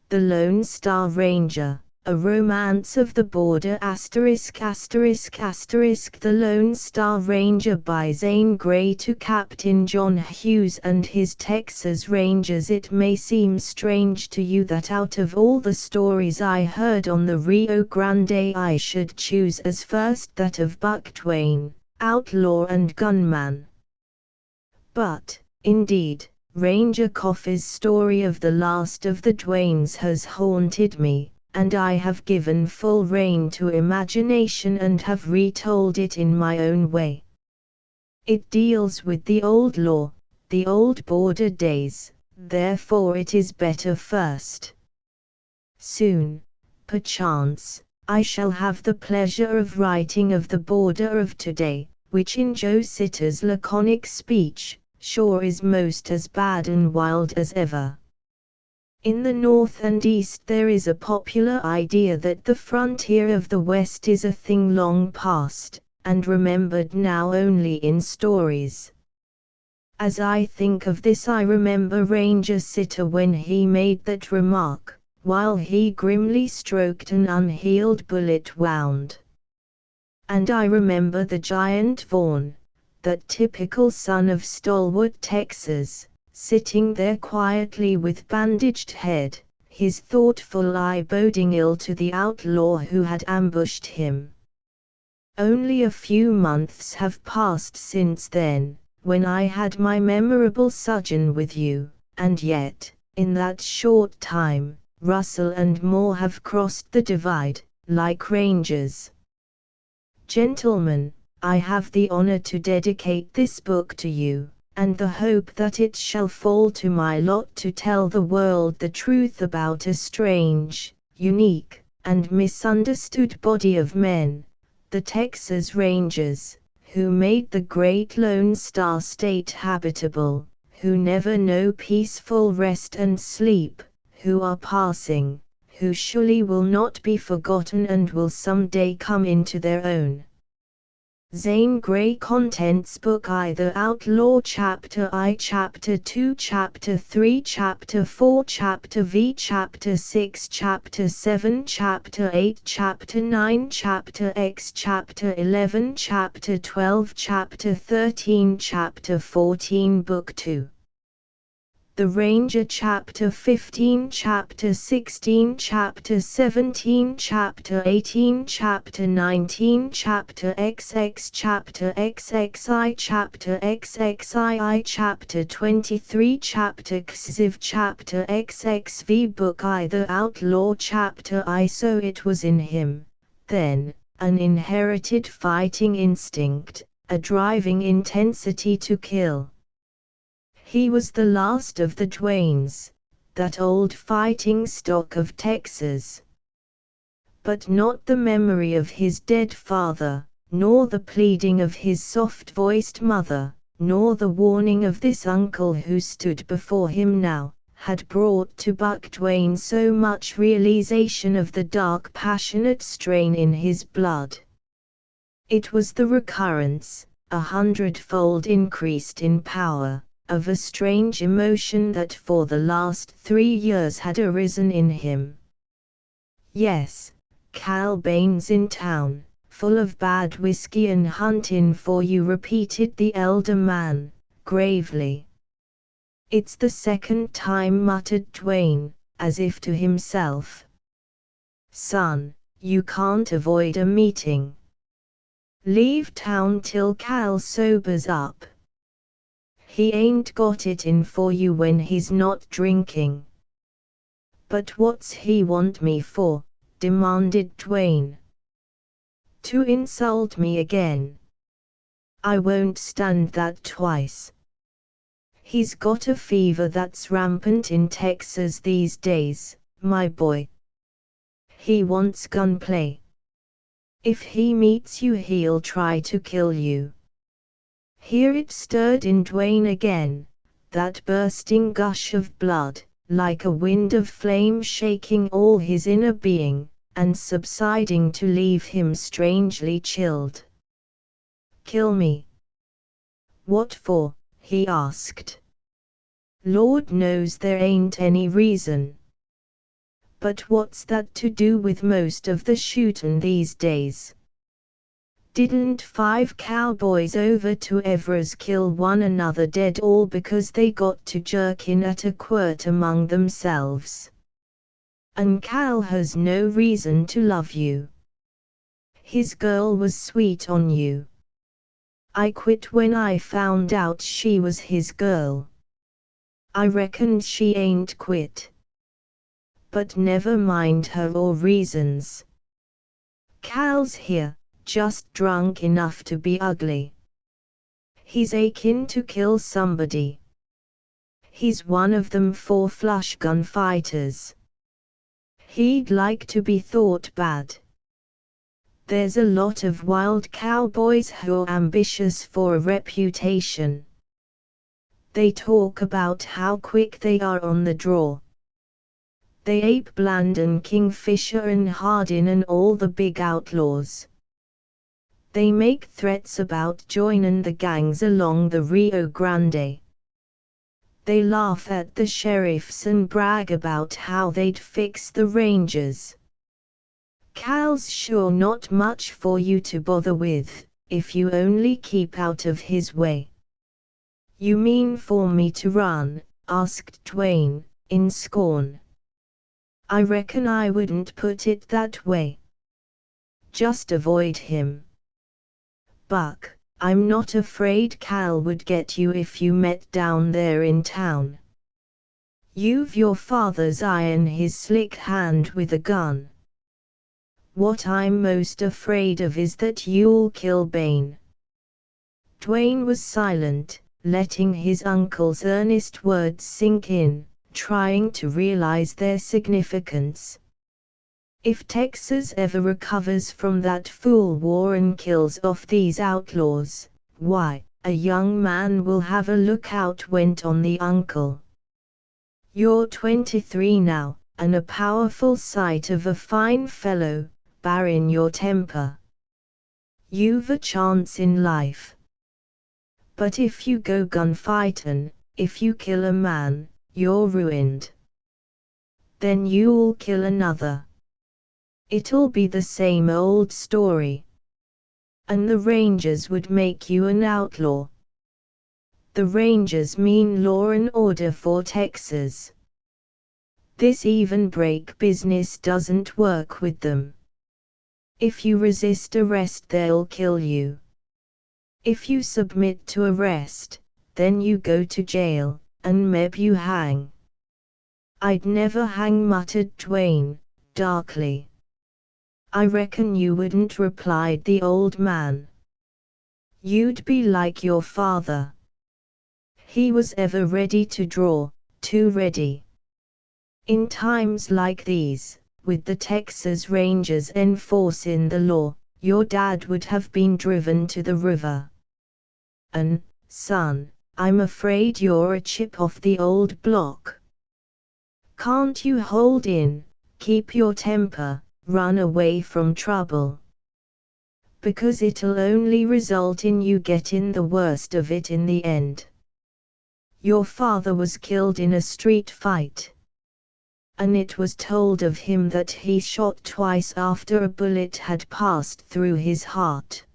The Lone Star Ranger, A Romance of the Border ******* The Lone Star Ranger by Zane Grey. To Captain John Hughes and his Texas Rangers. It may seem strange to you that out of all the stories I heard on the Rio Grande I should choose as first that of Buck Twain, outlaw and gunman. But, indeed, Ranger Coffey's story of the last of the Twains has haunted me, and I have given full rein to imagination and have retold it in my own way. It deals with the old law, the old border days, therefore it is better first. Soon, perchance, I shall have the pleasure of writing of the border of today, which in Joe Sitter's laconic speech, sure is most as bad and wild as ever. In the North and East there is a popular idea that the frontier of the West is a thing long past, and remembered now only in stories. As I think of this I remember Ranger Sitter when he made that remark, while he grimly stroked an unhealed bullet wound. And I remember the giant Vaughn, that typical son of stalwart Texas, sitting there quietly with bandaged head, his thoughtful eye boding ill to the outlaw who had ambushed him. Only a few months have passed since then, when I had my memorable sojourn with you, and yet, in that short time, Russell and Moore have crossed the divide, like rangers. Gentlemen, I have the honor to dedicate this book to you, and the hope that it shall fall to my lot to tell the world the truth about a strange, unique, and misunderstood body of men, the Texas Rangers, who made the great Lone Star State habitable, who never know peaceful rest and sleep, who are passing, who surely will not be forgotten and will someday come into their own. Zane Grey Contents Book I The Outlaw Chapter I Chapter 2 Chapter 3 Chapter 4 Chapter V Chapter 6 Chapter 7 Chapter 8 Chapter 9 Chapter X Chapter 11 Chapter 12 Chapter 13 Chapter 14 Book 2 The Ranger Chapter 15 Chapter 16 Chapter 17 Chapter 18 Chapter 19 Chapter XX Chapter XXI Chapter XXII Chapter 23 Chapter XIV Chapter XXV Book I The Outlaw Chapter I So it was in him, then, an inherited fighting instinct, a driving intensity to kill. He was the last of the Twains, that old fighting stock of Texas. But not the memory of his dead father, nor the pleading of his soft-voiced mother, nor the warning of this uncle who stood before him now, had brought to Buck Twain so much realization of the dark passionate strain in his blood. It was the recurrence, 100-fold increased in power, of a strange emotion that for the last 3 years had arisen in him. Yes, Cal Bain's in town, full of bad whiskey and huntin' for you, repeated the elder man, gravely. It's the second time, muttered Twain, as if to himself. Son, you can't avoid a meeting. Leave town till Cal sobers up. He ain't got it in for you when he's not drinking. But what's he want me for? Demanded Twain. To insult me again. I won't stand that twice. He's got a fever that's rampant in Texas these days, my boy. He wants gunplay. If he meets you he'll try to kill you. Here it stirred in Twain again, that bursting gush of blood, like a wind of flame shaking all his inner being, and subsiding to leave him strangely chilled. Kill me? What for? He asked. Lord knows there ain't any reason. But what's that to do with most of the shootin' these days? Didn't 5 cowboys over to Everest kill one another dead all because they got to jerkin' at a quirt among themselves? And Cal has no reason to love you. His girl was sweet on you. I quit when I found out she was his girl. I reckon she ain't quit. But never mind her or reasons. Cal's here, just drunk enough to be ugly. He's aching to kill somebody. He's one of them 4 flush gunfighters. He'd like to be thought bad. There's a lot of wild cowboys who're ambitious for a reputation. They talk about how quick they are on the draw. They ape Bland and Kingfisher and Hardin and all the big outlaws. They make threats about joinin' the gangs along the Rio Grande. They laugh at the sheriffs and brag about how they'd fix the rangers. Cal's sure not much for you to bother with, if you only keep out of his way. You mean for me to run? Asked Dwayne, in scorn. I reckon I wouldn't put it that way. Just avoid him. Buck, I'm not afraid Cal would get you if you met down there in town. You've your father's eye and his slick hand with a gun. What I'm most afraid of is that you'll kill Bane. Dwayne was silent, letting his uncle's earnest words sink in, trying to realize their significance. If Texas ever recovers from that fool war and kills off these outlaws, why, a young man will have a lookout, went on the uncle. You're 23 now, and a powerful sight of a fine fellow, barring your temper. You've a chance in life. But if you go gunfightin', if you kill a man, you're ruined. Then you'll kill another. It'll be the same old story. And the Rangers would make you an outlaw. The Rangers mean law and order for Texas. This even break business doesn't work with them. If you resist arrest, they'll kill you. If you submit to arrest, then you go to jail, and maybe you hang. I'd never hang, muttered Dwayne, darkly. I reckon you wouldn't, replied the old man. You'd be like your father. He was ever ready to draw, too ready. In times like these, with the Texas Rangers enforcing the law, your dad would have been driven to the river. And, son, I'm afraid you're a chip off the old block. Can't you hold in, keep your temper, run away from trouble? Because it'll only result in you getting the worst of it in the end. Your father was killed in a street fight. And it was told of him that he shot twice after a bullet had passed through his heart.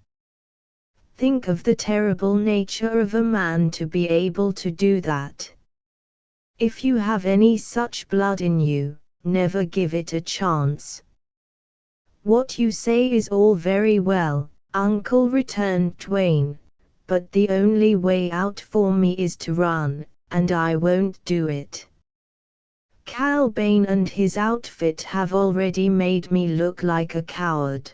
Think of the terrible nature of a man to be able to do that. If you have any such blood in you, never give it a chance. What you say is all very well, Uncle, returned Dwayne, but the only way out for me is to run, and I won't do it. Cal Bane and his outfit have already made me look like a coward.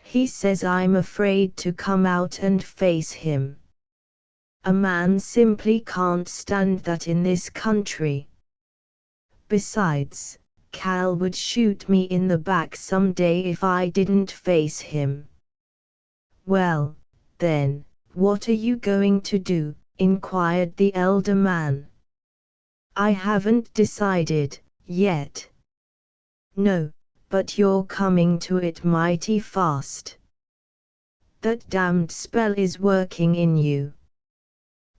He says I'm afraid to come out and face him. A man simply can't stand that in this country. Besides, Cal would shoot me in the back someday if I didn't face him. Well, then, what are you going to do? Inquired the elder man. I haven't decided, yet. No, but you're coming to it mighty fast. That damned spell is working in you.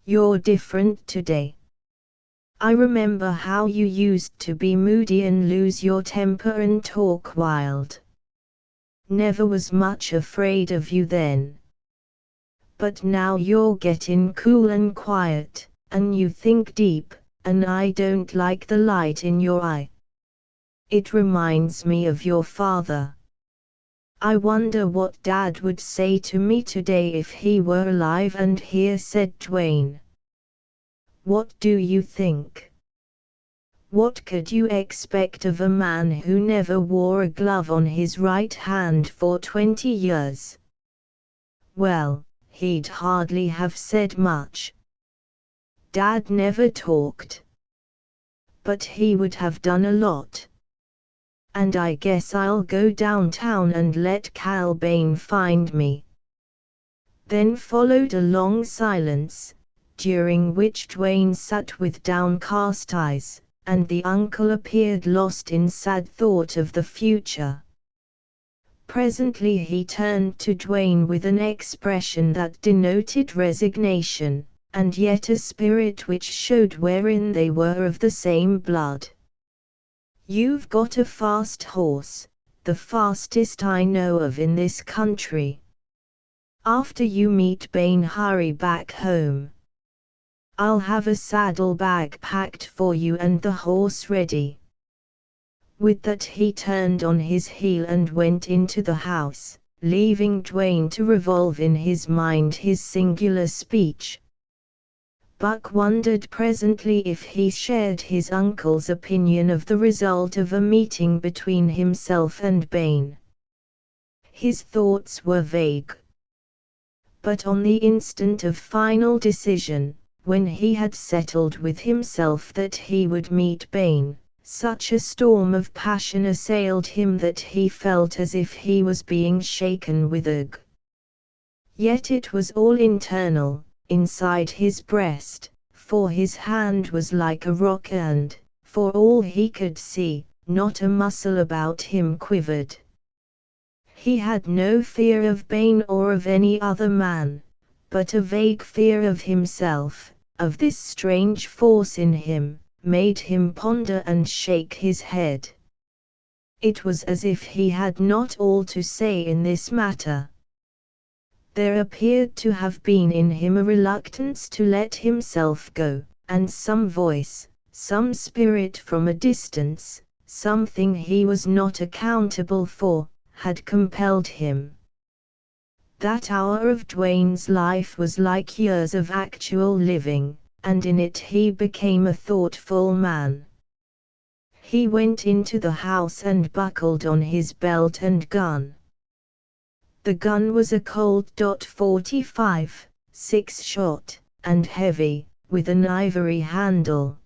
You're different today. I remember how you used to be moody and lose your temper and talk wild. Never was much afraid of you then. But now you're getting cool and quiet, and you think deep, and I don't like the light in your eye. It reminds me of your father. I wonder what Dad would say to me today if he were alive and here, said Dwayne. What do you think? What could you expect of a man who never wore a glove on his right hand for 20 years? Well, he'd hardly have said much. Dad never talked. But he would have done a lot. And I guess I'll go downtown and let Cal Bain find me. Then followed a long silence, during which Dwayne sat with downcast eyes, and the uncle appeared lost in sad thought of the future. Presently he turned to Dwayne with an expression that denoted resignation, and yet a spirit which showed wherein they were of the same blood. You've got a fast horse, the fastest I know of in this country. After you meet Bain, hurry back home. I'll have a saddlebag packed for you and the horse ready. With that he turned on his heel and went into the house, leaving Dwayne to revolve in his mind his singular speech. Buck wondered presently if he shared his uncle's opinion of the result of a meeting between himself and Bain. His thoughts were vague. But on the instant of final decision, when he had settled with himself that he would meet Bain, such a storm of passion assailed him that he felt as if he was being shaken with ague. Yet it was all internal, inside his breast, for his hand was like a rock and, for all he could see, not a muscle about him quivered. He had no fear of Bain or of any other man, but a vague fear of himself, of this strange force in him, made him ponder and shake his head. It was as if he had not all to say in this matter. There appeared to have been in him a reluctance to let himself go, and some voice, some spirit from a distance, something he was not accountable for, had compelled him. That hour of Dwayne's life was like years of actual living, and in it he became a thoughtful man. He went into the house and buckled on his belt and gun. The gun was a Colt .45, 6-shot, and heavy, with an ivory handle.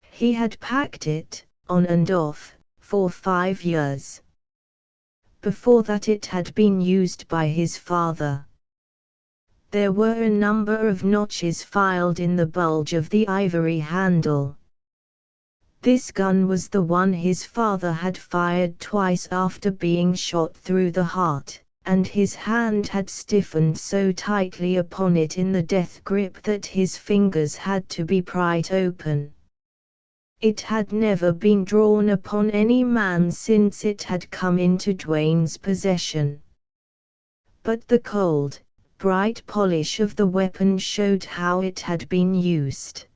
He had packed it, on and off, for 5 years. Before that it had been used by his father. There were a number of notches filed in the bulge of the ivory handle. This gun was the one his father had fired twice after being shot through the heart, and his hand had stiffened so tightly upon it in the death grip that his fingers had to be pried open. It had never been drawn upon any man since it had come into Dwayne's possession. But the cold, bright polish of the weapon showed how it had been used.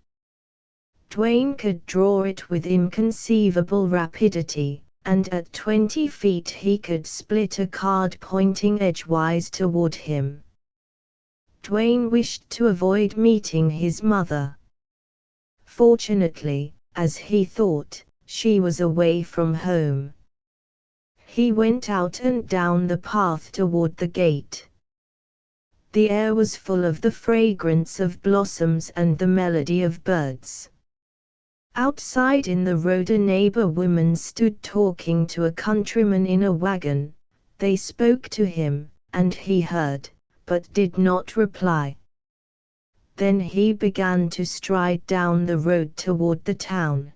Dwayne could draw it with inconceivable rapidity, and at 20 feet he could split a card pointing edgewise toward him. Dwayne wished to avoid meeting his mother. Fortunately, as he thought, she was away from home. He went out and down the path toward the gate. The air was full of the fragrance of blossoms and the melody of birds. Outside in the road a neighbor woman stood talking to a countryman in a wagon. They spoke to him, and he heard, but did not reply. Then he began to stride down the road toward the town.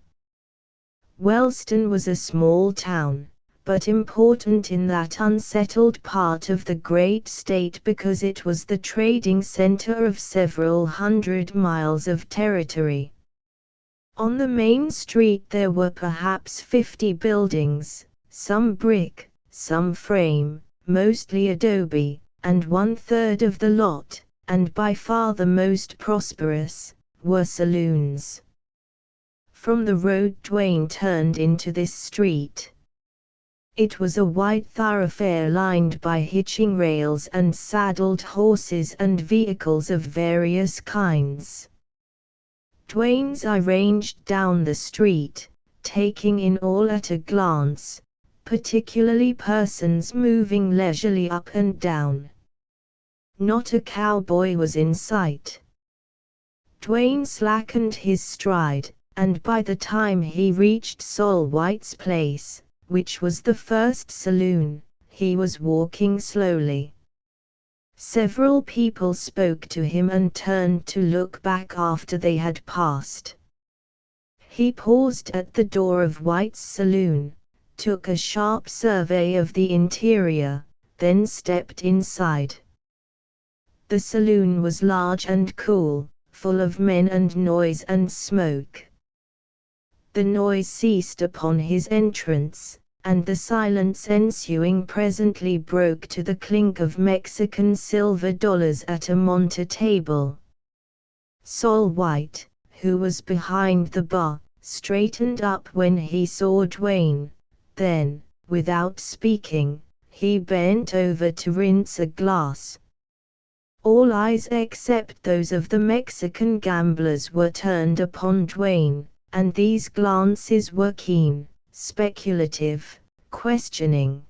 Wellston was a small town, but important in that unsettled part of the great state because it was the trading center of several hundred miles of territory. On the main street there were perhaps 50 buildings, some brick, some frame, mostly adobe, and 1/3 of the lot, and by far the most prosperous, were saloons. From the road Dwayne turned into this street. It was a wide thoroughfare lined by hitching rails and saddled horses and vehicles of various kinds. Dwayne's eye ranged down the street, taking in all at a glance, particularly persons moving leisurely up and down. Not a cowboy was in sight. Dwayne slackened his stride, and by the time he reached Sol White's place, which was the first saloon, he was walking slowly. Several people spoke to him and turned to look back after they had passed. He paused at the door of White's saloon, took a sharp survey of the interior, then stepped inside. The saloon was large and cool, full of men and noise and smoke. The noise ceased upon his entrance, and the silence ensuing presently broke to the clink of Mexican silver dollars at a monte table. Sol White, who was behind the bar, straightened up when he saw Dwayne, then, without speaking, he bent over to rinse a glass. All eyes except those of the Mexican gamblers were turned upon Dwayne, and these glances were keen, speculative, questioning.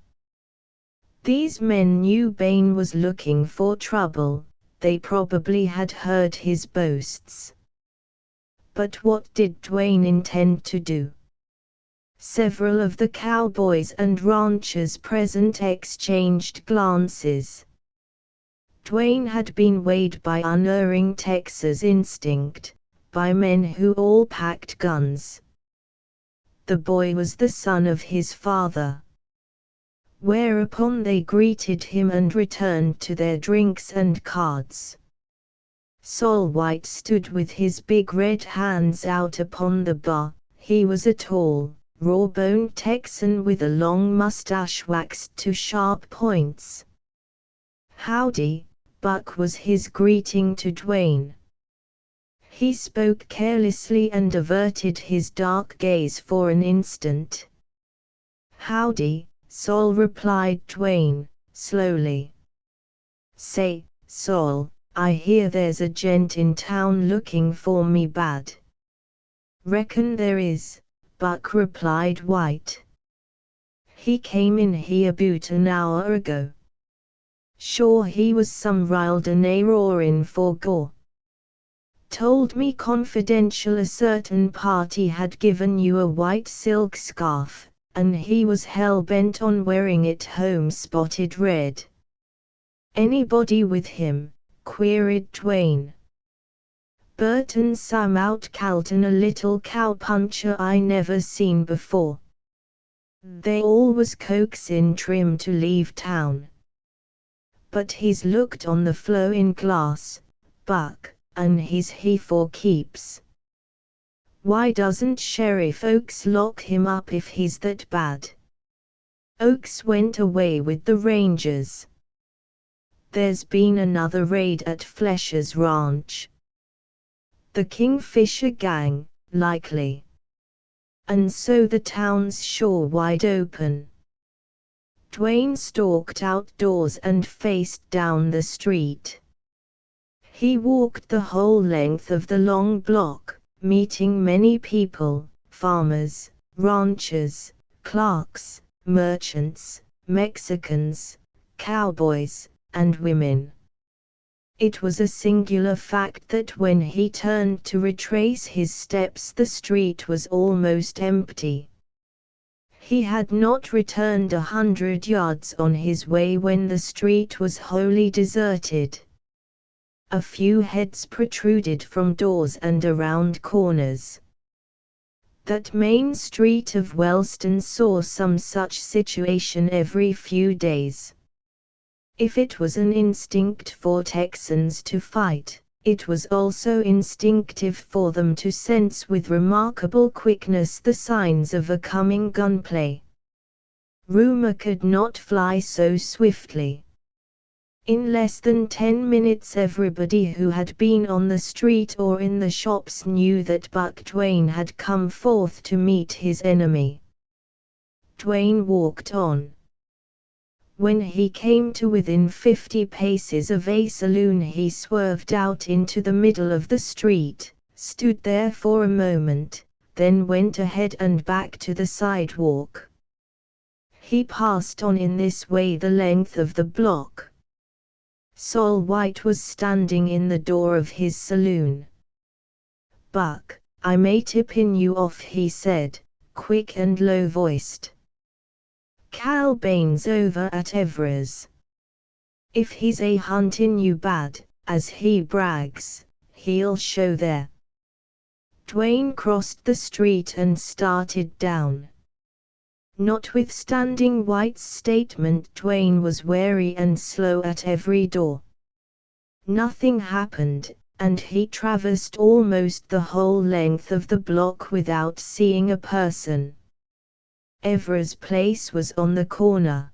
These men knew Bain was looking for trouble, they probably had heard his boasts. But what did Dwayne intend to do? Several of the cowboys and ranchers present exchanged glances. Dwayne had been weighed by unerring Texas instinct, by men who all packed guns. The boy was the son of his father. Whereupon they greeted him and returned to their drinks and cards. Sol White stood with his big red hands out upon the bar. He was a tall, raw-boned Texan with a long mustache waxed to sharp points. "Howdy," Buck was his greeting to Dwayne. He spoke carelessly and averted his dark gaze for an instant. "Howdy," Sol replied Dwayne, slowly. "Say, Sol, I hear there's a gent in town looking for me bad." "Reckon there is," Buck replied White. "He came in here bout an hour ago. Sure he was some riled and a roarin' for gore. Told me confidential a certain party had given you a white silk scarf, and he was hell-bent on wearing it home spotted red." "Anybody with him?" queried Dwayne. "Bert and Sam out Calton, a little cowpuncher I never seen before. They all was coaxin' Trim to leave town. But he's looked on the flowin' glass, Buck, and he's he for keeps. Why doesn't Sheriff Oaks lock him up if he's that bad?" "Oaks went away with the Rangers. There's been another raid at Flesher's ranch. The Kingfisher gang, likely. And so the town's sure wide open." Dwayne stalked outdoors and faced down the street. He walked the whole length of the long block, meeting many people, farmers, ranchers, clerks, merchants, Mexicans, cowboys, and women. It was a singular fact that when he turned to retrace his steps the street was almost empty. He had not returned 100 yards on his way when the street was wholly deserted. A few heads protruded from doors and around corners. That main street of Wellston saw some such situation every few days. If it was an instinct for Texans to fight, It was also instinctive for them to sense with remarkable quickness the signs of a coming gunplay. Rumor could not fly so swiftly. In less than 10 minutes everybody who had been on the street or in the shops knew that Buck Dwayne had come forth to meet his enemy. Dwayne walked on. When he came to within 50 paces of a saloon he swerved out into the middle of the street, stood there for a moment, then went ahead and back to the sidewalk. He passed on in this way the length of the block. Sol White was standing in the door of his saloon. "Buck, I may tip in you off," he said, quick and low-voiced. "Cal Bain's over at Evra's. If he's a huntin' you bad, as he brags, he'll show there." Dwayne crossed the street and started down. Notwithstanding White's statement, Dwayne was wary and slow at every door. Nothing happened, and he traversed almost the whole length of the block without seeing a person. Evra's place was on the corner.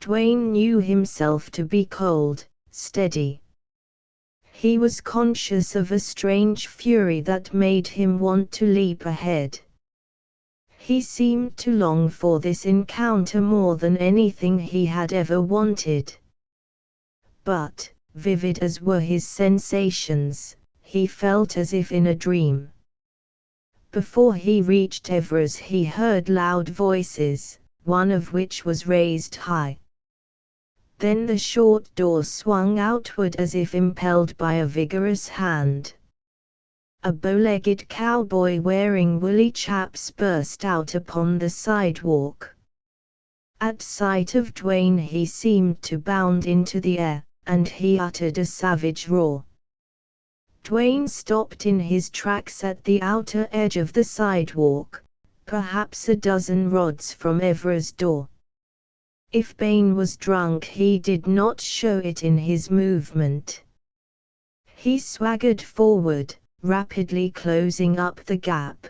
Dwayne knew himself to be cold, steady. He was conscious of a strange fury that made him want to leap ahead. He seemed to long for this encounter more than anything he had ever wanted. But, vivid as were his sensations, he felt as if in a dream. Before he reached Evra's he heard loud voices, one of which was raised high. Then the short door swung outward as if impelled by a vigorous hand. A bow-legged cowboy wearing woolly chaps burst out upon the sidewalk. At sight of Dwayne he seemed to bound into the air, and he uttered a savage roar. Dwayne stopped in his tracks at the outer edge of the sidewalk, perhaps a dozen rods from Evra's door. If Bain was drunk he did not show it in his movement. He swaggered forward, rapidly closing up the gap.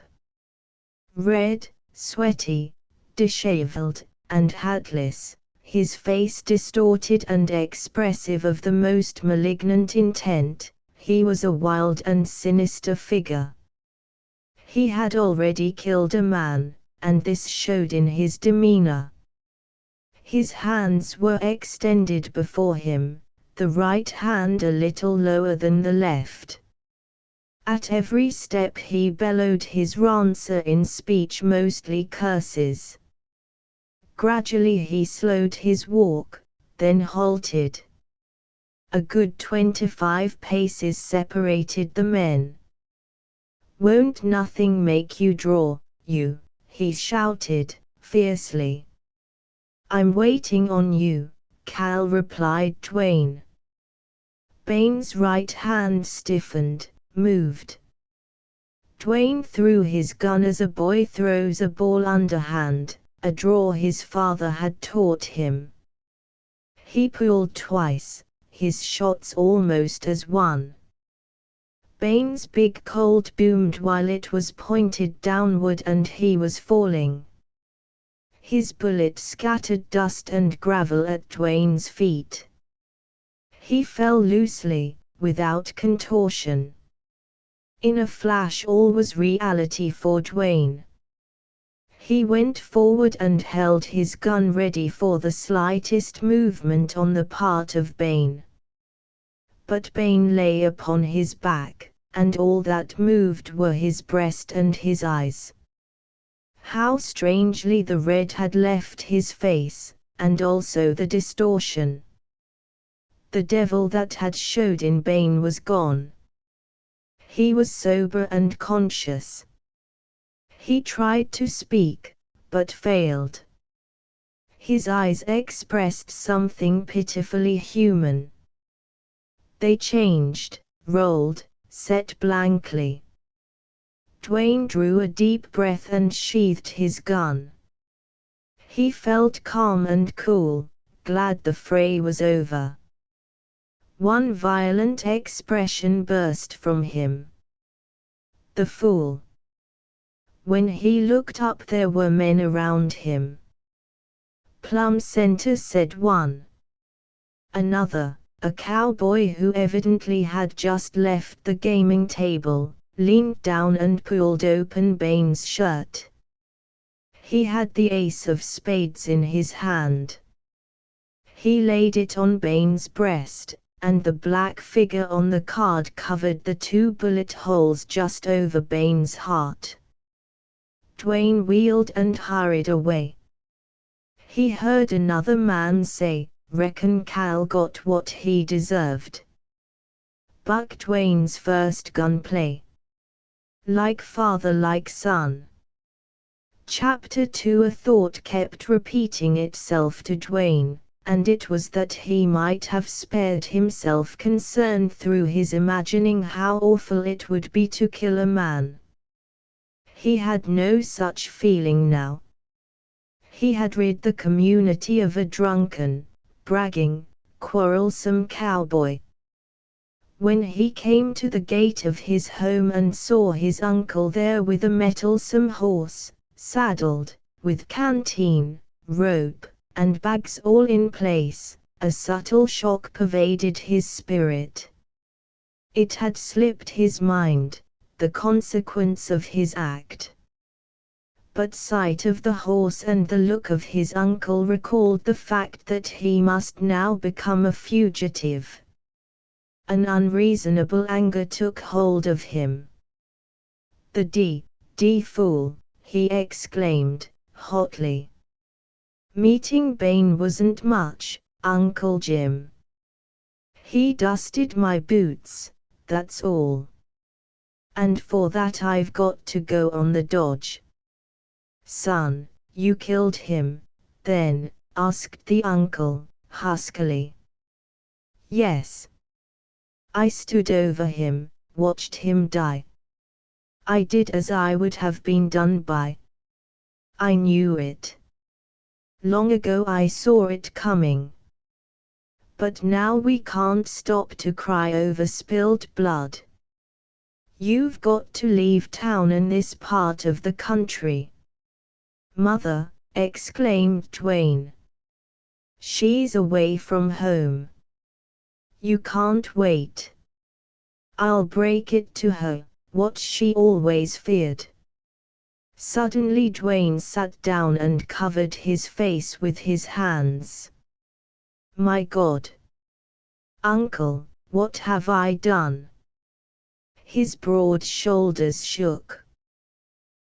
Red, sweaty, disheveled, and hatless, his face distorted and expressive of the most malignant intent, he was a wild and sinister figure. He had already killed a man, and this showed in his demeanor. His hands were extended before him, the right hand a little lower than the left. At every step he bellowed his answer in speech, mostly curses. Gradually he slowed his walk, then halted. A good 25 paces separated the men. "Won't nothing make you draw, you?" he shouted, fiercely. "I'm waiting on you," Cal replied Dwayne. Bain's right hand stiffened, moved. Dwayne threw his gun as a boy throws a ball underhand, a draw his father had taught him. He pulled twice, his shots almost as one. Bain's big Colt boomed while it was pointed downward and he was falling. His bullet scattered dust and gravel at Dwayne's feet. He fell loosely, without contortion. In a flash all was reality for Dwayne. He went forward and held his gun ready for the slightest movement on the part of Bain. But Bain lay upon his back, and all that moved were his breast and his eyes. How strangely the red had left his face, and also the distortion. The devil that had showed in Bain was gone. He was sober and conscious. He tried to speak, but failed. His eyes expressed something pitifully human. They changed, rolled, set blankly. Dwayne drew a deep breath and sheathed his gun. He felt calm and cool, glad the fray was over. One violent expression burst from him. The fool! When he looked up, there were men around him. Plum Center, said one. Another, a cowboy who evidently had just left the gaming table, leaned down and pulled open Bane's shirt. He had the ace of spades in his hand. He laid it on Bane's breast, and the black figure on the card covered the 2 bullet holes just over Bane's heart. Dwayne wheeled and hurried away. He heard another man say, "Reckon Cal got what he deserved." Buck Dwayne's first gunplay. Like father like son. Chapter 2. A thought kept repeating itself to Dwayne, and it was that he might have spared himself concern through his imagining how awful it would be to kill a man. He had no such feeling now. He had rid the community of a drunken, bragging, quarrelsome cowboy. When he came to the gate of his home and saw his uncle there with a mettlesome horse, saddled, with canteen, rope, and bags all in place, a subtle shock pervaded his spirit. It had slipped his mind, the consequence of his act. But sight of the horse and the look of his uncle recalled the fact that he must now become a fugitive. An unreasonable anger took hold of him. "The D fool," he exclaimed, hotly. "Meeting Bane wasn't much, Uncle Jim. He dusted my boots, that's all. And for that I've got to go on the dodge." "Son, you killed him, then?" asked the uncle, huskily. "Yes. I stood over him, watched him die. I did as I would have been done by. I knew it. Long ago I saw it coming. But now we can't stop to cry over spilled blood. You've got to leave town and this part of the country." "Mother," exclaimed Dwayne. "She's away from home. You can't wait. I'll break it to her, what she always feared." Suddenly Dwayne sat down and covered his face with his hands. "My God! Uncle, what have I done?" His broad shoulders shook.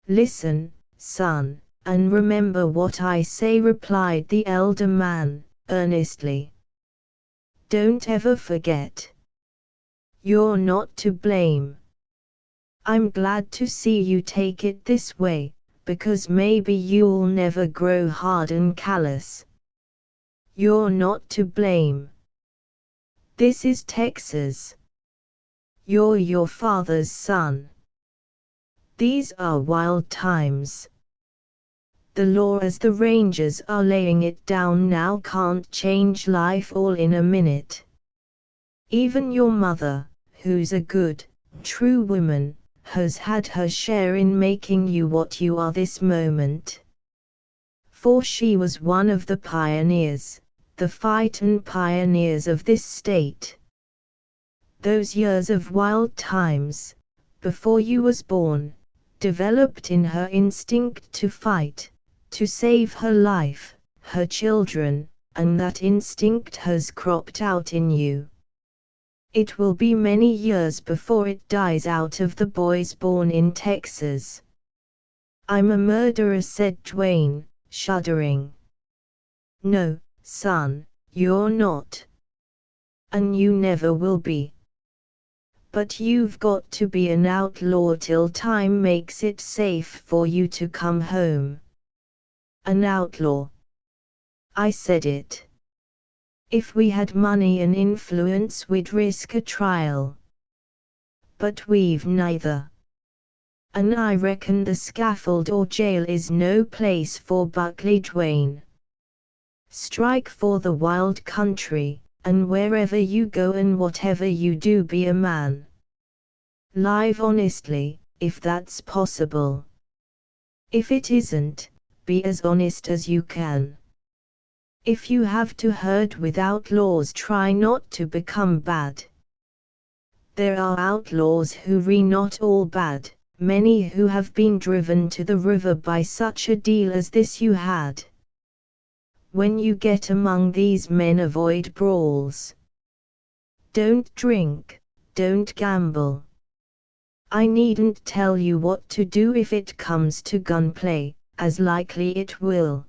"Listen, son, and remember what I say," replied the elder man, earnestly. "Don't ever forget. You're not to blame. I'm glad to see you take it this way, because maybe you'll never grow hard and callous. You're not to blame. This is Texas. You're your father's son. These are wild times. The law as the Rangers are laying it down now can't change life all in a minute. Even your mother, who's a good, true woman, has had her share in making you what you are this moment. For she was one of the pioneers, the fightin' pioneers of this state. Those years of wild times, before you was born, developed in her instinct to fight, to save her life, her children, and that instinct has cropped out in you. It will be many years before it dies out of the boys born in Texas." "I'm a murderer," said Dwayne, shuddering. "No, son, you're not. And you never will be. But you've got to be an outlaw till time makes it safe for you to come home." "An outlaw? I said it. If we had money and influence we'd risk a trial. But we've neither. And I reckon the scaffold or jail is no place for Buckley Dwayne. Strike for the wild country, and wherever you go and whatever you do, be a man. Live honestly, if that's possible. If it isn't, be as honest as you can. If you have to herd with outlaws, try not to become bad. There are outlaws who are not all bad, many who have been driven to the river by such a deal as this you had. When you get among these men, avoid brawls. Don't drink, don't gamble. I needn't tell you what to do if it comes to gunplay, as likely it will.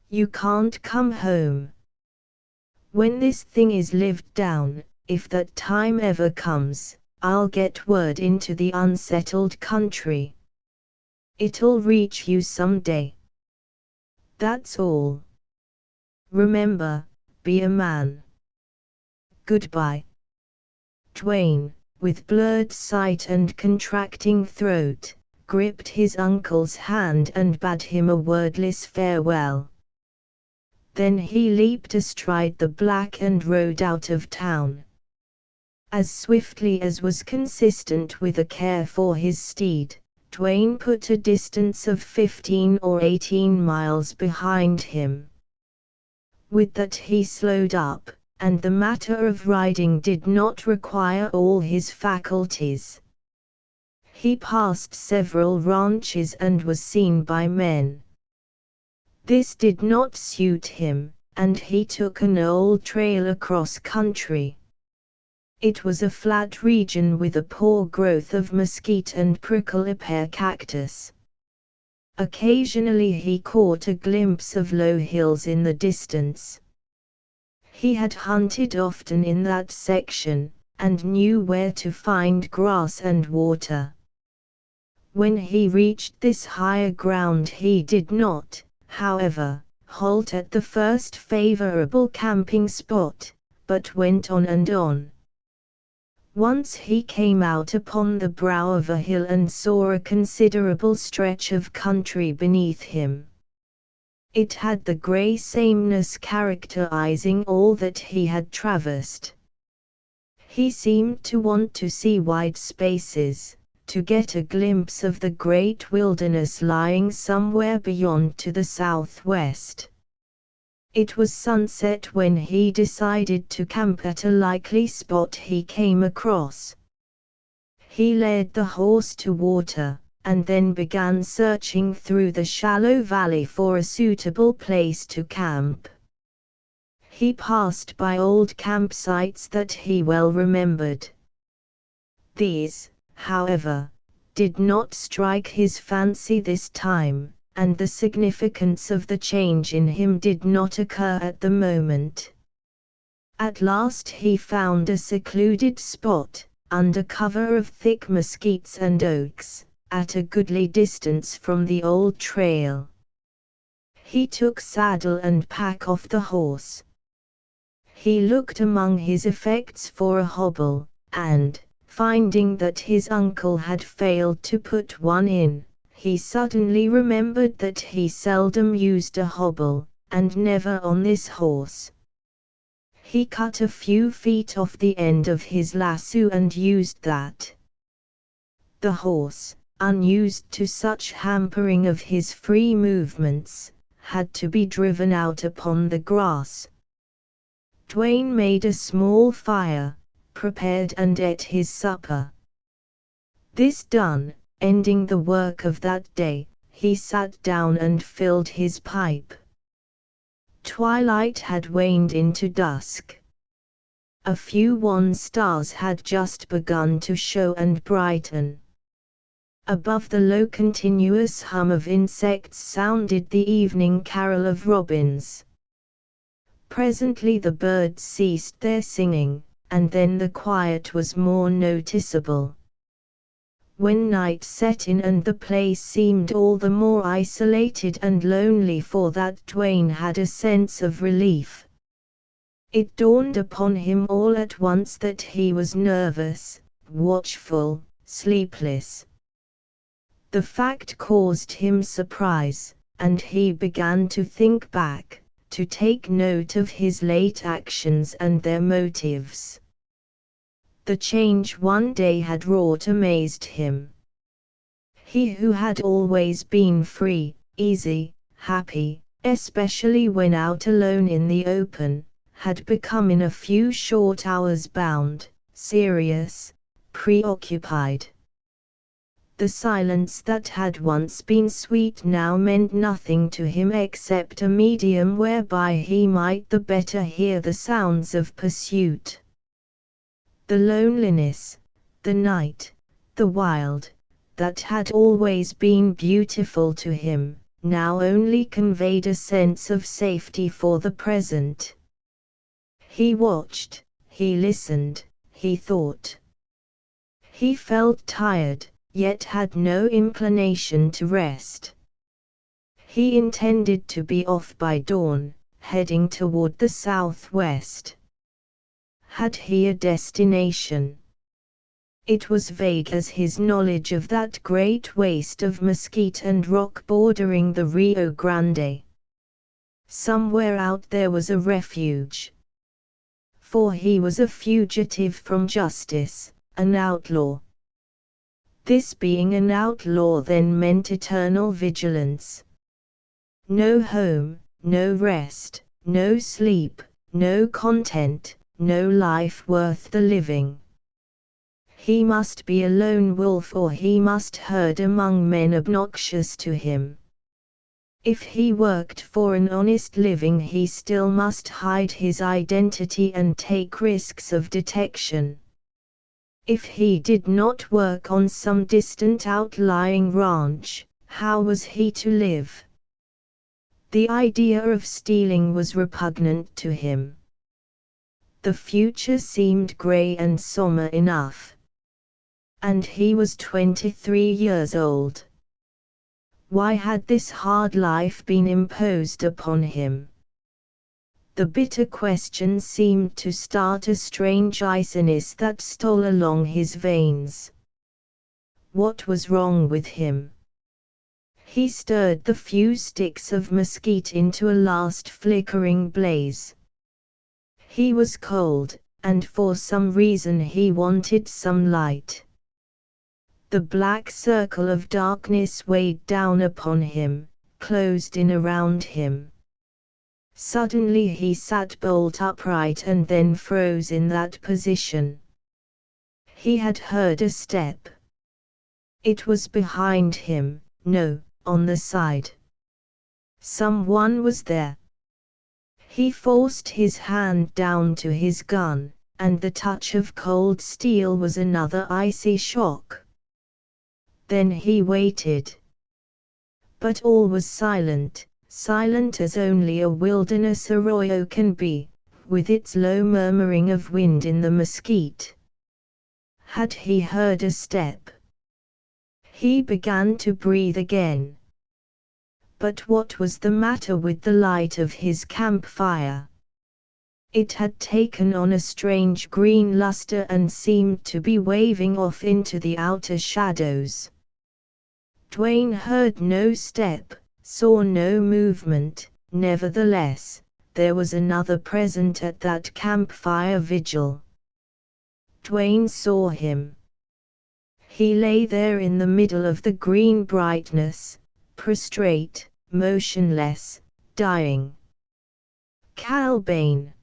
You can't come home. When this thing is lived down, if that time ever comes, I'll get word into the unsettled country. It'll reach you someday. That's all. Remember, be a man. Goodbye. Dwayne, with blurred sight and contracting throat, gripped his uncle's hand and bade him a wordless farewell. Then he leaped astride the black and rode out of town. As swiftly as was consistent with a care for his steed, Dwayne put a distance of 15 or 18 miles behind him. With that he slowed up, and the matter of riding did not require all his faculties. He passed several ranches and was seen by men. This did not suit him, and he took an old trail across country. It was a flat region with a poor growth of mesquite and prickly pear cactus. Occasionally he caught a glimpse of low hills in the distance. He had hunted often in that section, and knew where to find grass and water. When he reached this higher ground he did not, however, halt at the first favorable camping spot, but went on and on. Once he came out upon the brow of a hill and saw a considerable stretch of country beneath him. It had the grey sameness characterizing all that he had traversed. He seemed to want to see wide spaces, to get a glimpse of the great wilderness lying somewhere beyond to the southwest. It was sunset when he decided to camp at a likely spot he came across. He led the horse to water, and then began searching through the shallow valley for a suitable place to camp. He passed by old campsites that he well remembered. These, however, did not strike his fancy this time, and the significance of the change in him did not occur at the moment. At last he found a secluded spot, under cover of thick mesquites and oaks, at a goodly distance from the old trail. He took saddle and pack off the horse. He looked among his effects for a hobble, and, finding that his uncle had failed to put one in, he suddenly remembered that he seldom used a hobble, and never on this horse. He cut a few feet off the end of his lasso and used that. The horse, unused to such hampering of his free movements, had to be driven out upon the grass. Dwayne made a small fire, prepared and ate his supper. This done, ending the work of that day, he sat down and filled his pipe. Twilight had waned into dusk. A few wan stars had just begun to show and brighten. Above the low continuous hum of insects sounded the evening carol of robins. Presently the birds ceased their singing, and then the quiet was more noticeable. When night set in and the place seemed all the more isolated and lonely, for that Dwayne had a sense of relief. It dawned upon him all at once that he was nervous, watchful, sleepless. The fact caused him surprise, and he began to think back, to take note of his late actions and their motives. The change one day had wrought amazed him. He who had always been free, easy, happy, especially when out alone in the open, had become in a few short hours bound, serious, preoccupied. The silence that had once been sweet now meant nothing to him except a medium whereby he might the better hear the sounds of pursuit. The loneliness, the night, the wild, that had always been beautiful to him, now only conveyed a sense of safety for the present. He watched, he listened, he thought. He felt tired, yet had no inclination to rest. He intended to be off by dawn, heading toward the southwest. Had he a destination? It was vague as his knowledge of that great waste of mesquite and rock bordering the Rio Grande. Somewhere out there was a refuge. For he was a fugitive from justice, an outlaw. This being an outlaw then meant eternal vigilance. No home, no rest, no sleep, no content, no life worth the living. He must be a lone wolf or he must herd among men obnoxious to him. If he worked for an honest living he still must hide his identity and take risks of detection. If he did not work on some distant outlying ranch, how was he to live? The idea of stealing was repugnant to him. The future seemed grey and sombre enough. And he was 23 years old. Why had this hard life been imposed upon him? The bitter question seemed to start a strange iciness that stole along his veins. What was wrong with him? He stirred the few sticks of mesquite into a last flickering blaze. He was cold, and for some reason he wanted some light. The black circle of darkness weighed down upon him, closed in around him. Suddenly he sat bolt upright and then froze in that position. He had heard a step. It was behind him, no, on the side. Someone was there. He forced his hand down to his gun, and the touch of cold steel was another icy shock. Then he waited. But all was silent, silent as only a wilderness arroyo can be, with its low murmuring of wind in the mesquite. Had he heard a step? He began to breathe again. But what was the matter with the light of his campfire? It had taken on a strange green luster and seemed to be waving off into the outer shadows. Dwayne heard no step, saw no movement, nevertheless, there was another present at that campfire vigil. Dwayne saw him. He lay there in the middle of the green brightness, prostrate, motionless, dying. Cal Bane.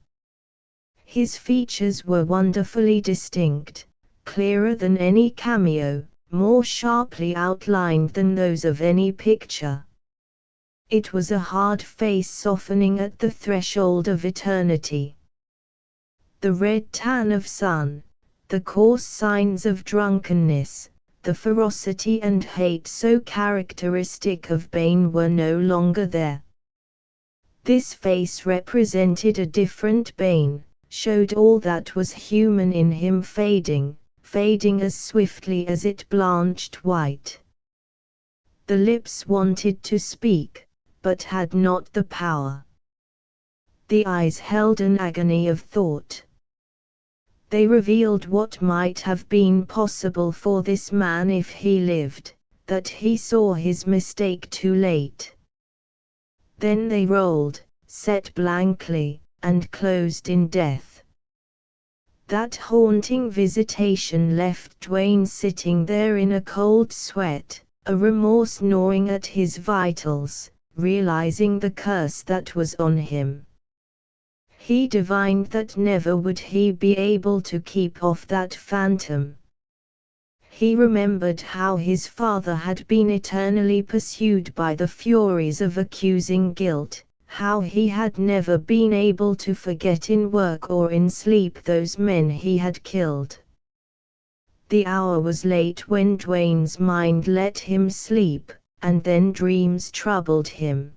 His features were wonderfully distinct, clearer than any cameo, more sharply outlined than those of any picture. It was a hard face softening at the threshold of eternity. The red tan of sun, the coarse signs of drunkenness, the ferocity and hate so characteristic of Bane were no longer there. This face represented a different Bane, showed all that was human in him fading as swiftly as it blanched white. The lips wanted to speak, but had not the power. The eyes held an agony of thought. They revealed what might have been possible for this man if he lived, that he saw his mistake too late. Then they rolled, set blankly, and closed in death. That haunting visitation left Dwayne sitting there in a cold sweat, a remorse gnawing at his vitals, realizing the curse that was on him. He divined that never would he be able to keep off that phantom. He remembered how his father had been eternally pursued by the furies of accusing guilt, how he had never been able to forget in work or in sleep those men he had killed. The hour was late when Dwayne's mind let him sleep, and then dreams troubled him.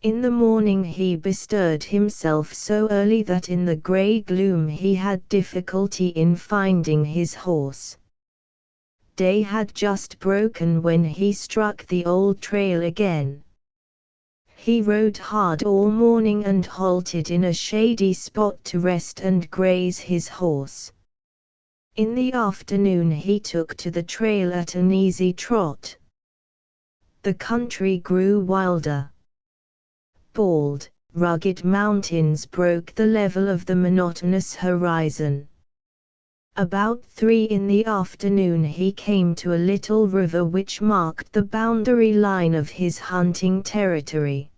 In the morning he bestirred himself so early that in the grey gloom he had difficulty in finding his horse. Day had just broken when he struck the old trail again. He rode hard all morning and halted in a shady spot to rest and graze his horse. In the afternoon he took to the trail at an easy trot. The country grew wilder. Bald, rugged mountains broke the level of the monotonous horizon. About 3 in the afternoon he came to a little river which marked the boundary line of his hunting territory.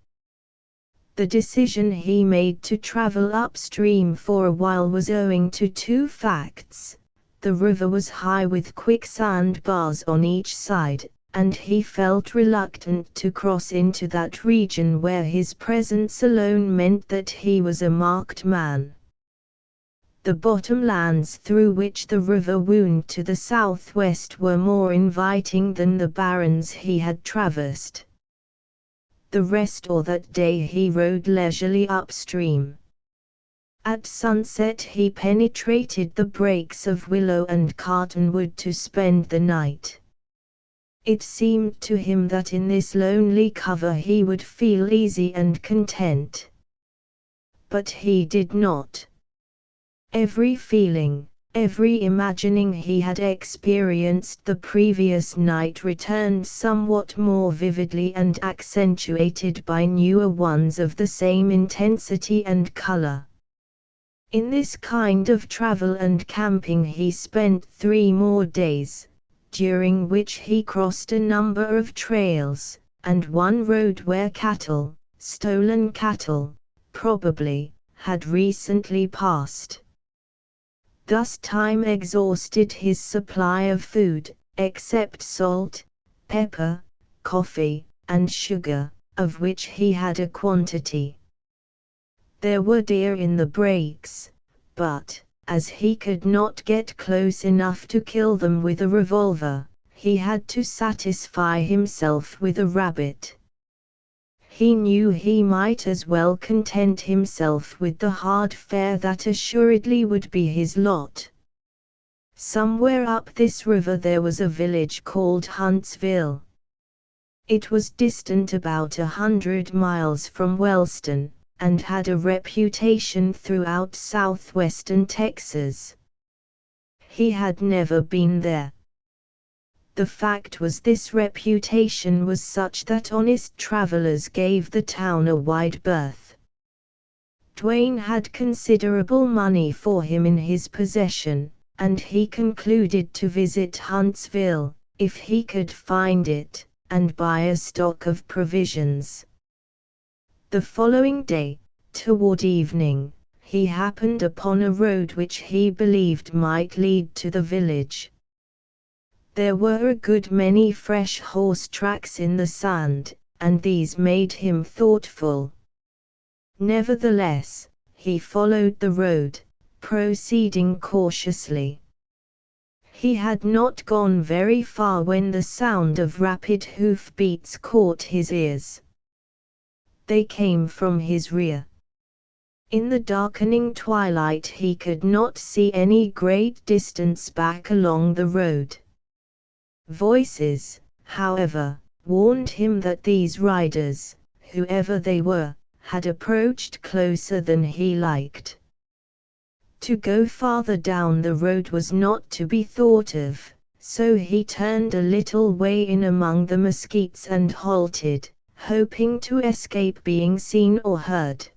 The decision he made to travel upstream for a while was owing to 2 facts. The river was high with quicksand bars on each side, and he felt reluctant to cross into that region where his presence alone meant that he was a marked man. The bottomlands through which the river wound to the southwest were more inviting than the barrens he had traversed. The rest of that day he rode leisurely upstream. At sunset he penetrated the brakes of willow and cottonwood to spend the night. It seemed to him that in this lonely cover he would feel easy and content. But he did not. Every feeling, every imagining he had experienced the previous night returned somewhat more vividly and accentuated by newer ones of the same intensity and color. In this kind of travel and camping he spent 3 more days, during which he crossed a number of trails, and one road where cattle, stolen cattle, probably, had recently passed. Thus time exhausted his supply of food, except salt, pepper, coffee, and sugar, of which he had a quantity. There were deer in the breaks, but, as he could not get close enough to kill them with a revolver, he had to satisfy himself with a rabbit. He knew he might as well content himself with the hard fare that assuredly would be his lot. Somewhere up this river there was a village called Huntsville. It was distant about 100 miles from Wellston, and had a reputation throughout southwestern Texas. He had never been there. The fact was this reputation was such that honest travelers gave the town a wide berth. Dwayne had considerable money for him in his possession, and he concluded to visit Huntsville, if he could find it, and buy a stock of provisions. The following day, toward evening, he happened upon a road which he believed might lead to the village. There were a good many fresh horse tracks in the sand, and these made him thoughtful. Nevertheless, he followed the road, proceeding cautiously. He had not gone very far when the sound of rapid hoof-beats caught his ears. They came from his rear. In the darkening twilight he could not see any great distance back along the road. Voices, however, warned him that these riders, whoever they were, had approached closer than he liked. To go farther down the road was not to be thought of, so he turned a little way in among the mesquites and halted, hoping to escape being seen or heard.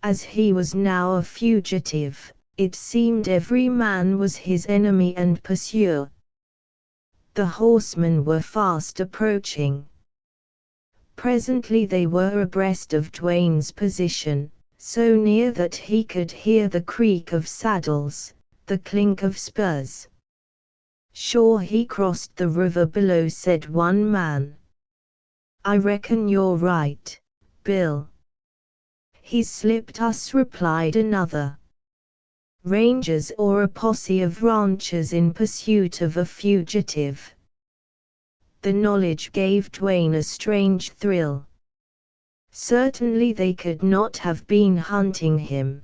As he was now a fugitive, it seemed every man was his enemy and pursuer. The horsemen were fast approaching. Presently they were abreast of Dwayne's position, so near that he could hear the creak of saddles, the clink of spurs. "Sure he crossed the river below," said one man. "I reckon you're right, Bill." "He slipped us," replied another. Rangers or a posse of ranchers in pursuit of a fugitive. The knowledge gave Dwayne a strange thrill. Certainly they could not have been hunting him.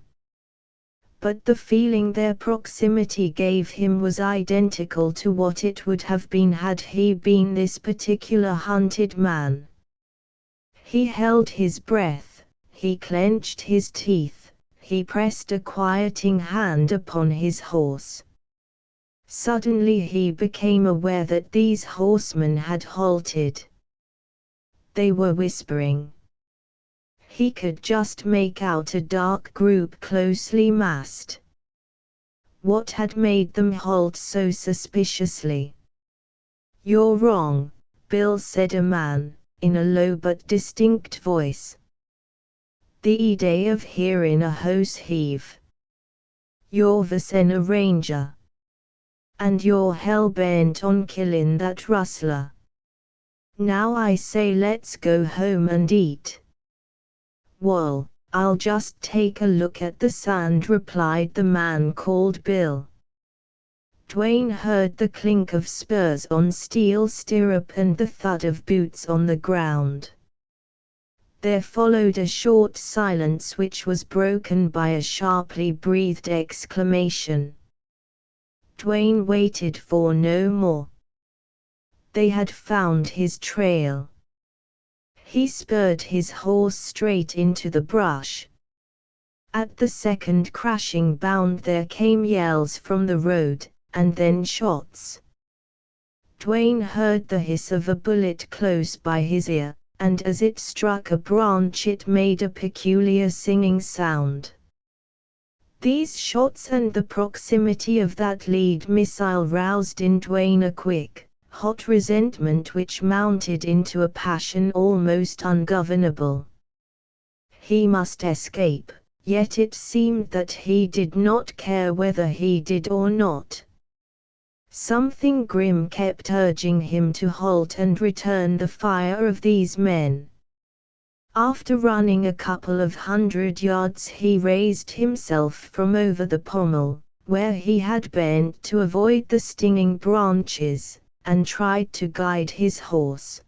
But the feeling their proximity gave him was identical to what it would have been had he been this particular hunted man. He held his breath, he clenched his teeth, he pressed a quieting hand upon his horse. Suddenly he became aware that these horsemen had halted. They were whispering. He could just make out a dark group closely massed. What had made them halt so suspiciously? "You're wrong, Bill," said a man, in a low but distinct voice. "The day of hearing a hose heave. You're vasen a ranger. And you're hell-bent on killin' that rustler. Now I say let's go home and eat." "Wall, I'll just take a look at the sand," replied the man called Bill. Dwayne heard the clink of spurs on steel stirrup and the thud of boots on the ground. There followed a short silence which was broken by a sharply breathed exclamation. Dwayne waited for no more. They had found his trail. He spurred his horse straight into the brush. At the second crashing bound there came yells from the road, and then shots. Dwayne heard the hiss of a bullet close by his ear, and as it struck a branch it made a peculiar singing sound. These shots and the proximity of that lead missile roused in Dwayne a quick, hot resentment which mounted into a passion almost ungovernable. He must escape, yet it seemed that he did not care whether he did or not. Something grim kept urging him to halt and return the fire of these men. After running a couple of 100 yards he raised himself from over the pommel, where he had bent to avoid the stinging branches, and tried to guide his horse.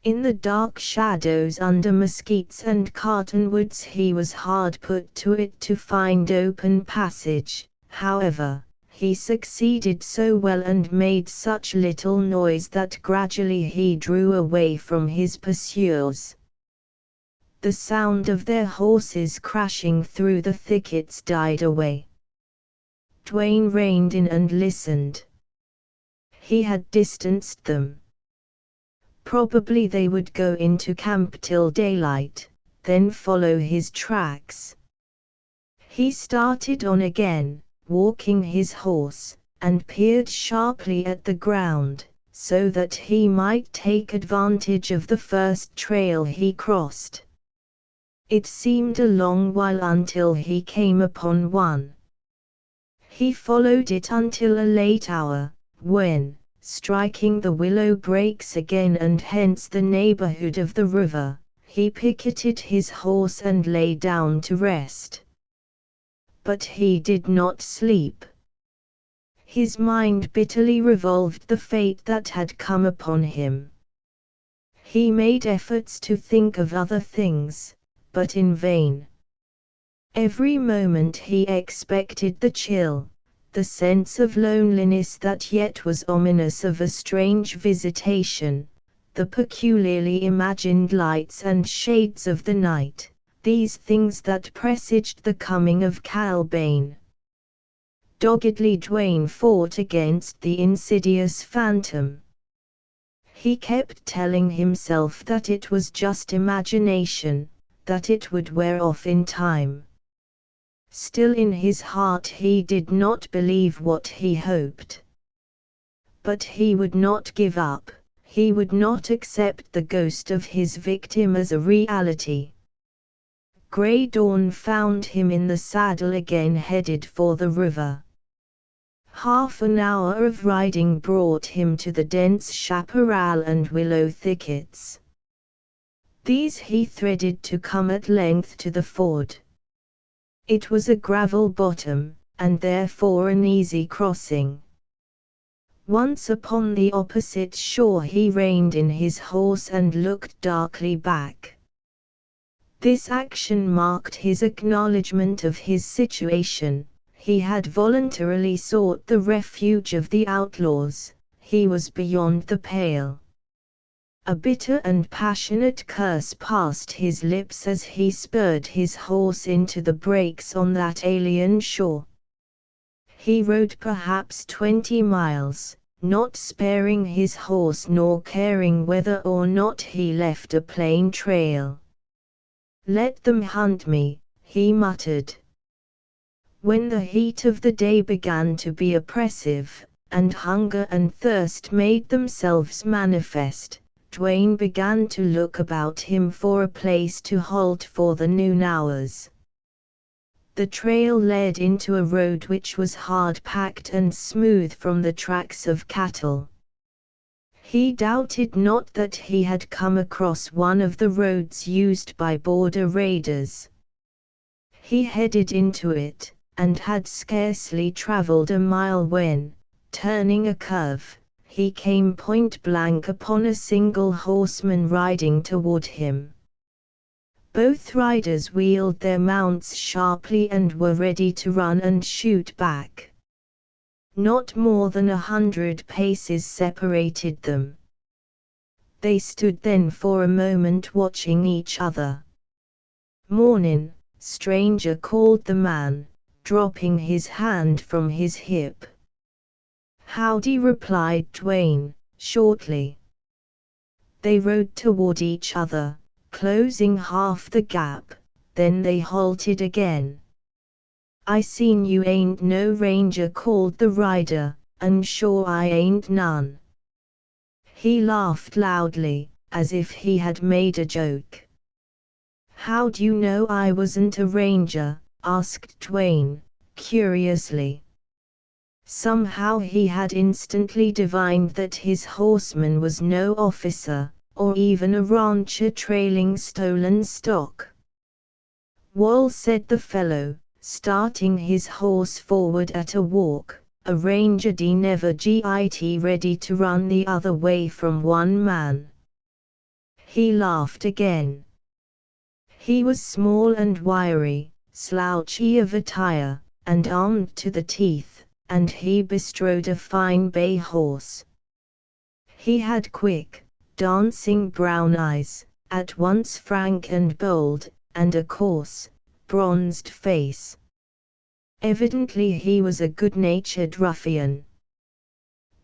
In the dark shadows under mesquites and cottonwoods he was hard put to it to find open passage. However, he succeeded so well and made such little noise that gradually he drew away from his pursuers. The sound of their horses crashing through the thickets died away. Dwayne reined in and listened. He had distanced them. Probably they would go into camp till daylight, then follow his tracks. He started on again, walking his horse, and peered sharply at the ground, so that he might take advantage of the first trail he crossed. It seemed a long while until he came upon one. He followed it until a late hour, when, striking the willow brakes again and hence the neighborhood of the river, he picketed his horse and lay down to rest. But he did not sleep. His mind bitterly revolved the fate that had come upon him. He made efforts to think of other things, but in vain. Every moment he expected the chill, the sense of loneliness that yet was ominous of a strange visitation, the peculiarly imagined lights and shades of the night, these things that presaged the coming of Calbane. Doggedly Dwayne fought against the insidious phantom. He kept telling himself that it was just imagination, that it would wear off in time. Still in his heart he did not believe what he hoped. But he would not give up, he would not accept the ghost of his victim as a reality. Grey dawn found him in the saddle again, headed for the river. Half an hour of riding brought him to the dense chaparral and willow thickets. These he threaded to come at length to the ford. It was a gravel bottom, and therefore an easy crossing. Once upon the opposite shore he reined in his horse and looked darkly back. This action marked his acknowledgement of his situation. He had voluntarily sought the refuge of the outlaws, he was beyond the pale. A bitter and passionate curse passed his lips as he spurred his horse into the breaks on that alien shore. He rode perhaps 20 miles, not sparing his horse nor caring whether or not he left a plain trail. "Let them hunt me," he muttered. When the heat of the day began to be oppressive, and hunger and thirst made themselves manifest, Duane began to look about him for a place to halt for the noon hours. The trail led into a road which was hard-packed and smooth from the tracks of cattle. He doubted not that he had come across one of the roads used by border raiders. He headed into it, and had scarcely traveled a mile when, turning a curve, he came point-blank upon a single horseman riding toward him. Both riders wheeled their mounts sharply and were ready to run and shoot back. Not more than 100 paces separated them. They stood then for a moment watching each other. "Mornin', stranger," called the man, dropping his hand from his hip. "Howdy," replied Duane, shortly. They rode toward each other, closing half the gap, then they halted again. "I seen you ain't no ranger," called the rider, "and sure I ain't none." He laughed loudly, as if he had made a joke. "How'd you know I wasn't a ranger?" asked Duane, curiously. Somehow he had instantly divined that his horseman was no officer, or even a rancher trailing stolen stock. "Wall," said the fellow, starting his horse forward at a walk, "a ranger d never git ready to run the other way from one man." He laughed again. He was small and wiry, slouchy of attire, and armed to the teeth, and he bestrode a fine bay horse. He had quick, dancing brown eyes, at once frank and bold, and a coarse, bronzed face. Evidently he was a good-natured ruffian.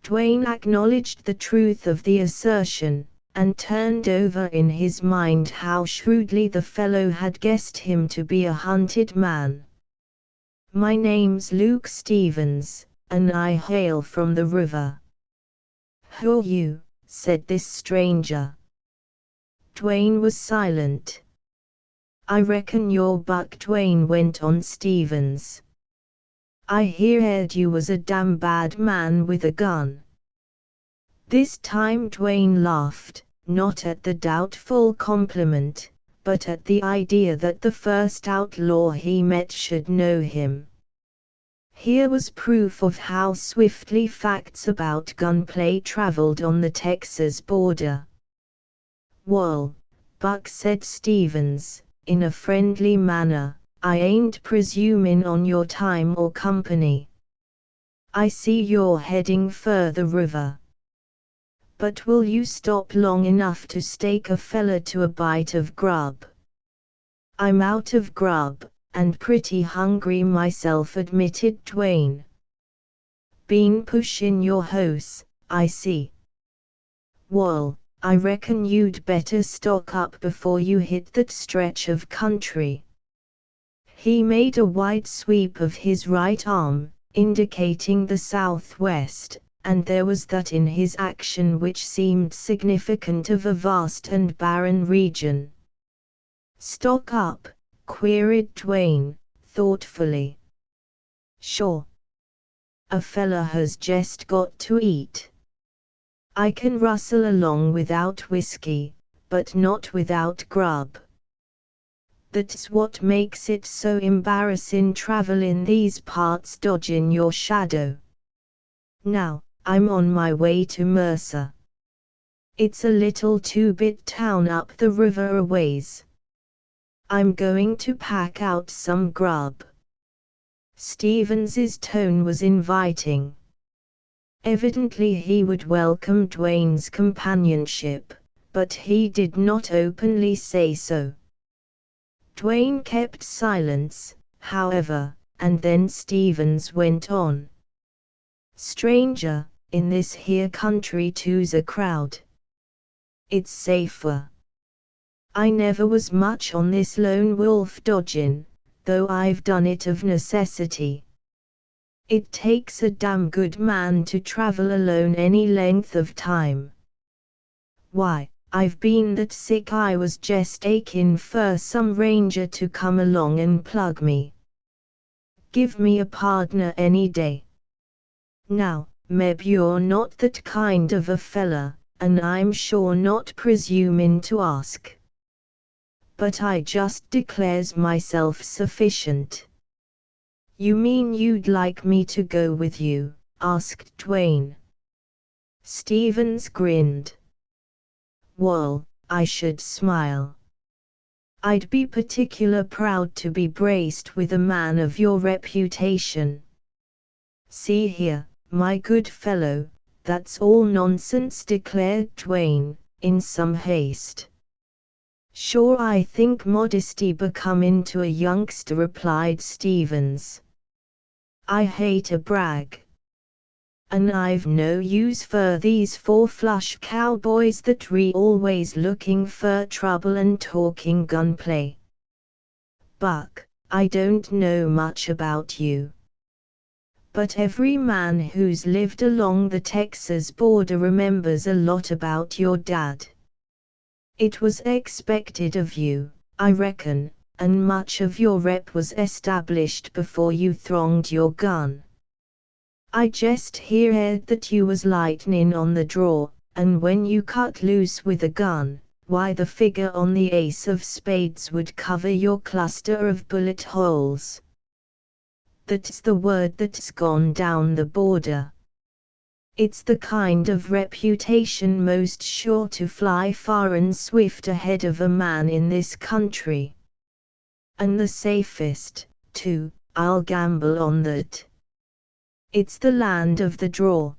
Duane acknowledged the truth of the assertion, and turned over in his mind how shrewdly the fellow had guessed him to be a hunted man. "My name's Luke Stevens, and I hail from the river." "Who're you?" said this stranger. Duane was silent. "I reckon you're Buck," Duane went on. "Stevens. I heard you was a damn bad man with a gun." This time Duane laughed, not at the doubtful compliment, but at the idea that the first outlaw he met should know him. Here was proof of how swiftly facts about gunplay traveled on the Texas border. "Wall, Buck," said Stevens, in a friendly manner, "I ain't presumin' on your time or company. I see you're heading fer the river. But will you stop long enough to stake a fella to a bite of grub?" "I'm out of grub, and pretty hungry myself," admitted Duane. "Been pushin' your hose, I see." "Wall, I reckon you'd better stock up before you hit that stretch of country." He made a wide sweep of his right arm, indicating the southwest, and there was that in his action which seemed significant of a vast and barren region. "Stock up?" queried Dwayne, thoughtfully. "Sure. A fella has just got to eat. I can rustle along without whiskey, but not without grub. That's what makes it so embarrassin' travel in these parts dodgin' your shadow. Now, I'm on my way to Mercer. It's a little two-bit town up the river a ways. I'm going to pack out some grub." Stevens's tone was inviting. Evidently he would welcome Dwayne's companionship, but he did not openly say so. Dwayne kept silence, however, and then Stevens went on. "Stranger, in this here country two's a crowd. It's safer. I never was much on this lone wolf dodgin', though I've done it of necessity. It takes a damn good man to travel alone any length of time. Why, I've been that sick I was jest achin' fer some ranger to come along and plug me. Give me a pardner any day. Now, meb you're not that kind of a fella, and I'm sure not presumin' to ask. But I just declares myself sufficient." "You mean you'd like me to go with you?" asked Dwayne. Stevens grinned. "Wall, I should smile. I'd be particular proud to be braced with a man of your reputation. See here, my good fellow, that's all nonsense," declared Dwayne, in some haste. "Sure, I think modesty becomin' to a youngster," replied Stevens. "I hate a brag. An' I've no use fer these four-flush cowboys that always looking fer trouble and talking gunplay. Buck, I don't know much about you. But every man who's lived along the Texas border remembers a lot about your dad. It was expected of you, I reckon, and much of your rep was established before you thronged your gun. I jest heerd that you was lightnin' on the draw, and when you cut loose with a gun, why the figure on the ace of spades would cover your cluster of bullet holes. That's the word that's gone down the border. It's the kind of reputation most sure to fly far and swift ahead of a man in this country. And the safest, too, I'll gamble on that. It's the land of the draw.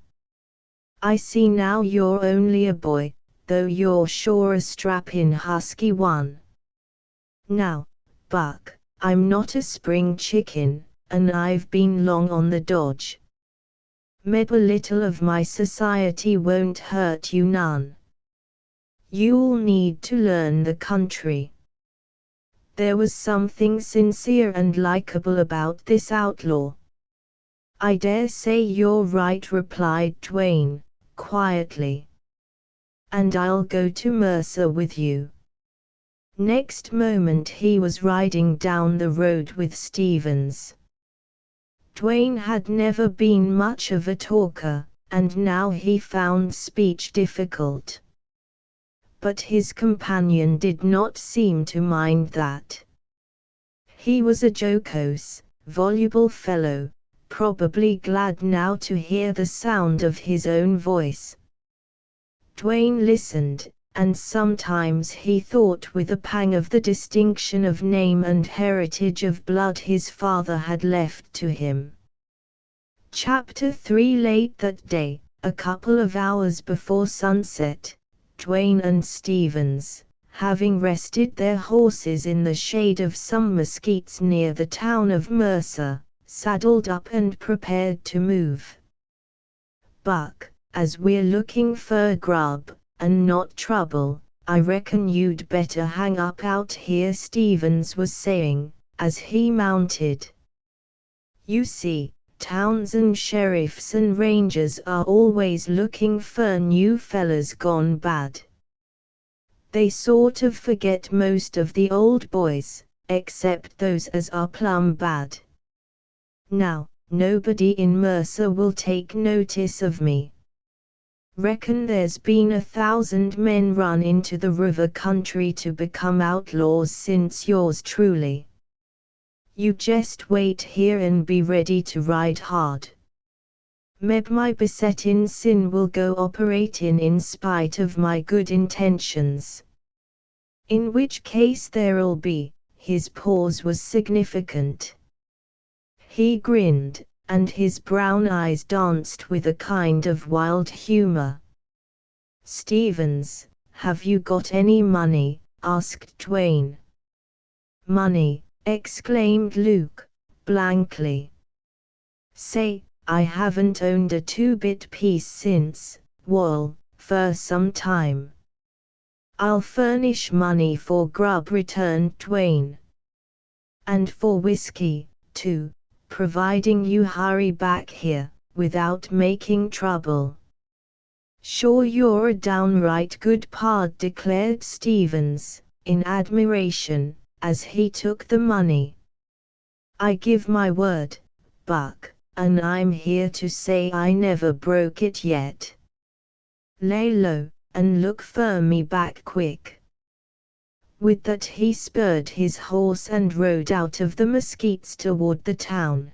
I see now you're only a boy, though you're sure a strappin' husky one. Now, Buck, I'm not a spring chicken, and I've been long on the dodge. Meb a little of my society won't hurt you none. You'll need to learn the country." There was something sincere and likable about this outlaw. "I dare say you're right," replied Dwayne, quietly. "And I'll go to Mercer with you." Next moment he was riding down the road with Stevens. Dwayne had never been much of a talker, and now he found speech difficult. But his companion did not seem to mind that. He was a jocose, voluble fellow, probably glad now to hear the sound of his own voice. Dwayne listened, and sometimes he thought with a pang of the distinction of name and heritage of blood his father had left to him. Chapter 3. Late that day, a couple of hours before sunset, Dwayne and Stevens, having rested their horses in the shade of some mesquites near the town of Mercer, saddled up and prepared to move. "Buck, as we're looking fer grub, and not trouble. I reckon you'd better hang up out here," Stevens was saying, as he mounted. "You see, towns and sheriffs and rangers are always looking fer new fellas gone bad. They sort of forget most of the old boys, except those as are plumb bad. Now, nobody in Mercer will take notice of me. Reckon there's been 1,000 men run into the river country to become outlaws since yours truly. You jest wait here and be ready to ride hard. Meb my besettin' sin will go operatin' in spite of my good intentions. In which case there'll be," his pause was significant. He grinned, and his brown eyes danced with a kind of wild humor. "Stevens, have you got any money?" asked Twain. "Money," exclaimed Luke, blankly. "Say, I haven't owned a 2-bit piece since, wall, for some time." "I'll furnish money for grub," returned Twain. "And for whiskey, too, providing you hurry back here, without making trouble." "Sure you're a downright good pard," declared Stevens, in admiration, as he took the money. "I give my word, Buck, and I'm here to say I never broke it yet. Lay low, and look fer me back quick." With that he spurred his horse and rode out of the mesquites toward the town.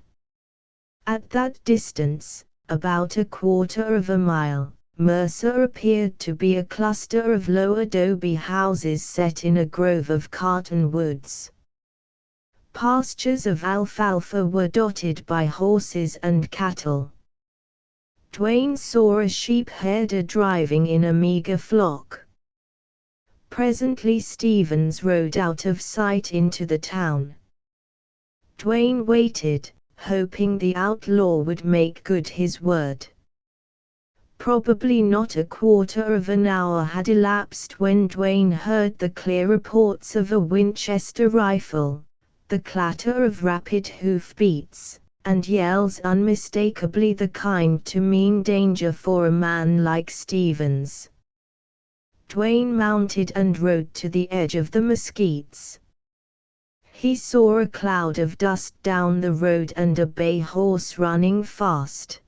At that distance, about a quarter of a mile, Mercer appeared to be a cluster of low adobe houses set in a grove of cottonwoods. Pastures of alfalfa were dotted by horses and cattle. Twain saw a sheep-herder driving in a meager flock. Presently Stevens rode out of sight into the town. Twain waited, hoping the outlaw would make good his word. Probably not a quarter of an hour had elapsed when Twain heard the clear reports of a Winchester rifle, the clatter of rapid hoofbeats, and yells unmistakably the kind to mean danger for a man like Stevens. Twain mounted and rode to the edge of the mesquites. He saw a cloud of dust down the road and a bay horse running fast.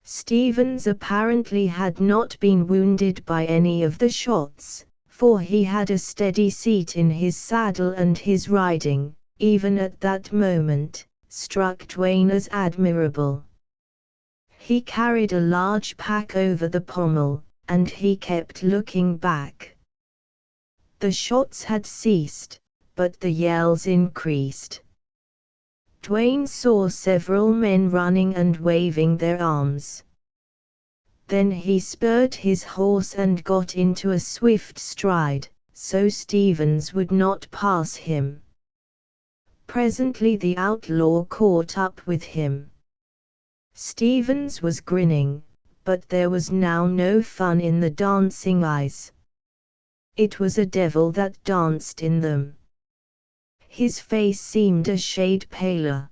Stevens apparently had not been wounded by any of the shots, for he had a steady seat in his saddle, and his riding, even at that moment, struck Twain as admirable. He carried a large pack over the pommel, and he kept looking back. The shots had ceased, but the yells increased. Twain saw several men running and waving their arms. Then he spurred his horse and got into a swift stride, so Stevens would not pass him. Presently the outlaw caught up with him. Stevens was grinning, but there was now no fun in the dancing eyes. It was a devil that danced in them. His face seemed a shade paler.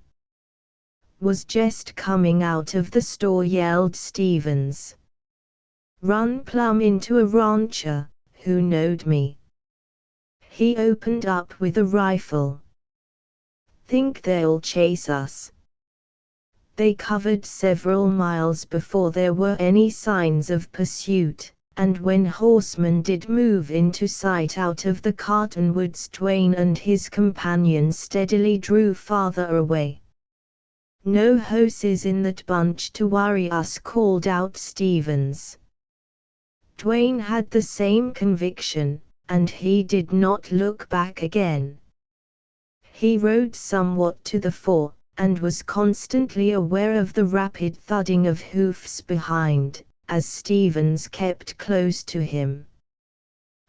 "Was just coming out of the store," yelled Stevens. "Run plumb into a rancher, who knowed me. He opened up with a rifle. Think they'll chase us." They covered several miles before there were any signs of pursuit, and when horsemen did move into sight out of the cottonwoods, Twain and his companion steadily drew farther away. "No horses in that bunch to worry us," called out Stevens. Twain had the same conviction, and he did not look back again. He rode somewhat to the fore, and was constantly aware of the rapid thudding of hoofs behind, as Stevens kept close to him.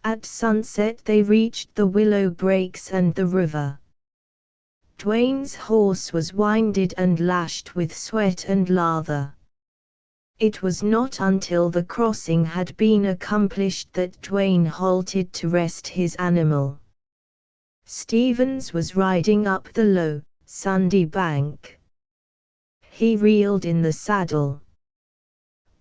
At sunset they reached the willow breaks and the river. Twain's horse was winded and lashed with sweat and lather. It was not until the crossing had been accomplished that Dwayne halted to rest his animal. Stevens was riding up the low, sandy bank. He reeled in the saddle.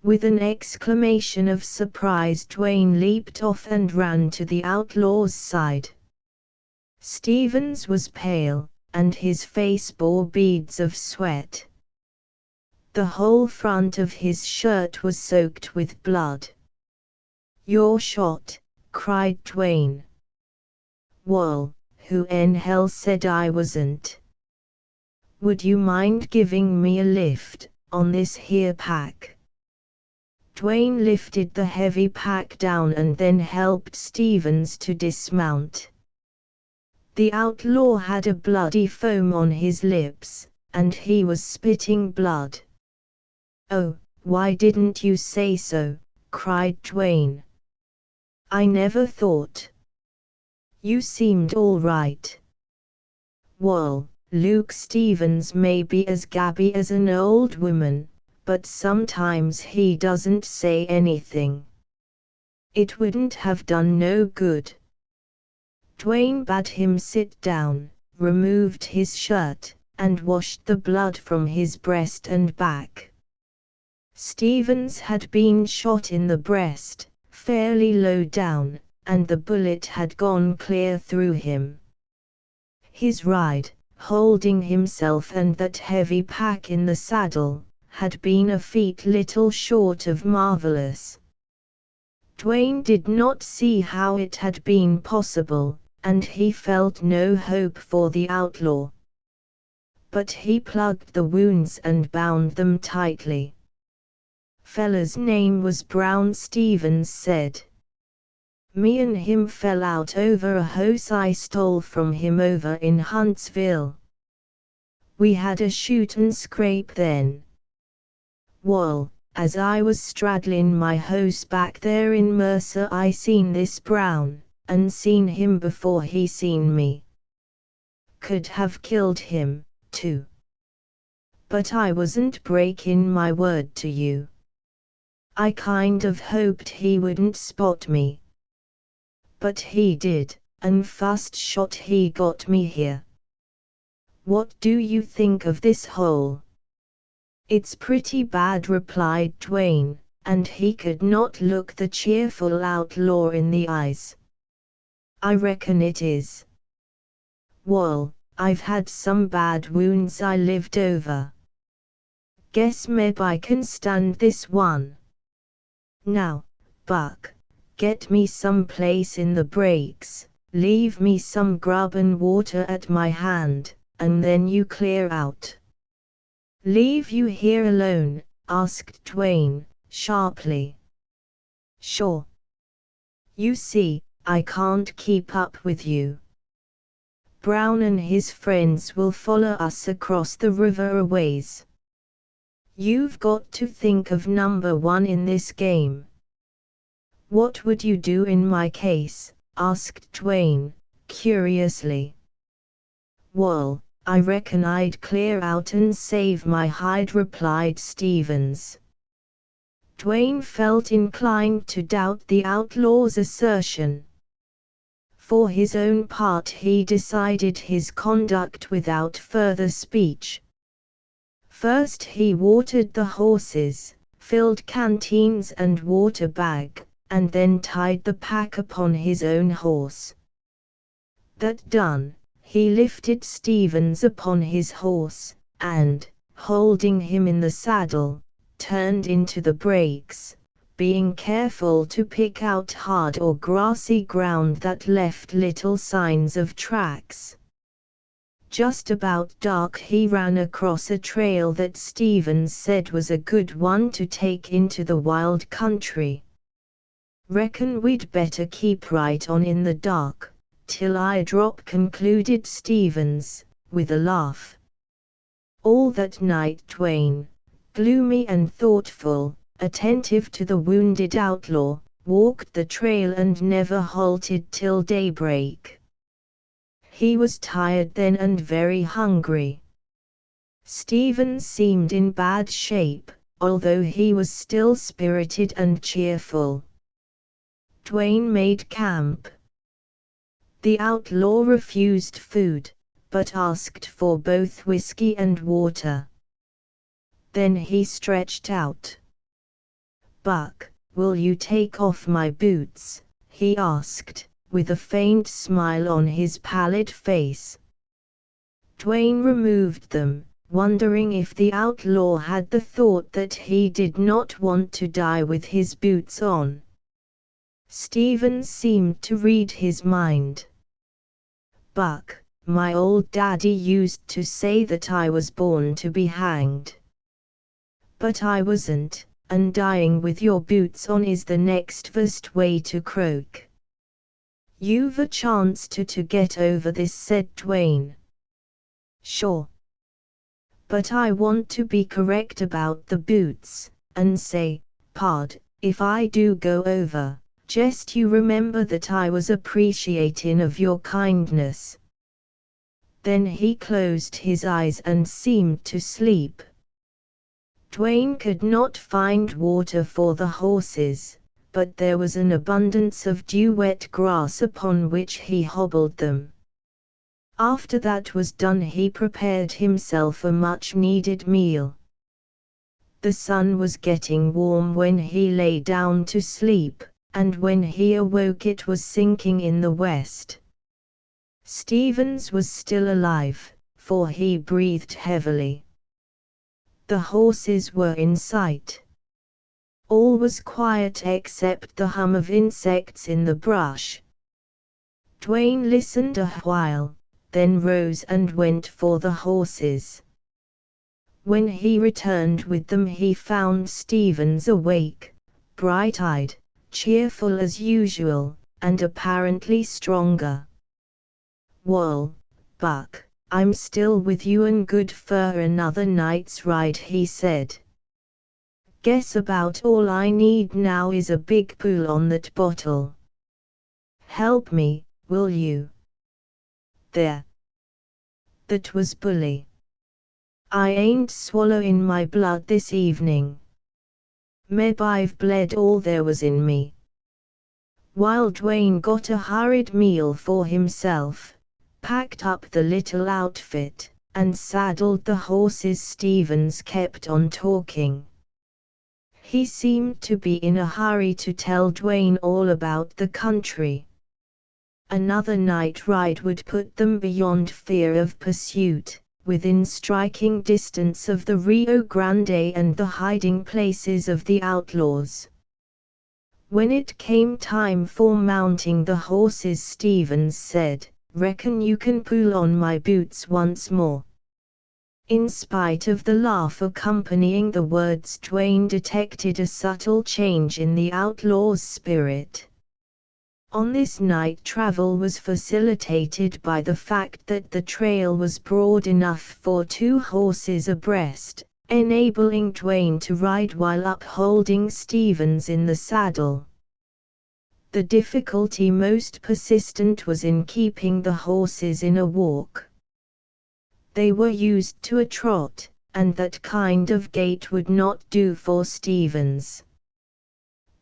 With an exclamation of surprise, Dwayne leaped off and ran to the outlaw's side. Stevens was pale, and his face bore beads of sweat. The whole front of his shirt was soaked with blood. "You're shot," cried Dwayne. "Well, who in hell said I wasn't? Would you mind giving me a lift, on this here pack?" Dwayne lifted the heavy pack down and then helped Stevens to dismount. The outlaw had a bloody foam on his lips, and he was spitting blood. "Oh, why didn't you say so?" cried Dwayne. "I never thought. You seemed all right." "Well, Luke Stevens may be as gabby as an old woman, but sometimes he doesn't say anything. It wouldn't have done no good." Dwayne bade him sit down, removed his shirt, and washed the blood from his breast and back. Stevens had been shot in the breast, fairly low down, and the bullet had gone clear through him. His ride, holding himself and that heavy pack in the saddle, had been a feat little short of marvelous. Dwayne did not see how it had been possible, and he felt no hope for the outlaw. But he plugged the wounds and bound them tightly. "Fella's name was Brown," Stevens said. "Me and him fell out over a horse I stole from him over in Huntsville. We had a shoot and scrape then. Wall, as I was straddlin' my horse back there in Mercer, I seen this Brown, and seen him before he seen me. Could have killed him, too. But I wasn't breakin' my word to you. I kind of hoped he wouldn't spot me. But he did, and fust shot he got me here. What do you think of this hole?" "It's pretty bad," replied Dwayne, and he could not look the cheerful outlaw in the eyes. "I reckon it is. Wall, I've had some bad wounds I lived over. Guess meb I can stand this one. Now, Buck, get me some place in the breaks, leave me some grub and water at my hand, and then you clear out." "Leave you here alone?" asked Dwayne, sharply. "Sure. You see, I can't keep up with you. Brown and his friends will follow us across the river a ways. You've got to think of number one in this game." "What would you do in my case?" asked Dwayne, curiously. "Wall, I reckon I'd clear out and save my hide," replied Stevens. Dwayne felt inclined to doubt the outlaw's assertion. For his own part, he decided his conduct without further speech. First he watered the horses, filled canteens and water bag, and then tied the pack upon his own horse. That done, he lifted Stevens upon his horse, and, holding him in the saddle, turned into the breaks, being careful to pick out hard or grassy ground that left little signs of tracks. Just about dark he ran across a trail that Stevens said was a good one to take into the wild country. "Reckon we'd better keep right on in the dark, till I drop," concluded Stevens, with a laugh. All that night Dwayne, gloomy and thoughtful, attentive to the wounded outlaw, walked the trail and never halted till daybreak. He was tired then and very hungry. Stevens seemed in bad shape, although he was still spirited and cheerful. Dwayne made camp. The outlaw refused food, but asked for both whiskey and water. Then he stretched out. "Buck, will you take off my boots?" he asked, with a faint smile on his pallid face. Dwayne removed them, wondering if the outlaw had the thought that he did not want to die with his boots on. Stevens seemed to read his mind. "Buck, my old daddy used to say that I was born to be hanged. But I wasn't, and dying with your boots on is the next best way to croak." "You've a chance to get over this," said Dwayne. "Sure. But I want to be correct about the boots, and say, Pard, if I do go over, just you remember that I was appreciatin' of your kindness." Then he closed his eyes and seemed to sleep. Dwayne could not find water for the horses, but there was an abundance of dew-wet grass upon which he hobbled them. After that was done, he prepared himself a much-needed meal. The sun was getting warm when he lay down to sleep, and when he awoke it was sinking in the west. Stevens was still alive, for he breathed heavily. The horses were in sight. All was quiet except the hum of insects in the brush. Dwayne listened a while, then rose and went for the horses. When he returned with them he found Stevens awake, bright-eyed, cheerful as usual, and apparently stronger. "Wall, Buck, I'm still with you and good for another night's ride," he said. "Guess about all I need now is a big pull on that bottle. Help me, will you?" "There. That was bully. I ain't swallowin' my blood this evening. Meb I've bled all there was in me." While Dwayne got a hurried meal for himself, packed up the little outfit, and saddled the horses, Stevens kept on talking. He seemed to be in a hurry to tell Dwayne all about the country. Another night ride would put them beyond fear of pursuit, within striking distance of the Rio Grande and the hiding places of the outlaws. When it came time for mounting the horses, Stevens said, "Reckon you can pull on my boots once more." In spite of the laugh accompanying the words, Dwayne detected a subtle change in the outlaw's spirit. On this night travel was facilitated by the fact that the trail was broad enough for 2 horses abreast, enabling Dwayne to ride while upholding Stevens in the saddle. The difficulty most persistent was in keeping the horses in a walk. They were used to a trot, and that kind of gait would not do for Stevens.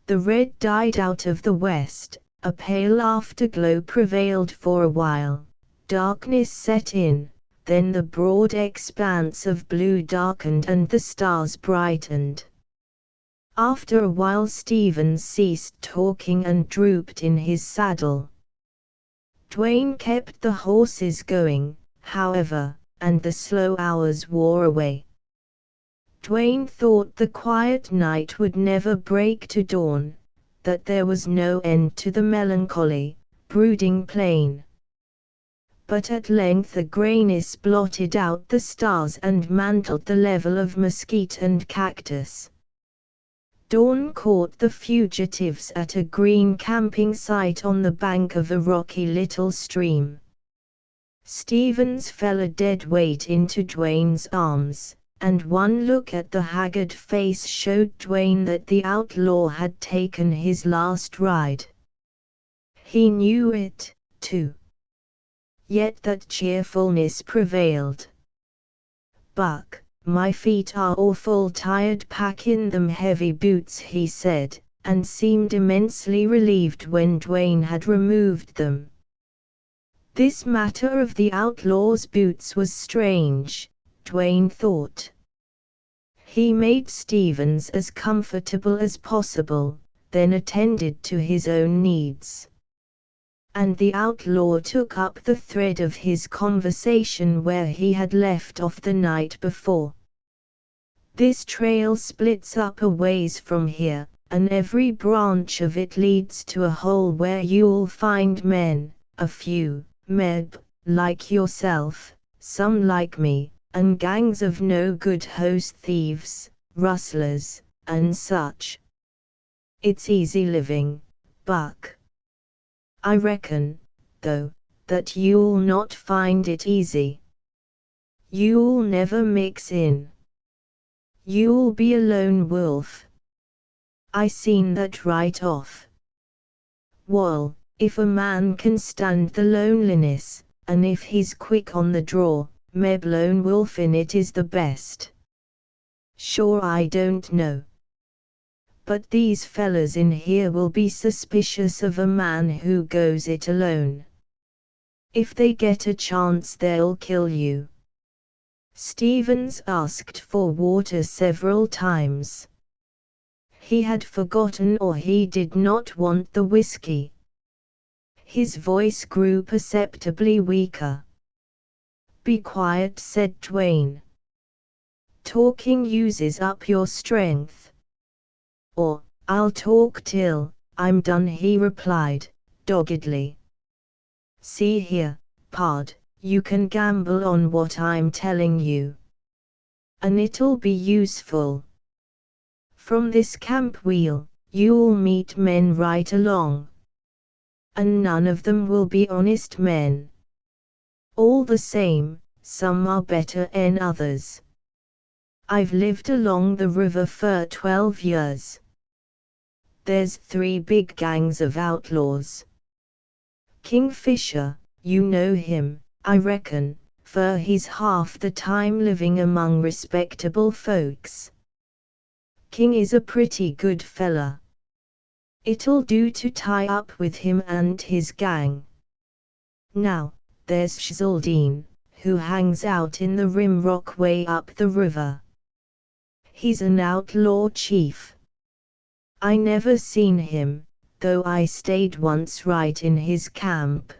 The red died out of the west, a pale afterglow prevailed for a while, darkness set in, then the broad expanse of blue darkened and the stars brightened. After a while Stevens ceased talking and drooped in his saddle. Dwayne kept the horses going, however, and the slow hours wore away. Dwayne thought the quiet night would never break to dawn, that there was no end to the melancholy, brooding plain. But at length a grayness blotted out the stars and mantled the level of mesquite and cactus. Dawn caught the fugitives at a green camping site on the bank of a rocky little stream. Stevens fell a dead weight into Dwayne's arms, and one look at the haggard face showed Dwayne that the outlaw had taken his last ride. He knew it, too. Yet that cheerfulness prevailed. "Buck, "My feet are awful tired packin' them heavy boots," he said, and seemed immensely relieved when Dwayne had removed them. This matter of the outlaw's boots was strange, Dwayne thought. He made Stevens as comfortable as possible, then attended to his own needs. And the outlaw took up the thread of his conversation where he had left off the night before. "This trail splits up a ways from here, and every branch of it leads to a hole where you'll find men, a few, meb, like yourself, some like me, and gangs of no-good host thieves, rustlers, and such. It's easy living, Buck. I reckon, though, that you'll not find it easy. You'll never mix in. You'll be a lone wolf. I seen that right off. Wall, if a man can stand the loneliness, and if he's quick on the draw, meb lone wolfin' it is the best. Sure, I don't know. But these fellas in here will be suspicious of a man who goes it alone. If they get a chance they'll kill you." Stevens asked for water several times. He had forgotten, or he did not want the whiskey. His voice grew perceptibly weaker. "Be quiet," said Dwayne. "Talking uses up your strength." "Or, I'll talk till I'm done," he replied, doggedly. "See here, pard, you can gamble on what I'm telling you. And it'll be useful. From this camp wheel, you'll meet men right along. And none of them will be honest men. All the same, some are better 'en others. I've lived along the river for 12 years. There's 3 big gangs of outlaws. Kingfisher, you know him, I reckon, for he's half the time living among respectable folks. King is a pretty good fella. It'll do to tie up with him and his gang. Now, there's Schaldine, who hangs out in the Rim Rock way up the river. He's an outlaw chief. I never seen him, though I stayed once right in his camp.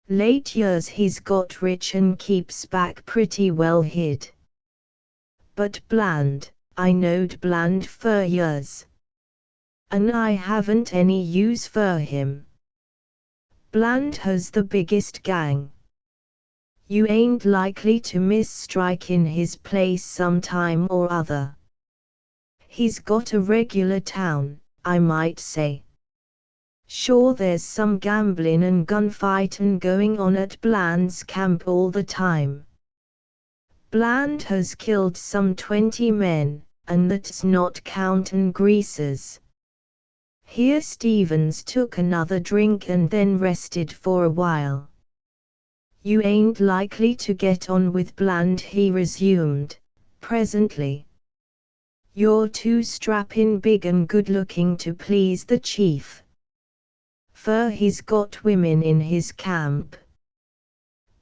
Late years he's got rich and keeps back pretty well hid. But Bland, I knowed Bland for years. And I haven't any use for him. Bland has the biggest gang. You ain't likely to miss striking his place sometime or other. He's got a regular town, I might say. Sure, there's some gambling and gunfighting going on at Bland's camp all the time. Bland has killed some 20 men, and that's not countin' greasers." Here Stevens took another drink and then rested for a while. "You ain't likely to get on with Bland," he resumed, presently. "You're too strappin' big and good-looking to please the chief. Fur he's got women in his camp.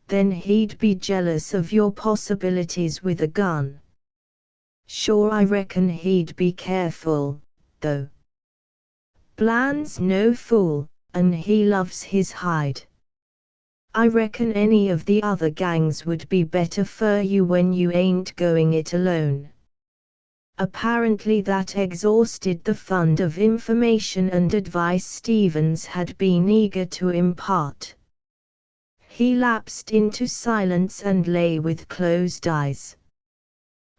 Then he'd be jealous of your possibilities with a gun. Sure, I reckon he'd be careful, though. Bland's no fool, and he loves his hide. I reckon any of the other gangs would be better for you when you ain't going it alone." Apparently that exhausted the fund of information and advice Stevens had been eager to impart. He lapsed into silence and lay with closed eyes.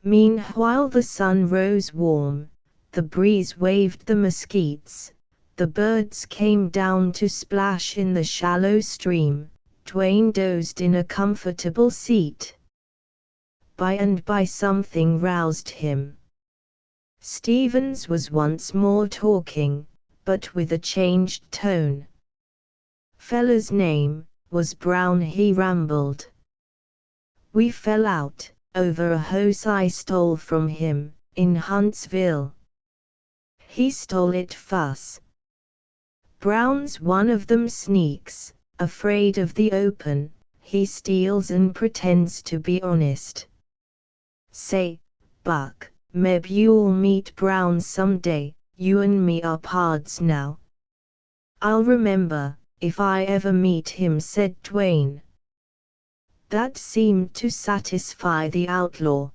Meanwhile the sun rose warm, the breeze waved the mesquites, the birds came down to splash in the shallow stream. Dwayne dozed in a comfortable seat. By and by something roused him. Stevens was once more talking, but with a changed tone. "Fella's name was Brown," he rambled. "We fell out, over a horse I stole from him, in Huntsville. He stole it fuss. Brown's one of them sneaks, afraid of the open, he steals and pretends to be honest. Say, Buck, meb you'll meet Brown someday, you and me are pards now. I'll remember, if I ever meet him, said Dwayne. That seemed to satisfy the outlaw.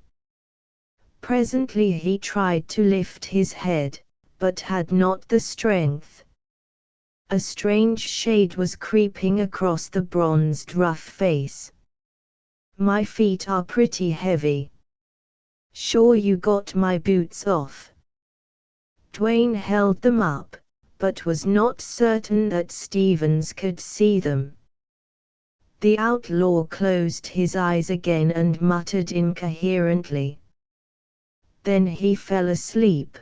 Presently he tried to lift his head, but had not the strength. A strange shade was creeping across the bronzed rough face. My feet are pretty heavy. Sure you got my boots off? Dwayne held them up, but was not certain that Stevens could see them. The outlaw closed his eyes again and muttered incoherently. Then he fell asleep.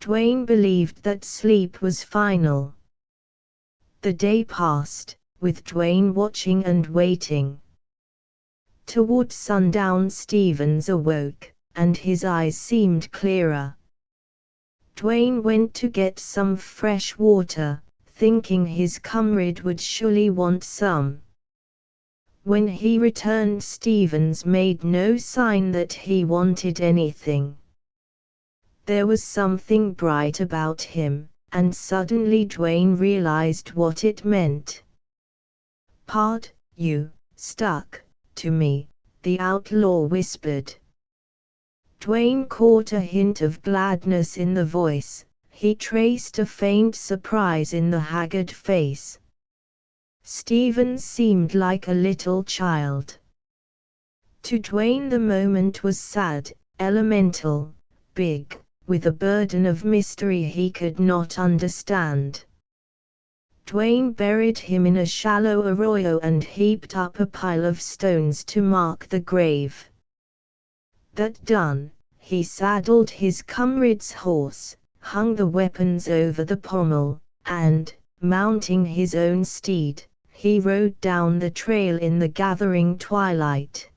Dwayne believed that sleep was final. The day passed, with Dwayne watching and waiting. Toward sundown Stevens awoke, and his eyes seemed clearer. Dwayne went to get some fresh water, thinking his comrade would surely want some. When he returned, Stevens made no sign that he wanted anything. There was something bright about him, and suddenly Dwayne realized what it meant. "Pard, you stuck to me," the outlaw whispered. Dwayne caught a hint of gladness in the voice. He traced a faint surprise in the haggard face. Stevens seemed like a little child. To Dwayne the moment was sad, elemental, big, with a burden of mystery he could not understand. Dwayne buried him in a shallow arroyo and heaped up a pile of stones to mark the grave. That done, he saddled his comrade's horse, hung the weapons over the pommel, and, mounting his own steed, he rode down the trail in the gathering twilight.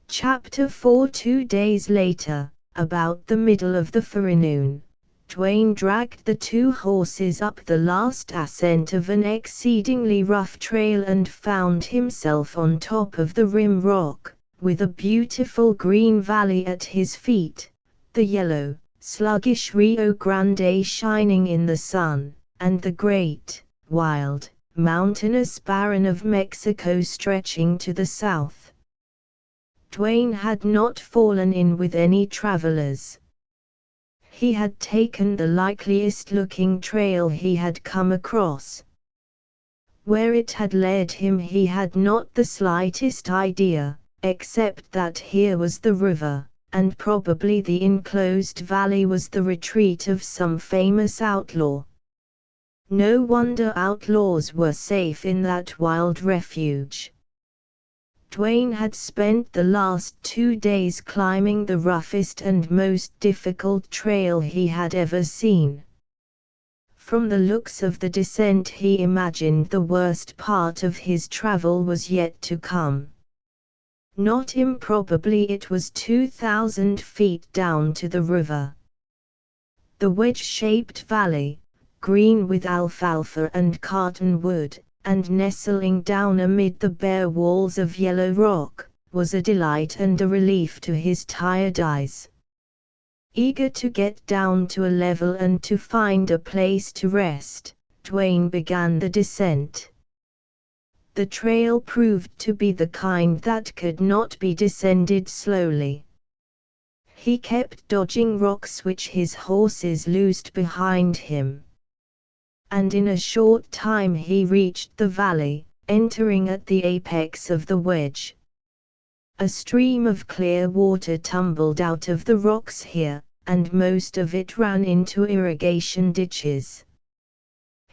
Chapter 4. 2 days later, about the middle of the forenoon, Dwayne dragged the two horses up the last ascent of an exceedingly rough trail and found himself on top of the rim rock, with a beautiful green valley at his feet, the yellow, sluggish Rio Grande shining in the sun, and the great, wild, mountainous barren of Mexico stretching to the south. Dwayne had not fallen in with any travelers. He had taken the likeliest-looking trail he had come across. Where it had led him he had not the slightest idea, except that here was the river, and probably the enclosed valley was the retreat of some famous outlaw. No wonder outlaws were safe in that wild refuge. Dwayne had spent the last 2 days climbing the roughest and most difficult trail he had ever seen. From the looks of the descent he imagined the worst part of his travel was yet to come. Not improbably it was 2,000 feet down to the river. The wedge-shaped valley, green with alfalfa and cottonwood, and nestling down amid the bare walls of yellow rock, was a delight and a relief to his tired eyes. Eager to get down to a level and to find a place to rest, Dwayne began the descent. The trail proved to be the kind that could not be descended slowly. He kept dodging rocks which his horses loosed behind him. And in a short time he reached the valley, entering at the apex of the wedge. A stream of clear water tumbled out of the rocks here, and most of it ran into irrigation ditches.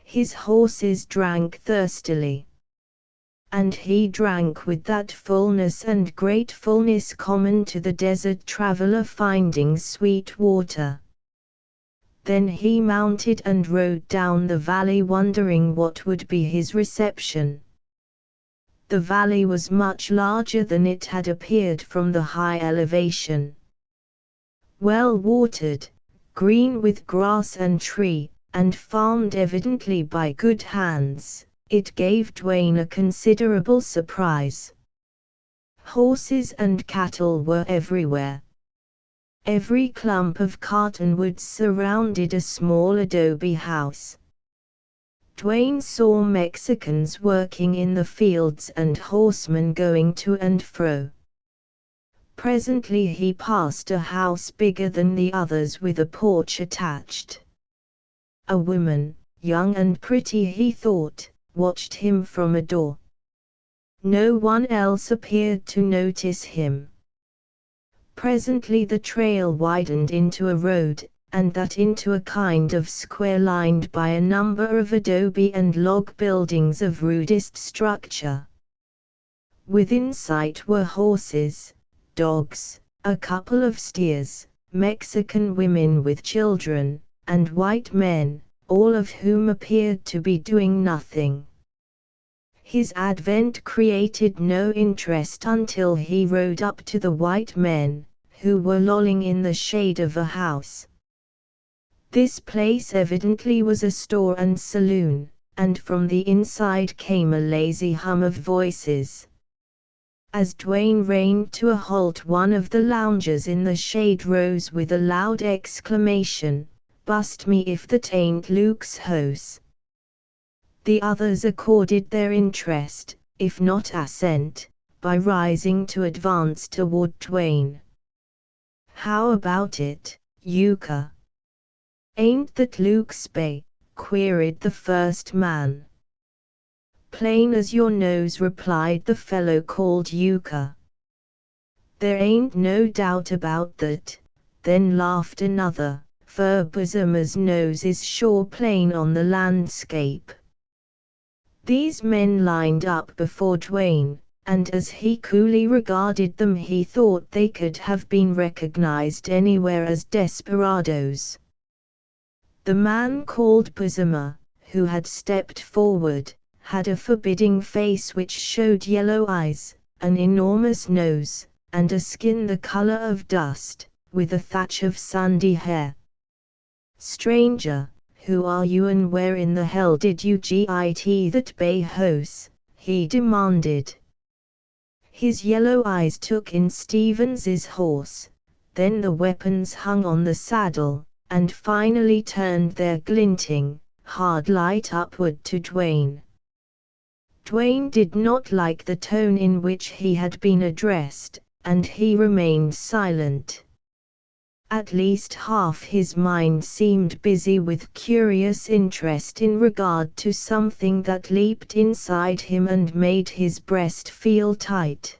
His horses drank thirstily. And he drank with that fullness and gratefulness common to the desert traveler finding sweet water. Then he mounted and rode down the valley wondering what would be his reception. The valley was much larger than it had appeared from the high elevation. Well watered, green with grass and tree, and farmed evidently by good hands, it gave Dwayne a considerable surprise. Horses and cattle were everywhere. Every clump of cottonwoods surrounded a small adobe house. Dwayne saw Mexicans working in the fields and horsemen going to and fro. Presently he passed a house bigger than the others with a porch attached. A woman, young and pretty he thought, watched him from a door. No one else appeared to notice him. Presently the trail widened into a road, and that into a kind of square lined by a number of adobe and log buildings of rudest structure. Within sight were horses, dogs, a couple of steers, Mexican women with children, and white men, all of whom appeared to be doing nothing. His advent created no interest until he rode up to the white men, who were lolling in the shade of a house. This place evidently was a store and saloon, and from the inside came a lazy hum of voices. As Dwayne reined to a halt, one of the loungers in the shade rose with a loud exclamation, "Bust me if that ain't Luke's house." The others accorded their interest, if not assent, by rising to advance toward Dwayne. "How about it, Yucca? Ain't that Luke's bay?" queried the first man. "Plain as your nose," replied the fellow called Yucca. "There ain't no doubt about that," then laughed another, "for Bosomer's nose is sure plain on the landscape." These men lined up before Dwayne, and as he coolly regarded them he thought they could have been recognized anywhere as desperados. The man called Bosomer, who had stepped forward, had a forbidding face which showed yellow eyes, an enormous nose, and a skin the color of dust, with a thatch of sandy hair. "Stranger, who are you and where in the hell did you get that bay house?" he demanded. His yellow eyes took in Stevens's horse, then the weapons hung on the saddle, and finally turned their glinting, hard light upward to Dwayne. Dwayne did not like the tone in which he had been addressed, and he remained silent. At least half his mind seemed busy with curious interest in regard to something that leaped inside him and made his breast feel tight.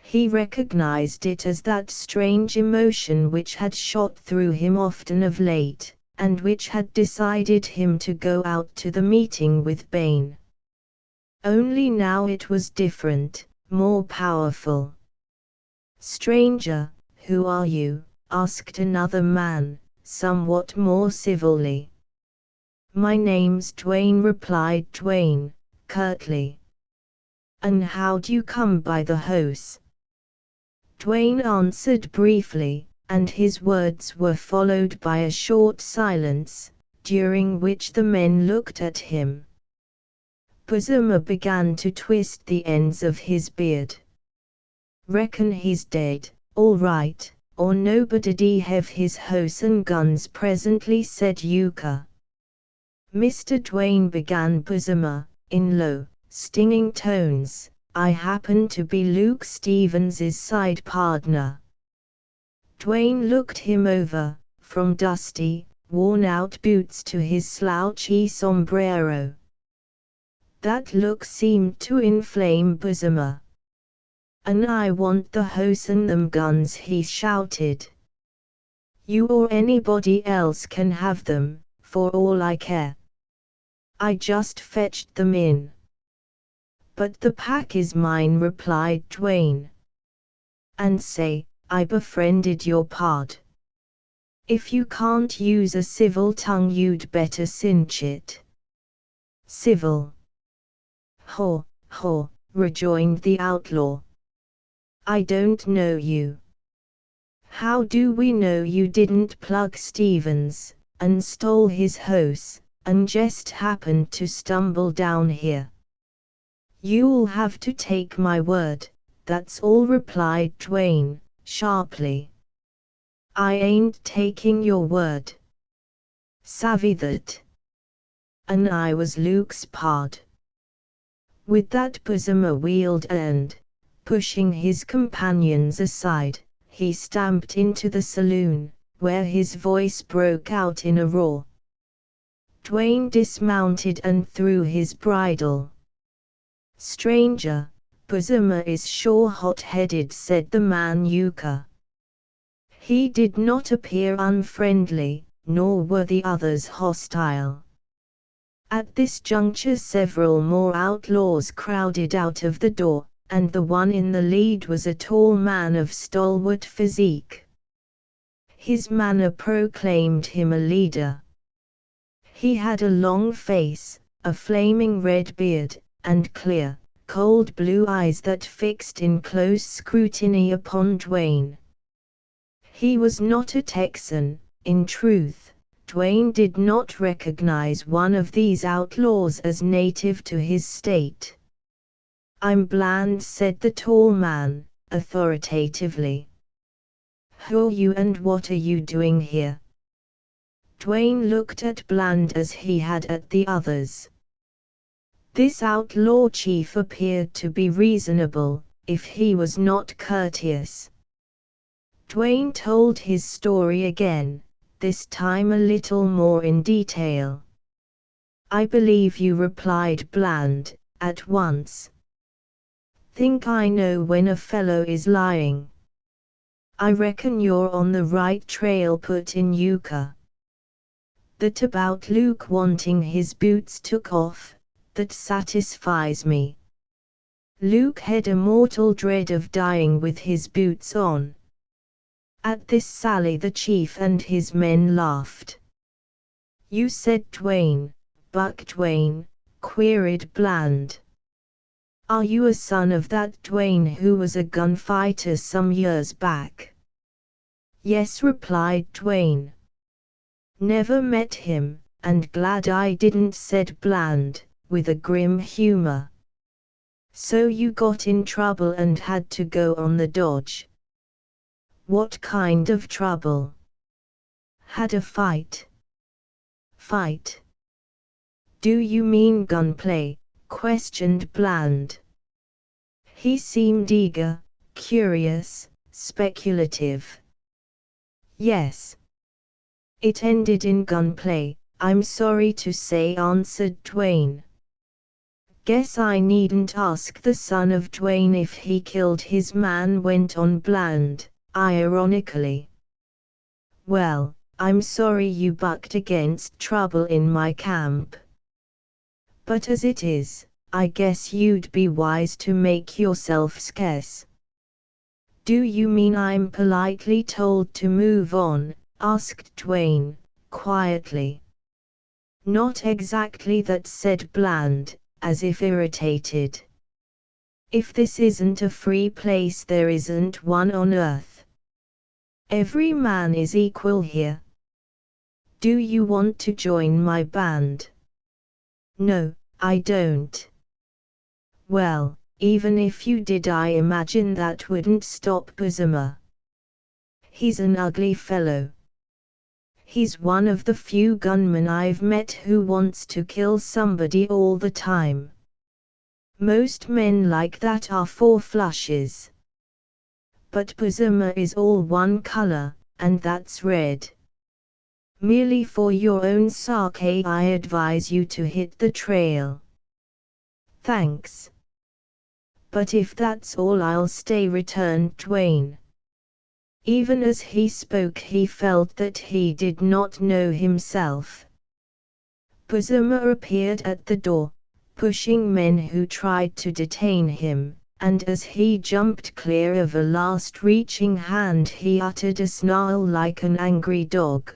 He recognized it as that strange emotion which had shot through him often of late, and which had decided him to go out to the meeting with Bane. Only now it was different, more powerful. "Stranger, who are you?" asked another man, somewhat more civilly. "My name's Dwayne," replied Dwayne, curtly. "And how'd you come by the house?" Dwayne answered briefly, and his words were followed by a short silence, during which the men looked at him. Bosomer began to twist the ends of his beard. "Reckon he's dead, all right, or nobody'd have his house and guns presently," said Yucca. "Mr. Dwayne," began Bosomer, in low, stinging tones, "I happen to be Luke Stevens's side partner." Dwayne looked him over, from dusty, worn-out boots to his slouchy sombrero. That look seemed to inflame Bosomer. "And I want the house and them guns," he shouted. "You or anybody else can have them, for all I care. I just fetched them in." "But the pack is mine," replied Dwayne. "And say, I befriended your pard. If you can't use a civil tongue you'd better cinch it." "Civil? Ho, ho, rejoined the outlaw. I don't know you. How do we know you didn't plug Stevens, and stole his hose, and just happened to stumble down here? You'll have to take my word, that's all, replied Dwayne, sharply. I ain't taking your word. Savvy that? And I was Luke's pard. With that Bessemer wheeled and, pushing his companions aside, he stamped into the saloon, where his voice broke out in a roar. Dwayne dismounted and threw his bridle. Stranger, Bessemer is sure hot-headed, said the man Euchre. He did not appear unfriendly, nor were the others hostile. At this juncture several more outlaws crowded out of the door, and the one in the lead was a tall man of stalwart physique. His manner proclaimed him a leader. He had a long face, a flaming red beard, and clear, cold blue eyes that fixed in close scrutiny upon Dwayne. He was not a Texan, in truth. Dwayne did not recognize one of these outlaws as native to his state. I'm Bland, said the tall man, authoritatively. Who are you and what are you doing here? Dwayne looked at Bland as he had at the others. This outlaw chief appeared to be reasonable, if he was not courteous. Dwayne told his story again, this time a little more in detail. I believe you, replied Bland, at once. Think I know when a fellow is lying. I reckon you're on the right trail, put in Euchre. That about Luke wanting his boots took off, that satisfies me. Luke had a mortal dread of dying with his boots on. At this sally the chief and his men laughed. You said Dwayne, Buck Dwayne, queried Bland. Are you a son of that Dwayne who was a gunfighter some years back? Yes, replied Dwayne. Never met him, and glad I didn't, said Bland, with a grim humor. So you got in trouble and had to go on the dodge. What kind of trouble? Had a fight. Fight? Do you mean gunplay? Questioned Bland. He seemed eager, curious, speculative. Yes. It ended in gunplay, I'm sorry to say, answered Dwayne. Guess I needn't ask the son of Dwayne if he killed his man, went on Bland, ironically. Well, I'm sorry you bucked against trouble in my camp. But as it is, I guess you'd be wise to make yourself scarce. Do you mean I'm politely told to move on? Asked Dwayne, quietly. Not exactly that, said Bland, as if irritated. If this isn't a free place, there isn't one on earth. Every man is equal here. Do you want to join my band? No, I don't. Well, even if you did, I imagine that wouldn't stop Bessemer. He's an ugly fellow. He's one of the few gunmen I've met who wants to kill somebody all the time. Most men like that are for flushes. But Bessemer is all one color, and that's red. Merely for your own sake, I advise you to hit the trail. Thanks. But if that's all, I'll stay, returned Dwayne. Even as he spoke, he felt that he did not know himself. Bessemer appeared at the door, pushing men who tried to detain him, and as he jumped clear of a last reaching hand, he uttered a snarl like an angry dog.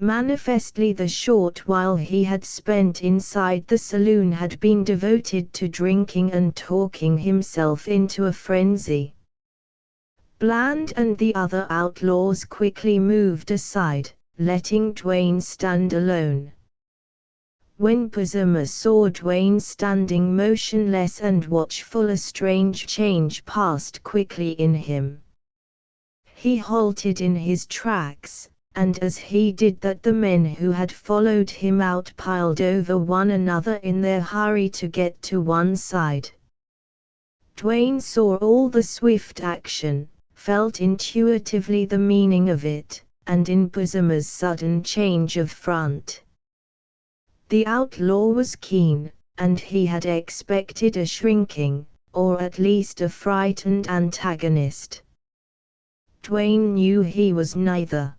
Manifestly the short while he had spent inside the saloon had been devoted to drinking and talking himself into a frenzy. Bland and the other outlaws quickly moved aside, letting Dwayne stand alone. When Bessemer saw Dwayne standing motionless and watchful, a strange change passed quickly in him. He halted in his tracks, and as he did that the men who had followed him out piled over one another in their hurry to get to one side. Dwayne saw all the swift action, felt intuitively the meaning of it, and in Bessemer's sudden change of front. The outlaw was keen, and he had expected a shrinking, or at least a frightened antagonist. Dwayne knew he was neither.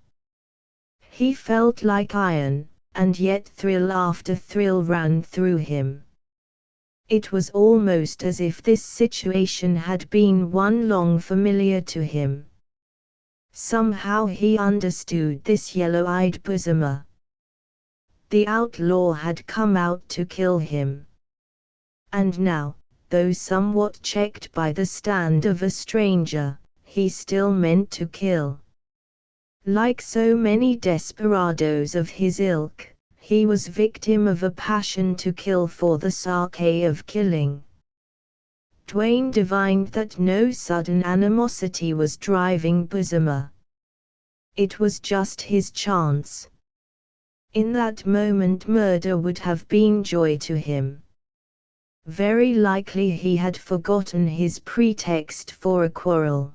He felt like iron, and yet thrill after thrill ran through him. It was almost as if this situation had been one long familiar to him. Somehow he understood this yellow-eyed Bessemer. The outlaw had come out to kill him. And now, though somewhat checked by the stand of a stranger, he still meant to kill. Like so many desperadoes of his ilk, he was victim of a passion to kill for the sake of killing. Dwayne divined that no sudden animosity was driving Bessemer. It was just his chance. In that moment murder would have been joy to him. Very likely he had forgotten his pretext for a quarrel.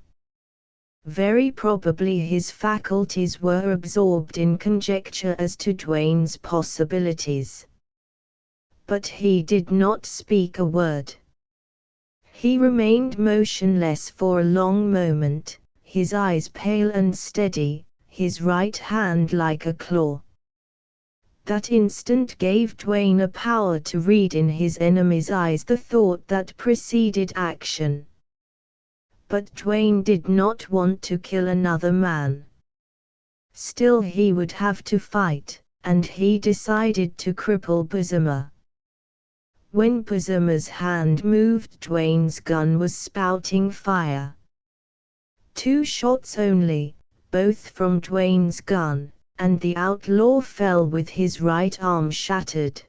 Very probably his faculties were absorbed in conjecture as to Dwayne's possibilities. But he did not speak a word. He remained motionless for a long moment, his eyes pale and steady, his right hand like a claw. That instant gave Dwayne a power to read in his enemy's eyes the thought that preceded action. But Dwayne did not want to kill another man. Still he would have to fight, and he decided to cripple Bessemer. When Bessemer's hand moved, Dwayne's gun was spouting fire. 2 shots only, both from Dwayne's gun, and the outlaw fell with his right arm shattered.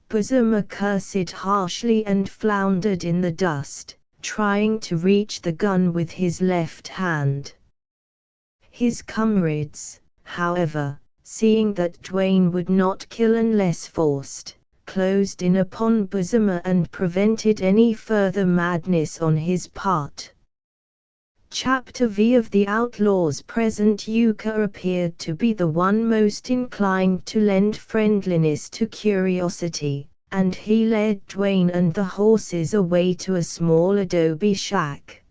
Bessemer cursed harshly and floundered in the dust, trying to reach the gun with his left hand. His comrades, however, seeing that Dwayne would not kill unless forced, closed in upon Bessemer and prevented any further madness on his part. Chapter V of the Outlaws present. Yuka appeared to be the one most inclined to lend friendliness to curiosity, and he led Dwayne and the horses away to a small adobe shack.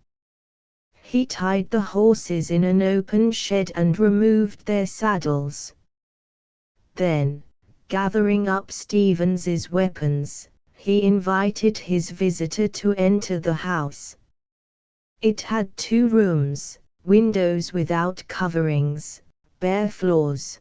He tied the horses in an open shed and removed their saddles. Then, gathering up Stevens's weapons, he invited his visitor to enter the house. It had 2 rooms, windows without coverings, bare floors.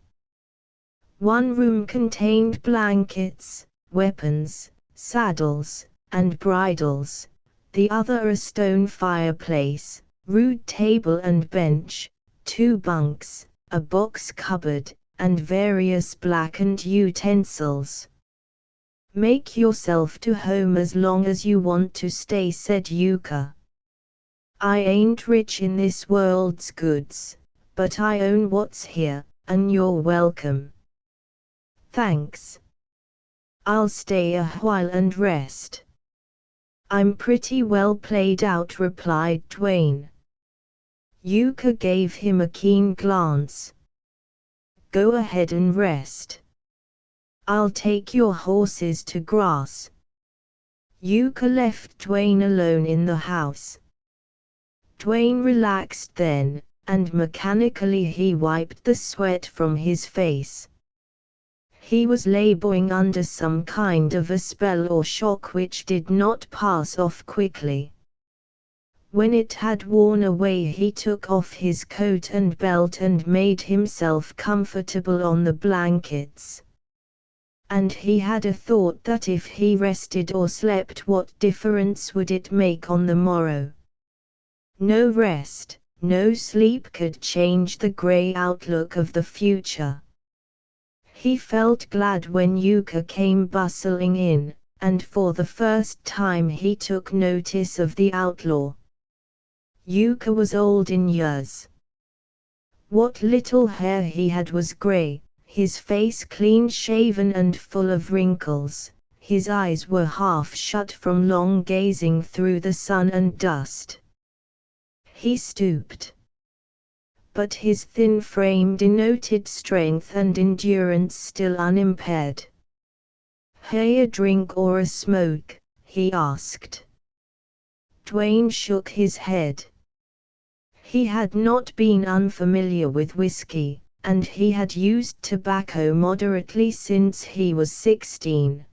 One room contained blankets, weapons, saddles, and bridles, the other a stone fireplace, rude table and bench, 2 bunks, a box cupboard, and various blackened utensils. "Make yourself to home as long as you want to stay," said Yuka. "I ain't rich in this world's goods, but I own what's here, and you're welcome." "Thanks. I'll stay a while and rest." "I'm pretty well played out," replied Dwayne. Yuka gave him a keen glance. "Go ahead and rest. I'll take your horses to grass." Yuka left Dwayne alone in the house. Dwayne relaxed then, and mechanically he wiped the sweat from his face. He was laboring under some kind of a spell or shock which did not pass off quickly. When it had worn away, he took off his coat and belt and made himself comfortable on the blankets. And he had a thought that if he rested or slept, what difference would it make on the morrow? No rest, no sleep could change the grey outlook of the future. He felt glad when Yuka came bustling in, and for the first time he took notice of the outlaw. Yuka was old in years. What little hair he had was grey, his face clean-shaven and full of wrinkles, his eyes were half shut from long gazing through the sun and dust. He stooped. But his thin frame denoted strength and endurance still unimpaired. "Hey, a drink or a smoke?" he asked. Dwayne shook his head. He had not been unfamiliar with whiskey, and he had used tobacco moderately since he was 16.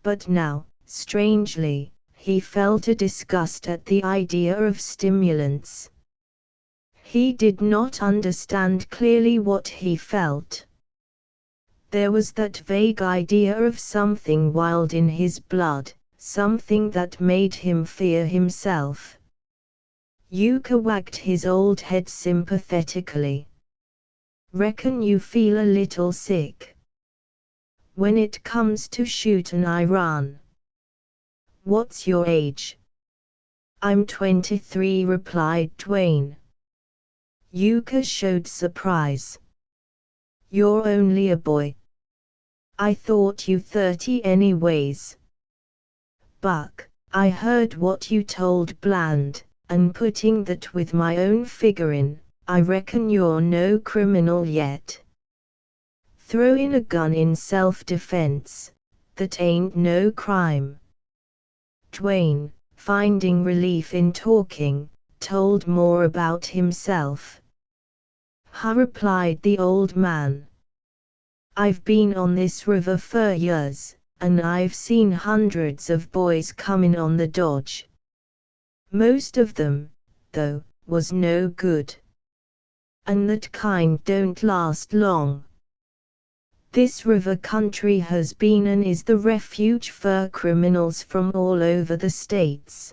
But now, strangely, he felt a disgust at the idea of stimulants. He did not understand clearly what he felt. There was that vague idea of something wild in his blood, something that made him fear himself. Yuka wagged his old head sympathetically. "Reckon you feel a little sick. When it comes to shootin', I run." "What's your age?" "I'm 23, replied Dwayne. Yuka showed surprise. "You're only a boy. I thought you 30 anyways." "Buck, I heard what you told Bland, and putting that with my own figurin', I reckon you're no criminal yet. Throwin' a gun in self-defense, that ain't no crime." Dwayne, finding relief in talking, told more about himself. "Ha," replied the old man. "I've been on this river for years, and I've seen hundreds of boys comin' on the dodge. Most of them, though, was no good. And that kind don't last long. This river country has been and is the refuge for criminals from all over the states.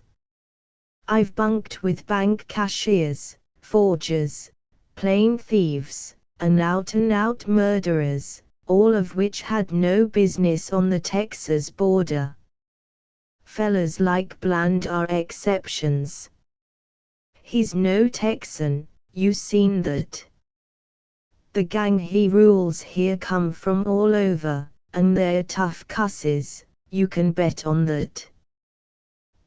I've bunked with bank cashiers, forgers, plain thieves, and out-and-out murderers, all of which had no business on the Texas border. Fellas like Bland are exceptions. He's no Texan, you seen that. The gang he rules here come from all over, and they're tough cusses, you can bet on that.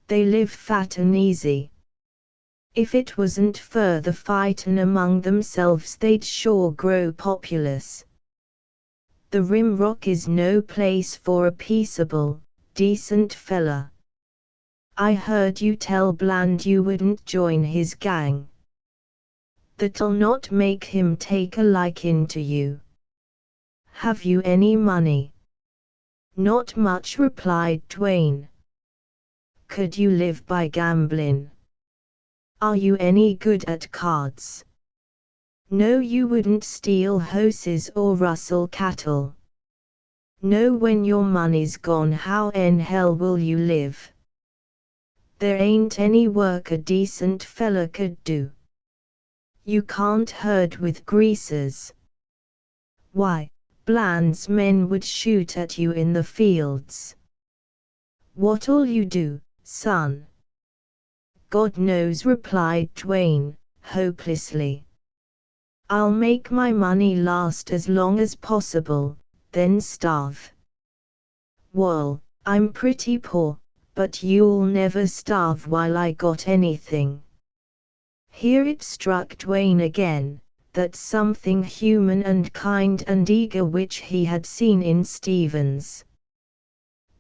They live fat and easy. If it wasn't for the fightin' among themselves, they'd sure grow populous. The Rim Rock is no place for a peaceable, decent fella. I heard you tell Bland you wouldn't join his gang. That'll not make him take a likin' to you. Have you any money?" "Not much," replied Dwayne. "Could you live by gambling? Are you any good at cards?" "No, you wouldn't steal horses or rustle cattle." "No, when your money's gone, how in hell will you live? There ain't any work a decent fella could do. You can't herd with greasers. Why, Bland's men would shoot at you in the fields." "What'll you do, son?" "God knows," replied Dwayne, hopelessly. "I'll make my money last as long as possible, then starve." "Well, I'm pretty poor, but you'll never starve while I got anything." Here it struck Dwayne again, that something human and kind and eager which he had seen in Stevens.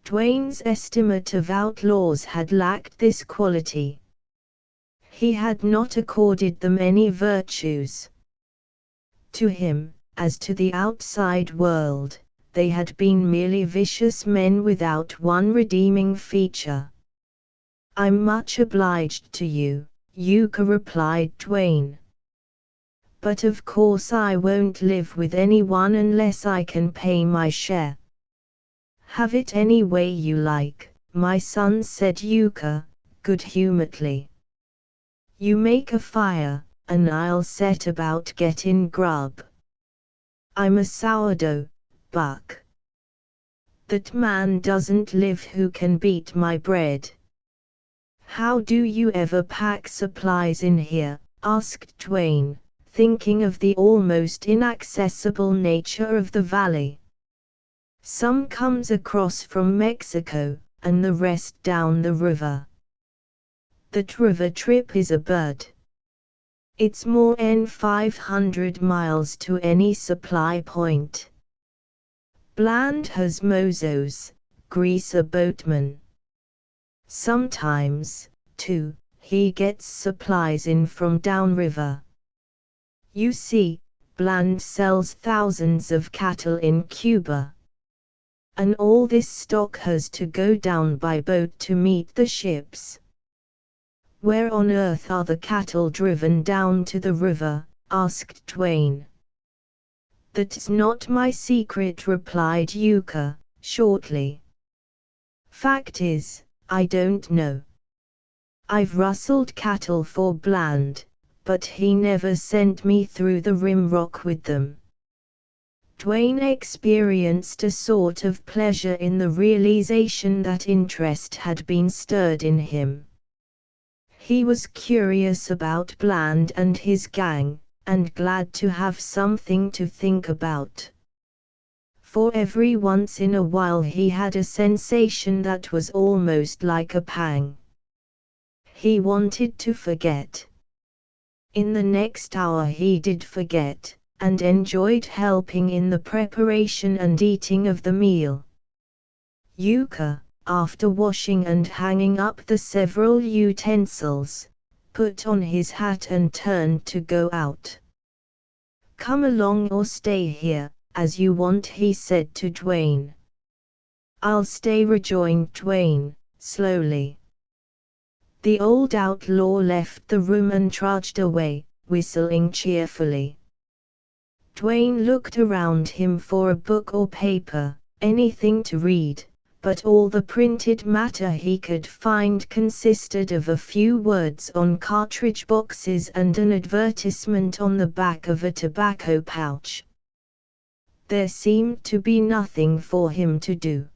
Dwayne's estimate of outlaws had lacked this quality. He had not accorded them any virtues. To him, as to the outside world, they had been merely vicious men without one redeeming feature. I'm much obliged to you, Yuka, replied Dwayne. But of course I won't live with anyone unless I can pay my share. Have it any way you like, my son, said Yuka, good-humoredly. You make a fire, and I'll set about getting grub. I'm a sourdough, Buck. That man doesn't live who can beat my bread. How do you ever pack supplies in here? Asked Dwayne, thinking of the almost inaccessible nature of the valley. Some comes across from Mexico, and the rest down the river. That river trip is a bird. It's more than 500 miles to any supply point. Bland has mozos, greaser boatman. Sometimes, too, he gets supplies in from downriver. You see, Bland sells thousands of cattle in Cuba. And all this stock has to go down by boat to meet the ships. Where on earth are the cattle driven down to the river? Asked Dwayne. That's not my secret, replied Yuka, shortly. Fact is, I don't know. I've rustled cattle for Bland, but he never sent me through the rim rock with them. Dwayne experienced a sort of pleasure in the realization that interest had been stirred in him. He was curious about Bland and his gang, and glad to have something to think about. For every once in a while he had a sensation that was almost like a pang. He wanted to forget. In the next hour he did forget, and enjoyed helping in the preparation and eating of the meal. Yuka, after washing and hanging up the several utensils, put on his hat and turned to go out. Come along or stay here, as you want, he said to Dwayne. I'll stay, rejoined Dwayne, slowly. The old outlaw left the room and trudged away, whistling cheerfully. Dwayne looked around him for a book or paper, anything to read, but all the printed matter he could find consisted of a few words on cartridge boxes and an advertisement on the back of a tobacco pouch. There seemed to be nothing for him to do.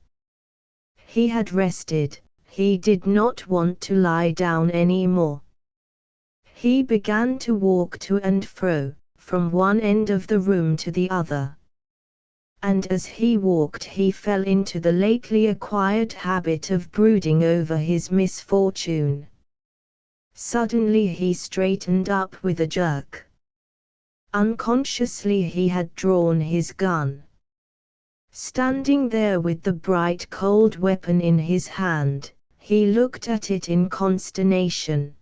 He had rested, he did not want to lie down any more. He began to walk to and fro, from one end of the room to the other. And as he walked he fell into the lately acquired habit of brooding over his misfortune. Suddenly he straightened up with a jerk. Unconsciously he had drawn his gun. Standing there with the bright cold weapon in his hand, he looked at it in consternation.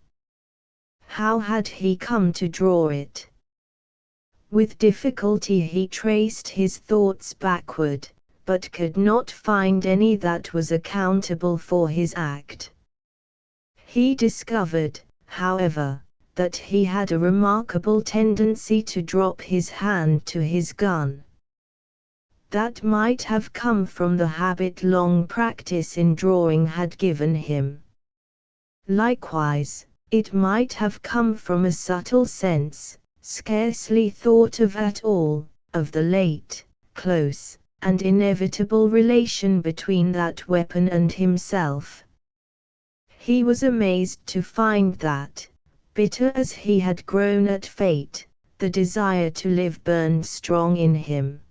How had he come to draw it? With difficulty he traced his thoughts backward, but could not find any that was accountable for his act. He discovered, however, that he had a remarkable tendency to drop his hand to his gun. That might have come from the habit long practice in drawing had given him. Likewise, it might have come from a subtle sense, scarcely thought of at all, of the late, close, and inevitable relation between that weapon and himself. He was amazed to find that, bitter as he had grown at fate, the desire to live burned strong in him.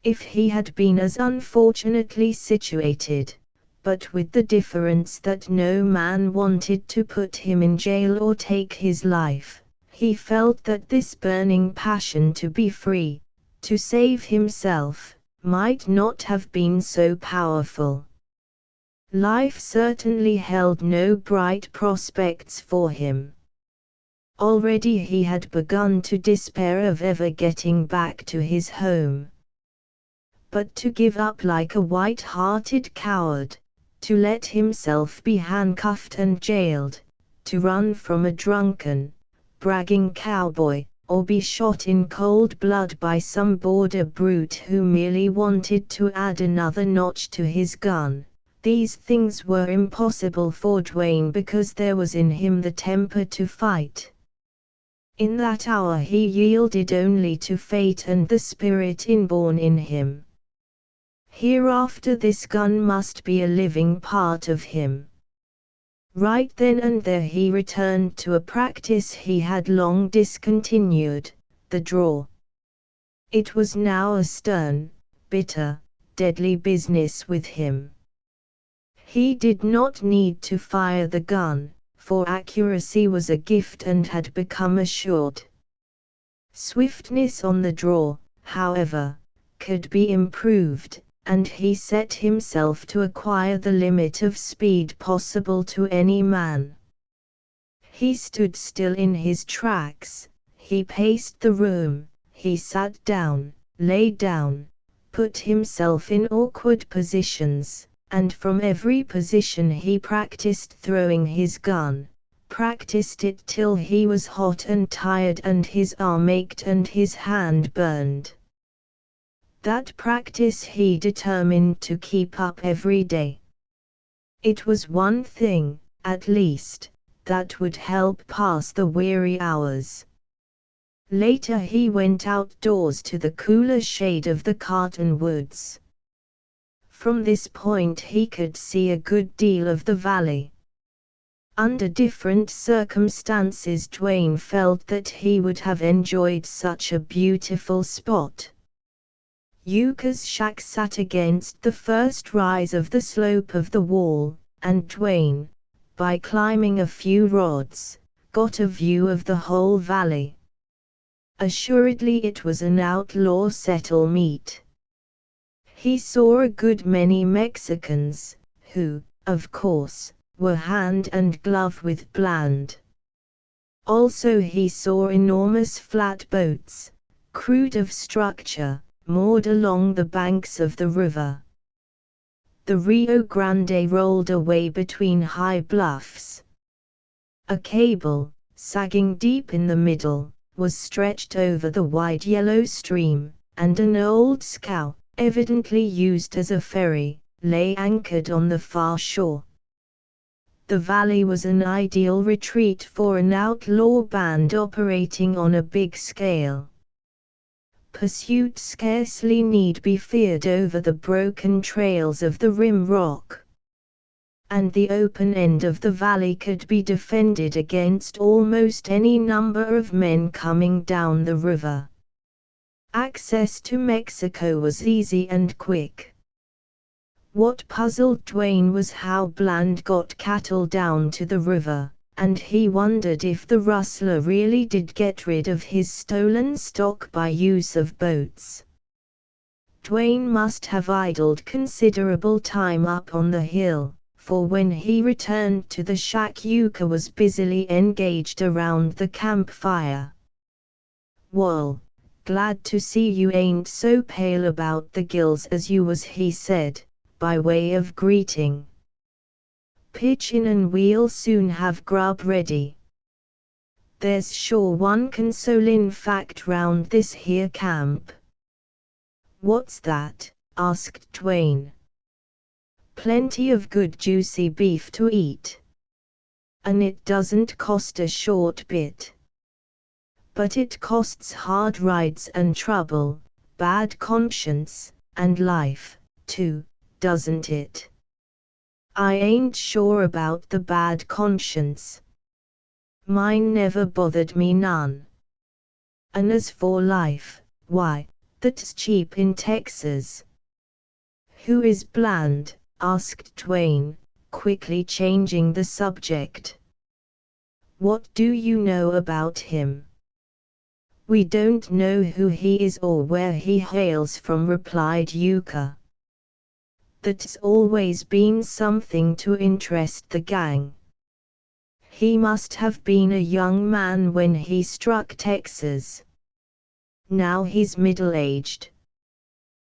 If he had been as unfortunately situated, but with the difference that no man wanted to put him in jail or take his life, he felt that this burning passion to be free, to save himself, might not have been so powerful. Life certainly held no bright prospects for him. Already he had begun to despair of ever getting back to his home. But to give up like a white-hearted coward, to let himself be handcuffed and jailed, to run from a drunken, bragging cowboy, or be shot in cold blood by some border brute who merely wanted to add another notch to his gun. These things were impossible for Dwayne because there was in him the temper to fight. In that hour he yielded only to fate and the spirit inborn in him. Hereafter this gun must be a living part of him. Right then and there he returned to a practice he had long discontinued, the draw. It was now a stern, bitter, deadly business with him. He did not need to fire the gun, for accuracy was a gift and had become assured. Swiftness on the draw, however, could be improved, and he set himself to acquire the limit of speed possible to any man. He stood still in his tracks, he paced the room, he sat down, lay down, put himself in awkward positions, and from every position he practiced throwing his gun, practiced it till he was hot and tired and his arm ached and his hand burned. That practice he determined to keep up every day. It was one thing, at least, that would help pass the weary hours. Later he went outdoors to the cooler shade of the cottonwoods. From this point he could see a good deal of the valley. Under different circumstances Dwayne felt that he would have enjoyed such a beautiful spot. Yuka's shack sat against the first rise of the slope of the wall, and Dwayne, by climbing a few rods, got a view of the whole valley. Assuredly it was an outlaw settlement. He saw a good many Mexicans, who, of course, were hand and glove with Bland. Also he saw enormous flatboats, crude of structure, moored along the banks of the river. The Rio Grande rolled away between high bluffs. A cable, sagging deep in the middle, was stretched over the wide yellow stream, and an old scow, evidently used as a ferry, lay anchored on the far shore. The valley was an ideal retreat for an outlaw band operating on a big scale. Pursuit scarcely need be feared over the broken trails of the rim rock. And the open end of the valley could be defended against almost any number of men coming down the river. Access to Mexico was easy and quick. What puzzled Dwayne was how Bland got cattle down to the river, and he wondered if the rustler really did get rid of his stolen stock by use of boats. Dwayne must have idled considerable time up on the hill, for when he returned to the shack Yuka was busily engaged around the campfire. "Wall, glad to see you ain't so pale about the gills as you was," he said, by way of greeting. "Pitch in and we'll soon have grub ready. There's sure one consolin' fact round this here camp." "What's that?" asked Dwayne. "Plenty of good juicy beef to eat. And it doesn't cost a short bit. But it costs hard rides and trouble, bad conscience, and life, too, doesn't it?" "I ain't sure about the bad conscience. Mine never bothered me none. And as for life, why, that's cheap in Texas." "Who is Bland?" asked Dwayne, quickly changing the subject. "What do you know about him?" "We don't know who he is or where he hails from," replied Yuka. "That's always been something to interest the gang. He must have been a young man when he struck Texas. Now he's middle-aged.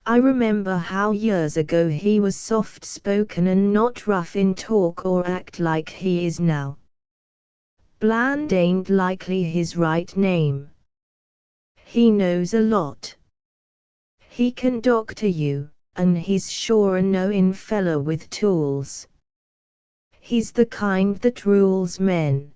I remember how years ago he was soft-spoken and not rough in talk or act like he is now. Bland ain't likely his right name. He knows a lot. He can doctor you, and he's sure a knowin' fella with tools. He's the kind that rules men.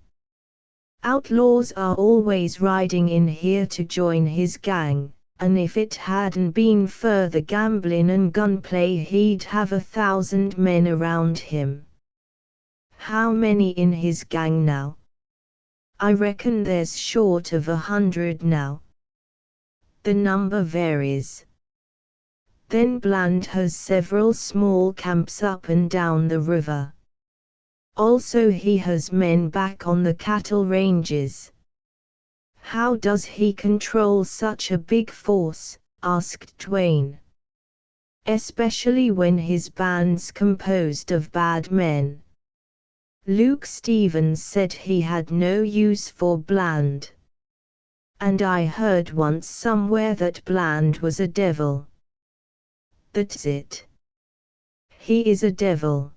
Outlaws are always riding in here to join his gang, and if it hadn't been for the gamblin' and gunplay he'd have 1,000 men around him. How many in his gang now? I reckon there's short of 100 now. The number varies. Then Bland has several small camps up and down the river. Also he has men back on the cattle ranges. How does he control such a big force? Asked Twain. Especially when his band's composed of bad men. Luke Stevens said he had no use for Bland. And I heard once somewhere that Bland was a devil. That's it. He is a devil.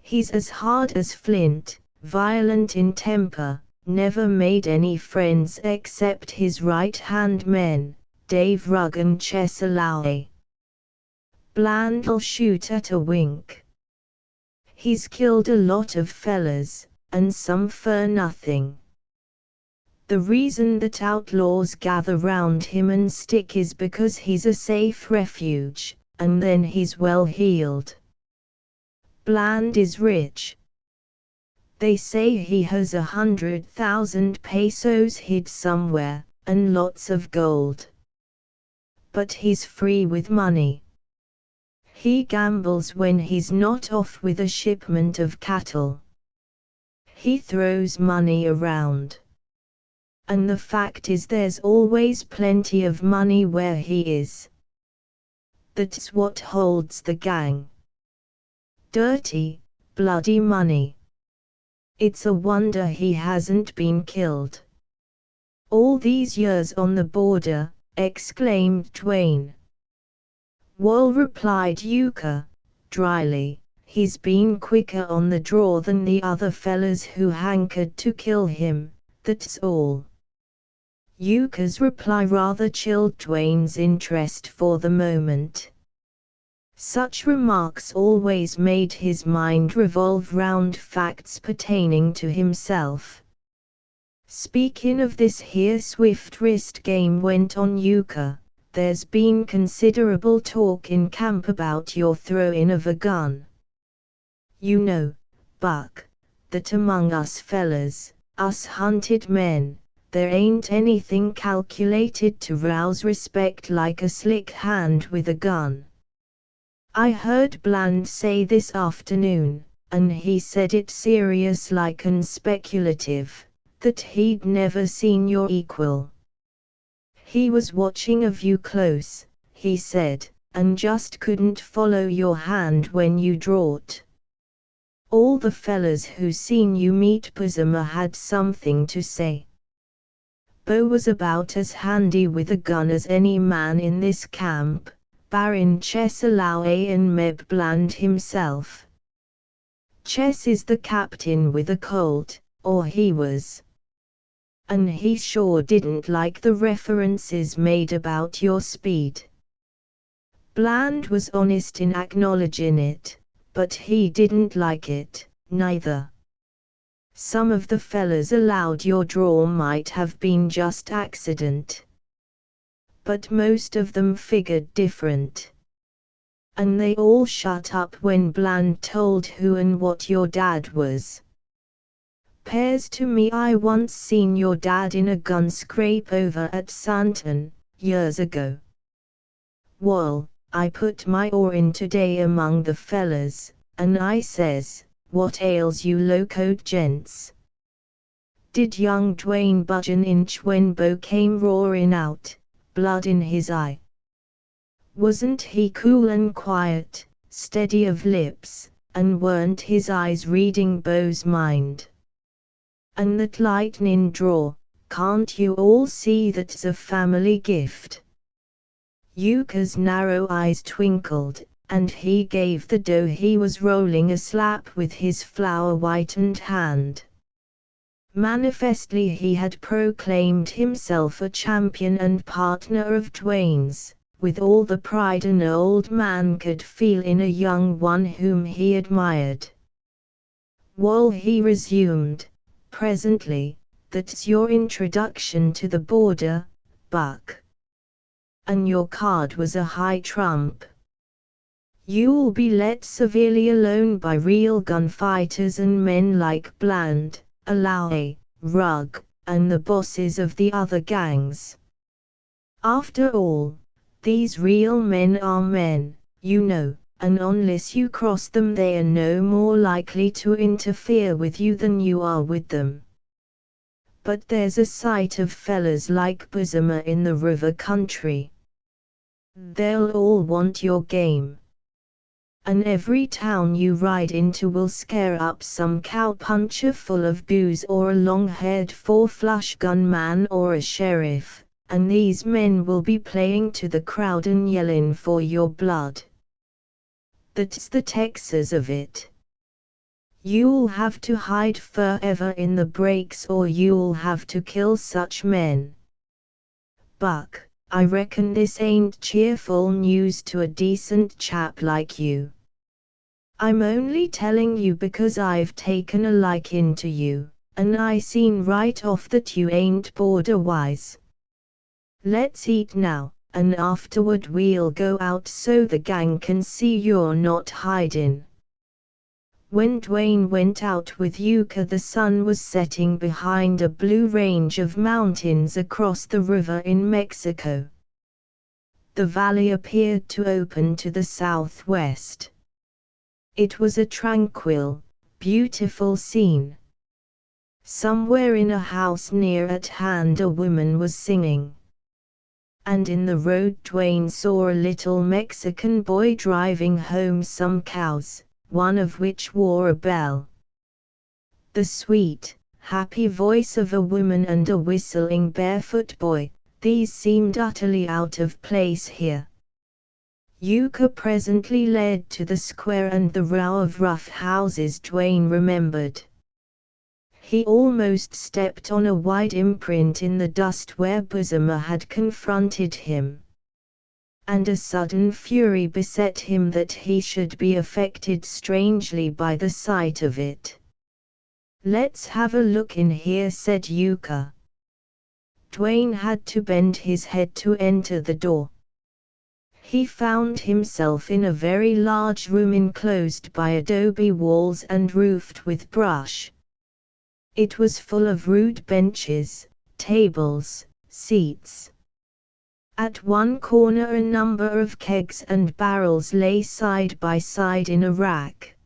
He's as hard as flint, violent in temper, never made any friends except his right-hand men, Dave Rugg and Chesaloway. Bland'll shoot at a wink. He's killed a lot of fellas, and some for nothing. The reason that outlaws gather round him and stick is because he's a safe refuge, and then he's well heeled. Bland is rich. They say he has 100,000 pesos hid somewhere, and lots of gold. But he's free with money. He gambles when he's not off with a shipment of cattle. He throws money around. And the fact is there's always plenty of money where he is. That's what holds the gang. Dirty, bloody money. It's a wonder he hasn't been killed. All these years on the border, exclaimed Twain. Wall, replied Yuka, dryly, he's been quicker on the draw than the other fellas who hankered to kill him, that's all. Yuka's reply rather chilled Twain's interest for the moment. Such remarks always made his mind revolve round facts pertaining to himself. Speaking of this here swift wrist game, went on Yuka, there's been considerable talk in camp about your throwing of a gun. You know, Buck, that among us fellas, us hunted men, there ain't anything calculated to rouse respect like a slick hand with a gun. I heard Bland say this afternoon, and he said it serious like and speculative, that he'd never seen your equal. He was watching of you close, he said, and just couldn't follow your hand when you drawed. All the fellas who seen you meet Pazama had something to say. Bo was about as handy with a gun as any man in this camp, barring Chesaloway and Meb Bland himself. Ches is the captain with a Colt, or he was. And he sure didn't like the references made about your speed. Bland was honest in acknowledging it, but he didn't like it, neither. Some of the fellas allowed your draw might have been just accident. But most of them figured different. And they all shut up when Bland told who and what your dad was. 'Pears to me I once seen your dad in a gun scrape over at Santon, years ago. Wall, I put my oar in today among the fellas, and I says, what ails you locoed gents? Did young Twain budge an inch when Bo came roaring out, blood in his eye? Wasn't he cool and quiet, steady of lips, and weren't his eyes reading Bo's mind? And that lightning draw, can't you all see that's a family gift? Yuka's narrow eyes twinkled, and he gave the dough he was rolling a slap with his flour-whitened hand. Manifestly he had proclaimed himself a champion and partner of Dwayne's, with all the pride an old man could feel in a young one whom he admired. "Well," he resumed, presently, "that's your introduction to the border, Buck. And your card was a high trump. You'll be let severely alone by real gunfighters and men like Bland, Alawi, Rugg, and the bosses of the other gangs. After all, these real men are men, you know, and unless you cross them they are no more likely to interfere with you than you are with them. But there's a sight of fellas like Bosomer in the river country. They'll all want your game. And every town you ride into will scare up some cowpuncher full of booze or a long-haired four-flush gunman or a sheriff, and these men will be playing to the crowd and yelling for your blood. That's the Texas of it. You'll have to hide forever in the breaks or you'll have to kill such men. Buck, I reckon this ain't cheerful news to a decent chap like you. I'm only telling you because I've taken a liking to you, and I seen right off that you ain't border-wise. Let's eat now, and afterward we'll go out so the gang can see you're not hiding." When Dwayne went out with Yuka, the sun was setting behind a blue range of mountains across the river in Mexico. The valley appeared to open to the southwest. It was a tranquil, beautiful scene. Somewhere in a house near at hand a woman was singing. And in the road Dwayne saw a little Mexican boy driving home some cows, one of which wore a bell. The sweet, happy voice of a woman and a whistling barefoot boy, these seemed utterly out of place here. Yuka presently led to the square and the row of rough houses Dwayne remembered. He almost stepped on a wide imprint in the dust where Bosomer had confronted him. And a sudden fury beset him that he should be affected strangely by the sight of it. "Let's have a look in here," said Yuka. Dwayne had to bend his head to enter the door. He found himself in a very large room enclosed by adobe walls and roofed with brush. It was full of rude benches, tables, seats. At one corner a number of kegs and barrels lay side by side in a rack.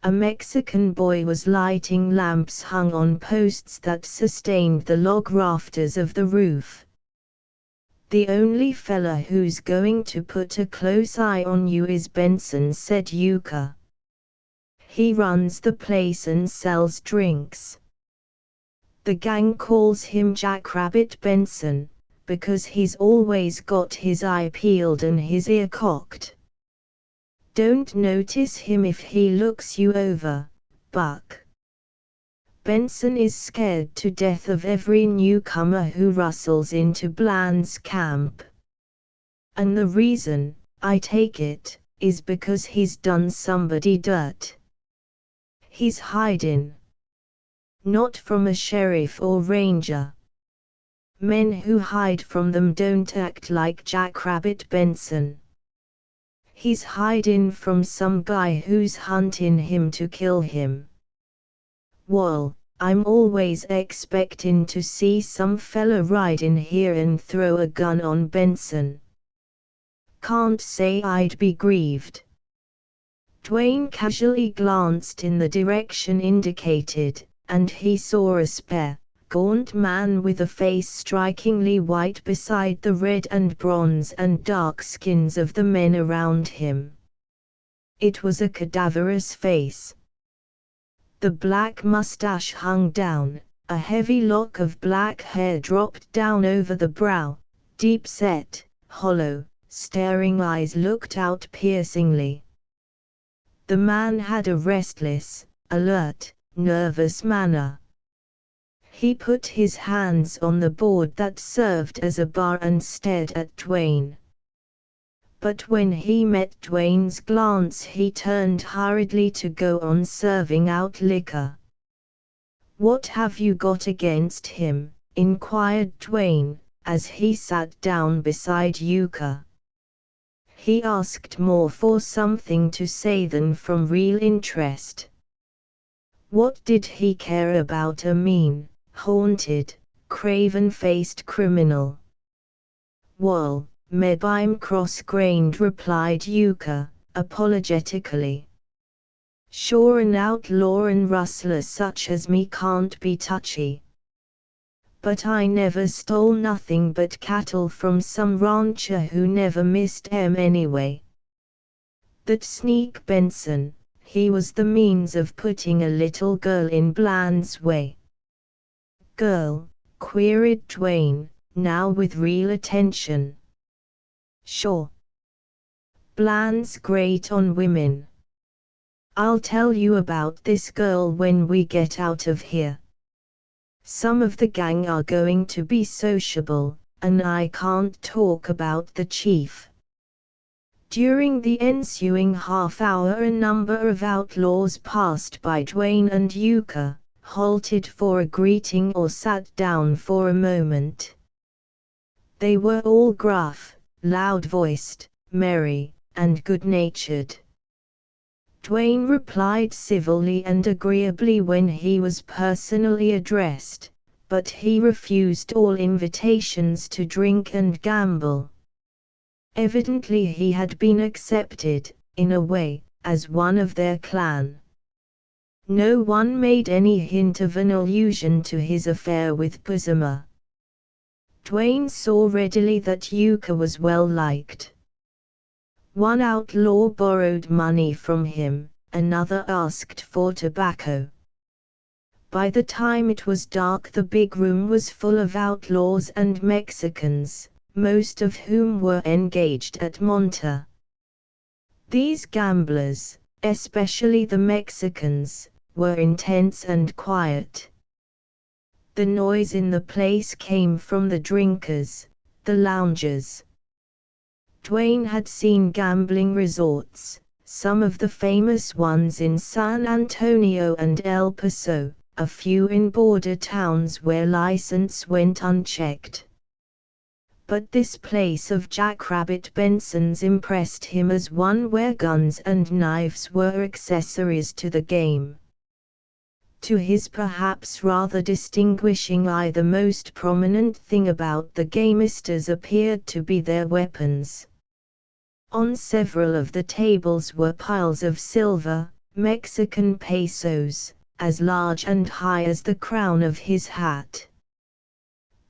A Mexican boy was lighting lamps hung on posts that sustained the log rafters of the roof. "The only fella who's going to put a close eye on you is Benson," said Yuka. "He runs the place and sells drinks. The gang calls him Jackrabbit Benson, because he's always got his eye peeled and his ear cocked. Don't notice him if he looks you over, Buck. Benson is scared to death of every newcomer who rustles into Bland's camp. And the reason, I take it, is because he's done somebody dirt. He's hiding. Not from a sheriff or ranger. Men who hide from them don't act like Jackrabbit Benson. He's hiding from some guy who's hunting him to kill him. Well, I'm always expectin' to see some fella ride in here and throw a gun on Benson. Can't say I'd be grieved." Dwayne casually glanced in the direction indicated, and he saw a spare, gaunt man with a face strikingly white beside the red and bronze and dark skins of the men around him. It was a cadaverous face. The black mustache hung down, a heavy lock of black hair dropped down over the brow, deep-set, hollow, staring eyes looked out piercingly. The man had a restless, alert, nervous manner. He put his hands on the board that served as a bar and stared at Dwayne. But when he met Dwayne's glance he turned hurriedly to go on serving out liquor. "What have you got against him?" inquired Dwayne, as he sat down beside Yuka. He asked more for something to say than from real interest. What did he care about a mean, haunted, craven-faced criminal? "Well, maybe I'm cross-grained," replied Yuka, apologetically. "Sure, an outlaw and rustler such as me can't be touchy. But I never stole nothing but cattle from some rancher who never missed 'em anyway. That sneak Benson, he was the means of putting a little girl in Bland's way." "Girl?" queried Dwayne, now with real attention. "Sure. Bland's great on women. I'll tell you about this girl when we get out of here. Some of the gang are going to be sociable, and I can't talk about the chief." During the ensuing half-hour a number of outlaws passed by Dwayne and Yuka, halted for a greeting or sat down for a moment. They were all gruff, loud-voiced, merry, and good-natured. Dwayne replied civilly and agreeably when he was personally addressed, but he refused all invitations to drink and gamble. Evidently he had been accepted, in a way, as one of their clan. No one made any hint of an allusion to his affair with Pusama. Dwayne saw readily that Yuka was well liked. One outlaw borrowed money from him, another asked for tobacco. By the time it was dark the big room was full of outlaws and Mexicans, most of whom were engaged at monta. These gamblers, especially the Mexicans, were intense and quiet. The noise in the place came from the drinkers, the loungers. Dwayne had seen gambling resorts, some of the famous ones in San Antonio and El Paso, a few in border towns where license went unchecked. But this place of Jackrabbit Benson's impressed him as one where guns and knives were accessories to the game. To his perhaps rather distinguishing eye the most prominent thing about the gamesters appeared to be their weapons. On several of the tables were piles of silver, Mexican pesos, as large and high as the crown of his hat.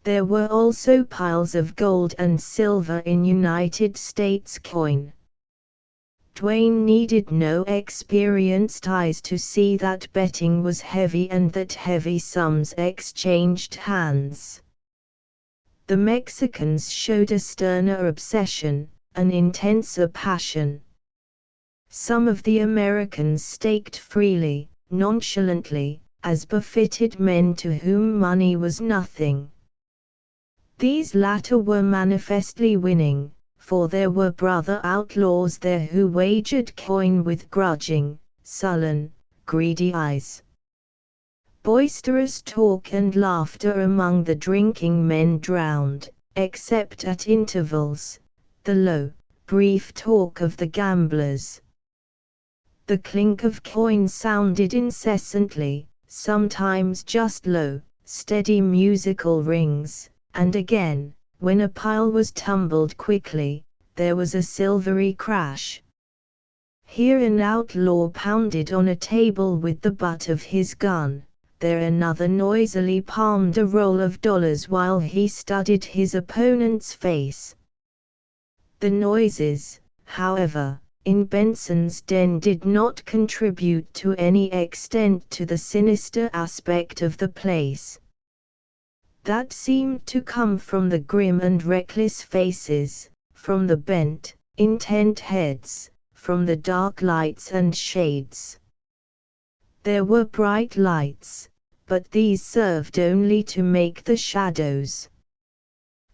There were also piles of gold and silver in United States coin. Dwayne needed no experienced eyes to see that betting was heavy and that heavy sums exchanged hands. The Mexicans showed a sterner obsession, an intenser passion. Some of the Americans staked freely, nonchalantly, as befitted men to whom money was nothing. These latter were manifestly winning, for there were brother outlaws there who wagered coin with grudging, sullen, greedy eyes. Boisterous talk and laughter among the drinking men drowned, except at intervals, the low, brief talk of the gamblers. The clink of coin sounded incessantly, sometimes just low, steady musical rings, and again, when a pile was tumbled quickly, there was a silvery crash. Here an outlaw pounded on a table with the butt of his gun, there another noisily palmed a roll of dollars while he studied his opponent's face. The noises, however, in Benson's den did not contribute to any extent to the sinister aspect of the place. That seemed to come from the grim and reckless faces, from the bent, intent heads, from the dark lights and shades. There were bright lights, but these served only to make the shadows.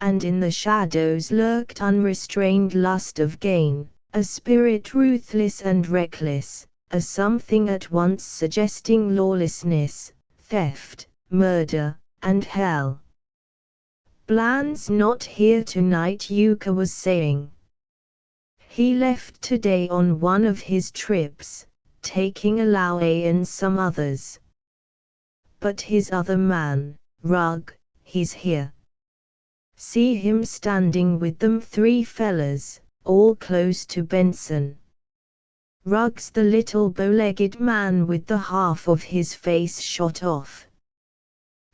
And in the shadows lurked unrestrained lust of gain, a spirit ruthless and reckless, a something at once suggesting lawlessness, theft, murder, and hell. "Bland's not here tonight," Yuka was saying. "He left today on one of his trips, taking Alaue and some others. But his other man, Rug, he's here. See him standing with them 3 fellas, all close to Benson. Rug's the little bow-legged man with the half of his face shot off.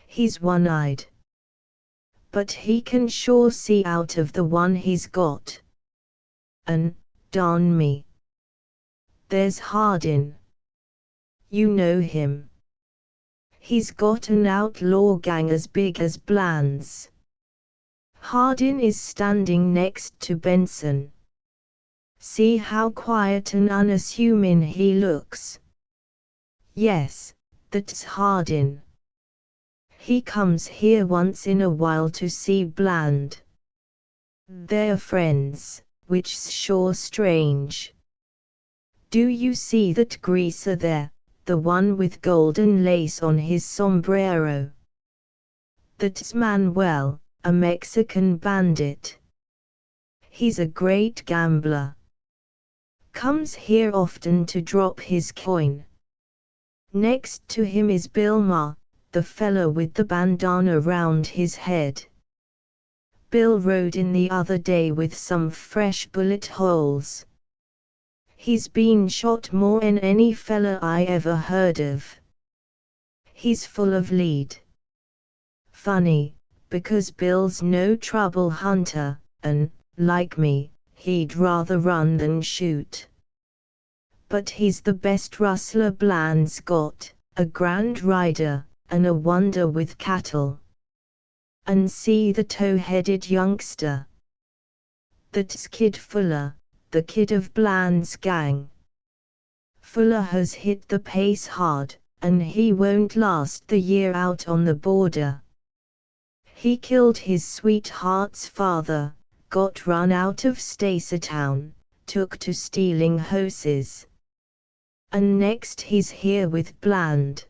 He's one-eyed. But he can sure see out of the one he's got. And, darn me, there's Hardin. You know him. He's got an outlaw gang as big as Bland's. Hardin is standing next to Benson. See how quiet and unassuming he looks. Yes, that's Hardin. He comes here once in a while to see Bland. They're friends, which's sure strange. Do you see that greaser there, the one with golden lace on his sombrero? That's Manuel, a Mexican bandit. He's a great gambler. Comes here often to drop his coin. Next to him is Bilma, the fellow with the bandana round his head. Bill rode in the other day with some fresh bullet holes. He's been shot more than any fella I ever heard of. He's full of lead. Funny, because Bill's no trouble hunter, and, like me, he'd rather run than shoot. But he's the best rustler Bland's got, a grand rider, and a wonder with cattle. And see the tow-headed youngster. That's Kid Fuller, the kid of Bland's gang. Fuller has hit the pace hard, and he won't last the year out on the border. He killed his sweetheart's father, got run out of Stacertown, took to stealing horses. And next he's here with Bland.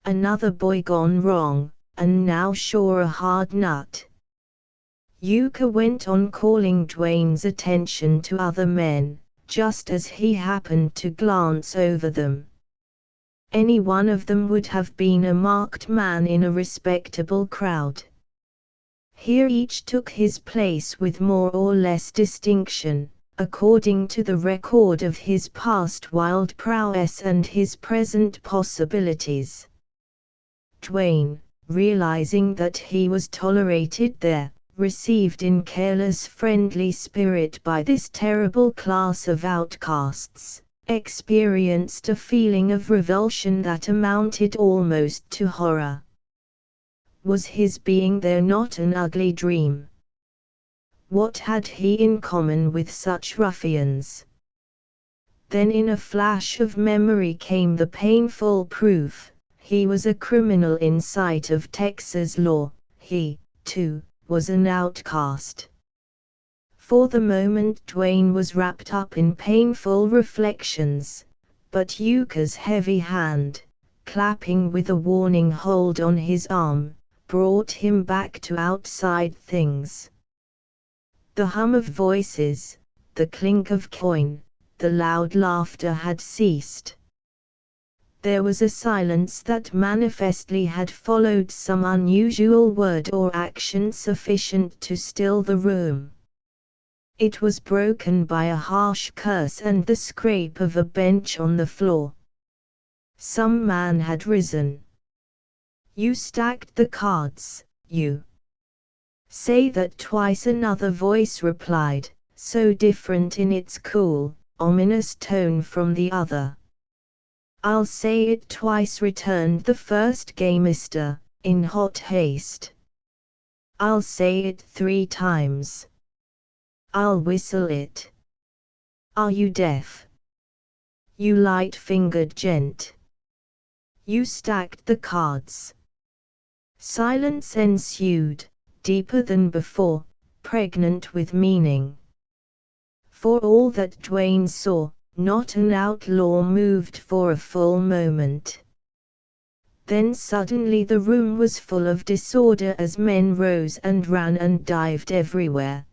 Another boy gone wrong, and now sure a hard nut. Yuka went on calling Dwayne's attention to other men, just as he happened to glance over them. Any one of them would have been a marked man in a respectable crowd. Here each took his place with more or less distinction, according to the record of his past wild prowess and his present possibilities. Dwayne, realizing that he was tolerated there, received in careless friendly spirit by this terrible class of outcasts, experienced a feeling of revulsion that amounted almost to horror. Was his being there not an ugly dream? What had he in common with such ruffians? Then in a flash of memory came the painful proof: he was a criminal in sight of Texas law. He, too, was an outcast. For the moment Dwayne was wrapped up in painful reflections, but Yuka's heavy hand, clapping with a warning hold on his arm, brought him back to outside things. The hum of voices, the clink of coin, the loud laughter had ceased. There was a silence that manifestly had followed some unusual word or action sufficient to still the room. It was broken by a harsh curse and the scrape of a bench on the floor. Some man had risen. "You stacked the cards, you." "Say that twice," another voice replied, so different in its cool, ominous tone from the other. "I'll say it twice," returned the first gamester, in hot haste. "I'll say it 3 times. I'll whistle it. Are you deaf? You light-fingered gent. You stacked the cards. Silence ensued, deeper than before, pregnant with meaning. For all that Dwayne saw, not an outlaw moved for a full moment. Then suddenly the room was full of disorder as men rose and ran and dived everywhere.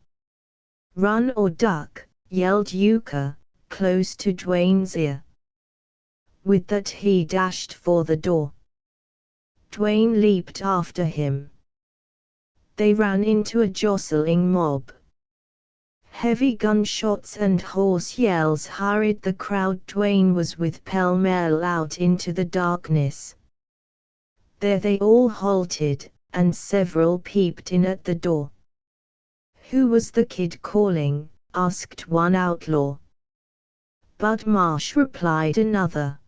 "Run or duck," yelled Yuka, close to Dwayne's ear. With that he dashed for the door. Dwayne leaped after him. They ran into a jostling mob. Heavy gunshots and hoarse yells hurried the crowd Dwayne was with pell-mell out into the darkness. There they all halted, and several peeped in at the door. "Who was the kid calling?" asked one outlaw. "Bud Marsh," replied another.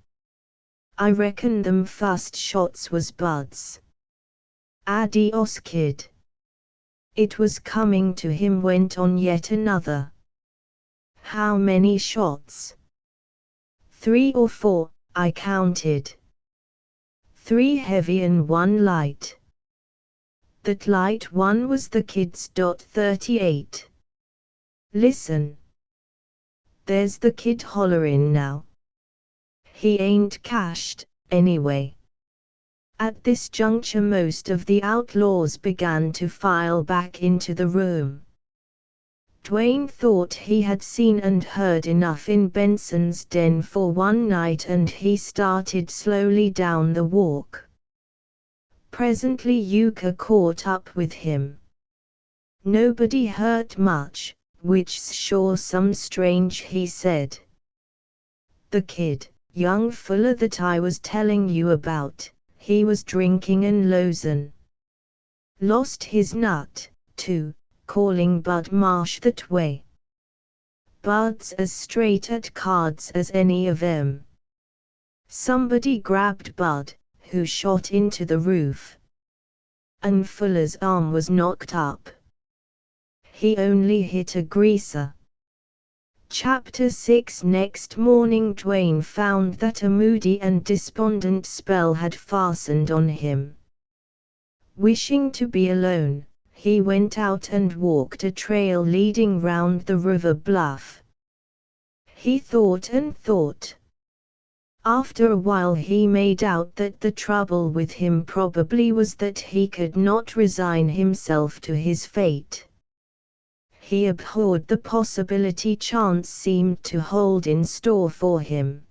"I reckon them fust shots was Bud's. Adios, kid." "It was coming to him," went on yet another. "How many shots?" "3 or 4, I counted. 3 heavy and 1 light. That light one was the kid's .38. Listen. There's the kid hollerin' now. He ain't cashed, anyway." At this juncture most of the outlaws began to file back into the room. Dwayne thought he had seen and heard enough in Benson's den for one night, and he started slowly down the walk. Presently Yuka caught up with him. "Nobody hurt much, which's sure some strange," he said. "The kid, young fella that I was telling you about, he was drinking and losing. Lost his nut, too, calling Bud Marsh that way. Bud's as straight at cards as any of 'em. Somebody grabbed Bud, who shot into the roof. And Fuller's arm was knocked up. He only hit a greaser." Chapter 6. Next morning Dwayne found that a moody and despondent spell had fastened on him. Wishing to be alone, he went out and walked a trail leading round the river bluff. He thought and thought. After a while he made out that the trouble with him probably was that he could not resign himself to his fate. He abhorred the possibility chance seemed to hold in store for him.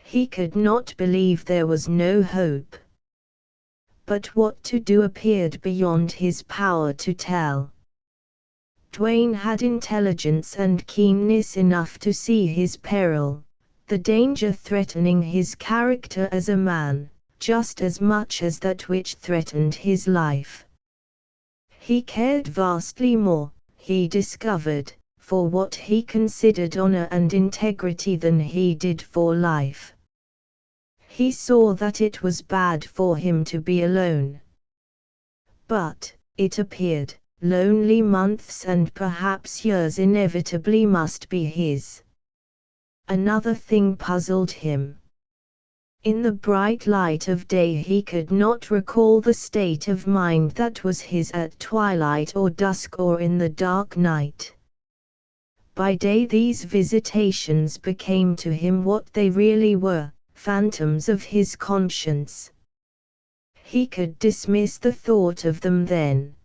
He could not believe there was no hope. But what to do appeared beyond his power to tell. Dwayne had intelligence and keenness enough to see his peril, the danger threatening his character as a man, just as much as that which threatened his life. He cared vastly more, he discovered, for what he considered honor and integrity than he did for life. He saw that it was bad for him to be alone. But, it appeared, lonely months and perhaps years inevitably must be his. Another thing puzzled him. In the bright light of day he could not recall the state of mind that was his at twilight or dusk or in the dark night. By day these visitations became to him what they really were, phantoms of his conscience. He could dismiss the thought of them then.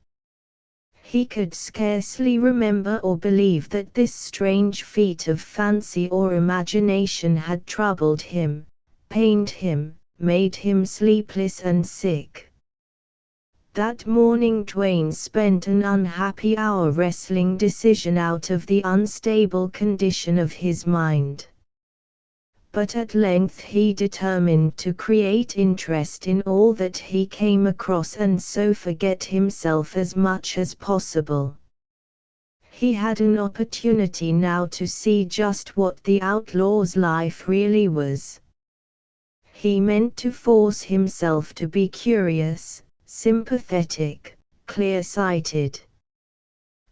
He could scarcely remember or believe that this strange feat of fancy or imagination had troubled him, pained him, made him sleepless and sick. That morning Dwayne spent an unhappy hour wrestling decision out of the unstable condition of his mind. But at length he determined to create interest in all that he came across and so forget himself as much as possible. He had an opportunity now to see just what the outlaw's life really was. He meant to force himself to be curious, sympathetic, clear-sighted.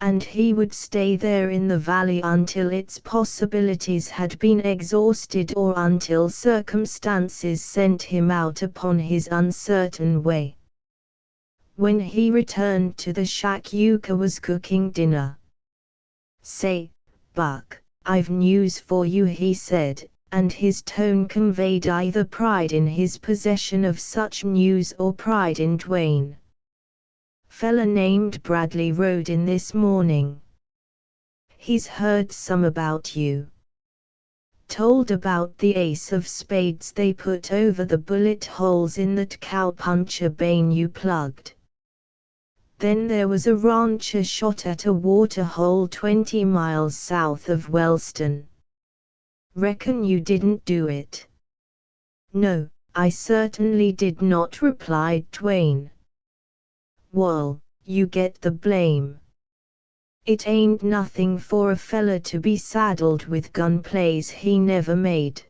and he would stay there in the valley until its possibilities had been exhausted or until circumstances sent him out upon his uncertain way. When he returned to the shack, Yuka was cooking dinner. "Say, Buck, I've news for you," he said, and his tone conveyed either pride in his possession of such news or pride in Dwayne. "Fella named Bradley rode in this morning. He's heard some about you. Told about the ace of spades they put over the bullet holes in that cowpuncher bane you plugged. Then there was a rancher shot at a water hole 20 miles south of Wellston. Reckon you didn't do it." "No, I certainly did not," replied Dwayne. "Well, you get the blame. It ain't nothing for a fella to be saddled with gunplays he never made.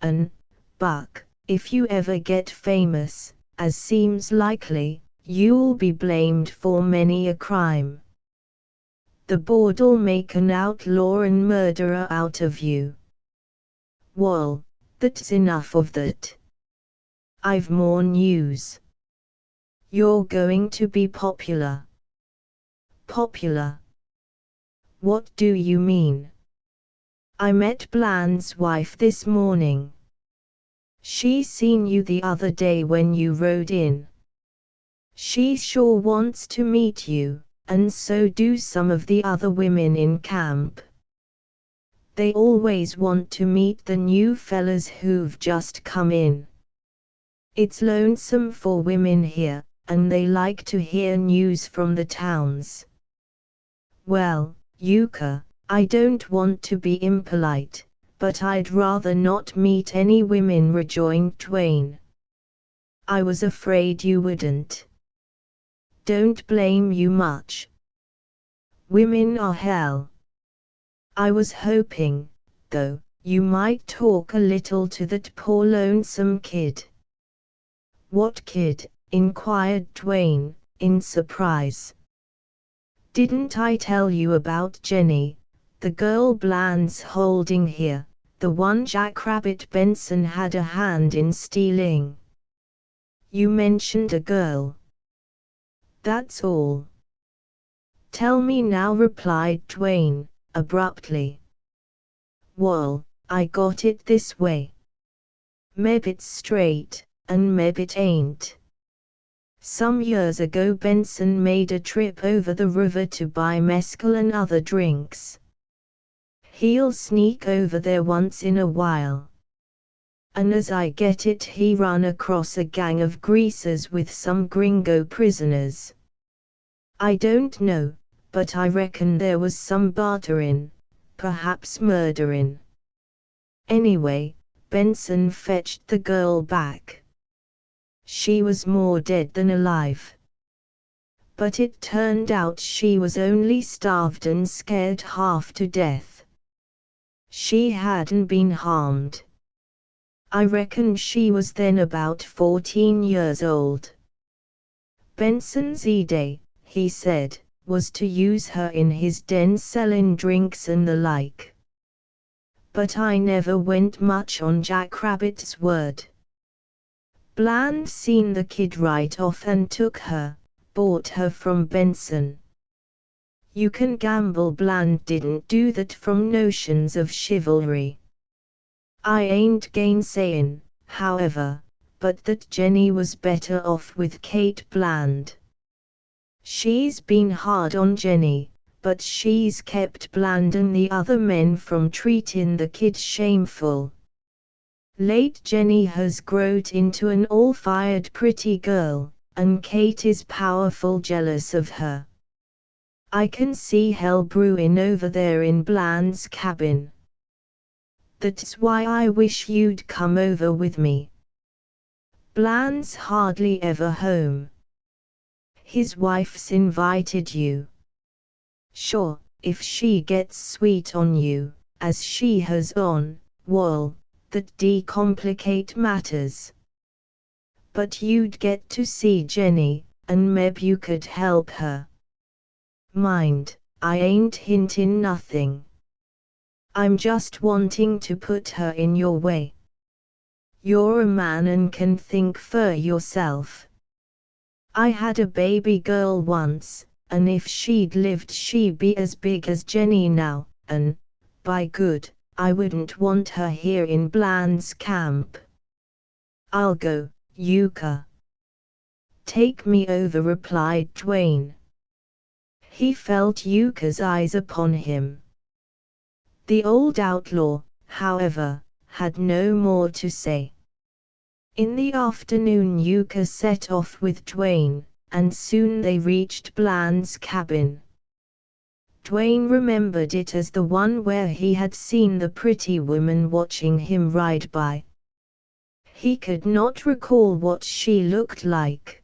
An', Buck, if you ever get famous, as seems likely, you'll be blamed for many a crime. The board'll make an outlaw and murderer out of you." "Well, that's enough of that. I've more news. You're going to be popular." "Popular? What do you mean?" "I met Bland's wife this morning. She seen you the other day when you rode in. She sure wants to meet you, and so do some of the other women in camp. They always want to meet the new fellas who've just come in. It's lonesome for women here, and they like to hear news from the towns." "Well, Yuka, I don't want to be impolite, but I'd rather not meet any women," rejoined Dwayne. "I was afraid you wouldn't." "Don't blame you much. Women are hell. I was hoping, though, you might talk a little to that poor lonesome kid." "What kid?" inquired Dwayne, in surprise. "Didn't I tell you about Jenny, the girl Bland's holding here, the one Jackrabbit Benson had a hand in stealing?" "You mentioned a girl." "That's all." "Tell me now," replied Dwayne, abruptly. "Well, I got it this way. Meb it's straight, and meb it ain't. Some years ago Benson made a trip over the river to buy mezcal and other drinks. He'll sneak over there once in a while. And as I get it, he run across a gang of greasers with some gringo prisoners. I don't know, but I reckon there was some barterin', perhaps murderin'. Anyway, Benson fetched the girl back. She was more dead than alive. But it turned out she was only starved and scared half to death. She hadn't been harmed. I reckon she was then about 14 years old. Benson's idea, he said, was to use her in his den selling drinks and the like. But I never went much on Jackrabbit's word. Bland seen the kid right off and took her, bought her from Benson. You can gamble Bland didn't do that from notions of chivalry. I ain't gainsayin', however, but that Jenny was better off with Kate Bland. She's been hard on Jenny, but she's kept Bland and the other men from treatin' the kid shameful. Late Jenny has growed into an all-fired pretty girl, and Kate is powerful jealous of her. I can see hell brewin' over there in Bland's cabin. That's why I wish you'd come over with me. Bland's hardly ever home. His wife's invited you. Sure, if she gets sweet on you, as she has on, well, that decomplicate matters. But you'd get to see Jenny, and meb you could help her. Mind, I ain't hintin' nothing. I'm just wanting to put her in your way. You're a man and can think for yourself. I had a baby girl once, and if she'd lived she'd be as big as Jenny now, and, by good, I wouldn't want her here in Bland's camp. I'll go, Yuka. Take me over, replied Dwayne. He felt Yuka's eyes upon him. The old outlaw, however, had no more to say. In the afternoon Yuka set off with Dwayne, and soon they reached Bland's cabin. Dwayne remembered it as the one where he had seen the pretty woman watching him ride by. He could not recall what she looked like.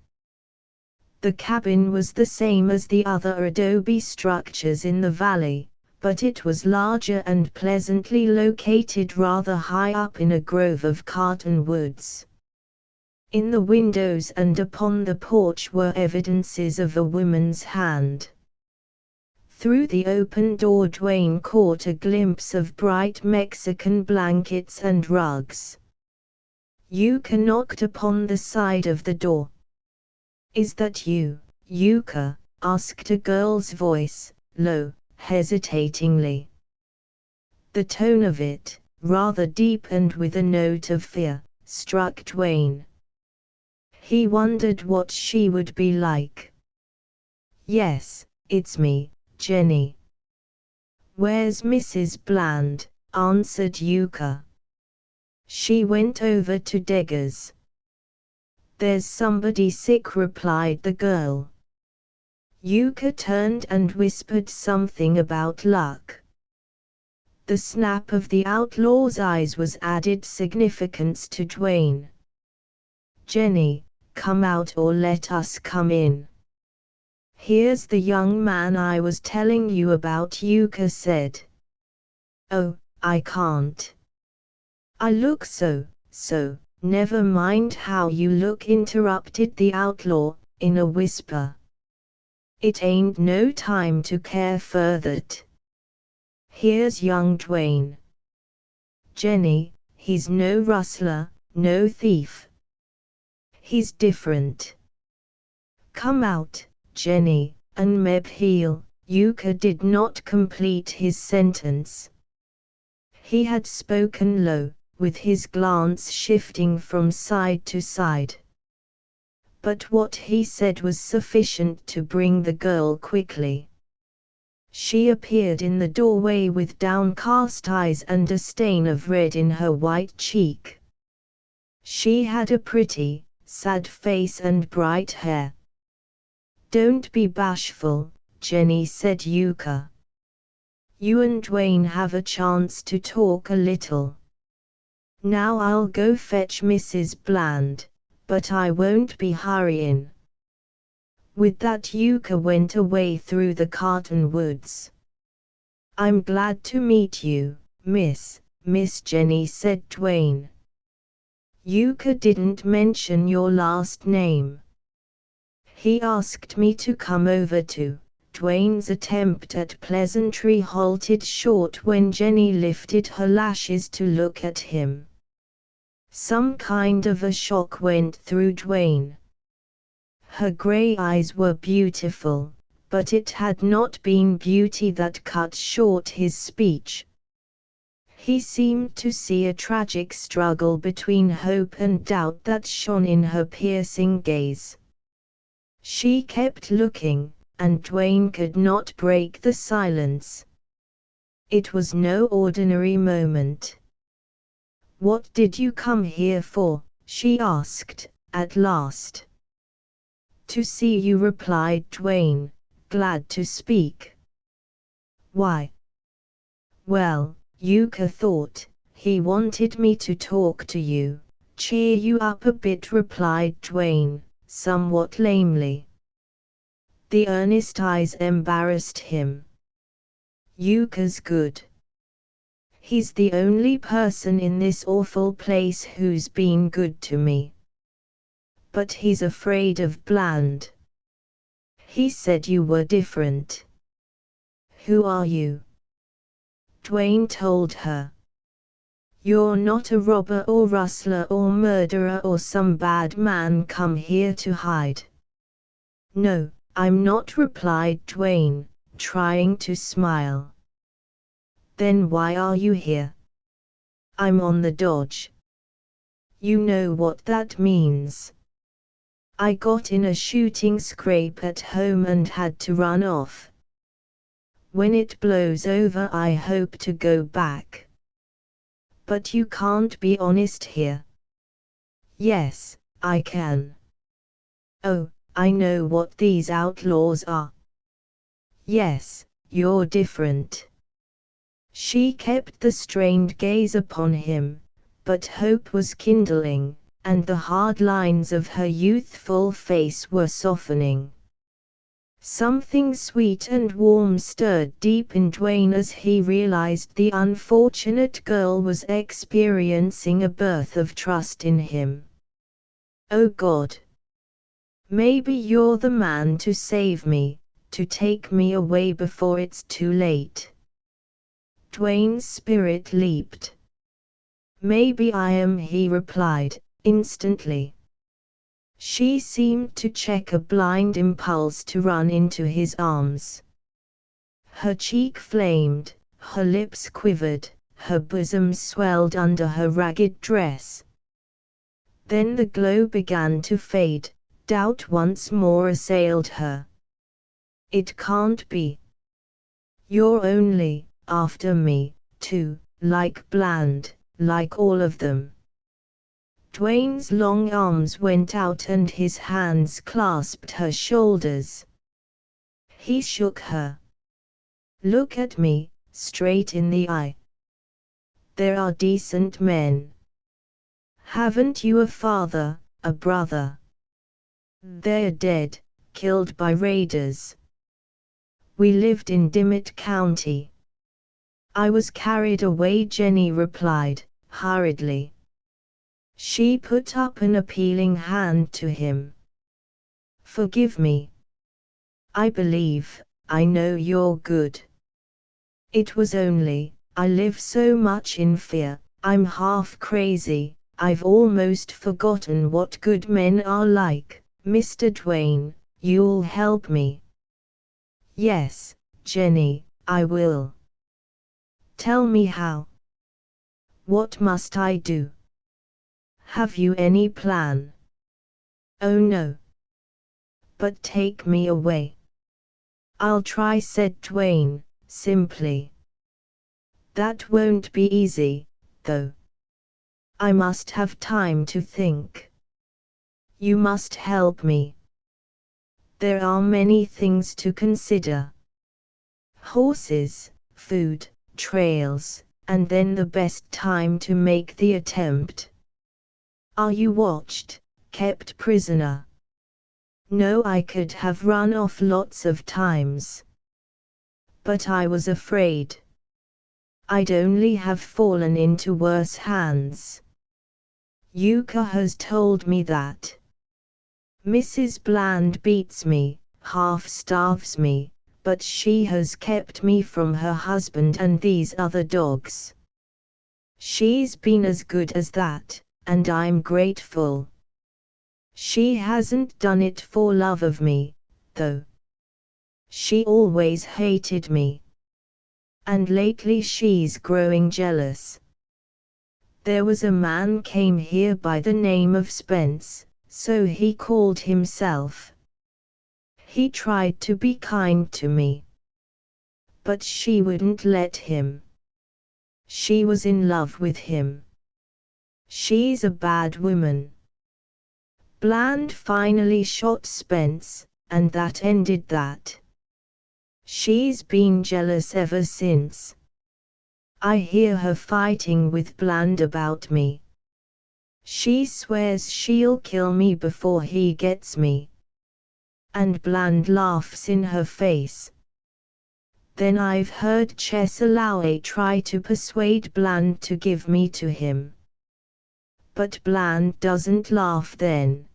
The cabin was the same as the other adobe structures in the valley, but it was larger and pleasantly located rather high up in a grove of cottonwoods. In the windows and upon the porch were evidences of a woman's hand. Through the open door Dwayne caught a glimpse of bright Mexican blankets and rugs. Yuka knocked upon the side of the door. "Is that you, Yuka?" asked a girl's voice, low, hesitatingly. The tone of it, rather deep and with a note of fear, struck Dwayne. He wondered what she would be like. "Yes, it's me, Jenny." "Where's Mrs. Bland?" answered Yuka. "She went over to Degger's." "There's somebody sick," replied the girl. Yuka turned and whispered something about luck. The snap of the outlaw's eyes was added significance to Dwayne. "Jenny, come out or let us come in." "Here's the young man I was telling you about," Yuka said. "Oh, I can't. I look so, never mind how you look," interrupted the outlaw, in a whisper. "It ain't no time to care for that. Here's young Dwayne. Jenny, he's no rustler, no thief. He's different. Come out, Jenny, and meb he'll." Yuka did not complete his sentence. He had spoken low, with his glance shifting from side to side. But what he said was sufficient to bring the girl quickly. She appeared in the doorway with downcast eyes and a stain of red in her white cheek. She had a pretty, sad face and bright hair. "Don't be bashful, Jenny," said Yuka. "You and Dwayne have a chance to talk a little. Now I'll go fetch Mrs. Bland, but I won't be hurryin'." With that Yuka went away through the cottonwoods. "I'm glad to meet you, Miss Jenny," said Dwayne. "Yuka didn't mention your last name." "He asked me to come over to." Dwayne's attempt at pleasantry halted short when Jenny lifted her lashes to look at him. Some kind of a shock went through Dwayne. Her grey eyes were beautiful, but it had not been beauty that cut short his speech. He seemed to see a tragic struggle between hope and doubt that shone in her piercing gaze. She kept looking, and Dwayne could not break the silence. It was no ordinary moment. "What did you come here for?" she asked, at last. "To see you," replied Dwayne, glad to speak. "Why?" "Well," Yuka thought, "he wanted me to talk to you, cheer you up a bit," replied Dwayne, somewhat lamely. The earnest eyes embarrassed him. "Yuka's good. He's the only person in this awful place who's been good to me. But he's afraid of Bland. He said you were different." Who are you? Dwayne told her. You're not a robber or rustler or murderer or some bad man come here to hide. No, I'm not, replied Dwayne, trying to smile. Then why are you here? I'm on the dodge. You know what that means. I got in a shooting scrape at home and had to run off. When it blows over, I hope to go back. But you can't be honest here. Yes, I can. Oh, I know what these outlaws are. Yes, you're different. She kept the strained gaze upon him, but hope was kindling, and the hard lines of her youthful face were softening. Something sweet and warm stirred deep in Dwayne as he realized the unfortunate girl was experiencing a birth of trust in him. Oh God! Maybe you're the man to save me, to take me away before it's too late. Dwayne's spirit leaped. Maybe I am, he replied, instantly. She seemed to check a blind impulse to run into his arms. Her cheek flamed, her lips quivered, her bosom swelled under her ragged dress. Then the glow began to fade, doubt once more assailed her. It can't be. You're only after me, too, like Bland, like all of them. Dwayne's long arms went out and his hands clasped her shoulders. He shook her. Look at me, straight in the eye. There are decent men. Haven't you a father, a brother? They're dead, killed by raiders. We lived in Dimmitt County. I was carried away, Jenny replied, hurriedly. She put up an appealing hand to him. Forgive me. I believe, I know you're good. It was only, I live so much in fear, I'm half crazy, I've almost forgotten what good men are like. Mr. Dwayne, you'll help me. Yes, Jenny, I will. Tell me how. What must I do? Have you any plan? Oh no. But take me away. I'll try, said Dwayne, simply. That won't be easy, though. I must have time to think. You must help me. There are many things to consider. Horses, food, trails, and then the best time to make the attempt. Are you watched, kept prisoner? No, I could have run off lots of times. But I was afraid. I'd only have fallen into worse hands. Yuka has told me that. Mrs. Bland beats me, half-starves me, but she has kept me from her husband and these other dogs. She's been as good as that, and I'm grateful. She hasn't done it for love of me, though. She always hated me. And lately she's growing jealous. There was a man came here by the name of Spence, so he called himself. He tried to be kind to me. But she wouldn't let him. She was in love with him. She's a bad woman. Bland finally shot Spence, and that ended that. She's been jealous ever since. I hear her fighting with Bland about me. She swears she'll kill me before he gets me. And Bland laughs in her face. Then I've heard Chesalauer try to persuade Bland to give me to him. But Bland doesn't laugh then.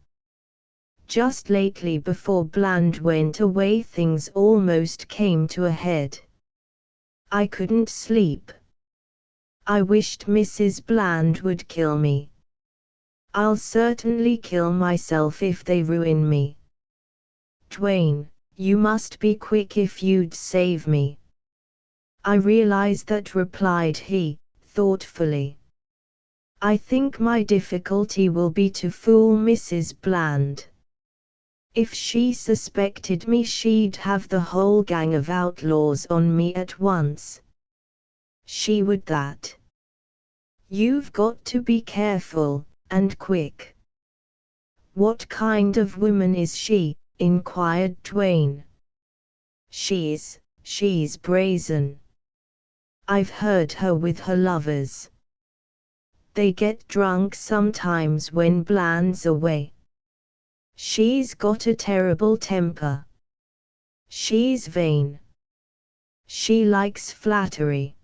Just lately before Bland went away things almost came to a head. I couldn't sleep. I wished Mrs. Bland would kill me. I'll certainly kill myself if they ruin me. Dwayne, you must be quick if you'd save me. I realize that, replied he, thoughtfully. I think my difficulty will be to fool Mrs. Bland. If she suspected me, she'd have the whole gang of outlaws on me at once. She would that. You've got to be careful, and quick. What kind of woman is she? Inquired Dwayne. She's brazen. I've heard her with her lovers. They get drunk sometimes when Bland's away. She's got a terrible temper. She's vain. She likes flattery.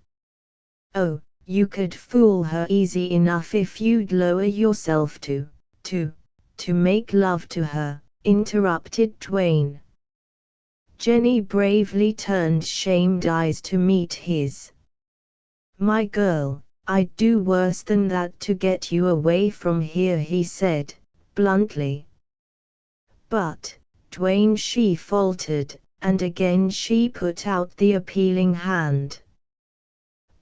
Oh, you could fool her easy enough if you'd lower yourself to make love to her, interrupted Dwayne. Jenny bravely turned shamed eyes to meet his. My girl, I'd do worse than that to get you away from here, he said, bluntly. But, Dwayne, she faltered, and again she put out the appealing hand.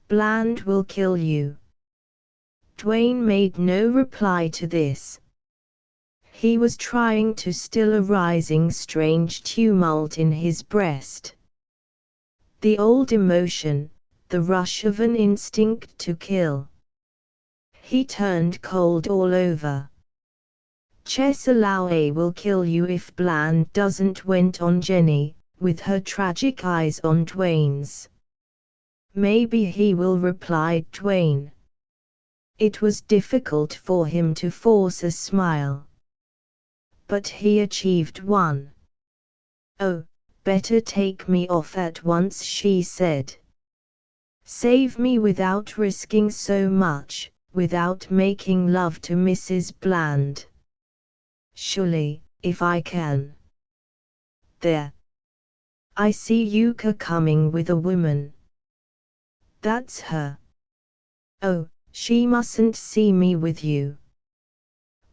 Bland will kill you. Dwayne made no reply to this. He was trying to still a rising strange tumult in his breast. The old emotion, the rush of an instinct to kill. He turned cold all over. Chesalauer will kill you if Bland doesn't, went on Jenny, with her tragic eyes on Dwayne's. Maybe he will, replied Dwayne. It was difficult for him to force a smile. But he achieved one. Oh, better take me off at once, she said. Save me without risking so much, without making love to Mrs. Bland. Surely, if I can. There. I see Yuka coming with a woman. That's her. Oh, she mustn't see me with you.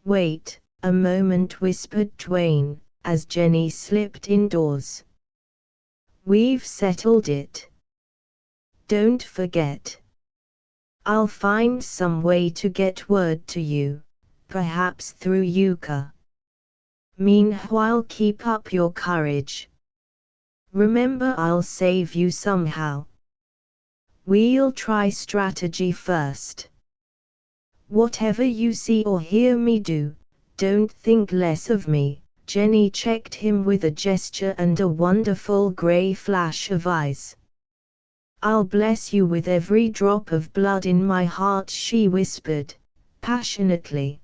Wait a moment, whispered Dwayne, as Jenny slipped indoors. We've settled it. Don't forget. I'll find some way to get word to you, perhaps through Yuka. Meanwhile, keep up your courage. Remember, I'll save you somehow. We'll try strategy first. Whatever you see or hear me do, don't think less of me. Jenny checked him with a gesture and a wonderful grey flash of eyes. I'll bless you with every drop of blood in my heart, she whispered, passionately.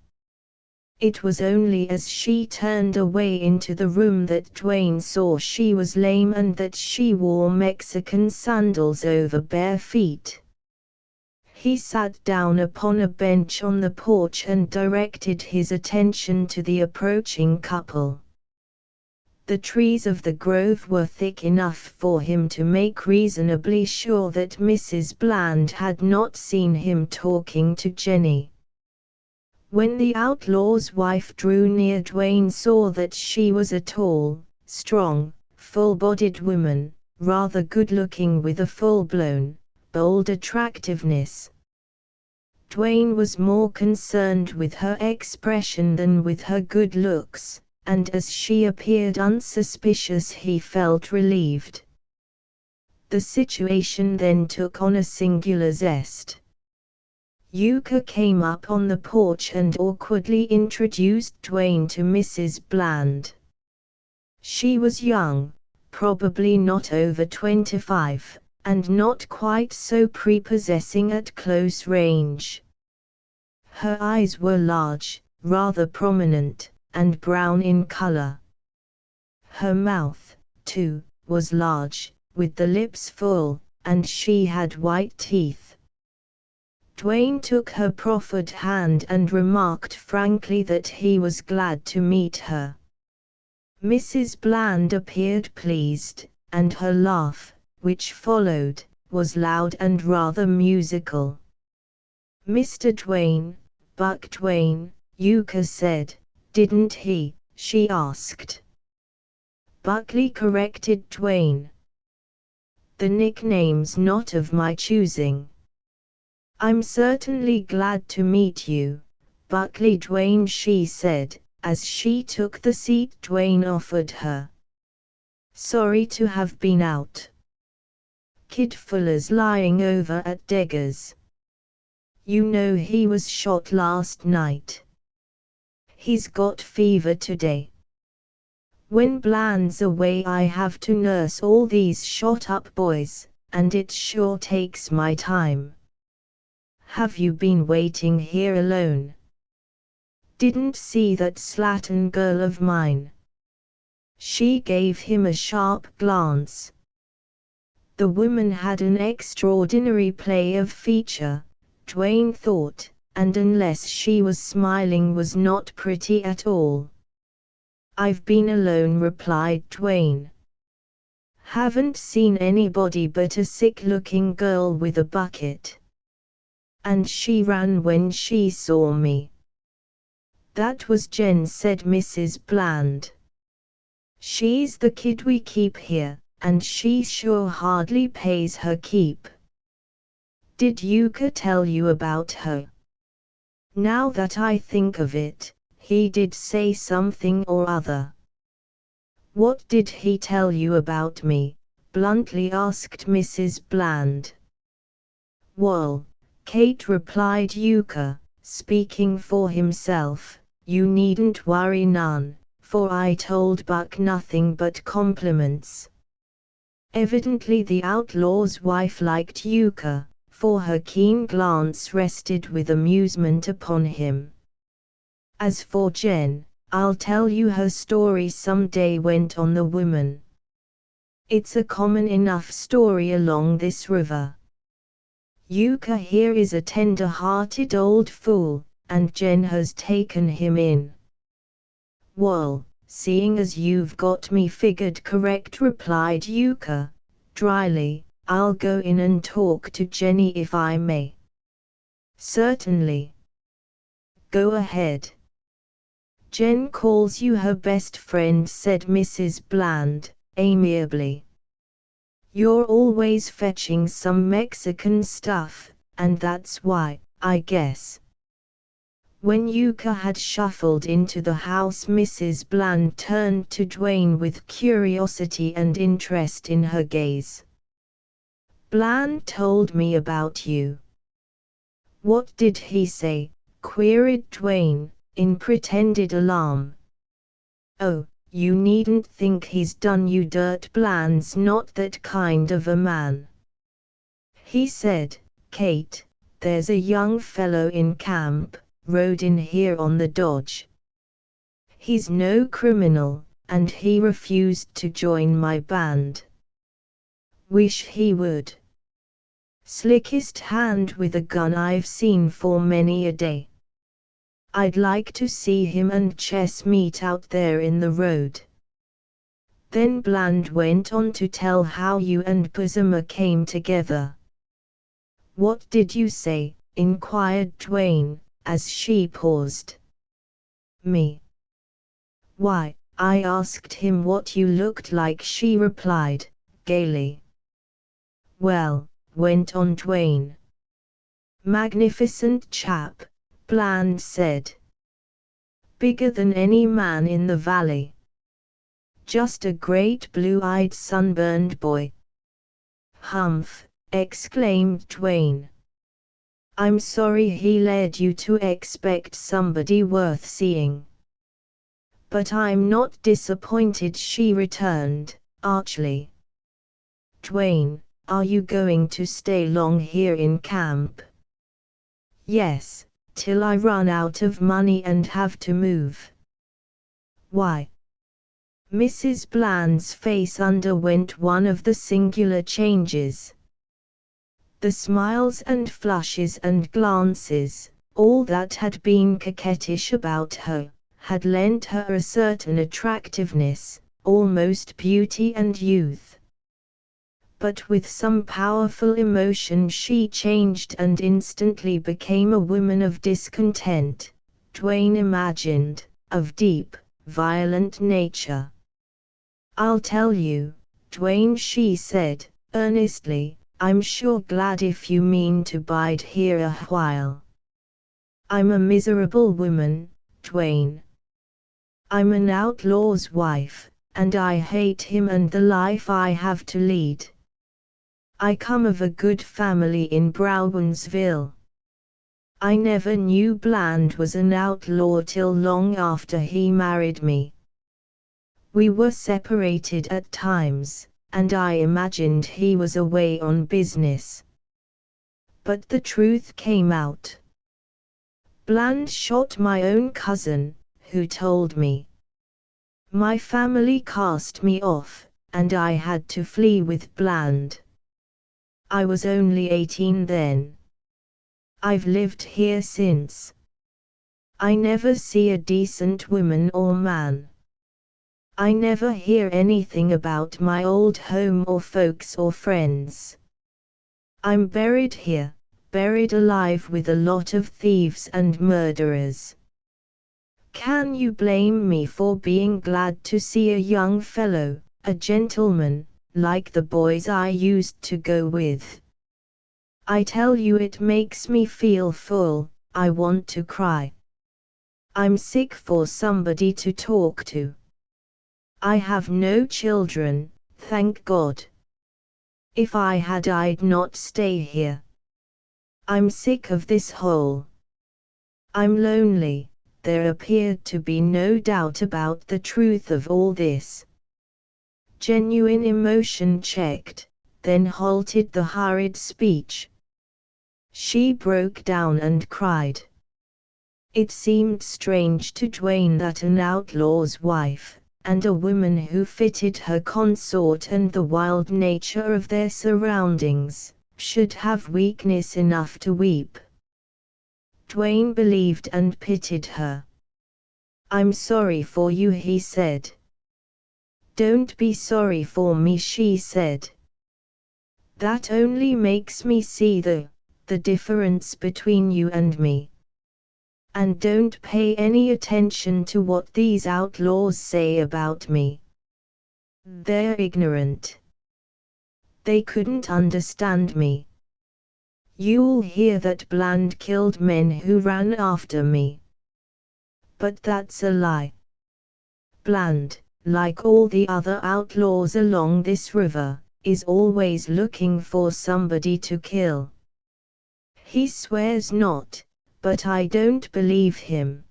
It was only as she turned away into the room that Dwayne saw she was lame and that she wore Mexican sandals over bare feet. He sat down upon a bench on the porch and directed his attention to the approaching couple. The trees of the grove were thick enough for him to make reasonably sure that Mrs. Bland had not seen him talking to Jenny. When the outlaw's wife drew near, Dwayne saw that she was a tall, strong, full-bodied woman, rather good-looking with a full-blown, bold attractiveness. Dwayne was more concerned with her expression than with her good looks, and as she appeared unsuspicious he felt relieved. The situation then took on a singular zest. Yuka came up on the porch and awkwardly introduced Dwayne to Mrs. Bland. She was young, probably not over 25, and not quite so prepossessing at close range. Her eyes were large, rather prominent, and brown in color. Her mouth, too, was large, with the lips full, and she had white teeth. Dwayne took her proffered hand and remarked frankly that he was glad to meet her. Mrs. Bland appeared pleased, and her laugh, which followed, was loud and rather musical. "Mr. Dwayne, Buck Dwayne," Yuka said. "Didn't he?" she asked. Buckley corrected Dwayne. "The nickname's not of my choosing." "I'm certainly glad to meet you, Buckley Dwayne," she said, as she took the seat Dwayne offered her. "Sorry to have been out. Kid Fuller's lying over at Deggers. You know he was shot last night. He's got fever today. When Bland's away I have to nurse all these shot-up boys, and it sure takes my time." "Have you been waiting here alone?" "Didn't see that slattern girl of mine?" She gave him a sharp glance. The woman had an extraordinary play of feature, Dwayne thought, and unless she was smiling was not pretty at all. "I've been alone," replied Dwayne. "Haven't seen anybody but a sick-looking girl with a bucket. And she ran when she saw me." "That was Jen," said Mrs. Bland. "She's the kid we keep here, and she sure hardly pays her keep." "Did Yuka tell you about her?" "Now that I think of it, he did say something or other." "What did he tell you about me?" bluntly asked Mrs. Bland. "Well," Kate replied Yuka, speaking for himself, "you needn't worry none, for I told Buck nothing but compliments." Evidently the outlaw's wife liked Yuka, for her keen glance rested with amusement upon him. "As for Jen, I'll tell you her story some day," went on the woman. "It's a common enough story along this river. Yuka here is a tender-hearted old fool, and Jen has taken him in." "Well, seeing as you've got me figured correct," replied Yuka, dryly, "I'll go in and talk to Jenny if I may." "Certainly. Go ahead." "Jen calls you her best friend," said Mrs. Bland, amiably. "You're always fetching some Mexican stuff, and that's why, I guess." When Yuka had shuffled into the house, Mrs. Bland turned to Dwayne with curiosity and interest in her gaze. "Bland told me about you." "What did he say?" queried Dwayne, in pretended alarm. "Oh, you needn't think he's done you dirt. Bland's not that kind of a man. He said, 'Kate, there's a young fellow in camp, rode in here on the Dodge. He's no criminal, and he refused to join my band. Wish he would. Slickest hand with a gun I've seen for many a day. I'd like to see him and Chess meet out there in the road.'" Then Bland went on to tell how you and Puzama came together. "What did you say?" inquired Dwayne, as she paused. "Me? Why, I asked him what you looked like," she replied, gaily. "Well," went on Dwayne. "Magnificent chap," Bland said. "Bigger than any man in the valley. Just a great blue-eyed sunburned boy." "Humph," exclaimed Dwayne. "I'm sorry he led you to expect somebody worth seeing." "But I'm not disappointed," she returned, archly. "Dwayne, are you going to stay long here in camp?" "Yes, till I run out of money and have to move." "Why?" Mrs. Bland's face underwent one of the singular changes. The smiles and flushes and glances, all that had been coquettish about her, had lent her a certain attractiveness, almost beauty and youth. but with some powerful emotion she changed and instantly became a woman of discontent, Dwayne imagined, of deep, violent nature. "I'll tell you, Dwayne," she said, earnestly, "I'm sure glad if you mean to bide here a while. I'm a miserable woman, Dwayne. I'm an outlaw's wife, and I hate him and the life I have to lead. I come of a good family in Brownsville. I never knew Bland was an outlaw till long after he married me. We were separated at times, and I imagined he was away on business. But the truth came out. Bland shot my own cousin, who told me. My family cast me off, and I had to flee with Bland. I was only 18 then. I've lived here since. I never see a decent woman or man. I never hear anything about my old home or folks or friends. I'm buried here, buried alive with a lot of thieves and murderers. Can you blame me for being glad to see a young fellow, a gentleman, like the boys I used to go with? I tell you it makes me feel full, I want to cry. I'm sick for somebody to talk to. I have no children, thank God. If I had I'd not stay here. I'm sick of this hole. I'm lonely." There appeared to be no doubt about the truth of all this. Genuine emotion checked, then halted the hurried speech. She broke down and cried. It seemed strange to Dwayne that an outlaw's wife, and a woman who fitted her consort and the wild nature of their surroundings, should have weakness enough to weep. Dwayne believed and pitied her. "I'm sorry for you," he said. "Don't be sorry for me," she said. "That only makes me see the difference between you and me. And don't pay any attention to what these outlaws say about me. They're ignorant. They couldn't understand me. You'll hear that Bland killed men who ran after me. But that's a lie. Bland, like all the other outlaws along this river, is always looking for somebody to kill. He swears not, but I don't believe him.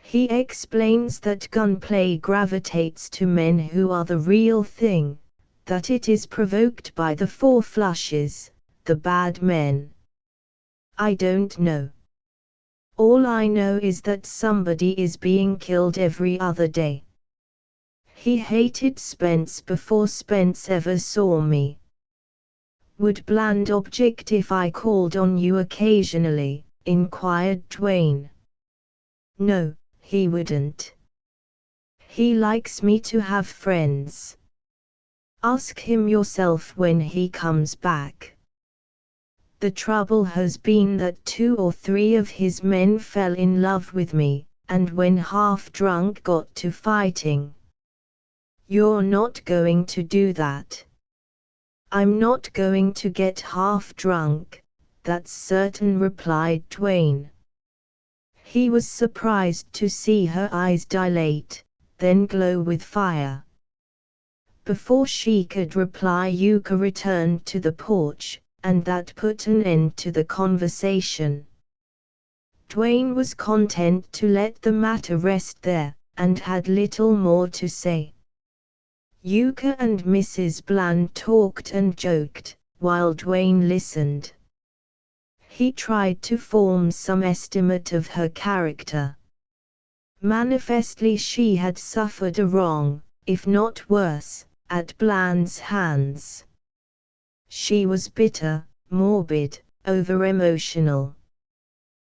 He explains that gunplay gravitates to men who are the real thing, that it is provoked by the four flushes, the bad men. I don't know. All I know is that somebody is being killed every other day. He hated Spence before Spence ever saw me. Would Bland object if I called on you occasionally?" inquired Dwayne. "No, he wouldn't. He likes me to have friends. Ask him yourself when he comes back. The trouble has been that 2 or 3 of his men fell in love with me, and when half drunk got to fighting. You're not going to do that." "I'm not going to get half drunk, that's certain," replied Dwayne. He was surprised to see her eyes dilate, then glow with fire. Before she could reply, Yuka returned to the porch, and that put an end to the conversation. Dwayne was content to let the matter rest there, and had little more to say. Yuka and Mrs. Bland talked and joked, while Dwayne listened. He tried to form some estimate of her character. Manifestly she had suffered a wrong, if not worse, at Bland's hands. She was bitter, morbid, over-emotional.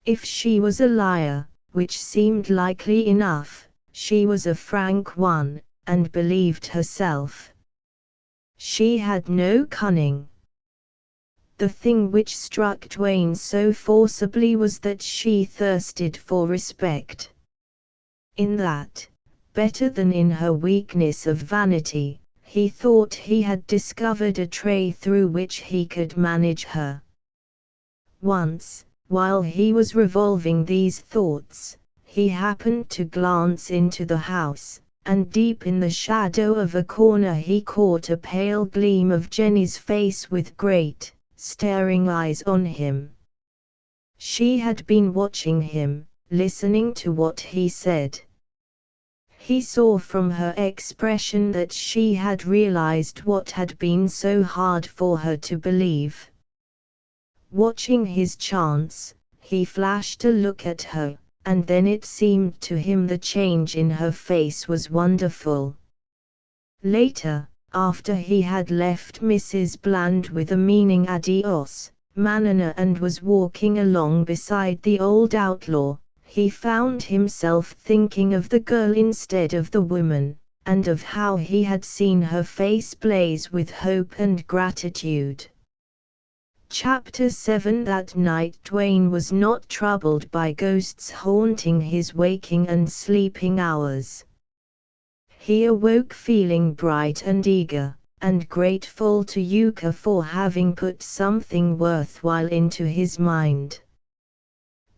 If she was a liar, which seemed likely enough, she was a frank one, and believed herself. She had no cunning. The thing which struck Dwayne so forcibly was that she thirsted for respect. In that, better than in her weakness of vanity, he thought he had discovered a tray through which he could manage her. Once, while he was revolving these thoughts, he happened to glance into the house, and deep in the shadow of a corner he caught a pale gleam of Jenny's face with great, staring eyes on him. She had been watching him, listening to what he said. He saw from her expression that she had realized what had been so hard for her to believe. Watching his chance, he flashed a look at her, and then it seemed to him the change in her face was wonderful. Later, after he had left Mrs. Bland with a meaning adios, manana and was walking along beside the old outlaw, he found himself thinking of the girl instead of the woman, and of how he had seen her face blaze with hope and gratitude. Chapter 7 That night Dwayne was not troubled by ghosts haunting his waking and sleeping hours. He awoke feeling bright and eager, and grateful to Yuka for having put something worthwhile into his mind.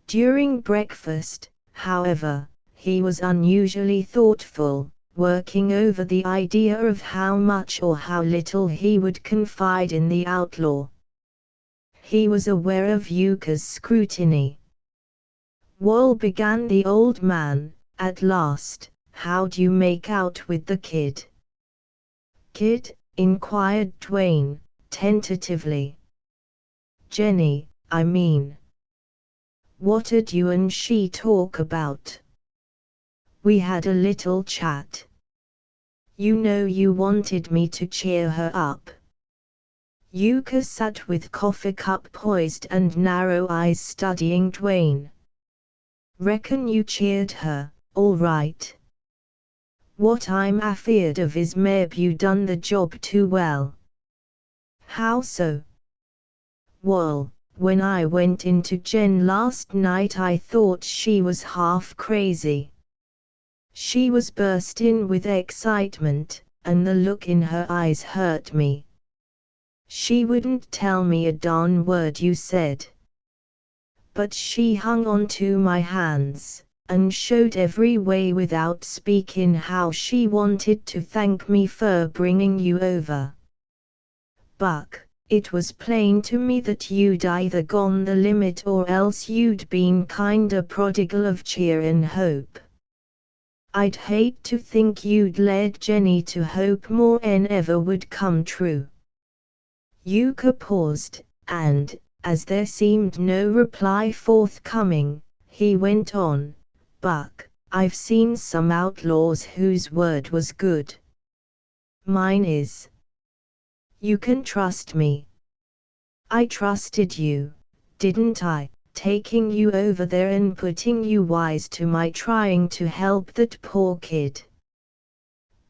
During breakfast, however, he was unusually thoughtful, working over the idea of how much or how little he would confide in the outlaw. He was aware of Yuka's scrutiny. "Well," began the old man, at last, "how'd you make out with the kid?" "Kid?" inquired Dwayne, tentatively. "Jenny, I mean. What'd you and she talk about?" "We had a little chat. You know you wanted me to cheer her up." Yuka sat with coffee cup poised and narrow eyes studying Dwayne. "Reckon you cheered her, all right. What I'm afeared of is maybe you done the job too well." "How so?" "Well, when I went into Jen last night I thought she was half crazy. She was bursting with excitement, and the look in her eyes hurt me. She wouldn't tell me a darn word you said. But she hung on to my hands, and showed every way without speaking how she wanted to thank me for bringing you over. Buck, it was plain to me that you'd either gone the limit or else you'd been kinda prodigal of cheer and hope. I'd hate to think you'd led Jenny to hope more than ever would come true." Yuka paused, and, as there seemed no reply forthcoming, he went on, "Buck, I've seen some outlaws whose word was good. Mine is. You can trust me. I trusted you, didn't I, taking you over there and putting you wise to my trying to help that poor kid."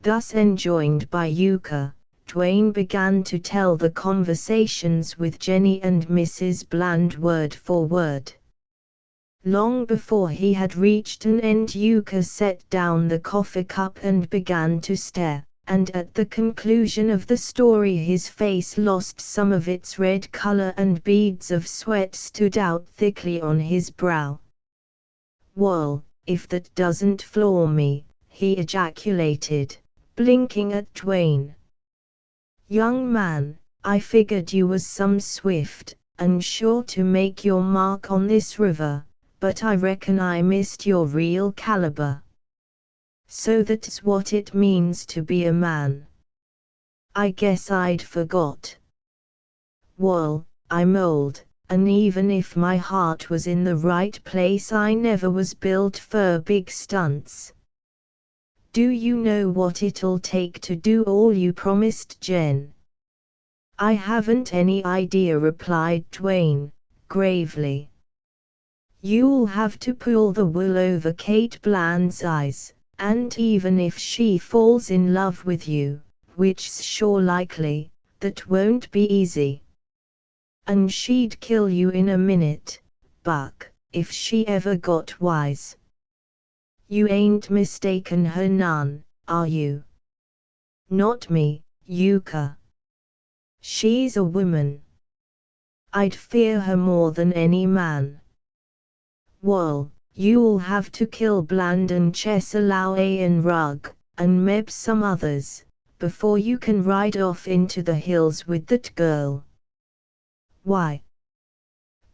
Thus enjoined by Yuka, Dwayne began to tell the conversations with Jenny and Mrs. Bland word for word. Long before he had reached an end Yuka set down the coffee cup and began to stare, and at the conclusion of the story his face lost some of its red color and beads of sweat stood out thickly on his brow. "Well, if that doesn't floor me," he ejaculated, blinking at Dwayne. "Young man, I figured you was some swift, and sure to make your mark on this river, but I reckon I missed your real caliber. So that's what it means to be a man. I guess I'd forgot. Well, I'm old, and even if my heart was in the right place I never was built for big stunts. Do you know what it'll take to do all you promised, Jen?" "I haven't any idea," replied Dwayne, gravely. "You'll have to pull the wool over Kate Bland's eyes, and even if she falls in love with you, which's sure likely, that won't be easy. And she'd kill you in a minute, Buck, if she ever got wise. You ain't mistaken her none, are you? Not me, Yuka. She's a woman. I'd fear her more than any man. Wall, you'll have to kill Bland and Cheslaw and Rug, and maybe some others, before you can ride off into the hills with that girl. Why?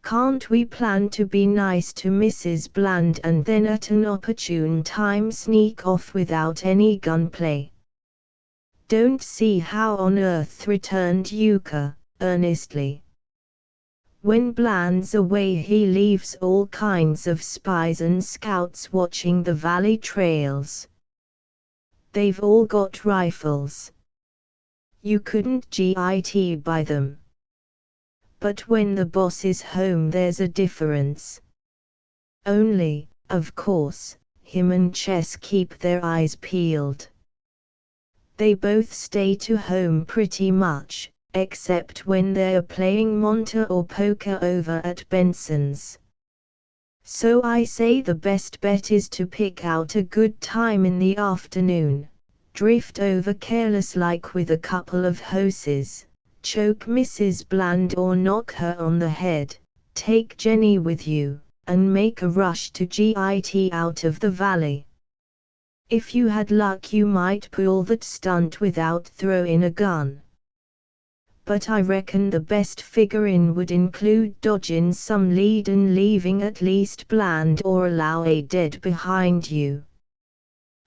Can't we plan to be nice to Mrs. Bland and then at an opportune time sneak off without any gunplay? Don't see how on earth, returned Yuka, earnestly. When Bland's away he leaves all kinds of spies and scouts watching the valley trails. They've all got rifles. You couldn't get by them. But when the boss is home there's a difference. Only, of course, him and Chess keep their eyes peeled. They both stay to home pretty much, except when they're playing monte or poker over at Benson's. So I say the best bet is to pick out a good time in the afternoon, drift over careless like with a couple of hoses, choke Mrs. Bland or knock her on the head, take Jenny with you, and make a rush to get out of the valley. If you had luck you might pull that stunt without throwing a gun. But I reckon the best figurin' would include dodging some lead and leaving at least Bland or Allow dead behind you.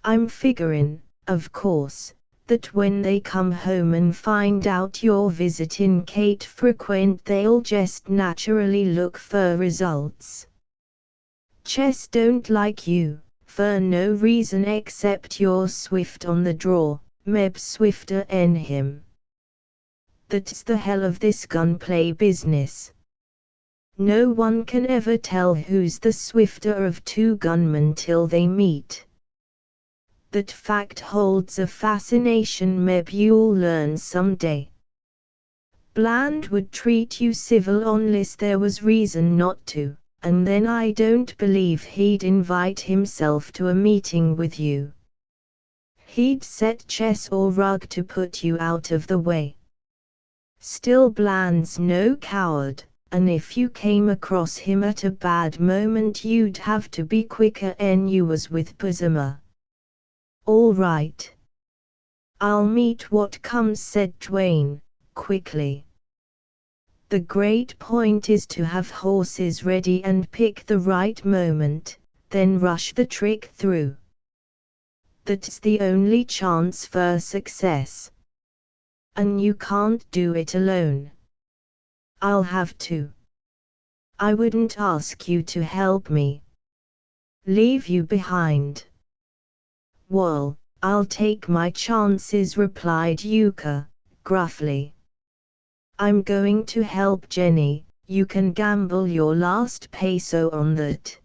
I'm figurin', of course, that when they come home and find out you're visitin' Kate frequent they'll just naturally look for results. Chess don't like you, for no reason except you're swift on the draw, meb swifter 'en him. That's the hell of this gunplay business. No one can ever tell who's the swifter of two gunmen till they meet. That fact holds a fascination meb you'll learn someday. Bland would treat you civil unless there was reason not to, and then I don't believe he'd invite himself to a meeting with you. He'd set Chess or Rug to put you out of the way. Still Bland's no coward, and if you came across him at a bad moment you'd have to be quicker 'en you was with Pazuma. All right. I'll meet what comes, said Dwayne, quickly. The great point is to have horses ready and pick the right moment, then rush the trick through. That's the only chance for success. And you can't do it alone. I'll have to. I wouldn't ask you to help me. Leave you behind. Well, I'll take my chances, replied Yuka, gruffly. I'm going to help Jenny, you can gamble your last peso on that.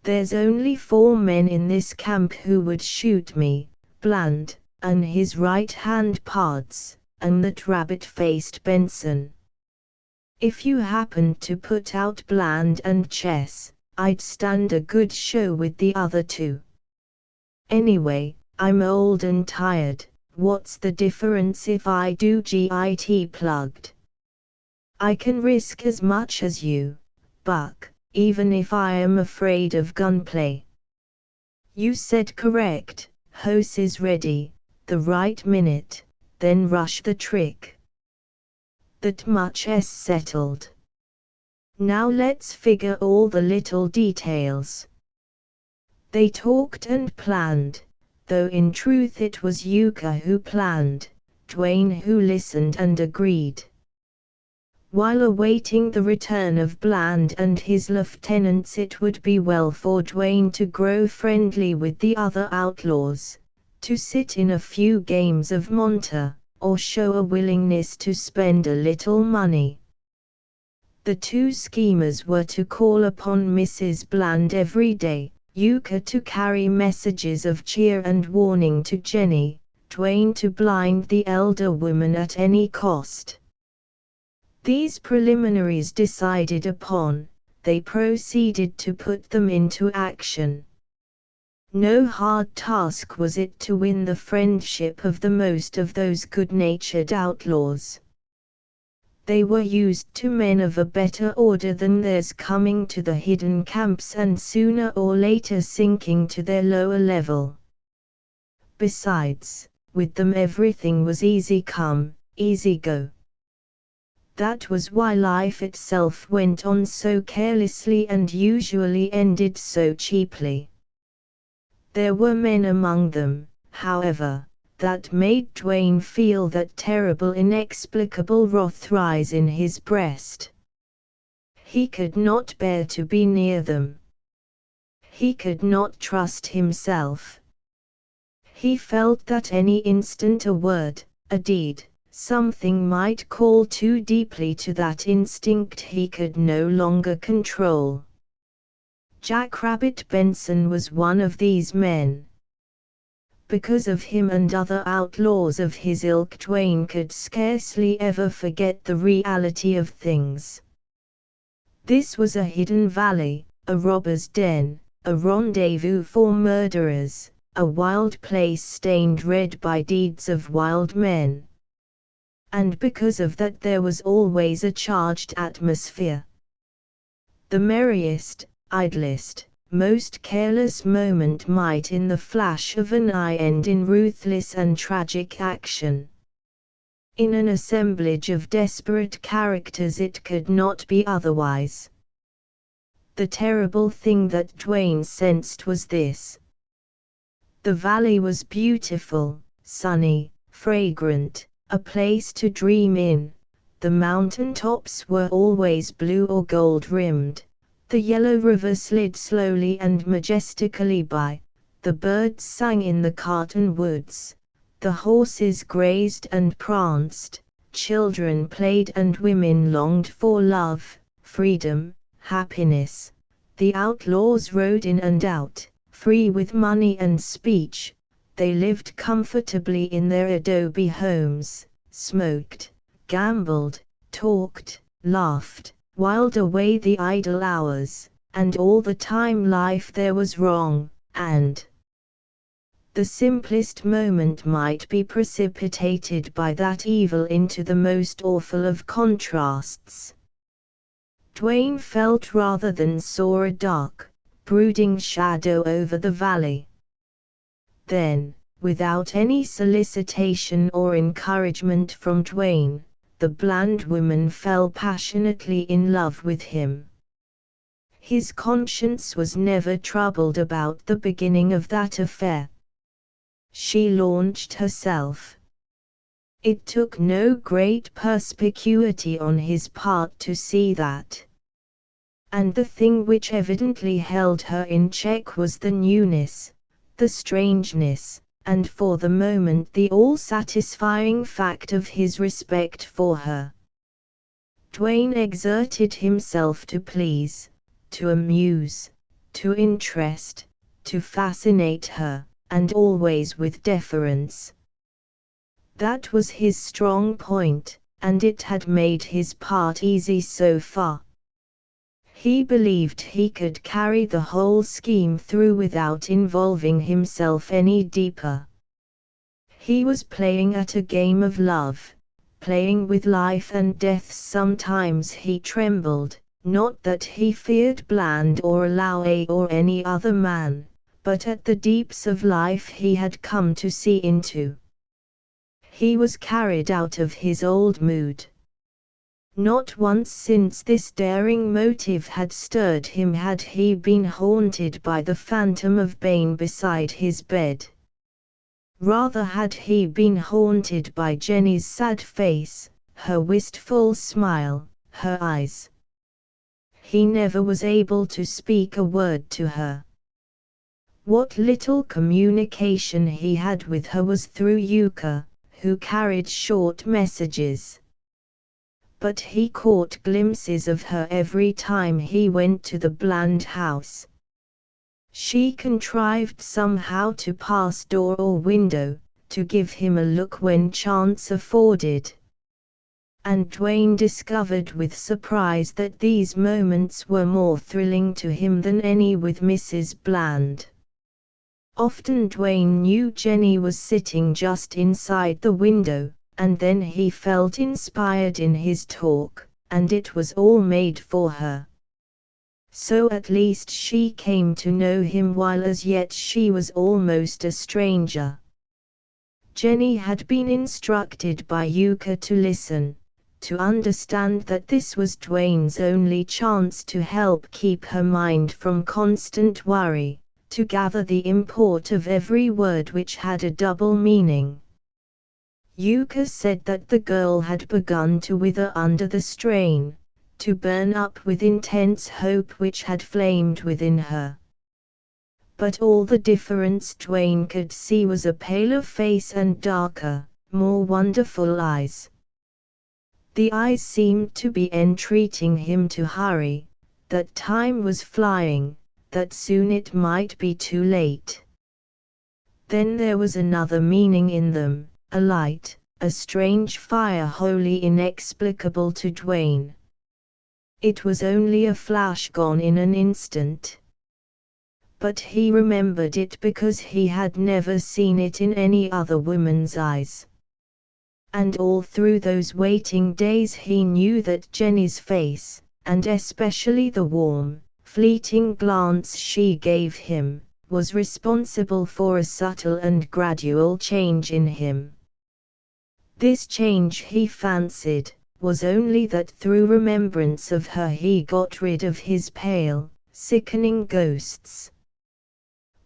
There's only 4 men in this camp who would shoot me, Bland, and his right-hand pards, and that rabbit-faced Benson. If you happened to put out Bland and Chess, I'd stand a good show with the other 2. Anyway, I'm old and tired, what's the difference if I do get plugged? I can risk as much as you, Buck, even if I am afraid of gunplay. You said correct, hoses ready, the right minute, then rush the trick. That much is settled. Now let's figure all the little details. They talked and planned, though in truth it was Yuka who planned, Dwayne who listened and agreed. While awaiting the return of Bland and his lieutenants, it would be well for Dwayne to grow friendly with the other outlaws, to sit in a few games of monte, or show a willingness to spend a little money. The 2 schemers were to call upon Mrs. Bland every day, Yuka to carry messages of cheer and warning to Jenny, Dwayne to blind the elder woman at any cost. These preliminaries decided upon, they proceeded to put them into action. No hard task was it to win the friendship of the most of those good-natured outlaws. They were used to men of a better order than theirs coming to the hidden camps and sooner or later sinking to their lower level. Besides, with them everything was easy come, easy go. That was why life itself went on so carelessly and usually ended so cheaply. There were men among them, however, that made Dwayne feel that terrible inexplicable wrath rise in his breast. He could not bear to be near them. He could not trust himself. He felt that any instant a word, a deed, something might call too deeply to that instinct he could no longer control. Jackrabbit Benson was one of these men. Because of him and other outlaws of his ilk, Dwayne could scarcely ever forget the reality of things. This was a hidden valley, a robber's den, a rendezvous for murderers, a wild place stained red by deeds of wild men. And because of that there was always a charged atmosphere. The merriest, idlest, most careless moment might in the flash of an eye end in ruthless and tragic action. In an assemblage of desperate characters it could not be otherwise. The terrible thing that Dwayne sensed was this. The valley was beautiful, sunny, fragrant, a place to dream in. The mountain tops were always blue or gold-rimmed. The yellow river slid slowly and majestically by, the birds sang in the cottonwoods, the horses grazed and pranced, children played and women longed for love, freedom, happiness. The outlaws rode in and out, free with money and speech. They lived comfortably in their adobe homes, smoked, gambled, talked, laughed, whiled away the idle hours, and all the time life there was wrong, and the simplest moment might be precipitated by that evil into the most awful of contrasts. Dwayne felt rather than saw a dark, brooding shadow over the valley. Then, without any solicitation or encouragement from Dwayne, the bland woman fell passionately in love with him. His conscience was never troubled about the beginning of that affair. She launched herself. It took no great perspicuity on his part to see that. And the thing which evidently held her in check was the newness, the strangeness, and for the moment the all-satisfying fact of his respect for her. Dwayne exerted himself to please, to amuse, to interest, to fascinate her, and always with deference. That was his strong point, and it had made his part easy so far. He believed he could carry the whole scheme through without involving himself any deeper. He was playing at a game of love, playing with life and death. Sometimes he trembled, not that he feared Bland or Lowe or any other man, but at the deeps of life he had come to see into. He was carried out of his old mood. Not once since this daring motive had stirred him had he been haunted by the phantom of Bane beside his bed. Rather had he been haunted by Jenny's sad face, her wistful smile, her eyes. He never was able to speak a word to her. What little communication he had with her was through Yuka, who carried short messages. But he caught glimpses of her every time he went to the Bland house. She contrived somehow to pass door or window, to give him a look when chance afforded. And Dwayne discovered with surprise that these moments were more thrilling to him than any with Mrs. Bland. Often Dwayne knew Jenny was sitting just inside the window, and then he felt inspired in his talk, and it was all made for her. So at least she came to know him while as yet she was almost a stranger. Jenny had been instructed by Yuka to listen, to understand that this was Dwayne's only chance to help keep her mind from constant worry, to gather the import of every word which had a double meaning. Yuka said that the girl had begun to wither under the strain, to burn up with intense hope which had flamed within her. But all the difference Dwayne could see was a paler face and darker, more wonderful eyes. The eyes seemed to be entreating him to hurry, that time was flying, that soon it might be too late. Then there was another meaning in them, a light, a strange fire wholly inexplicable to Dwayne. It was only a flash gone in an instant. But he remembered it because he had never seen it in any other woman's eyes. And all through those waiting days he knew that Jenny's face, and especially the warm, fleeting glance she gave him, was responsible for a subtle and gradual change in him. This change, he fancied, was only that through remembrance of her he got rid of his pale, sickening ghosts.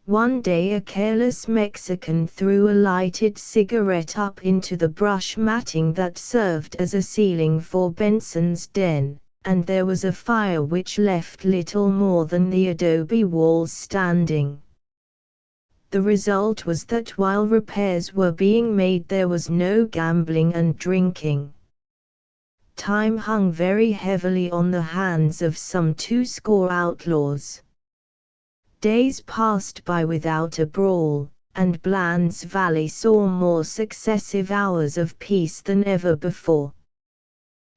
One day a careless Mexican threw a lighted cigarette up into the brush matting that served as a ceiling for Benson's den, and there was a fire which left little more than the adobe walls standing. The result was that while repairs were being made there was no gambling and drinking. Time hung very heavily on the hands of some 20 outlaws. Days passed by without a brawl, and Bland's Valley saw more successive hours of peace than ever before.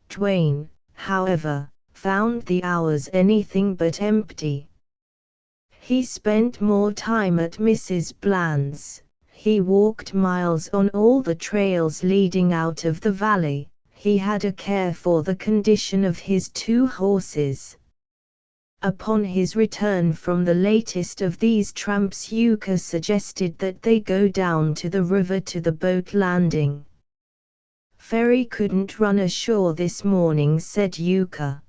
Dwayne, however, found the hours anything but empty. He spent more time at Mrs. Bland's, he walked miles on all the trails leading out of the valley, he had a care for the condition of his 2 horses. Upon his return from the latest of these tramps, Yuka suggested that they go down to the river to the boat landing. "Ferry couldn't run ashore this morning," said Yuka.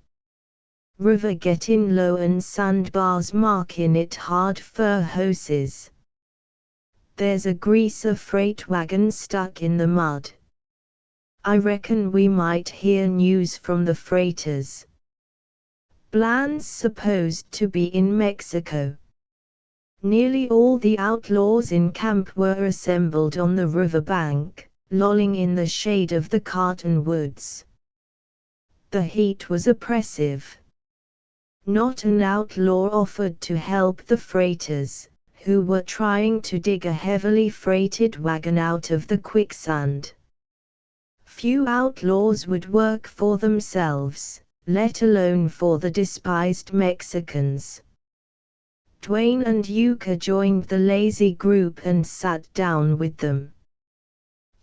"River gettin' low and sandbars markin' it hard for hoses. There's a greaser freight wagon stuck in the mud. I reckon we might hear news from the freighters." Bland's supposed to be in Mexico. Nearly all the outlaws in camp were assembled on the river bank, lolling in the shade of the cottonwoods. The heat was oppressive. Not an outlaw offered to help the freighters, who were trying to dig a heavily freighted wagon out of the quicksand. Few outlaws would work for themselves, let alone for the despised Mexicans. Dwayne and Yuka joined the lazy group and sat down with them.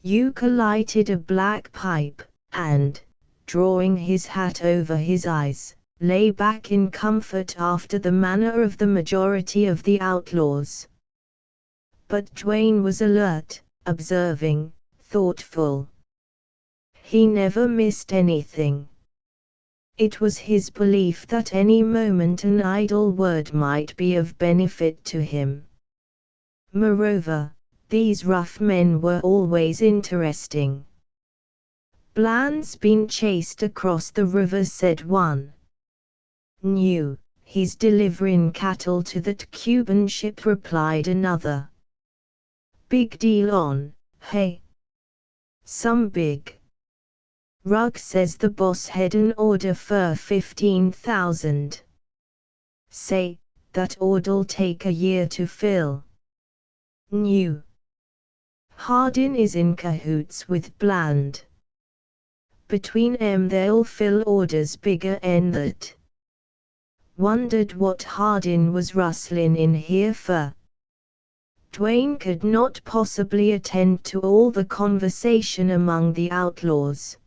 Yuka lighted a black pipe, and, drawing his hat over his eyes, lay back in comfort after the manner of the majority of the outlaws. But Dwayne was alert, observing, thoughtful. He never missed anything. It was his belief that any moment an idle word might be of benefit to him. Moreover, these rough men were always interesting. "Bland's been chased across the river," said one. "New, he's delivering cattle to that Cuban ship," replied another. "Big deal on, hey?" "Some big. Rugg says the boss had an order for 15,000. Say, that order'll take a year to fill." New. Hardin is in cahoots with Bland. Between 'em they'll fill orders bigger 'en that. Wondered what Hardin was rustlin' in here for. Dwayne could not possibly attend to all the conversation among the outlaws.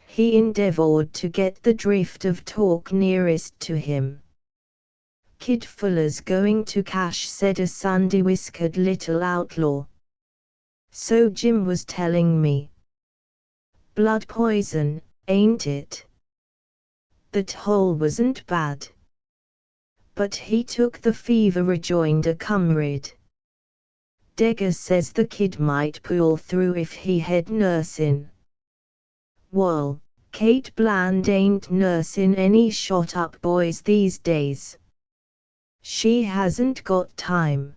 He endeavored to get the drift of talk nearest to him. Kid Fuller's going to cash, said a sandy-whiskered little outlaw. So Jim was telling me. Blood poison, ain't it? That hole wasn't bad. But he took the fever, rejoined a comrade. Degger says the kid might pull through if he had nursin'. Wall, Kate Bland ain't nursin' any shot-up boys these days. She hasn't got time.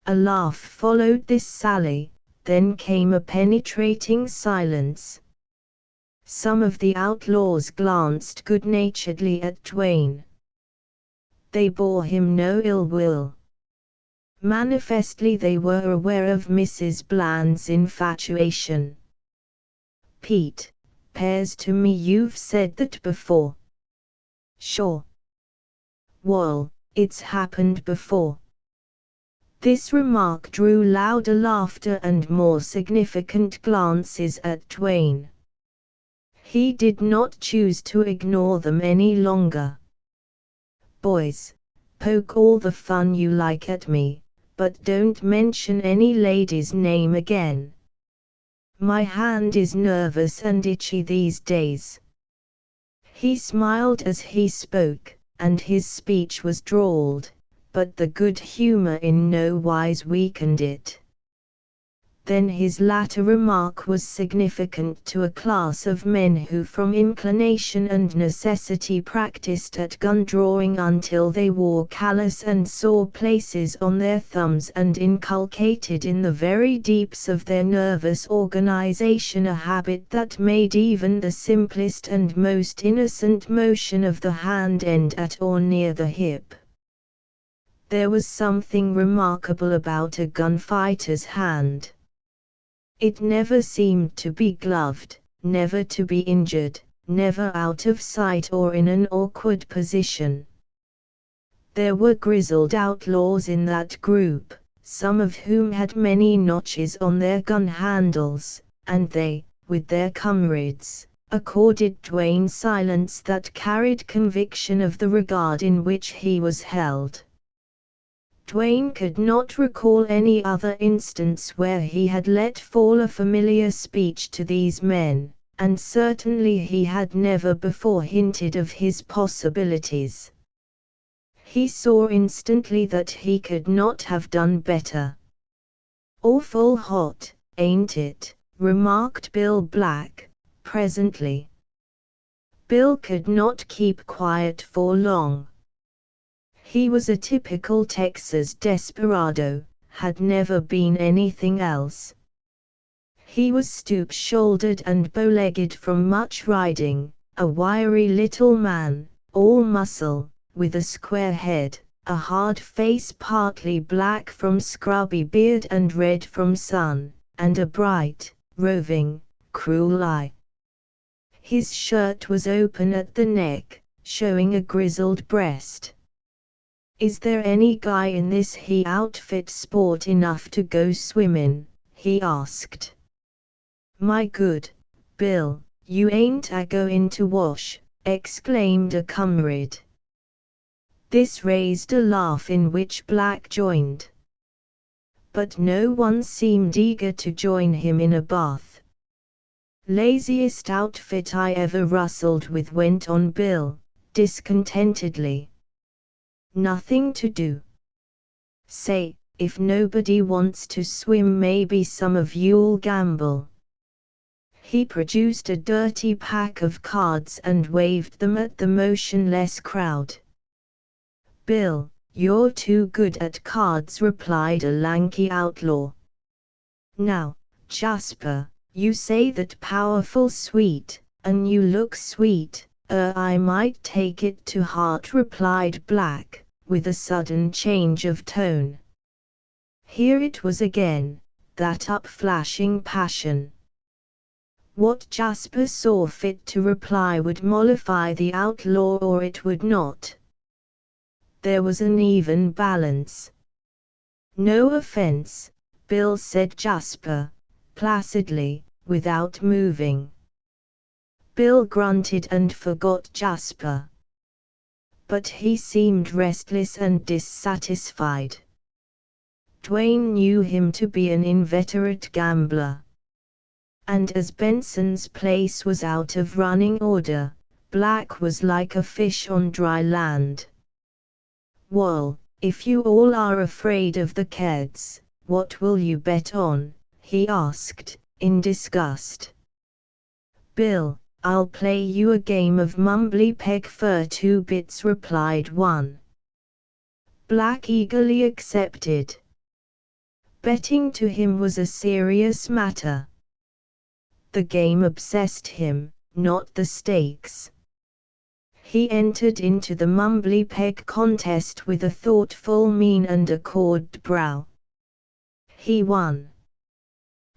A laugh followed this sally, then came a penetrating silence. Some of the outlaws glanced good-naturedly at Dwayne. They bore him no ill will. Manifestly they were aware of Mrs. Bland's infatuation. Pete, 'pears to me you've said that before. Sure. Wall, it's happened before. This remark drew louder laughter and more significant glances at Dwayne. He did not choose to ignore them any longer. Boys, poke all the fun you like at me, but don't mention any lady's name again. My hand is nervous and itchy these days. He smiled as he spoke, and his speech was drawled, but the good humor in no wise weakened it. Then his latter remark was significant to a class of men who from inclination and necessity practiced at gun drawing until they wore callous and sore places on their thumbs and inculcated in the very deeps of their nervous organization a habit that made even the simplest and most innocent motion of the hand end at or near the hip. There was something remarkable about a gunfighter's hand. It never seemed to be gloved, never to be injured, never out of sight or in an awkward position. There were grizzled outlaws in that group, some of whom had many notches on their gun handles, and they, with their comrades, accorded Dwayne silence that carried conviction of the regard in which he was held. Dwayne could not recall any other instance where he had let fall a familiar speech to these men, and certainly he had never before hinted of his possibilities. He saw instantly that he could not have done better. "Awful hot, ain't it?" remarked Bill Black, presently. Bill could not keep quiet for long. He was a typical Texas desperado, had never been anything else. He was stoop-shouldered and bow-legged from much riding, a wiry little man, all muscle, with a square head, a hard face partly black from scrubby beard and red from sun, and a bright, roving, cruel eye. His shirt was open at the neck, showing a grizzled breast. "Is there any guy in this he outfit sport enough to go swimmin'?" he asked. "My good Bill, you ain't a-goin' to wash," exclaimed a comrade. This raised a laugh in which Black joined. But no one seemed eager to join him in a bath. "Laziest outfit I ever rustled with," went on Bill, discontentedly. "Nothing to do. Say, if nobody wants to swim, maybe some of you'll gamble." He produced a dirty pack of cards and waved them at the motionless crowd. "Bill, you're too good at cards," replied a lanky outlaw. "Now, Jasper, you say that powerful sweet, and you look sweet. I might take it to heart," replied Black, with a sudden change of tone. Here it was again, that up-flashing passion. What Jasper saw fit to reply would mollify the outlaw or it would not. There was an even balance. "No offense," Bill said Jasper, placidly, without moving. Bill grunted and forgot Jasper. But he seemed restless and dissatisfied. Dwayne knew him to be an inveterate gambler. And as Benson's place was out of running order, Black was like a fish on dry land. "Well, if you all are afraid of the kids, what will you bet on?" he asked, in disgust. "Bill, I'll play you a game of mumbly peg for 2 bits," replied one. Black eagerly accepted. Betting to him was a serious matter. The game obsessed him, not the stakes. He entered into the mumbly peg contest with a thoughtful mien and a corded brow. He won.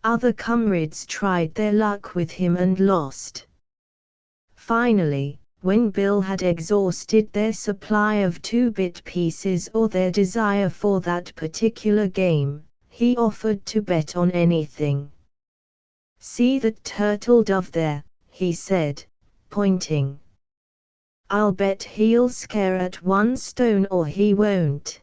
Other comrades tried their luck with him and lost. Finally, when Bill had exhausted their supply of 2-bit pieces or their desire for that particular game, he offered to bet on anything. "See that turtle dove there," he said, pointing. "I'll bet he'll scare at 1 stone or he won't.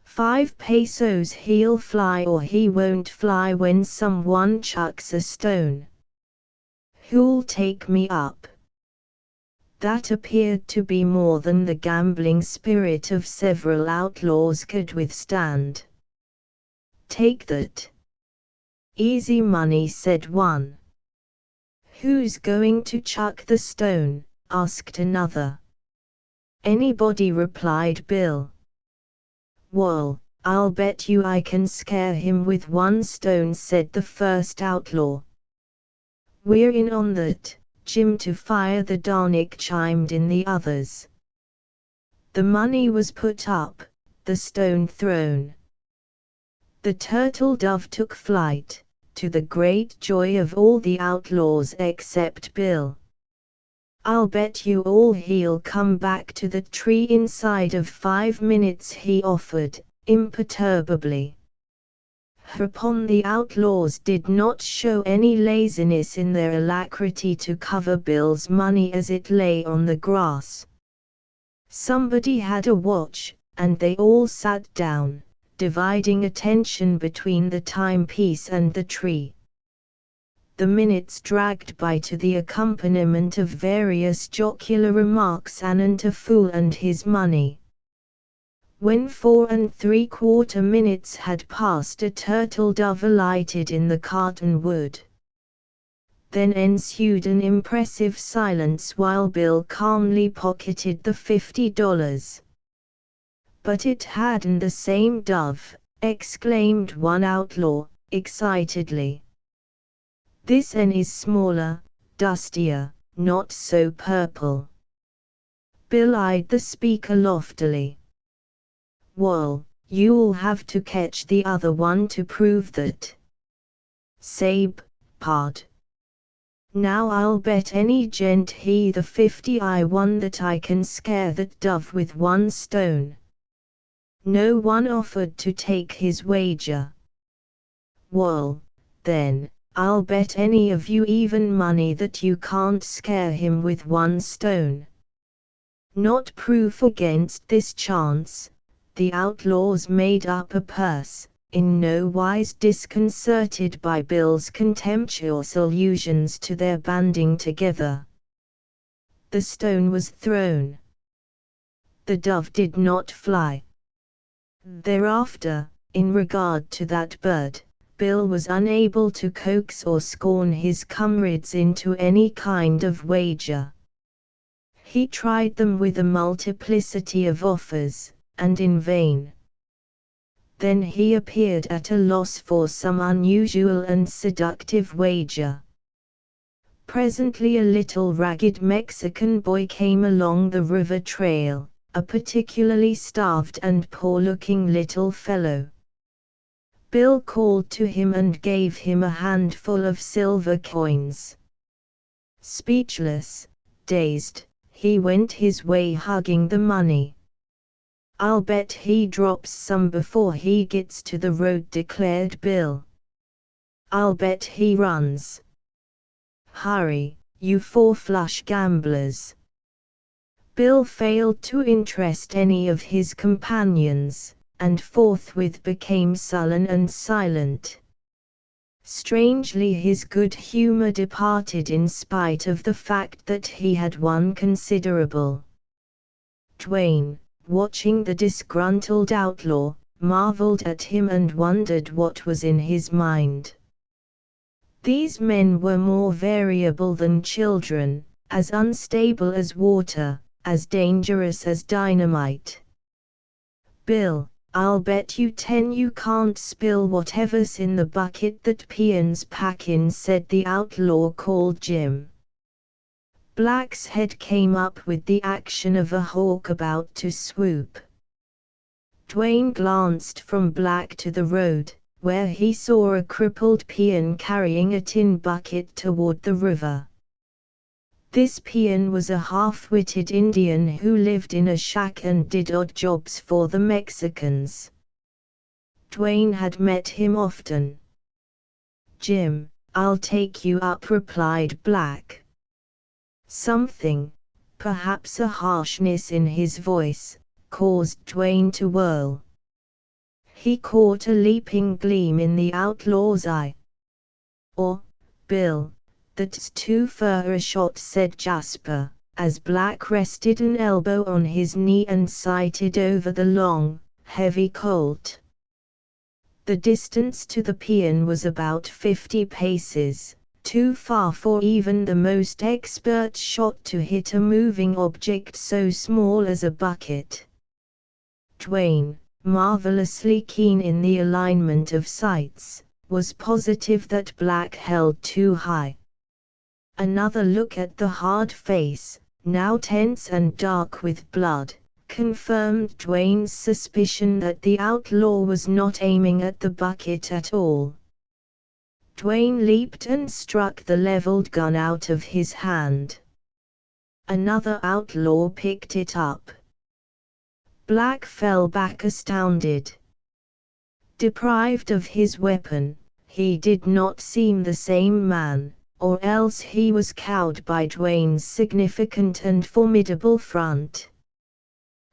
5 pesos he'll fly or he won't fly when someone chucks a stone. Who'll take me up?" That appeared to be more than the gambling spirit of several outlaws could withstand. "Take that." "Easy money," said one. "Who's going to chuck the stone?" asked another. "Anybody," replied Bill. "Well, I'll bet you I can scare him with 1 stone," said the first outlaw. "We're in on that, Jim to fire the darnick," chimed in the others. The money was put up, the stone thrown. The turtle dove took flight, to the great joy of all the outlaws except Bill. "I'll bet you all he'll come back to the tree inside of 5 minutes," he offered, imperturbably. Whereupon the outlaws did not show any laziness in their alacrity to cover Bill's money as it lay on the grass. Somebody had a watch, and they all sat down, dividing attention between the timepiece and the tree. The minutes dragged by to the accompaniment of various jocular remarks anent a fool and his money. When 4 3/4 minutes had passed, a turtle dove alighted in the cottonwood. Then ensued an impressive silence while Bill calmly pocketed the $50. "But it hadn't the same dove," exclaimed one outlaw, excitedly. "This N is smaller, dustier, not so purple." Bill eyed the speaker loftily. "Well, you'll have to catch the other one to prove that." "Sabe, pard. Now I'll bet any gent he the 50 I won that I can scare that dove with 1 stone." No one offered to take his wager. "Well, then, I'll bet any of you even money that you can't scare him with 1 stone." Not proof against this chance, the outlaws made up a purse, in no wise disconcerted by Bill's contemptuous allusions to their banding together. The stone was thrown. The dove did not fly. Thereafter, in regard to that bird, Bill was unable to coax or scorn his comrades into any kind of wager. He tried them with a multiplicity of offers, and in vain. Then he appeared at a loss for some unusual and seductive wager. Presently a little ragged Mexican boy came along the river trail, a particularly starved and poor-looking little fellow. Bill called to him and gave him a handful of silver coins. Speechless, dazed, he went his way hugging the money. "I'll bet he drops some before he gets to the road," declared Bill. "I'll bet he runs. Hurry, you four-flush gamblers." Bill failed to interest any of his companions, and forthwith became sullen and silent. Strangely, his good humor departed in spite of the fact that he had won considerable. Dwayne, watching the disgruntled outlaw, marveled at him and wondered what was in his mind. These men were more variable than children, as unstable as water, as dangerous as dynamite. "Bill, I'll bet you 10 you can't spill whatever's in the bucket that peons pack in," said the outlaw called Jim. Black's head came up with the action of a hawk about to swoop. Dwayne glanced from Black to the road, where he saw a crippled peon carrying a tin bucket toward the river. This peon was a half-witted Indian who lived in a shack and did odd jobs for the Mexicans. Dwayne had met him often. "Jim, I'll take you up," replied Black. Something, perhaps a harshness in his voice, caused Dwayne to whirl. He caught a leaping gleam in the outlaw's eye. "Oh, Bill, that's too far a shot," said Jasper, as Black rested an elbow on his knee and sighted over the long, heavy Colt. The distance to the peon was about 50 paces, too far for even the most expert shot to hit a moving object so small as a bucket. Dwayne, marvelously keen in the alignment of sights, was positive that Black held too high. Another look at the hard face, now tense and dark with blood, confirmed Dwayne's suspicion that the outlaw was not aiming at the bucket at all. Dwayne leaped and struck the leveled gun out of his hand. Another outlaw picked it up. Black fell back astounded. Deprived of his weapon, he did not seem the same man, or else he was cowed by Dwayne's significant and formidable front.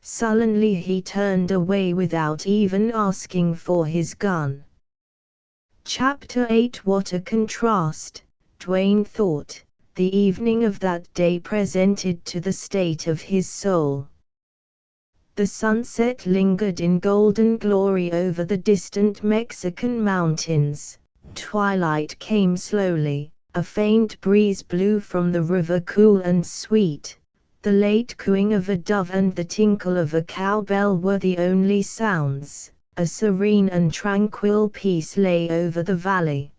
Sullenly he turned away without even asking for his gun. Chapter 8. What a contrast, Dwayne thought, the evening of that day presented to the state of his soul. The sunset lingered in golden glory over the distant Mexican mountains. Twilight came slowly. A faint breeze blew from the river, cool and sweet. The late cooing of a dove and the tinkle of a cowbell were the only sounds. A serene and tranquil peace lay over the valley.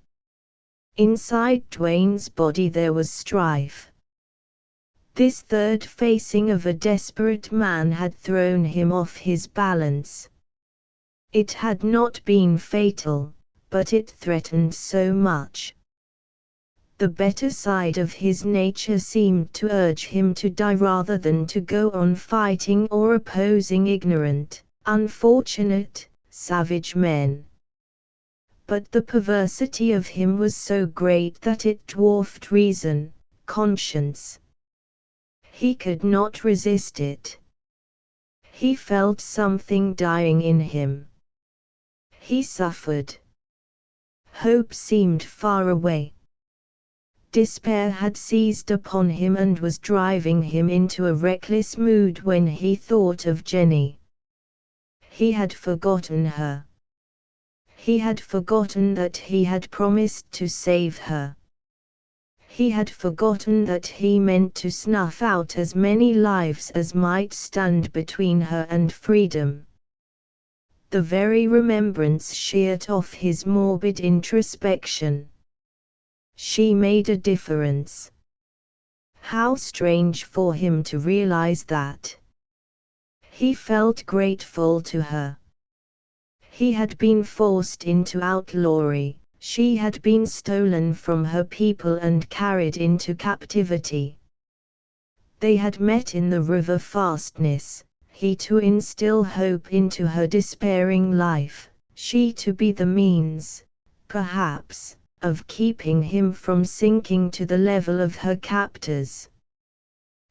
Inside Dwayne's body there was strife. This third facing of a desperate man had thrown him off his balance. It had not been fatal, but it threatened so much. The better side of his nature seemed to urge him to die rather than to go on fighting or opposing ignorant, unfortunate, savage men. But the perversity of him was so great that it dwarfed reason, conscience. He could not resist it. He felt something dying in him. He suffered. Hope seemed far away. Despair had seized upon him and was driving him into a reckless mood when he thought of Jenny. He had forgotten her. He had forgotten that he had promised to save her. He had forgotten that he meant to snuff out as many lives as might stand between her and freedom. The very remembrance sheared off his morbid introspection. She made a difference. How strange for him to realize that. He felt grateful to her. He had been forced into outlawry, she had been stolen from her people and carried into captivity. They had met in the river fastness, he to instill hope into her despairing life, she to be the means, perhaps, of keeping him from sinking to the level of her captors.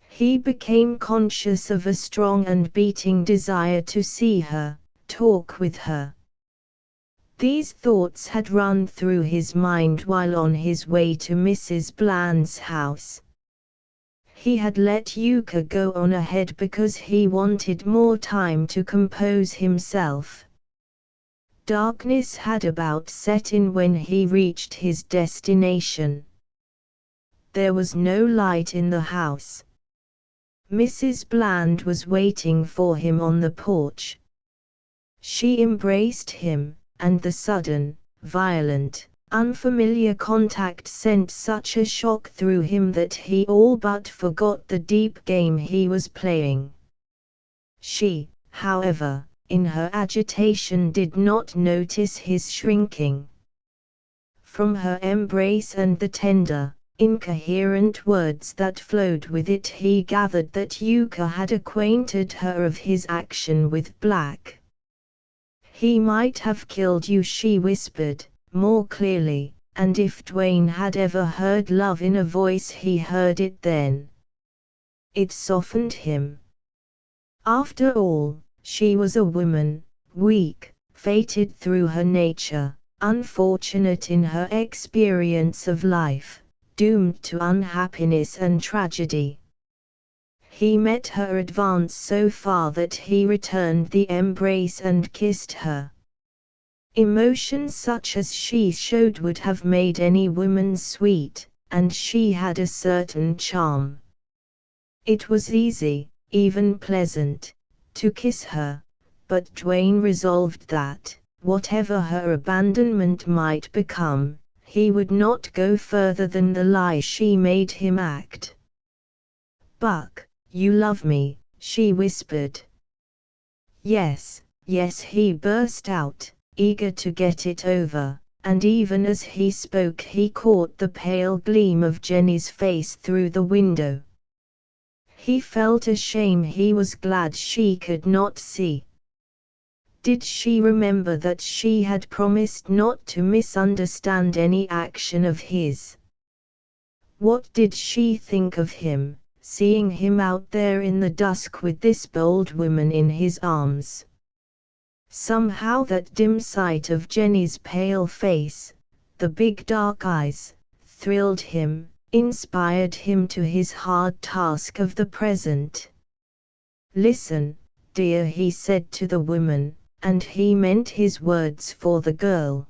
He became conscious of a strong and beating desire to see her, talk with her. These thoughts had run through his mind while on his way to Mrs. Bland's house. He had let Yuka go on ahead because he wanted more time to compose himself. Darkness had about set in when he reached his destination. There was no light in the house. Mrs. Bland was waiting for him on the porch. She embraced him, and the sudden, violent, unfamiliar contact sent such a shock through him that he all but forgot the deep game he was playing. She, however, in her agitation did not notice his shrinking. From her embrace and the tender, incoherent words that flowed with it he gathered that Yuka had acquainted her of his action with Black. "He might have killed you," she whispered, more clearly, and if Dwayne had ever heard love in a voice he heard it then. It softened him. After all, she was a woman, weak, fated through her nature, unfortunate in her experience of life, doomed to unhappiness and tragedy. He met her advance so far that he returned the embrace and kissed her. Emotions such as she showed would have made any woman sweet, and she had a certain charm. It was easy, even pleasant, to kiss her, but Dwayne resolved that, whatever her abandonment might become, he would not go further than the lie she made him act. "Buck, you love me," she whispered. "Yes, yes," he burst out, eager to get it over, and even as he spoke he caught the pale gleam of Jenny's face through the window. He felt a shame he was glad she could not see. Did she remember that she had promised not to misunderstand any action of his? What did she think of him, seeing him out there in the dusk with this bold woman in his arms? Somehow that dim sight of Jenny's pale face, the big dark eyes, thrilled him, inspired him to his hard task of the present. "Listen, dear," he said to the woman, and he meant his words for the girl.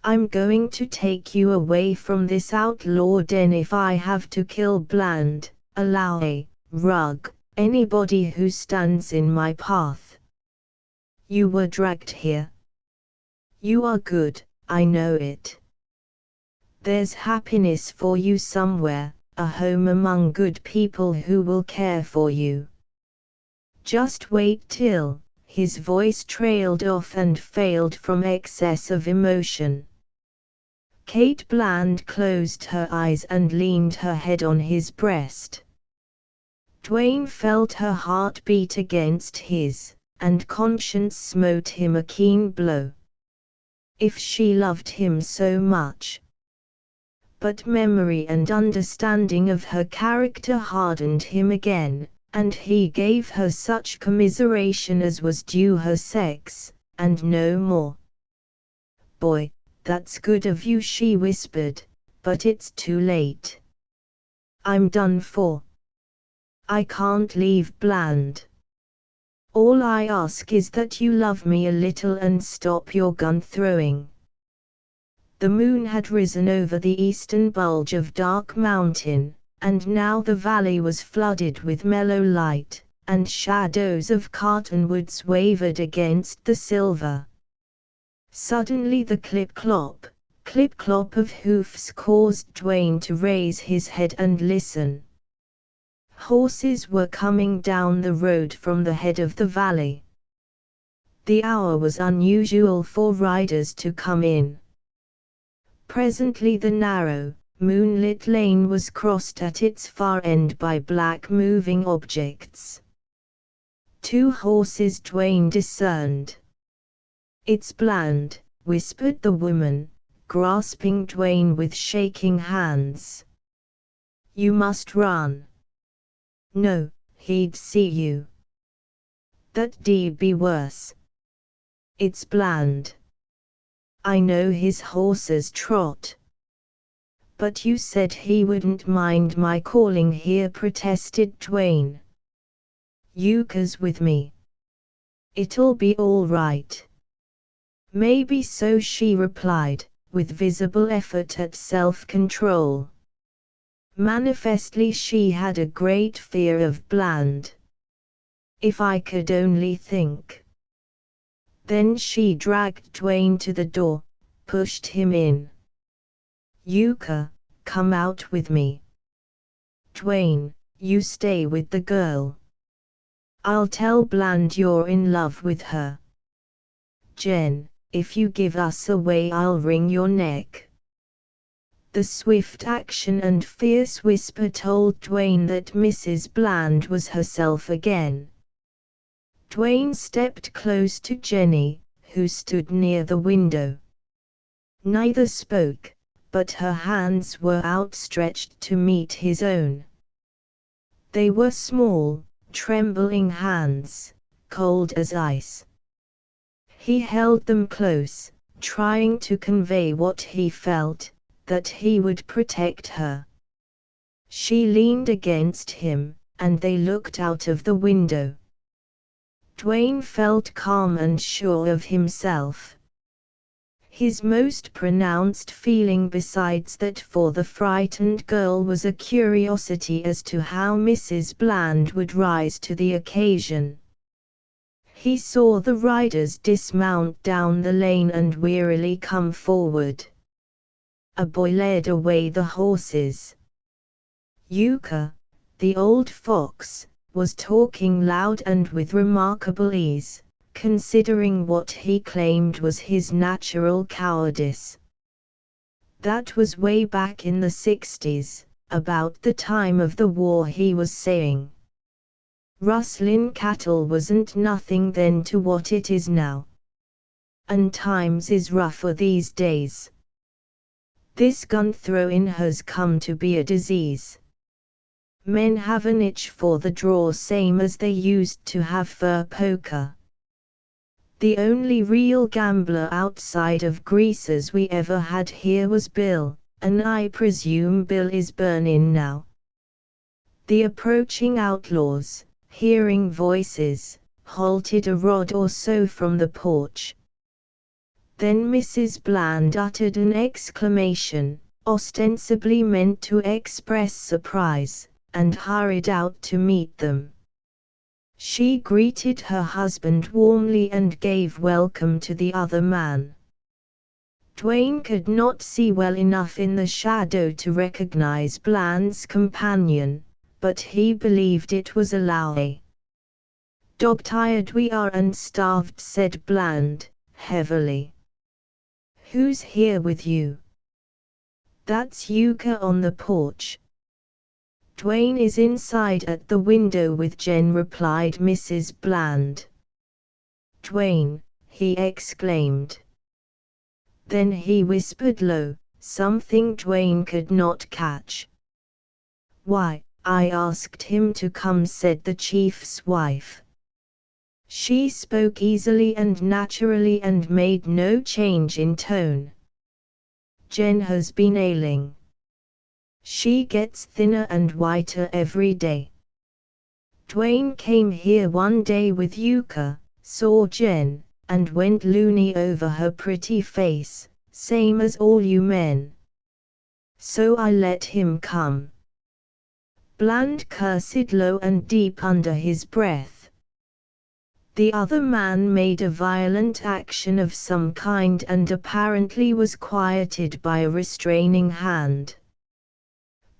"I'm going to take you away from this outlaw den if I have to kill Bland, allow a rug, anybody who stands in my path. You were dragged here. You are good, I know it. There's happiness for you somewhere, a home among good people who will care for you. Just wait till..." His voice trailed off and failed from excess of emotion. Kate Bland closed her eyes and leaned her head on his breast. Dwayne felt her heart beat against his, and conscience smote him a keen blow. If she loved him so much. But memory and understanding of her character hardened him again, and he gave her such commiseration as was due her sex, and no more. "Boy, that's good of you," she whispered, "but it's too late. I'm done for. I can't leave Bland. All I ask is that you love me a little and stop your gun throwing." The moon had risen over the eastern bulge of Dark Mountain, and now the valley was flooded with mellow light, and shadows of cottonwoods wavered against the silver. Suddenly the clip-clop of hoofs caused Dwayne to raise his head and listen. Horses were coming down the road from the head of the valley. The hour was unusual for riders to come in. Presently the narrow, moonlit lane was crossed at its far end by black moving objects. 2 horses Dwayne discerned. "It's Bland," whispered the woman, grasping Dwayne with shaking hands. "You must run." "No, he'd see you." "That'd be worse." "It's Bland. I know his horses trot." "But you said he wouldn't mind my calling here," protested Dwayne. "Yuka's with me. It'll be all right." "Maybe so," she replied, with visible effort at self-control. Manifestly she had a great fear of Bland. "If I could only think." Then she dragged Dwayne to the door, pushed him in. "Yuka, come out with me." "Dwayne, you stay with the girl." "I'll tell Bland you're in love with her." "Jen, if you give us away I'll wring your neck." The swift action and fierce whisper told Dwayne that Mrs. Bland was herself again. Dwayne stepped close to Jenny, who stood near the window. Neither spoke, but her hands were outstretched to meet his own. They were small, trembling hands, cold as ice. He held them close, trying to convey what he felt, that he would protect her. She leaned against him, and they looked out of the window. Dwayne felt calm and sure of himself. His most pronounced feeling besides that for the frightened girl was a curiosity as to how Mrs. Bland would rise to the occasion. He saw the riders dismount down the lane and wearily come forward. A boy led away the horses. Yuka, the old fox, was talking loud and with remarkable ease, considering what he claimed was his natural cowardice. That was way back in the 60s, about the time of the war, he was saying. Rustlin' cattle wasn't nothing then to what it is now. And times is rougher these days. This gun throwin' has come to be a disease. Men have an itch for the draw same as they used to have for poker. The only real gambler outside of greasers we ever had here was Bill, and I presume Bill is burnin' now." The approaching outlaws, hearing voices, halted a rod or so from the porch. Then Mrs. Bland uttered an exclamation, ostensibly meant to express surprise, and hurried out to meet them. She greeted her husband warmly and gave welcome to the other man. Dwayne could not see well enough in the shadow to recognize Bland's companion, but he believed it was Alaue. "Dog-tired we are and starved," said Bland, heavily. "Who's here with you?" "That's Yuka on the porch." "Dwayne is inside at the window with Jen," replied Mrs. Bland. "Dwayne," he exclaimed. Then he whispered low, something Dwayne could not catch. "Why, I asked him to come," said the chief's wife. She spoke easily and naturally and made no change in tone. "Jen has been ailing. She gets thinner and whiter every day. Dwayne came here one day with Yuka, saw Jen, and went loony over her pretty face, same as all you men. So I let him come." Bland cursed low and deep under his breath. The other man made a violent action of some kind and apparently was quieted by a restraining hand.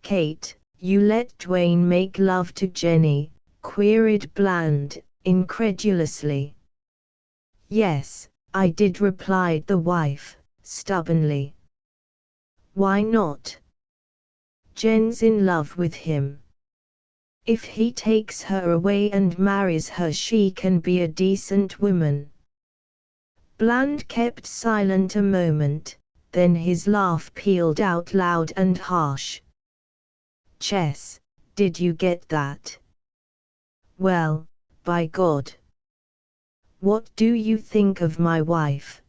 "Kate, you let Dwayne make love to Jenny?" queried Bland, incredulously. Yes, I did, replied the wife, stubbornly. Why not? Jen's in love with him. If he takes her away and marries her, she can be a decent woman. Bland kept silent a moment, then his laugh pealed out loud and harsh. Chess, did you get that? Well, by God. What do you think of my wife?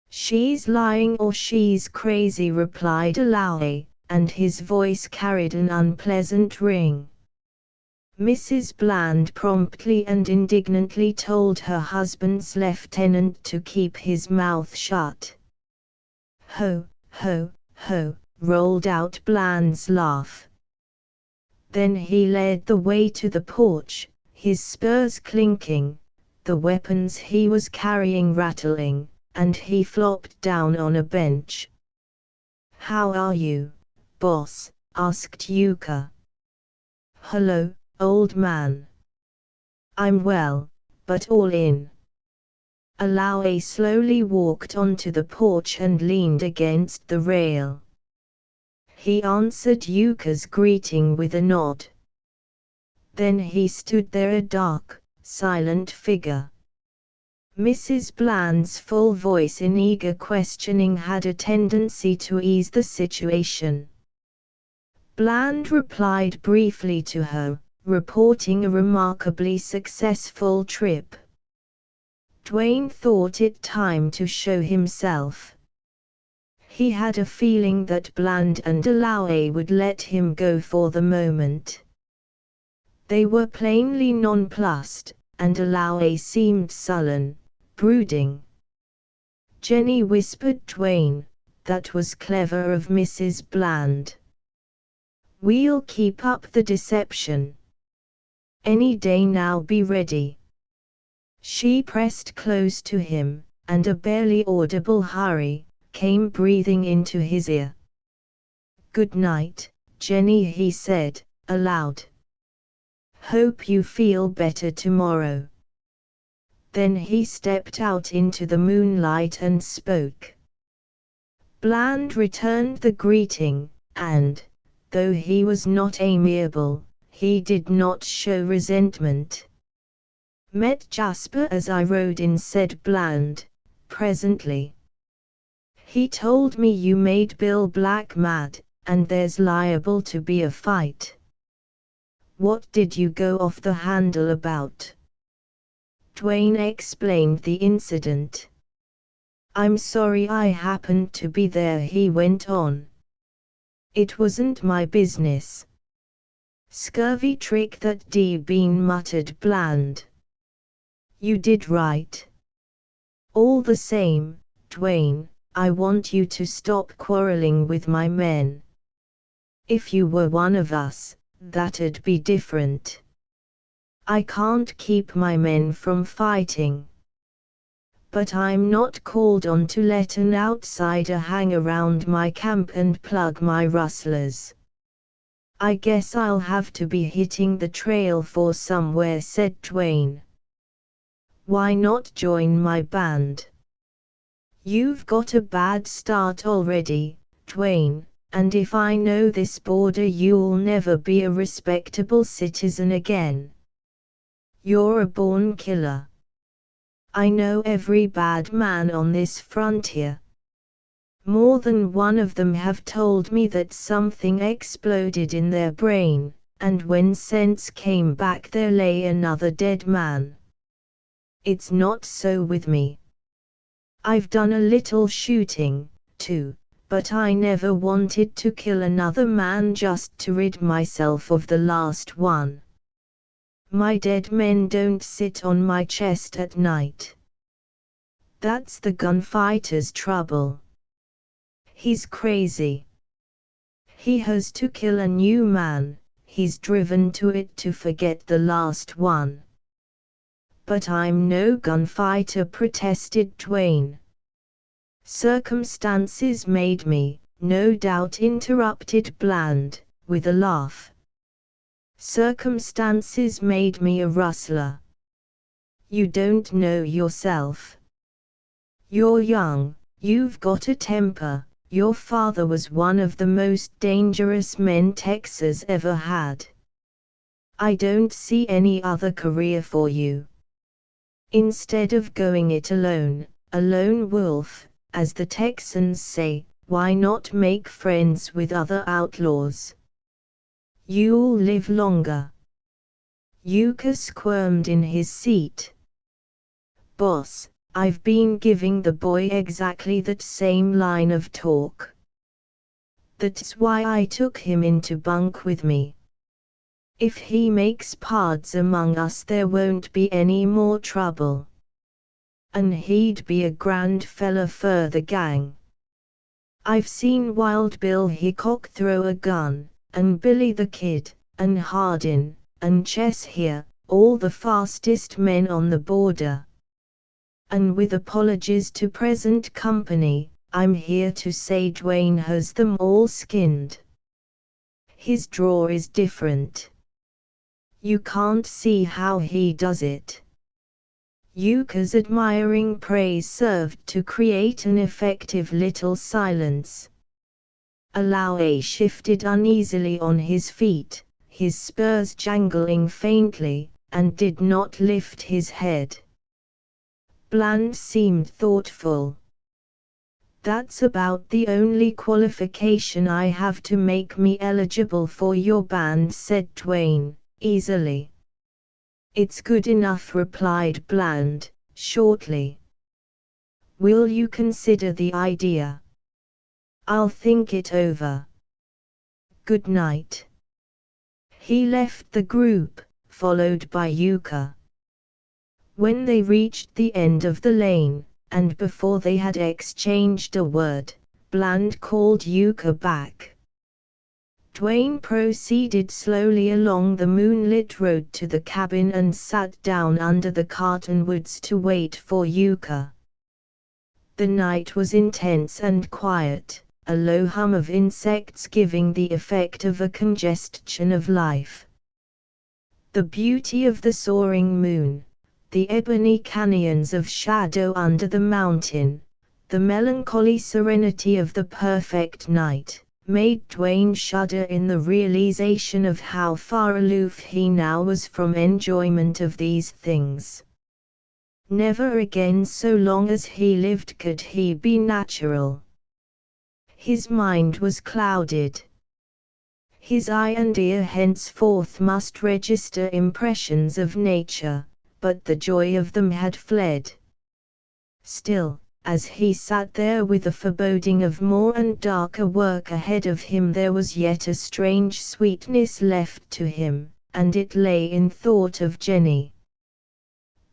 She's lying or she's crazy, replied Alaoui, and his voice carried an unpleasant ring. Mrs. Bland promptly and indignantly told her husband's lieutenant to keep his mouth shut. Ho, ho, ho, rolled out Bland's laugh. Then he led the way to the porch, his spurs clinking, the weapons he was carrying rattling, and he flopped down on a bench. How are you, boss? Asked Yuka. Hello, old man. I'm well, but all in. Alaoui slowly walked onto the porch and leaned against the rail. He answered Yuka's greeting with a nod. Then he stood there, a dark, silent figure. Mrs. Bland's full voice in eager questioning had a tendency to ease the situation. Bland replied briefly to her, reporting a remarkably successful trip. Dwayne thought it time to show himself. He had a feeling that Bland and Alaoui would let him go for the moment. They were plainly nonplussed, and Alaoui seemed sullen, brooding. Jenny whispered Dwayne, that was clever of Mrs. Bland. We'll keep up the deception. Any day now, be ready. She pressed close to him, and a barely audible hurry came breathing into his ear. Good night, Jenny, he said, aloud. Hope you feel better tomorrow. Then he stepped out into the moonlight and spoke. Bland returned the greeting, and, though he was not amiable, he did not show resentment. Met Jasper as I rode in, said Bland, presently. He told me you made Bill Black mad, and there's liable to be a fight. What did you go off the handle about? Dwayne explained the incident. I'm sorry I happened to be there, he went on. It wasn't my business. Scurvy trick that D. Bean, muttered Bland. You did right. All the same, Dwayne, I want you to stop quarreling with my men. If you were one of us, that'd be different. I can't keep my men from fighting. But I'm not called on to let an outsider hang around my camp and plug my rustlers. I guess I'll have to be hitting the trail for somewhere, said Dwayne. Why not join my band? You've got a bad start already, Dwayne, and if I know this border you'll never be a respectable citizen again. You're a born killer. I know every bad man on this frontier. More than one of them have told me that something exploded in their brain, and when sense came back there lay another dead man. It's not so with me. I've done a little shooting, too, but I never wanted to kill another man just to rid myself of the last one. My dead men don't sit on my chest at night. That's the gunfighter's trouble. He's crazy. He has to kill a new man, he's driven to it to forget the last one. But I'm no gunfighter, protested Dwayne. Circumstances made me, no doubt, interrupted Bland, with a laugh. Circumstances made me a rustler. You don't know yourself. You're young, you've got a temper. Your father was one of the most dangerous men Texas ever had. I don't see any other career for you. Instead of going it alone, a lone wolf, as the Texans say, why not make friends with other outlaws? You'll live longer. Yuka squirmed in his seat. Boss, I've been giving the boy exactly that same line of talk. That's why I took him into bunk with me. If he makes pards among us there won't be any more trouble. And he'd be a grand fella for the gang. I've seen Wild Bill Hickok throw a gun, and Billy the Kid, and Hardin, and Chess here, all the fastest men on the border. And with apologies to present company, I'm here to say Dwayne has them all skinned. His draw is different. You can't see how he does it. Yuka's admiring praise served to create an effective little silence. Alaue shifted uneasily on his feet, his spurs jangling faintly, and did not lift his head. Bland seemed thoughtful. That's about the only qualification I have to make me eligible for your band, said Dwayne, easily. It's good enough, replied Bland, shortly. Will you consider the idea? I'll think it over. Good night. He left the group, followed by Yuka. When they reached the end of the lane, and before they had exchanged a word, Bland called Yuka back. Dwayne proceeded slowly along the moonlit road to the cabin and sat down under the cottonwoods to wait for Yuka. The night was intense and quiet, a low hum of insects giving the effect of a congestion of life. The beauty of the soaring moon, the ebony canyons of shadow under the mountain, the melancholy serenity of the perfect night, made Dwayne shudder in the realization of how far aloof he now was from enjoyment of these things. Never again, so long as he lived, could he be natural. His mind was clouded. His eye and ear henceforth must register impressions of nature, but the joy of them had fled. Still, as he sat there with a foreboding of more and darker work ahead of him, there was yet a strange sweetness left to him, and it lay in thought of Jenny.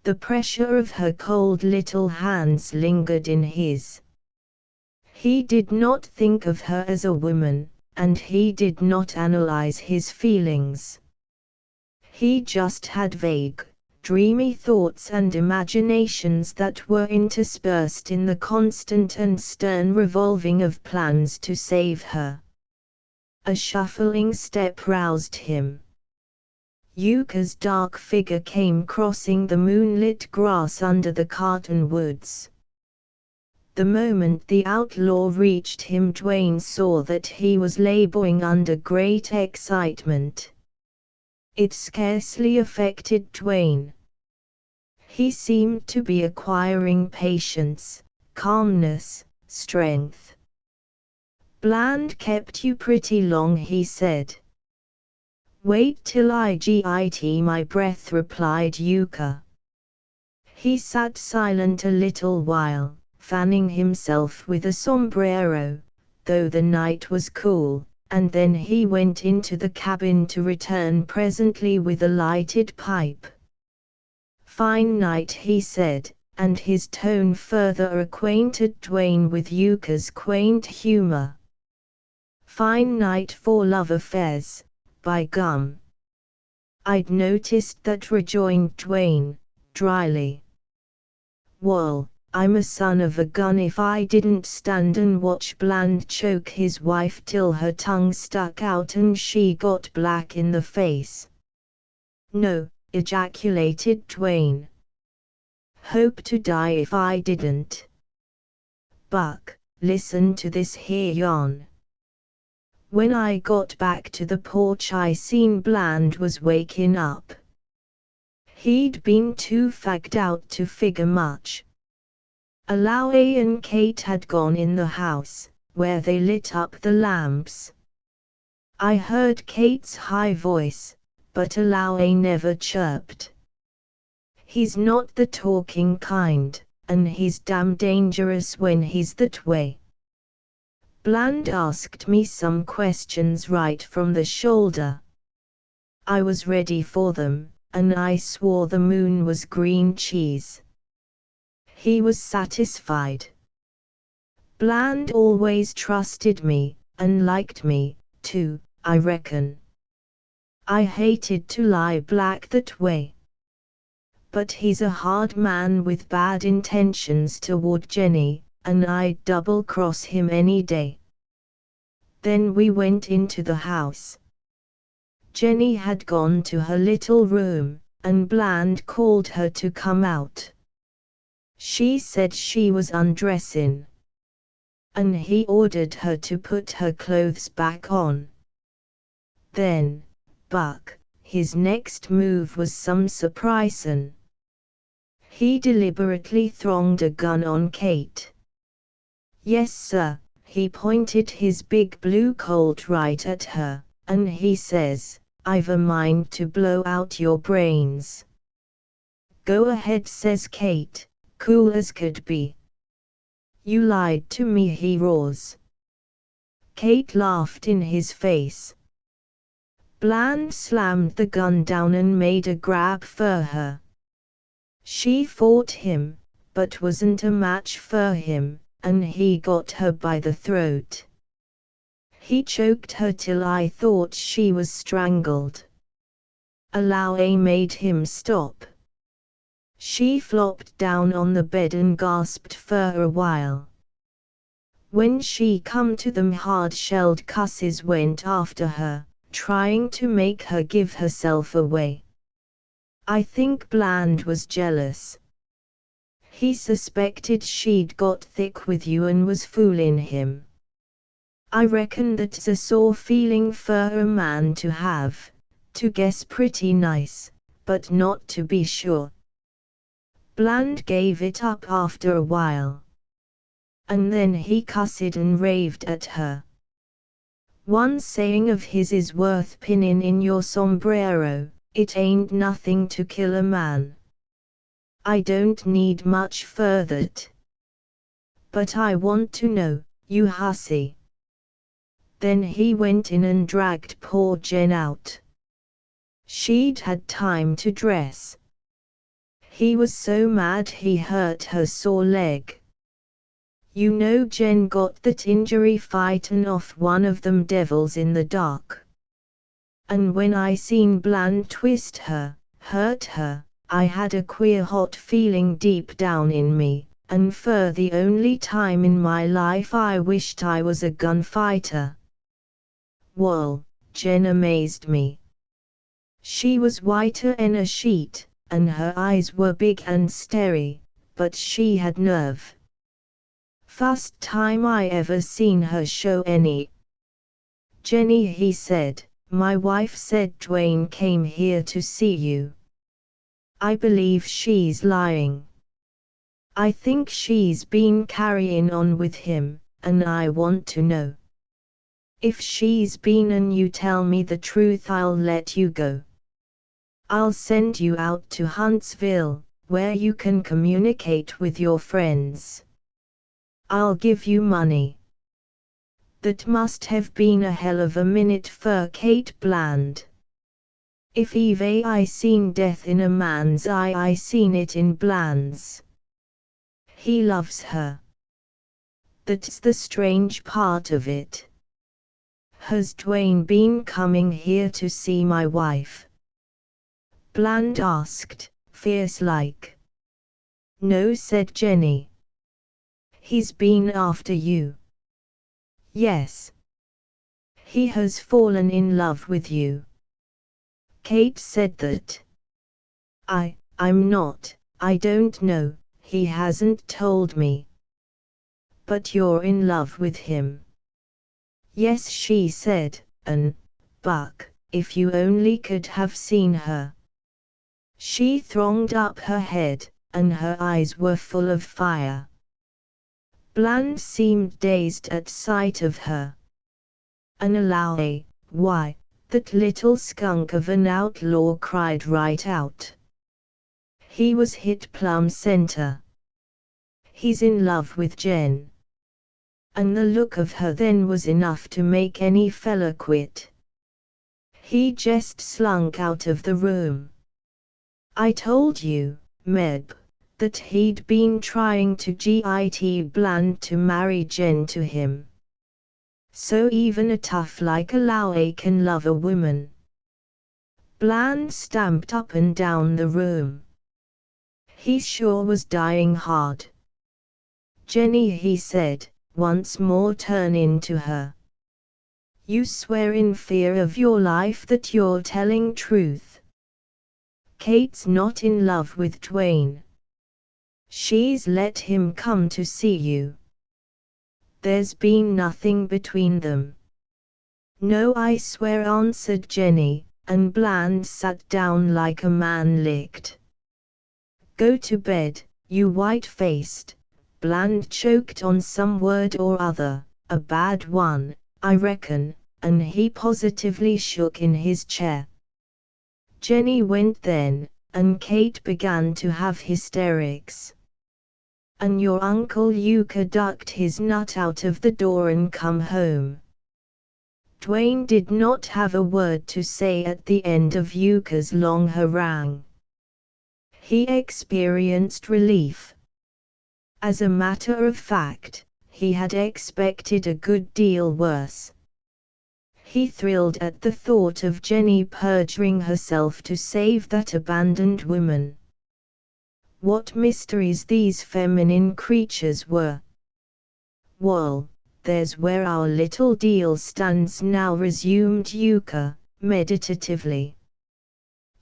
The pressure of her cold little hands lingered in his. He did not think of her as a woman, and he did not analyze his feelings. He just had vague, dreamy thoughts and imaginations that were interspersed in the constant and stern revolving of plans to save her. A shuffling step roused him. Yuka's dark figure came crossing the moonlit grass under the cottonwoods. The moment the outlaw reached him, Dwayne saw that he was laboring under great excitement. It scarcely affected Dwayne. He seemed to be acquiring patience, calmness, strength. Bland kept you pretty long, he said. Wait till I get my breath, replied Yuka. He sat silent a little while, fanning himself with a sombrero, though the night was cool, and then he went into the cabin to return presently with a lighted pipe. Fine night, he said, and his tone further acquainted Dwayne with Yuka's quaint humor. Fine night for love affairs, by gum. I'd noticed that, rejoined Dwayne, dryly. Well, I'm a son of a gun if I didn't stand and watch Bland choke his wife till her tongue stuck out and she got black in the face. No, ejaculated Dwayne. Hope to die if I didn't. Buck, listen to this here yarn. When I got back to the porch I seen Bland was waking up. He'd been too fagged out to figure much. Aloe and Kate had gone in the house, where they lit up the lamps. I heard Kate's high voice, but Aloe never chirped. He's not the talking kind, and he's damn dangerous when he's that way. Bland asked me some questions right from the shoulder. I was ready for them, and I swore the moon was green cheese. He was satisfied. Bland always trusted me, and liked me, too, I reckon. I hated to lie black that way. But he's a hard man with bad intentions toward Jenny, and I'd double-cross him any day. Then we went into the house. Jenny had gone to her little room, and Bland called her to come out. She said she was undressing, and he ordered her to put her clothes back on. Then, Buck, his next move was some surprisin'. He deliberately thronged a gun on Kate. Yes sir, he pointed his big blue Colt right at her, and he says, I've a mind to blow out your brains. Go ahead, says Kate, cool as could be. You lied to me, he roars. Kate laughed in his face. Bland slammed the gun down and made a grab for her. She fought him, but wasn't a match for him, and he got her by the throat. He choked her till I thought she was strangled. Aloe made him stop. She flopped down on the bed and gasped for a while. When she come to them hard-shelled cusses went after her, trying to make her give herself away. I think Bland was jealous. He suspected she'd got thick with you and was fooling him. I reckon that's a sore feeling for a man to have, to guess pretty nice, but not to be sure. Bland gave it up after a while. And then he cussed and raved at her. One saying of his is worth pinning in your sombrero, it ain't nothing to kill a man. I don't need much for that. But I want to know, you hussy. Then he went in and dragged poor Jen out. She'd had time to dress. He was so mad he hurt her sore leg. You know Jen got that injury fightin' off one of them devils in the dark. And when I seen Bland twist her, hurt her, I had a queer hot feeling deep down in me, and for the only time in my life I wished I was a gunfighter. Whoa, Jen amazed me. She was whiter 'en a sheet, and her eyes were big and starey, but she had nerve. First time I ever seen her show any. Jenny, he said, my wife said Dwayne came here to see you. I believe she's lying. I think she's been carrying on with him, and I want to know. If she's been and you tell me the truth, I'll let you go. I'll send you out to Huntsville, where you can communicate with your friends. I'll give you money. That must have been a hell of a minute for Kate Bland. If ever I seen death in a man's eye, I seen it in Bland's. He loves her. That's the strange part of it. Has Dwayne been coming here to see my wife? Bland asked, fierce-like. No, said Jenny. He's been after you. Yes. He has fallen in love with you. Kate said that. I'm not, I don't know, he hasn't told me. But you're in love with him. Yes, she said, Buck, if you only could have seen her. She thronged up her head, and her eyes were full of fire. Bland seemed dazed at sight of her. An Alawi, why, that little skunk of an outlaw cried right out. He was hit plumb center. He's in love with Jen. And the look of her then was enough to make any fella quit. He just slunk out of the room. I told you, Meb, that he'd been trying to get Bland to marry Jen to him. So even a tough like Alawi can love a woman. Bland stamped up and down the room. He sure was dying hard. Jenny, he said, once more turning to her. You swear in fear of your life that you're telling truth. Kate's not in love with Dwayne. She's let him come to see you. There's been nothing between them. No, I swear, answered Jenny, and Bland sat down like a man licked. Go to bed, you white-faced. Bland choked on some word or other, a bad one, I reckon, and he positively shook in his chair. Jenny went then, and Kate began to have hysterics. And your Uncle Euchre ducked his nut out of the door and come home. Dwayne did not have a word to say at the end of Euchre's long harangue. He experienced relief. As a matter of fact, he had expected a good deal worse. He thrilled at the thought of Jenny perjuring herself to save that abandoned woman. What mysteries these feminine creatures were. Well, there's where our little deal stands now, resumed Euchre, meditatively.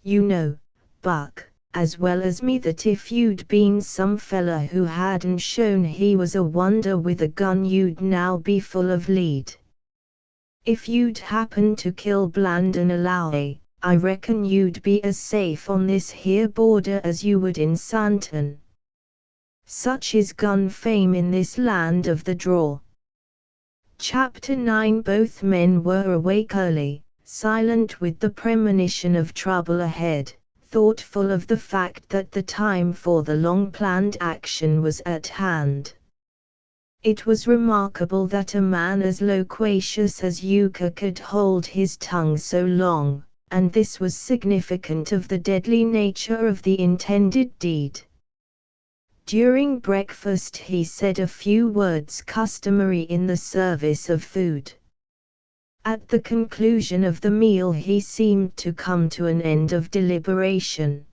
You know, Buck, as well as me, that if you'd been some fella who hadn't shown he was a wonder with a gun, you'd now be full of lead. If you'd happened to kill Bland and Alawi, I reckon you'd be as safe on this here border as you would in Santon. Such is gun fame in this land of the draw. Chapter 9. Both men were awake early, silent with the premonition of trouble ahead, thoughtful of the fact that the time for the long-planned action was at hand. It was remarkable that a man as loquacious as Euchre could hold his tongue so long, and this was significant of the deadly nature of the intended deed. During breakfast he said a few words customary in the service of food. At the conclusion of the meal he seemed to come to an end of deliberation.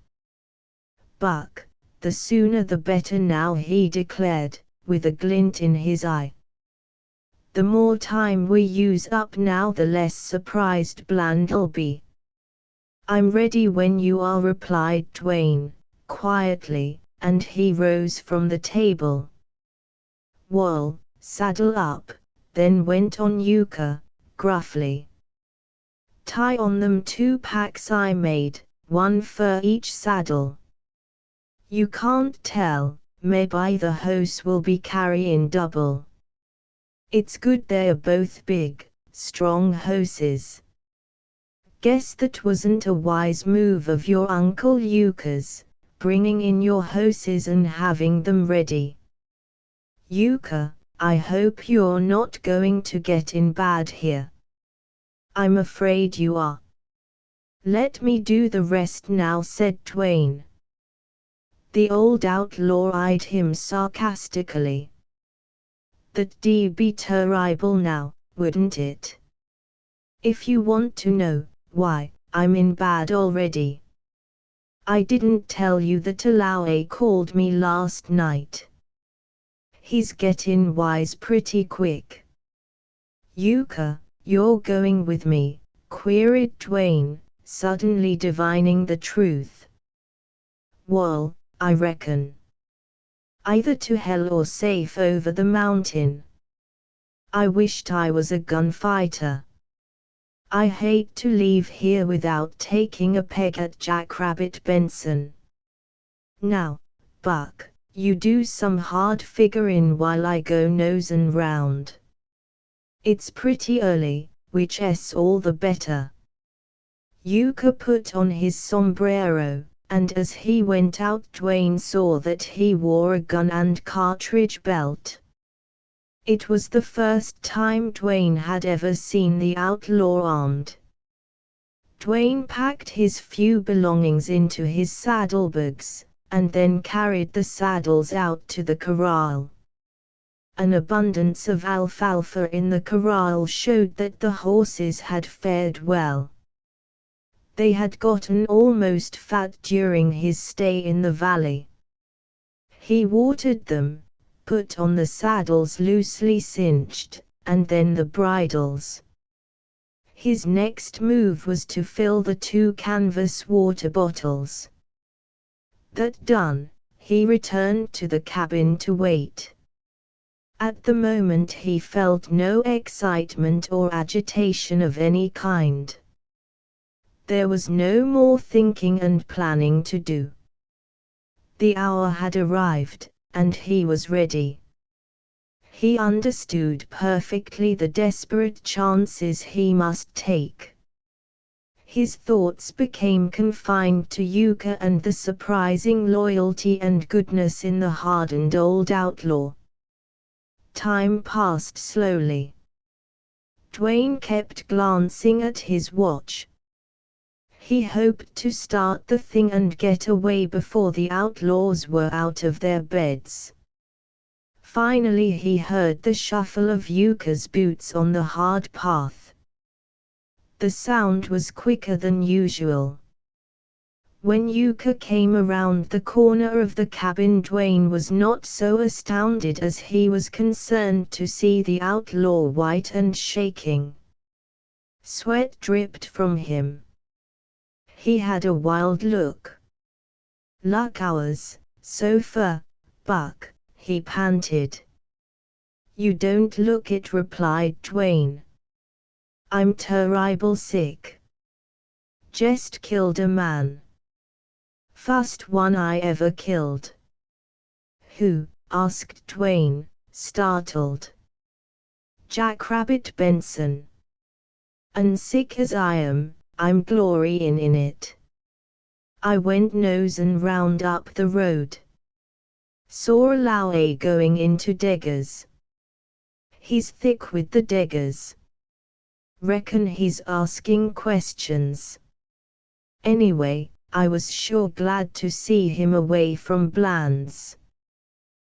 Buck, the sooner the better now, he declared, with a glint in his eye. The more time we use up now, the less surprised Bland'll be. I'm ready when you are, replied Dwayne, quietly, and he rose from the table. Well, saddle up, then went on Euchre, gruffly. Tie on them 2 packs I made, 1 for each saddle. You can't tell, maybe the hoss will be carrying double. It's good they're both big, strong hosses. Guess that wasn't a wise move of your Uncle Euchre's, bringing in your hosses and having them ready. Euchre, I hope you're not going to get in bad here. I'm afraid you are. Let me do the rest now, said Dwayne. The old outlaw eyed him sarcastically. That'd be terrible now, wouldn't it? If you want to know, why, I'm in bad already. I didn't tell you that Alawi called me last night. He's getting wise pretty quick. Euchre, you're going with me? Queried Dwayne, suddenly divining the truth. Well, I reckon. Either to hell or safe over the mountain. I wished I was a gunfighter. I hate to leave here without taking a peg at Jackrabbit Benson. Now, Buck, you do some hard figuring while I go nosin' round. It's pretty early, which's all the better. Yuka put on his sombrero, and as he went out Dwayne saw that he wore a gun and cartridge belt. It was the first time Dwayne had ever seen the outlaw armed. Dwayne packed his few belongings into his saddlebags, and then carried the saddles out to the corral. An abundance of alfalfa in the corral showed that the horses had fared well. They had gotten almost fat during his stay in the valley. He watered them, put on the saddles loosely cinched, and then the bridles. His next move was to fill the 2 canvas water bottles. That done, he returned to the cabin to wait. At the moment he felt no excitement or agitation of any kind. There was no more thinking and planning to do. The hour had arrived, and he was ready. He understood perfectly the desperate chances he must take. His thoughts became confined to Yuka and the surprising loyalty and goodness in the hardened old outlaw. Time passed slowly. Dwayne kept glancing at his watch. He hoped to start the thing and get away before the outlaws were out of their beds. Finally he heard the shuffle of Yuka's boots on the hard path. The sound was quicker than usual. When Yuka came around the corner of the cabin, Dwayne was not so astounded as he was concerned to see the outlaw white and shaking. Sweat dripped from him. He had a wild look. "Luck ours, so far, Buck," he panted. "You don't look it," replied Dwayne. "I'm terrible sick. Just killed a man. First one I ever killed." "Who?" asked Dwayne, startled. "Jackrabbit Benson. And sick as I am, I'm glorying in it. I went nosin' round up the road. Saw a Lowe going into Deggers. He's thick with the Deggers. Reckon he's asking questions. Anyway, I was sure glad to see him away from Bland's.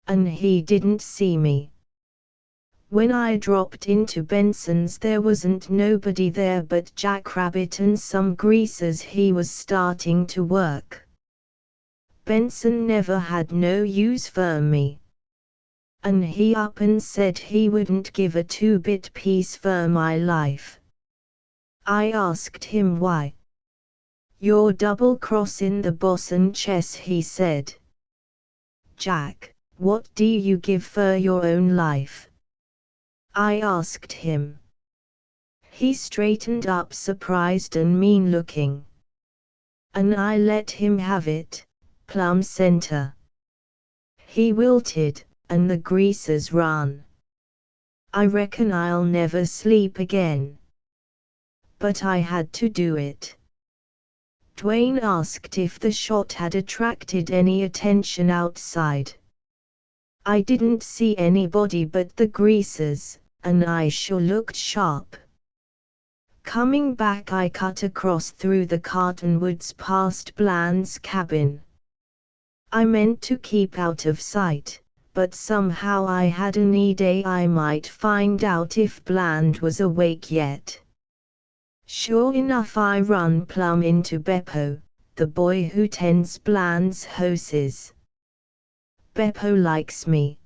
And he didn't see me. When I dropped into Benson's there wasn't nobody there but Jackrabbit and some greasers he was starting to work. Benson never had no use for me. And he up and said he wouldn't give a 2-bit piece for my life. I asked him why. "You're double-crossin' the boss and chess," he said. "Jack, what do you give for your own life?" I asked him. He straightened up, surprised and mean-looking. And I let him have it, plumb center. He wilted, and the greasers ran. I reckon I'll never sleep again. But I had to do it. Dwayne asked if the shot had attracted any attention outside. I didn't see anybody but the greasers, and I sure looked sharp. Coming back I cut across through the cottonwoods past Bland's cabin. I meant to keep out of sight, but somehow I had an idea I might find out if Bland was awake yet. Sure enough I run plumb into Beppo, the boy who tends Bland's horses. Beppo likes me.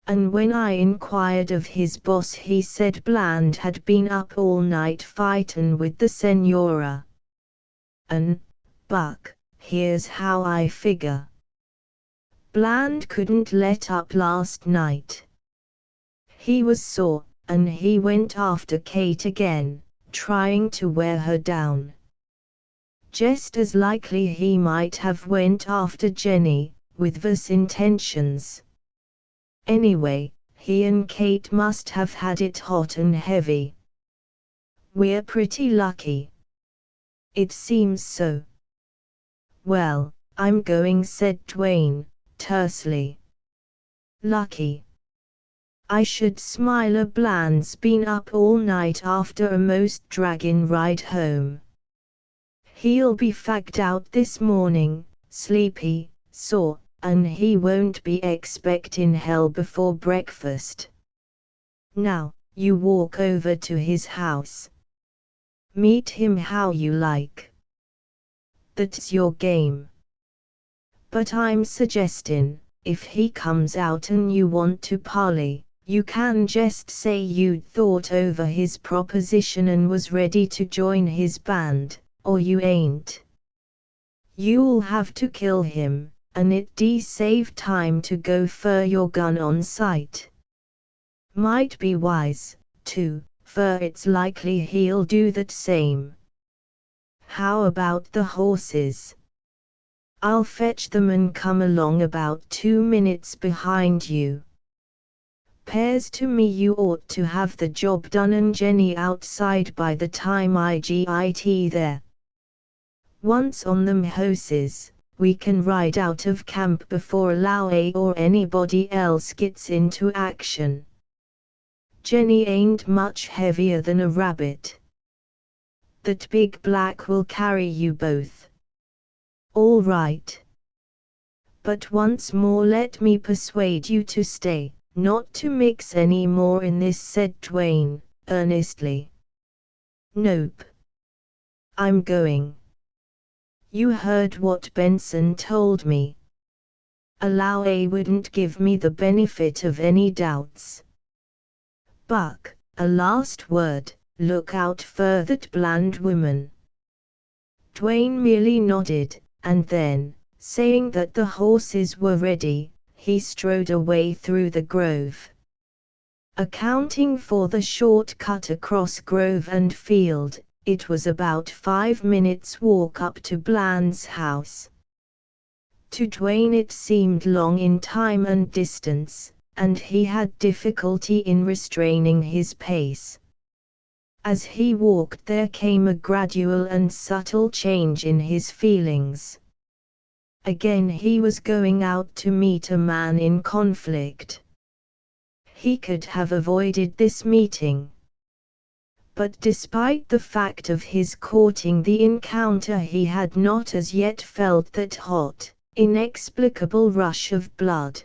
And when I inquired of his boss he said Bland had been up all night fightin' with the Senora. And, Buck, here's how I figure. Bland couldn't let up last night. He was sore, and he went after Kate again, trying to wear her down. Just as likely he might have went after Jenny, with worse intentions. Anyway, he and Kate must have had it hot and heavy. We're pretty lucky. It seems so. Well, I'm going, said Dwayne, tersely. Lucky. I should smile. Bland's been up all night after a most dragging ride home. He'll be fagged out this morning, sleepy, sore, and he won't be expecting hell before breakfast. Now, you walk over to his house. Meet him how you like. That's your game. But I'm suggesting, if he comes out and you want to parley, you can just say you'd thought over his proposition and was ready to join his band, or you ain't. You'll have to kill him, and it'd save time to go for your gun on sight. Might be wise, too, for it's likely he'll do that same. How about the horses? I'll fetch them and come along about 2 minutes behind you. Pears to me you ought to have the job done and Jenny outside by the time I get there. Once on them horses, we can ride out of camp before Lowe or anybody else gets into action. Jenny ain't much heavier than a rabbit. That big black will carry you both. All right. But once more let me persuade you to stay. Not to mix any more in this, said Dwayne, earnestly. Nope. I'm going. You heard what Benson told me. Lowe wouldn't give me the benefit of any doubts. Buck, a last word, look out for that Bland woman. Dwayne merely nodded, and then, saying that the horses were ready, he strode away through the grove. Accounting for the short cut across grove and field, it was about 5 minutes' walk up to Bland's house. To Dwayne it seemed long in time and distance, and he had difficulty in restraining his pace. As he walked there came a gradual and subtle change in his feelings. Again he was going out to meet a man in conflict. He could have avoided this meeting. But despite the fact of his courting the encounter, he had not as yet felt that hot, inexplicable rush of blood.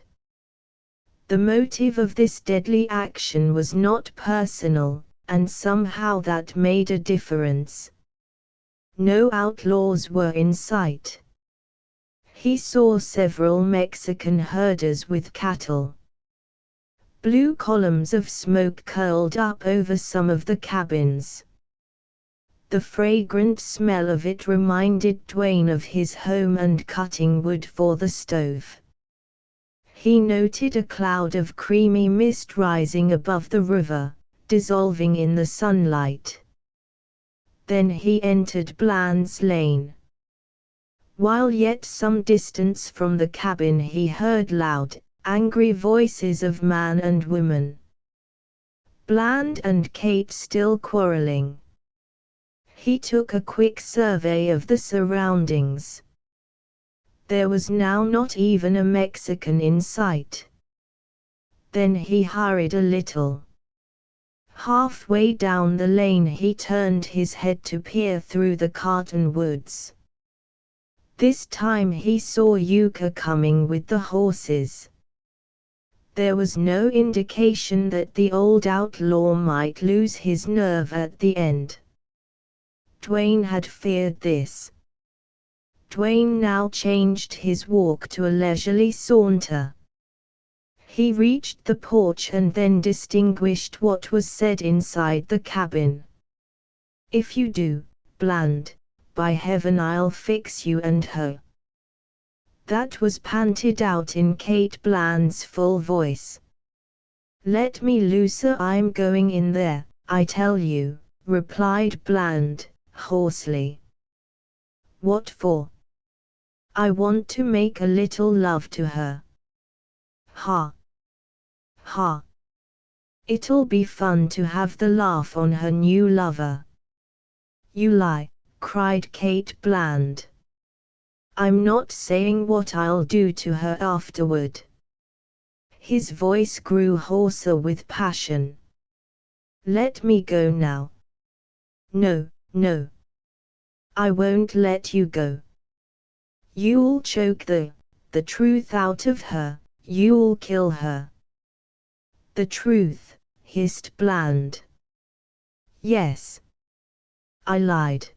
The motive of this deadly action was not personal, and somehow that made a difference. No outlaws were in sight. He saw several Mexican herders with cattle. Blue columns of smoke curled up over some of the cabins. The fragrant smell of it reminded Dwayne of his home and cutting wood for the stove. He noted a cloud of creamy mist rising above the river, dissolving in the sunlight. Then he entered Bland's lane. While yet some distance from the cabin he heard loud, angry voices of man and woman. Bland and Kate still quarreling. He took a quick survey of the surroundings. There was now not even a Mexican in sight. Then he hurried a little. Halfway down the lane he turned his head to peer through the cottonwoods. This time he saw Yuka coming with the horses. There was no indication that the old outlaw might lose his nerve at the end. Dwayne had feared this. Dwayne now changed his walk to a leisurely saunter. He reached the porch and then distinguished what was said inside the cabin. "If you do, Bland, by heaven I'll fix you and her." That was panted out in Kate Bland's full voice. "Let me loose or I'm going in there, I tell you," replied Bland, hoarsely. "What for?" "I want to make a little love to her." "Ha! Ha! It'll be fun to have the laugh on her new lover." "You lie," cried Kate Bland. "I'm not saying what I'll do to her afterward." His voice grew hoarser with passion. "Let me go now." "No, no. I won't let you go. You'll choke the truth out of her, you'll kill her." "The truth," hissed Bland. "Yes. I lied.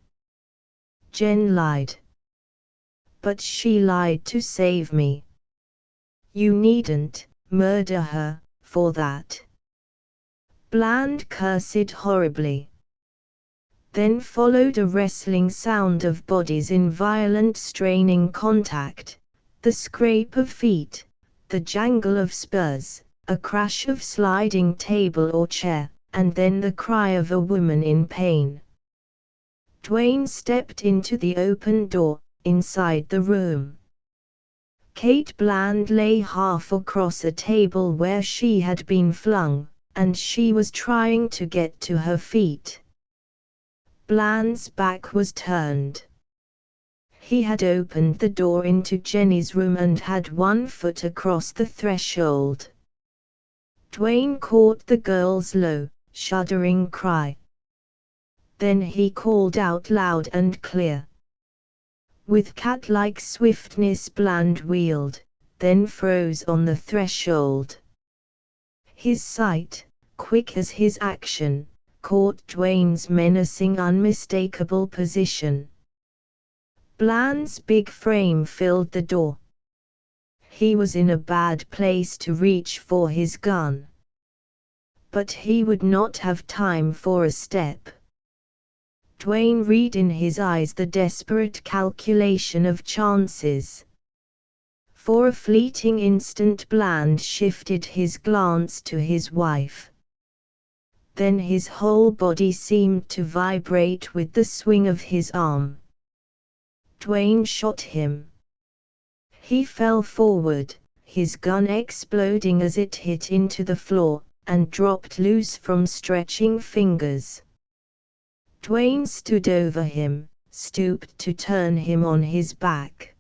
Jen lied. But she lied to save me. You needn't murder her for that." Bland cursed horribly. Then followed a wrestling sound of bodies in violent straining contact, the scrape of feet, the jangle of spurs, a crash of sliding table or chair, and then the cry of a woman in pain. Dwayne stepped into the open door, inside the room. Kate Bland lay half across a table where she had been flung, and she was trying to get to her feet. Bland's back was turned. He had opened the door into Jenny's room and had one foot across the threshold. Dwayne caught the girl's low, shuddering cry. Then he called out loud and clear. With cat-like swiftness Bland wheeled, then froze on the threshold. His sight, quick as his action, caught Dwayne's menacing unmistakable position. Bland's big frame filled the door. He was in a bad place to reach for his gun. But he would not have time for a step. Dwayne read in his eyes the desperate calculation of chances. For a fleeting instant Bland shifted his glance to his wife. Then his whole body seemed to vibrate with the swing of his arm. Dwayne shot him. He fell forward, his gun exploding as it hit into the floor, and dropped loose from stretching fingers. Dwayne stood over him, stooped to turn him on his back.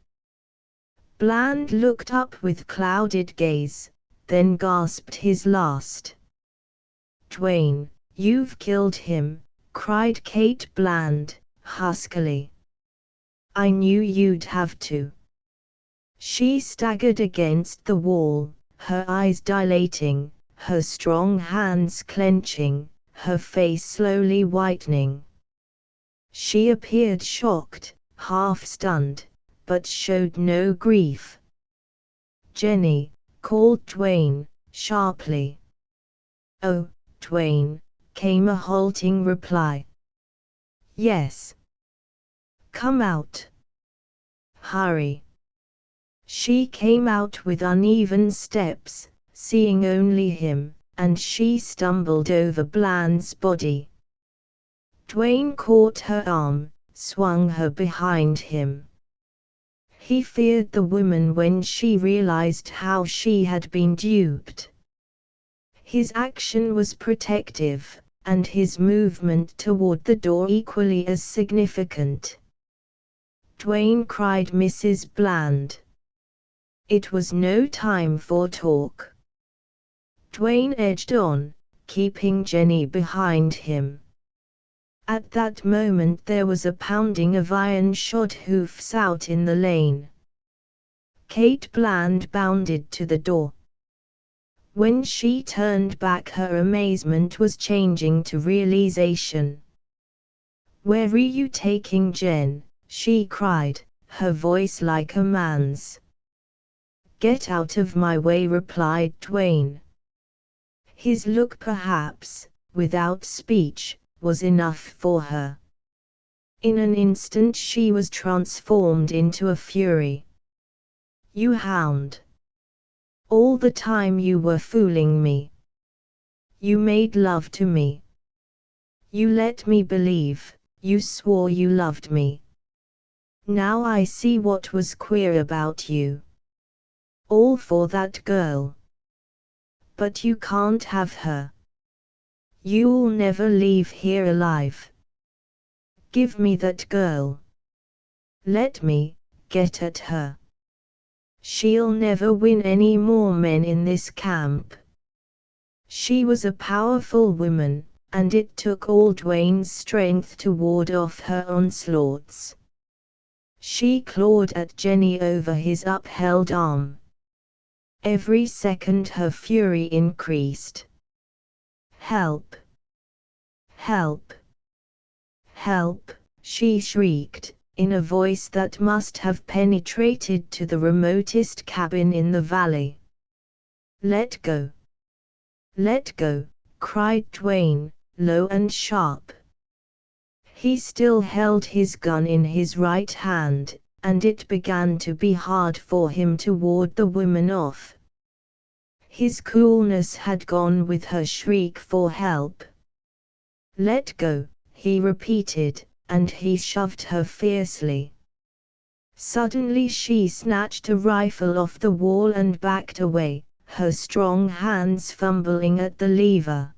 Bland looked up with clouded gaze, then gasped his last. "Dwayne, you've killed him," cried Kate Bland, huskily. "I knew you'd have to." She staggered against the wall, her eyes dilating, her strong hands clenching, her face slowly whitening. She appeared shocked, half-stunned, but showed no grief. "Jenny," called Dwayne, sharply. "Oh, Dwayne," came a halting reply. "Yes." "Come out. Hurry." She came out with uneven steps, seeing only him, and she stumbled over Bland's body. Dwayne caught her arm, swung her behind him. He feared the woman when she realized how she had been duped. His action was protective, and his movement toward the door equally as significant. Dwayne cried Mrs. Bland. It was no time for talk. Dwayne edged on, keeping Jenny behind him. At that moment there was a pounding of iron-shod hoofs out in the lane. Kate Bland bounded to the door. When she turned back her amazement was changing to realization. "Where are you taking Jen?" she cried, her voice like a man's. "Get out of my way," replied Dwayne. His look, perhaps, without speech, was enough for her. In an instant she was transformed into a fury. You hound! All the time you were fooling me. You made love to me. You let me believe, you swore you loved me. Now I see what was queer about you. All for that girl. But you can't have her. You'll never leave here alive. Give me that girl. Let me get at her. She'll never win any more men in this camp. She was a powerful woman, and it took all Dwayne's strength to ward off her onslaughts. She clawed at Jenny over his upheld arm. Every second her fury increased. Help! Help! Help! She shrieked, in a voice that must have penetrated to the remotest cabin in the valley. Let go! Let go! Cried Dwayne, low and sharp. He still held his gun in his right hand, and it began to be hard for him to ward the woman off. His coolness had gone with her shriek for help. Let go, he repeated, and he shoved her fiercely. Suddenly she snatched a rifle off the wall and backed away, her strong hands fumbling at the lever.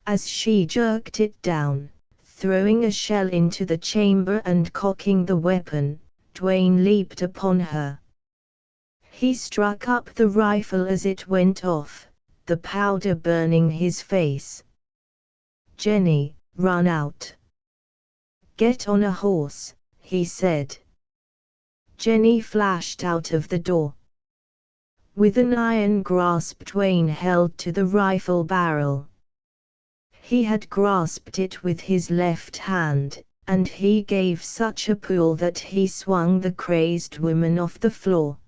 As she jerked it down, throwing a shell into the chamber and cocking the weapon, Dwayne leaped upon her. He struck up the rifle as it went off, the powder burning his face. Jenny, run out. Get on a horse, he said. Jenny flashed out of the door. With an iron grasp Dwayne held to the rifle barrel. He had grasped it with his left hand, and he gave such a pull that he swung the crazed woman off the floor.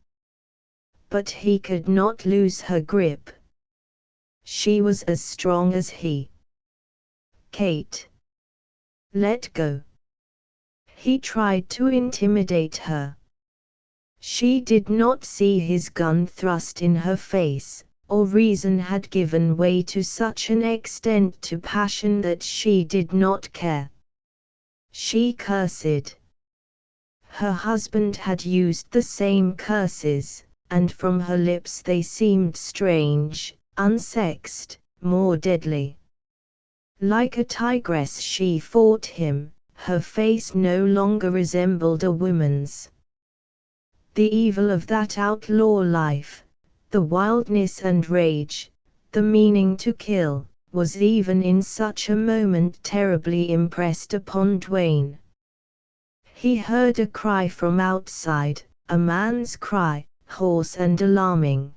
But he could not lose her grip. She was as strong as he. Kate! Let go! He tried to intimidate her. She did not see his gun thrust in her face, or reason had given way to such an extent to passion that she did not care. She cursed. Her husband had used the same curses, and from her lips they seemed strange, unsexed, more deadly. Like a tigress she fought him, her face no longer resembled a woman's. The evil of that outlaw life, the wildness and rage, the meaning to kill, was even in such a moment terribly impressed upon Dwayne. He heard a cry from outside, a man's cry, hoarse and alarming.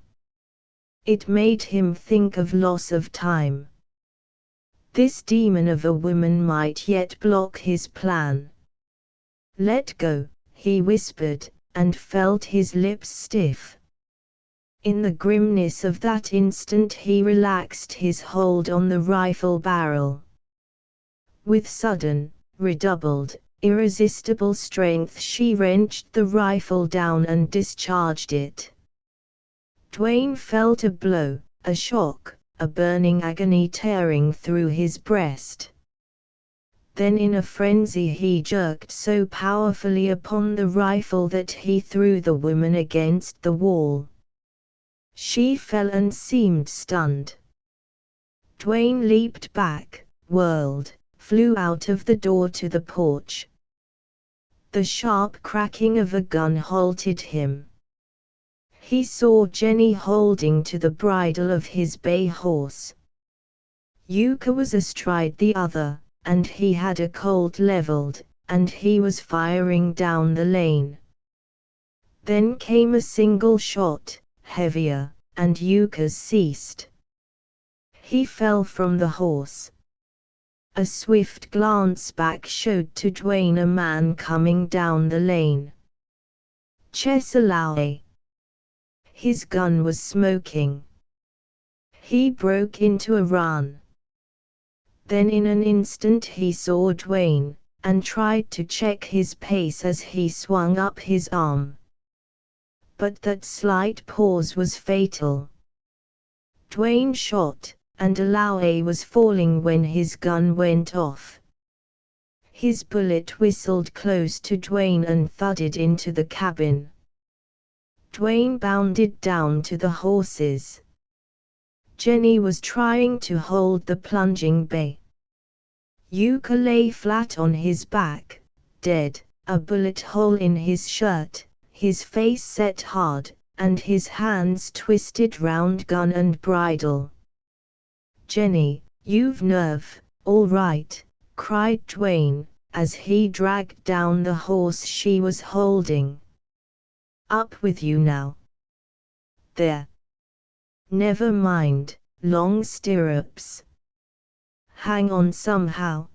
It made him think of loss of time. This demon of a woman might yet block his plan. Let go, he whispered, and felt his lips stiff. In the grimness of that instant he relaxed his hold on the rifle barrel. With sudden, redoubled, irresistible strength she wrenched the rifle down and discharged it. Dwayne felt a blow, a shock, a burning agony tearing through his breast. Then in a frenzy he jerked so powerfully upon the rifle that he threw the woman against the wall. She fell and seemed stunned. Dwayne leaped back, whirled, flew out of the door to the porch. The sharp cracking of a gun halted him. He saw Jenny holding to the bridle of his bay horse. Yuka was astride the other, and he had a Colt leveled, and he was firing down the lane. Then came a single shot, heavier, and Yuka's ceased. He fell from the horse. A swift glance back showed to Dwayne a man coming down the lane. Chesalao. His gun was smoking. He broke into a run. Then in an instant he saw Dwayne, and tried to check his pace as he swung up his arm. but that slight pause was fatal. Dwayne shot, and Alaoui was falling when his gun went off. His bullet whistled close to Dwayne and thudded into the cabin. Dwayne bounded down to the horses. Jenny was trying to hold the plunging bay. Yuka lay flat on his back, dead, a bullet hole in his shirt, his face set hard, and his hands twisted round gun and bridle. "Jenny, you've nerve, all right," cried Dwayne, as he dragged down the horse she was holding. "Up with you now. There. Never mind, long stirrups. Hang on somehow."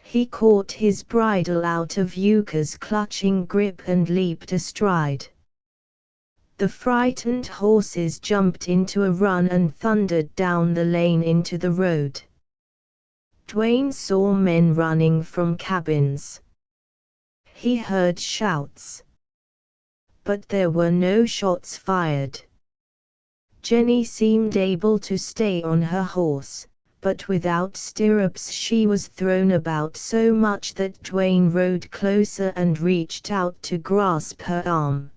He caught his bridle out of Yuka's clutching grip and leaped astride. The frightened horses jumped into a run and thundered down the lane into the road. Dwayne saw men running from cabins. He heard shouts. But there were no shots fired. Jenny seemed able to stay on her horse, but without stirrups she was thrown about so much that Dwayne rode closer and reached out to grasp her arm.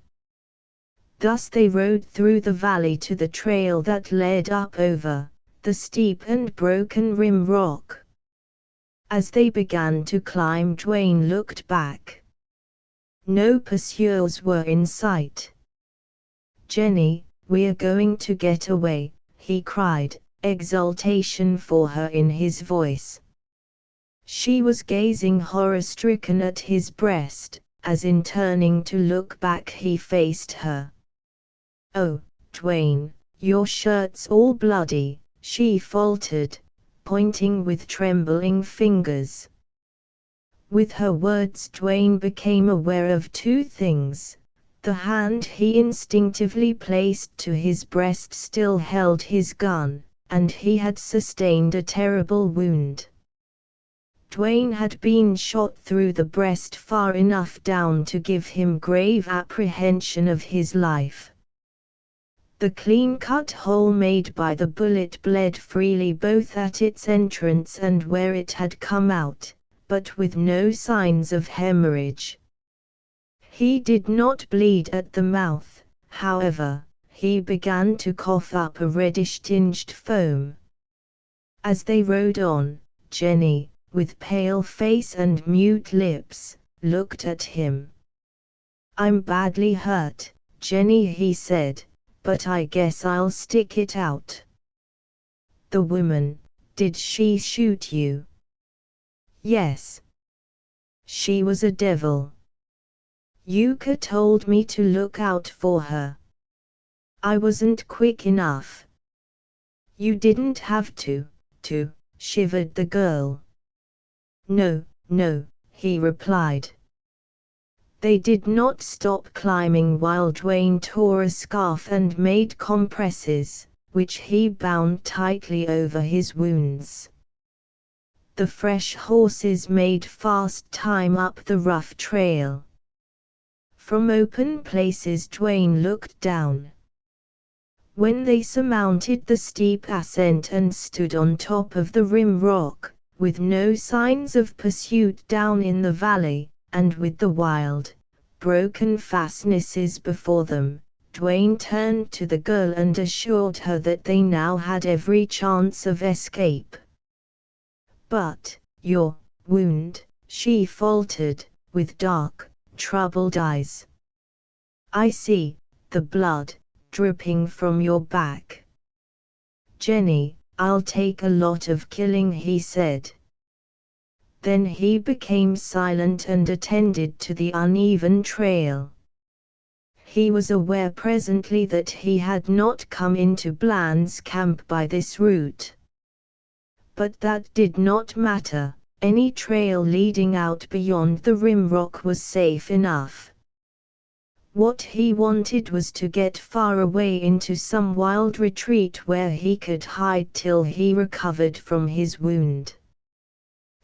Thus they rode through the valley to the trail that led up over the steep and broken rim rock. As they began to climb, Dwayne looked back. No pursuers were in sight. "Jenny, we're going to get away," he cried, exultation for her in his voice. She was gazing horror-stricken at his breast, as in turning to look back he faced her. "Oh, Dwayne, your shirt's all bloody," she faltered, pointing with trembling fingers. With her words Dwayne became aware of two things. The hand he instinctively placed to his breast still held his gun, and he had sustained a terrible wound. Dwayne had been shot through the breast far enough down to give him grave apprehension of his life. The clean-cut hole made by the bullet bled freely both at its entrance and where it had come out, but with no signs of hemorrhage. He did not bleed at the mouth, however. He began to cough up a reddish-tinged foam. As they rode on, Jenny, with pale face and mute lips, looked at him. "I'm badly hurt, Jenny," he said, "but I guess I'll stick it out." "The woman, did she shoot you?" "Yes. She was a devil. Yuka told me to look out for her. I wasn't quick enough." "You didn't have to, shivered the girl. "No, no," he replied. They did not stop climbing while Dwayne tore a scarf and made compresses, which he bound tightly over his wounds. The fresh horses made fast time up the rough trail. From open places Dwayne looked down. When they surmounted the steep ascent and stood on top of the rim rock, with no signs of pursuit down in the valley, and with the wild, broken fastnesses before them, Dwayne turned to the girl and assured her that they now had every chance of escape. "But, your wound," she faltered, with dark, troubled eyes. "I see, the blood dripping from your back." "Jenny, I'll take a lot of killing," he said. Then he became silent and attended to the uneven trail. He was aware presently that he had not come into Bland's camp by this route. But that did not matter, any trail leading out beyond the rim rock was safe enough. What he wanted was to get far away into some wild retreat where he could hide till he recovered from his wound.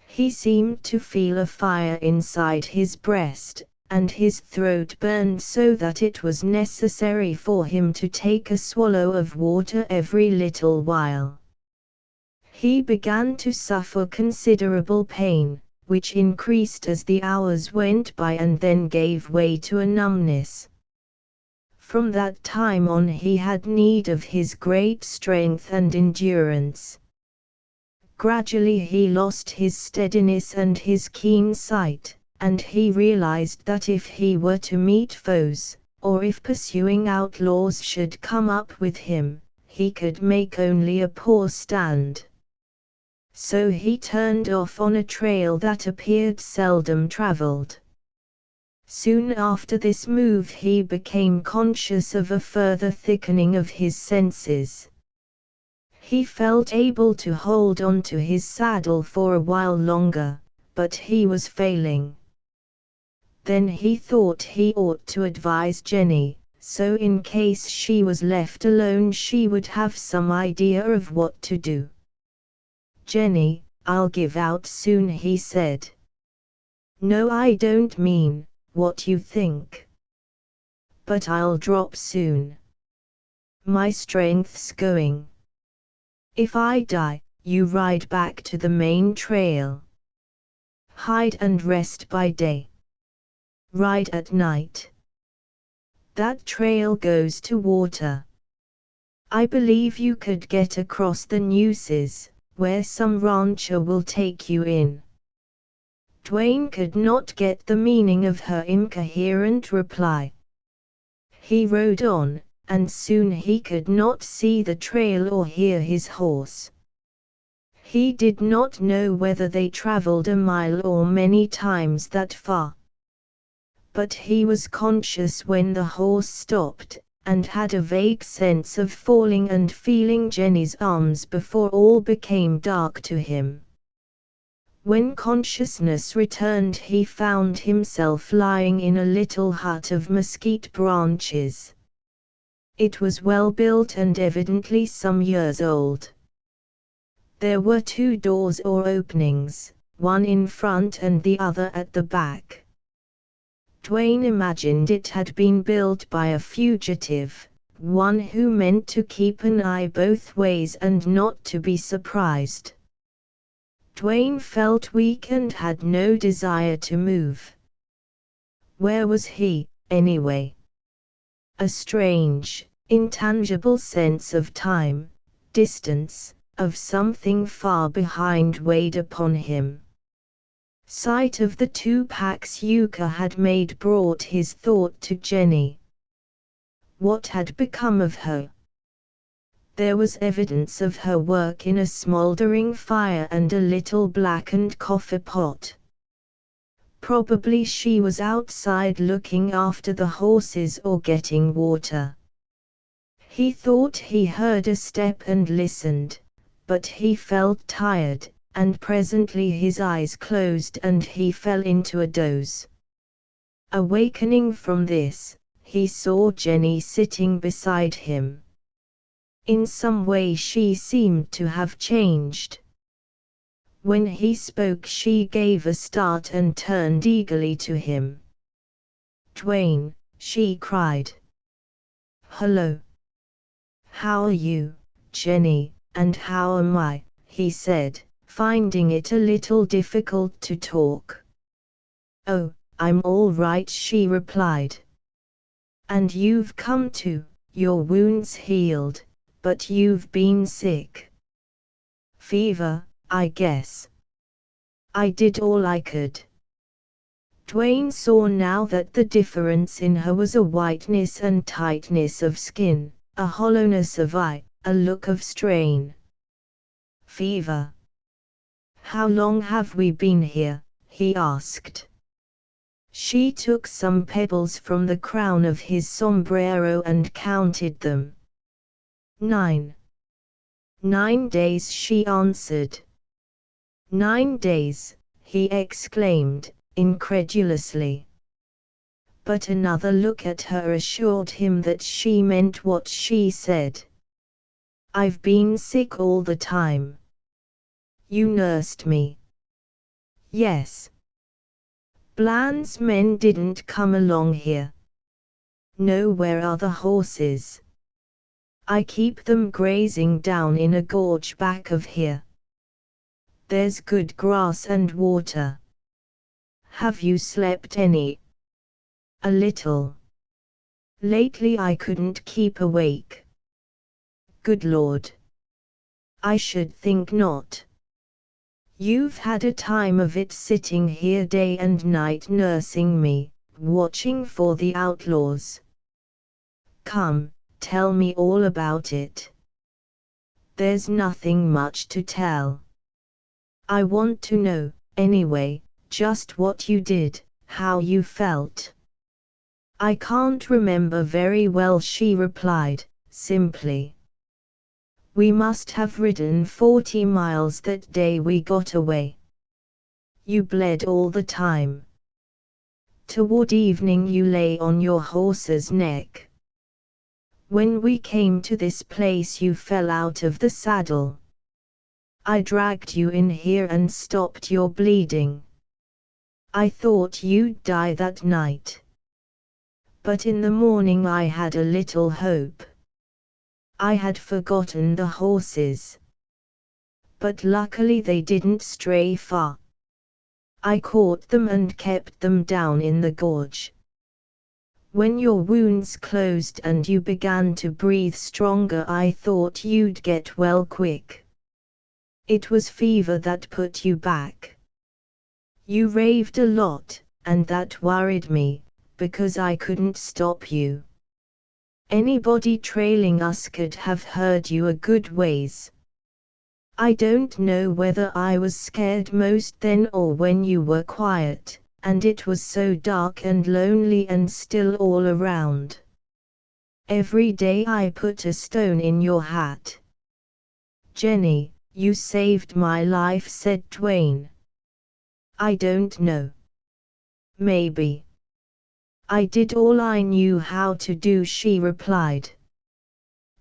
He seemed to feel a fire inside his breast, and his throat burned so that it was necessary for him to take a swallow of water every little while. He began to suffer considerable pain, which increased as the hours went by and then gave way to a numbness. From that time on he had need of his great strength and endurance. Gradually he lost his steadiness and his keen sight, and he realized that if he were to meet foes, or if pursuing outlaws should come up with him, he could make only a poor stand. So he turned off on a trail that appeared seldom traveled. Soon after this move he became conscious of a further thickening of his senses. He felt able to hold on to his saddle for a while longer, but he was failing. Then he thought he ought to advise Jenny, so in case she was left alone she would have some idea of what to do. "Jenny, I'll give out soon," he said. "No, I don't mean what you think. But I'll drop soon. My strength's going. If I die, you ride back to the main trail. Hide and rest by day. Ride at night. That trail goes to water. I believe you could get across the nooses, where some rancher will take you in." Dwayne could not get the meaning of her incoherent reply. He rode on, and soon he could not see the trail or hear his horse. He did not know whether they traveled a mile or many times that far. But he was conscious when the horse stopped, and had a vague sense of falling and feeling Jenny's arms before all became dark to him. When consciousness returned he found himself lying in a little hut of mesquite branches. It was well built and evidently some years old. There were 2 doors or openings, one in front and the other at the back. Dwayne imagined it had been built by a fugitive, one who meant to keep an eye both ways and not to be surprised. Dwayne felt weak and had no desire to move. Where was he, anyway? A strange, intangible sense of time, distance, of something far behind weighed upon him. Sight of the 2 packs Yuka had made brought his thought to Jenny. What had become of her? There was evidence of her work in a smoldering fire and a little blackened coffee pot. Probably she was outside looking after the horses or getting water. He thought he heard a step and listened, but he felt tired, and presently his eyes closed and he fell into a doze. Awakening from this, he saw Jenny sitting beside him. In some way she seemed to have changed. When he spoke she gave a start and turned eagerly to him. "Dwayne," she cried. "Hello. How are you, Jenny, and how am I?" he said, finding it a little difficult to talk. "Oh, I'm all right," she replied. "And you've come to, your wound's healed, but you've been sick." "Fever, I guess. I did all I could." Dwayne saw now that the difference in her was a whiteness and tightness of skin, a hollowness of eye, a look of strain. "Fever. How long have we been here?" he asked. She took some pebbles from the crown of his sombrero and counted them. 9. 9 days, she answered. 9 days, he exclaimed, incredulously. But another look at her assured him that she meant what she said. "I've been sick all the time." "You nursed me." "Yes. Bland's men didn't come along here. No, where are the horses? I keep them grazing down in a gorge back of here. There's good grass and water. Have you slept any? A little. Lately I couldn't keep awake. Good Lord. I should think not. You've had a time of it sitting here day and night nursing me, watching for the outlaws. Come, tell me all about it. There's nothing much to tell. I want to know, anyway, just what you did, how you felt. I can't remember very well, she replied, simply. We must have ridden 40 miles that day we got away. You bled all the time. Toward evening you lay on your horse's neck. When we came to this place you fell out of the saddle. I dragged you in here and stopped your bleeding. I thought you'd die that night. But in the morning I had a little hope. I had forgotten the horses. But luckily they didn't stray far. I caught them and kept them down in the gorge. When your wounds closed and you began to breathe stronger, I thought you'd get well quick. It was fever that put you back. You raved a lot, and that worried me, because I couldn't stop you. Anybody trailing us could have heard you a good ways. I don't know whether I was scared most then or when you were quiet, and it was so dark and lonely and still all around. Every day I put a stone in your hat. Jenny, you saved my life, said Dwayne. I don't know. Maybe. I did all I knew how to do, she replied.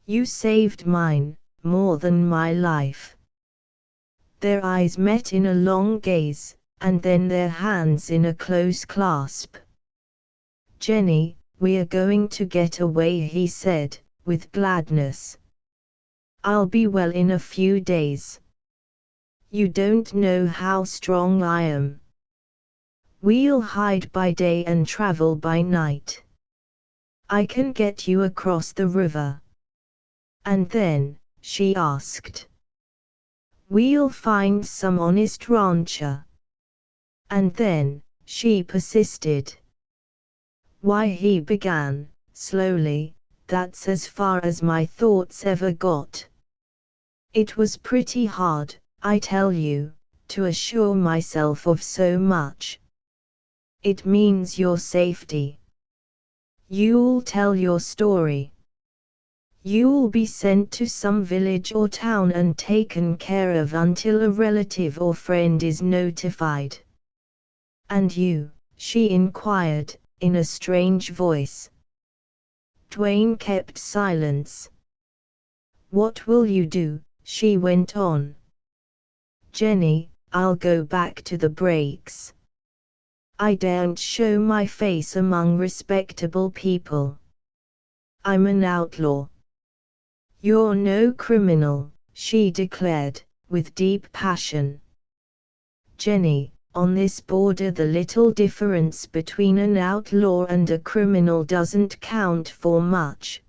You saved mine, more than my life. Their eyes met in a long gaze, and then their hands in a close clasp. Jenny, we are going to get away, he said, with gladness. I'll be well in a few days. You don't know how strong I am. We'll hide by day and travel by night. I can get you across the river. And then, she asked. We'll find some honest rancher. And then, she persisted. Why, he began, slowly, that's as far as my thoughts ever got. It was pretty hard, I tell you, to assure myself of so much. It means your safety. You'll tell your story. You'll be sent to some village or town and taken care of until a relative or friend is notified. And you? She inquired, in a strange voice. Dwayne kept silence. What will you do? She went on. Jenny, I'll go back to the Breaks. I daren't show my face among respectable people. I'm an outlaw. You're no criminal, she declared, with deep passion. Jenny, on this border the little difference between an outlaw and a criminal doesn't count for much.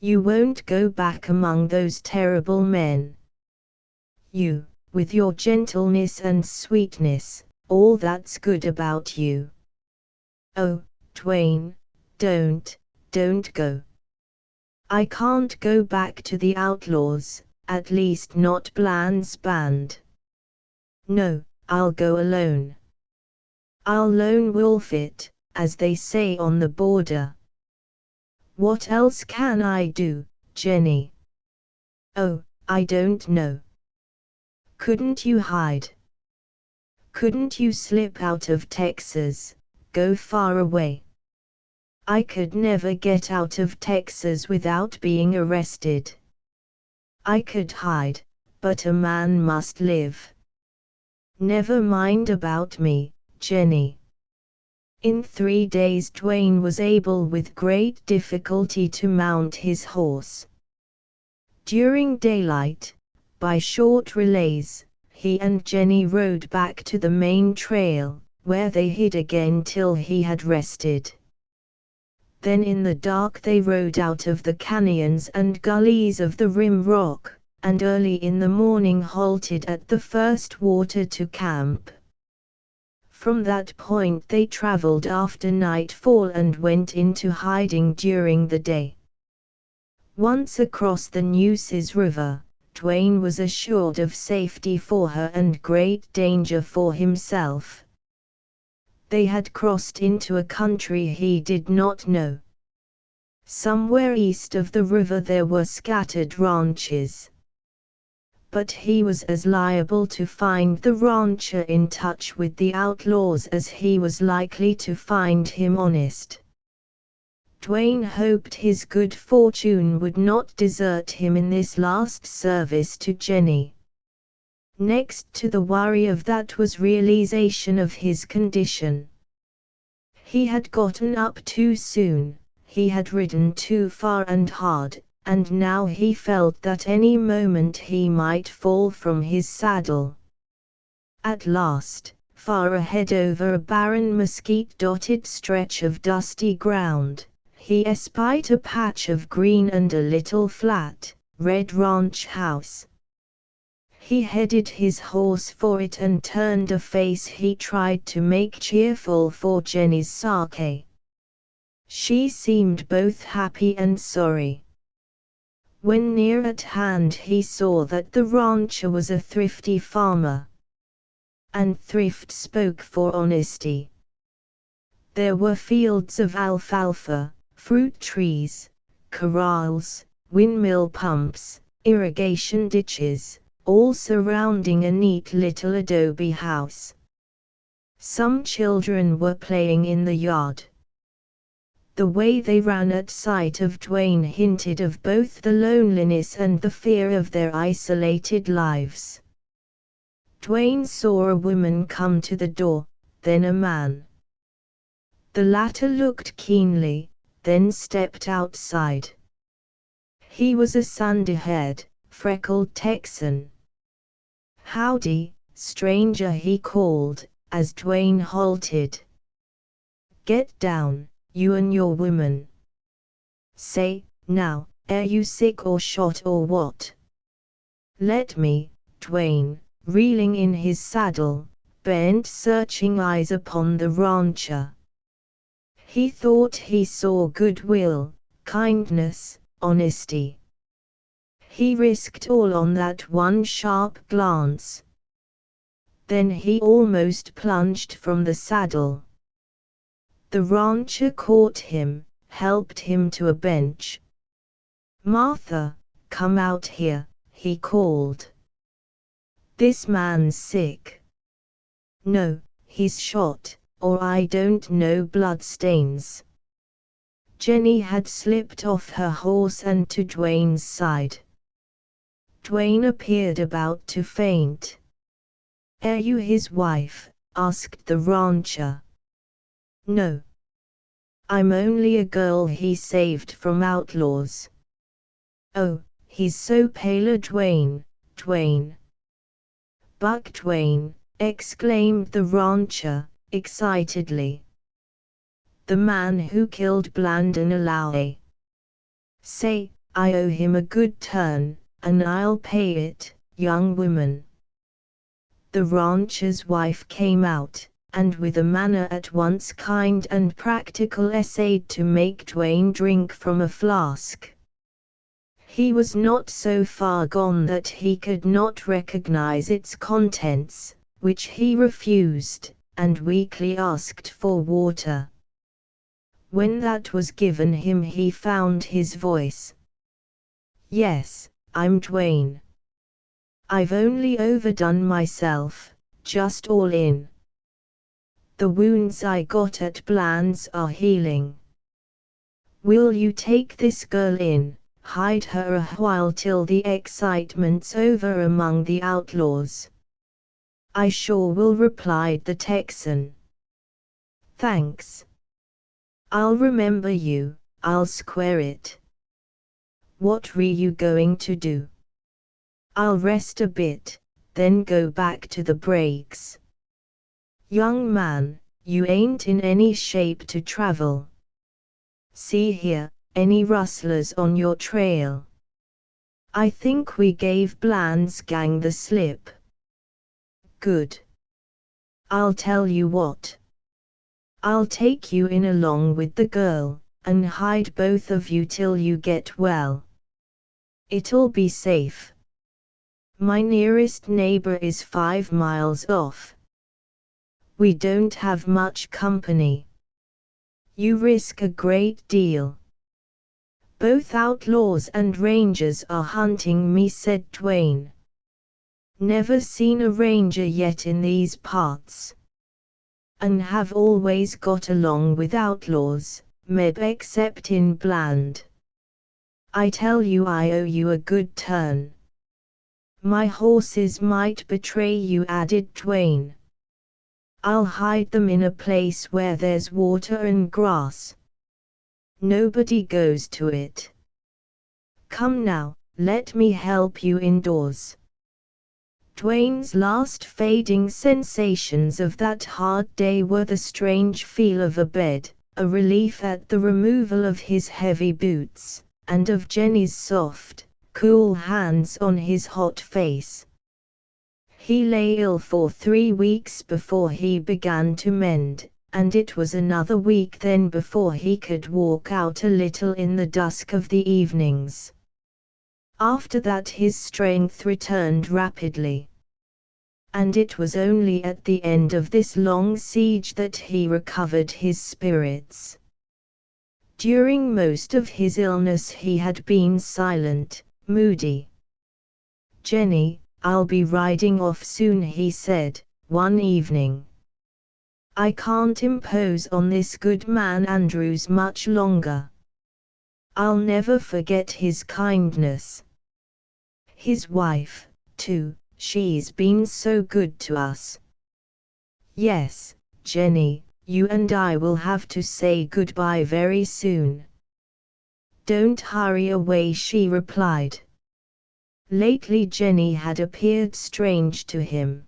You won't go back among those terrible men. You, with your gentleness and sweetness, all that's good about you. Oh, Dwayne, don't go. I can't go back to the outlaws, at least not Bland's band. No, I'll go alone. I'll lone wolf it, as they say on the border. What else can I do, Jenny? Oh, I don't know. Couldn't you hide? Couldn't you slip out of Texas, go far away? I could never get out of Texas without being arrested. I could hide, but a man must live. Never mind about me, Jenny. In 3 days Dwayne was able with great difficulty to mount his horse. During daylight, by short relays, he and Jenny rode back to the main trail, where they hid again till he had rested. Then in the dark they rode out of the canyons and gullies of the rim rock, and early in the morning halted at the first water to camp. From that point they traveled after nightfall and went into hiding during the day. Once across the Nueces River, Dwayne was assured of safety for her and great danger for himself. They had crossed into a country he did not know. Somewhere east of the river there were scattered ranches. But he was as liable to find the rancher in touch with the outlaws as he was likely to find him honest. Dwayne hoped his good fortune would not desert him in this last service to Jenny. Next to the worry of that was realization of his condition. He had gotten up too soon, he had ridden too far and hard, and now he felt that any moment he might fall from his saddle. At last, far ahead over a barren mesquite-dotted stretch of dusty ground, he espied a patch of green and a little flat, red ranch house. He headed his horse for it and turned a face he tried to make cheerful for Jenny's sake. She seemed both happy and sorry. When near at hand he saw that the rancher was a thrifty farmer. And thrift spoke for honesty. There were fields of alfalfa, fruit trees, corrals, windmill pumps, irrigation ditches, all surrounding a neat little adobe house. Some children were playing in the yard. The way they ran at sight of Dwayne hinted of both the loneliness and the fear of their isolated lives. Dwayne saw a woman come to the door, then a man. The latter looked keenly, then stepped outside. He was a sandy-haired, freckled Texan. "Howdy, stranger," he called, as Dwayne halted. "Get down, you and your woman. Say, now, are you sick or shot or what?" "Let me," Dwayne, reeling in his saddle, bent searching eyes upon the rancher. He thought he saw goodwill, kindness, honesty. He risked all on that one sharp glance. Then he almost plunged from the saddle. The rancher caught him, helped him to a bench. "Martha, come out here," he called. "This man's sick." "No, he's shot, or I don't know bloodstains." Jenny had slipped off her horse and to Dwayne's side. Dwayne appeared about to faint. "Are you his wife?" asked the rancher. "No. I'm only a girl he saved from outlaws." "Oh, he's so pale." Dwayne. "Buck Dwayne," exclaimed the rancher, excitedly. "The man who killed Blandon Alloway. Say, I owe him a good turn, and I'll pay it, young woman." The rancher's wife came out, and with a manner at once kind and practical essayed to make Dwayne drink from a flask. He was not so far gone that he could not recognize its contents, which he refused, and weakly asked for water. When that was given him he found his voice. "Yes, I'm Dwayne. I've only overdone myself, just all in. The wounds I got at Bland's are healing. Will you take this girl in, hide her a while till the excitement's over among the outlaws?" "I sure will," replied the Texan. Thanks. I'll remember you, I'll square it. What were you going to do? I'll rest a bit, then go back to the breaks. Young man, you ain't in any shape to travel. See here, any rustlers on your trail? I think we gave Bland's gang the slip. Good. I'll tell you what. I'll take you in along with the girl, and hide both of you till you get well. It'll be safe. My nearest neighbor is 5 miles off. We don't have much company. You risk a great deal. Both outlaws and rangers are hunting me, said Dwayne. Never seen a ranger yet in these parts. And have always got along with outlaws, maybe except in Bland. I tell you I owe you a good turn. My horses might betray you, added Dwayne. I'll hide them in a place where there's water and grass. Nobody goes to it. Come now, let me help you indoors. Dwayne's last fading sensations of that hard day were the strange feel of a bed, a relief at the removal of his heavy boots, and of Jenny's soft, cool hands on his hot face. He lay ill for 3 weeks before he began to mend, and it was another week then before he could walk out a little in the dusk of the evenings. After that his strength returned rapidly. And it was only at the end of this long siege that he recovered his spirits. During most of his illness he had been silent, moody. Jenny, I'll be riding off soon, he said, one evening. I can't impose on this good man Andrews much longer. I'll never forget his kindness. His wife, too, she's been so good to us. Yes, Jenny, you and I will have to say goodbye very soon. Don't hurry away, she replied. Lately Jenny had appeared strange to him.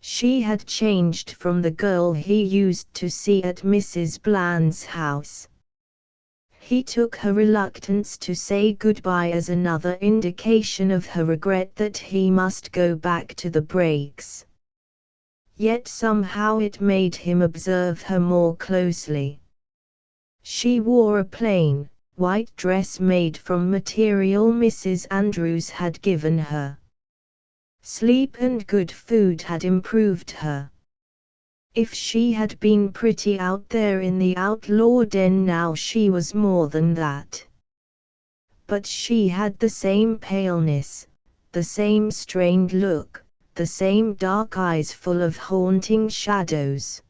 She had changed from the girl he used to see at Mrs. Bland's house. He took her reluctance to say goodbye as another indication of her regret that he must go back to the breaks. Yet somehow it made him observe her more closely. She wore a plain, white dress made from material Mrs. Andrews had given her. Sleep and good food had improved her. If she had been pretty out there in the outlaw den, now she was more than that. But she had the same paleness, the same strained look, the same dark eyes full of haunting shadows.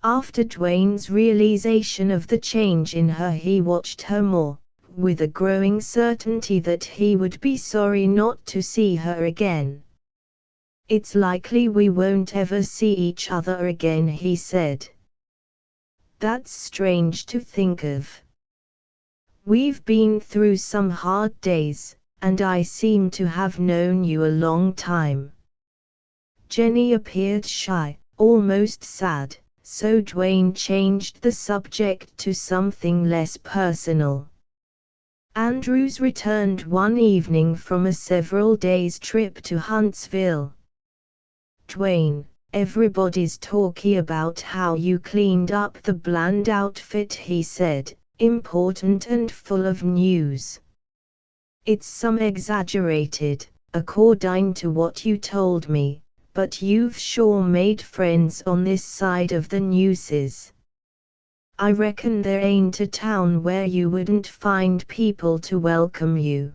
After Dwayne's realization of the change in her, he watched her more, with a growing certainty that he would be sorry not to see her again. It's likely we won't ever see each other again, he said. That's strange to think of. We've been through some hard days, and I seem to have known you a long time. Jenny appeared shy, almost sad, so Dwayne changed the subject to something less personal. Andrews returned one evening from a several days trip to Huntsville. Dwayne, everybody's talking about how you cleaned up the Bland outfit, he said, important and full of news. It's some exaggerated, according to what you told me, but you've sure made friends on this side of the Nueces. I reckon there ain't a town where you wouldn't find people to welcome you.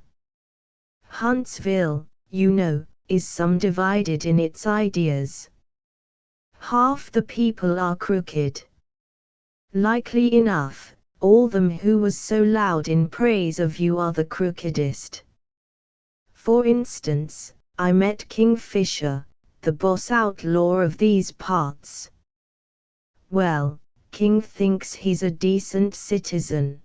Huntsville, you know, is some divided in its ideas. Half the people are crooked. Likely enough, all them who was so loud in praise of you are the crookedest. For instance, I met Kingfisher, the boss outlaw of these parts. Well, King thinks he's a decent citizen.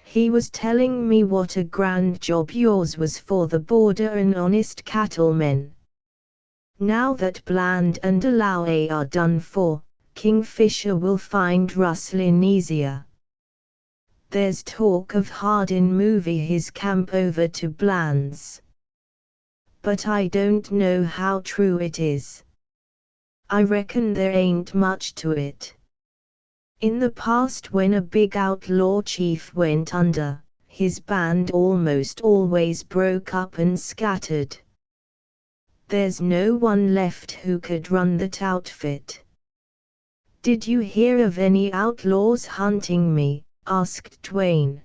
He was telling me what a grand job yours was for the border and honest cattlemen. Now that Bland and Alaue are done for, Kingfisher will find Rustlin easier. There's talk of Hardin moving his camp over to Bland's. But I don't know how true it is. I reckon there ain't much to it. In the past, when a big outlaw chief went under, his band almost always broke up and scattered. There's no one left who could run that outfit. Did you hear of any outlaws hunting me? Asked Dwayne.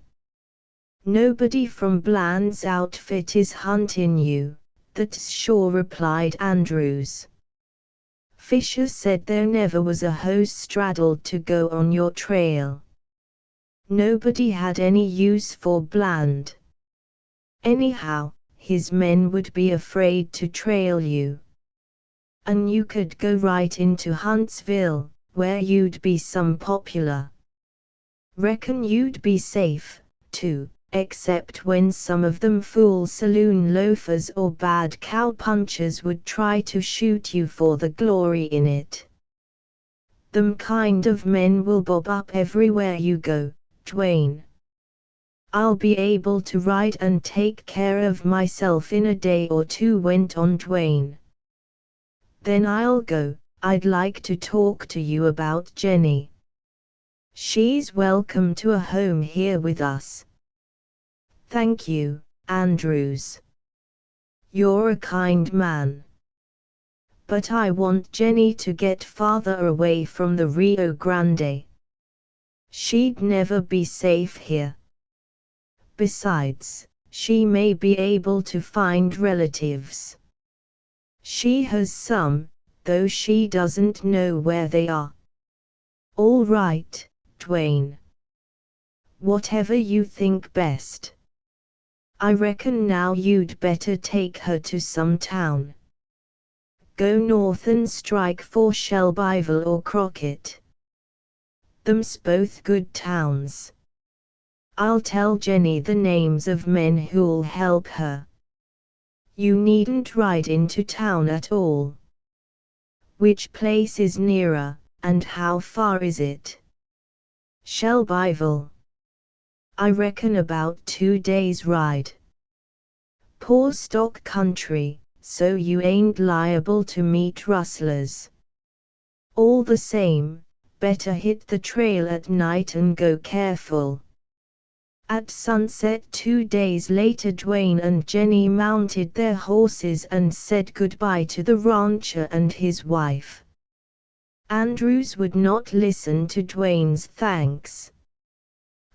Nobody from Bland's outfit is hunting you, that's sure, replied Andrews. Fisher said there never was a hose straddled to go on your trail. Nobody had any use for Bland. Anyhow, his men would be afraid to trail you. And you could go right into Huntsville, where you'd be some popular. Reckon you'd be safe, too, except when some of them fool saloon loafers or bad cowpunchers would try to shoot you for the glory in it. Them kind of men will bob up everywhere you go, Dwayne. I'll be able to ride and take care of myself in a day or two, went on Dwayne. Then I'll go. I'd like to talk to you about Jenny. She's welcome to a home here with us. Thank you, Andrews. You're a kind man. But I want Jenny to get farther away from the Rio Grande. She'd never be safe here. Besides, she may be able to find relatives. She has some, though she doesn't know where they are. All right, Dwayne. Whatever you think best. I reckon now you'd better take her to some town. Go north and strike for Shelbyville or Crockett. Them's both good towns. I'll tell Jenny the names of men who'll help her. You needn't ride into town at all. Which place is nearer, and how far is it? Shelbyville. I reckon about 2 days' ride. Poor stock country, so you ain't liable to meet rustlers. All the same, better hit the trail at night and go careful. At sunset 2 days later, Dwayne and Jenny mounted their horses and said goodbye to the rancher and his wife. Andrews would not listen to Dwayne's thanks.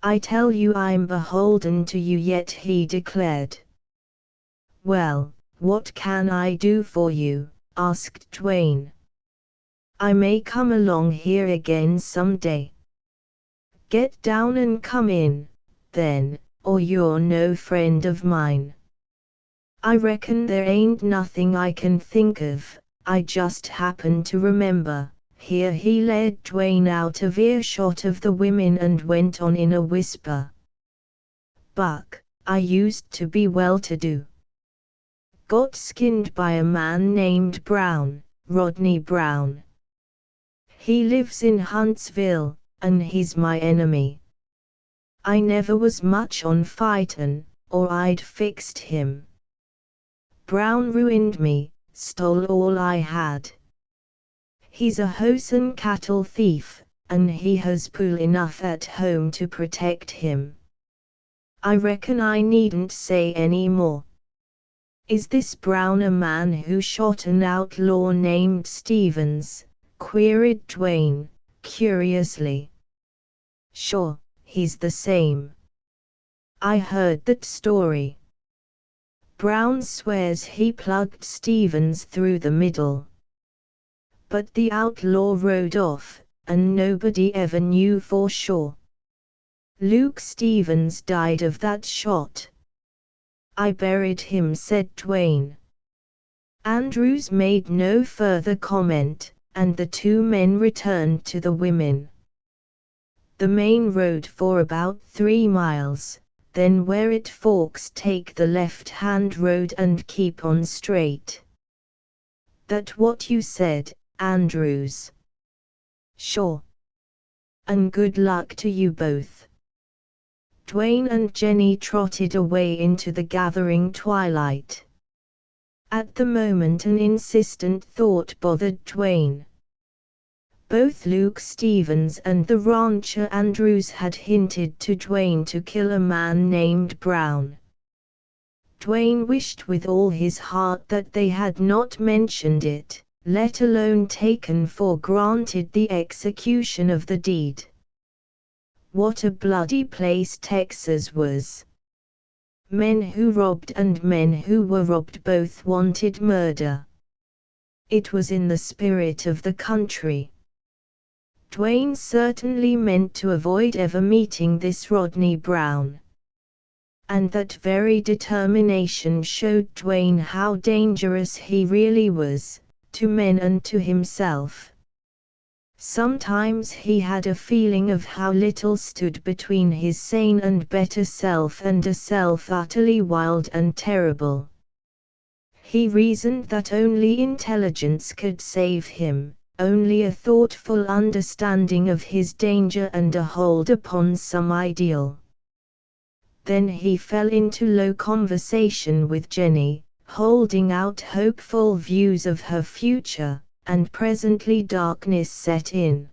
I tell you I'm beholden to you yet, he declared. Well, what can I do for you? Asked Dwayne. I may come along here again someday. Get down and come in, then, or you're no friend of mine. I reckon there ain't nothing I can think of, I just happen to remember. Here he led Dwayne out of earshot of the women and went on in a whisper. Buck, I used to be well-to-do. Got skinned by a man named Brown, Rodney Brown. He lives in Huntsville, and he's my enemy. I never was much on fightin', or I'd fixed him. Brown ruined me, stole all I had. He's a hosen cattle thief, and he has pool enough at home to protect him. I reckon I needn't say any more. Is this Brown a man who shot an outlaw named Stevens? Queried Dwayne, curiously. Sure, he's the same. I heard that story. Brown swears he plugged Stevens through the middle. But the outlaw rode off, and nobody ever knew for sure. Luke Stevens died of that shot. I buried him, said Dwayne. Andrews made no further comment, and the two men returned to the women. The main road for about 3 miles, then where it forks take the left-hand road and keep on straight. That what you said, Andrews? Sure. And good luck to you both. Dwayne and Jenny trotted away into the gathering twilight. At the moment an insistent thought bothered Dwayne. Both Luke Stevens and the rancher Andrews had hinted to Dwayne to kill a man named Brown. Dwayne wished with all his heart that they had not mentioned it, let alone taken for granted the execution of the deed. What a bloody place Texas was! Men who robbed and men who were robbed both wanted murder. It was in the spirit of the country. Dwayne certainly meant to avoid ever meeting this Rodney Brown. And that very determination showed Dwayne how dangerous he really was, to men and to himself. Sometimes he had a feeling of how little stood between his sane and better self and a self utterly wild and terrible. He reasoned that only intelligence could save him, only a thoughtful understanding of his danger and a hold upon some ideal. Then he fell into low conversation with Jenny, holding out hopeful views of her future, and presently darkness set in.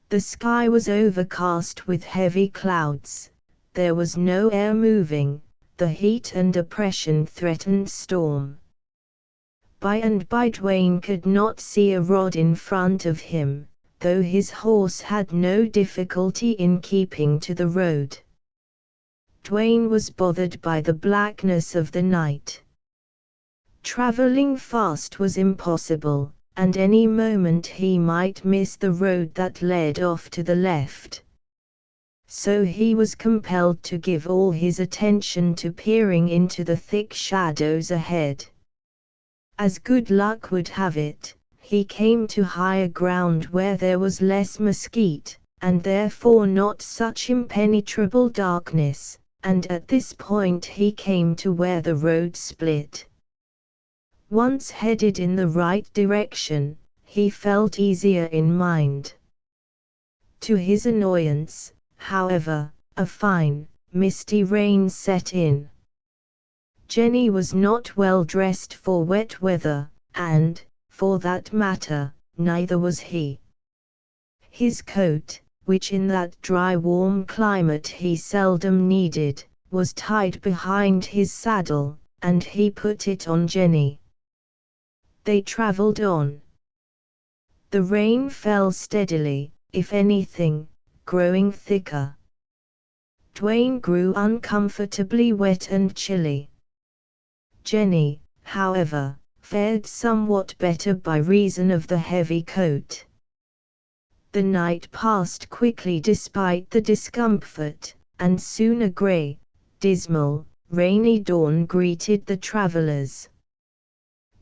The sky was overcast with heavy clouds, there was no air moving, the heat and oppression threatened storm. By and by Dwayne could not see a rod in front of him, though his horse had no difficulty in keeping to the road. Dwayne was bothered by the blackness of the night. Traveling fast was impossible, and any moment he might miss the road that led off to the left. So he was compelled to give all his attention to peering into the thick shadows ahead. As good luck would have it, he came to higher ground where there was less mesquite, and therefore not such impenetrable darkness, and at this point he came to where the road split. Once headed in the right direction, he felt easier in mind. To his annoyance, however, a fine, misty rain set in. Jenny was not well dressed for wet weather, and, for that matter, neither was he. His coat, which in that dry warm climate he seldom needed, was tied behind his saddle, and he put it on Jenny. They traveled on. The rain fell steadily, if anything, growing thicker. Dwayne grew uncomfortably wet and chilly. Jenny, however, fared somewhat better by reason of the heavy coat. The night passed quickly despite the discomfort, and soon a grey, dismal, rainy dawn greeted the travelers.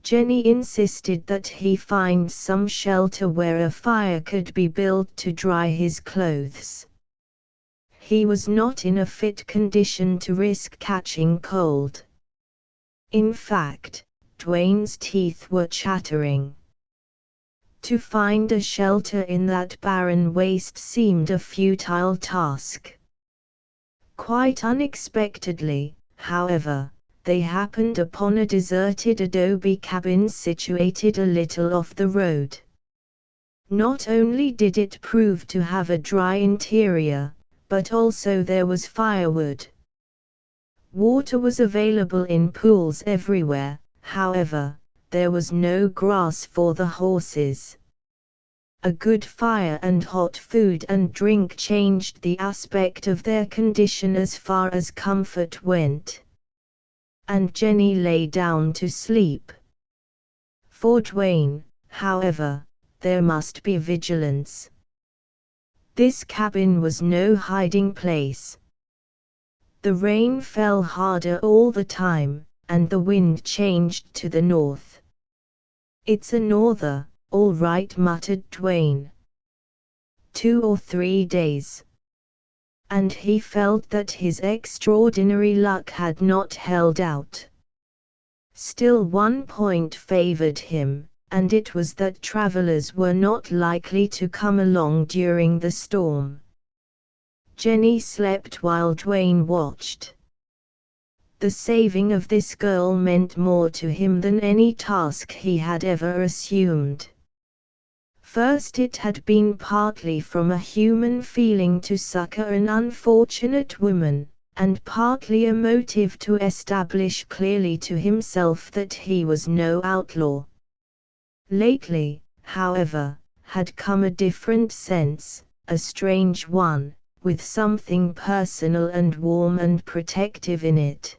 Jenny insisted that he find some shelter where a fire could be built to dry his clothes. He was not in a fit condition to risk catching cold. In fact, Dwayne's teeth were chattering. To find a shelter in that barren waste seemed a futile task. Quite unexpectedly, however, they happened upon a deserted adobe cabin situated a little off the road. Not only did it prove to have a dry interior, but also there was firewood. Water was available in pools everywhere, however, there was no grass for the horses. A good fire and hot food and drink changed the aspect of their condition as far as comfort went. And Jenny lay down to sleep. For Dwayne, however, there must be vigilance. This cabin was no hiding place. The rain fell harder all the time, and the wind changed to the north. "It's a norther," all right, muttered Dwayne. 2 or 3 days. And he felt that his extraordinary luck had not held out. Still, one point favored him, and it was that travelers were not likely to come along during the storm. Jenny slept while Dwayne watched. The saving of this girl meant more to him than any task he had ever assumed. First, it had been partly from a human feeling to succor an unfortunate woman, and partly a motive to establish clearly to himself that he was no outlaw. Lately, however, had come a different sense, a strange one, with something personal and warm and protective in it.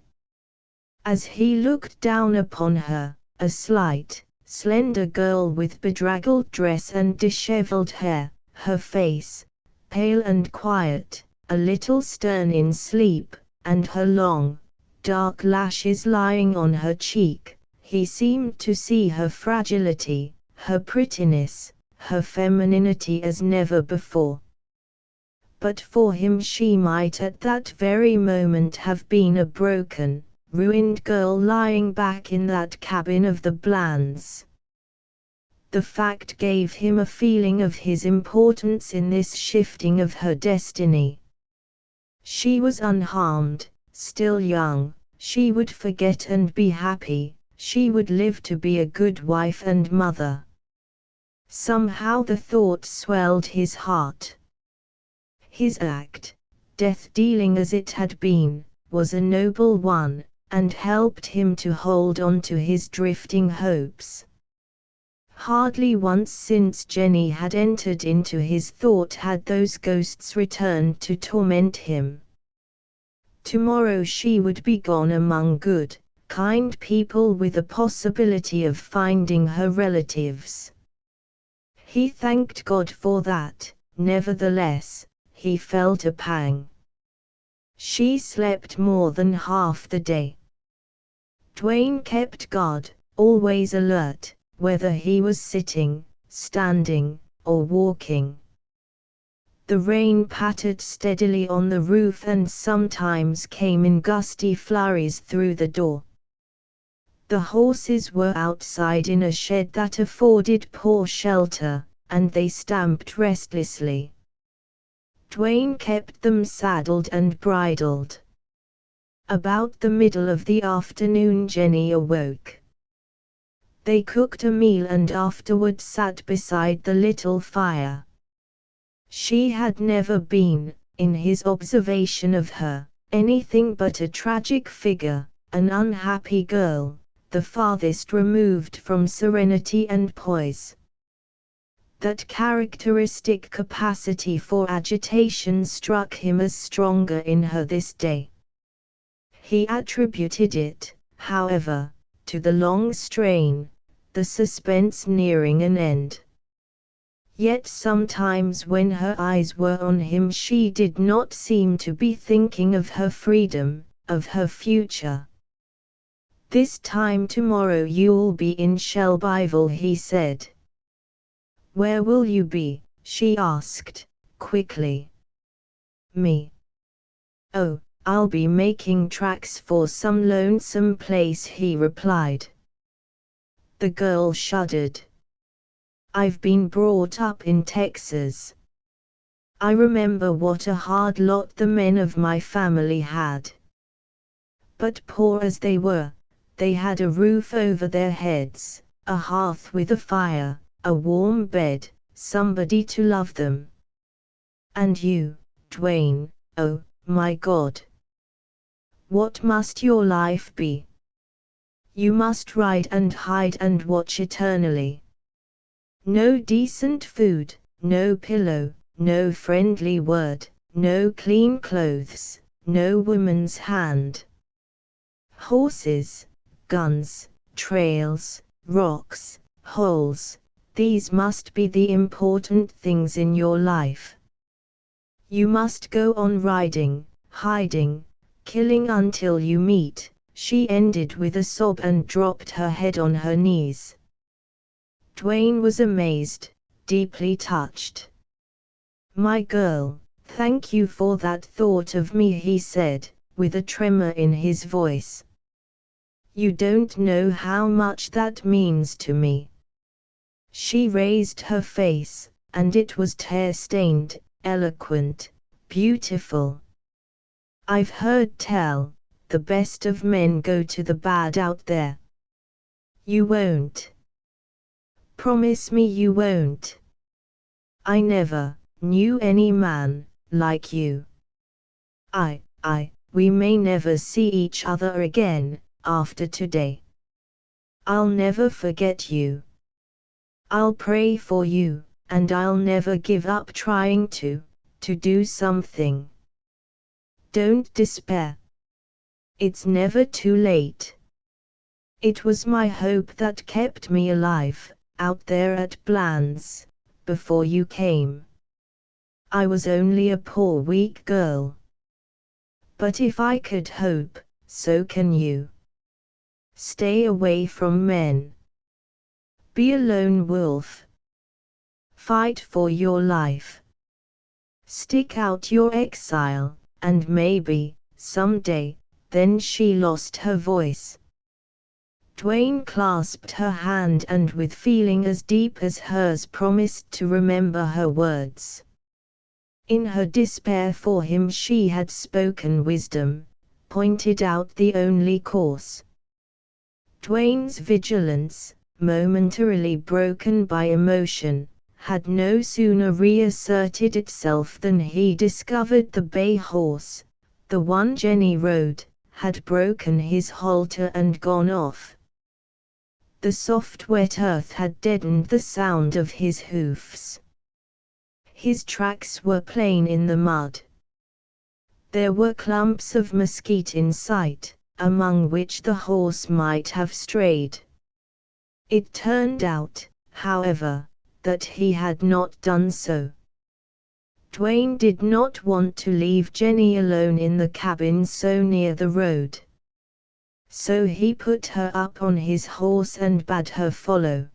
As he looked down upon her, a slight, slender girl with bedraggled dress and disheveled hair, her face, pale and quiet, a little stern in sleep, and her long, dark lashes lying on her cheek, he seemed to see her fragility, her prettiness, her femininity as never before. But for him she might at that very moment have been a broken, ruined girl lying back in that cabin of the Blands. The fact gave him a feeling of his importance in this shifting of her destiny. She was unharmed, still young, she would forget and be happy, she would live to be a good wife and mother. Somehow the thought swelled his heart. His act, death-dealing as it had been, was a noble one, and helped him to hold on to his drifting hopes. Hardly once since Jenny had entered into his thought had those ghosts returned to torment him. Tomorrow she would be gone among good, kind people with the possibility of finding her relatives. He thanked God for that. Nevertheless, he felt a pang. She slept more than half the day. Dwayne kept guard, always alert, whether he was sitting, standing, or walking. The rain pattered steadily on the roof and sometimes came in gusty flurries through the door. The horses were outside in a shed that afforded poor shelter, and they stamped restlessly. Dwayne kept them saddled and bridled. About the middle of the afternoon Jenny awoke. They cooked a meal and afterward sat beside the little fire. She had never been, in his observation of her, anything but a tragic figure, an unhappy girl, the farthest removed from serenity and poise. That characteristic capacity for agitation struck him as stronger in her this day. He attributed it, however, to the long strain, the suspense nearing an end. Yet sometimes when her eyes were on him she did not seem to be thinking of her freedom, of her future. "This time tomorrow you'll be in Shelbyville," he said. "Where will you be?" she asked, quickly. "Me? Oh, I'll be making tracks for some lonesome place," he replied. The girl shuddered. "I've been brought up in Texas. I remember what a hard lot the men of my family had. But poor as they were, they had a roof over their heads, a hearth with a fire, a warm bed, somebody to love them. And you, Dwayne, oh, my God. What must your life be? You must ride and hide and watch eternally. No decent food, no pillow, no friendly word, no clean clothes, no woman's hand. Horses, guns, trails, rocks, holes, these must be the important things in your life. You must go on riding, hiding, killing until you meet," she ended with a sob and dropped her head on her knees. Dwayne was amazed, deeply touched. "My girl, thank you for that thought of me," he said, with a tremor in his voice. "You don't know how much that means to me." She raised her face, and it was tear-stained, eloquent, beautiful. "I've heard tell, the best of men go to the bad out there. You won't. Promise me you won't. I never knew any man like you. We may never see each other again, after today. I'll never forget you. I'll pray for you, and I'll never give up trying to do something. Don't despair. It's never too late. It was my hope that kept me alive, out there at Bland's, before you came. I was only a poor weak girl. But if I could hope, so can you. Stay away from men. Be a lone wolf. Fight for your life. Stick out your exile, and maybe, someday." Then she lost her voice. Dwayne clasped her hand and with feeling as deep as hers promised to remember her words. In her despair for him she had spoken wisdom, pointed out the only course. Dwayne's vigilance, momentarily broken by emotion, had no sooner reasserted itself than he discovered the bay horse, the one Jenny rode, had broken his halter and gone off. The soft wet earth had deadened the sound of his hoofs. His tracks were plain in the mud. There were clumps of mesquite in sight, among which the horse might have strayed. It turned out, however, that he had not done so. Dwayne did not want to leave Jenny alone in the cabin so near the road. So he put her up on his horse and bade her follow.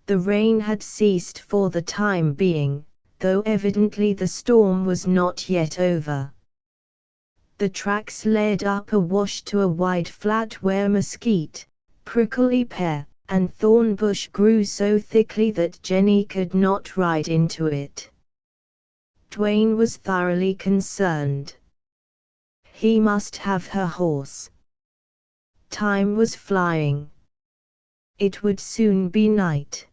The rain had ceased for the time being, though evidently the storm was not yet over. The tracks led up a wash to a wide flat where mesquite, prickly pear, and thorn bush grew so thickly that Jenny could not ride into it. Dwayne was thoroughly concerned. He must have her horse. Time was flying. It would soon be night.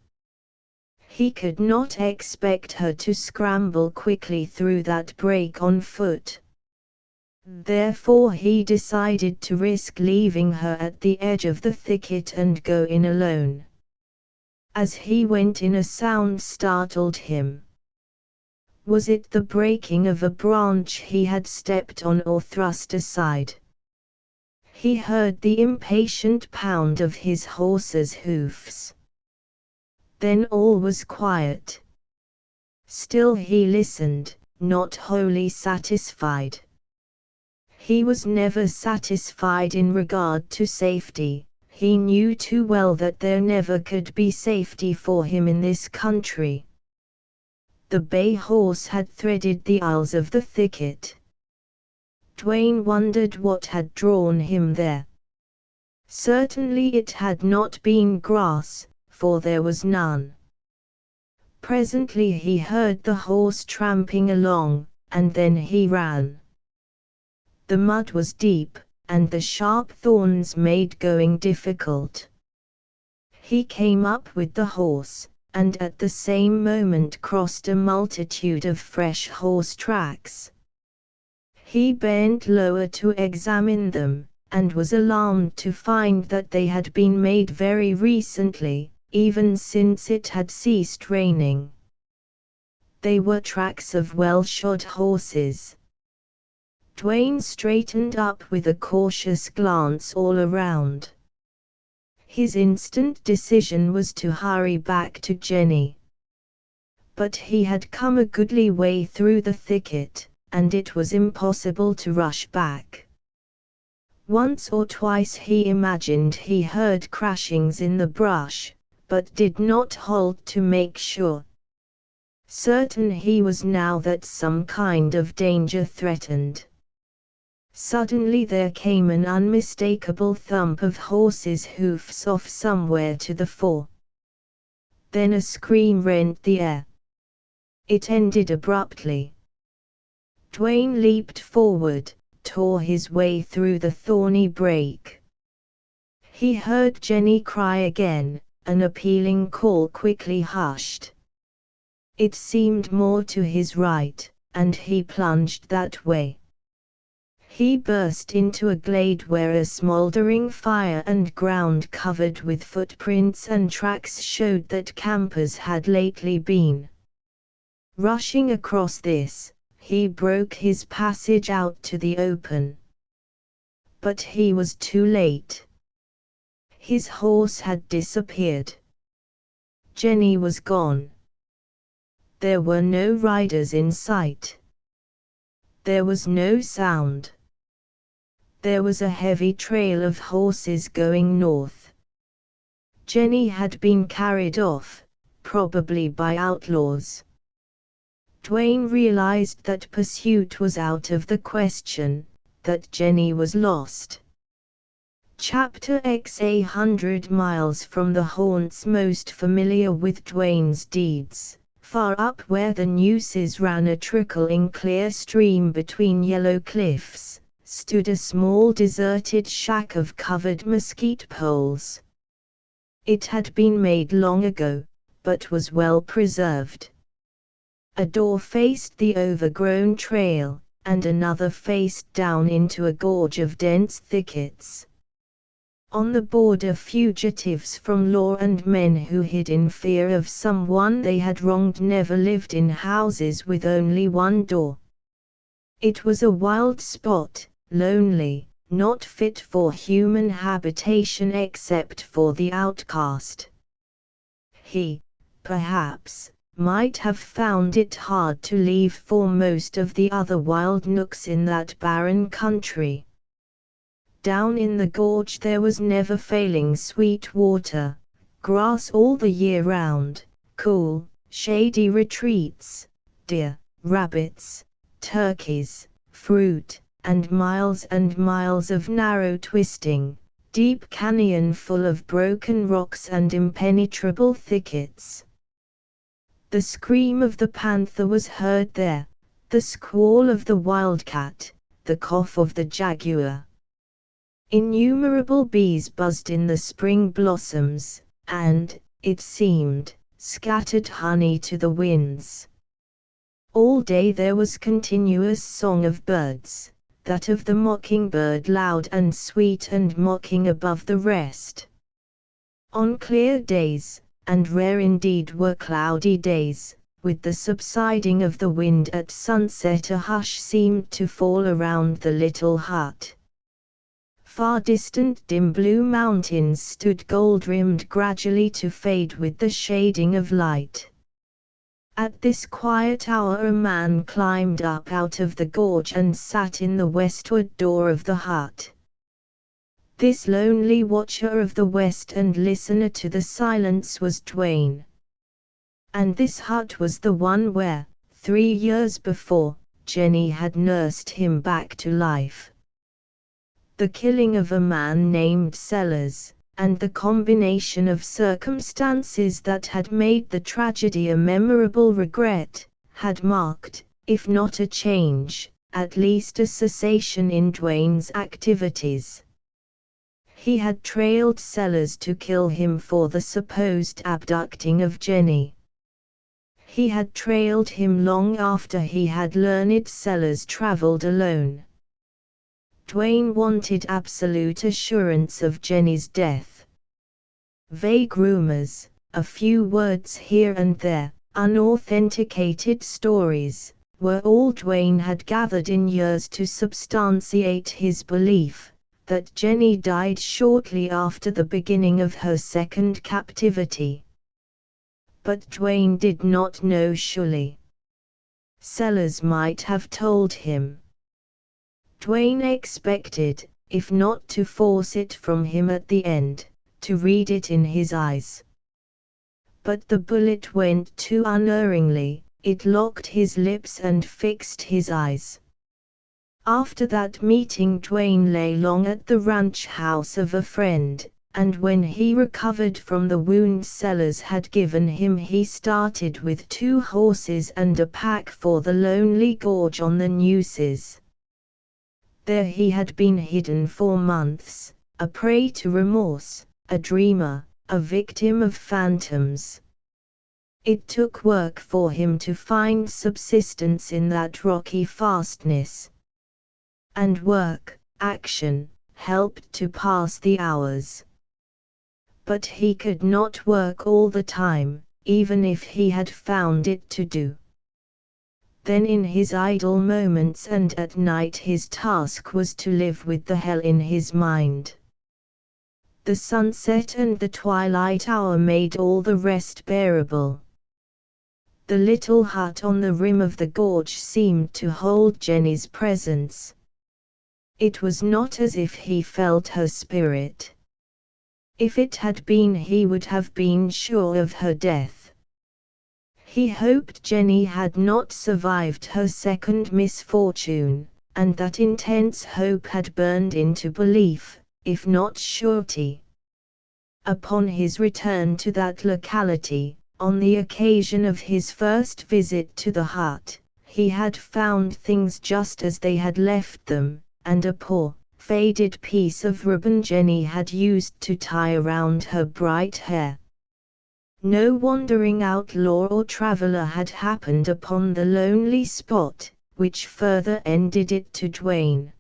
He could not expect her to scramble quickly through that break on foot. Therefore he decided to risk leaving her at the edge of the thicket and go in alone. As he went in, a sound startled him. Was it the breaking of a branch he had stepped on or thrust aside? He heard the impatient pound of his horse's hoofs. Then all was quiet. Still he listened, not wholly satisfied. He was never satisfied in regard to safety. He knew too well that there never could be safety for him in this country. The bay horse had threaded the aisles of the thicket. Dwayne wondered what had drawn him there. Certainly it had not been grass, for there was none. Presently he heard the horse tramping along, and then he ran. The mud was deep, and the sharp thorns made going difficult. He came up with the horse, and at the same moment crossed a multitude of fresh horse tracks. He bent lower to examine them, and was alarmed to find that they had been made very recently, even since it had ceased raining. They were tracks of well-shod horses. Dwayne straightened up with a cautious glance all around. His instant decision was to hurry back to Jenny. But he had come a goodly way through the thicket, and it was impossible to rush back. Once or twice he imagined he heard crashings in the brush, but did not halt to make sure. Certain he was now that some kind of danger threatened. Suddenly there came an unmistakable thump of horses' hoofs off somewhere to the fore. Then a scream rent the air. It ended abruptly. Dwayne leaped forward, tore his way through the thorny brake. He heard Jenny cry again, an appealing call quickly hushed. It seemed more to his right, and he plunged that way. He burst into a glade where a smoldering fire and ground covered with footprints and tracks showed that campers had lately been. Rushing across this, he broke his passage out to the open. But he was too late. His horse had disappeared. Jenny was gone. There were no riders in sight. There was no sound. There was a heavy trail of horses going north. Jenny had been carried off, probably by outlaws. Dwayne realized that pursuit was out of the question, that Jenny was lost. Chapter X 100 miles from the haunts most familiar with Dwayne's deeds, far up where the Nueces ran a trickling clear stream between yellow cliffs, stood a small deserted shack of covered mesquite poles. It had been made long ago, but was well preserved. A door faced the overgrown trail, and another faced down into a gorge of dense thickets. On the border, fugitives from law and men who hid in fear of someone they had wronged never lived in houses with only one door. It was a wild spot, lonely, not fit for human habitation except for the outcast. He, perhaps, might have found it hard to leave for most of the other wild nooks in that barren country. Down in the gorge there was never failing sweet water, grass all the year round, cool, shady retreats, deer, rabbits, turkeys, fruit, and miles of narrow twisting, deep canyon full of broken rocks and impenetrable thickets. The scream of the panther was heard there, the squall of the wildcat, the cough of the jaguar. Innumerable bees buzzed in the spring blossoms, and, it seemed, scattered honey to the winds. All day there was continuous song of birds, that of the mockingbird loud and sweet and mocking above the rest. On clear days, and rare indeed were cloudy days, with the subsiding of the wind at sunset a hush seemed to fall around the little hut. Far distant dim blue mountains stood gold-rimmed gradually to fade with the shading of light. At this quiet hour a man climbed up out of the gorge and sat in the westward door of the hut. This lonely watcher of the west and listener to the silence was Dwayne. And this hut was the one where, 3 years before, Jenny had nursed him back to life. The killing of a man named Sellers, and the combination of circumstances that had made the tragedy a memorable regret, had marked, if not a change, at least a cessation in Dwayne's activities. He had trailed Sellers to kill him for the supposed abducting of Jenny. He had trailed him long after he had learned Sellers traveled alone. Dwayne wanted absolute assurance of Jenny's death. Vague rumors, a few words here and there, unauthenticated stories, were all Dwayne had gathered in years to substantiate his belief that Jenny died shortly after the beginning of her second captivity. But Dwayne did not know surely. Sellers might have told him. Dwayne expected, if not to force it from him at the end, to read it in his eyes. But the bullet went too unerringly, it locked his lips and fixed his eyes. After that meeting Dwayne lay long at the ranch house of a friend, and when he recovered from the wound Sellers had given him he started with 2 horses and a pack for the lonely gorge on the Nueces. There he had been hidden for months, a prey to remorse, a dreamer, a victim of phantoms. It took work for him to find subsistence in that rocky fastness. And work, action, helped to pass the hours. But he could not work all the time, even if he had found it to do. Then in his idle moments and at night his task was to live with the hell in his mind. The sunset and the twilight hour made all the rest bearable. The little hut on the rim of the gorge seemed to hold Jenny's presence. It was not as if he felt her spirit. If it had been he would have been sure of her death. He hoped Jenny had not survived her second misfortune, and that intense hope had burned into belief, if not surety. Upon his return to that locality, on the occasion of his first visit to the hut, he had found things just as they had left them, and a poor, faded piece of ribbon Jenny had used to tie around her bright hair. No wandering outlaw or traveler had happened upon the lonely spot, which further ended it to Dwayne.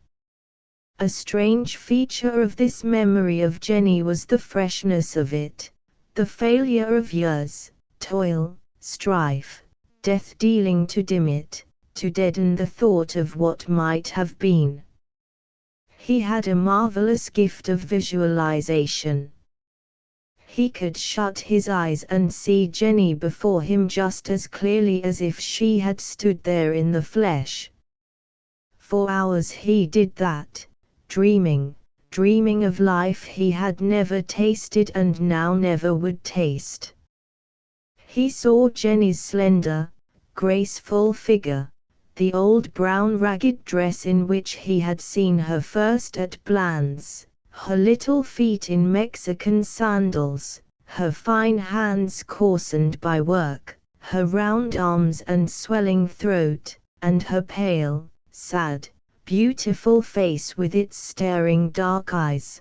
A strange feature of this memory of Jenny was the freshness of it, the failure of years, toil, strife, death dealing to dim it, to deaden the thought of what might have been. He had a marvelous gift of visualization. He could shut his eyes and see Jenny before him just as clearly as if she had stood there in the flesh. For hours he did that, dreaming of life he had never tasted and now never would taste. He saw Jenny's slender, graceful figure, the old brown ragged dress in which he had seen her first at Bland's, her little feet in Mexican sandals, her fine hands coarsened by work, her round arms and swelling throat, and her pale, sad, beautiful face with its staring dark eyes.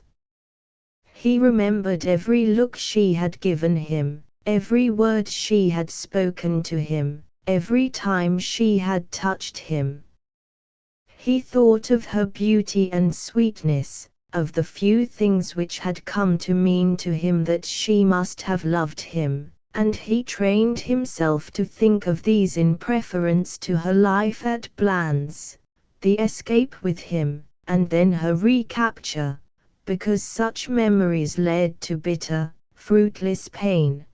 He remembered every look she had given him, every word she had spoken to him, every time she had touched him. He thought of her beauty and sweetness, of the few things which had come to mean to him that she must have loved him, and he trained himself to think of these in preference to her life at Bland's, the escape with him, and then her recapture, because such memories led to bitter, fruitless pain.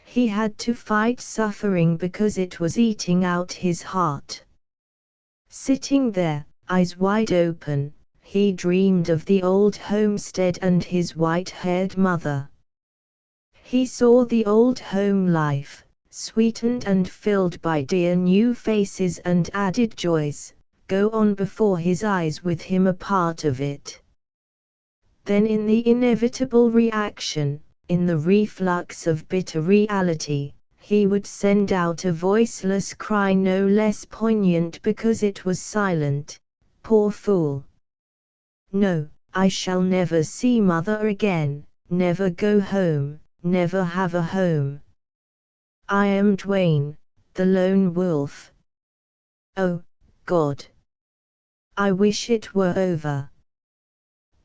He had to fight suffering because it was eating out his heart. Sitting there, eyes wide open, he dreamed of the old homestead and his white-haired mother. He saw the old home life, sweetened and filled by dear new faces and added joys, go on before his eyes with him a part of it. Then in the inevitable reaction, in the reflux of bitter reality, he would send out a voiceless cry no less poignant because it was silent, poor fool. No, I shall never see mother again, never go home, never have a home. I am Dwayne, the lone wolf. Oh, God. I wish it were over.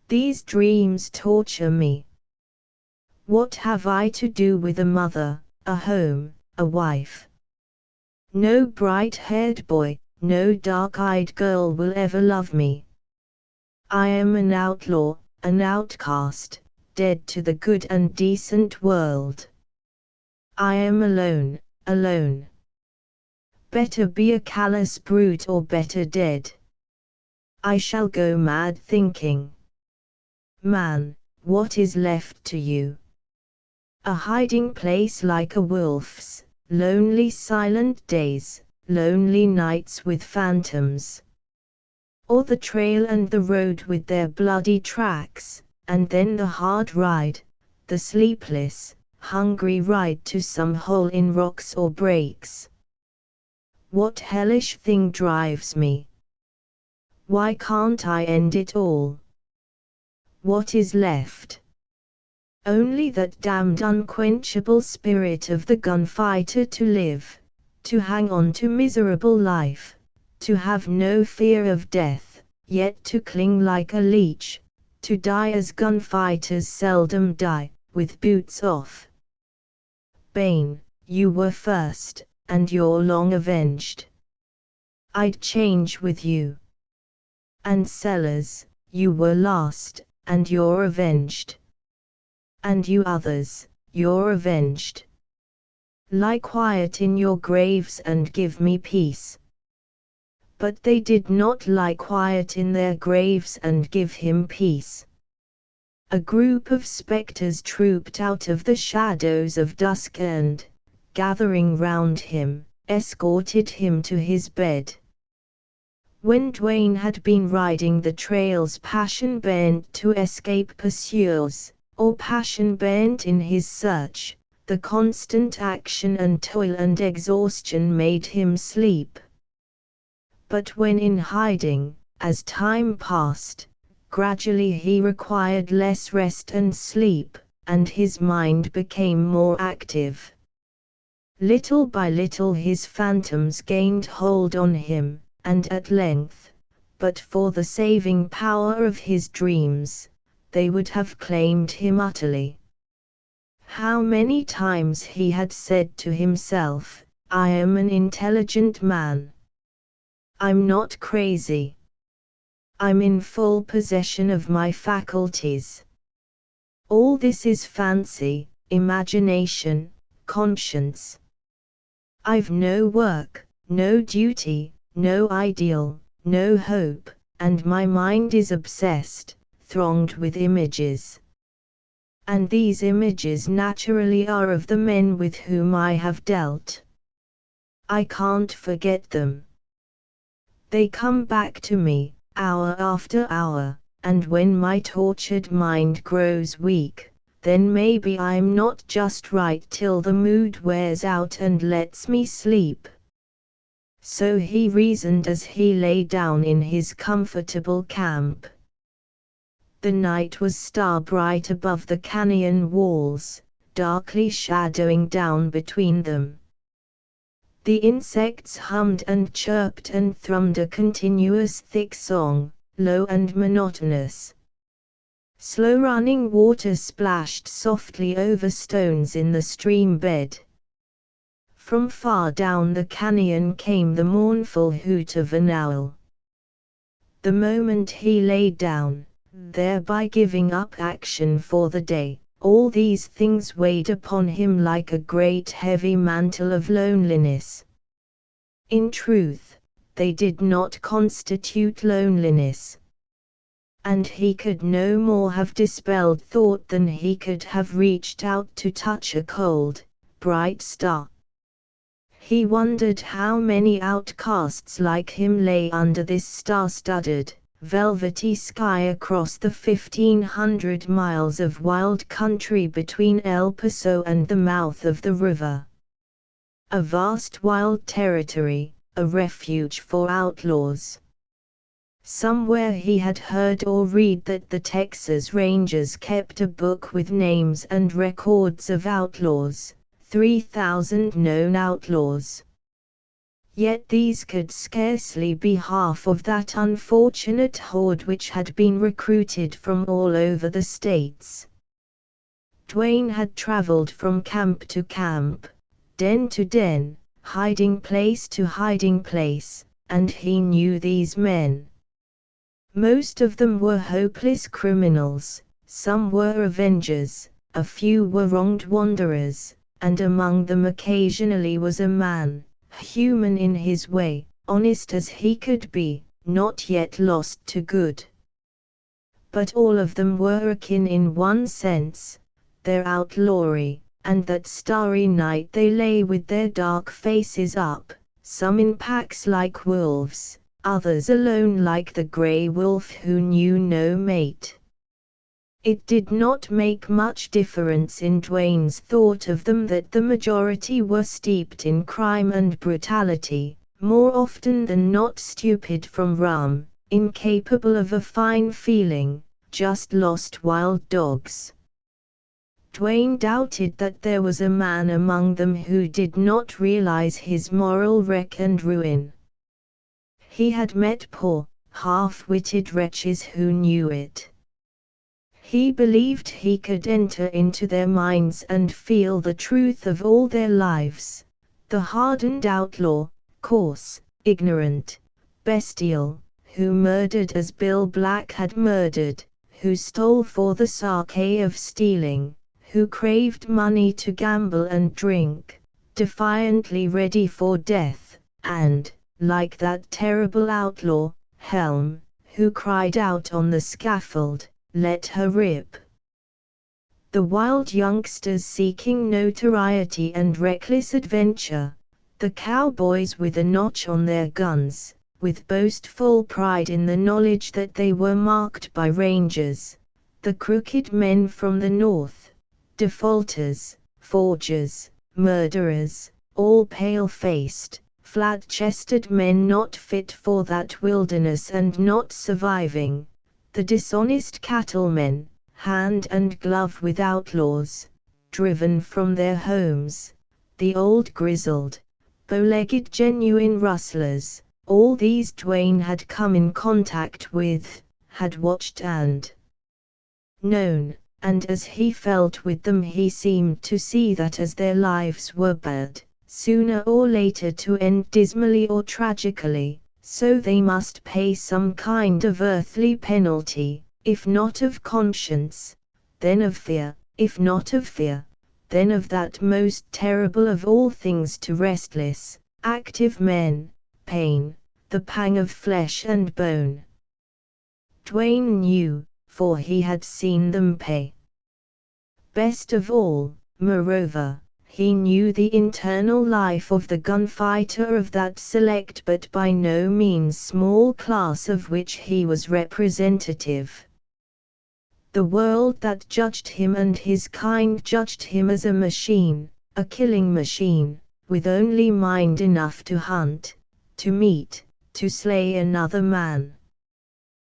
These dreams torture me. What have I to do with a mother, a home, a wife? No bright-haired boy, no dark-eyed girl will ever love me. I am an outlaw, an outcast, dead to the good and decent world. I am alone, alone. Better be a callous brute or better dead. I shall go mad thinking. Man, what is left to you? A hiding place like a wolf's, lonely silent days, lonely nights with phantoms. Or the trail and the road with their bloody tracks, and then the hard ride, the sleepless, hungry ride to some hole in rocks or breaks. What hellish thing drives me? Why can't I end it all? What is left? Only that damned unquenchable spirit of the gunfighter to live, to hang on to miserable life, to have no fear of death, yet to cling like a leech, to die as gunfighters seldom die, with boots off. Bane, you were first, and you're long avenged. I'd change with you. And Sellers, you were last, and you're avenged. And you others, you're avenged. Lie quiet in your graves and give me peace. But they did not lie quiet in their graves and give him peace. A group of spectres trooped out of the shadows of dusk and, gathering round him, escorted him to his bed. When Dwayne had been riding the trails passion-bent to escape pursuers, or passion-bent in his search, the constant action and toil and exhaustion made him sleep. But when in hiding, as time passed, gradually he required less rest and sleep, and his mind became more active. Little by little his phantoms gained hold on him, and at length, but for the saving power of his dreams, they would have claimed him utterly. How many times he had said to himself, "I am an intelligent man. I'm not crazy. I'm in full possession of my faculties. All this is fancy, imagination, conscience. I've no work, no duty, no ideal, no hope, and my mind is obsessed, thronged with images. And these images naturally are of the men with whom I have dealt. I can't forget them. They come back to me, hour after hour, and when my tortured mind grows weak, then maybe I'm not just right till the mood wears out and lets me sleep." So he reasoned as he lay down in his comfortable camp. The night was star-bright above the canyon walls, darkly shadowing down between them. The insects hummed and chirped and thrummed a continuous thick song, low and monotonous. Slow-running water splashed softly over stones in the stream bed. From far down the canyon came the mournful hoot of an owl. The moment he lay down, thereby giving up action for the day, all these things weighed upon him like a great heavy mantle of loneliness. In truth, they did not constitute loneliness. And he could no more have dispelled thought than he could have reached out to touch a cold, bright star. He wondered how many outcasts like him lay under this star-studded, velvety sky across the 1,500 miles of wild country between El Paso and the mouth of the river. A vast wild territory, a refuge for outlaws. Somewhere he had heard or read that the Texas Rangers kept a book with names and records of outlaws, 3,000 known outlaws. Yet these could scarcely be half of that unfortunate horde which had been recruited from all over the states. Dwayne had traveled from camp to camp, den to den, hiding place to hiding place, and he knew these men. Most of them were hopeless criminals, some were avengers, a few were wronged wanderers, and among them occasionally was a man, human in his way, honest as he could be, not yet lost to good. But all of them were akin in one sense, their outlawry, and that starry night they lay with their dark faces up, some in packs like wolves, others alone like the grey wolf who knew no mate. It did not make much difference in Dwayne's thought of them that the majority were steeped in crime and brutality, more often than not stupid from rum, incapable of a fine feeling, just lost wild dogs. Dwayne doubted that there was a man among them who did not realize his moral wreck and ruin. He had met poor, half-witted wretches who knew it. He believed he could enter into their minds and feel the truth of all their lives. The hardened outlaw, coarse, ignorant, bestial, who murdered as Bill Black had murdered, who stole for the sake of stealing, who craved money to gamble and drink, defiantly ready for death, and, like that terrible outlaw, Helm, who cried out on the scaffold, "Let her rip." The wild youngsters seeking notoriety and reckless adventure, the cowboys with a notch on their guns, with boastful pride in the knowledge that they were marked by rangers, the crooked men from the north, defaulters, forgers, murderers, all pale-faced, flat-chested men not fit for that wilderness and not surviving, the dishonest cattlemen, hand and glove with outlaws, driven from their homes, the old grizzled, bow-legged genuine rustlers, all these Dwayne had come in contact with, had watched and known, and as he felt with them he seemed to see that as their lives were bad, sooner or later to end dismally or tragically, so they must pay some kind of earthly penalty, if not of conscience, then of fear, if not of fear, then of that most terrible of all things to restless, active men, pain, the pang of flesh and bone. Dwayne knew, for he had seen them pay. Best of all, moreover, he knew the internal life of the gunfighter of that select but by no means small class of which he was representative. The world that judged him and his kind judged him as a machine, a killing machine, with only mind enough to hunt, to meet, to slay another man.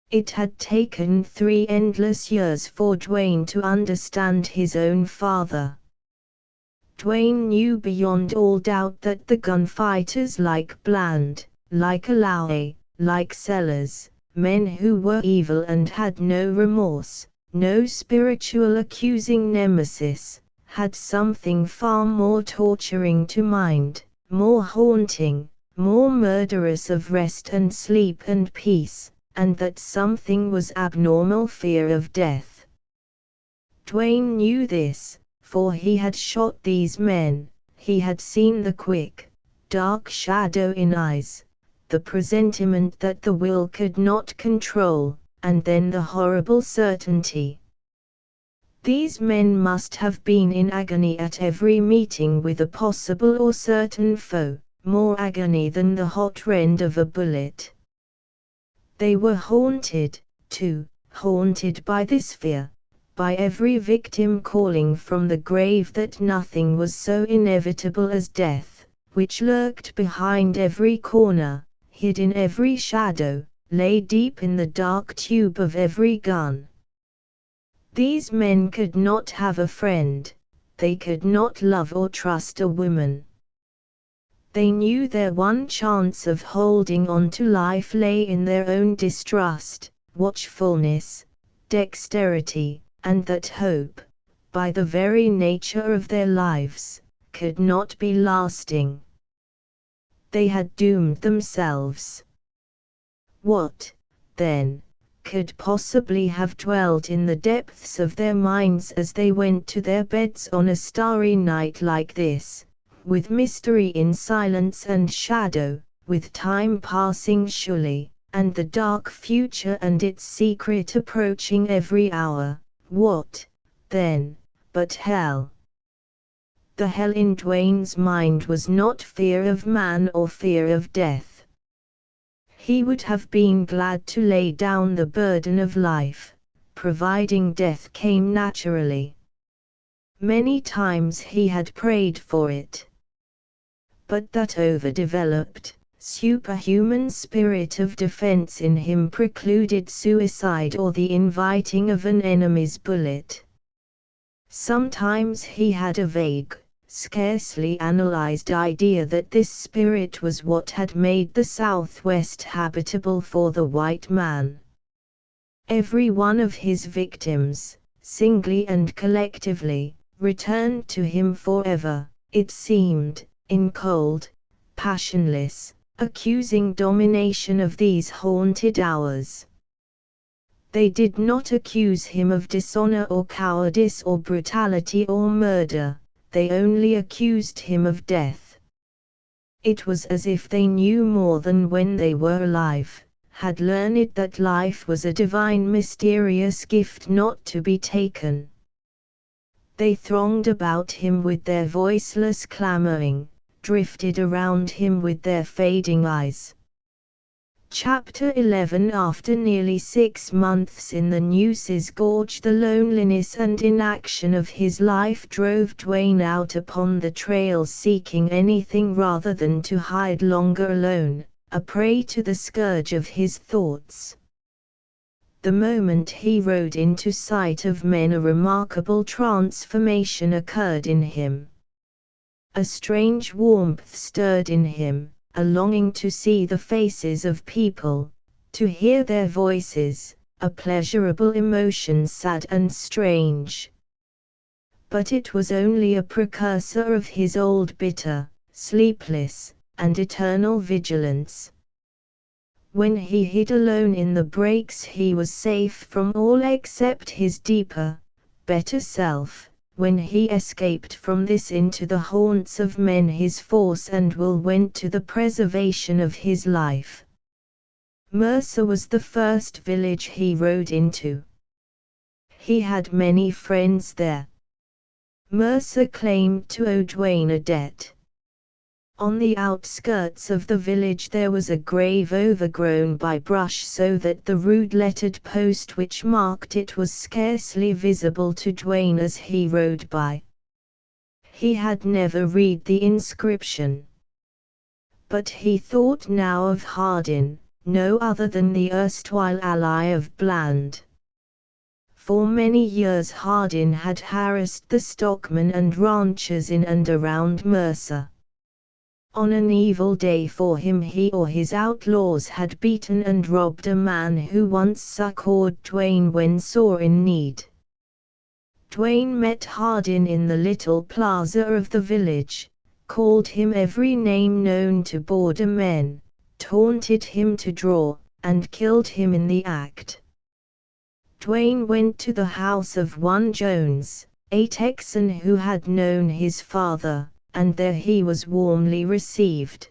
It had taken 3 endless years for Dwayne to understand his own father. Dwayne knew beyond all doubt that the gunfighters like Bland, like Alloway, like Sellers, men who were evil and had no remorse, no spiritual accusing nemesis, had something far more torturing to mind, more haunting, more murderous of rest and sleep and peace, and that something was abnormal fear of death. Dwayne knew this, for he had shot these men, he had seen the quick, dark shadow in eyes, the presentiment that the will could not control, and then the horrible certainty. These men must have been in agony at every meeting with a possible or certain foe, more agony than the hot rend of a bullet. They were haunted, too, haunted by this fear, by every victim calling from the grave that nothing was so inevitable as death, which lurked behind every corner, hid in every shadow, lay deep in the dark tube of every gun. These men could not have a friend, they could not love or trust a woman. They knew their one chance of holding on to life lay in their own distrust, watchfulness, dexterity, and that hope, by the very nature of their lives, could not be lasting. They had doomed themselves. What, then, could possibly have dwelt in the depths of their minds as they went to their beds on a starry night like this, with mystery in silence and shadow, with time passing surely, and the dark future and its secret approaching every hour? What, then, but hell? The hell in Dwayne's mind was not fear of man or fear of death. He would have been glad to lay down the burden of life, providing death came naturally. Many times he had prayed for it. But that overdeveloped, superhuman spirit of defense in him precluded suicide or the inviting of an enemy's bullet. Sometimes he had a vague, scarcely analyzed idea that this spirit was what had made the Southwest habitable for the white man. Every one of his victims, singly and collectively, returned to him forever, it seemed, in cold, passionless, accusing domination of these haunted hours. They did not accuse him of dishonor or cowardice or brutality or murder, they only accused him of death. It was as if they knew more than when they were alive, had learned that life was a divine mysterious gift not to be taken. They thronged about him with their voiceless clamoring, drifted around him with their fading eyes. Chapter 11. After nearly 6 months in the Nooses Gorge, the loneliness and inaction of his life drove Dwayne out upon the trails seeking anything rather than to hide longer alone, a prey to the scourge of his thoughts. The moment he rode into sight of men, a remarkable transformation occurred in him. A strange warmth stirred in him, a longing to see the faces of people, to hear their voices, a pleasurable emotion sad and strange. But it was only a precursor of his old bitter, sleepless, and eternal vigilance. When he hid alone in the breaks, he was safe from all except his deeper, better self. When he escaped from this into the haunts of men, his force and will went to the preservation of his life. Mercer was the first village he rode into. He had many friends there. Mercer claimed to owe Dwayne a debt. On the outskirts of the village there was a grave overgrown by brush so that the rude lettered post which marked it was scarcely visible to Dwayne as he rode by. He had never read the inscription. But he thought now of Hardin, no other than the erstwhile ally of Bland. For many years Hardin had harassed the stockmen and ranchers in and around Mercer. On an evil day for him, he or his outlaws had beaten and robbed a man who once succored Dwayne when sore in need. Dwayne met Hardin in the little plaza of the village, called him every name known to border men, taunted him to draw, and killed him in the act. Dwayne went to the house of one Jones, a Texan who had known his father, and there he was warmly received.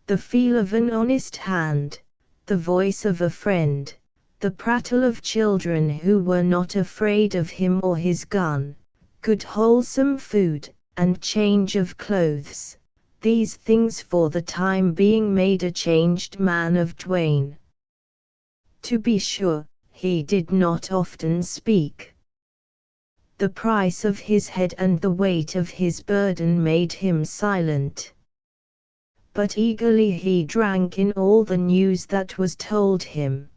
The feel of an honest hand, the voice of a friend, the prattle of children who were not afraid of him or his gun, good wholesome food, and change of clothes, these things for the time being made a changed man of Dwayne. To be sure, he did not often speak. The price of his head and the weight of his burden made him silent. But eagerly he drank in all the news that was told him.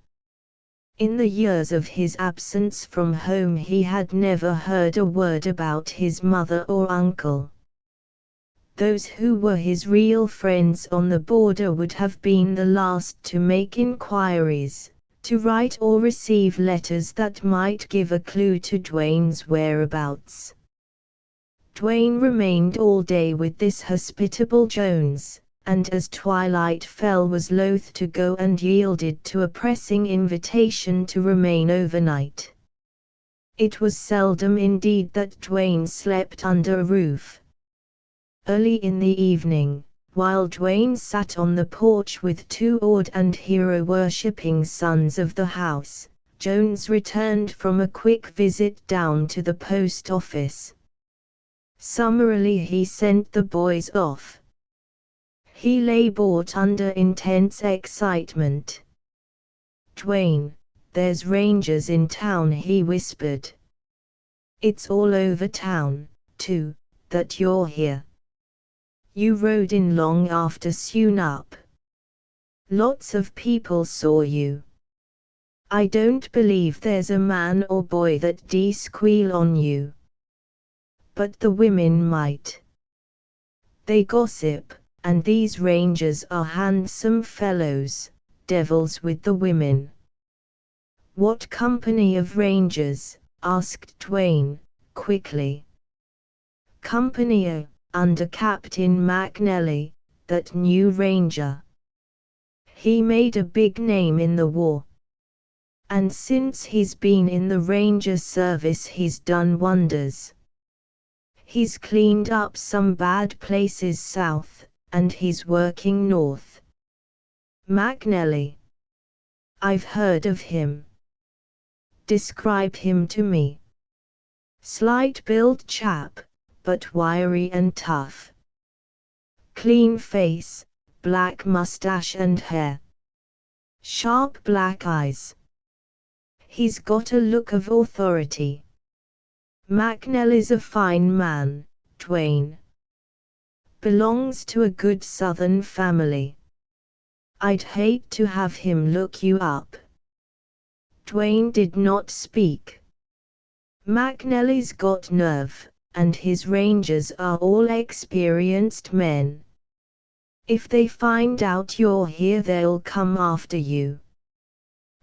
In the years of his absence from home he had never heard a word about his mother or uncle. Those who were his real friends on the border would have been the last to make inquiries, to write or receive letters that might give a clue to Dwayne's whereabouts. Dwayne remained all day with this hospitable Jones, and as twilight fell was loath to go and yielded to a pressing invitation to remain overnight. It was seldom indeed that Dwayne slept under a roof. Early in the evening, while Dwayne sat on the porch with 2 awed and hero-worshipping sons of the house, Jones returned from a quick visit down to the post office. Summarily he sent the boys off. He lay brought under intense excitement. "Dwayne, there's rangers in town," he whispered. "It's all over town, too, that you're here. You rode in long after sunup. Lots of people saw you. I don't believe there's a man or boy that squeal on you. But the women might. They gossip, and these rangers are handsome fellows, devils with the women." "What company of rangers?" asked Dwayne, quickly. "Company A, under Captain McNally, that new ranger. He made a big name in the war. And since he's been in the ranger service he's done wonders. He's cleaned up some bad places south, and he's working north." "McNally? I've heard of him. Describe him to me." "Slight-built chap, but wiry and tough. Clean face, black mustache and hair. Sharp black eyes. He's got a look of authority. McNally's a fine man, Dwayne. Belongs to a good Southern family. I'd hate to have him look you up." Dwayne did not speak. "McNally's got nerve, and his rangers are all experienced men. If they find out you're here they'll come after you.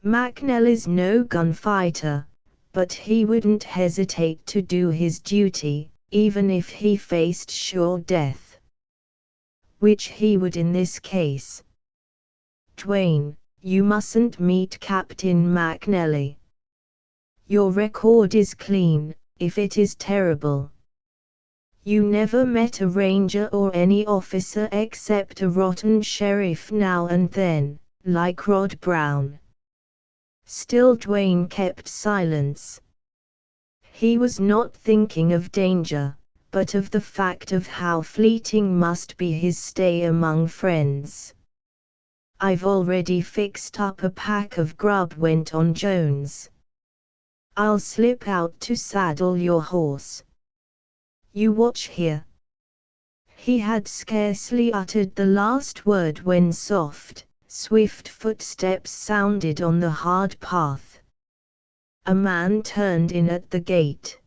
McNally's no gunfighter, but he wouldn't hesitate to do his duty, even if he faced sure death. Which he would in this case. Dwayne, you mustn't meet Captain McNally. Your record is clean, if it is terrible. You never met a ranger or any officer except a rotten sheriff now and then, like Rod Brown." Still Dwayne kept silence. He was not thinking of danger, but of the fact of how fleeting must be his stay among friends. "I've already fixed up a pack of grub," went on Jones. "I'll slip out to saddle your horse. You watch here." He had scarcely uttered the last word when soft, swift footsteps sounded on the hard path. A man turned in at the gate.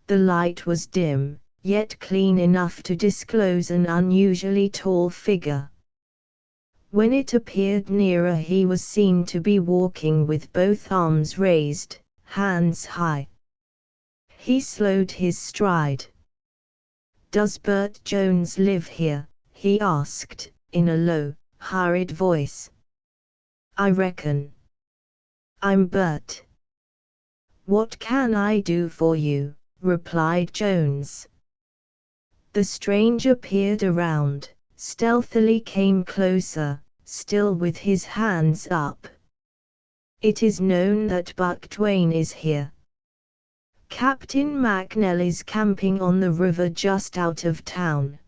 The light was dim, yet clean enough to disclose an unusually tall figure. When it appeared nearer he was seen to be walking with both arms raised, hands high. He slowed his stride. "Does Bert Jones live here?" he asked, in a low, hurried voice. "I reckon. I'm Bert." "What can I do for you?" replied Jones. The stranger peered around, stealthily came closer, still with his hands up. "It is known that Buck Dwayne is here. Captain McNally's camping on the river just out of town.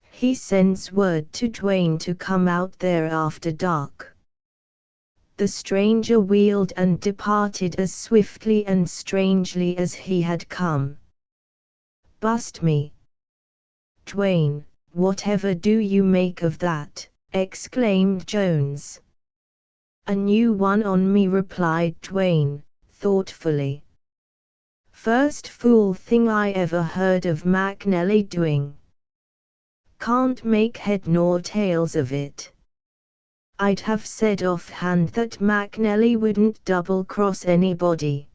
He sends word to Dwayne to come out there after dark." The stranger wheeled and departed as swiftly and strangely as he had come. "Bust me. Dwayne, whatever do you make of that?" exclaimed Jones. "A new one on me," replied Dwayne, thoughtfully. "First fool thing I ever heard of McNally doing. Can't make head nor tails of it. I'd have said offhand that McNally wouldn't double-cross anybody.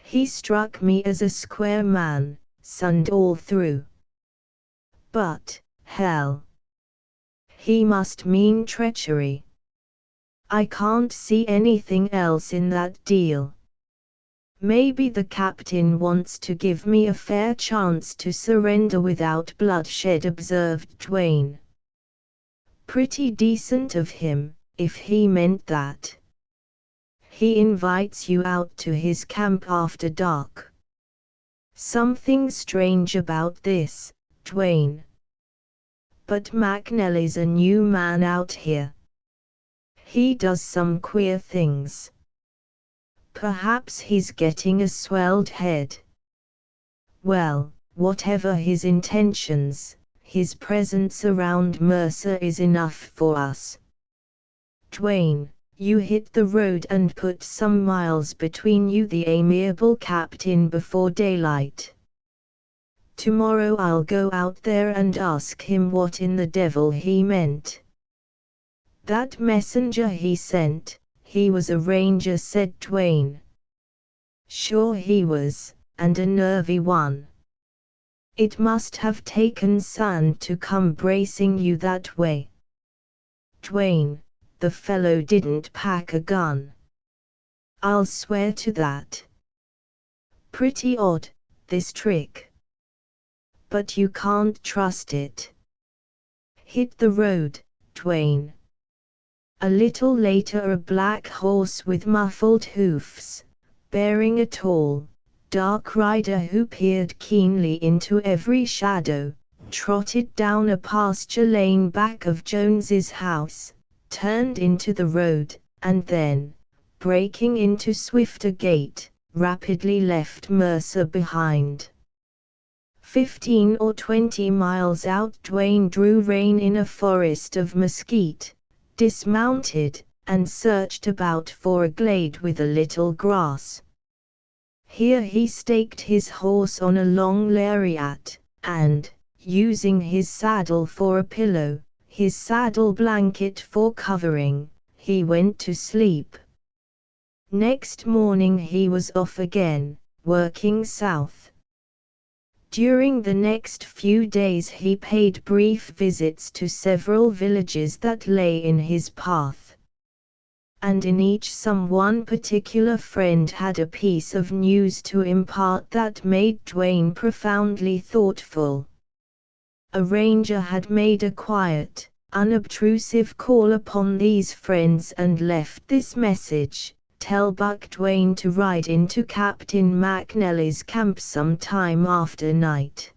He struck me as a square man, sunned all through. But, hell, he must mean treachery. I can't see anything else in that deal. Maybe the captain wants to give me a fair chance to surrender without bloodshed," observed Dwayne. "Pretty decent of him, if he meant that. He invites you out to his camp after dark. Something strange about this, Dwayne. But McNally's a new man out here. He does some queer things. Perhaps he's getting a swelled head. Well, whatever his intentions, his presence around Mercer is enough for us. Dwayne, you hit the road and put some miles between you, the amiable captain, before daylight. Tomorrow I'll go out there and ask him what in the devil he meant. That messenger he sent, he was a ranger, said Dwayne. Sure he was, and a nervy one. It must have taken sand to come bracing you that way. Dwayne, the fellow didn't pack a gun. I'll swear to that. Pretty odd, this trick. But you can't trust it. Hit the road, Dwayne. A little later, a black horse with muffled hoofs, bearing a tall, dark rider who peered keenly into every shadow, trotted down a pasture lane back of Jones's house, turned into the road, and then, breaking into swifter gait, rapidly left Mercer behind. 15 or 20 miles out, Dwayne drew rein in a forest of mesquite, dismounted, and searched about for a glade with a little grass. Here he staked his horse on a long lariat, and, using his saddle for a pillow, his saddle blanket for covering, he went to sleep. Next morning he was off again, working south. During the next few days he paid brief visits to several villages that lay in his path. And in each one particular friend had a piece of news to impart that made Dwayne profoundly thoughtful. A ranger had made a quiet, unobtrusive call upon these friends and left this message: tell Buck Dwayne to ride into Captain McNally's camp sometime after night.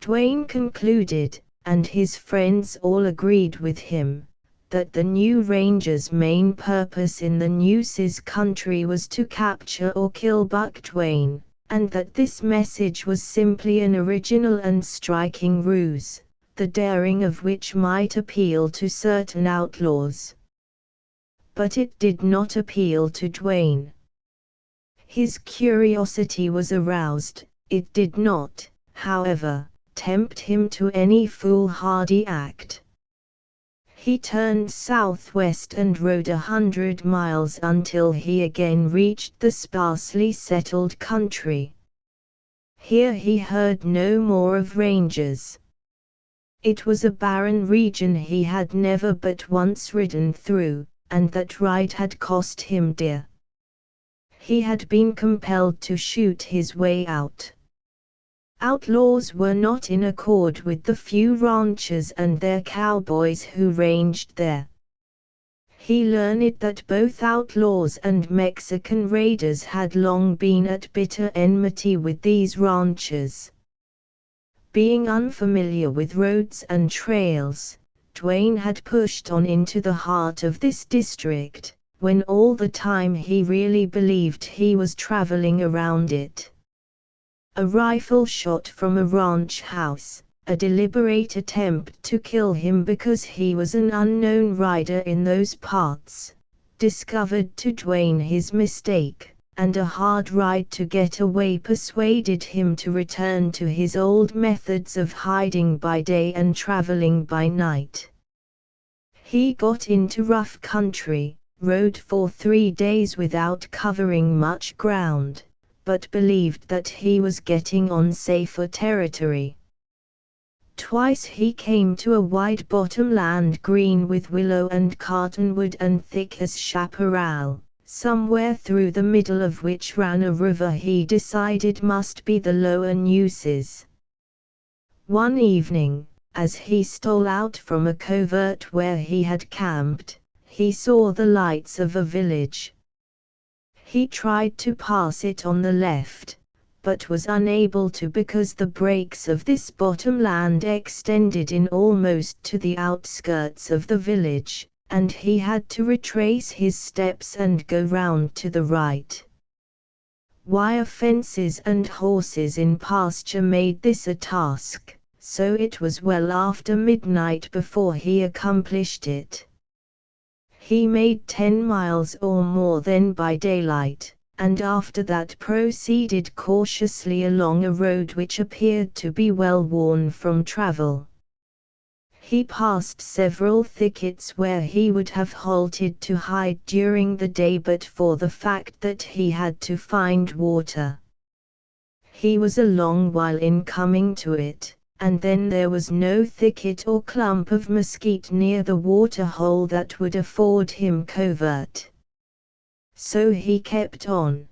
Dwayne concluded, and his friends all agreed with him, that the new ranger's main purpose in the Nueces country was to capture or kill Buck Dwayne, and that this message was simply an original and striking ruse, the daring of which might appeal to certain outlaws. But it did not appeal to Dwayne. His curiosity was aroused. It did not, however, tempt him to any foolhardy act. He turned southwest and rode 100 miles until he again reached the sparsely settled country. Here he heard no more of rangers. It was a barren region he had never but once ridden through, and that ride had cost him dear. He had been compelled to shoot his way out. Outlaws were not in accord with the few ranchers and their cowboys who ranged there. He learned that both outlaws and Mexican raiders had long been at bitter enmity with these ranchers. Being unfamiliar with roads and trails, Dwayne had pushed on into the heart of this district, when all the time he really believed he was traveling around it. A rifle shot from a ranch house, a deliberate attempt to kill him because he was an unknown rider in those parts, discovered to Dwayne his mistake, and a hard ride to get away persuaded him to return to his old methods of hiding by day and traveling by night. He got into rough country, rode for 3 days without covering much ground, but believed that he was getting on safer territory. Twice he came to a wide bottomland green with willow and cottonwood and thick as chaparral, somewhere through the middle of which ran a river he decided must be the lower Nueces. One evening, as he stole out from a covert where he had camped, he saw the lights of a village. He tried to pass it on the left, but was unable to because the breaks of this bottomland extended in almost to the outskirts of the village, and he had to retrace his steps and go round to the right. Wire fences and horses in pasture made this a task, so it was well after midnight before he accomplished it. He made 10 miles or more then by daylight, and after that proceeded cautiously along a road which appeared to be well worn from travel. He passed several thickets where he would have halted to hide during the day but for the fact that he had to find water. He was a long while in coming to it, and then there was no thicket or clump of mesquite near the water-hole that would afford him covert. So he kept on.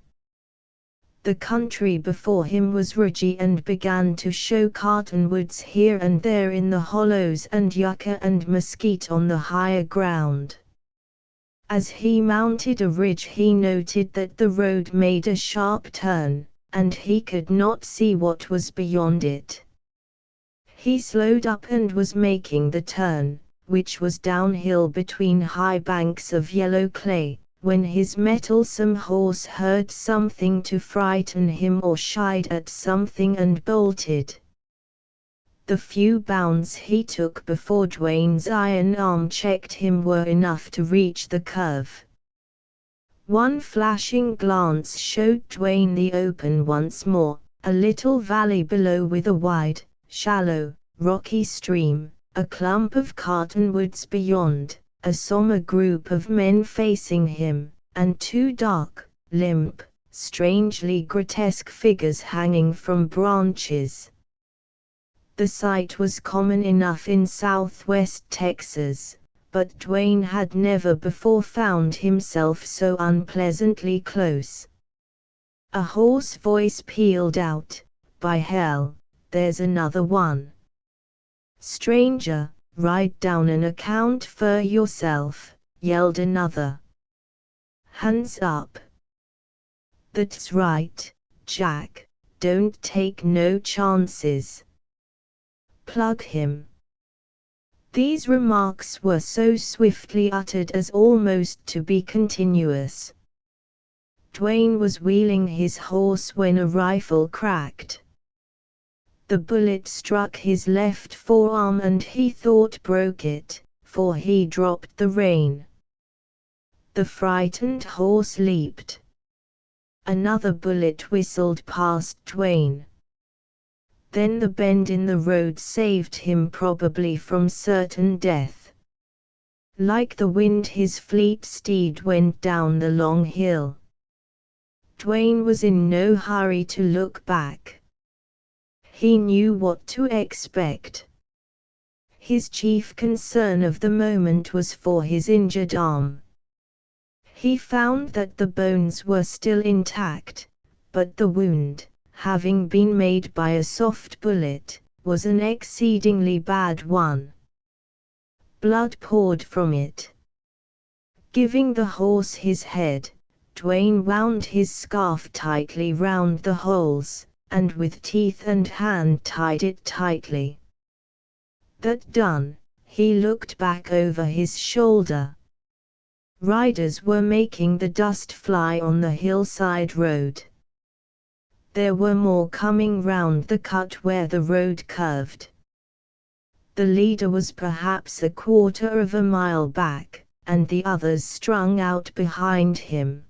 The country before him was ridgy and began to show cottonwoods here and there in the hollows and yucca and mesquite on the higher ground. As he mounted a ridge he noted that the road made a sharp turn, and he could not see what was beyond it. He slowed up and was making the turn, which was downhill between high banks of yellow clay, when his mettlesome horse heard something to frighten him or shied at something and bolted. The few bounds he took before Dwayne's iron arm checked him were enough to reach the curve. One flashing glance showed Dwayne the open once more, a little valley below with a wide, shallow, rocky stream, a clump of cottonwoods beyond, a somber group of men facing him, and two dark, limp, strangely grotesque figures hanging from branches. The sight was common enough in southwest Texas, but Dwayne had never before found himself so unpleasantly close. A hoarse voice pealed out, "By hell, there's another one. Stranger, write down an account for yourself," yelled another. "Hands up." "That's right, Jack, don't take no chances. Plug him." These remarks were so swiftly uttered as almost to be continuous. Dwayne was wheeling his horse when a rifle cracked. The bullet struck his left forearm and he thought broke it, for he dropped the rein. The frightened horse leaped. Another bullet whistled past Dwayne. Then the bend in the road saved him probably from certain death. Like the wind his fleet steed went down the long hill. Dwayne was in no hurry to look back. He knew what to expect. His chief concern of the moment was for his injured arm. He found that the bones were still intact, but the wound, having been made by a soft bullet, was an exceedingly bad one. Blood poured from it. Giving the horse his head, Dwayne wound his scarf tightly round the holes, and with teeth and hand tied it tightly. That done, he looked back over his shoulder. Riders were making the dust fly on the hillside road. There were more coming round the cut where the road curved. The leader was perhaps a quarter of a mile back, and the others strung out behind him.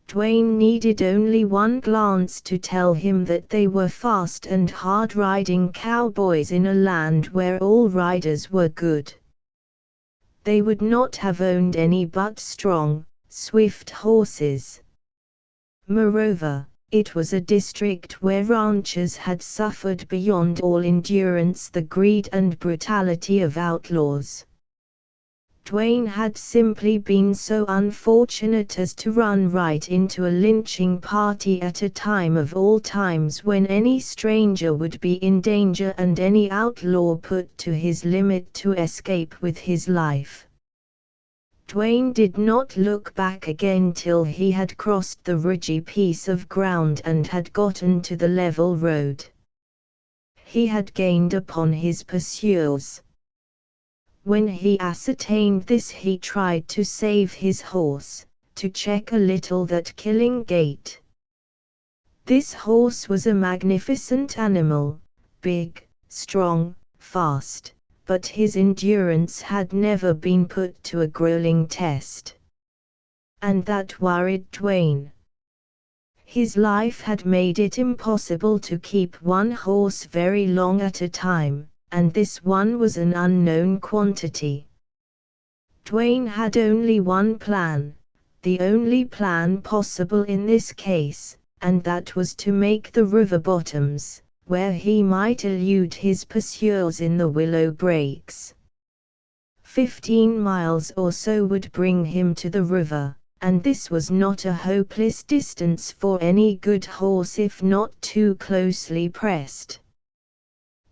Dwayne needed only one glance to tell him that they were fast and hard-riding cowboys in a land where all riders were good. They would not have owned any but strong, swift horses. Moreover, it was a district where ranchers had suffered beyond all endurance the greed and brutality of outlaws. Dwayne had simply been so unfortunate as to run right into a lynching party at a time of all times when any stranger would be in danger and any outlaw put to his limit to escape with his life. Dwayne did not look back again till he had crossed the ridgy piece of ground and had gotten to the level road. He had gained upon his pursuers. When he ascertained this, he tried to save his horse, to check a little that killing gait. This horse was a magnificent animal, big, strong, fast, but his endurance had never been put to a grueling test. And that worried Dwayne. His life had made it impossible to keep one horse very long at a time, and this one was an unknown quantity. Dwayne had only one plan, the only plan possible in this case, and that was to make the river bottoms, where he might elude his pursuers in the willow brakes. 15 miles or so would bring him to the river, and this was not a hopeless distance for any good horse if not too closely pressed.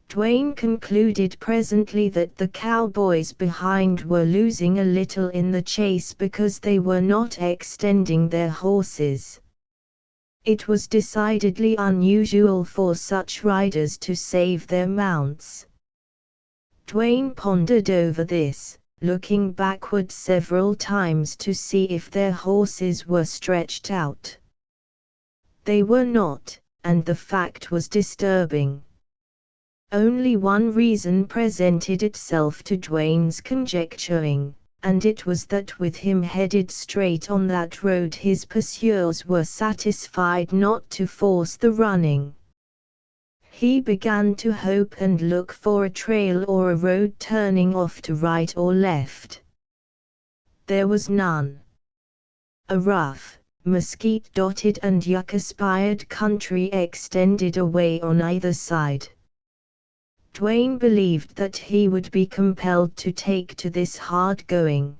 Dwayne concluded presently that the cowboys behind were losing a little in the chase because they were not extending their horses. It was decidedly unusual for such riders to save their mounts. Dwayne pondered over this, looking backward several times to see if their horses were stretched out. They were not, and the fact was disturbing. Only one reason presented itself to Dwayne's conjecturing, and it was that with him headed straight on that road his pursuers were satisfied not to force the running. He began to hope and look for a trail or a road turning off to right or left. There was none. A rough, mesquite-dotted and yucca-spired country extended away on either side. Dwayne believed that he would be compelled to take to this hard going.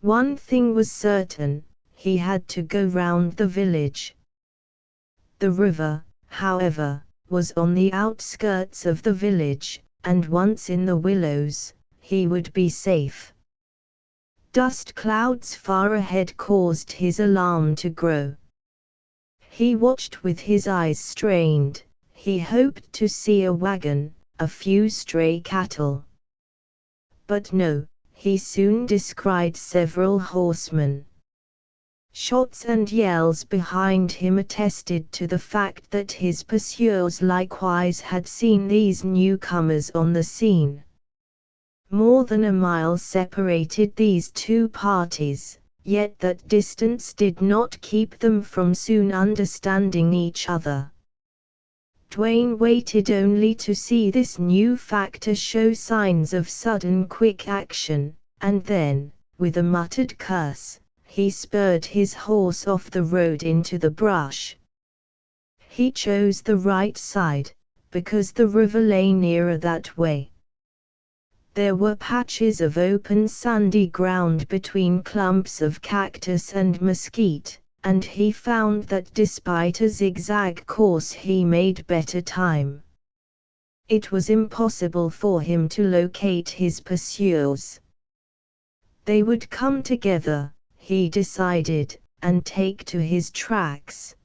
One thing was certain, he had to go round the village. The river, however, was on the outskirts of the village, and once in the willows, he would be safe. Dust clouds far ahead caused his alarm to grow. He watched with his eyes strained. He hoped to see a wagon, a few stray cattle. But no, he soon descried several horsemen. Shots and yells behind him attested to the fact that his pursuers likewise had seen these newcomers on the scene. More than a mile separated these two parties, yet that distance did not keep them from soon understanding each other. Dwayne waited only to see this new factor show signs of sudden quick action, and then, with a muttered curse, he spurred his horse off the road into the brush. He chose the right side, because the river lay nearer that way. There were patches of open sandy ground between clumps of cactus and mesquite, and he found that despite a zigzag course he made better time. It was impossible for him to locate his pursuers. They would come together, he decided, and take to his tracks.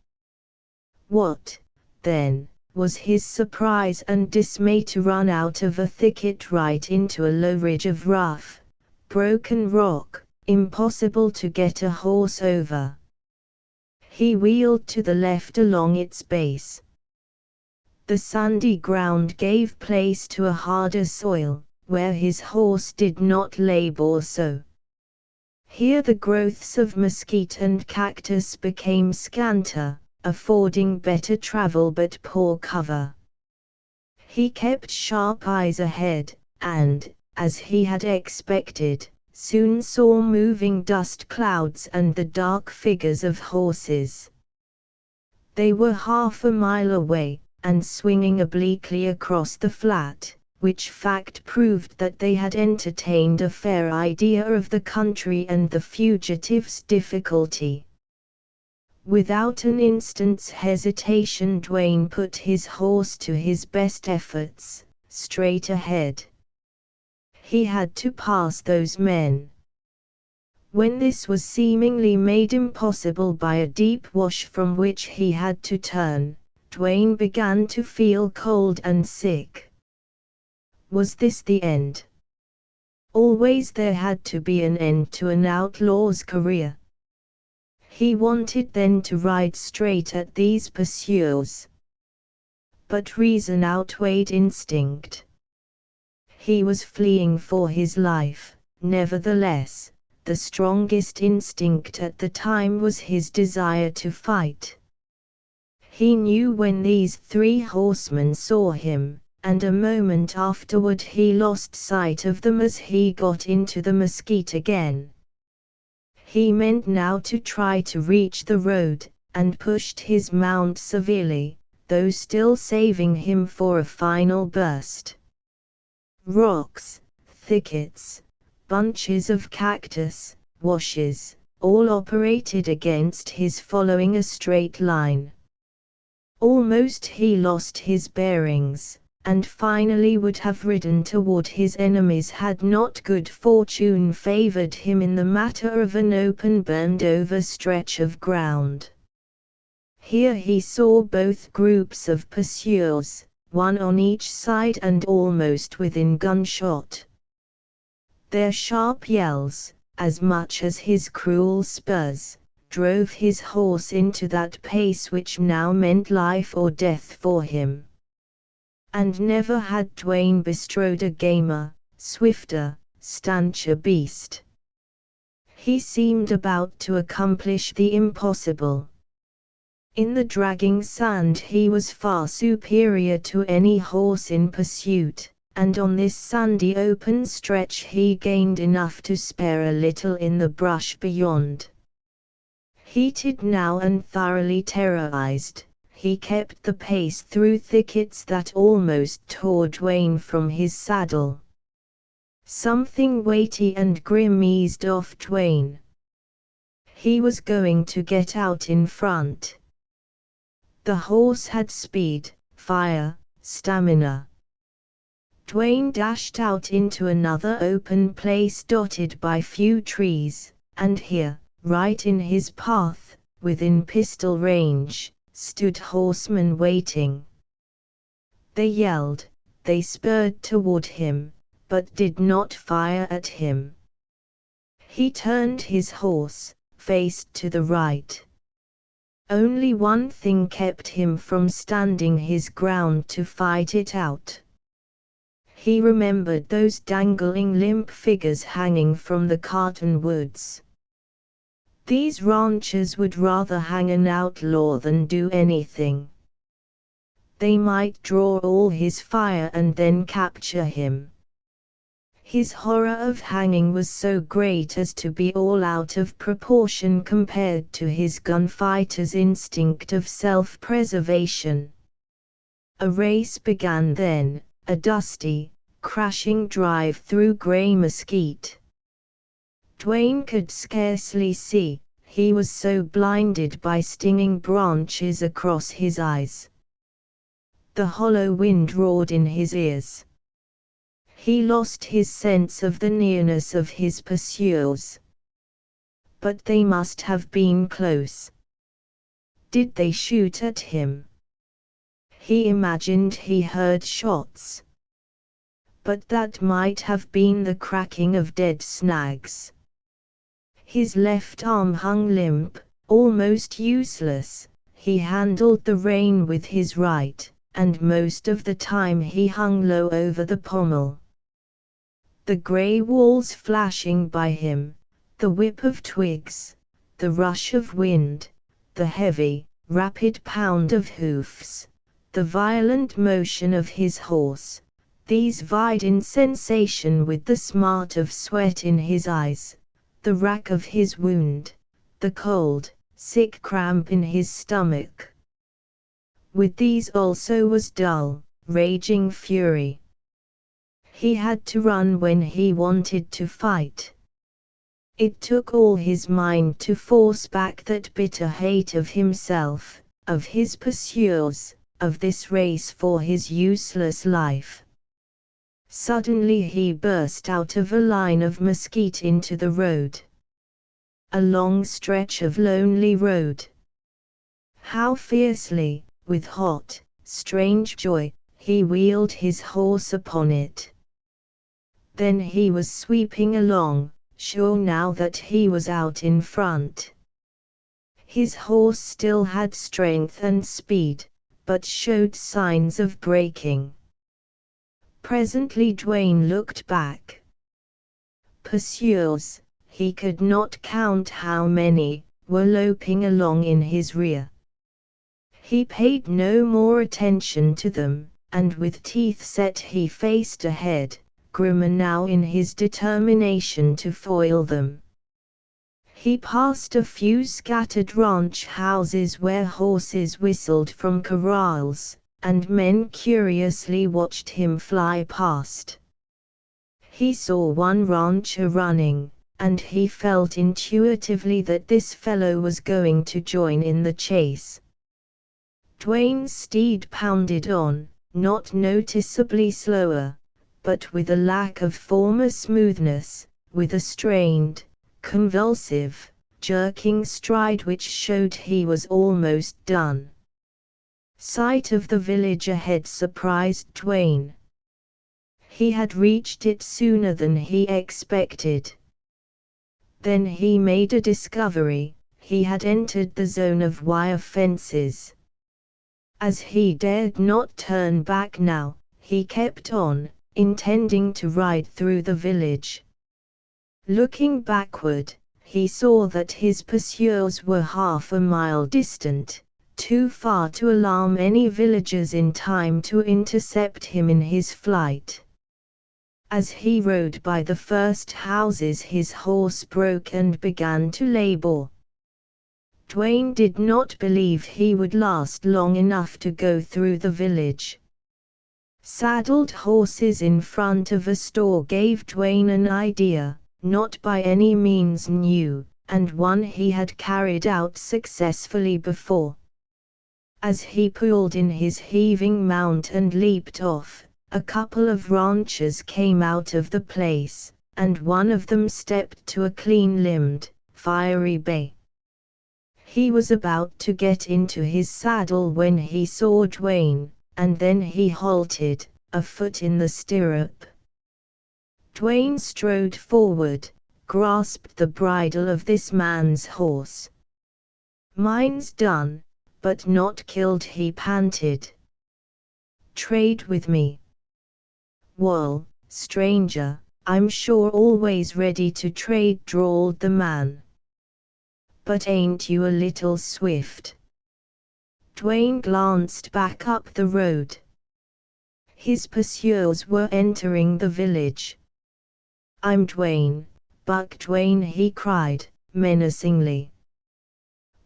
What, then, was his surprise and dismay to run out of a thicket right into a low ridge of rough, broken rock, impossible to get a horse over. He wheeled to the left along its base. The sandy ground gave place to a harder soil, where his horse did not labor so. Here the growths of mesquite and cactus became scanter, affording better travel but poor cover. He kept sharp eyes ahead, and, as he had expected, soon saw moving dust clouds and the dark figures of horses. They were half a mile away, and swinging obliquely across the flat, which fact proved that they had entertained a fair idea of the country and the fugitive's difficulty. Without an instant's hesitation Dwayne put his horse to his best efforts, straight ahead. He had to pass those men. When this was seemingly made impossible by a deep wash from which he had to turn, Dwayne began to feel cold and sick. Was this the end? Always there had to be an end to an outlaw's career. He wanted then to ride straight at these pursuers. But reason outweighed instinct. He was fleeing for his life, nevertheless. The strongest instinct at the time was his desire to fight. He knew when these 3 horsemen saw him, and a moment afterward he lost sight of them as he got into the mesquite again. He meant now to try to reach the road, and pushed his mount severely, though still saving him for a final burst. Rocks, thickets, bunches of cactus, washes, all operated against his following a straight line. Almost he lost his bearings, and finally would have ridden toward his enemies had not good fortune favored him in the matter of an open burned-over stretch of ground. Here he saw both groups of pursuers, one on each side and almost within gunshot. Their sharp yells, as much as his cruel spurs, drove his horse into that pace which now meant life or death for him. And never had Dwayne bestrode a gamer, swifter, stancher beast. He seemed about to accomplish the impossible. In the dragging sand he was far superior to any horse in pursuit, and on this sandy open stretch he gained enough to spare a little in the brush beyond. Heated now and thoroughly terrorized, he kept the pace through thickets that almost tore Dwayne from his saddle. Something weighty and grim eased off Dwayne. He was going to get out in front. The horse had speed, fire, stamina. Dwayne dashed out into another open place dotted by few trees, and here, right in his path, within pistol range, stood horsemen waiting. They yelled, they spurred toward him, but did not fire at him. He turned his horse, faced to the right. Only one thing kept him from standing his ground to fight it out. He remembered those dangling limp figures hanging from the cottonwoods. These ranchers would rather hang an outlaw than do anything. They might draw all his fire and then capture him. His horror of hanging was so great as to be all out of proportion compared to his gunfighter's instinct of self-preservation. A race began then, a dusty, crashing drive through gray mesquite. Dwayne could scarcely see, he was so blinded by stinging branches across his eyes. The hollow wind roared in his ears. He lost his sense of the nearness of his pursuers. But they must have been close. Did they shoot at him? He imagined he heard shots. But that might have been the cracking of dead snags. His left arm hung limp, almost useless. He handled the rein with his right, and most of the time he hung low over the pommel. The gray walls flashing by him, the whip of twigs, the rush of wind, the heavy, rapid pound of hoofs, the violent motion of his horse, these vied in sensation with the smart of sweat in his eyes, the rack of his wound, the cold, sick cramp in his stomach. With these also was dull, raging fury. He had to run when he wanted to fight. It took all his mind to force back that bitter hate of himself, of his pursuers, of this race for his useless life. Suddenly he burst out of a line of mesquite into the road. a long stretch of lonely road. How fiercely, with hot, strange joy, he wheeled his horse upon it. Then he was sweeping along, sure now that he was out in front. His horse still had strength and speed, but showed signs of breaking. Presently Dwayne looked back. Pursuers, he could not count how many, were loping along in his rear. He paid no more attention to them, and with teeth set he faced ahead, grimmer now in his determination to foil them. He passed a few scattered ranch houses where horses whistled from corrals, and men curiously watched him fly past. He saw one rancher running, and he felt intuitively that this fellow was going to join in the chase. Dwayne's steed pounded on, not noticeably slower, but with a lack of former smoothness, with a strained, convulsive, jerking stride which showed he was almost done. Sight of the village ahead surprised Dwayne. He had reached it sooner than he expected. Then he made a discovery: he had entered the zone of wire fences. As he dared not turn back now, he kept on, intending to ride through the village. Looking backward, he saw that his pursuers were half a mile distant, too far to alarm any villagers in time to intercept him in his flight. As he rode by the first houses his horse broke and began to labor. Dwayne did not believe he would last long enough to go through the village. Saddled horses in front of a store gave Dwayne an idea, not by any means new, and one he had carried out successfully before. As he pulled in his heaving mount and leaped off, a couple of ranchers came out of the place, and one of them stepped to a clean-limbed, fiery bay. He was about to get into his saddle when he saw Dwayne, and then he halted, a foot in the stirrup. Dwayne strode forward, grasped the bridle of this man's horse. "Mine's done, but not killed," he panted. "Trade with me." "Wall, stranger, I'm sure always ready to trade," drawled the man. "But ain't you a little swift?" Dwayne glanced back up the road. His pursuers were entering the village. "I'm Dwayne, Buck Dwayne," he cried, menacingly.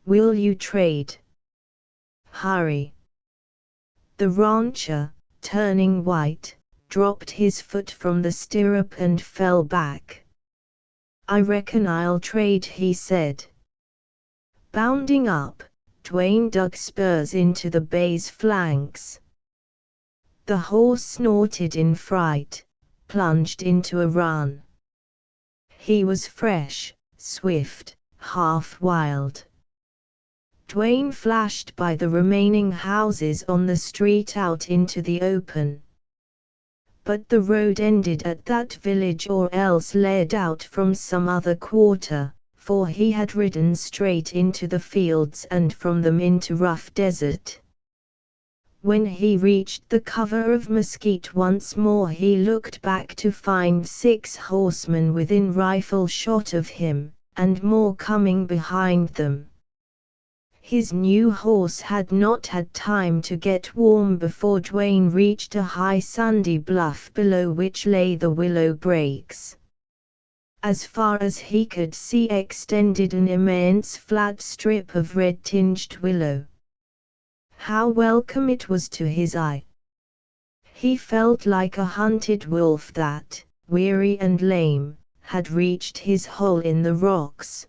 "Will you trade?" "Hurry." The rancher, turning white, dropped his foot from the stirrup and fell back. "I reckon I'll trade," he said. Bounding up, Dwayne dug spurs into the bay's flanks. The horse snorted in fright, plunged into a run. He was fresh, swift, half wild. Dwayne flashed by the remaining houses on the street out into the open. But the road ended at that village or else led out from some other quarter, for he had ridden straight into the fields and from them into rough desert. When he reached the cover of mesquite once more he looked back to find 6 horsemen within rifle shot of him, and more coming behind them. His new horse had not had time to get warm before Dwayne reached a high sandy bluff below which lay the willow brakes. As far as he could see extended an immense flat strip of red-tinged willow. How welcome it was to his eye! He felt like a hunted wolf that, weary and lame, had reached his hole in the rocks.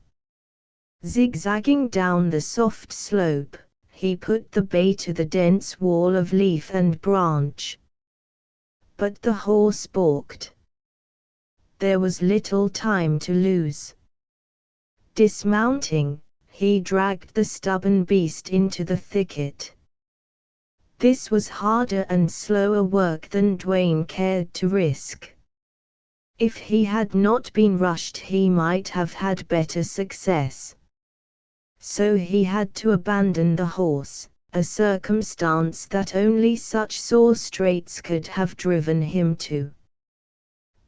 Zigzagging down the soft slope, he put the bay to the dense wall of leaf and branch. But the horse balked. There was little time to lose. Dismounting, he dragged the stubborn beast into the thicket. This was harder and slower work than Dwayne cared to risk. If he had not been rushed, he might have had better success. So he had to abandon the horse, a circumstance that only such sore straits could have driven him to.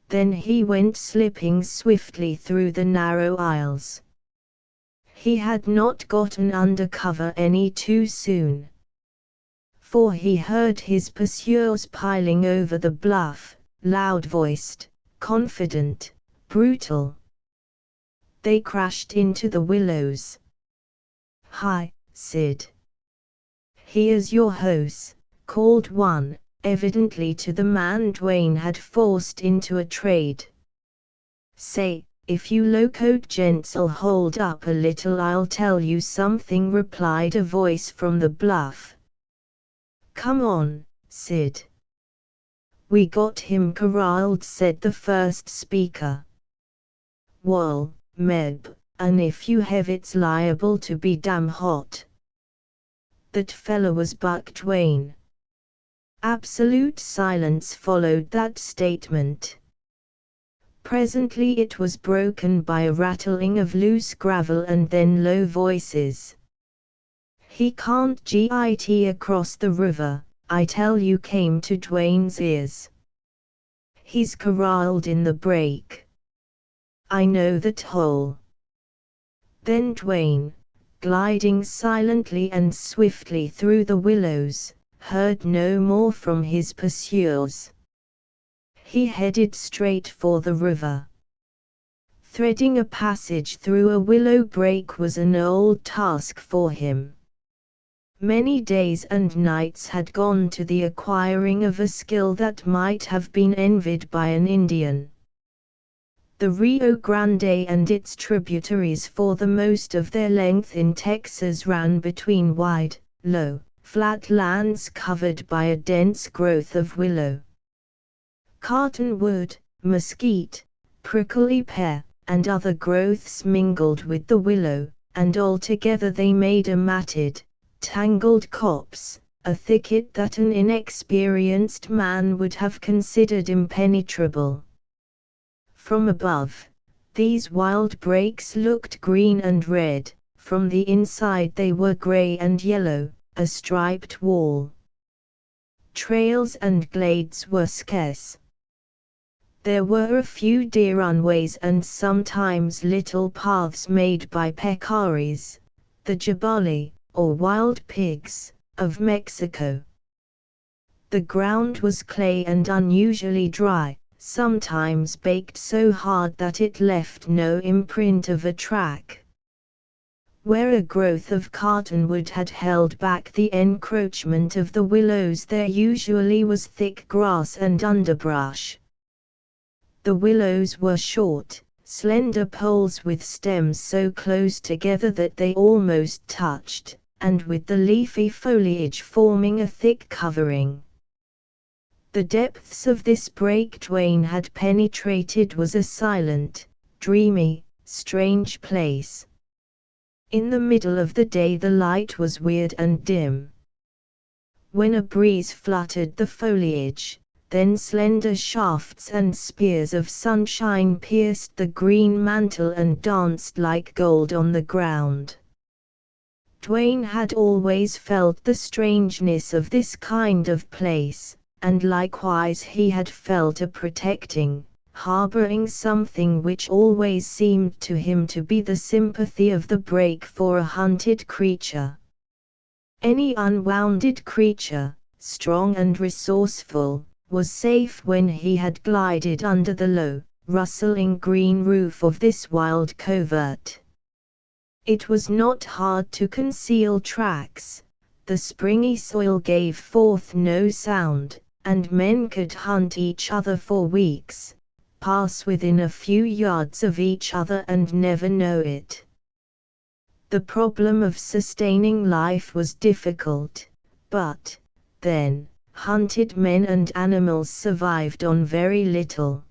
Then he went slipping swiftly through the narrow aisles. He had not gotten under cover any too soon, for he heard his pursuers piling over the bluff, loud-voiced, confident, brutal. They crashed into the willows. "Hi, Sid. Here's your hose," called one, evidently to the man Dwayne had forced into a trade. "Say, if you locoed gents'll hold up a little, I'll tell you something," replied a voice from the bluff. "Come on, Sid. We got him corralled," said the first speaker. "Wall, Meb, and if you have, it's liable to be damn hot." That fella was Buck Dwayne. Absolute silence followed that statement. Presently it was broken by a rattling of loose gravel and then low voices. "He can't get across the river," I tell you, came to Dwayne's ears. "He's corralled in the break. I know that hole." Then Dwayne, gliding silently and swiftly through the willows, heard no more from his pursuers. He headed straight for the river. Threading a passage through a willow brake was an old task for him. Many days and nights had gone to the acquiring of a skill that might have been envied by an Indian. The Rio Grande and its tributaries for the most of their length in Texas ran between wide, low, flat lands covered by a dense growth of willow. Cottonwood, mesquite, prickly pear, and other growths mingled with the willow, and altogether they made a matted, tangled copse, a thicket that an inexperienced man would have considered impenetrable. From above, these wild brakes looked green and red, from the inside they were gray and yellow, a striped wall. Trails and glades were scarce. There were a few deer runways and sometimes little paths made by peccaries, the jabali, or wild pigs, of Mexico. The ground was clay and unusually dry, sometimes baked so hard that it left no imprint of a track. Where a growth of cottonwood had held back the encroachment of the willows, there usually was thick grass and underbrush. The willows were short, slender poles with stems so close together that they almost touched, and with the leafy foliage forming a thick covering. The depths of this brake Dwayne had penetrated was a silent, dreamy, strange place. In the middle of the day the light was weird and dim. When a breeze fluttered the foliage, then slender shafts and spears of sunshine pierced the green mantle and danced like gold on the ground. Dwayne had always felt the strangeness of this kind of place, and likewise he had felt a protecting, harboring something which always seemed to him to be the sympathy of the brake for a hunted creature. Any unwounded creature, strong and resourceful, was safe when he had glided under the low, rustling green roof of this wild covert. It was not hard to conceal tracks. The springy soil gave forth no sound, and men could hunt each other for weeks, pass within a few yards of each other and never know it. The problem of sustaining life was difficult, but, then, hunted men and animals survived on very little.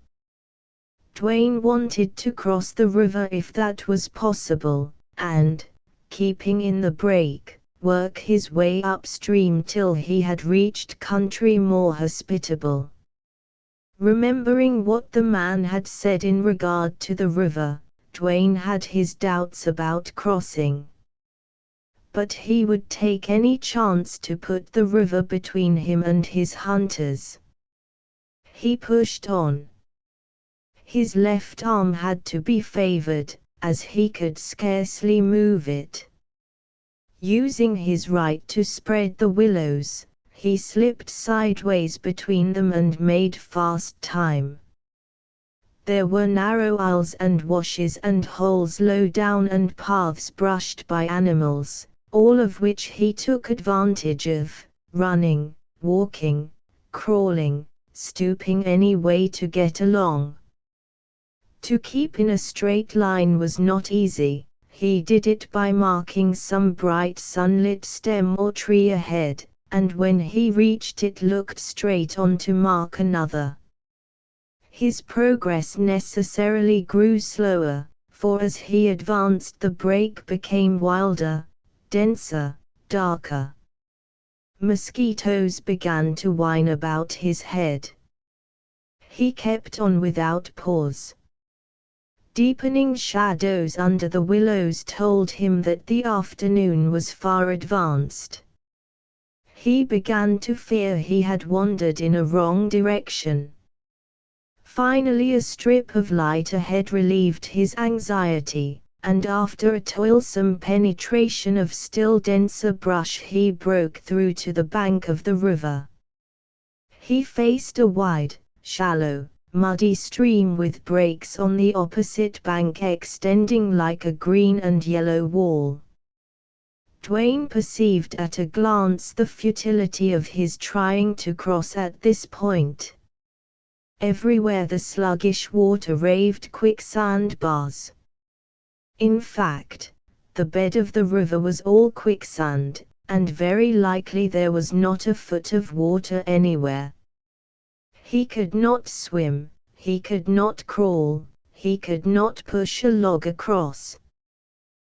Dwayne wanted to cross the river if that was possible, and, keeping in the brake, work his way upstream till he had reached country more hospitable. Remembering what the man had said in regard to the river, Dwayne had his doubts about crossing. But he would take any chance to put the river between him and his hunters. He pushed on. His left arm had to be favored, as he could scarcely move it. Using his right to spread the willows, he slipped sideways between them and made fast time. There were narrow aisles and washes and holes low down and paths brushed by animals, all of which he took advantage of, running, walking, crawling, stooping any way to get along. To keep in a straight line was not easy. He did it by marking some bright sunlit stem or tree ahead, and when he reached it looked straight on to mark another. His progress necessarily grew slower, for as he advanced the brake became wilder, denser, darker. Mosquitoes began to whine about his head. He kept on without pause. Deepening shadows under the willows told him that the afternoon was far advanced. He began to fear he had wandered in a wrong direction. Finally a strip of light ahead relieved his anxiety, and after a toilsome penetration of still denser brush he broke through to the bank of the river. He faced a wide, shallow, muddy stream with breaks on the opposite bank extending like a green and yellow wall. Dwayne perceived at a glance the futility of his trying to cross at this point. Everywhere the sluggish water raved quicksand bars. In fact, the bed of the river was all quicksand, and very likely there was not a foot of water anywhere. He could not swim, he could not crawl, he could not push a log across.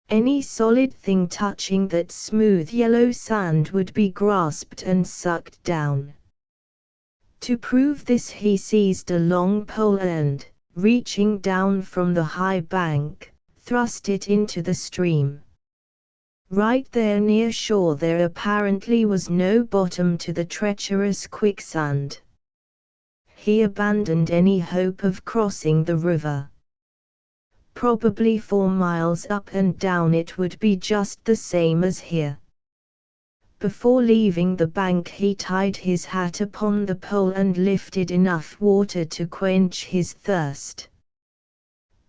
Any solid thing touching that smooth yellow sand would be grasped and sucked down. To prove this he seized a long pole and, reaching down from the high bank, thrust it into the stream. Right there near shore there apparently was no bottom to the treacherous quicksand. He abandoned any hope of crossing the river. Probably 4 miles up and down it would be just the same as here. Before leaving the bank he tied his hat upon the pole and lifted enough water to quench his thirst.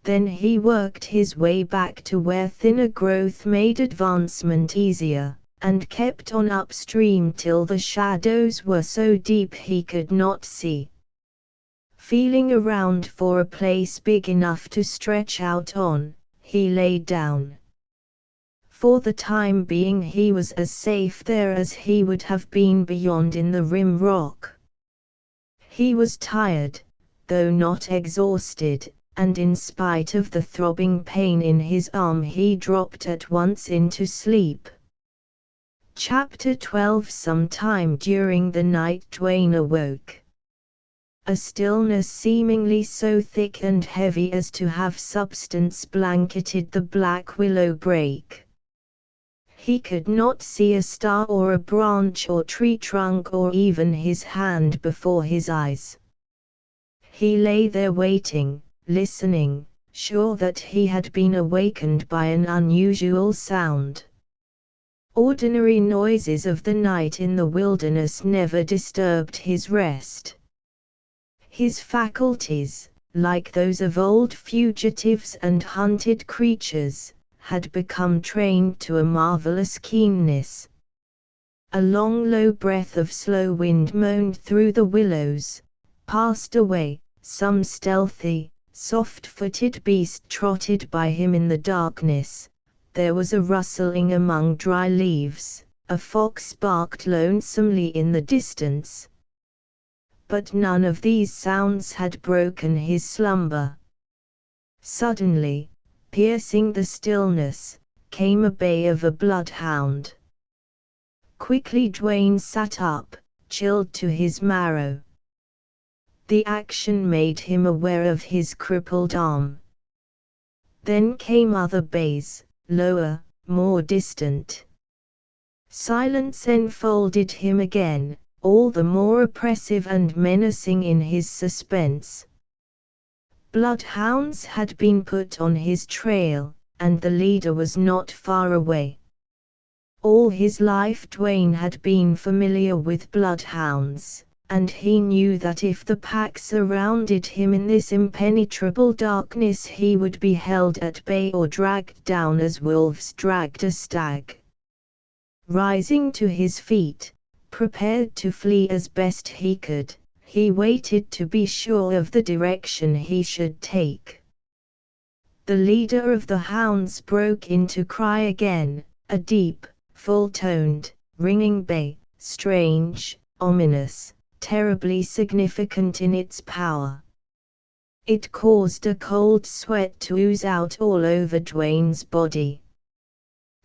Then he worked his way back to where thinner growth made advancement easier, and kept on upstream till the shadows were so deep he could not see. Feeling around for a place big enough to stretch out on, he lay down. For the time being he was as safe there as he would have been beyond in the rim rock. He was tired, though not exhausted, and in spite of the throbbing pain in his arm he dropped at once into sleep. Chapter 12. Sometime during the night Dwayne awoke. A stillness seemingly so thick and heavy as to have substance blanketed the black willow brake. He could not see a star or a branch or tree trunk or even his hand before his eyes. He lay there waiting, listening, sure that he had been awakened by an unusual sound. Ordinary noises of the night in the wilderness never disturbed his rest. His faculties, like those of old fugitives and hunted creatures, had become trained to a marvelous keenness. A long low breath of slow wind moaned through the willows, passed away, some stealthy, soft-footed beast trotted by him in the darkness, there was a rustling among dry leaves, a fox barked lonesomely in the distance. But none of these sounds had broken his slumber. Suddenly, piercing the stillness, came a bay of a bloodhound. Quickly Dwayne sat up, chilled to his marrow. The action made him aware of his crippled arm. Then came other bays, lower, more distant. Silence enfolded him again, all the more oppressive and menacing in his suspense. Bloodhounds had been put on his trail, and the leader was not far away. All his life Dwayne had been familiar with bloodhounds, and he knew that if the pack surrounded him in this impenetrable darkness he would be held at bay or dragged down as wolves dragged a stag. Rising to his feet, prepared to flee as best he could, he waited to be sure of the direction he should take. The leader of the hounds broke into cry again, a deep, full-toned, ringing bay, strange, ominous, terribly significant in its power. It caused a cold sweat to ooze out all over Dwayne's body.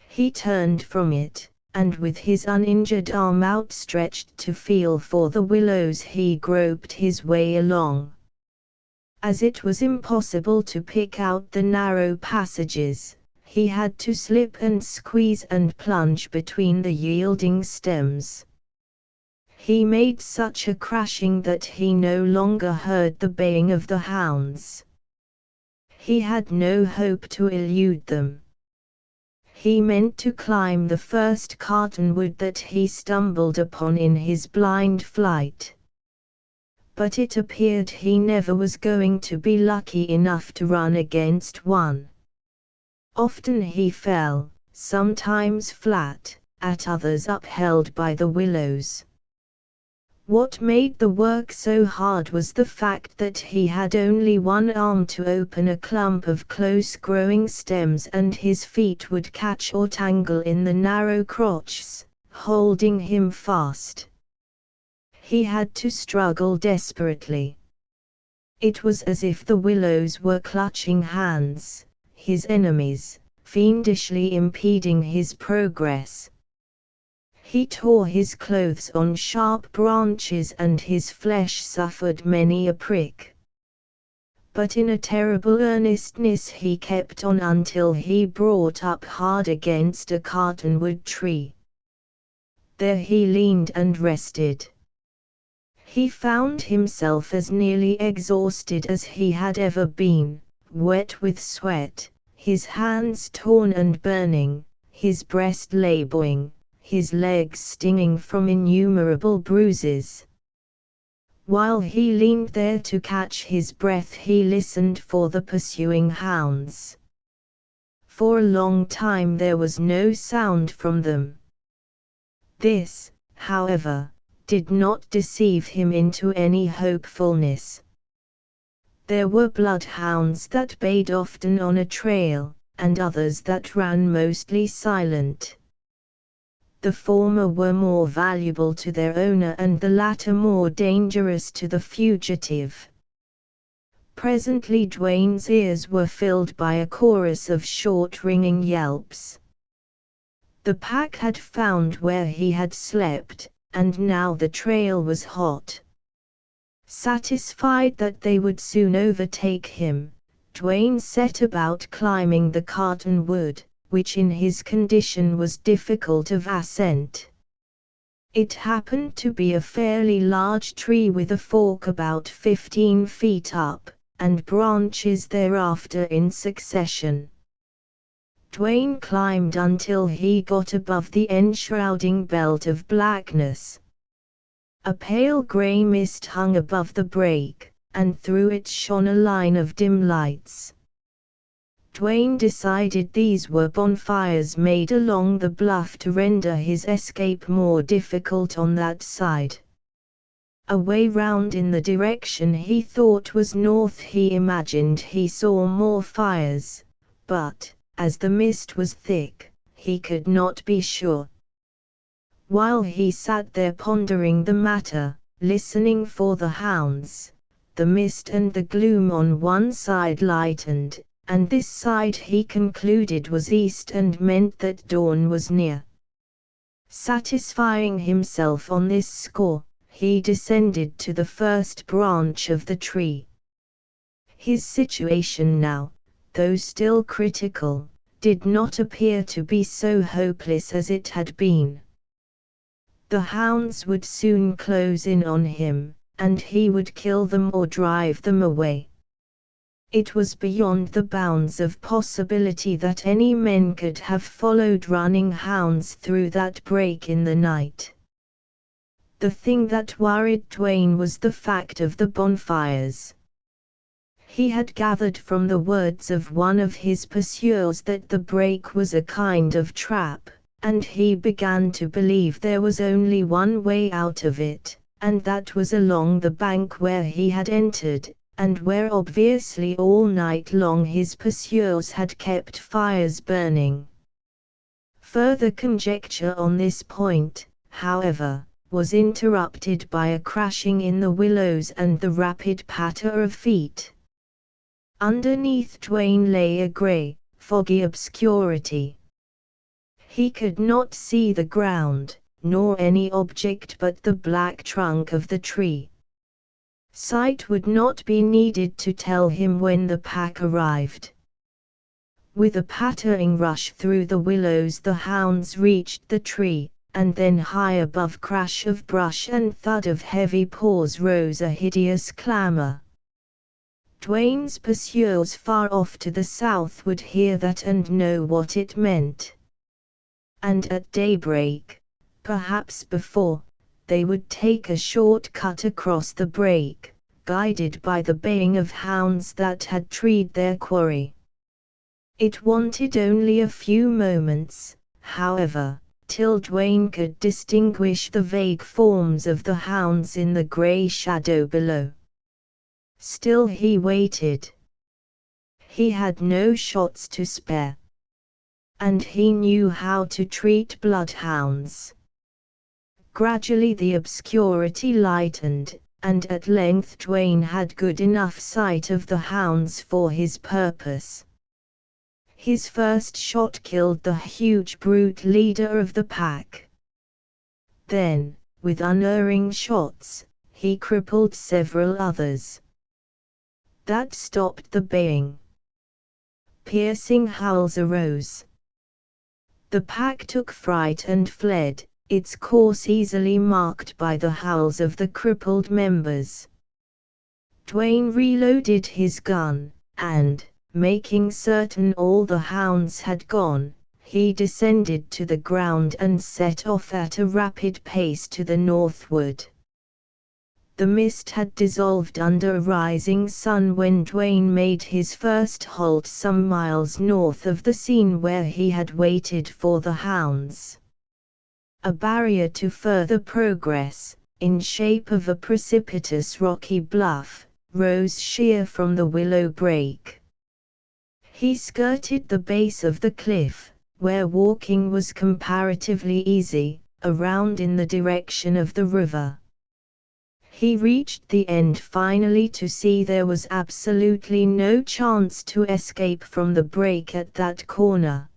He turned from it, and with his uninjured arm outstretched to feel for the willows he groped his way along. As it was impossible to pick out the narrow passages, he had to slip and squeeze and plunge between the yielding stems. He made such a crashing that he no longer heard the baying of the hounds. He had no hope to elude them. He meant to climb the first cottonwood that he stumbled upon in his blind flight. But it appeared he never was going to be lucky enough to run against one. Often he fell, sometimes flat, at others upheld by the willows. What made the work so hard was the fact that he had only one arm to open a clump of close-growing stems and his feet would catch or tangle in the narrow crotches, holding him fast. He had to struggle desperately. It was as if the willows were clutching hands, his enemies, fiendishly impeding his progress. He tore his clothes on sharp branches and his flesh suffered many a prick. But in a terrible earnestness he kept on until he brought up hard against a cottonwood tree. There he leaned and rested. He found himself as nearly exhausted as he had ever been, wet with sweat, his hands torn and burning, his breast laboring, his legs stinging from innumerable bruises. While he leaned there to catch his breath he listened for the pursuing hounds. For a long time there was no sound from them. This, however, did not deceive him into any hopefulness. There were bloodhounds that bayed often on a trail, and others that ran mostly silent. The former were more valuable to their owner and the latter more dangerous to the fugitive. Presently Dwayne's ears were filled by a chorus of short ringing yelps. The pack had found where he had slept, and now the trail was hot. Satisfied that they would soon overtake him, Dwayne set about climbing the cottonwood, which in his condition was difficult of ascent. It happened to be a fairly large tree with a fork about 15 feet up, and branches thereafter in succession. Dwayne climbed until he got above the enshrouding belt of blackness. A pale grey mist hung above the break, and through it shone a line of dim lights. Dwayne decided these were bonfires made along the bluff to render his escape more difficult on that side. A way round in the direction he thought was north he imagined he saw more fires, but, as the mist was thick, he could not be sure. While he sat there pondering the matter, listening for the hounds, the mist and the gloom on one side lightened, and this side he concluded was east and meant that dawn was near. Satisfying himself on this score, he descended to the first branch of the tree. His situation now, though still critical, did not appear to be so hopeless as it had been. The hounds would soon close in on him, and he would kill them or drive them away. It was beyond the bounds of possibility that any men could have followed running hounds through that break in the night. The thing that worried Dwayne was the fact of the bonfires. He had gathered from the words of one of his pursuers that the break was a kind of trap, and he began to believe there was only one way out of it, and that was along the bank where he had entered, and where obviously all night long his pursuers had kept fires burning. Further conjecture on this point, however, was interrupted by a crashing in the willows and the rapid patter of feet. Underneath Dwayne lay a grey, foggy obscurity. He could not see the ground, nor any object but the black trunk of the tree. Sight would not be needed to tell him when the pack arrived. With a pattering rush through the willows the hounds reached the tree, and then high above crash of brush and thud of heavy paws rose a hideous clamour. Dwayne's pursuers far off to the south would hear that and know what it meant. And at daybreak, perhaps before, they would take a short cut across the break, guided by the baying of hounds that had treed their quarry. It wanted only a few moments, however, till Dwayne could distinguish the vague forms of the hounds in the grey shadow below. Still he waited. He had no shots to spare. And he knew how to treat bloodhounds. Gradually the obscurity lightened, and at length Dwayne had good enough sight of the hounds for his purpose. His first shot killed the huge brute leader of the pack. Then, with unerring shots, he crippled several others. That stopped the baying. Piercing howls arose. The pack took fright and fled, its course easily marked by the howls of the crippled members. Dwayne reloaded his gun, and, making certain all the hounds had gone, he descended to the ground and set off at a rapid pace to the northward. The mist had dissolved under a rising sun when Dwayne made his first halt some miles north of the scene where he had waited for the hounds. A barrier to further progress, in shape of a precipitous rocky bluff, rose sheer from the willow brake. He skirted the base of the cliff, where walking was comparatively easy, around in the direction of the river. He reached the end finally to see there was absolutely no chance to escape from the break at that corner.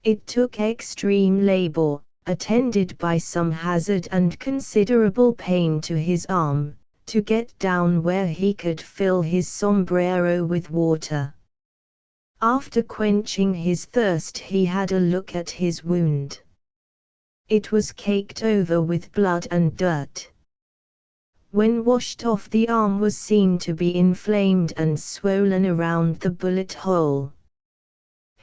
It took extreme labor, attended by some hazard and considerable pain to his arm, to get down where he could fill his sombrero with water. After quenching his thirst he had a look at his wound. It was caked over with blood and dirt. When washed off, the arm was seen to be inflamed and swollen around the bullet hole.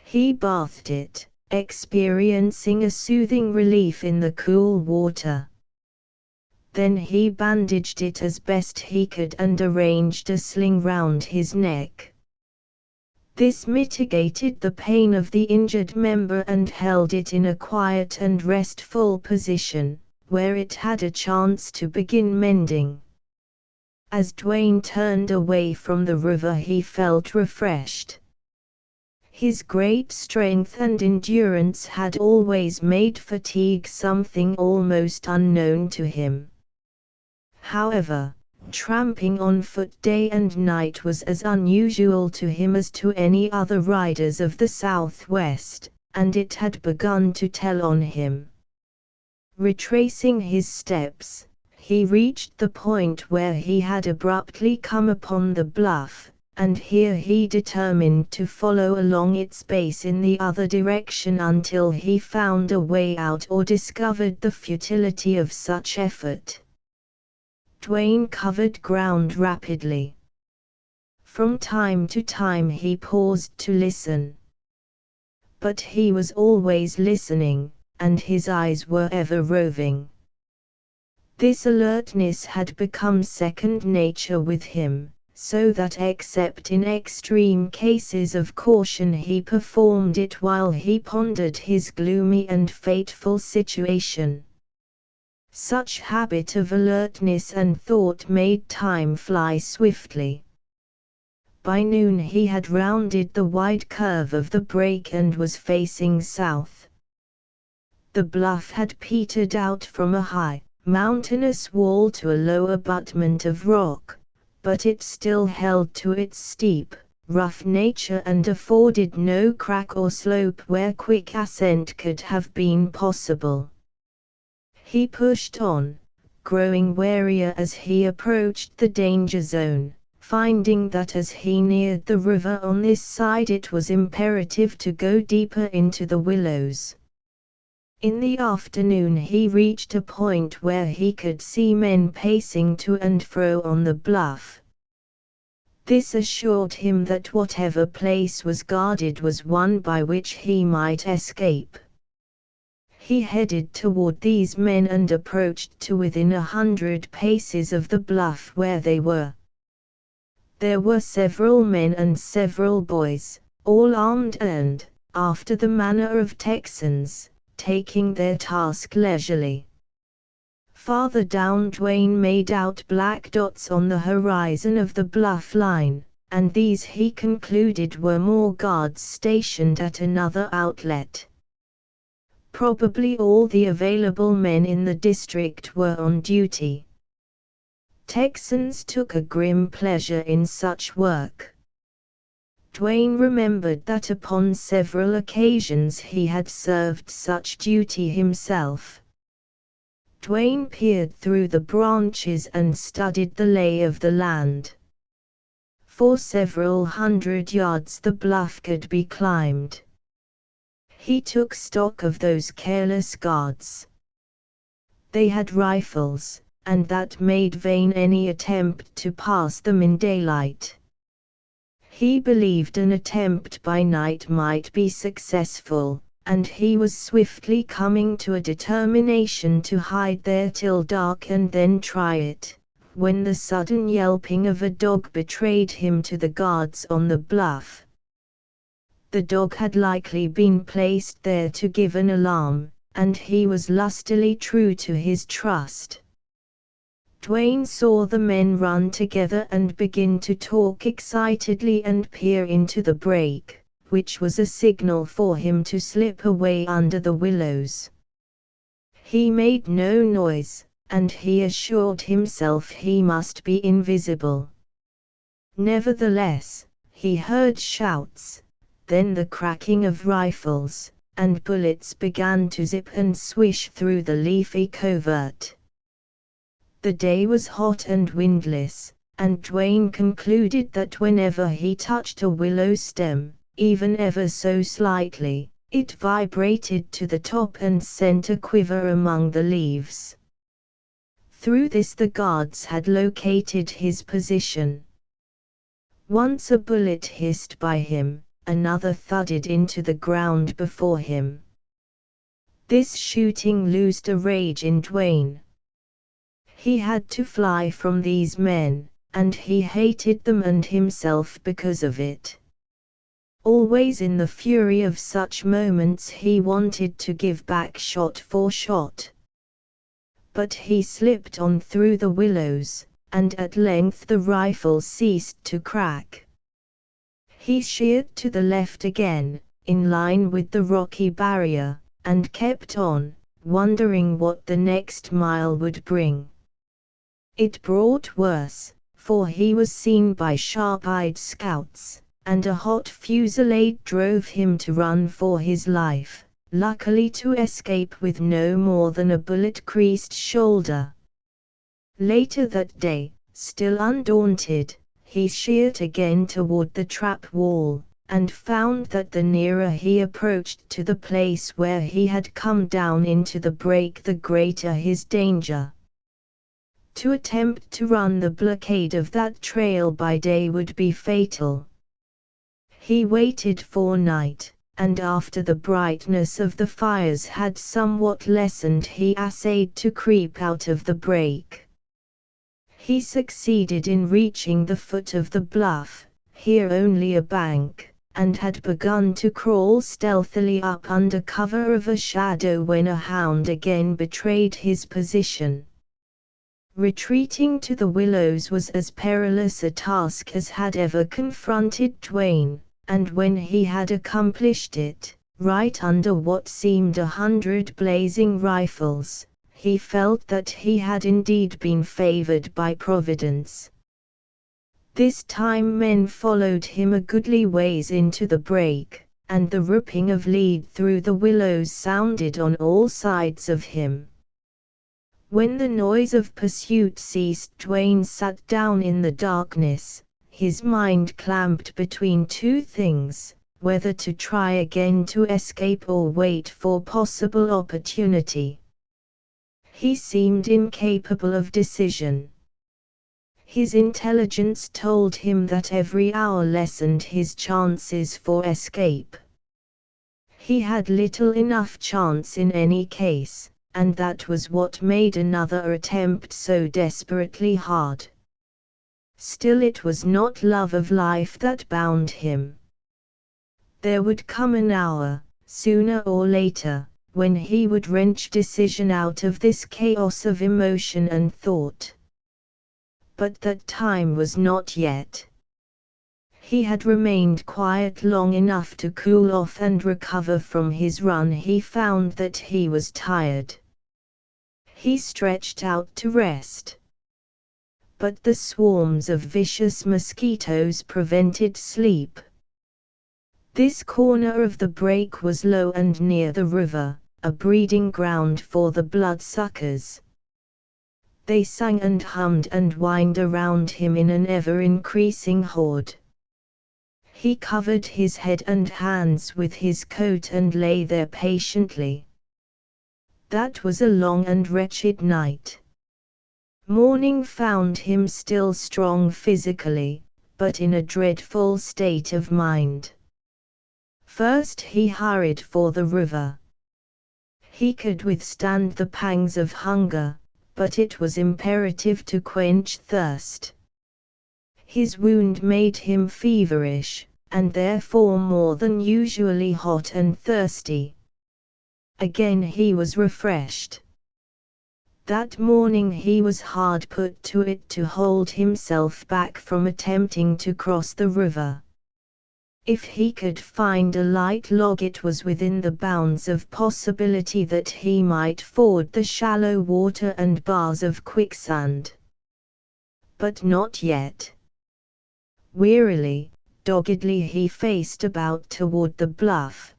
He bathed it, experiencing a soothing relief in the cool water. Then he bandaged it as best he could and arranged a sling round his neck. This mitigated the pain of the injured member and held it in a quiet and restful position, where it had a chance to begin mending. As Dwayne turned away from the river he felt refreshed. His great strength and endurance had always made fatigue something almost unknown to him. However, Tramping on foot day and night was as unusual to him as to any other riders of the Southwest, and it had begun to tell on him. Retracing his steps, he reached the point where he had abruptly come upon the bluff, and here he determined to follow along its base in the other direction until he found a way out or discovered the futility of such effort. Dwayne covered ground rapidly. From time to time he paused to listen. But he was always listening, and his eyes were ever roving. This alertness had become second nature with him, so that except in extreme cases of caution he performed it while he pondered his gloomy and fateful situation. Such habit of alertness and thought made time fly swiftly. By noon he had rounded the wide curve of the break and was facing south. The bluff had petered out from a high, mountainous wall to a low abutment of rock, but it still held to its steep, rough nature and afforded no crack or slope where quick ascent could have been possible. He pushed on, growing warier as he approached the danger zone, finding that as he neared the river on this side it was imperative to go deeper into the willows. In the afternoon he reached a point where he could see men pacing to and fro on the bluff. This assured him that whatever place was guarded was one by which he might escape. He headed toward these men and approached to within 100 paces of the bluff where they were. There were several men and several boys, all armed and, after the manner of Texans, taking their task leisurely. Farther down Dwayne made out black dots on the horizon of the bluff line, and these he concluded were more guards stationed at another outlet. Probably all the available men in the district were on duty. Texans took a grim pleasure in such work. Dwayne remembered that upon several occasions he had served such duty himself. Dwayne peered through the branches and studied the lay of the land. For several hundred yards the bluff could be climbed. He took stock of those careless guards. They had rifles, and that made vain any attempt to pass them in daylight. He believed an attempt by night might be successful, and he was swiftly coming to a determination to hide there till dark and then try it, when the sudden yelping of a dog betrayed him to the guards on the bluff. The dog had likely been placed there to give an alarm, and he was lustily true to his trust. Dwayne saw the men run together and begin to talk excitedly and peer into the break, which was a signal for him to slip away under the willows. He made no noise, and he assured himself he must be invisible. Nevertheless, he heard shouts, then the cracking of rifles, and bullets began to zip and swish through the leafy covert. The day was hot and windless, and Dwayne concluded that whenever he touched a willow stem, even ever so slightly, it vibrated to the top and sent a quiver among the leaves. Through this the guards had located his position. Once a bullet hissed by him, another thudded into the ground before him. This shooting loosed a rage in Dwayne. He had to fly from these men, and he hated them and himself because of it. Always in the fury of such moments he wanted to give back shot for shot. But he slipped on through the willows, and at length the rifle ceased to crack. He sheered to the left again, in line with the rocky barrier, and kept on, wondering what the next mile would bring. It brought worse, for he was seen by sharp-eyed scouts, and a hot fusillade drove him to run for his life, luckily to escape with no more than a bullet-creased shoulder. Later that day, still undaunted, he sheered again toward the trap wall, and found that the nearer he approached to the place where he had come down into the break, the greater his danger. To attempt to run the blockade of that trail by day would be fatal. He waited for night, and after the brightness of the fires had somewhat lessened, he essayed to creep out of the break. He succeeded in reaching the foot of the bluff, here only a bank, and had begun to crawl stealthily up under cover of a shadow when a hound again betrayed his position. Retreating to the willows was as perilous a task as had ever confronted Twain, and when he had accomplished it, right under what seemed 100 blazing rifles, he felt that he had indeed been favored by Providence. This time men followed him a goodly ways into the brake, and the ripping of lead through the willows sounded on all sides of him. When the noise of pursuit ceased, Twain sat down in the darkness, his mind clamped between two things, whether to try again to escape or wait for possible opportunity. He seemed incapable of decision. His intelligence told him that every hour lessened his chances for escape. He had little enough chance in any case, and that was what made another attempt so desperately hard. Still, it was not love of life that bound him. There would come an hour, sooner or later, when he would wrench decision out of this chaos of emotion and thought. But that time was not yet. He had remained quiet long enough to cool off and recover from his run. He found that he was tired. He stretched out to rest. But the swarms of vicious mosquitoes prevented sleep. This corner of the break was low and near the river, a breeding ground for the bloodsuckers. They sang and hummed and whined around him in an ever-increasing horde. He covered his head and hands with his coat and lay there patiently. That was a long and wretched night. Morning found him still strong physically, but in a dreadful state of mind. First he hurried for the river. He could withstand the pangs of hunger, but it was imperative to quench thirst. His wound made him feverish, and therefore more than usually hot and thirsty. Again he was refreshed. That morning he was hard put to it to hold himself back from attempting to cross the river. If he could find a light log, it was within the bounds of possibility that he might ford the shallow water and bars of quicksand. But not yet. Wearily, doggedly he faced about toward the bluff.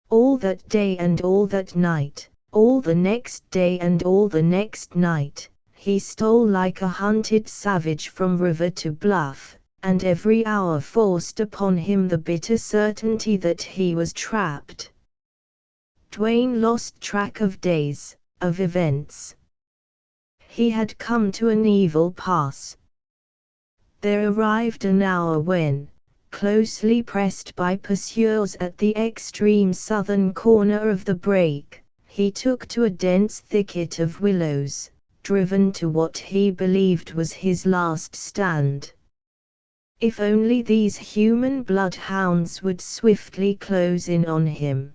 All that day and all that night, all the next day and all the next night, he stole like a hunted savage from river to bluff, and every hour forced upon him the bitter certainty that he was trapped. Twain lost track of days, of events. He had come to an evil pass. There arrived an hour when, closely pressed by pursuers at the extreme southern corner of the break, he took to a dense thicket of willows, driven to what he believed was his last stand. If only these human bloodhounds would swiftly close in on him.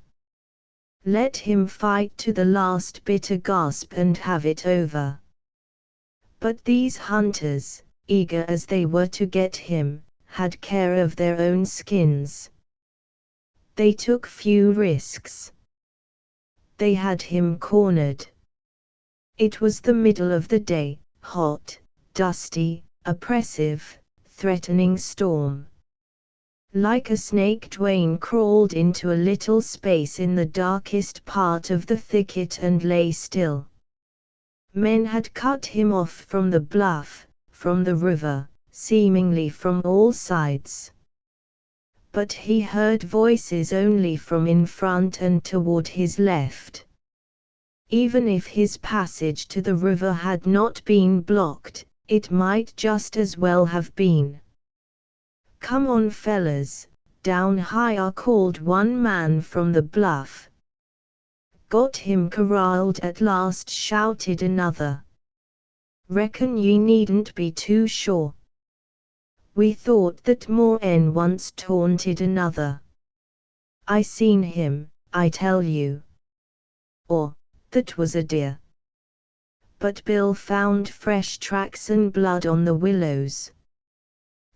Let him fight to the last bitter gasp and have it over. But these hunters, eager as they were to get him, had care of their own skins. They took few risks. They had him cornered. It was the middle of the day, hot, dusty, oppressive, threatening storm. Like a snake, Dwayne crawled into a little space in the darkest part of the thicket and lay still. Men had cut him off from the bluff, from the river, seemingly from all sides. But he heard voices only from in front and toward his left. Even if his passage to the river had not been blocked, it might just as well have been. "Come on, fellas, down higher," called one man from the bluff. "Got him corralled at last," shouted another. "Reckon ye needn't be too sure. We thought that more en once," taunted another. "I seen him, I tell you." Or, "That was a deer." But Bill found fresh tracks and blood on the willows.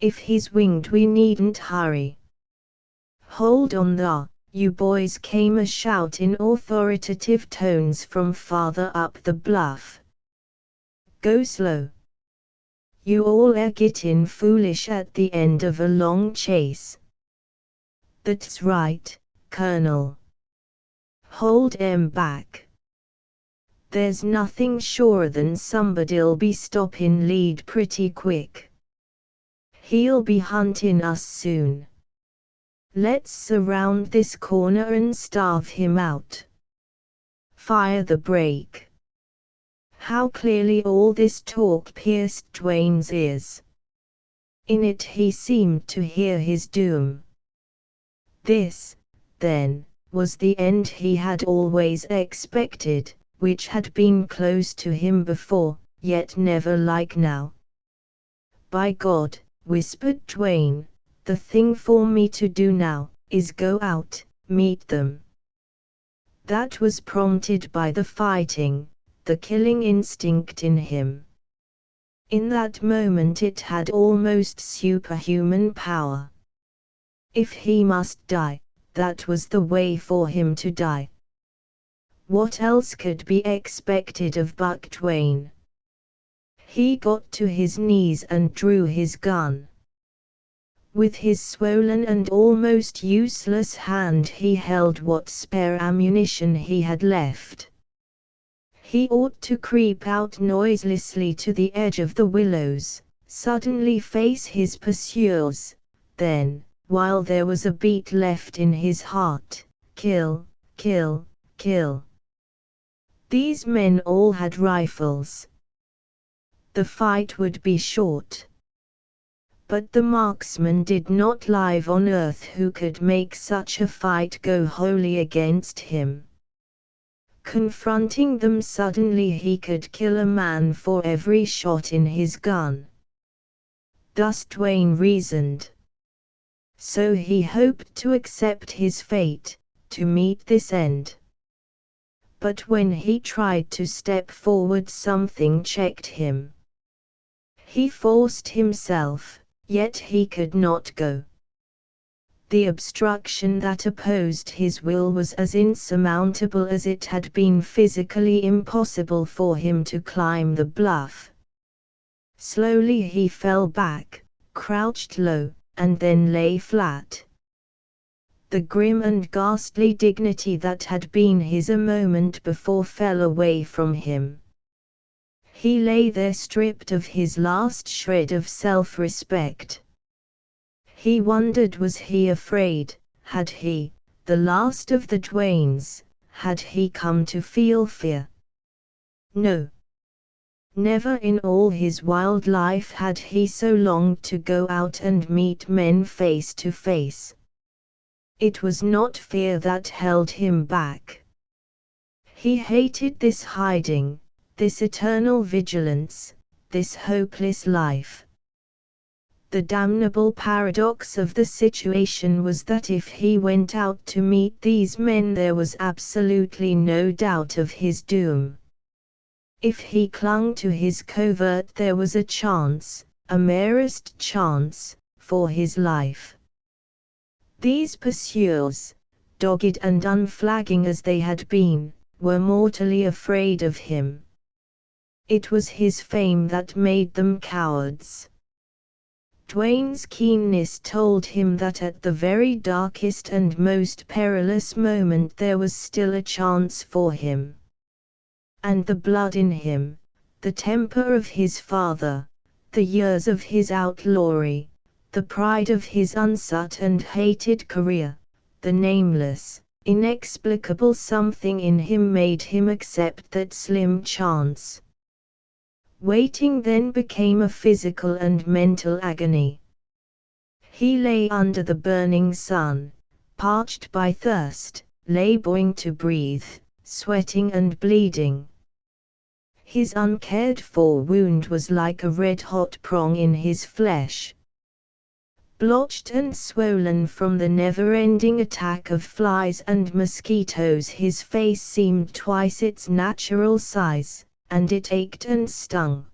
"If he's winged, we needn't hurry." "Hold on thar, you boys," came a shout in authoritative tones from farther up the bluff. "Go slow. You all are gettin' foolish at the end of a long chase." "That's right, Colonel. Hold 'em back. There's nothing surer than somebody'll be stoppin' lead pretty quick. He'll be huntin' us soon. Let's surround this corner and starve him out. Fire the brake." How clearly all this talk pierced Dwayne's ears. In it he seemed to hear his doom. This, then, was the end he had always expected, which had been close to him before, yet never like now. "By God," whispered Dwayne, "the thing for me to do now, is go out, meet them." That was prompted by the fighting, the killing instinct in him. In that moment it had almost superhuman power. If he must die, that was the way for him to die. What else could be expected of Buck Dwayne? He got to his knees and drew his gun. With his swollen and almost useless hand he held what spare ammunition he had left. He ought to creep out noiselessly to the edge of the willows, suddenly face his pursuers, then, while there was a beat left in his heart, kill, kill, kill. These men all had rifles. The fight would be short. But the marksman did not live on earth who could make such a fight go wholly against him. Confronting them suddenly, he could kill a man for every shot in his gun. Thus Dwayne reasoned. So he hoped to accept his fate, to meet this end. But when he tried to step forward, something checked him. He forced himself, yet he could not go. The obstruction that opposed his will was as insurmountable as it had been physically impossible for him to climb the bluff. Slowly he fell back, crouched low, and then lay flat. The grim and ghastly dignity that had been his a moment before fell away from him. He lay there stripped of his last shred of self-respect. He wondered, was he afraid? Had he, the last of the Dwaynes, had he come to feel fear? No. Never in all his wild life had he so longed to go out and meet men face to face. It was not fear that held him back. He hated this hiding, this eternal vigilance, this hopeless life. The damnable paradox of the situation was that if he went out to meet these men, there was absolutely no doubt of his doom. If he clung to his covert, there was a chance, a merest chance, for his life. These pursuers, dogged and unflagging as they had been, were mortally afraid of him. It was his fame that made them cowards. Dwayne's keenness told him that at the very darkest and most perilous moment there was still a chance for him. And the blood in him, the temper of his father, the years of his outlawry, the pride of his unsought and hated career, the nameless, inexplicable something in him made him accept that slim chance. Waiting then became a physical and mental agony. He lay under the burning sun, parched by thirst, laboring to breathe, sweating and bleeding. His uncared-for wound was like a red-hot prong in his flesh. Blotched and swollen from the never-ending attack of flies and mosquitoes, his face seemed twice its natural size, and it ached and stung.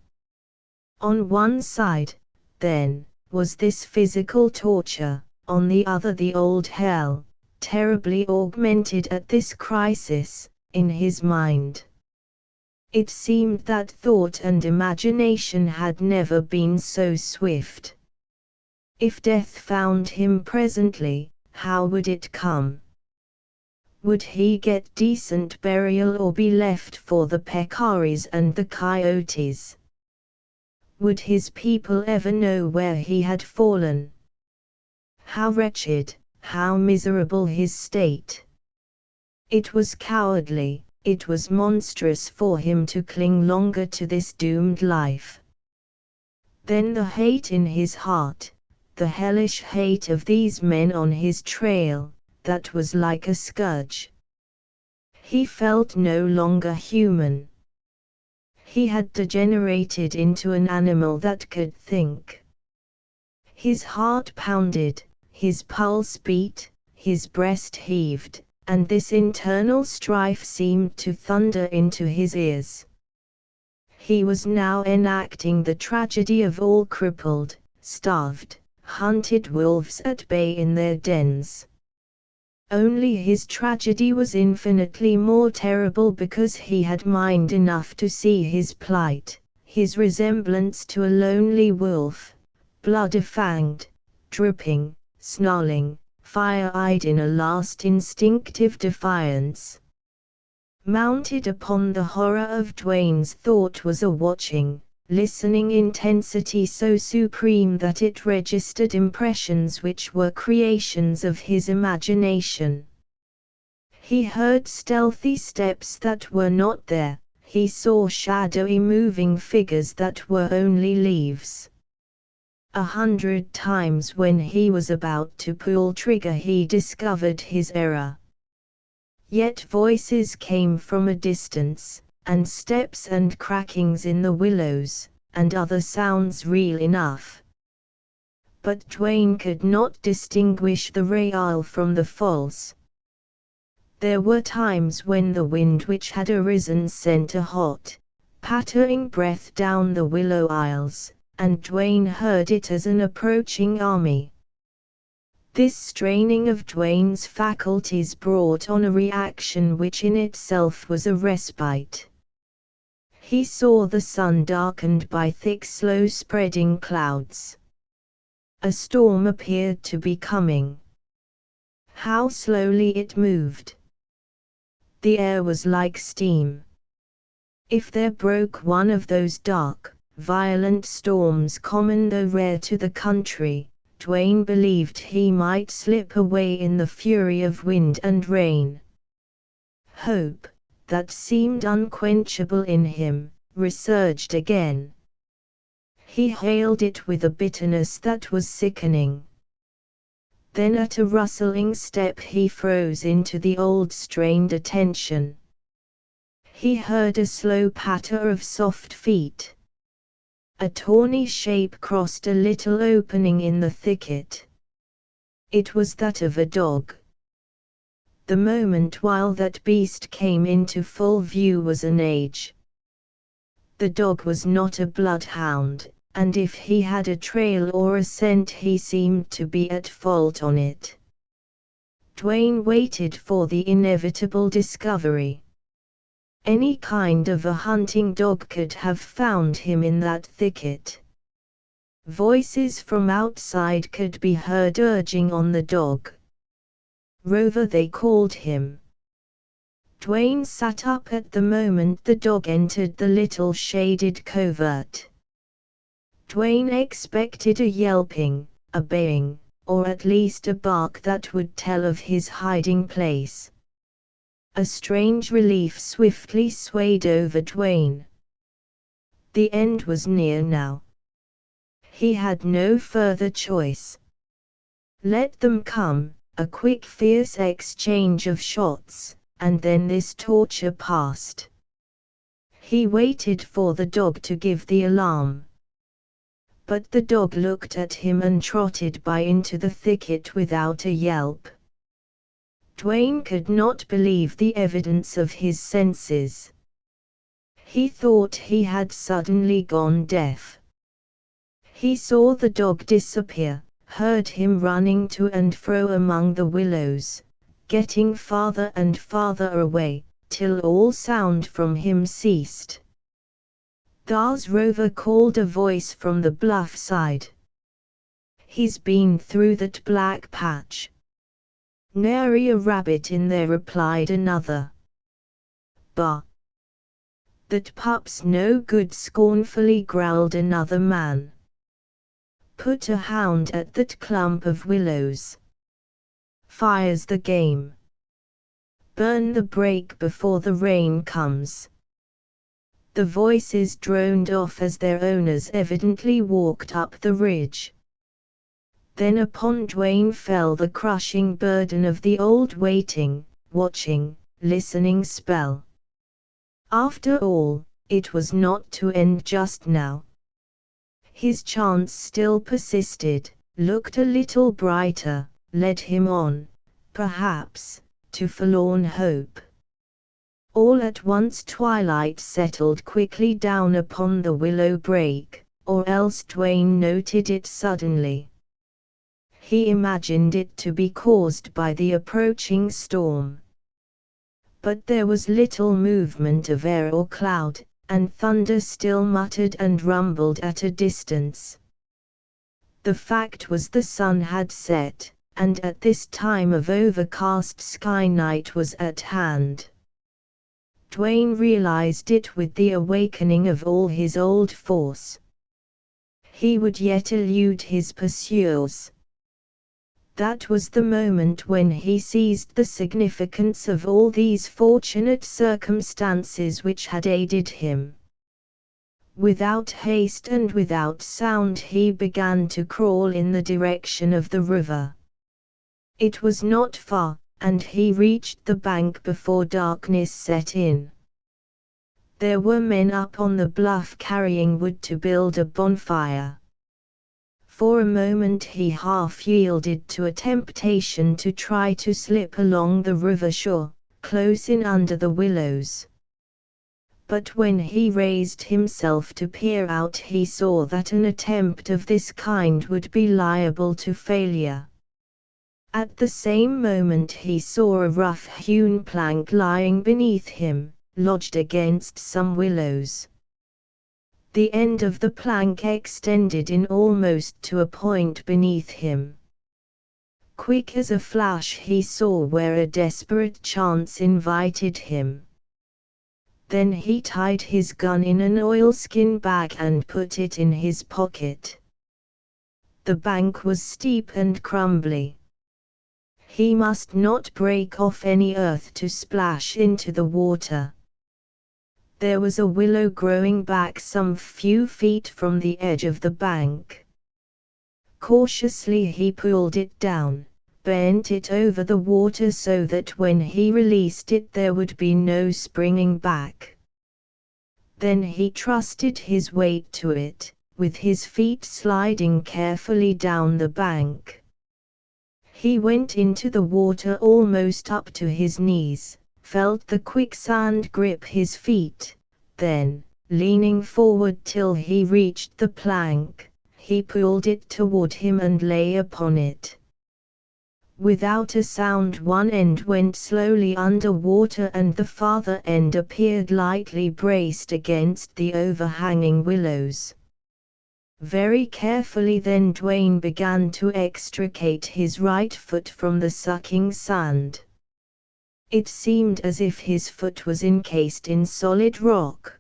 On one side, then, was this physical torture, on the other the old hell, terribly augmented at this crisis, in his mind. It seemed that thought and imagination had never been so swift. If death found him presently, how would it come? Would he get decent burial or be left for the peccaries and the coyotes? Would his people ever know where he had fallen? How wretched, how miserable his state! It was cowardly, it was monstrous for him to cling longer to this doomed life. Then the hate in his heart, the hellish hate of these men on his trail, that was like a scourge. He felt no longer human. He had degenerated into an animal that could think. His heart pounded, his pulse beat, his breast heaved, and this internal strife seemed to thunder into his ears. He was now enacting the tragedy of all crippled, starved, hunted wolves at bay in their dens. Only his tragedy was infinitely more terrible because he had mind enough to see his plight, his resemblance to a lonely wolf, blood-fanged, dripping, snarling, fire-eyed in a last instinctive defiance. Mounted upon the horror of Dwayne's thought was a watching, listening intensity so supreme that it registered impressions which were creations of his imagination. He heard stealthy steps that were not there, he saw shadowy moving figures that were only leaves. 100 times when he was about to pull trigger he discovered his error. Yet voices came from a distance, and steps and crackings in the willows, and other sounds real enough. But Dwayne could not distinguish the real from the false. There were times when the wind which had arisen sent a hot, pattering breath down the willow aisles, and Dwayne heard it as an approaching army. This straining of Dwayne's faculties brought on a reaction which in itself was a respite. He saw the sun darkened by thick slow-spreading clouds. A storm appeared to be coming. How slowly it moved! The air was like steam. If there broke one of those dark, violent storms common though rare to the country, Dwayne believed he might slip away in the fury of wind and rain. Hope, that seemed unquenchable in him, resurged again. He hailed it with a bitterness that was sickening. Then at a rustling step he froze into the old strained attention. He heard a slow patter of soft feet. A tawny shape crossed a little opening in the thicket. It was that of a dog. The moment while that beast came into full view was an age. The dog was not a bloodhound, and if he had a trail or a scent he seemed to be at fault on it. Dwayne waited for the inevitable discovery. Any kind of a hunting dog could have found him in that thicket. Voices from outside could be heard urging on the dog. Rover, they called him. Dwayne sat up at the moment the dog entered the little shaded covert. Dwayne expected a yelping, a baying, or at least a bark that would tell of his hiding place. A strange relief swiftly swayed over Dwayne. The end was near now. He had no further choice. Let them come, a quick fierce exchange of shots, and then this torture passed. He waited for the dog to give the alarm. But the dog looked at him and trotted by into the thicket without a yelp. Dwayne could not believe the evidence of his senses. He thought he had suddenly gone deaf. He saw the dog disappear, heard him running to and fro among the willows, getting farther and farther away, till all sound from him ceased. "There's Rover," called a voice from the bluff side. "He's been through that black patch." "Nary a rabbit in there," replied another. "Bah! That pup's no good," scornfully growled another man. "Put a hound at that clump of willows. Fire's the game. Burn the brake before the rain comes." The voices droned off as their owners evidently walked up the ridge. Then upon Dwayne fell the crushing burden of the old waiting, watching, listening spell. After all, it was not to end just now. His chance still persisted, looked a little brighter, led him on, perhaps, to forlorn hope. All at once twilight settled quickly down upon the willow brake, or else Dwayne noted it suddenly. He imagined it to be caused by the approaching storm. But there was little movement of air or cloud, and thunder still muttered and rumbled at a distance. The fact was the sun had set, and at this time of overcast sky night was at hand. Dwayne realized it with the awakening of all his old force. He would yet elude his pursuers. That was the moment when he seized the significance of all these fortunate circumstances which had aided him. Without haste and without sound he began to crawl in the direction of the river. It was not far, and he reached the bank before darkness set in. There were men up on the bluff carrying wood to build a bonfire. For a moment he half yielded to a temptation to try to slip along the river shore, close in under the willows. But when he raised himself to peer out he saw that an attempt of this kind would be liable to failure. At the same moment he saw a rough-hewn plank lying beneath him, lodged against some willows. The end of the plank extended in almost to a point beneath him. Quick as a flash he saw where a desperate chance invited him. Then he tied his gun in an oilskin bag and put it in his pocket. The bank was steep and crumbly. He must not break off any earth to splash into the water. There was a willow growing back some few feet from the edge of the bank. Cautiously he pulled it down, bent it over the water so that when he released it there would be no springing back. Then he trusted his weight to it, with his feet sliding carefully down the bank. He went into the water almost up to his knees, felt the quicksand grip his feet, then, leaning forward till he reached the plank, he pulled it toward him and lay upon it. Without a sound, one end went slowly under water and the farther end appeared lightly braced against the overhanging willows. Very carefully then Dwayne began to extricate his right foot from the sucking sand. It seemed as if his foot was encased in solid rock.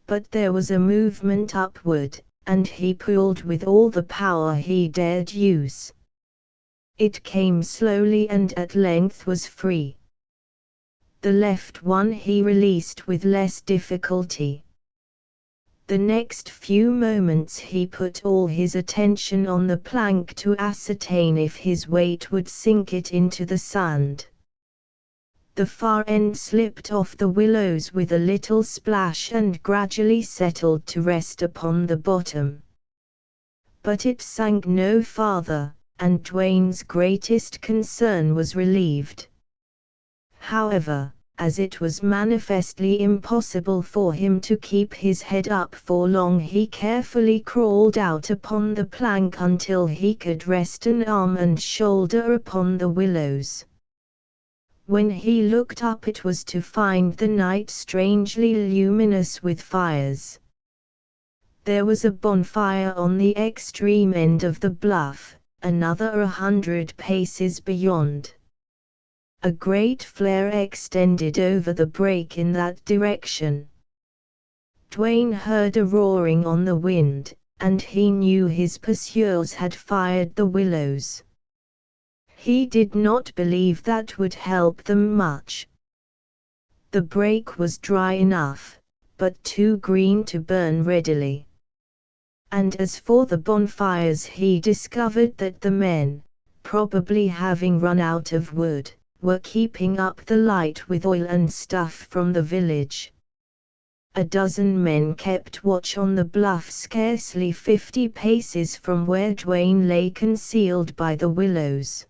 But there was a movement upward, and he pulled with all the power he dared use. It came slowly and at length was free. The left one he released with less difficulty. The next few moments he put all his attention on the plank to ascertain if his weight would sink it into the sand. The far end slipped off the willows with a little splash and gradually settled to rest upon the bottom. But it sank no farther, and Dwayne's greatest concern was relieved. However, as it was manifestly impossible for him to keep his head up for long, he carefully crawled out upon the plank until he could rest an arm and shoulder upon the willows. When he looked up, it was to find the night strangely luminous with fires. There was a bonfire on the extreme end of the bluff, another 100 paces beyond. A great flare extended over the break in that direction. Dwayne heard a roaring on the wind, and he knew his pursuers had fired the willows. He did not believe that would help them much. The break was dry enough, but too green to burn readily. And as for the bonfires, he discovered that the men, probably having run out of wood, were keeping up the light with oil and stuff from the village. A dozen men kept watch on the bluff scarcely 50 paces from where Dwayne lay concealed by the willows.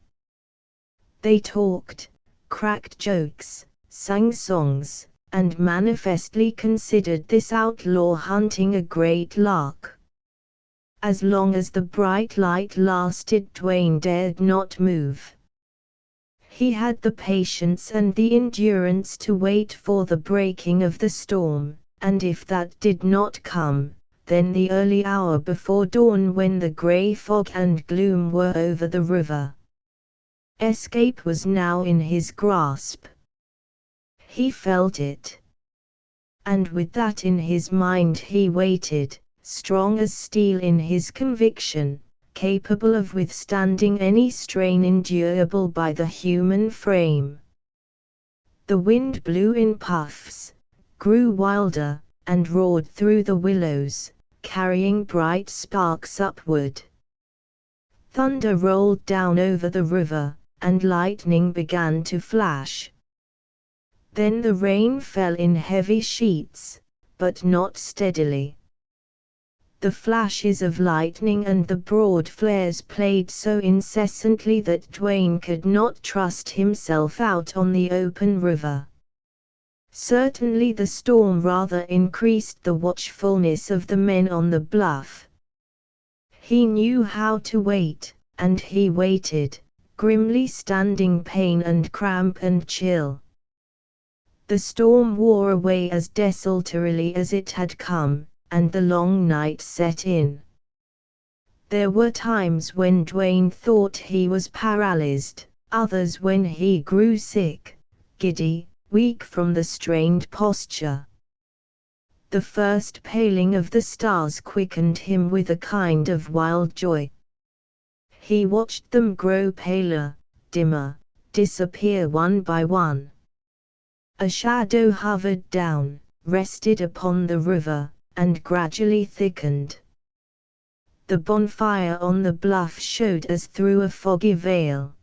They talked, cracked jokes, sang songs, and manifestly considered this outlaw hunting a great lark. As long as the bright light lasted, Dwayne dared not move. He had the patience and the endurance to wait for the breaking of the storm, and if that did not come, then the early hour before dawn when the grey fog and gloom were over the river. Escape was now in his grasp. He felt it. And with that in his mind he waited, strong as steel in his conviction, capable of withstanding any strain endurable by the human frame. The wind blew in puffs, grew wilder, and roared through the willows, carrying bright sparks upward. Thunder rolled down over the river, and lightning began to flash. Then the rain fell in heavy sheets, but not steadily. The flashes of lightning and the broad flares played so incessantly that Dwayne could not trust himself out on the open river. Certainly the storm rather increased the watchfulness of the men on the bluff. He knew how to wait, and he waited, grimly standing pain and cramp and chill. The storm wore away as desultorily as it had come, and the long night set in. There were times when Dwayne thought he was paralyzed, others when he grew sick, giddy, weak from the strained posture. The first paling of the stars quickened him with a kind of wild joy. He watched them grow paler, dimmer, disappear one by one. A shadow hovered down, rested upon the river, and gradually thickened. The bonfire on the bluff showed as through a foggy veil.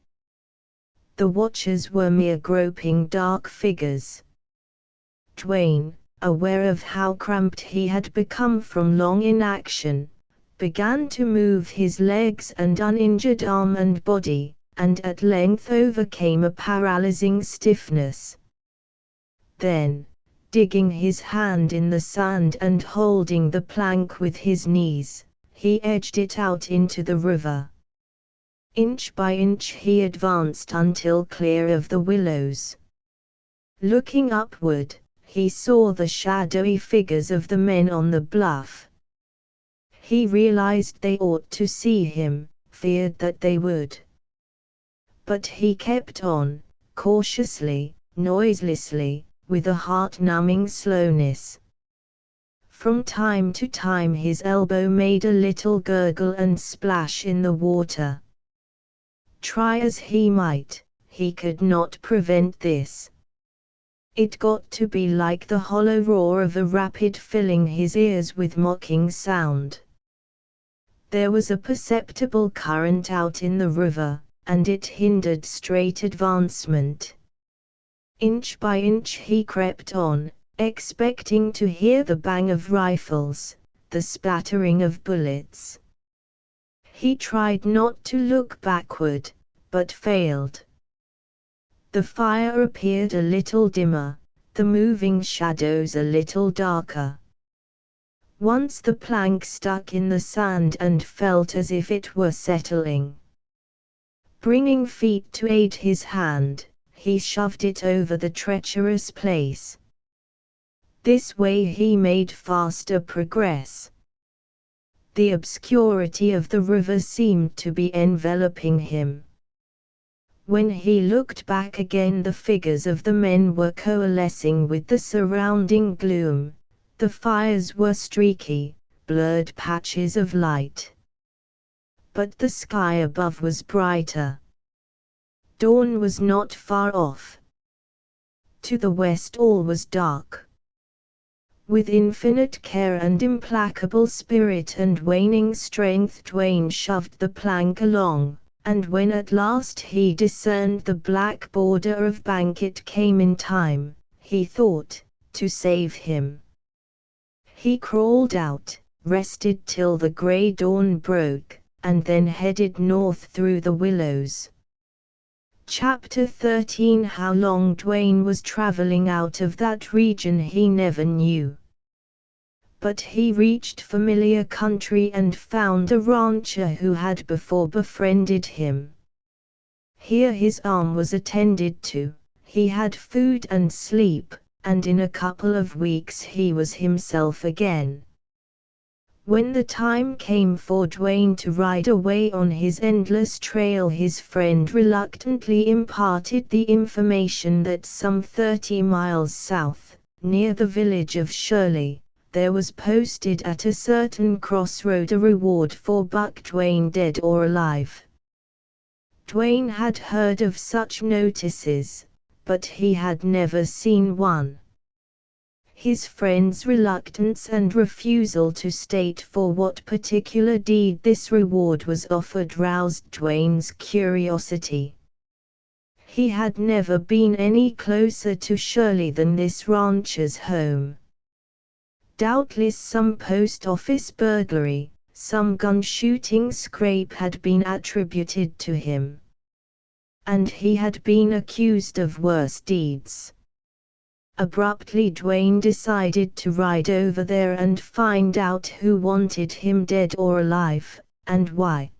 The watchers were mere groping dark figures. Dwayne, aware of how cramped he had become from long inaction, began to move his legs and uninjured arm and body, and at length overcame a paralyzing stiffness. Then, digging his hand in the sand and holding the plank with his knees, he edged it out into the river. Inch by inch he advanced until clear of the willows. Looking upward, he saw the shadowy figures of the men on the bluff. He realized they ought to see him, feared that they would. But he kept on, cautiously, noiselessly, with a heart-numbing slowness. From time to time his elbow made a little gurgle and splash in the water. Try as he might, he could not prevent this. It got to be like the hollow roar of a rapid filling his ears with mocking sound. There was a perceptible current out in the river, and it hindered straight advancement. Inch by inch he crept on, expecting to hear the bang of rifles, the spattering of bullets. He tried not to look backward, but failed. The fire appeared a little dimmer, the moving shadows a little darker. Once the plank stuck in the sand and felt as if it were settling. Bringing feet to aid his hand, he shoved it over the treacherous place. This way he made faster progress. The obscurity of the river seemed to be enveloping him. When he looked back again, the figures of the men were coalescing with the surrounding gloom. The fires were streaky, blurred patches of light. But the sky above was brighter. Dawn was not far off. To the west all was dark. With infinite care and implacable spirit and waning strength Dwayne shoved the plank along, and when at last he discerned the black border of bank it came in time, he thought, to save him. He crawled out, rested till the grey dawn broke, and then headed north through the willows. Chapter 13. How long Dwayne was traveling out of that region he never knew. But he reached familiar country and found a rancher who had before befriended him. Here his arm was attended to, he had food and sleep, and in a couple of weeks he was himself again. When the time came for Dwayne to ride away on his endless trail, his friend reluctantly imparted the information that some 30 miles south, near the village of Shirley, there was posted at a certain crossroad a reward for Buck Dwayne, dead or alive. Dwayne had heard of such notices, but he had never seen one. His friend's reluctance and refusal to state for what particular deed this reward was offered roused Dwayne's curiosity. He had never been any closer to Shirley than this rancher's home. Doubtless some post office burglary, some gun-shooting scrape had been attributed to him. And he had been accused of worse deeds. Abruptly Dwayne decided to ride over there and find out who wanted him dead or alive, and why.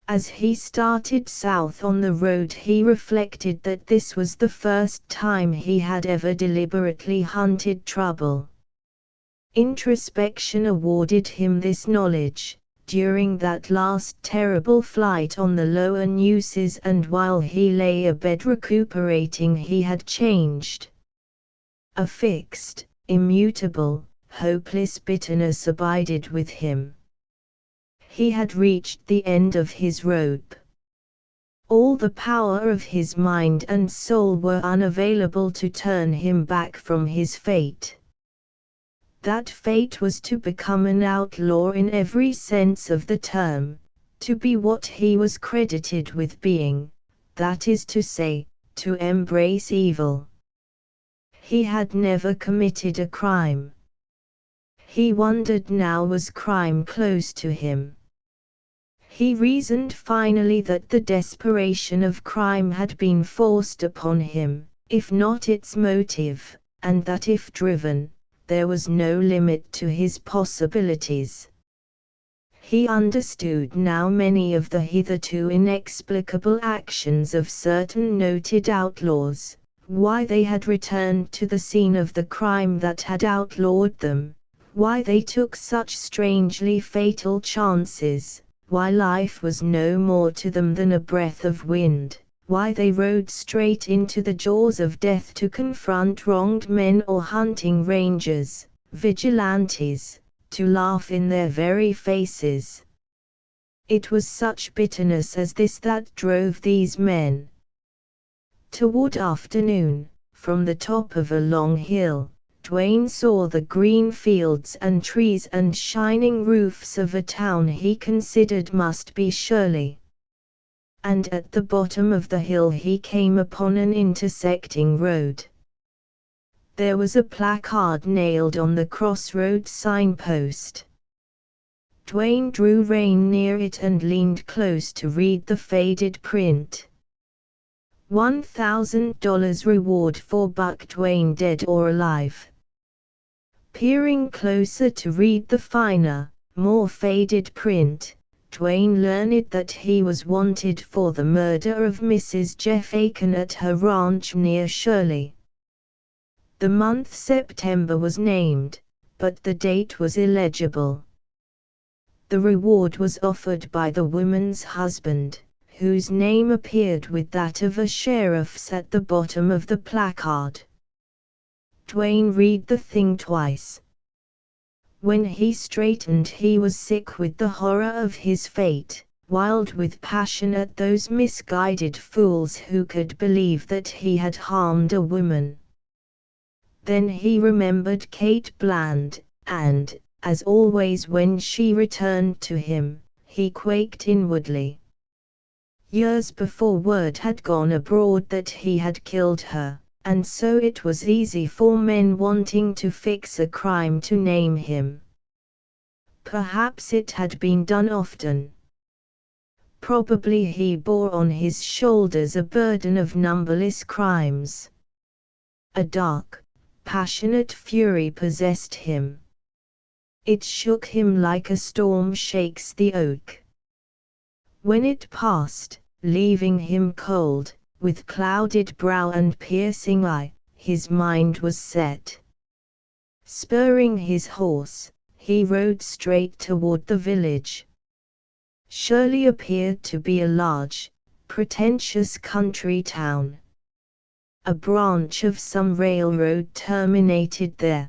As he started south on the road he reflected that this was the first time he had ever deliberately hunted trouble. Introspection awarded him this knowledge. During that last terrible flight on the lower Nueces and while he lay abed recuperating he had changed. A fixed, immutable, hopeless bitterness abided with him. He had reached the end of his rope. All the power of his mind and soul were unavailable to turn him back from his fate. That fate was to become an outlaw in every sense of the term, to be what he was credited with being, that is to say, to embrace evil. He had never committed a crime. He wondered now, was crime close to him? He reasoned finally that the desperation of crime had been forced upon him, if not its motive, and that if driven, there was no limit to his possibilities. He understood now many of the hitherto inexplicable actions of certain noted outlaws, why they had returned to the scene of the crime that had outlawed them, why they took such strangely fatal chances, why life was no more to them than a breath of wind, why they rode straight into the jaws of death to confront wronged men or hunting rangers, vigilantes, to laugh in their very faces. It was such bitterness as this that drove these men. Toward afternoon, from the top of a long hill, Dwayne saw the green fields and trees and shining roofs of a town he considered must be Shirley. And at the bottom of the hill he came upon an intersecting road. There was a placard nailed on the crossroad signpost. Dwayne drew rein near it and leaned close to read the faded print. $1,000 reward for Buck Dwayne, dead or alive. Peering closer to read the finer, more faded print, Dwayne learned that he was wanted for the murder of Mrs. Jeff Aiken at her ranch near Shirley. The month September was named, but the date was illegible. The reward was offered by the woman's husband, whose name appeared with that of a sheriff's at the bottom of the placard. Dwayne read the thing twice. When he straightened he was sick with the horror of his fate, wild with passion at those misguided fools who could believe that he had harmed a woman. Then he remembered Kate Bland, and, as always when she returned to him, he quaked inwardly. Years before word had gone abroad that he had killed her, and so it was easy for men wanting to fix a crime to name him. Perhaps it had been done often. Probably he bore on his shoulders a burden of numberless crimes. A dark, passionate fury possessed him. It shook him like a storm shakes the oak. When it passed, leaving him cold, with clouded brow and piercing eye, his mind was set. Spurring his horse, he rode straight toward the village. Shirley appeared to be a large, pretentious country town. A branch of some railroad terminated there.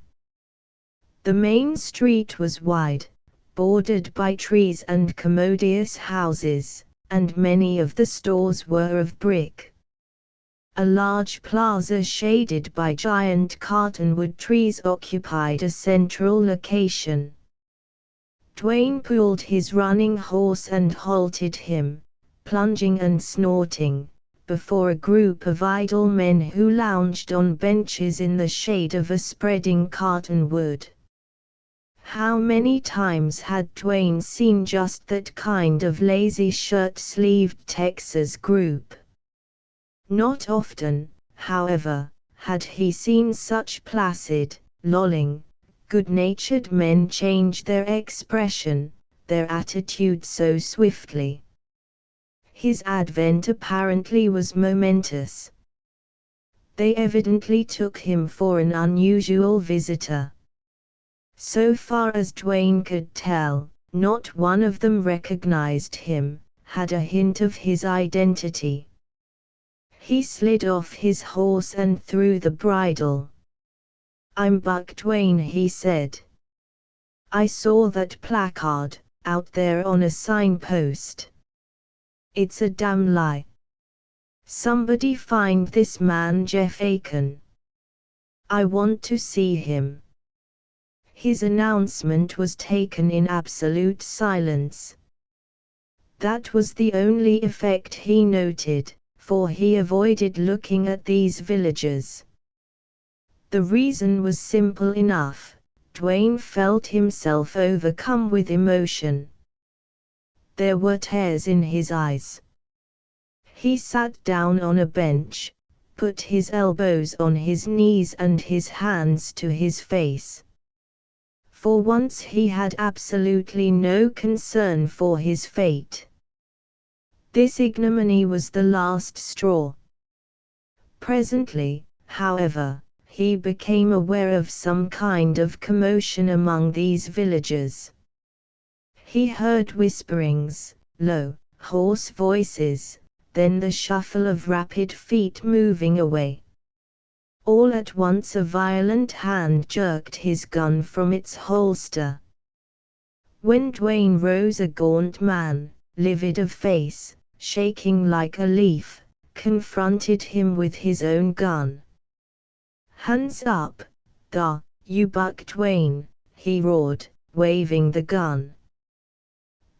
The main street was wide, bordered by trees and commodious houses, and many of the stores were of brick. A large plaza shaded by giant cottonwood trees occupied a central location. Dwayne pulled his running horse and halted him, plunging and snorting, before a group of idle men who lounged on benches in the shade of a spreading cottonwood. How many times had Dwayne seen just that kind of lazy shirt-sleeved Texas group? Not often, however, had he seen such placid, lolling, good-natured men change their expression, their attitude so swiftly. His advent apparently was momentous. They evidently took him for an unusual visitor. So far as Dwayne could tell, not one of them recognized him, had a hint of his identity. He slid off his horse and threw the bridle. "I'm Buck Dwayne," he said. "I saw that placard, out there on a signpost. It's a damn lie. Somebody find this man Jeff Aiken. I want to see him." His announcement was taken in absolute silence. That was the only effect he noted, for he avoided looking at these villagers. The reason was simple enough. Dwayne felt himself overcome with emotion. There were tears in his eyes. He sat down on a bench, put his elbows on his knees and his hands to his face. For once he had absolutely no concern for his fate. This ignominy was the last straw. Presently, however, he became aware of some kind of commotion among these villagers. He heard whisperings, low, hoarse voices, then the shuffle of rapid feet moving away. All at once a violent hand jerked his gun from its holster. When Dwayne rose, a gaunt man, livid of face, shaking like a leaf, confronted him with his own gun. "Hands up, you buck Dwayne," he roared, waving the gun.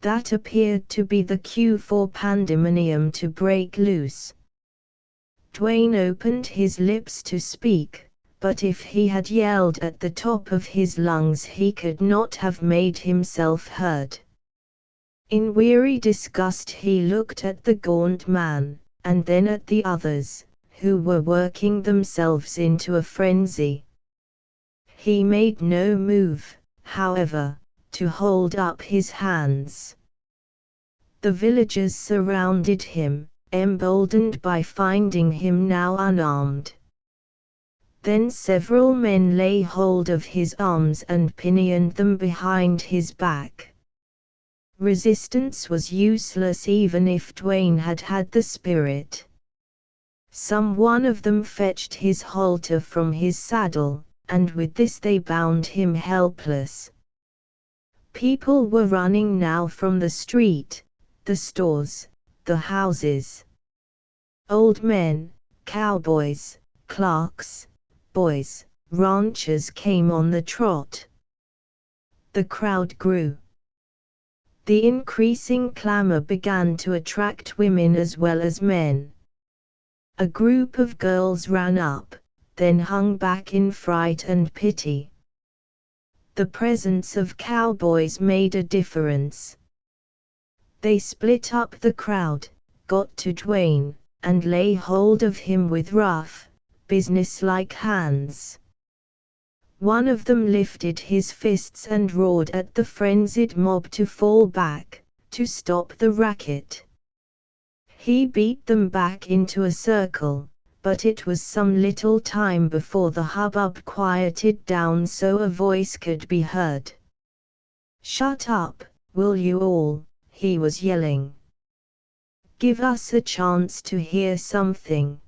That appeared to be the cue for pandemonium to break loose. Dwayne opened his lips to speak, but if he had yelled at the top of his lungs he could not have made himself heard. In weary disgust he looked at the gaunt man, and then at the others, who were working themselves into a frenzy. He made no move, however, to hold up his hands. The villagers surrounded him, emboldened by finding him now unarmed. Then several men lay hold of his arms and pinioned them behind his back. Resistance was useless even if Dwayne had had the spirit. Some one of them fetched his halter from his saddle, and with this they bound him helpless. People were running now from the street, the stores, the houses. Old men, cowboys, clerks, boys, ranchers came on the trot. The crowd grew. The increasing clamor began to attract women as well as men. A group of girls ran up, then hung back in fright and pity. The presence of cowboys made a difference. They split up the crowd, got to Dwayne, and lay hold of him with rough, businesslike hands. One of them lifted his fists and roared at the frenzied mob to fall back, to stop the racket. He beat them back into a circle, but it was some little time before the hubbub quieted down so a voice could be heard. "Shut up, will you all," he was yelling. "Give us a chance to hear something.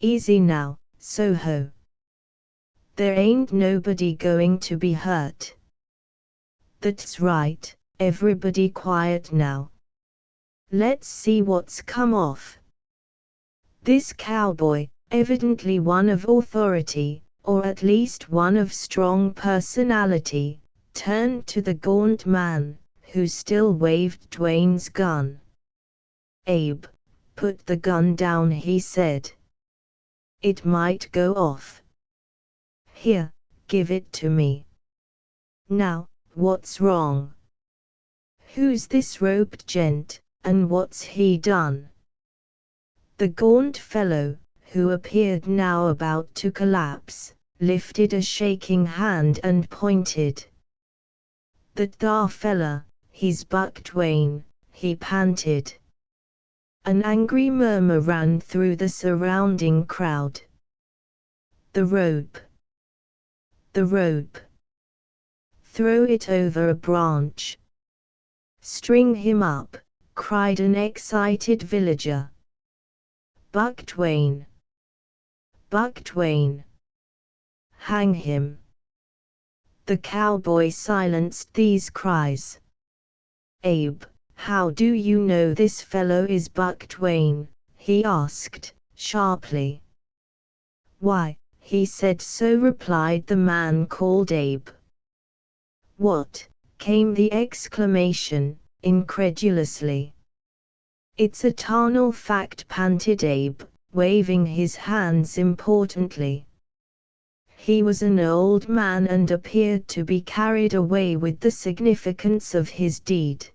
Easy now, Soho. There ain't nobody going to be hurt." "That's right, everybody quiet now. Let's see what's come off." This cowboy, evidently one of authority, or at least one of strong personality, turned to the gaunt man, who still waved Dwayne's gun. "Abe, put the gun down," he said. "It might go off. Here, give it to me. Now, what's wrong? Who's this roped gent, and what's he done?" The gaunt fellow, who appeared now about to collapse, lifted a shaking hand and pointed. "That thar fella, he's Buck Dwayne," he panted. An angry murmur ran through the surrounding crowd. "The rope! The rope! Throw it over a branch! String him up!" cried an excited villager. "Buck Dwayne! Buck Dwayne! Hang him!" The cowboy silenced these cries. "Abe, how do you know this fellow is Buck Dwayne?" he asked, sharply. "Why, he said so," replied the man called Abe. "What?" came the exclamation, incredulously. "It's a tarnal fact," panted Abe, waving his hands importantly. He was an old man and appeared to be carried away with the significance of his deed.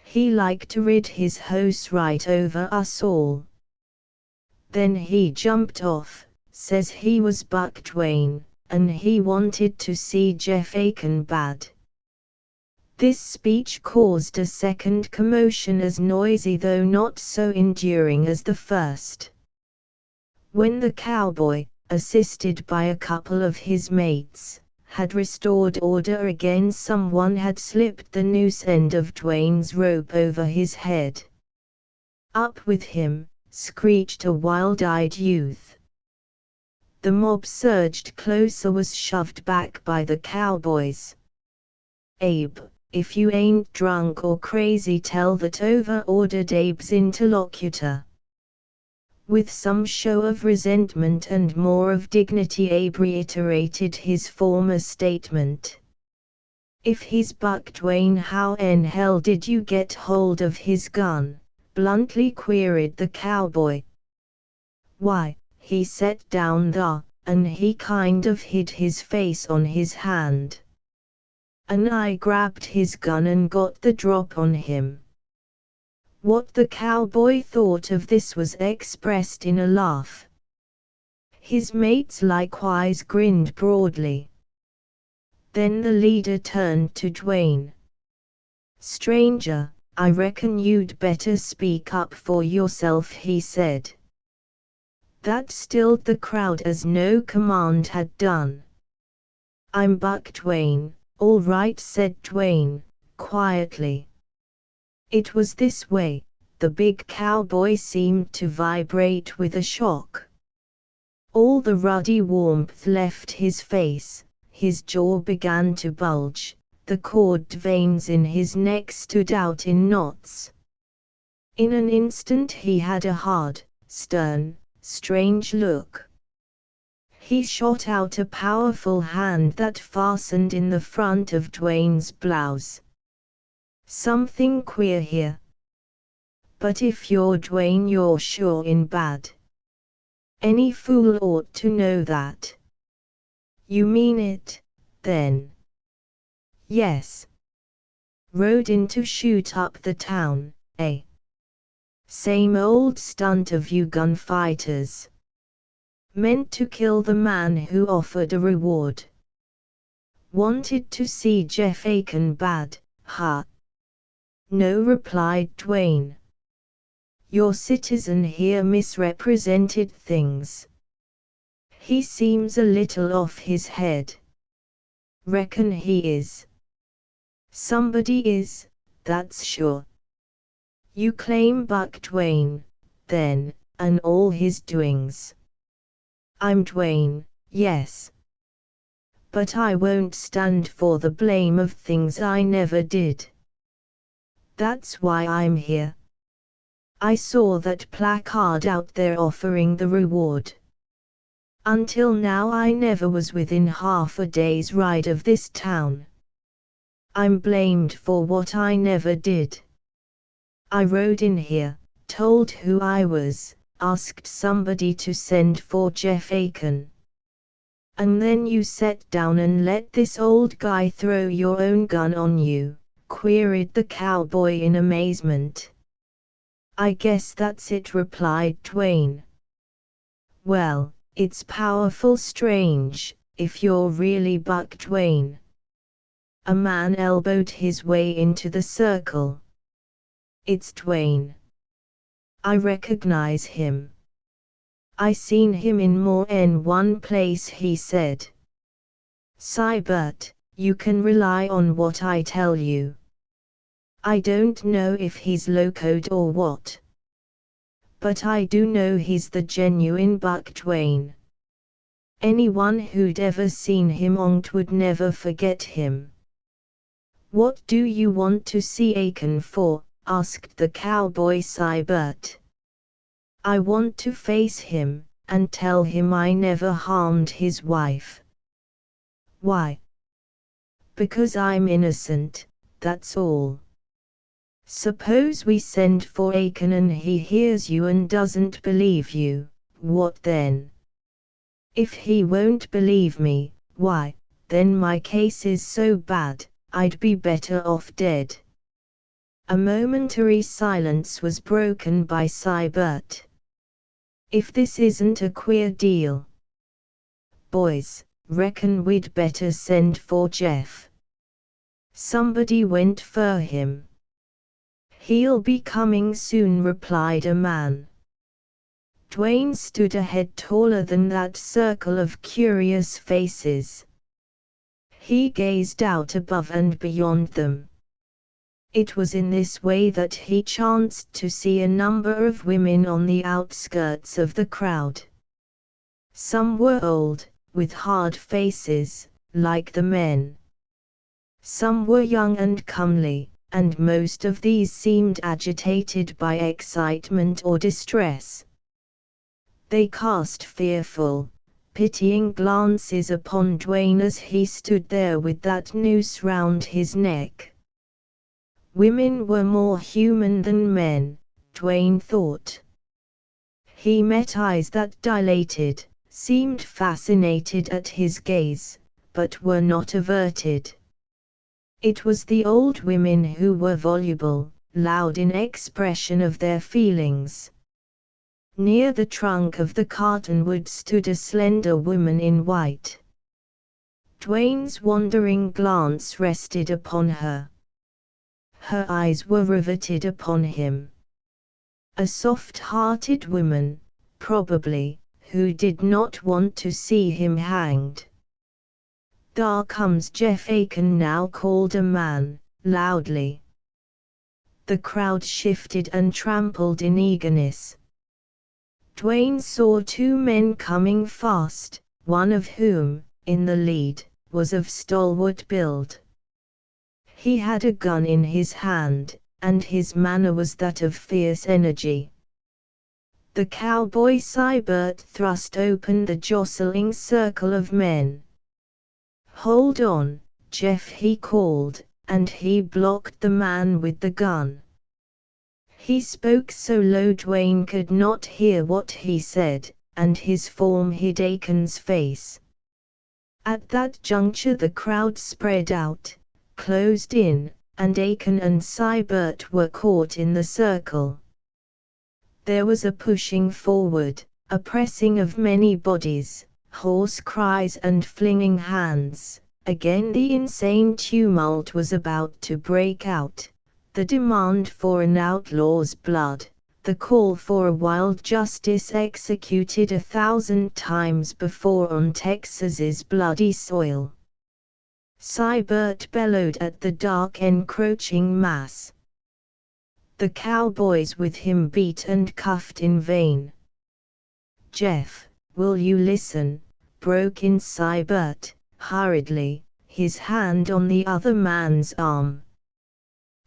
He liked to rid his hose right over us all. Then he jumped off, says he was Buck Dwayne, and he wanted to see Jeff Aiken bad. This speech caused a second commotion as noisy though not so enduring as the first. When the cowboy, assisted by a couple of his mates, had restored order again, someone had slipped the noose end of Dwayne's rope over his head. "Up with him!" screeched a wild-eyed youth. The mob surged closer, was shoved back by the cowboys. "Abe, if you ain't drunk or crazy, tell that over," ordered Abe's interlocutor. With some show of resentment and more of dignity, Abe reiterated his former statement. "If he's Buck Dwayne, how in hell did you get hold of his gun?" bluntly queried the cowboy. "Why, he set down the, and he kind of hid his face on his hand. And I grabbed his gun and got the drop on him." What the cowboy thought of this was expressed in a laugh. His mates likewise grinned broadly. Then the leader turned to Dwayne. "Stranger, I reckon you'd better speak up for yourself," he said. That stilled the crowd as no command had done. "I'm Buck Dwayne, all right," said Dwayne, quietly. It was this way. The big cowboy seemed to vibrate with a shock. All the ruddy warmth left his face, his jaw began to bulge, the corded veins in his neck stood out in knots. In an instant he had a hard, stern, strange look. He shot out a powerful hand that fastened in the front of Dwayne's blouse. "Something queer here. But if you're Dwayne, you're sure in bad. Any fool ought to know that." "You mean it, then?" "Yes. Rode in to shoot up the town, eh? Same old stunt of you gunfighters. Meant to kill the man who offered a reward. Wanted to see Jeff Aiken bad, huh?" "No," replied Dwayne. "Your citizen here misrepresented things. He seems a little off his head." "Reckon he is." "Somebody is, that's sure." "You claim Buck Dwayne, then, and all his doings." "I'm Dwayne, yes. But I won't stand for the blame of things I never did. That's why I'm here. I saw that placard out there offering the reward. Until now I never was within half a day's ride of this town. I'm blamed for what I never did. I rode in here, told who I was, asked somebody to send for Jeff Aiken. And then you sat down and let this old guy throw your own gun on you," queried the cowboy in amazement. "I guess that's it," replied Dwayne. "Well, it's powerful strange, if you're really Buck Dwayne." A man elbowed his way into the circle. "It's Dwayne. I recognize him. I seen him in more 'n one place," he said. "But you can rely on what I tell you. I don't know if he's locoed or what. But I do know he's the genuine Buck Dwayne. Anyone who'd ever seen him would never forget him." "What do you want to see Aiken for?" asked the cowboy But "I want to face him, and tell him I never harmed his wife." "Why?" "Because I'm innocent, that's all." "Suppose we send for Aiken and he hears you and doesn't believe you, what then?" "If he won't believe me, why, then my case is so bad, I'd be better off dead." A momentary silence was broken by But "If this isn't a queer deal. Boys, reckon we'd better send for Jeff. Somebody went for him. He'll be coming soon, replied a man. Dwayne stood a head taller than that circle of curious faces. He gazed out above and beyond them. It was in this way that he chanced to see a number of women on the outskirts of the crowd. Some were old, with hard faces, like the men. Some were young and comely, and most of these seemed agitated by excitement or distress. They cast fearful, pitying glances upon Dwayne as he stood there with that noose round his neck. Women were more human than men, Dwayne thought. He met eyes that dilated, seemed fascinated at his gaze, but were not averted. It was the old women who were voluble, loud in expression of their feelings. Near the trunk of the cottonwood stood a slender woman in white. Dwayne's wandering glance rested upon her. Her eyes were riveted upon him. A soft-hearted woman, probably, who did not want to see him hanged. "There comes Jeff Aiken now," called a man, loudly. The crowd shifted and trampled in eagerness. Dwayne saw two men coming fast, one of whom, in the lead, was of stalwart build. He had a gun in his hand, and his manner was that of fierce energy. The cowboy Seibert thrust open the jostling circle of men. "Hold on, Jeff," he called, and he blocked the man with the gun. He spoke so low Dwayne could not hear what he said, and his form hid Aiken's face. At that juncture the crowd spread out, closed in, and Aiken and Seibert were caught in the circle. There was a pushing forward, a pressing of many bodies, hoarse cries and flinging hands. Again the insane tumult was about to break out. The demand for an outlaw's blood, the call for a wild justice executed 1,000 times before on Texas's bloody soil. Seibert bellowed at the dark encroaching mass. The cowboys with him beat and cuffed in vain. "Jeff, will you listen?" broke in Seibert, hurriedly, his hand on the other man's arm.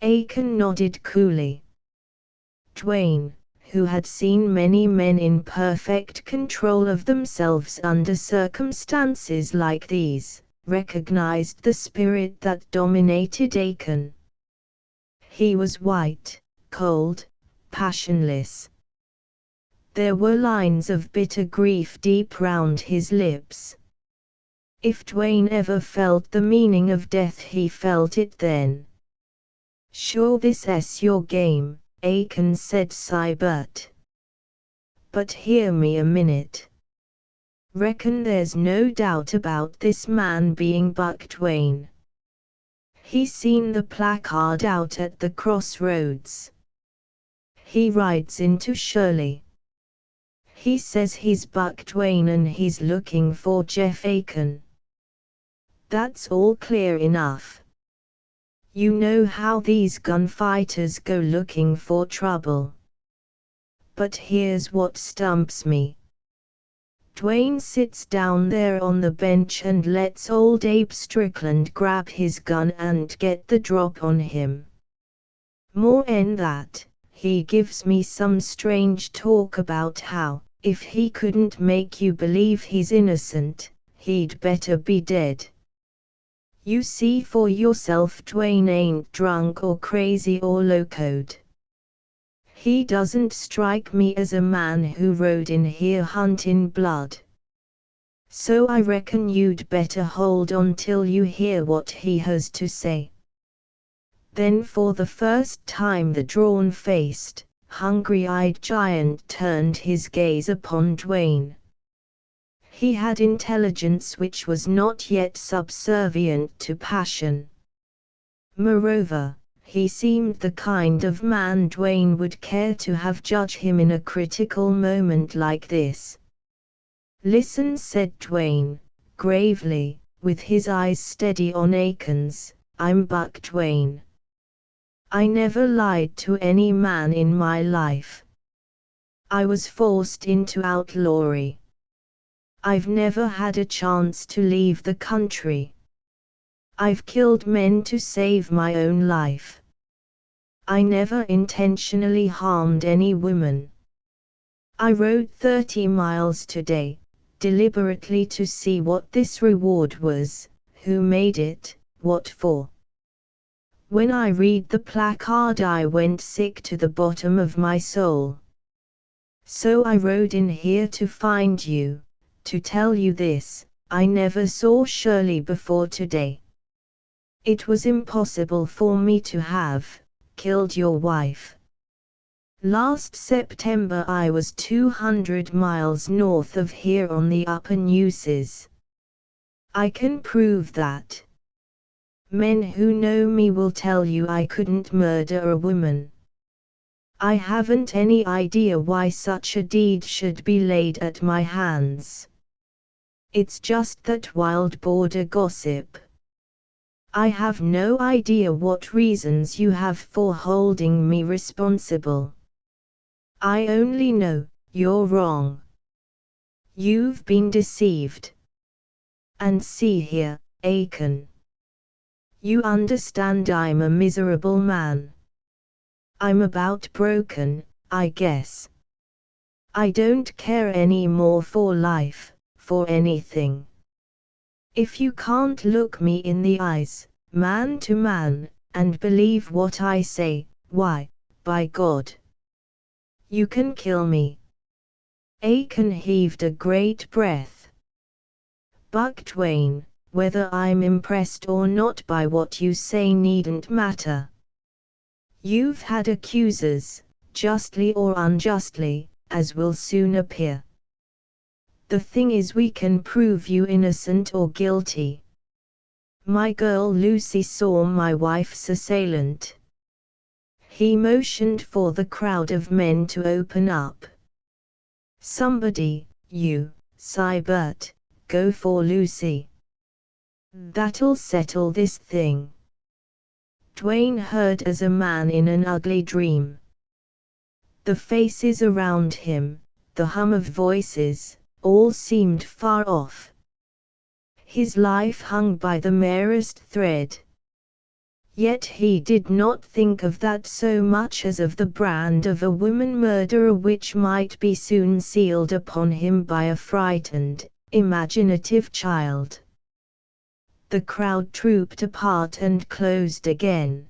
Aiken nodded coolly. Dwayne, who had seen many men in perfect control of themselves under circumstances like these, recognized the spirit that dominated Aiken. He was white, cold, passionless. There were lines of bitter grief deep round his lips. If Dwayne ever felt the meaning of death, he felt it then. "Sure this is your game," Aiken said Seibert. "But hear me a minute. Reckon there's no doubt about this man being Buck Dwayne. He seen the placard out at the crossroads. He rides into Shirley. He says he's Buck Dwayne and he's looking for Jeff Aiken. That's all clear enough. You know how these gunfighters go looking for trouble. But here's what stumps me. Dwayne sits down there on the bench and lets old Abe Strickland grab his gun and get the drop on him. More'n that, he gives me some strange talk about how, if he couldn't make you believe he's innocent, he'd better be dead. You see for yourself Dwayne ain't drunk or crazy or locoed. He doesn't strike me as a man who rode in here huntin' blood. So I reckon you'd better hold on till you hear what he has to say." Then for the first time the drawn-faced, hungry-eyed giant turned his gaze upon Dwayne. He had intelligence which was not yet subservient to passion. Moreover, he seemed the kind of man Dwayne would care to have judge him in a critical moment like this. "Listen," said Dwayne, gravely, with his eyes steady on Aiken's. "I'm Buck Dwayne. I never lied to any man in my life. I was forced into outlawry. I've never had a chance to leave the country. I've killed men to save my own life. I never intentionally harmed any woman. I rode 30 miles today, deliberately to see what this reward was, who made it, what for. When I read the placard I went sick to the bottom of my soul. So I rode in here to find you, to tell you this: I never saw Shirley before today. It was impossible for me to have killed your wife. Last September I was 200 miles north of here on the Upper Nueces. I can prove that. Men who know me will tell you I couldn't murder a woman. I haven't any idea why such a deed should be laid at my hands. It's just that wild border gossip. I have no idea what reasons you have for holding me responsible. I only know, you're wrong. You've been deceived. And see here, Aiken. You understand I'm a miserable man. I'm about broken, I guess. I don't care any more for life, for anything. If you can't look me in the eyes, man to man, and believe what I say, why, by God, you can kill me." Aiken heaved a great breath. "Buck Dwayne, whether I'm impressed or not by what you say needn't matter. You've had accusers, justly or unjustly, as will soon appear. The thing is, we can prove you innocent or guilty. My girl Lucy saw my wife's assailant." He motioned for the crowd of men to open up. "Somebody, you, Sybert, go for Lucy. That'll settle this thing." Dwayne heard as a man in an ugly dream. The faces around him, the hum of voices, all seemed far off. His life hung by the merest thread. Yet he did not think of that so much as of the brand of a woman murderer which might be soon sealed upon him by a frightened, imaginative child. The crowd trooped apart and closed again.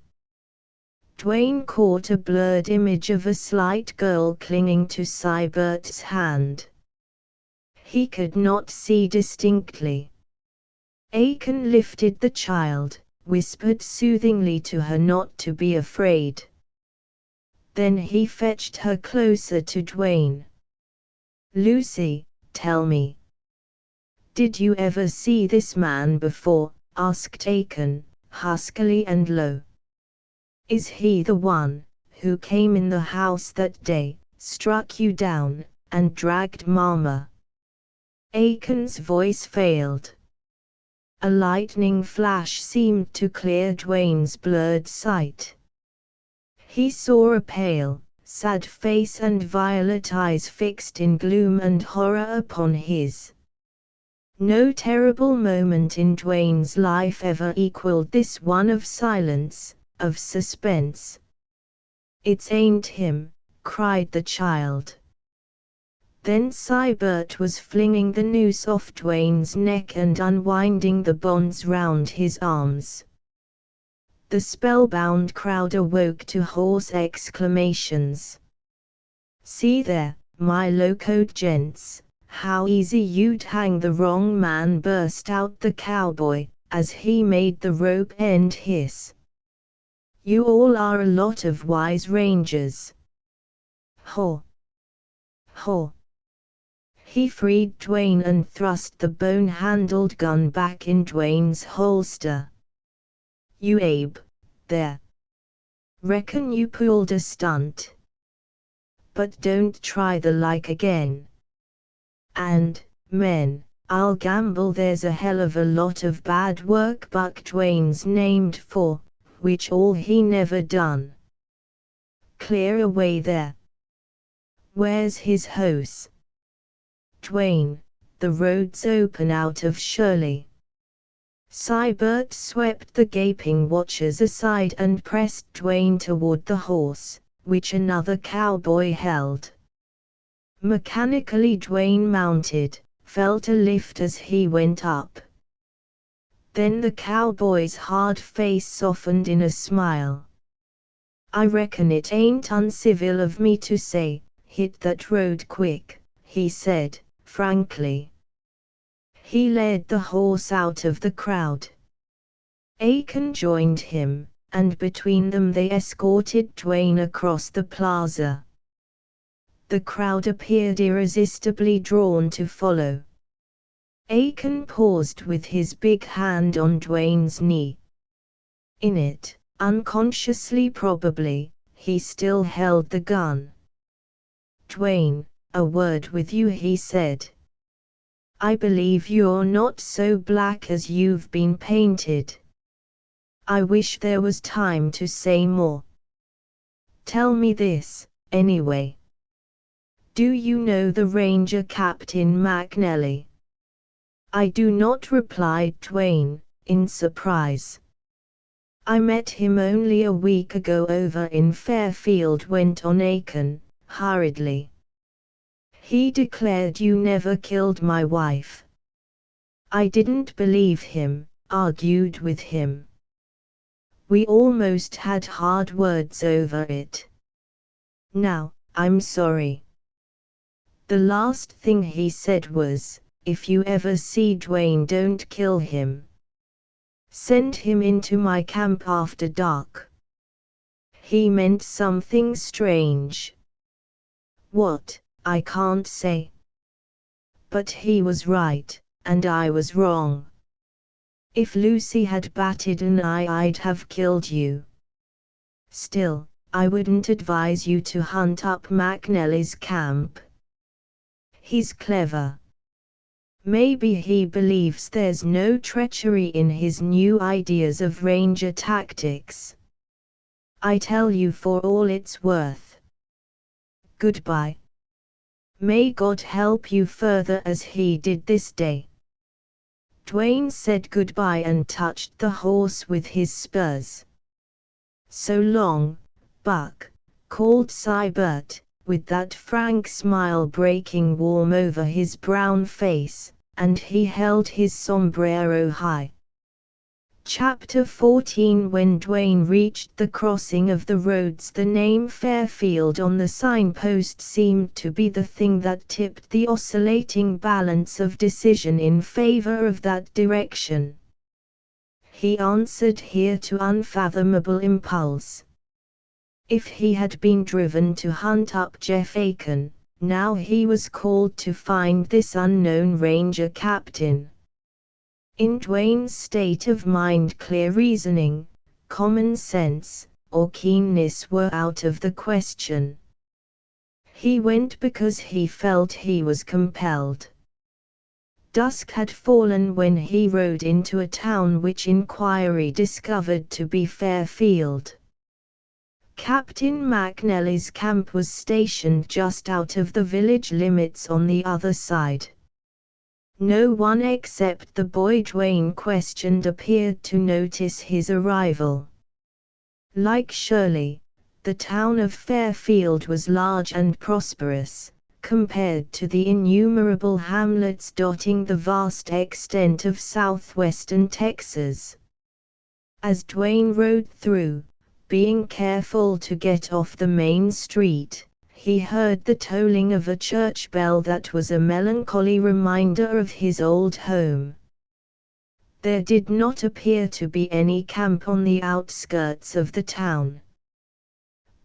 Dwayne caught a blurred image of a slight girl clinging to Sybert's hand. He could not see distinctly. Aiken lifted the child, whispered soothingly to her not to be afraid. Then he fetched her closer to Dwayne. "Lucy, tell me. Did you ever see this man before?" asked Aiken, huskily and low. "Is he the one who came in the house that day, struck you down, and dragged Mama?" Aiken's voice failed. A lightning flash seemed to clear Dwayne's blurred sight. He saw a pale, sad face and violet eyes fixed in gloom and horror upon his. No terrible moment in Dwayne's life ever equaled this one of silence, of suspense. "It ain't him," cried the child. Then Sybert was flinging the noose off Dwayne's neck and unwinding the bonds round his arms. The spellbound crowd awoke to hoarse exclamations. "See there, my locoed gents, how easy you'd hang the wrong man," burst out the cowboy, as he made the rope end hiss. "You all are a lot of wise rangers. Haw! Haw!" He freed Dwayne and thrust the bone-handled gun back in Dwayne's holster. "You Abe, there. Reckon you pulled a stunt. But don't try the like again. And, men, I'll gamble there's a hell of a lot of bad work Buck Dwayne's named for, which all he never done. Clear away there. Where's his hose? Dwayne, the road's open out of Shirley." Seibert swept the gaping watchers aside and pressed Dwayne toward the horse, which another cowboy held. Mechanically Dwayne mounted, felt a lift as he went up. Then the cowboy's hard face softened in a smile. "I reckon it ain't uncivil of me to say, hit that road quick," he said, frankly. He led the horse out of the crowd. Aiken joined him, and between them they escorted Dwayne across the plaza. The crowd appeared irresistibly drawn to follow. Aiken paused with his big hand on Dwayne's knee. In it, unconsciously probably, he still held the gun. "Dwayne, a word with you," he said. "I believe you're not so black as you've been painted. I wish there was time to say more. Tell me this, anyway. Do you know the Ranger Captain McNally?" "I do not," replied Dwayne, in surprise. "I met him only a week ago over in Fairfield," went on Aiken, hurriedly. "He declared you never killed my wife." "I didn't believe him, argued with him. We almost had hard words over it. Now, I'm sorry. The last thing he said was, 'If you ever see Dwayne, don't kill him. Send him into my camp after dark.' He meant something strange. What, I can't say. But he was right, and I was wrong. If Lucy had batted an eye, I'd have killed you. Still, I wouldn't advise you to hunt up McNally's camp. He's clever. Maybe he believes there's no treachery in his new ideas of Ranger tactics. I tell you for all it's worth. Goodbye. May God help you further as he did this day." Dwayne said goodbye and touched the horse with his spurs. "So long, Buck," called Seibert, with that frank smile breaking warm over his brown face, and he held his sombrero high. Chapter 14. When Dwayne reached the crossing of the roads, the name Fairfield on the signpost seemed to be the thing that tipped the oscillating balance of decision in favor of that direction. He answered here to unfathomable impulse. If he had been driven to hunt up Jeff Aiken, now he was called to find this unknown Ranger captain. In Dwayne's state of mind, clear reasoning, common sense, or keenness were out of the question. He went because he felt he was compelled. Dusk had fallen when he rode into a town which inquiry discovered to be Fairfield. Captain McNally's camp was stationed just out of the village limits on the other side. No one except the boy Dwayne questioned appeared to notice his arrival. Like Shirley, the town of Fairfield was large and prosperous, compared to the innumerable hamlets dotting the vast extent of southwestern Texas. As Dwayne rode through, being careful to get off the main street, he heard the tolling of a church bell that was a melancholy reminder of his old home. There did not appear to be any camp on the outskirts of the town.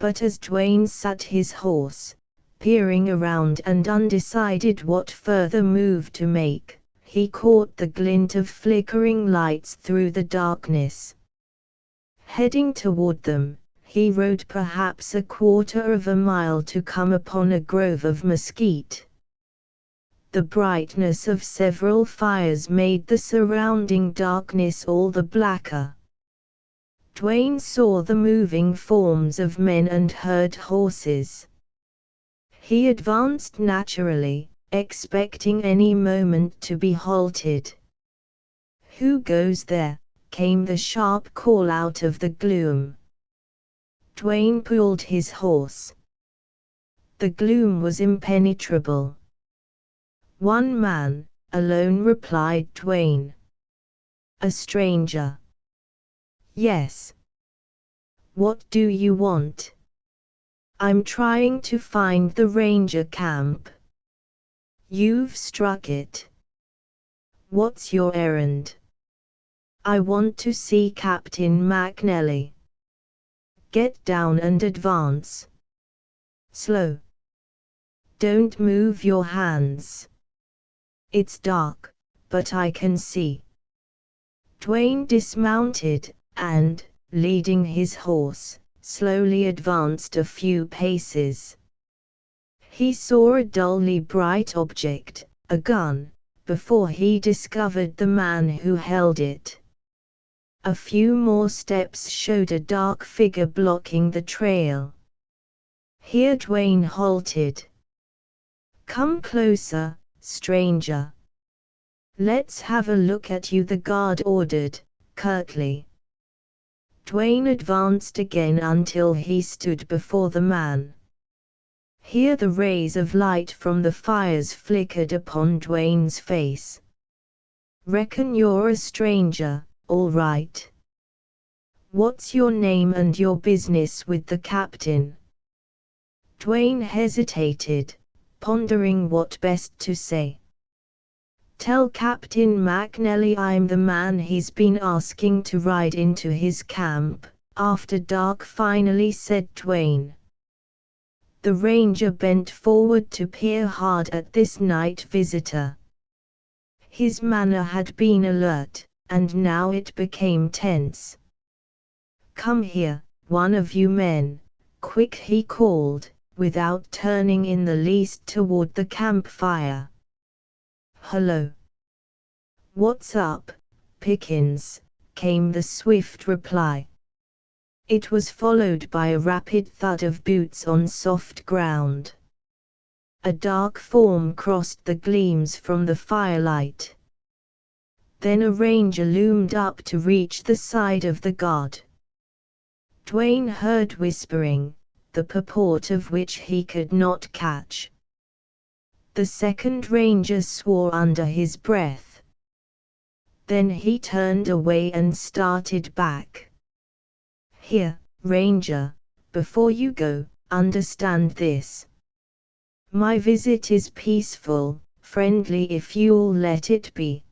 But as Dwayne sat his horse, Peering around and undecided what further move to make, he caught the glint of flickering lights through the darkness. Heading toward them, he rode perhaps a quarter of a mile to come upon a grove of mesquite. The brightness of several fires made the surrounding darkness all the blacker. Dwayne saw the moving forms of men and heard horses. He advanced naturally, expecting any moment to be halted. "Who goes there?" came the sharp call out of the gloom. Dwayne pulled his horse. The gloom was impenetrable. "One man, alone," replied Dwayne. "A stranger?" "Yes." "What do you want?" "I'm trying to find the ranger camp." "You've struck it. What's your errand?" "I want to see Captain McNally." "Get down and advance. Slow. Don't move your hands. It's dark, but I can see." Dwayne dismounted, and, leading his horse, slowly advanced a few paces. He saw a dully bright object, a gun, before he discovered the man who held it. A few more steps showed a dark figure blocking the trail. Here Dwayne halted. "Come closer, stranger. Let's have a look at you," the guard ordered, curtly. Dwayne advanced again until he stood before the man. Here the rays of light from the fires flickered upon Dwayne's face. "Reckon you're a stranger, all right. What's your name and your business with the captain?" Dwayne hesitated, pondering what best to say. "Tell Captain McNally I'm the man he's been asking to ride into his camp," after dark finally said Dwayne. The ranger bent forward to peer hard at this night visitor. His manner had been alert, and now it became tense. "Come here, one of you men, quick," he called, without turning in the least toward the campfire. "Hello. What's up, Pickens?" came the swift reply. It was followed by a rapid thud of boots on soft ground. A dark form crossed the gleams from the firelight. Then a ranger loomed up to reach the side of the guard. Dwayne heard whispering, the purport of which he could not catch. The second ranger swore under his breath. Then he turned away and started back. "Here, ranger, before you go, understand this. My visit is peaceful, friendly if you'll let it be.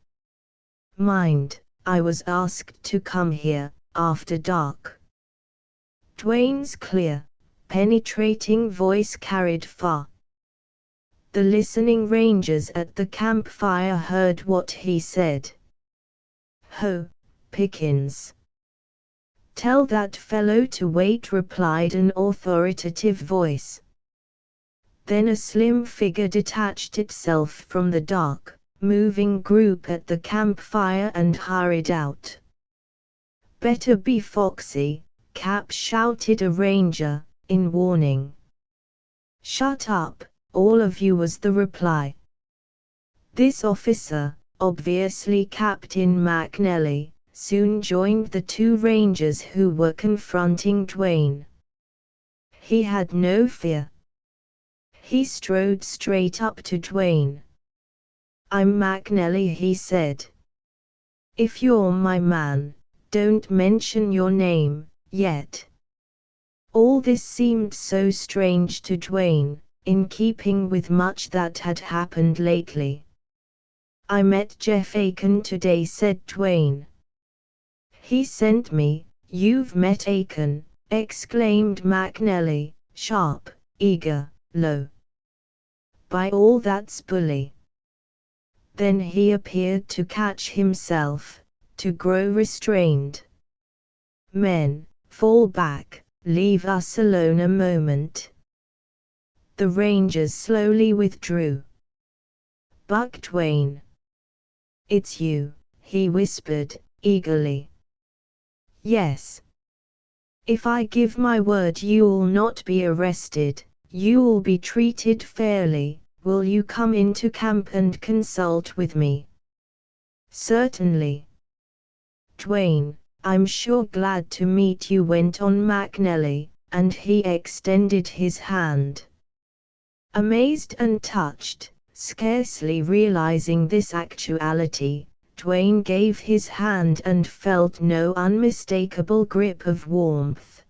Mind, I was asked to come here, after dark." Dwayne's clear, penetrating voice carried far. The listening rangers at the campfire heard what he said. "Ho, Pickens. Tell that fellow to wait," replied an authoritative voice. Then a slim figure detached itself from the dark, moving group at the campfire and hurried out. "Better be foxy," Cap shouted a ranger, in warning. "Shut up, all of you," was the reply. This officer, obviously Captain McNally, soon joined the two rangers who were confronting Dwayne. He had no fear. He strode straight up to Dwayne. "I'm McNally," he said. "If you're my man, don't mention your name, yet." All this seemed so strange to Dwayne, in keeping with much that had happened lately. "I met Jeff Aiken today," said Dwayne. "He sent me." "You've met Aiken?" exclaimed McNally, sharp, eager, low. by all that's bully." Then he appeared to catch himself, to grow restrained. "Men, fall back, leave us alone a moment." The rangers slowly withdrew. "Buck Twain." "It's you," he whispered, eagerly. "Yes. If I give my word you'll not be arrested, you'll be treated fairly, will you come into camp and consult with me?" "Certainly." "Twain, I'm sure glad to meet you," went on McNally, and he extended his hand. Amazed and touched, scarcely realizing this actuality, Twain gave his hand and felt no unmistakable grip of warmth.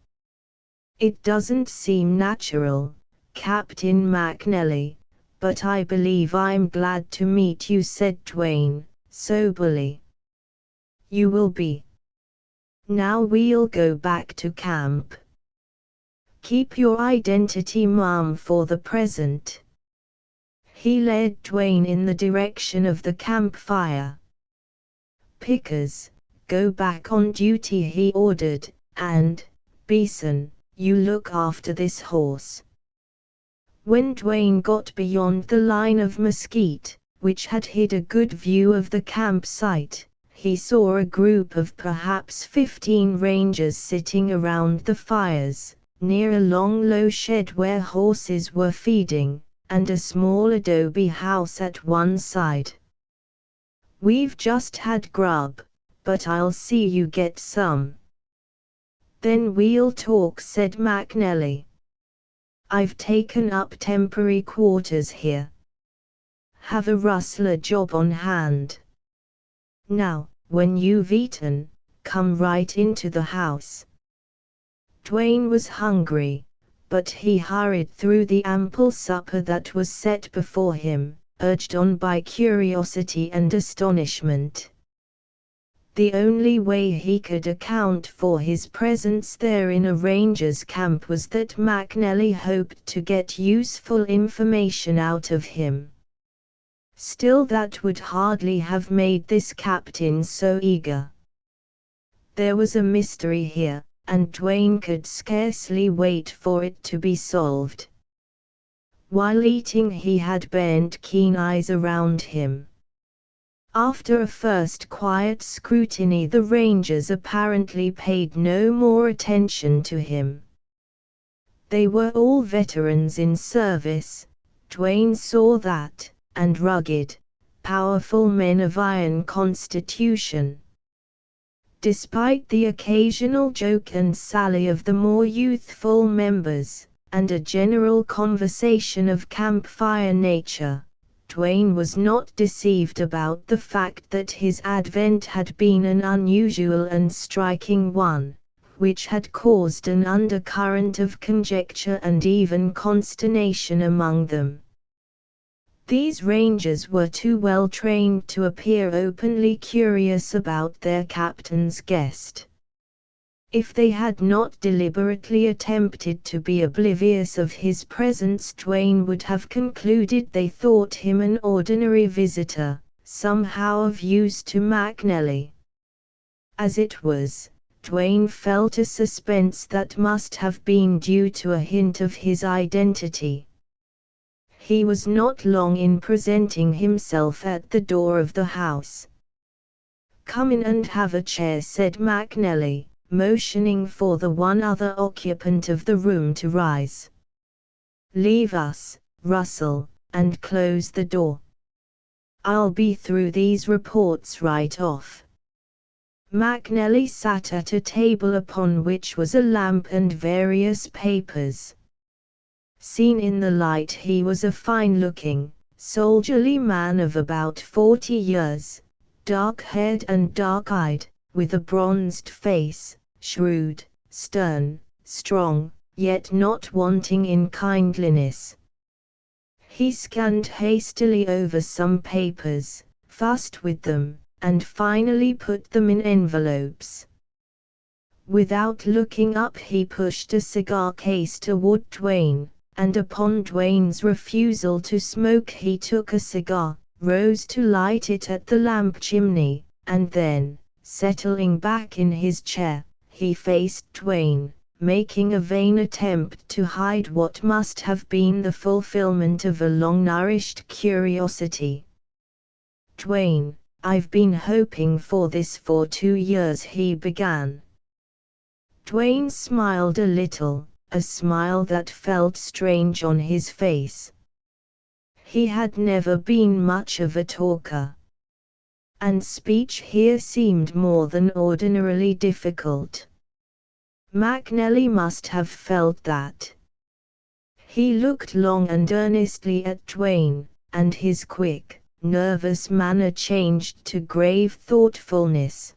"It doesn't seem natural, Captain McNally, but I believe I'm glad to meet you," said Twain, soberly. "You will be. Now we'll go back to camp. Keep your identity mum for the present." He led Twain in the direction of the campfire. "Pickers, go back on duty," he ordered, "and, Beeson, you look after this horse." When Twain got beyond the line of mesquite, which had hid a good view of the campsite, he saw a group of perhaps 15 rangers sitting around the fires, near a long low shed where horses were feeding, and a small adobe house at one side. "We've just had grub, but I'll see you get some." "Then we'll talk," said McNally. "I've taken up temporary quarters here. Have a rustler job on hand. Now, when you've eaten, come right into the house." Twain was hungry, but he hurried through the ample supper that was set before him, urged on by curiosity and astonishment. The only way he could account for his presence there in a ranger's camp was that McNally hoped to get useful information out of him. Still, that would hardly have made this captain so eager. There was a mystery here, and Twain could scarcely wait for it to be solved. While eating he had bent keen eyes around him. After a first quiet scrutiny the rangers apparently paid no more attention to him. They were all veterans in service, Twain saw that, and rugged, powerful men of iron constitution. Despite the occasional joke and sally of the more youthful members, and a general conversation of campfire nature, Twain was not deceived about the fact that his advent had been an unusual and striking one, which had caused an undercurrent of conjecture and even consternation among them. These rangers were too well trained to appear openly curious about their captain's guest. If they had not deliberately attempted to be oblivious of his presence, Twain would have concluded they thought him an ordinary visitor, somehow of use to McNally. As it was, Twain felt a suspense that must have been due to a hint of his identity. He was not long in presenting himself at the door of the house. "Come in and have a chair," said McNally, motioning for the one other occupant of the room to rise. "Leave us, Russell, and close the door. I'll be through these reports right off." McNally sat at a table upon which was a lamp and various papers. Seen in the light he was a fine-looking, soldierly man of about 40 years, dark-haired and dark-eyed, with a bronzed face, shrewd, stern, strong, yet not wanting in kindliness. He scanned hastily over some papers, fussed with them, and finally put them in envelopes. Without looking up he pushed a cigar case toward Twain, and upon Dwayne's refusal to smoke he took a cigar, rose to light it at the lamp chimney, and then, settling back in his chair, he faced Dwayne, making a vain attempt to hide what must have been the fulfillment of a long-nourished curiosity. "Dwayne, I've been hoping for this for 2 years," he began. Dwayne smiled a little, a smile that felt strange on his face. He had never been much of a talker, and speech here seemed more than ordinarily difficult. McNally must have felt that. He looked long and earnestly at Dwayne, and his quick, nervous manner changed to grave thoughtfulness.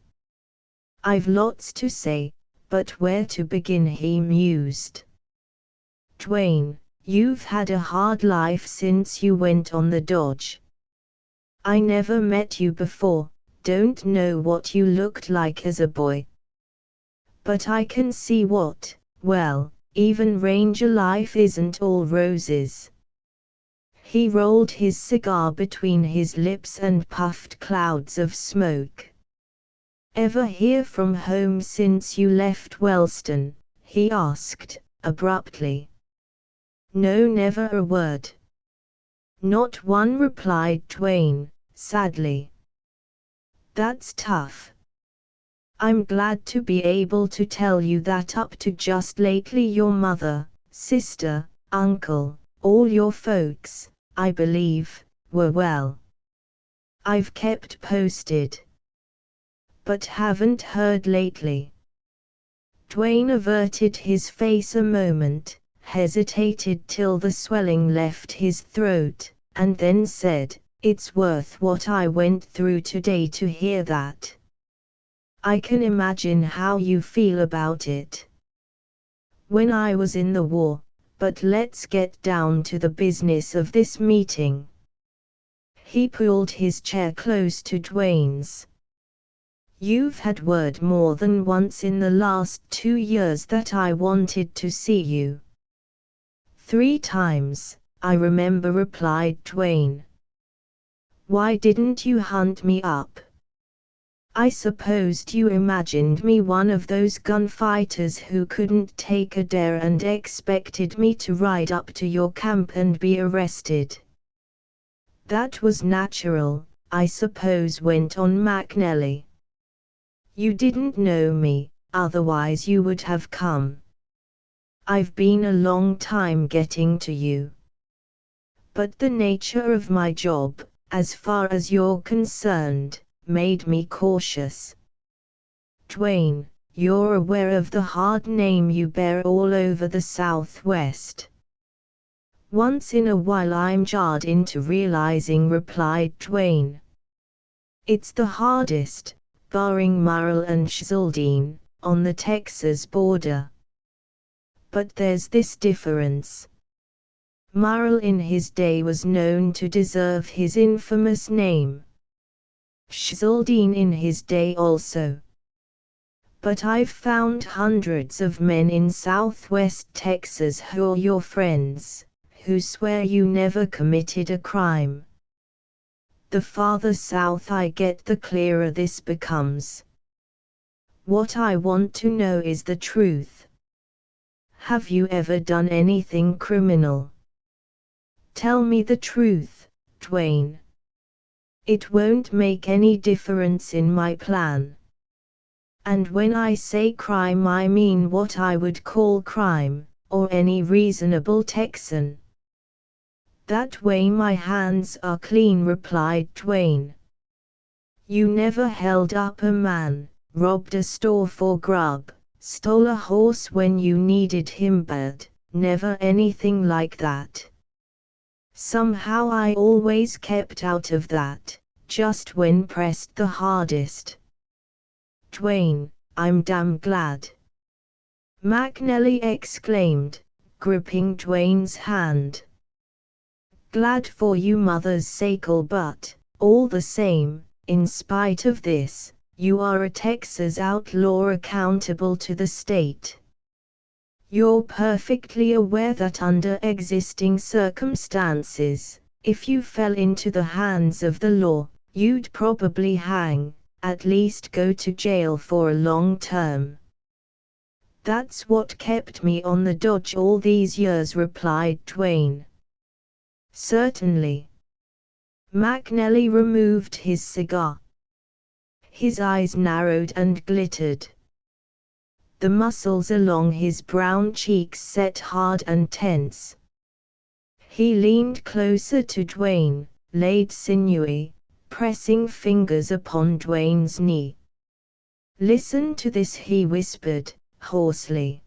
"I've lots to say, but where to begin?" he mused. "Dwayne, you've had a hard life since you went on the dodge. I never met you before, don't know what you looked like as a boy. But I can see well, even Ranger life isn't all roses." He rolled his cigar between his lips and puffed clouds of smoke. "Ever hear from home since you left Wellston?" he asked, abruptly. "No, never a word." "Not one," replied Dwayne, sadly. "That's tough. I'm glad to be able to tell you that up to just lately your mother, sister, uncle, all your folks, I believe, were well. I've kept posted, but haven't heard lately." Dwayne averted his face a moment, hesitated till the swelling left his throat, and then said, "It's worth what I went through today to hear that. I can imagine how you feel about it. When I was in the war, but let's get down to the business of this meeting." He pulled his chair close to Dwayne's. "You've had word more than once in the last 2 years that I wanted to see you." "3 times, I remember," replied Dwayne. "Why didn't you hunt me up?" "I supposed you imagined me one of those gunfighters who couldn't take a dare and expected me to ride up to your camp and be arrested." "That was natural, I suppose," went on McNally. "You didn't know me, otherwise you would have come. I've been a long time getting to you. But the nature of my job, as far as you're concerned, made me cautious. Dwayne, you're aware of the hard name you bear all over the Southwest." "Once in a while I'm jarred into realizing," replied Dwayne. "It's the hardest, barring Murrell and Schaldine, on the Texas border. But there's this difference. Murrell in his day was known to deserve his infamous name. Schaldine in his day also. But I've found hundreds of men in Southwest Texas who are your friends, who swear you never committed a crime. The farther south I get, the clearer this becomes. What I want to know is the truth. Have you ever done anything criminal? Tell me the truth, Dwayne. It won't make any difference in my plan. And when I say crime, I mean what I would call crime, or any reasonable Texan." "That way my hands are clean," replied Dwayne. "You never held up a man, robbed a store for grub, stole a horse when you needed him bad, never anything like that. Somehow I always kept out of that, just when pressed the hardest." "Dwayne, I'm damn glad," McNally exclaimed, gripping Dwayne's hand. "Glad for you mother's sake, but, all the same, in spite of this, you are a Texas outlaw accountable to the state. You're perfectly aware that under existing circumstances, if you fell into the hands of the law, you'd probably hang, at least go to jail for a long term. That's what kept me on the dodge all these years, replied Dwayne. Certainly. McNally removed his cigar. His eyes narrowed and glittered. The muscles along his brown cheeks set hard and tense. He leaned closer to Dwayne, laid sinewy, pressing fingers upon Dwayne's knee. Listen to this, he whispered, hoarsely.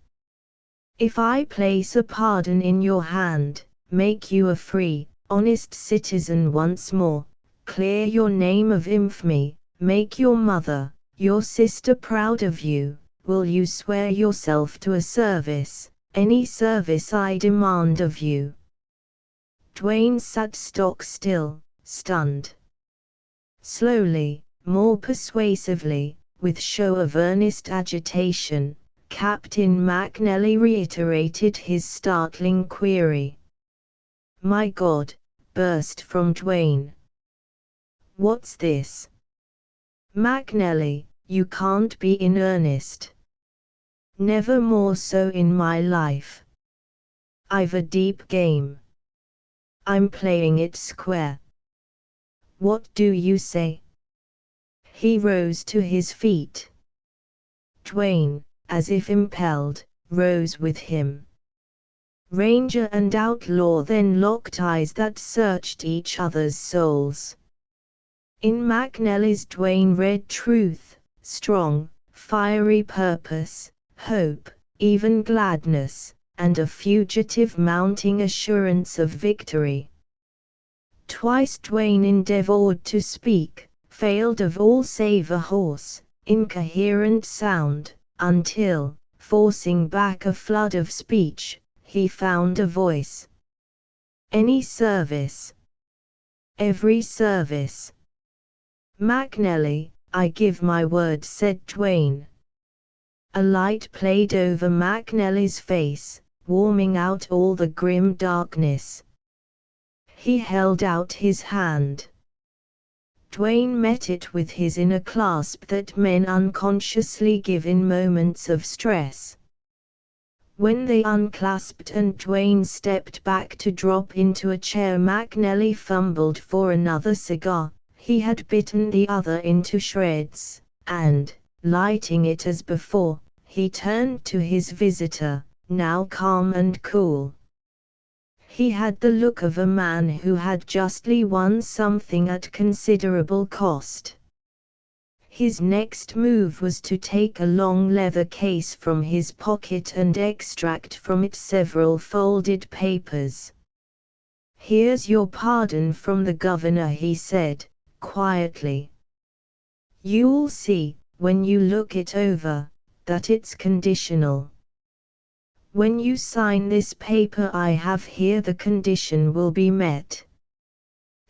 If I place a pardon in your hand, make you a free, honest citizen once more, clear your name of infamy, make your mother, your sister proud of you, will you swear yourself to a service, any service I demand of you? Dwayne sat stock still, stunned. Slowly, more persuasively, with show of earnest agitation, Captain McNally reiterated his startling query. My God, burst from Dwayne. What's this? McNally, you can't be in earnest. Never more so in my life. I've a deep game. I'm playing it square. What do you say? He rose to his feet. Dwayne, as if impelled, rose with him. Ranger and outlaw then locked eyes that searched each other's souls. In McNally's Dwayne read truth, strong, fiery purpose, hope, even gladness, and a fugitive mounting assurance of victory. Twice Dwayne endeavored to speak, failed of all save a hoarse, incoherent sound, until, forcing back a flood of speech, he found a voice. Any service. Every service. McNally, I give my word, said Dwayne. A light played over McNally's face, warming out all the grim darkness. He held out his hand. Dwayne met it with his in a clasp that men unconsciously give in moments of stress. When they unclasped and Dwayne stepped back to drop into a chair, McNally fumbled for another cigar. He had bitten the other into shreds, and, lighting it as before, he turned to his visitor, now calm and cool. He had the look of a man who had justly won something at considerable cost. His next move was to take a long leather case from his pocket and extract from it several folded papers. Here's your pardon from the governor, he said, quietly. You'll see, when you look it over, that it's conditional. When you sign this paper I have here, the condition will be met.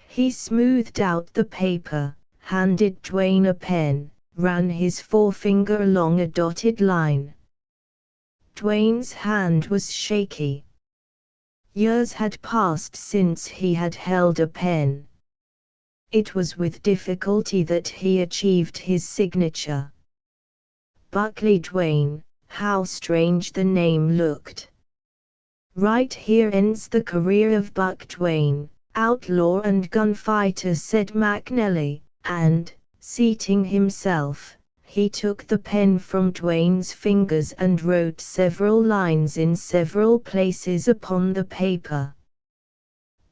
He smoothed out the paper, handed Dwayne a pen, ran his forefinger along a dotted line. Dwayne's hand was shaky. Years had passed since he had held a pen. It was with difficulty that he achieved his signature. Buckley Dwayne, how strange the name looked. Right here ends the career of Buck Dwayne, outlaw and gunfighter, said McNally, and, seating himself, he took the pen from Dwayne's fingers and wrote several lines in several places upon the paper.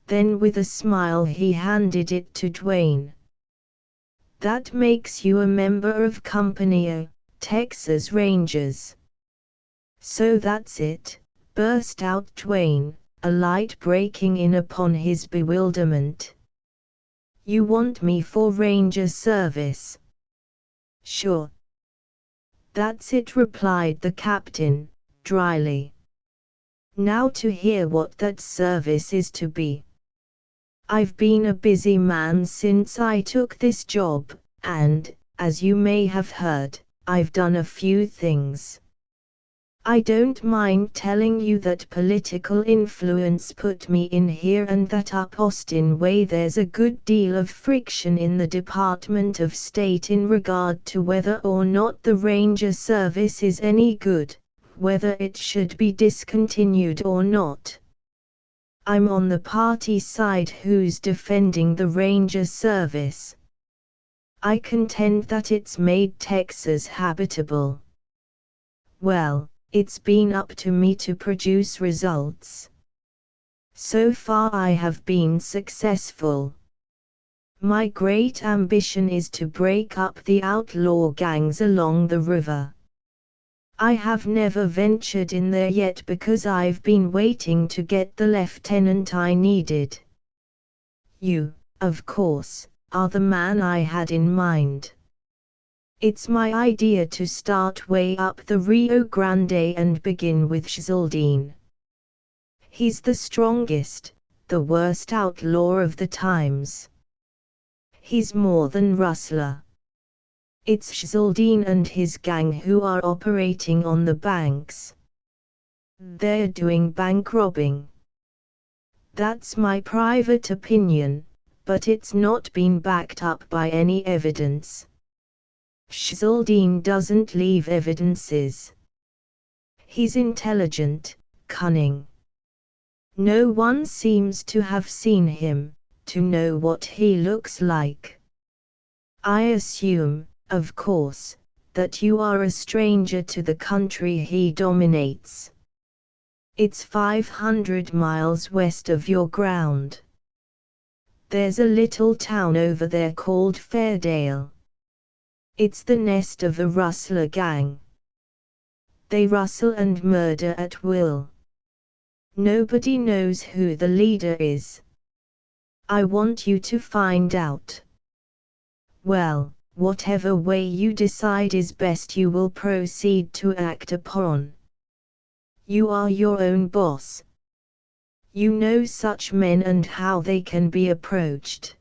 Then with a smile he handed it to Dwayne. That makes you a member of Company A, Texas Rangers. So that's it, burst out Dwayne, a light breaking in upon his bewilderment. You want me for Ranger service? Sure. That's it, replied the captain, dryly. Now to hear what that service is to be. I've been a busy man since I took this job, and, as you may have heard, I've done a few things. I don't mind telling you that political influence put me in here, and that up Austin way there's a good deal of friction in the Department of State in regard to whether or not the Ranger service is any good, whether it should be discontinued or not. I'm on the party side who's defending the Ranger service. I contend that it's made Texas habitable. Well, it's been up to me to produce results. So far I have been successful. My great ambition is to break up the outlaw gangs along the river. I have never ventured in there yet because I've been waiting to get the lieutenant I needed. You, of course, are the man I had in mind. It's my idea to start way up the Rio Grande and begin with Zane. He's the strongest, the worst outlaw of the times. He's more than rustler. It's Zane and his gang who are operating on the banks. They're doing bank robbing. That's my private opinion, but it's not been backed up by any evidence. Zane doesn't leave evidences. He's intelligent, cunning. No one seems to have seen him, to know what he looks like. I assume, of course, that you are a stranger to the country he dominates. It's 500 miles west of your ground. There's a little town over there called Fairdale. It's the nest of a rustler gang. They rustle and murder at will. Nobody knows who the leader is. I want you to find out. Well, whatever way you decide is best you will proceed to act upon. You are your own boss. You know such men and how they can be approached.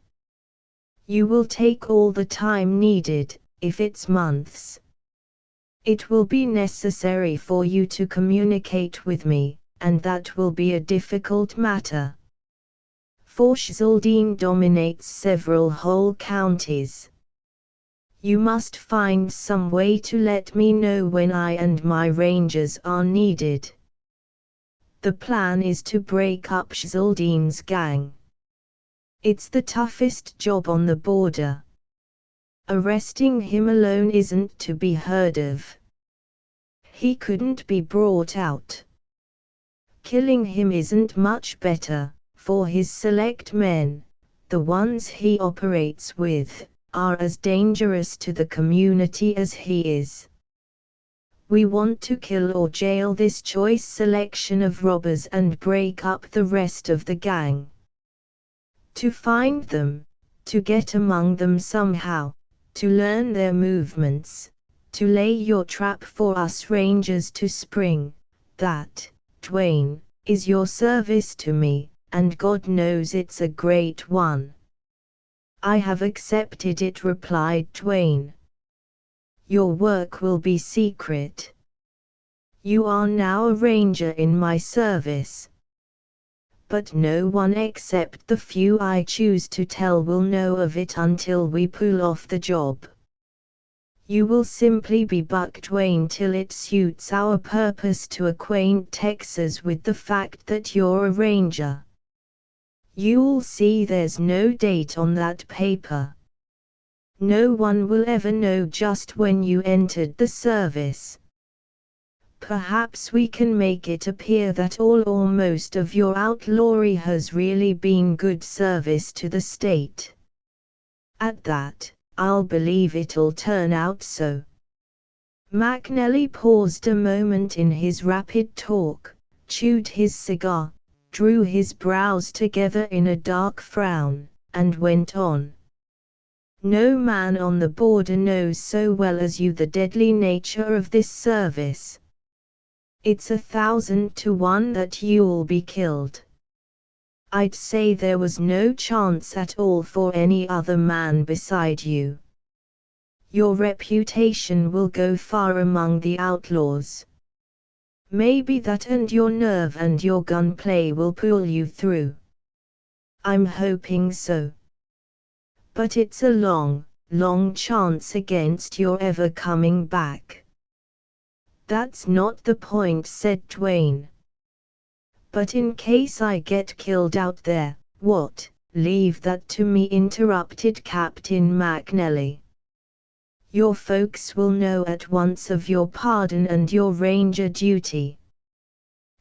You will take all the time needed, if it's months. It will be necessary for you to communicate with me, and that will be a difficult matter. For Zane dominates several whole counties. You must find some way to let me know when I and my rangers are needed. The plan is to break up Zane's gang. It's the toughest job on the border. Arresting him alone isn't to be heard of. He couldn't be brought out. Killing him isn't much better, for his select men, the ones he operates with, are as dangerous to the community as he is. We want to kill or jail this choice selection of robbers and break up the rest of the gang. To find them, to get among them somehow, to learn their movements, to lay your trap for us rangers to spring, that, Dwayne, is your service to me, and God knows it's a great one. I have accepted it, replied Dwayne. Your work will be secret. You are now a ranger in my service. But no one except the few I choose to tell will know of it until we pull off the job. You will simply be Buck Dwayne till it suits our purpose to acquaint Texas with the fact that you're a ranger. You'll see there's no date on that paper. No one will ever know just when you entered the service. Perhaps we can make it appear that all or most of your outlawry has really been good service to the state. At that, I'll believe it'll turn out so. McNally paused a moment in his rapid talk, chewed his cigar, drew his brows together in a dark frown, and went on. No man on the border knows so well as you the deadly nature of this service. It's 1,000 to 1 that you'll be killed. I'd say there was no chance at all for any other man beside you. Your reputation will go far among the outlaws. Maybe that and your nerve and your gunplay will pull you through. I'm hoping so. But it's a long, long chance against your ever coming back. That's not the point, said Dwayne. But in case I get killed out there, what? Leave that to me, interrupted Captain McNally. Your folks will know at once of your pardon and your ranger duty.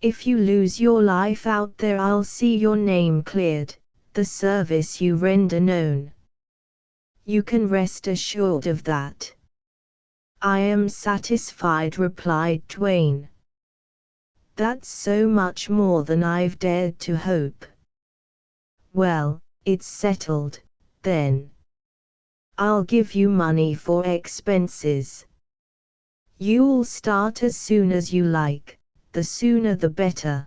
If you lose your life out there, I'll see your name cleared, the service you render known. You can rest assured of that. I am satisfied, replied Dwayne. That's so much more than I've dared to hope. Well, it's settled, then. I'll give you money for expenses. You'll start as soon as you like, the sooner the better.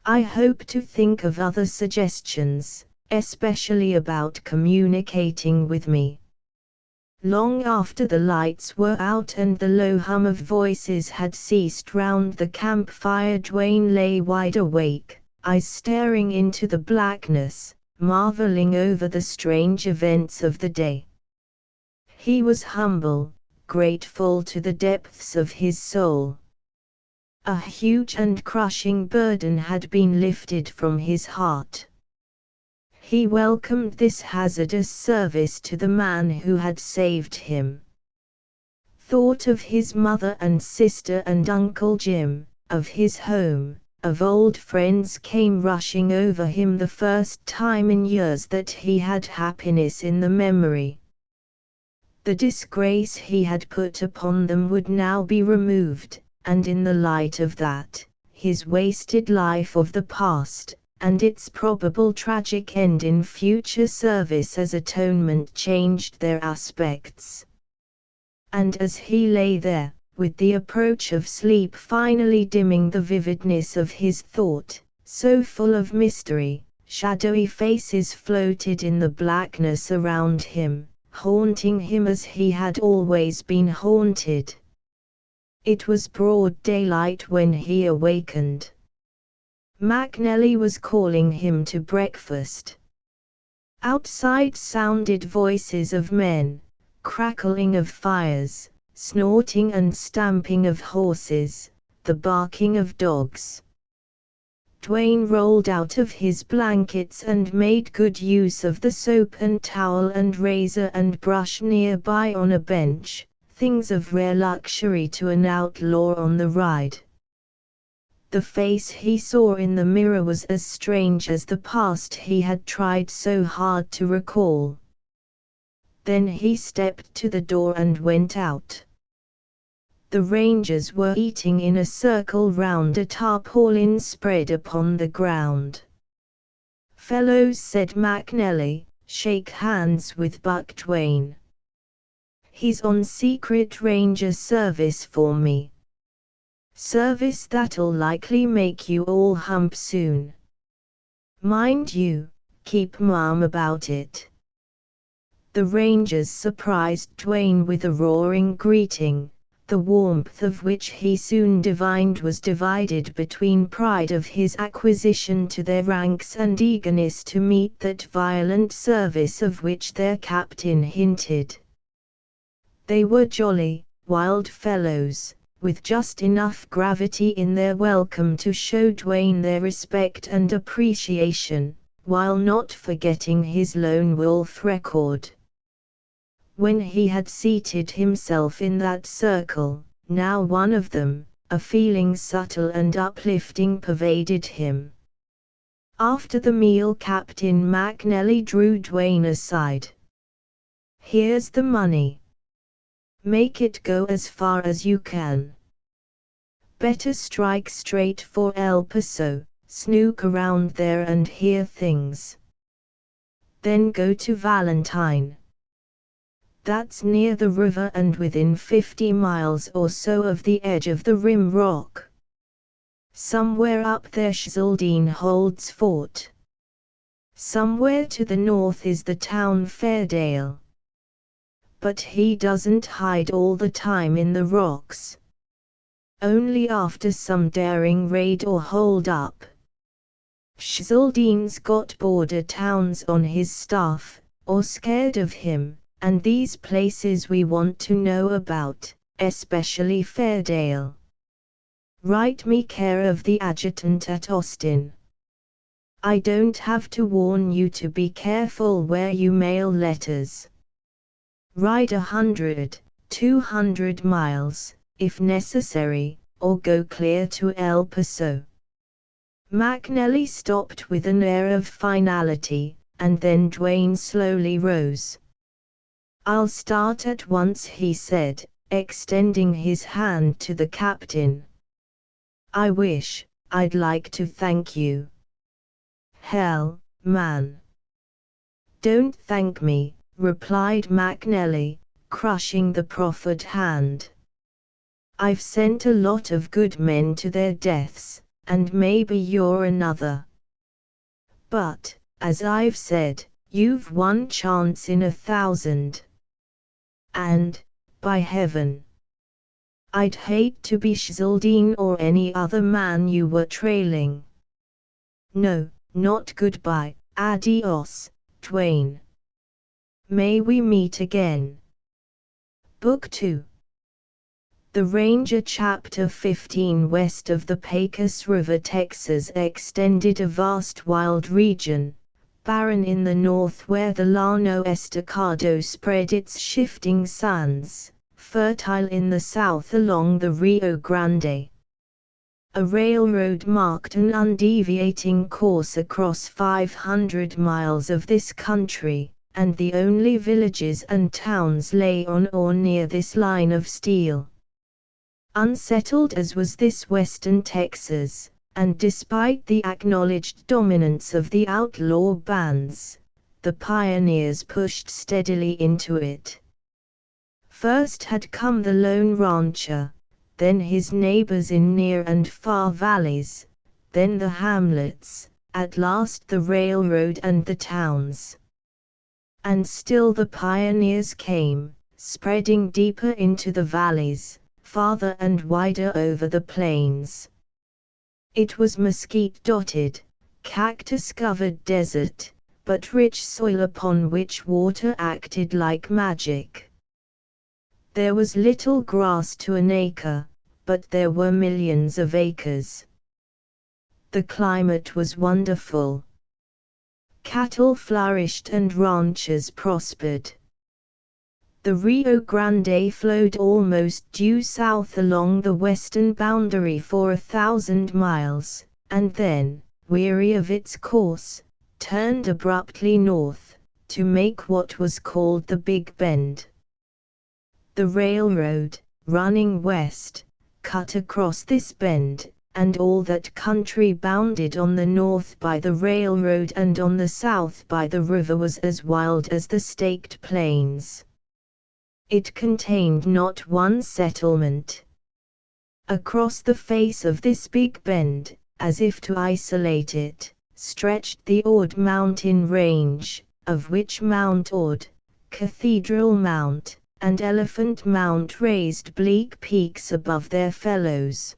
I hope to think of other suggestions, especially about communicating with me. Long after the lights were out and the low hum of voices had ceased round the campfire, Dwayne lay wide awake, eyes staring into the blackness, marveling over the strange events of the day. He was humble, grateful to the depths of his soul. A huge and crushing burden had been lifted from his heart. He welcomed this hazardous service to the man who had saved him. Thought of his mother and sister and Uncle Jim, of his home, of old friends came rushing over him, the first time in years that he had happiness in the memory. The disgrace he had put upon them would now be removed, and in the light of that, his wasted life of the past, and its probable tragic end in future service as atonement changed their aspects. And as he lay there, with the approach of sleep finally dimming the vividness of his thought, so full of mystery, shadowy faces floated in the blackness around him, haunting him as he had always been haunted. It was broad daylight when he awakened. McNally was calling him to breakfast. Outside sounded voices of men, crackling of fires, snorting and stamping of horses, the barking of dogs. Dwayne rolled out of his blankets and made good use of the soap and towel and razor and brush nearby on a bench, things of rare luxury to an outlaw on the ride. The face he saw in the mirror was as strange as the past he had tried so hard to recall. Then he stepped to the door and went out. The rangers were eating in a circle round a tarpaulin spread upon the ground. "Fellows," said McNally, "shake hands with Buck Dwayne. He's on secret ranger service for me. Service that'll likely make you all hump soon. Mind you, keep mum about it." The rangers surprised Dwayne with a roaring greeting, the warmth of which he soon divined was divided between pride of his acquisition to their ranks and eagerness to meet that violent service of which their captain hinted. They were jolly, wild fellows, with just enough gravity in their welcome to show Dwayne their respect and appreciation, while not forgetting his lone wolf record. When he had seated himself in that circle, now one of them, a feeling subtle and uplifting pervaded him. After the meal, Captain McNally drew Dwayne aside. "Here's the money. Make it go as far as you can. Better strike straight for El Paso, snook around there and hear things. Then go to Valentine. That's near the river and within 50 miles or so of the edge of the Rim Rock. Somewhere up there Schaldine holds fort. Somewhere to the north is the town Fairdale. But he doesn't hide all the time in the rocks. only after some daring raid or hold-up. Schulden's got border towns on his staff, or scared of him, and these places we want to know about, especially Fairdale. Write me care of the adjutant at Austin. I don't have to warn you to be careful where you mail letters. Ride 100, 200 miles, if necessary, or go clear to El Paso. McNally stopped with an air of finality, and then Dwayne slowly rose. I'll start at once, he said, extending his hand to the captain. I'd like to thank you. Hell, man. Don't thank me, replied McNally, crushing the proffered hand. I've sent a lot of good men to their deaths, and maybe you're another. But, as I've said, you've one chance in 1,000. And, by heaven, I'd hate to be Schulden or any other man you were trailing. No, not goodbye, adios, Dwayne. May we meet again. Book 2. The Ranger, Chapter 15. West of the Pecos River, Texas extended a vast wild region, barren in the north where the Llano Estacado spread its shifting sands, fertile in the south along the Rio Grande. A railroad marked an undeviating course across 500 miles of this country, and the only villages and towns lay on or near this line of steel. Unsettled as was this western Texas, and despite the acknowledged dominance of the outlaw bands, the pioneers pushed steadily into it. First had come the lone rancher, then his neighbors in near and far valleys, then the hamlets, at last the railroad and the towns. And still the pioneers came, spreading deeper into the valleys, farther and wider over the plains. It was mesquite-dotted, cactus-covered desert, but rich soil upon which water acted like magic. There was little grass to an acre, but there were millions of acres. The climate was wonderful. Cattle flourished and ranchers prospered. The Rio Grande flowed almost due south along the western boundary for 1,000 miles, and then, weary of its course, turned abruptly north, to make what was called the Big Bend. The railroad, running west, cut across this bend, and all that country bounded on the north by the railroad and on the south by the river was as wild as the Staked Plains. It contained not one settlement. Across the face of this Big Bend, as if to isolate it, stretched the Ord mountain range, of which Mount Ord, Cathedral Mount, and Elephant Mount raised bleak peaks above their fellows.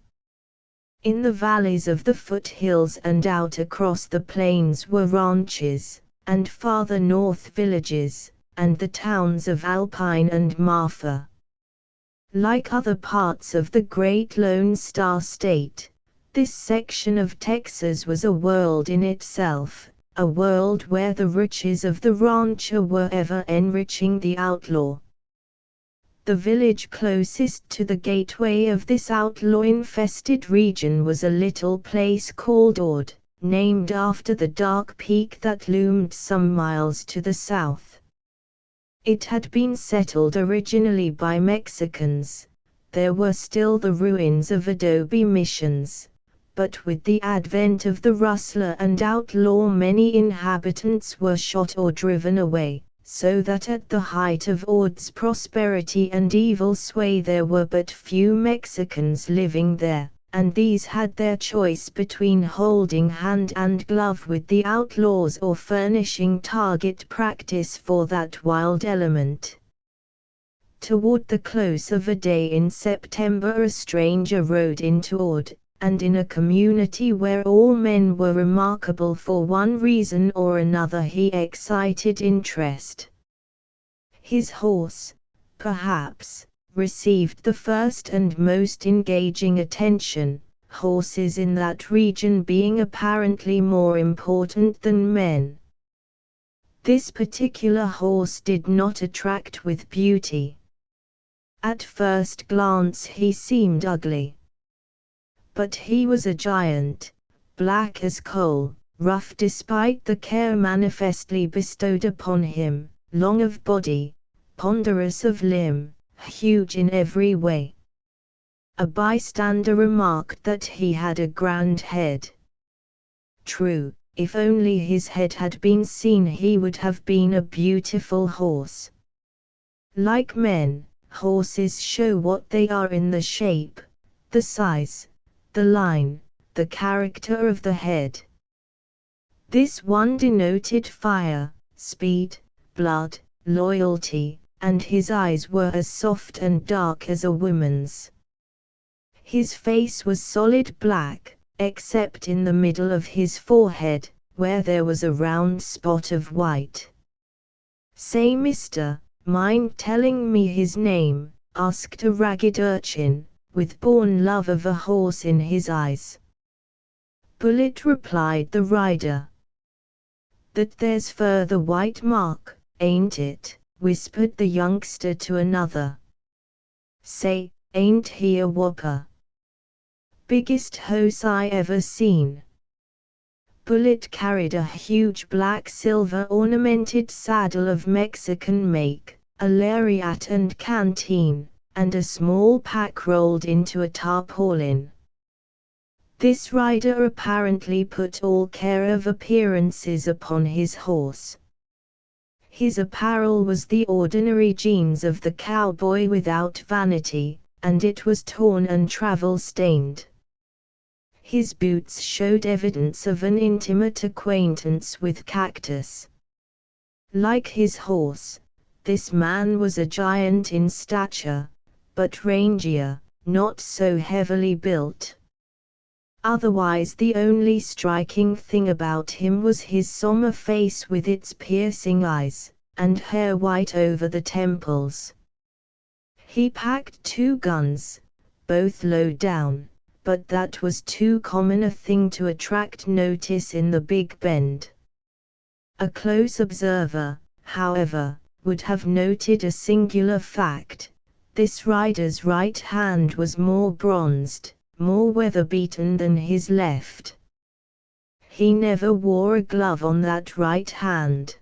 In the valleys of the foothills and out across the plains were ranches, and farther north villages, and the towns of Alpine and Marfa. Like other parts of the Great Lone Star State, this section of Texas was a world in itself, a world where the riches of the rancher were ever enriching the outlaw. The village closest to the gateway of this outlaw-infested region was a little place called Ord, named after the dark peak that loomed some miles to the south. It had been settled originally by Mexicans. There were still the ruins of adobe missions, but with the advent of the rustler and outlaw many inhabitants were shot or driven away, so that at the height of Ord's prosperity and evil sway there were but few Mexicans living there, and these had their choice between holding hand and glove with the outlaws or furnishing target practice for that wild element. Toward the close of a day in September, a stranger rode into Ord, and in a community where all men were remarkable for one reason or another he excited interest. His horse, perhaps, received the first and most engaging attention, horses in that region being apparently more important than men. This particular horse did not attract with beauty. At first glance he seemed ugly. But he was a giant, black as coal, rough despite the care manifestly bestowed upon him, long of body, ponderous of limb, huge in every way. A bystander remarked that he had a grand head. True, if only his head had been seen he would have been a beautiful horse. Like men, horses show what they are in the shape, the size, the line, the character of the head. This one denoted fire, speed, blood, loyalty, and his eyes were as soft and dark as a woman's. His face was solid black, except in the middle of his forehead, where there was a round spot of white. "Say, mister, mind telling me his name?" asked a ragged urchin, with born love of a horse in his eyes. "Bullet," replied the rider. "That there's further white mark, ain't it?" whispered the youngster to another. "Say, ain't he a whopper? Biggest horse I ever seen." Bullet carried a huge black silver ornamented saddle of Mexican make, a lariat and canteen, and a small pack rolled into a tarpaulin. This rider apparently put all care of appearances upon his horse. His apparel was the ordinary jeans of the cowboy without vanity, and it was torn and travel-stained. His boots showed evidence of an intimate acquaintance with cactus. Like his horse, this man was a giant in stature, but rangier, not so heavily built. Otherwise the only striking thing about him was his sombre face with its piercing eyes, and hair white over the temples. He packed 2 guns, both low down, but that was too common a thing to attract notice in the Big Bend. A close observer, however, would have noted a singular fact: this rider's right hand was more bronzed, more weather-beaten than his left. He never wore a glove on that right hand.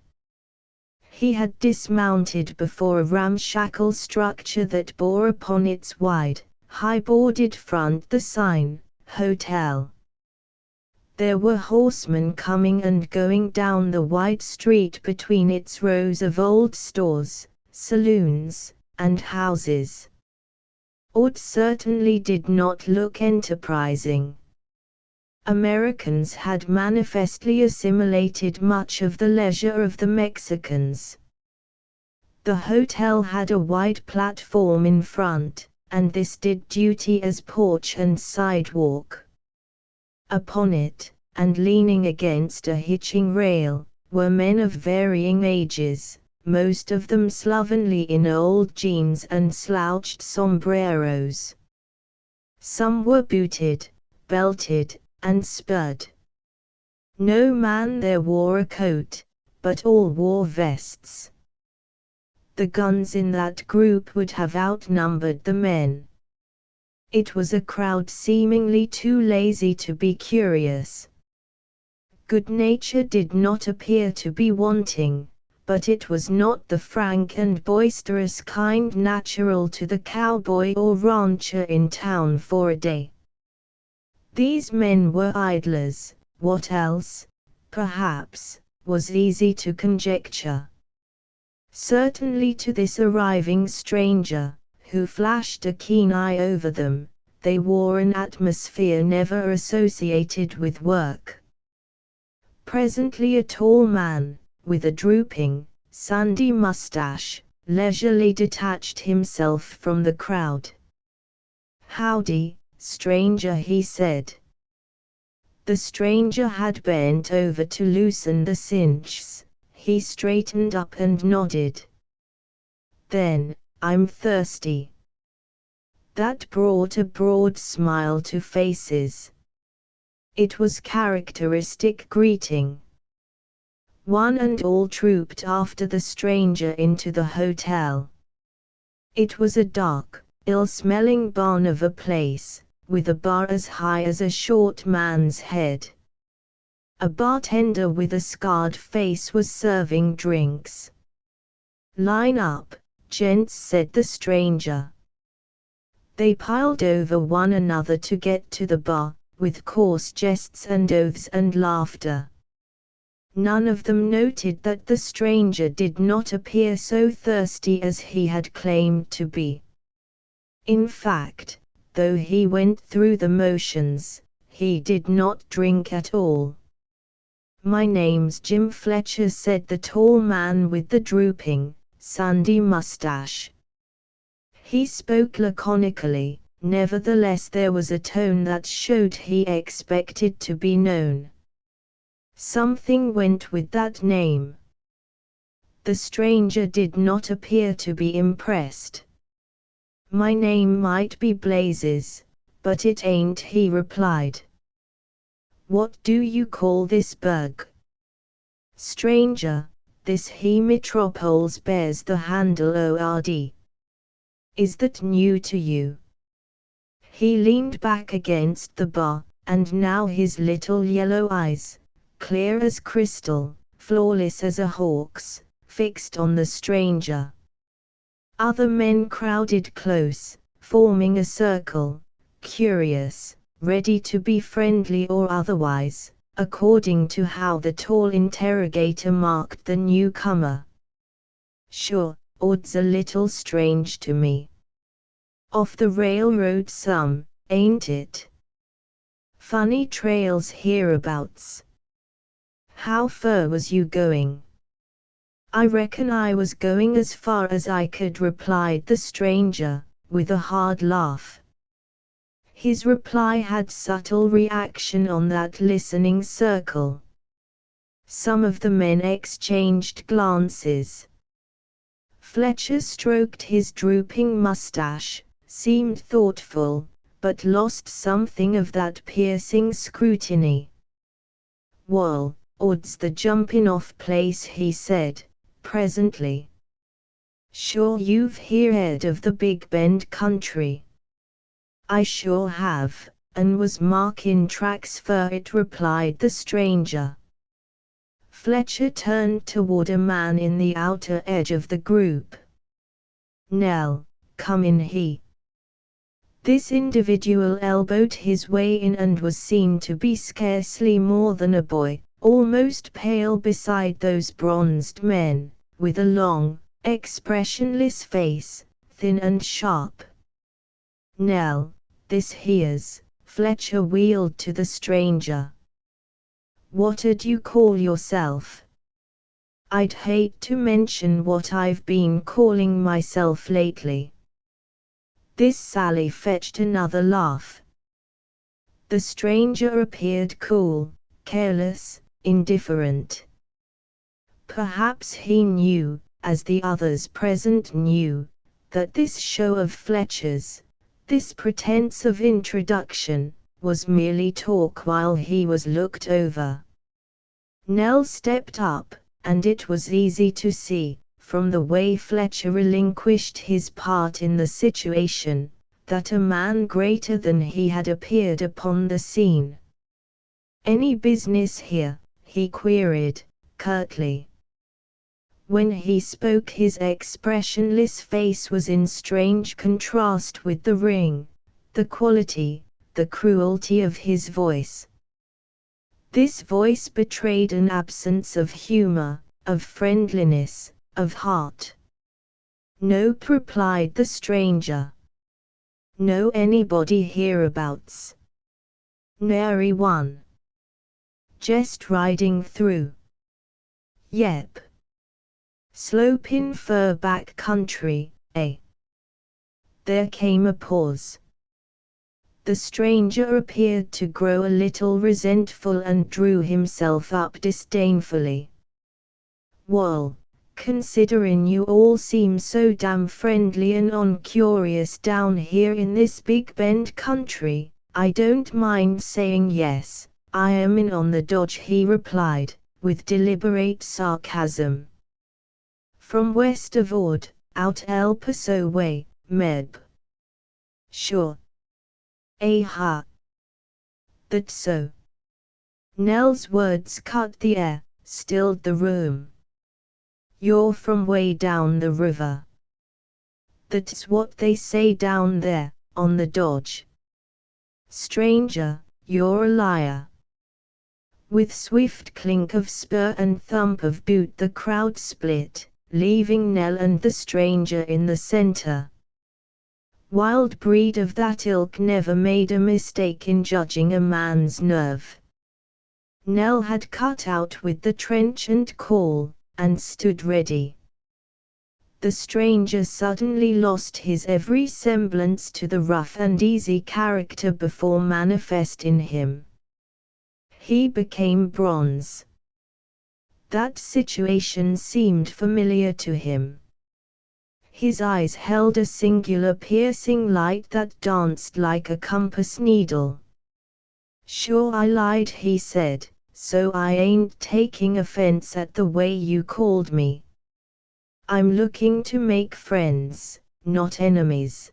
He had dismounted before a ramshackle structure that bore upon its wide, high-boarded front the sign, "Hotel." There were horsemen coming and going down the wide street between its rows of old stores, saloons, and houses. Ord certainly did not look enterprising. Americans had manifestly assimilated much of the leisure of the Mexicans. The hotel had a wide platform in front, and this did duty as porch and sidewalk. Upon it, and leaning against a hitching rail, were men of varying ages, most of them slovenly in old jeans and slouched sombreros. Some were booted, belted, and spurred. No man there wore a coat, but all wore vests. The guns in that group would have outnumbered the men. It was a crowd seemingly too lazy to be curious. Good nature did not appear to be wanting, but it was not the frank and boisterous kind natural to the cowboy or rancher in town for a day. These men were idlers. What else, perhaps, was easy to conjecture. Certainly to this arriving stranger, who flashed a keen eye over them, they wore an atmosphere never associated with work. Presently a tall man, with a drooping, sandy mustache, leisurely detached himself from the crowd. "Howdy, stranger," he said. The stranger had bent over to loosen the cinches. He straightened up and nodded. Then, "I'm thirsty." That brought a broad smile to faces. It was characteristic greeting. One and all trooped after the stranger into the hotel. It was a dark, ill-smelling barn of a place, with a bar as high as a short man's head. A bartender with a scarred face was serving drinks. "Line up, gents," said the stranger. They piled over one another to get to the bar, with coarse jests and oaths and laughter. None of them noted that the stranger did not appear so thirsty as he had claimed to be. In fact, though he went through the motions, he did not drink at all. "My name's Jim Fletcher," said the tall man with the drooping, sandy mustache. He spoke laconically, nevertheless there was a tone that showed he expected to be known. Something went with that name. The stranger did not appear to be impressed. "My name might be Blazes, but it ain't," he replied. "What do you call this burg?" "Stranger, this he metropoles bears the handle ORD. Is that new to you?" He leaned back against the bar, and now his little yellow eyes, clear as crystal, flawless as a hawk's, fixed on the stranger. Other men crowded close, forming a circle, curious, ready to be friendly or otherwise, according to how the tall interrogator marked the newcomer. "Sure, odds a little strange to me. Off the railroad some, ain't it? Funny trails hereabouts. How far was you going?" "I reckon I was going as far as I could," replied the stranger, with a hard laugh. His reply had subtle reaction on that listening circle. Some of the men exchanged glances. Fletcher stroked his drooping mustache, seemed thoughtful, but lost something of that piercing scrutiny. "Wall, odds the jumpin' off place," he said, presently. "Sure you've heard of the Big Bend country?" "I sure have, and was markin' tracks fer it," replied the stranger. Fletcher turned toward a man in the outer edge of the group. "Nell, come in," he. This individual elbowed his way in and was seen to be scarcely more than a boy, almost pale beside those bronzed men, with a long, expressionless face, thin and sharp. "Nell, this here's," Fletcher wheeled to the stranger. "What'd you call yourself?" "I'd hate to mention what I've been calling myself lately." This sally fetched another laugh. The stranger appeared cool, careless, indifferent. Perhaps he knew, as the others present knew, that this show of Fletcher's, this pretense of introduction, was merely talk while he was looked over. Nell stepped up, and it was easy to see, from the way Fletcher relinquished his part in the situation, that a man greater than he had appeared upon the scene. "Any business here?" he queried, curtly. When he spoke his expressionless face was in strange contrast with the ring, the quality, the cruelty of his voice. This voice betrayed an absence of humor, of friendliness, of heart. "Nope," replied the stranger. "Know anybody hereabouts?" "Nary one. Jest riding through." "Yep. slope in fur-back country, eh? There came a pause. The stranger appeared to grow a little resentful and drew himself up disdainfully. Well, considerin' you all seem so damn friendly and uncurious down here in this Big Bend country, I don't mind saying yes, I am in on the dodge, he replied, with deliberate sarcasm. From west of Ord, out El Paso way, Meb. Sure. Ha. That's so. Nell's words cut the air, stilled the room. You're from way down the river. That's what they say down there, on the dodge. Stranger, you're a liar. With swift clink of spur and thump of boot the crowd split, leaving Nell and the stranger in the center. Wild breed of that ilk never made a mistake in judging a man's nerve. Nell had cut out with the trenchant call, and stood ready. The stranger suddenly lost his every semblance to the rough and easy character before manifest in him. He became bronze. That situation seemed familiar to him. His eyes held a singular piercing light that danced like a compass needle. Sure I lied, he said, so I ain't taking offense at the way you called me. I'm looking to make friends, not enemies.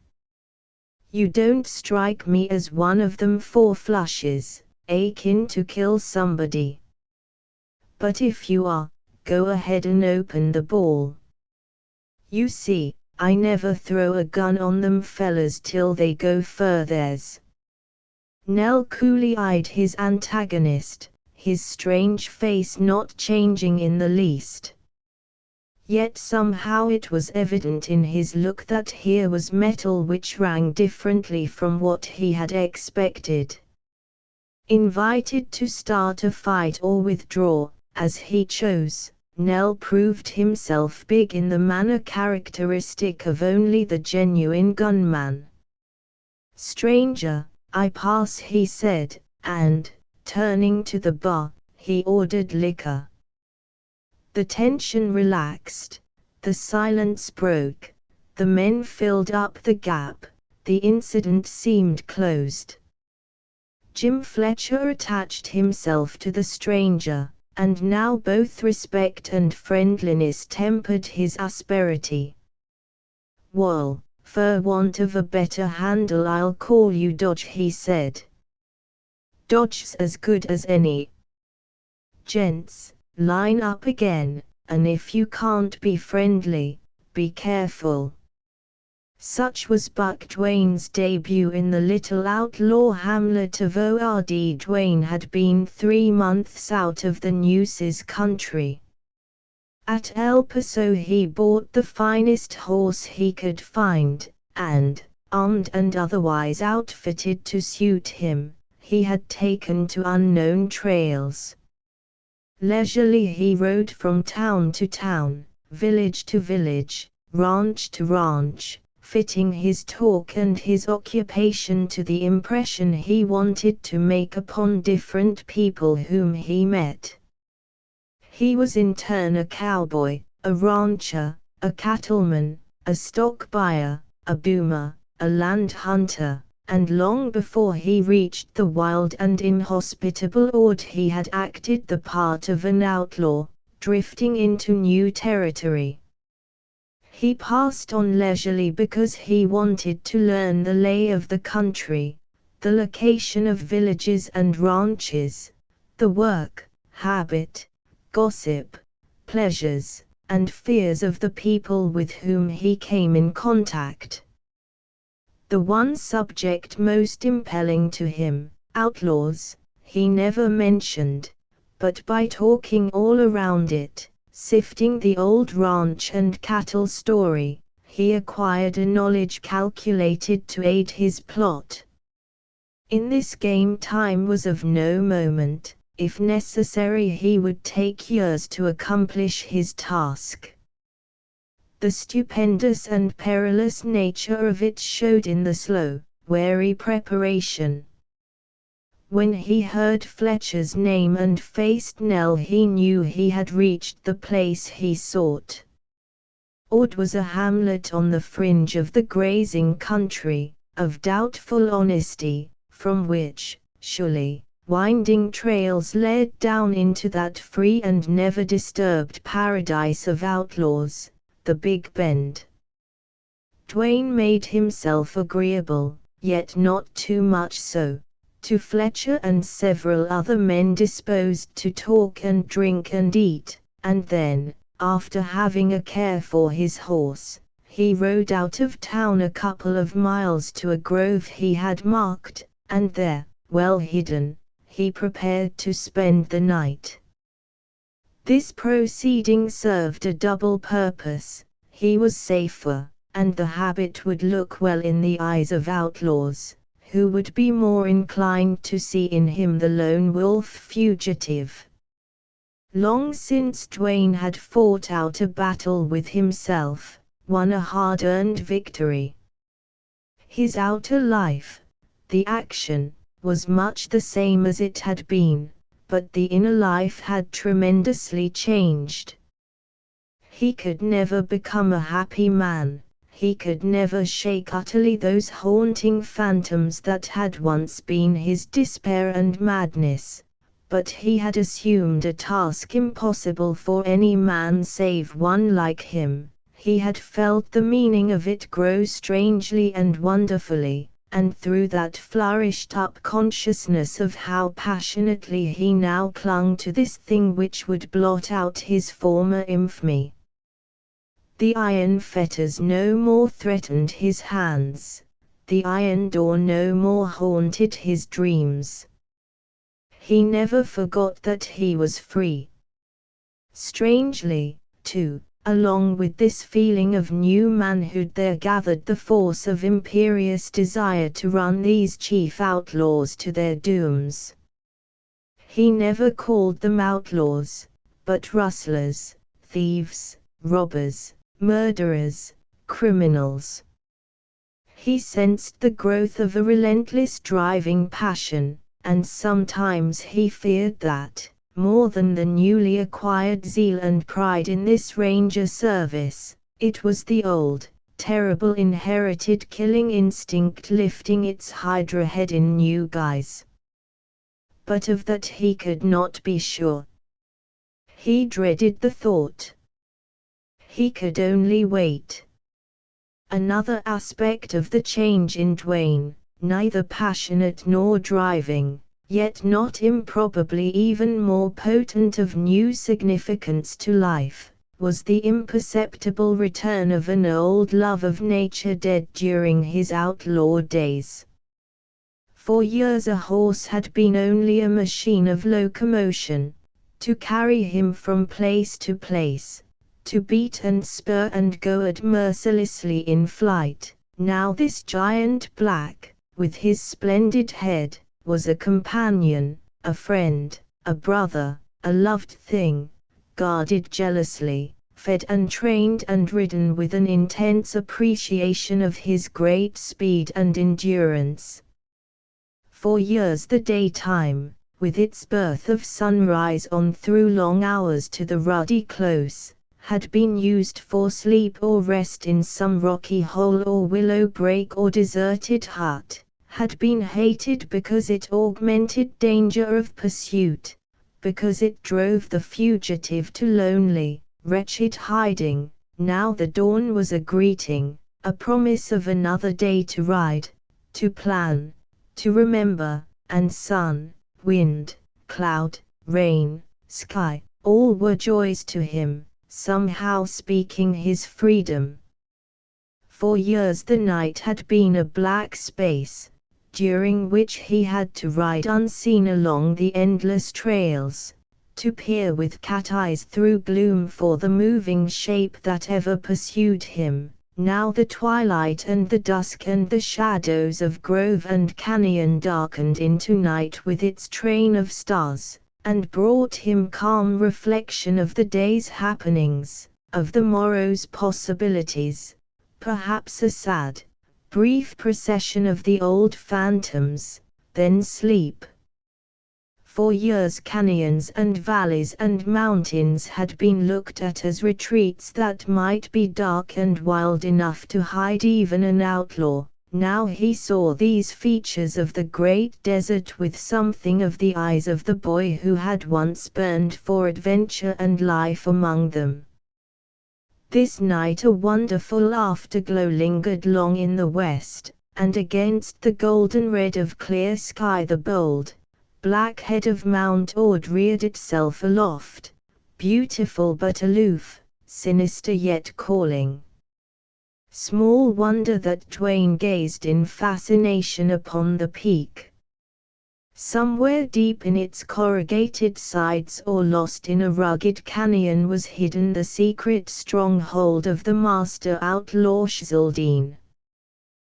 You don't strike me as one of them four flushes, aching to kill somebody. But if you are, go ahead and open the ball. You see, I never throw a gun on them fellas till they go furthers. Nell coolly eyed his antagonist, his strange face not changing in the least. Yet somehow it was evident in his look that here was metal which rang differently from what he had expected. Invited to start a fight or withdraw, as he chose, Nell proved himself big in the manner characteristic of only the genuine gunman. Stranger, I pass, he said, and, turning to the bar, he ordered liquor. The tension relaxed, the silence broke, the men filled up the gap, the incident seemed closed. Jim Fletcher attached himself to the stranger, and now both respect and friendliness tempered his asperity. Well, for want of a better handle I'll call you Dodge, he said. Dodge's as good as any. Gents, line up again, and if you can't be friendly, be careful. Such was Buck Dwayne's debut in the little outlaw hamlet of Ord. Dwayne had been 3 months out of the Nueces country. At El Paso he bought the finest horse he could find, and, armed and otherwise outfitted to suit him, he had taken to unknown trails. Leisurely he rode from town to town, village to village, ranch to ranch, fitting his talk and his occupation to the impression he wanted to make upon different people whom he met. He was in turn a cowboy, a rancher, a cattleman, a stock buyer, a boomer, a land hunter, and long before he reached the wild and inhospitable Ord he had acted the part of an outlaw, drifting into new territory. He passed on leisurely because he wanted to learn the lay of the country, the location of villages and ranches, the work, habit, gossip, pleasures, and fears of the people with whom he came in contact. The one subject most impelling to him, outlaws, he never mentioned, but by talking all around it, sifting the old ranch and cattle story, he acquired a knowledge calculated to aid his plot. In this game time was of no moment, if necessary he would take years to accomplish his task. The stupendous and perilous nature of it showed in the slow, wary preparation. When he heard Fletcher's name and faced Nell, he knew he had reached the place he sought. Ord was a hamlet on the fringe of the grazing country, of doubtful honesty, from which, surely, winding trails led down into that free and never disturbed paradise of outlaws, the Big Bend. Dwayne made himself agreeable, yet not too much so, to Fletcher and several other men disposed to talk and drink and eat, and then, after having a care for his horse, he rode out of town a couple of miles to a grove he had marked, and there, well hidden, he prepared to spend the night. This proceeding served a double purpose. He was safer, and the habit would look well in the eyes of outlaws, who would be more inclined to see in him the lone wolf fugitive. Long since Dwayne had fought out a battle with himself, won a hard-earned victory. His outer life, the action, was much the same as it had been, but the inner life had tremendously changed. He could never become a happy man, he could never shake utterly those haunting phantoms that had once been his despair and madness, but he had assumed a task impossible for any man save one like him. He had felt the meaning of it grow strangely and wonderfully, and through that flourished-up consciousness of how passionately he now clung to this thing which would blot out his former infamy. The iron fetters no more threatened his hands, the iron door no more haunted his dreams. He never forgot that he was free. Strangely, too, along with this feeling of new manhood there gathered the force of imperious desire to run these chief outlaws to their dooms. He never called them outlaws, but rustlers, thieves, robbers, murderers, criminals. He sensed the growth of a relentless driving passion, and sometimes he feared that, more than the newly acquired zeal and pride in this ranger service, it was the old, terrible inherited killing instinct lifting its hydra head in new guise. But of that he could not be sure. He dreaded the thought. He could only wait. Another aspect of the change in Dwayne, neither passionate nor driving, yet not improbably even more potent of new significance to life, was the imperceptible return of an old love of nature dead during his outlaw days. For years a horse had been only a machine of locomotion, to carry him from place to place, to beat and spur and goad mercilessly in flight. Now this giant black, with his splendid head, was a companion, a friend, a brother, a loved thing, guarded jealously, fed and trained and ridden with an intense appreciation of his great speed and endurance. For years the daytime, with its birth of sunrise on through long hours to the ruddy close, had been used for sleep or rest in some rocky hole or willow brake or deserted hut, had been hated because it augmented danger of pursuit, because it drove the fugitive to lonely, wretched hiding. Now the dawn was a greeting, a promise of another day to ride, to plan, to remember, and sun, wind, cloud, rain, sky, all were joys to him, somehow speaking his freedom. For years the night had been a black space, during which he had to ride unseen along the endless trails, to peer with cat eyes through gloom for the moving shape that ever pursued him. Now the twilight and the dusk and the shadows of grove and canyon darkened into night with its train of stars, and brought him calm reflection of the day's happenings, of the morrow's possibilities, perhaps a sad, brief procession of the old phantoms, then sleep. For years canyons and valleys and mountains had been looked at as retreats that might be dark and wild enough to hide even an outlaw. Now he saw these features of the great desert with something of the eyes of the boy who had once burned for adventure and life among them. This night a wonderful afterglow lingered long in the west, and against the golden red of clear sky the bold, black head of Mount Ord reared itself aloft, beautiful but aloof, sinister yet calling. Small wonder that Duane gazed in fascination upon the peak. Somewhere deep in its corrugated sides or lost in a rugged canyon was hidden the secret stronghold of the master outlaw Zane.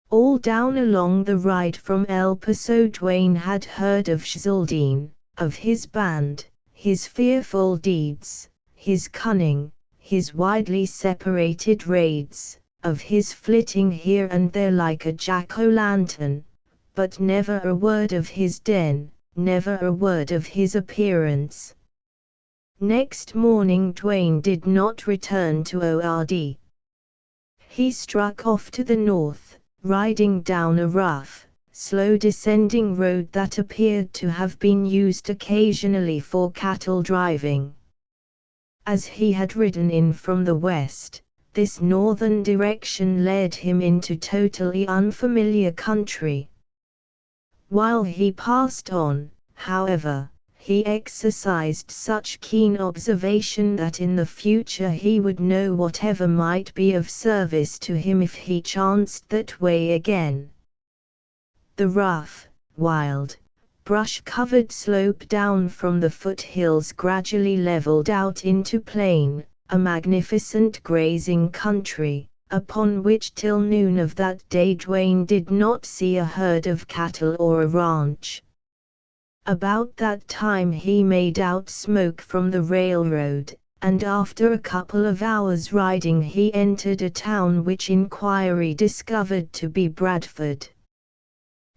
All down along the ride from El Paso Duane had heard of Zane, of his band, his fearful deeds, his cunning, his widely separated raids, of his flitting here and there like a jack-o'-lantern, but never a word of his den, never a word of his appearance. Next morning Duane did not return to Ord. He struck off to the north, riding down a rough, slow descending road that appeared to have been used occasionally for cattle driving. As he had ridden in from the west, this northern direction led him into totally unfamiliar country. While he passed on, however, he exercised such keen observation that in the future he would know whatever might be of service to him if he chanced that way again. The rough, wild, brush-covered slope down from the foothills gradually leveled out into plain, a magnificent grazing country, upon which till noon of that day Duane did not see a herd of cattle or a ranch. About that time he made out smoke from the railroad, and after a couple of hours' riding he entered a town which inquiry discovered to be Bradford.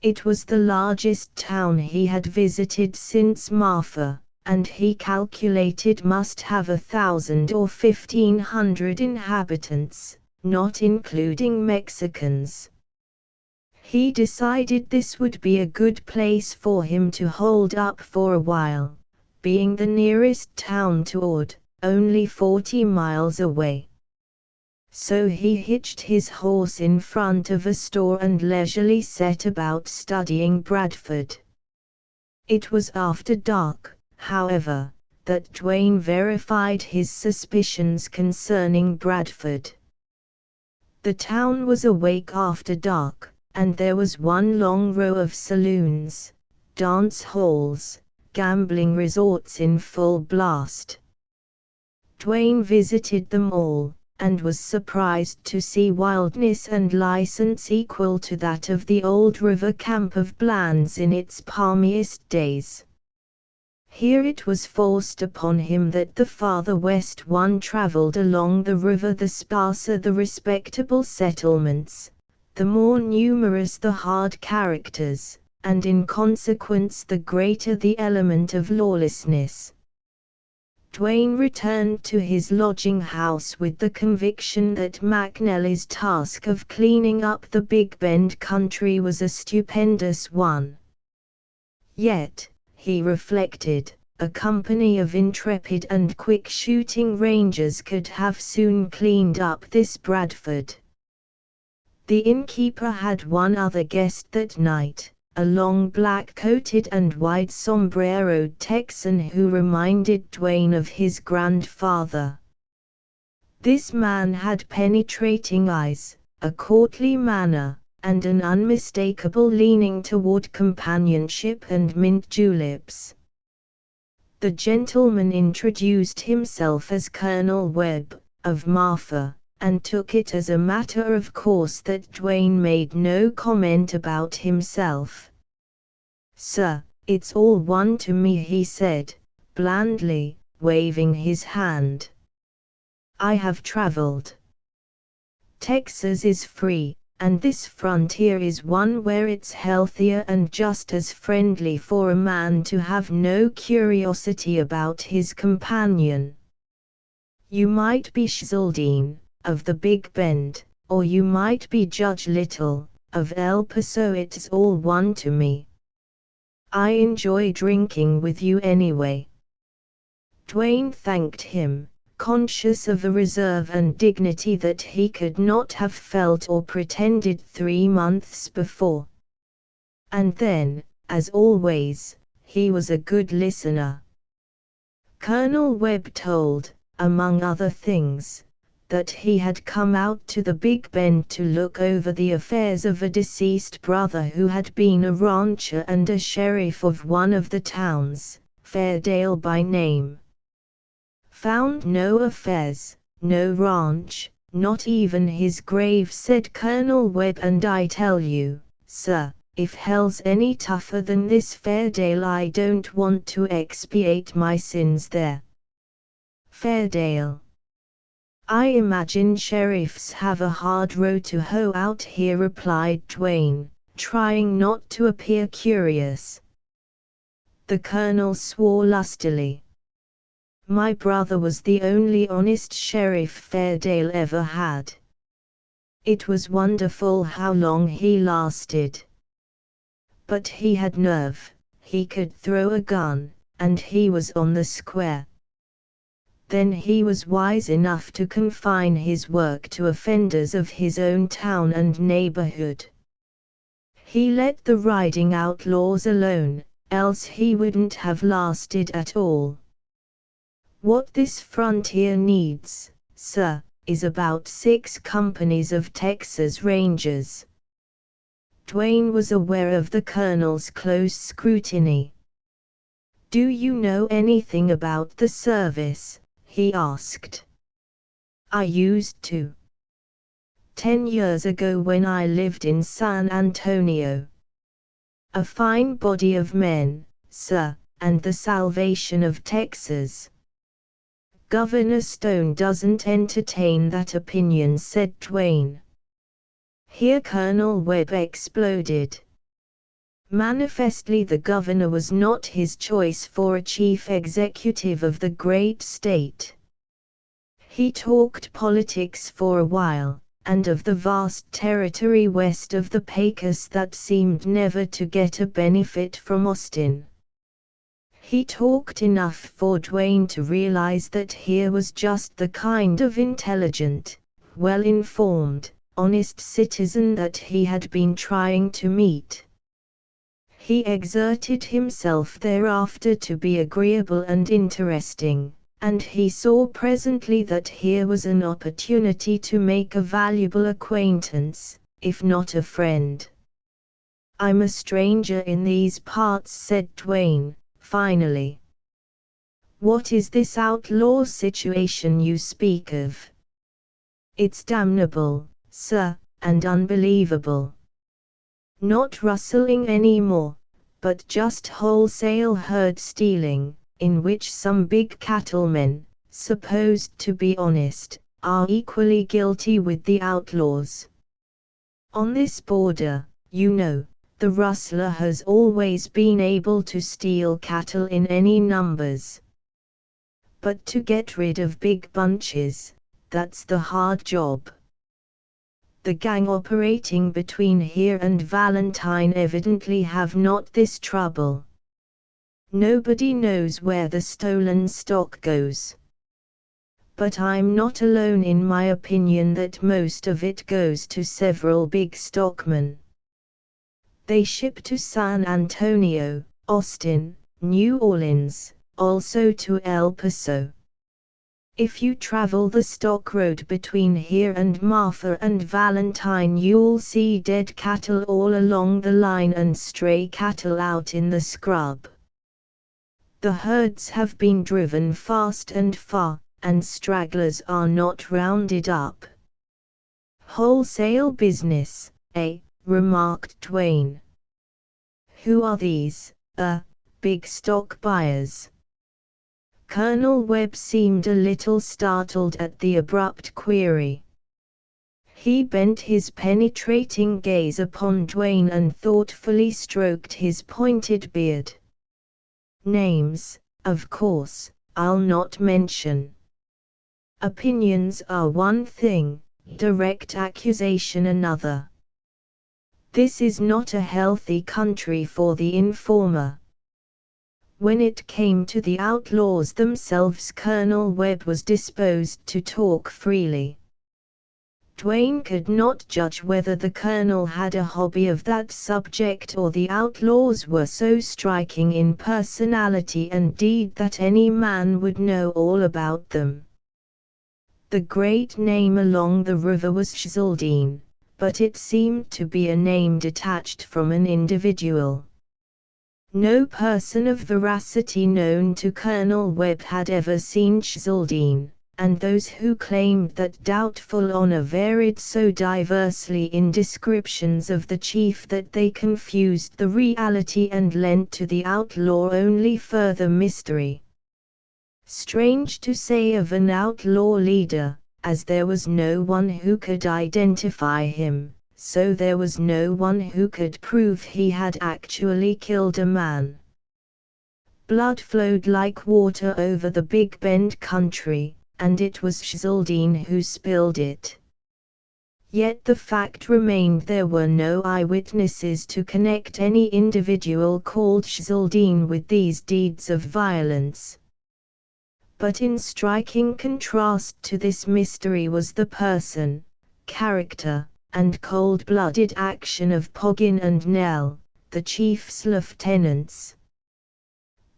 It was the largest town he had visited since Marfa, and he calculated must have 1,000 or 1,500 inhabitants, not including Mexicans. He decided this would be a good place for him to hold up for a while, being the nearest town to Ord, only 40 miles away. So he hitched his horse in front of a store and leisurely set about studying Bradford. It was after dark, however, that Duane verified his suspicions concerning Bradford. The town was awake after dark, and there was one long row of saloons, dance halls, gambling resorts in full blast. Duane visited them all, and was surprised to see wildness and license equal to that of the old river camp of Bland's in its palmiest days. Here it was forced upon him that the farther west one traveled along the river the sparser the respectable settlements, the more numerous the hard characters, and in consequence the greater the element of lawlessness. Duane returned to his lodging house with the conviction that McNally's task of cleaning up the Big Bend country was a stupendous one. Yet, he reflected, a company of intrepid and quick-shooting rangers could have soon cleaned up this Bradford. The innkeeper had one other guest that night, a long black-coated and wide sombreroed Texan who reminded Duane of his grandfather. This man had penetrating eyes, a courtly manner, and an unmistakable leaning toward companionship and mint juleps. The gentleman introduced himself as Colonel Webb, of Marfa, and took it as a matter of course that Duane made no comment about himself. "Sir, it's all one to me," he said, blandly, waving his hand. I have traveled. Texas is free, and this frontier is one where it's healthier and just as friendly for a man to have no curiosity about his companion. You might be Zaldine, of the Big Bend, or you might be Judge Little, of El Paso. It's all one to me. I enjoy drinking with you anyway. Dwayne thanked him, conscious of a reserve and dignity that he could not have felt or pretended 3 months before. And then, as always, he was a good listener. Colonel Webb told, among other things, that he had come out to the Big Bend to look over the affairs of a deceased brother who had been a rancher and a sheriff of one of the towns, Fairdale by name. Found no affairs, no ranch, not even his grave, said Colonel Webb, and I tell you, sir, if hell's any tougher than this Fairdale, I don't want to expiate my sins there. Fairdale. I imagine sheriffs have a hard row to hoe out here, replied Dwayne, trying not to appear curious. The colonel swore lustily. My brother was the only honest sheriff Fairdale ever had. It was wonderful how long he lasted. But he had nerve, he could throw a gun, and he was on the square. Then he was wise enough to confine his work to offenders of his own town and neighborhood. He let the riding outlaws alone, else he wouldn't have lasted at all. What this frontier needs, sir, is about 6 companies of Texas Rangers. Dwayne was aware of the colonel's close scrutiny. Do you know anything about the service? He asked. I used to. 10 years ago when I lived in San Antonio. A fine body of men, sir, and the salvation of Texas. Governor Stone doesn't entertain that opinion, said Dwayne. Here Colonel Webb exploded. Manifestly the governor was not his choice for a chief executive of the great state. He talked politics for a while, and of the vast territory west of the Pecos that seemed never to get a benefit from Austin. He talked enough for Dwayne to realize that here was just the kind of intelligent, well-informed, honest citizen that he had been trying to meet. He exerted himself thereafter to be agreeable and interesting, and he saw presently that here was an opportunity to make a valuable acquaintance, if not a friend. I'm a stranger in these parts, said Dwayne, finally. What is this outlaw situation you speak of? It's damnable, sir, and unbelievable. Not rustling anymore, but just wholesale herd stealing, in which some big cattlemen, supposed to be honest, are equally guilty with the outlaws. On this border, you know, the rustler has always been able to steal cattle in any numbers. But to get rid of big bunches, that's the hard job. The gang operating between here and Valentine evidently have not this trouble. Nobody knows where the stolen stock goes. But I'm not alone in my opinion that most of it goes to several big stockmen. They ship to San Antonio, Austin, New Orleans, also to El Paso. If you travel the stock road between here and Martha and Valentine, you'll see dead cattle all along the line and stray cattle out in the scrub. The herds have been driven fast and far, and stragglers are not rounded up. Wholesale business, eh? Remarked Dwayne. Who are these, big stock buyers? Colonel Webb seemed a little startled at the abrupt query. He bent his penetrating gaze upon Dwayne and thoughtfully stroked his pointed beard. Names, of course, I'll not mention. Opinions are one thing, direct accusation another. This is not a healthy country for the informer. When it came to the outlaws themselves, Colonel Webb was disposed to talk freely. Dwayne could not judge whether the colonel had a hobby of that subject or the outlaws were so striking in personality and deed that any man would know all about them. The great name along the river was Cheseldine, but it seemed to be a name detached from an individual. No person of veracity known to Colonel Webb had ever seen Cheseldine, and those who claimed that doubtful honor varied so diversely in descriptions of the chief that they confused the reality and lent to the outlaw only further mystery. Strange to say of an outlaw leader, as there was no one who could identify him, so there was no one who could prove he had actually killed a man. Blood flowed like water over the Big Bend country, and it was Cheseldine who spilled it. Yet the fact remained there were no eyewitnesses to connect any individual called Cheseldine with these deeds of violence. But in striking contrast to this mystery was the person, character, and cold-blooded action of Poggin and Nell, the chief's lieutenants.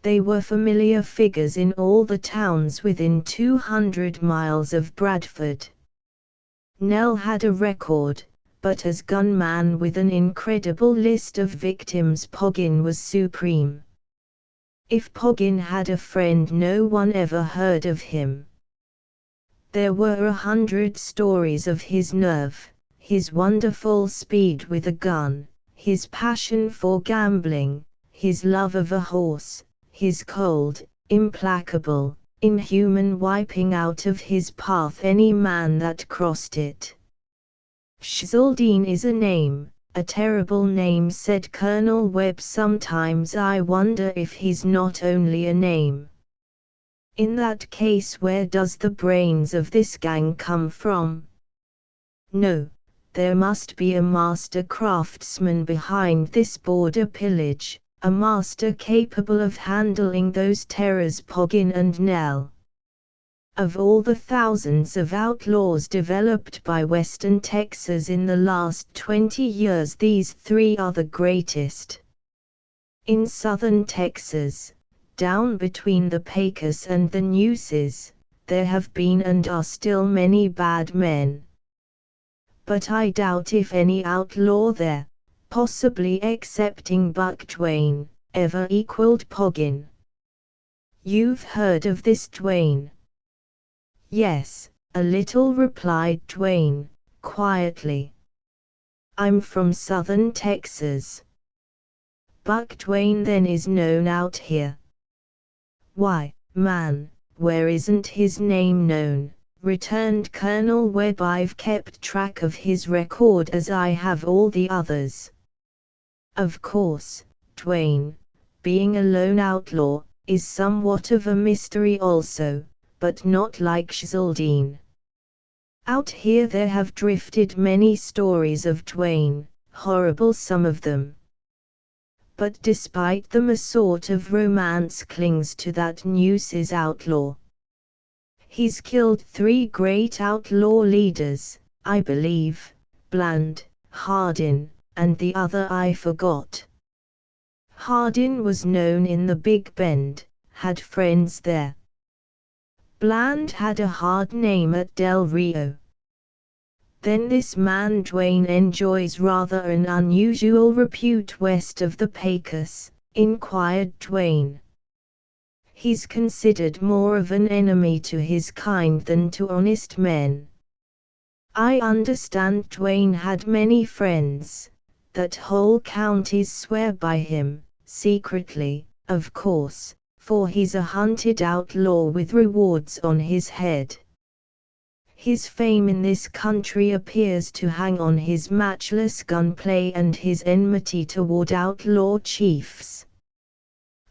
They were familiar figures in all the towns within 200 miles of Bradford. Nell had a record, but as gunman with an incredible list of victims, Poggin was supreme. If Poggin had a friend, no one ever heard of him. There were 100 stories of his nerve, his wonderful speed with a gun, his passion for gambling, his love of a horse, his cold, implacable, inhuman wiping out of his path any man that crossed it. Cheseldine is a name, a terrible name, said Colonel Webb. Sometimes I wonder if he's not only a name. In that case, where does the brains of this gang come from? No, there must be a master craftsman behind this border pillage, a master capable of handling those terrors, Poggin and Nell. Of all the thousands of outlaws developed by Western Texas in the last 20 years, these three are the greatest. In southern Texas, down between the Pecos and the Nueces, there have been and are still many bad men. But I doubt if any outlaw there, possibly excepting Buck Dwayne, ever equaled Poggin. You've heard of this Dwayne? Yes, a little, replied Dwayne, quietly. I'm from southern Texas. Buck Dwayne then is known out here. Why, man, where isn't his name known? Returned Colonel Webb. I've kept track of his record as I have all the others. Of course, Dwayne, being a lone outlaw, is somewhat of a mystery also, but not like Cheseldine. Out here there have drifted many stories of Dwayne, horrible some of them. But despite them a sort of romance clings to that Nueces outlaw. He's killed 3 great outlaw leaders, I believe, Bland, Hardin, and the other I forgot. Hardin was known in the Big Bend, had friends there. Bland had a hard name at Del Rio. Then this man Dwayne enjoys rather an unusual repute west of the Pecos, inquired Dwayne. He's considered more of an enemy to his kind than to honest men. I understand Dwayne had many friends, that whole counties swear by him, secretly, of course, for he's a hunted outlaw with rewards on his head. His fame in this country appears to hang on his matchless gunplay and his enmity toward outlaw chiefs.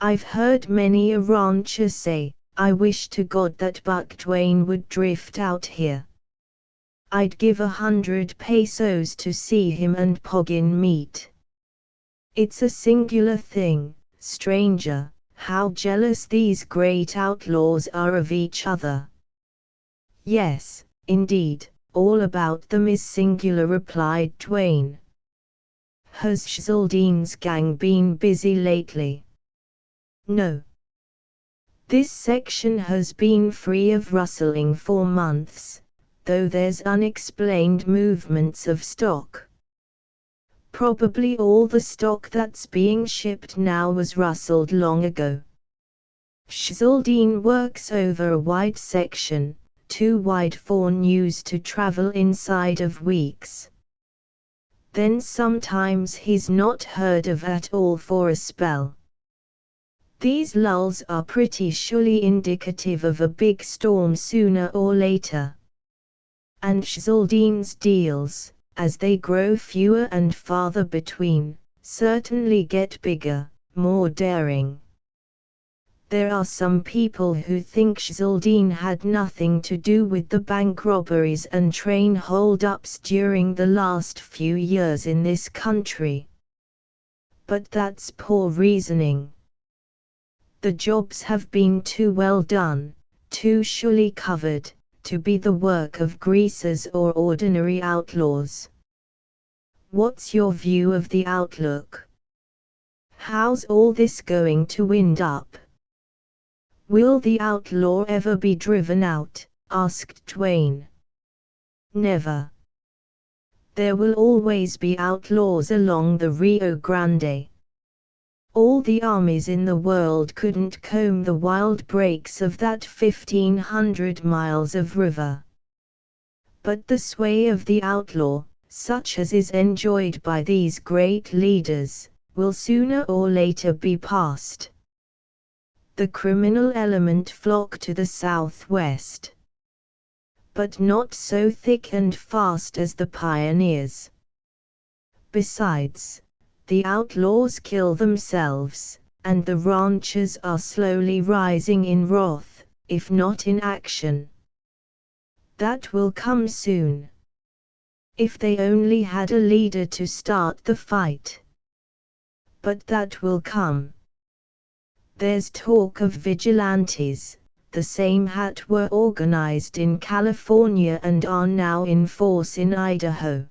I've heard many a rancher say, "I wish to God that Buck Dwayne would drift out here. I'd give 100 pesos to see him and Poggin meet." It's a singular thing, stranger, how jealous these great outlaws are of each other. "Yes, indeed, all about them is singular," replied Dwayne. "Has Schzaldine's gang been busy lately?" "No. This section has been free of rustling for months, though there's unexplained movements of stock. Probably all the stock that's being shipped now was rustled long ago. Schzaldine works over a wide section, too wide for news to travel inside of weeks. Then sometimes he's not heard of at all for a spell. These lulls are pretty surely indicative of a big storm sooner or later. And Schzaldine's deals, as they grow fewer and farther between, certainly get bigger, more daring. There are some people who think Schzaldine had nothing to do with the bank robberies and train hold-ups during the last few years in this country. But that's poor reasoning. The jobs have been too well done, too surely covered, to be the work of greasers or ordinary outlaws. What's your view of the outlook? How's all this going to wind up? Will the outlaw ever be driven out? Asked Dwayne. Never. There will always be outlaws along the Rio Grande. All the armies in the world couldn't comb the wild breaks of that 1,500 miles of river. But the sway of the outlaw, such as is enjoyed by these great leaders, will sooner or later be past. The criminal element flock to the southwest. But not so thick and fast as the pioneers. Besides, the outlaws kill themselves, and the ranchers are slowly rising in wrath, if not in action. That will come soon. If they only had a leader to start the fight. But that will come. There's talk of vigilantes, the same that were organized in California and are now in force in Idaho.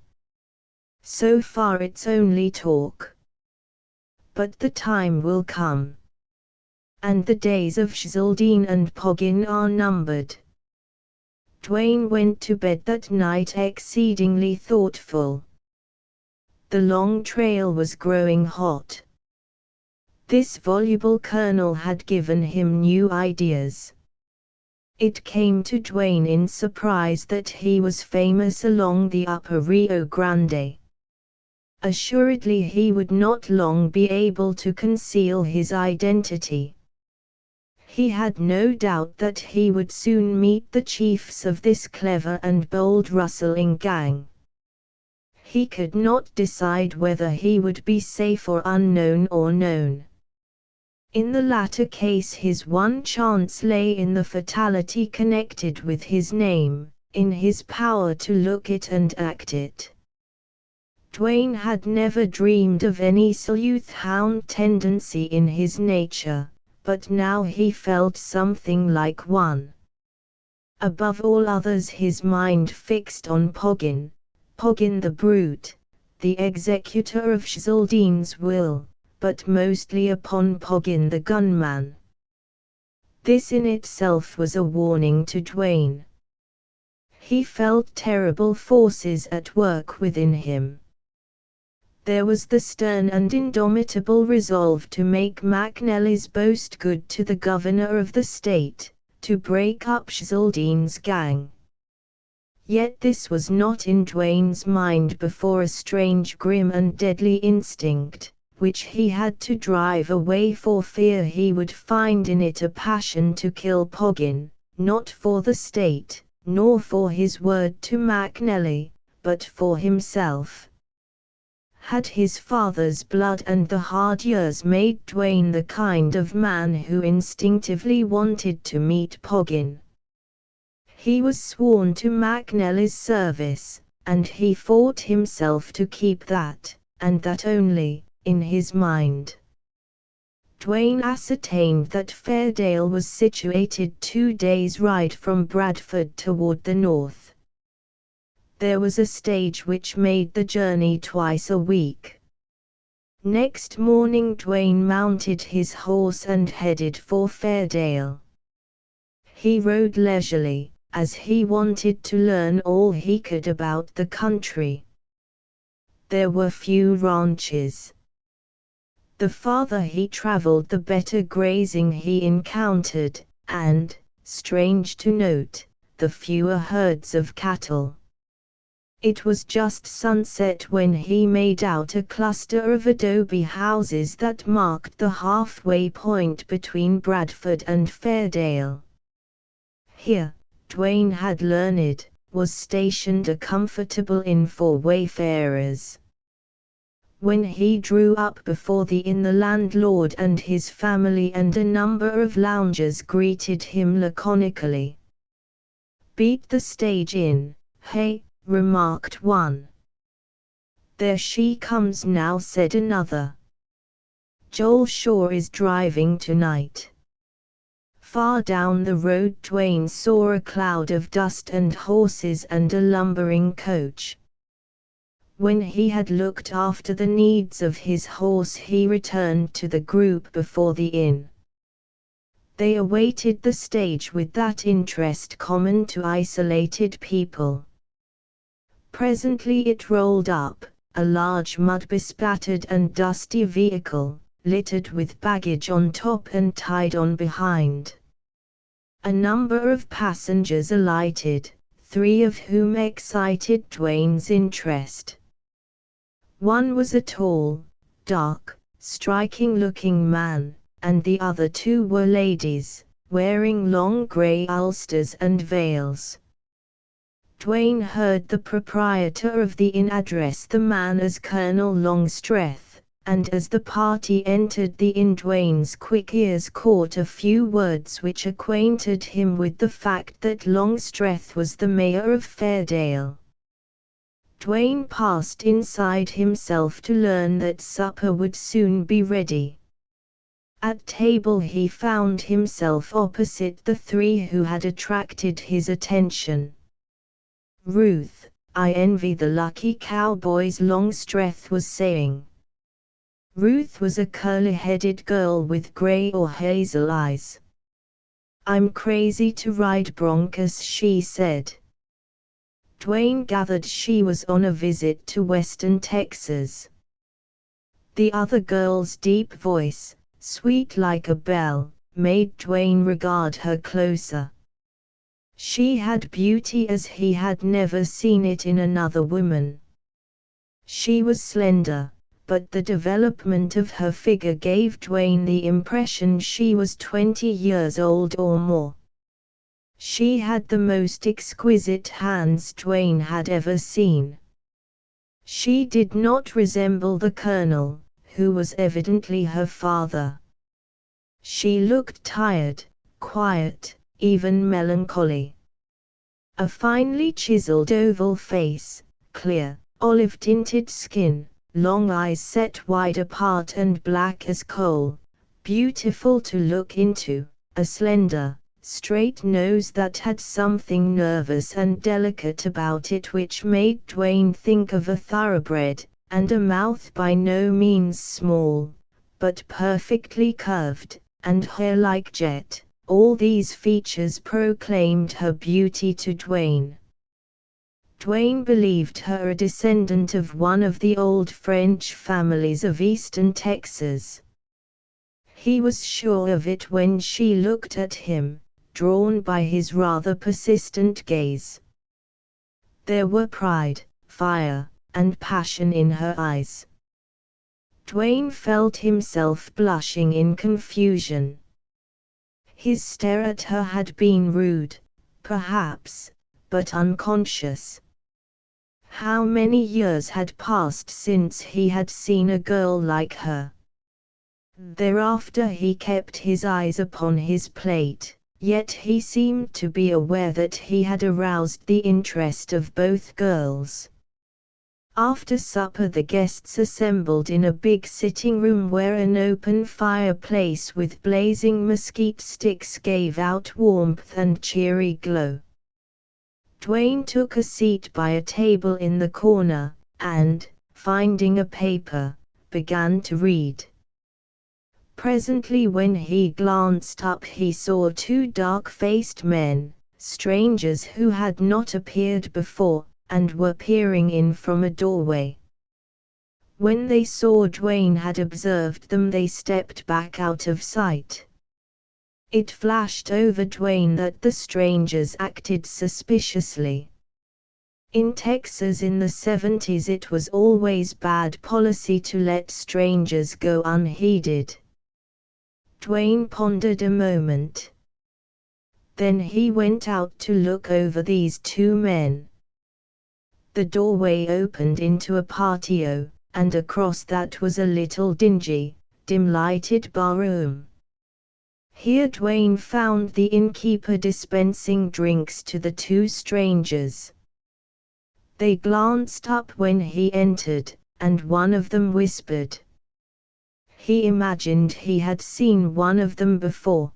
So far it's only talk. But the time will come. And the days of Schzaldine and Poggin are numbered. Dwayne went to bed that night exceedingly thoughtful. The long trail was growing hot. This voluble colonel had given him new ideas. It came to Dwayne in surprise that he was famous along the upper Rio Grande. Assuredly he would not long be able to conceal his identity. He had no doubt that he would soon meet the chiefs of this clever and bold rustling gang. He could not decide whether he would be safe or unknown or known. In the latter case his one chance lay in the fatality connected with his name, in his power to look it and act it. Dwayne had never dreamed of any sleuth-hound tendency in his nature, but now he felt something like one. Above all others his mind fixed on Poggin, Poggin the brute, the executor of Schzaldine's will, but mostly upon Poggin the gunman. This in itself was a warning to Dwayne. He felt terrible forces at work within him. There was the stern and indomitable resolve to make McNally's boast good to the governor of the state, to break up Schzaldine's gang. Yet this was not in Dwayne's mind before a strange grim and deadly instinct, which he had to drive away for fear he would find in it a passion to kill Poggin, not for the state, nor for his word to McNally, but for himself. Had his father's blood and the hard years made Dwayne the kind of man who instinctively wanted to meet Poggin? He was sworn to McNally's service, and he fought himself to keep that, and that only, in his mind. Dwayne ascertained that Fairdale was situated 2 days' ride from Bradford toward the north. There was a stage which made the journey twice a week. Next morning Dwayne mounted his horse and headed for Fairdale. He rode leisurely, as he wanted to learn all he could about the country. There were few ranches. The farther he traveled the better grazing he encountered, and, strange to note, the fewer herds of cattle. It was just sunset when he made out a cluster of adobe houses that marked the halfway point between Bradford and Fairdale. Here, Dwayne had learned, was stationed a comfortable inn for wayfarers. When he drew up before the inn, the landlord and his family and a number of loungers greeted him laconically. "Beat the stage in, hey?" remarked one. "There she comes now," said another. "Joel Shaw is driving tonight." Far down the road Dwayne saw a cloud of dust and horses and a lumbering coach. When he had looked after the needs of his horse he returned to the group before the inn. They awaited the stage with that interest common to isolated people. Presently it rolled up, a large mud-bespattered and dusty vehicle, littered with baggage on top and tied on behind. A number of passengers alighted, 3 of whom excited Dwayne's interest. One was a tall, dark, striking-looking man, and the other 2 were ladies, wearing long grey ulsters and veils. Dwayne heard the proprietor of the inn address the man as Colonel Longstreth, and as the party entered the inn Dwayne's quick ears caught a few words which acquainted him with the fact that Longstreth was the mayor of Fairdale. Dwayne passed inside himself to learn that supper would soon be ready. At table he found himself opposite the 3 who had attracted his attention. "Ruth, I envy the lucky cowboys," Longstreth was saying. Ruth was a curly-headed girl with gray or hazel eyes. "I'm crazy to ride broncos," she said. Dwayne gathered she was on a visit to Western Texas. The other girl's deep voice, sweet like a bell, made Dwayne regard her closer. She had beauty as he had never seen it in another woman. She was slender, but the development of her figure gave Dwayne the impression she was 20 years old or more. She had the most exquisite hands Dwayne had ever seen. She did not resemble the Colonel, who was evidently her father. She looked tired, quiet, even melancholy. A finely chiseled oval face, clear, olive-tinted skin, long eyes set wide apart and black as coal, beautiful to look into, a slender, straight nose that had something nervous and delicate about it which made Dwayne think of a thoroughbred, and a mouth by no means small, but perfectly curved, and hair like jet. All these features proclaimed her beauty to Dwayne. Dwayne believed her a descendant of one of the old French families of eastern Texas. He was sure of it when she looked at him, drawn by his rather persistent gaze. There were pride, fire, and passion in her eyes. Dwayne felt himself blushing in confusion. His stare at her had been rude, perhaps, but unconscious. How many years had passed since he had seen a girl like her? Thereafter he kept his eyes upon his plate, yet he seemed to be aware that he had aroused the interest of both girls. After supper the guests assembled in a big sitting room where an open fireplace with blazing mesquite sticks gave out warmth and cheery glow. Dwayne took a seat by a table in the corner, and, finding a paper, began to read. Presently when he glanced up he saw two dark-faced men, strangers who had not appeared before, and were peering in from a doorway. When they saw Dwayne had observed them they stepped back out of sight. It flashed over Dwayne that the strangers acted suspiciously. In Texas in the 70s it was always bad policy to let strangers go unheeded. Dwayne pondered a moment. Then he went out to look over these two men. The doorway opened into a patio, and across that was a little dingy, dim-lighted barroom. Here Dwayne found the innkeeper dispensing drinks to the two strangers. They glanced up when he entered, and one of them whispered. He imagined he had seen one of them before.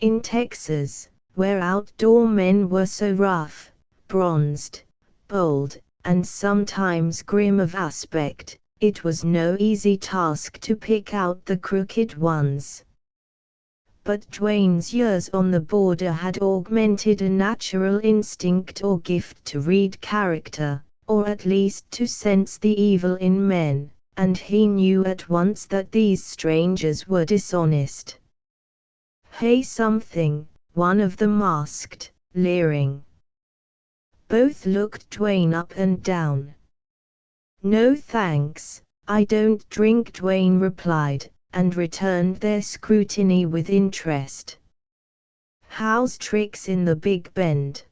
In Texas, where outdoor men were so rough, bronzed, bold, and sometimes grim of aspect, it was no easy task to pick out the crooked ones. But Dwayne's years on the border had augmented a natural instinct or gift to read character, or at least to sense the evil in men, and he knew at once that these strangers were dishonest. "Hey something," one of them asked, leering. Both looked Dwayne up and down. "No thanks, I don't drink," Dwayne replied, and returned their scrutiny with interest. "How's tricks in the Big Bend?"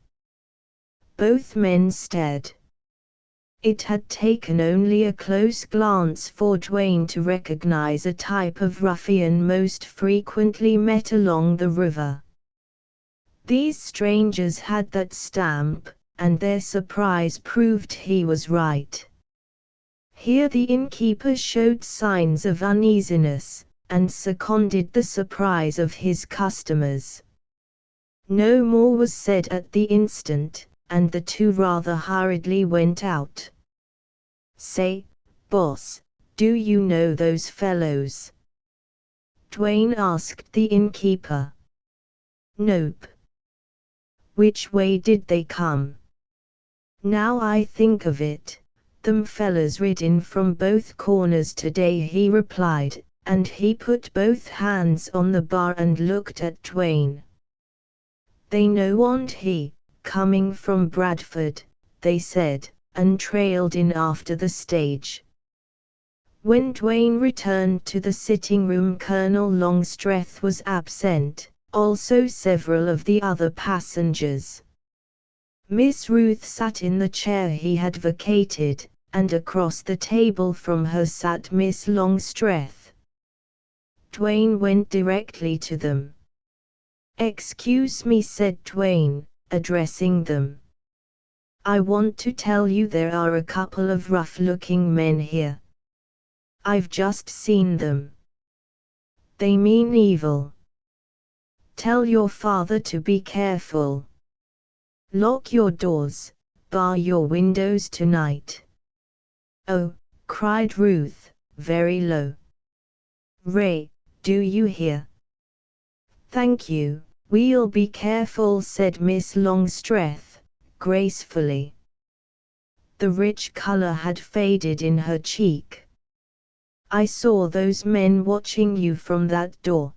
Both men stared. It had taken only a close glance for Dwayne to recognize a type of ruffian most frequently met along the river. These strangers had that stamp, and their surprise proved he was right. Here the innkeeper showed signs of uneasiness, and seconded the surprise of his customers. No more was said at the instant, and the two rather hurriedly went out. "Say, boss, do you know those fellows?" Dwayne asked the innkeeper. "Nope." "Which way did they come?" "Now I think of it, them fellas rid in from both corners today," he replied, and he put both hands on the bar and looked at Dwayne. "They know on he, coming from Bradford," they said, and trailed in after the stage. When Dwayne returned to the sitting room, Colonel Longstreth was absent, also several of the other passengers. Miss Ruth sat in the chair he had vacated, and across the table from her sat Miss Longstreth. Dwayne went directly to them. "Excuse me," said Dwayne, addressing them. "I want to tell you there are a couple of rough-looking men here. I've just seen them. They mean evil. Tell your father to be careful. Lock your doors, bar your windows tonight." "Oh," cried Ruth, very low. "Ray, do you hear?" "Thank you, we'll be careful," said Miss Longstreth, gracefully. The rich color had faded in her cheek. "I saw those men watching you from that door.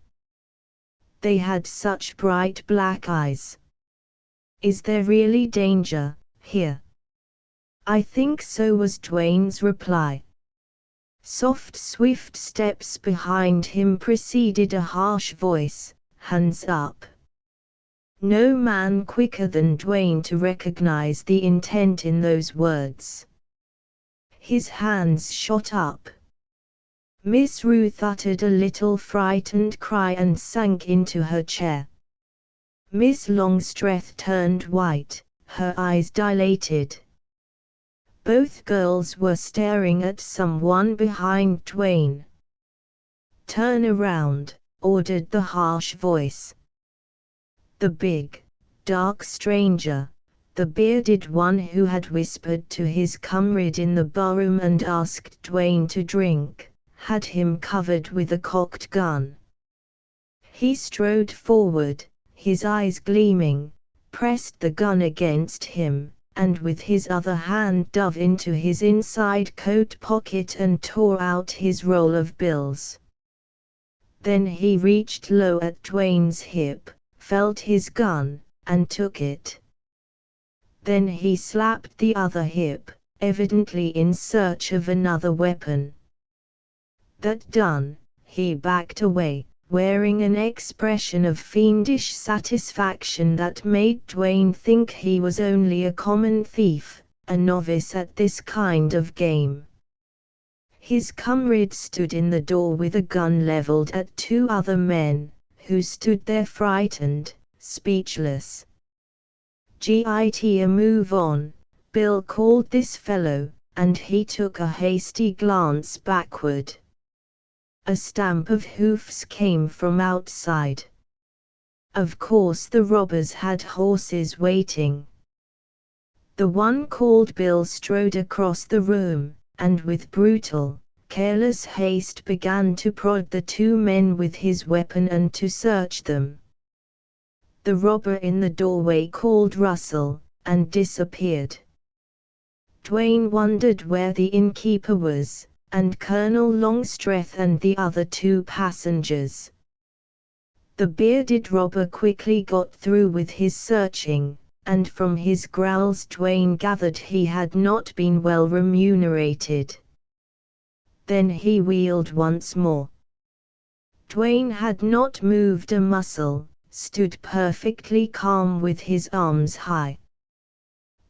They had such bright black eyes. Is there really danger here?" "I think so," was Dwayne's reply. Soft, swift steps behind him preceded a harsh voice, "Hands up." No man quicker than Dwayne to recognize the intent in those words. His hands shot up. Miss Ruth uttered a little frightened cry and sank into her chair. Miss Longstreth turned white, her eyes dilated. Both girls were staring at someone behind Dwayne. "Turn around," ordered the harsh voice. The big, dark stranger, the bearded one who had whispered to his comrade in the barroom and asked Dwayne to drink, had him covered with a cocked gun. He strode forward, his eyes gleaming, pressed the gun against him, and with his other hand dove into his inside coat pocket and tore out his roll of bills. Then he reached low at Dwayne's hip, felt his gun, and took it. Then he slapped the other hip, evidently in search of another weapon. That done, he backed away, wearing an expression of fiendish satisfaction that made Dwayne think he was only a common thief, a novice at this kind of game. His comrade stood in the door with a gun leveled at two other men, who stood there frightened, speechless. "Git a move on," Bill called this fellow, and he took a hasty glance backward. A stamp of hoofs came from outside. Of course the robbers had horses waiting. The one called Bill strode across the room, and with brutal, careless haste began to prod the two men with his weapon and to search them. The robber in the doorway called Russell, and disappeared. Dwayne wondered where the innkeeper was, and Colonel Longstreth and the other two passengers. The bearded robber quickly got through with his searching, and from his growls Dwayne gathered he had not been well remunerated. Then he wheeled once more. Dwayne had not moved a muscle, stood perfectly calm with his arms high.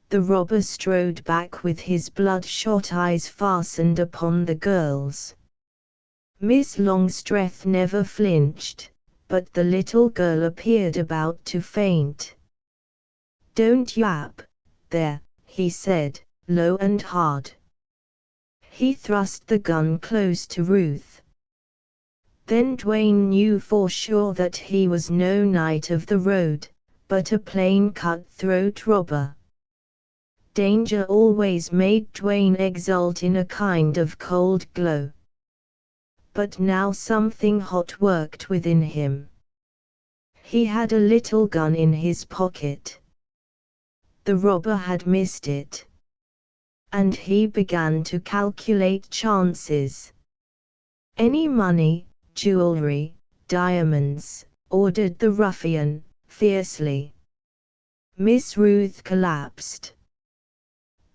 The robber strode back with his bloodshot eyes fastened upon the girls. Miss Longstreth never flinched, but the little girl appeared about to faint. "Don't yap, there," he said, low and hard. He thrust the gun close to Ruth. Then Dwayne knew for sure that he was no knight of the road, but a plain cutthroat robber. Danger always made Dwayne exult in a kind of cold glow. But now something hot worked within him. He had a little gun in his pocket. The robber had missed it. And he began to calculate chances. "Any money, jewelry, diamonds?" ordered the ruffian, fiercely. Miss Ruth collapsed.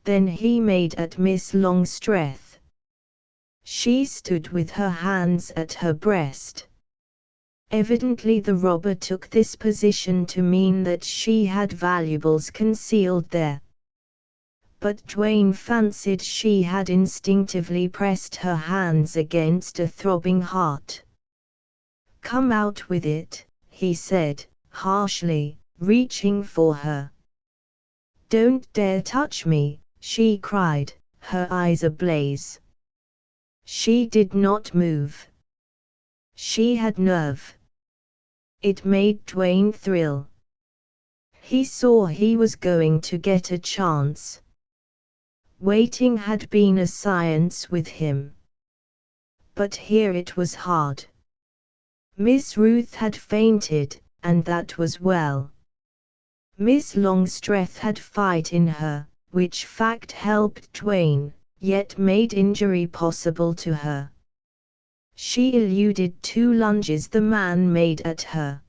Then he made at Miss Longstreth. She stood with her hands at her breast. Evidently the robber took this position to mean that she had valuables concealed there. But Dwayne fancied she had instinctively pressed her hands against a throbbing heart. "Come out with it," he said, harshly, reaching for her. "Don't dare touch me," she cried, her eyes ablaze. She did not move. She had nerve. It made Dwayne thrill. He saw he was going to get a chance. Waiting had been a science with him. But here it was hard. Miss Ruth had fainted, and that was well. Miss Longstreth had fight in her, which fact helped Dwayne, yet made injury possible to her. She eluded two lunges the man made at her.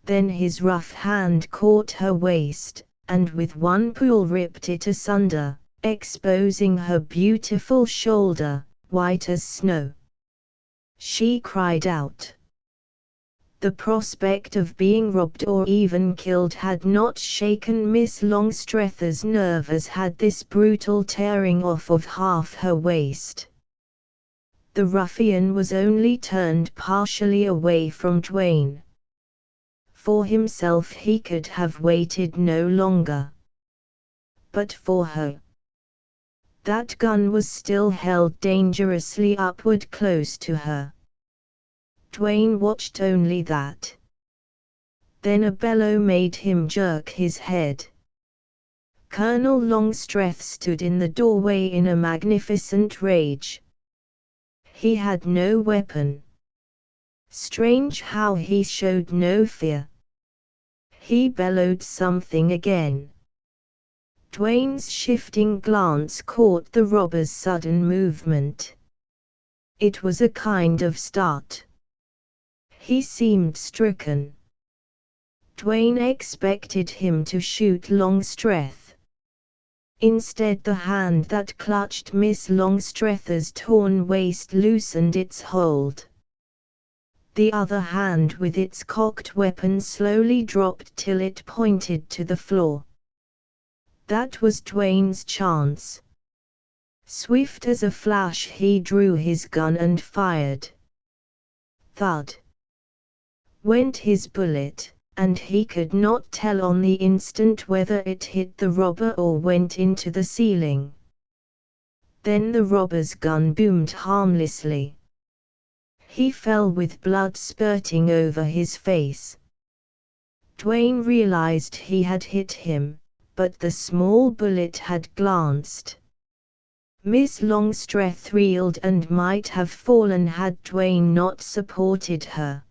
Then his rough hand caught her waist, and with one pull ripped it asunder, exposing her beautiful shoulder, white as snow. She cried out. The prospect of being robbed or even killed had not shaken Miss Longstreth's nerve as had this brutal tearing off of half her waist. The ruffian was only turned partially away from Dwayne. For himself he could have waited no longer. But for her, that gun was still held dangerously upward close to her. Dwayne watched only that. Then a bellow made him jerk his head. Colonel Longstreth stood in the doorway in a magnificent rage. He had no weapon. Strange how he showed no fear. He bellowed something again. Dwayne's shifting glance caught the robber's sudden movement. It was a kind of start. He seemed stricken. Dwayne expected him to shoot Longstreth. Instead, the hand that clutched Miss Longstreth's torn waist loosened its hold. The other hand with its cocked weapon slowly dropped till it pointed to the floor. That was Dwayne's chance. Swift as a flash he drew his gun and fired. Thud went his bullet, and he could not tell on the instant whether it hit the robber or went into the ceiling. Then the robber's gun boomed harmlessly. He fell with blood spurting over his face. Dwayne realized he had hit him, but the small bullet had glanced. Miss Longstreth reeled and might have fallen had Dwayne not supported her.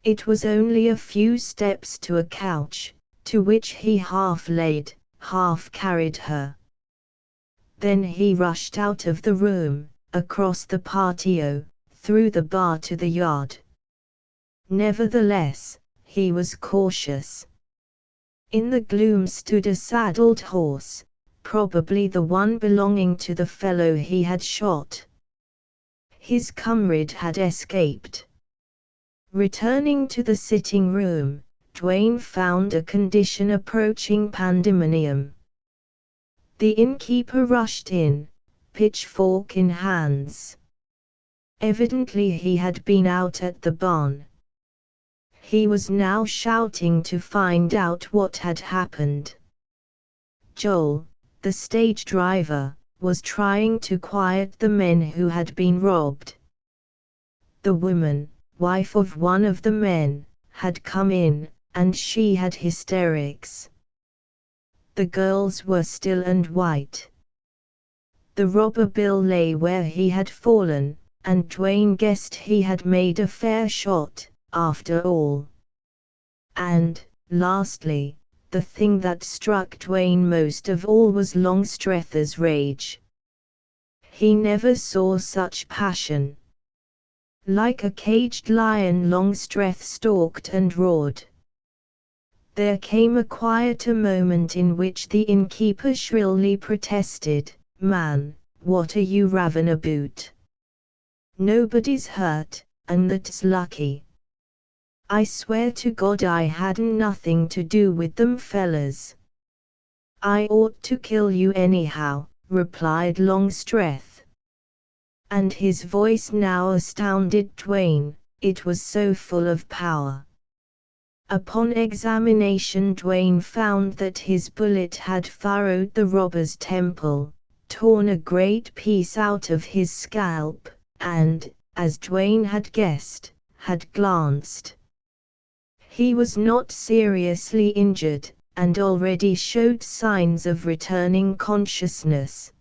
It was only a few steps to a couch, to which he half laid, half carried her. Then he rushed out of the room, across the patio, through the bar to the yard. Nevertheless, he was cautious. In the gloom stood a saddled horse, probably the one belonging to the fellow he had shot. His comrade had escaped. Returning to the sitting room, Dwayne found a condition approaching pandemonium. The innkeeper rushed in, pitchfork in hands. Evidently he had been out at the barn. He was now shouting to find out what had happened. Joel, the stage driver, was trying to quiet the men who had been robbed. The woman, wife of one of the men, had come in, and she had hysterics. The girls were still and white. The robber Bill lay where he had fallen, and Dwayne guessed he had made a fair shot, after all. And, lastly, the thing that struck Dwayne most of all was Longstreth's rage. He never saw such passion. Like a caged lion Longstreth stalked and roared. There came a quieter moment in which the innkeeper shrilly protested, "Man, what are you ravin' aboot? Nobody's hurt, and that's lucky. I swear to God I hadn't nothing to do with them fellas." "I ought to kill you anyhow," replied Longstreth. And his voice now astounded Dwayne, it was so full of power. Upon examination Dwayne found that his bullet had furrowed the robber's temple, torn a great piece out of his scalp, and, as Dwayne had guessed, had glanced. He was not seriously injured, and already showed signs of returning consciousness.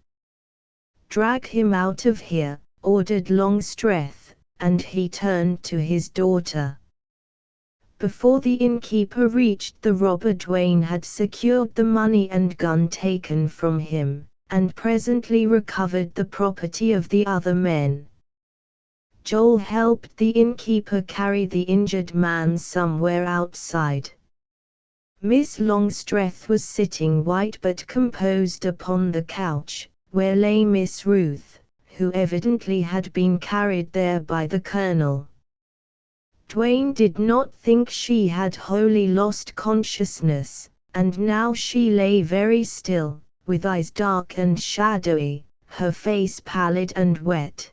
"Drag him out of here," ordered Longstreth, and he turned to his daughter. Before the innkeeper reached the robber Dwayne had secured the money and gun taken from him, and presently recovered the property of the other men. Joel helped the innkeeper carry the injured man somewhere outside. Miss Longstreth was sitting white but composed upon the couch, where lay Miss Ruth, who evidently had been carried there by the colonel. Dwayne did not think she had wholly lost consciousness, and now she lay very still, with eyes dark and shadowy, her face pallid and wet.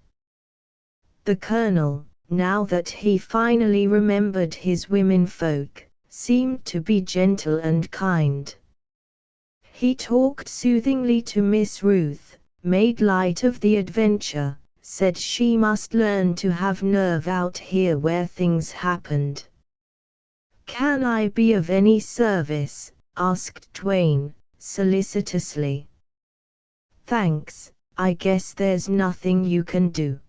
The colonel, now that he finally remembered his womenfolk, seemed to be gentle and kind. He talked soothingly to Miss Ruth, made light of the adventure, said she must learn to have nerve out here where things happened. "Can I be of any service?" asked Dwayne, solicitously. "Thanks, I guess there's nothing you can do.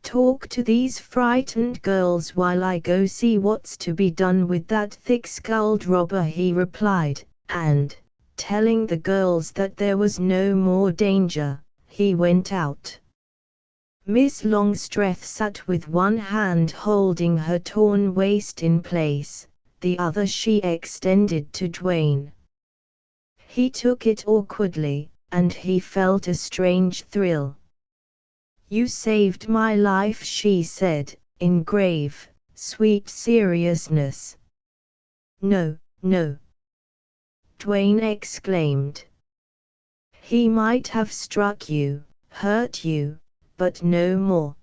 Talk to these frightened girls while I go see what's to be done with that thick-skulled robber," he replied, and, telling the girls that there was no more danger, he went out. Miss Longstreth sat with one hand holding her torn waist in place, the other she extended to Dwayne. He took it awkwardly, and he felt a strange thrill. "You saved my life," she said, in grave, sweet seriousness. "No, no!" Dwayne exclaimed. "He might have struck you, hurt you, but no more.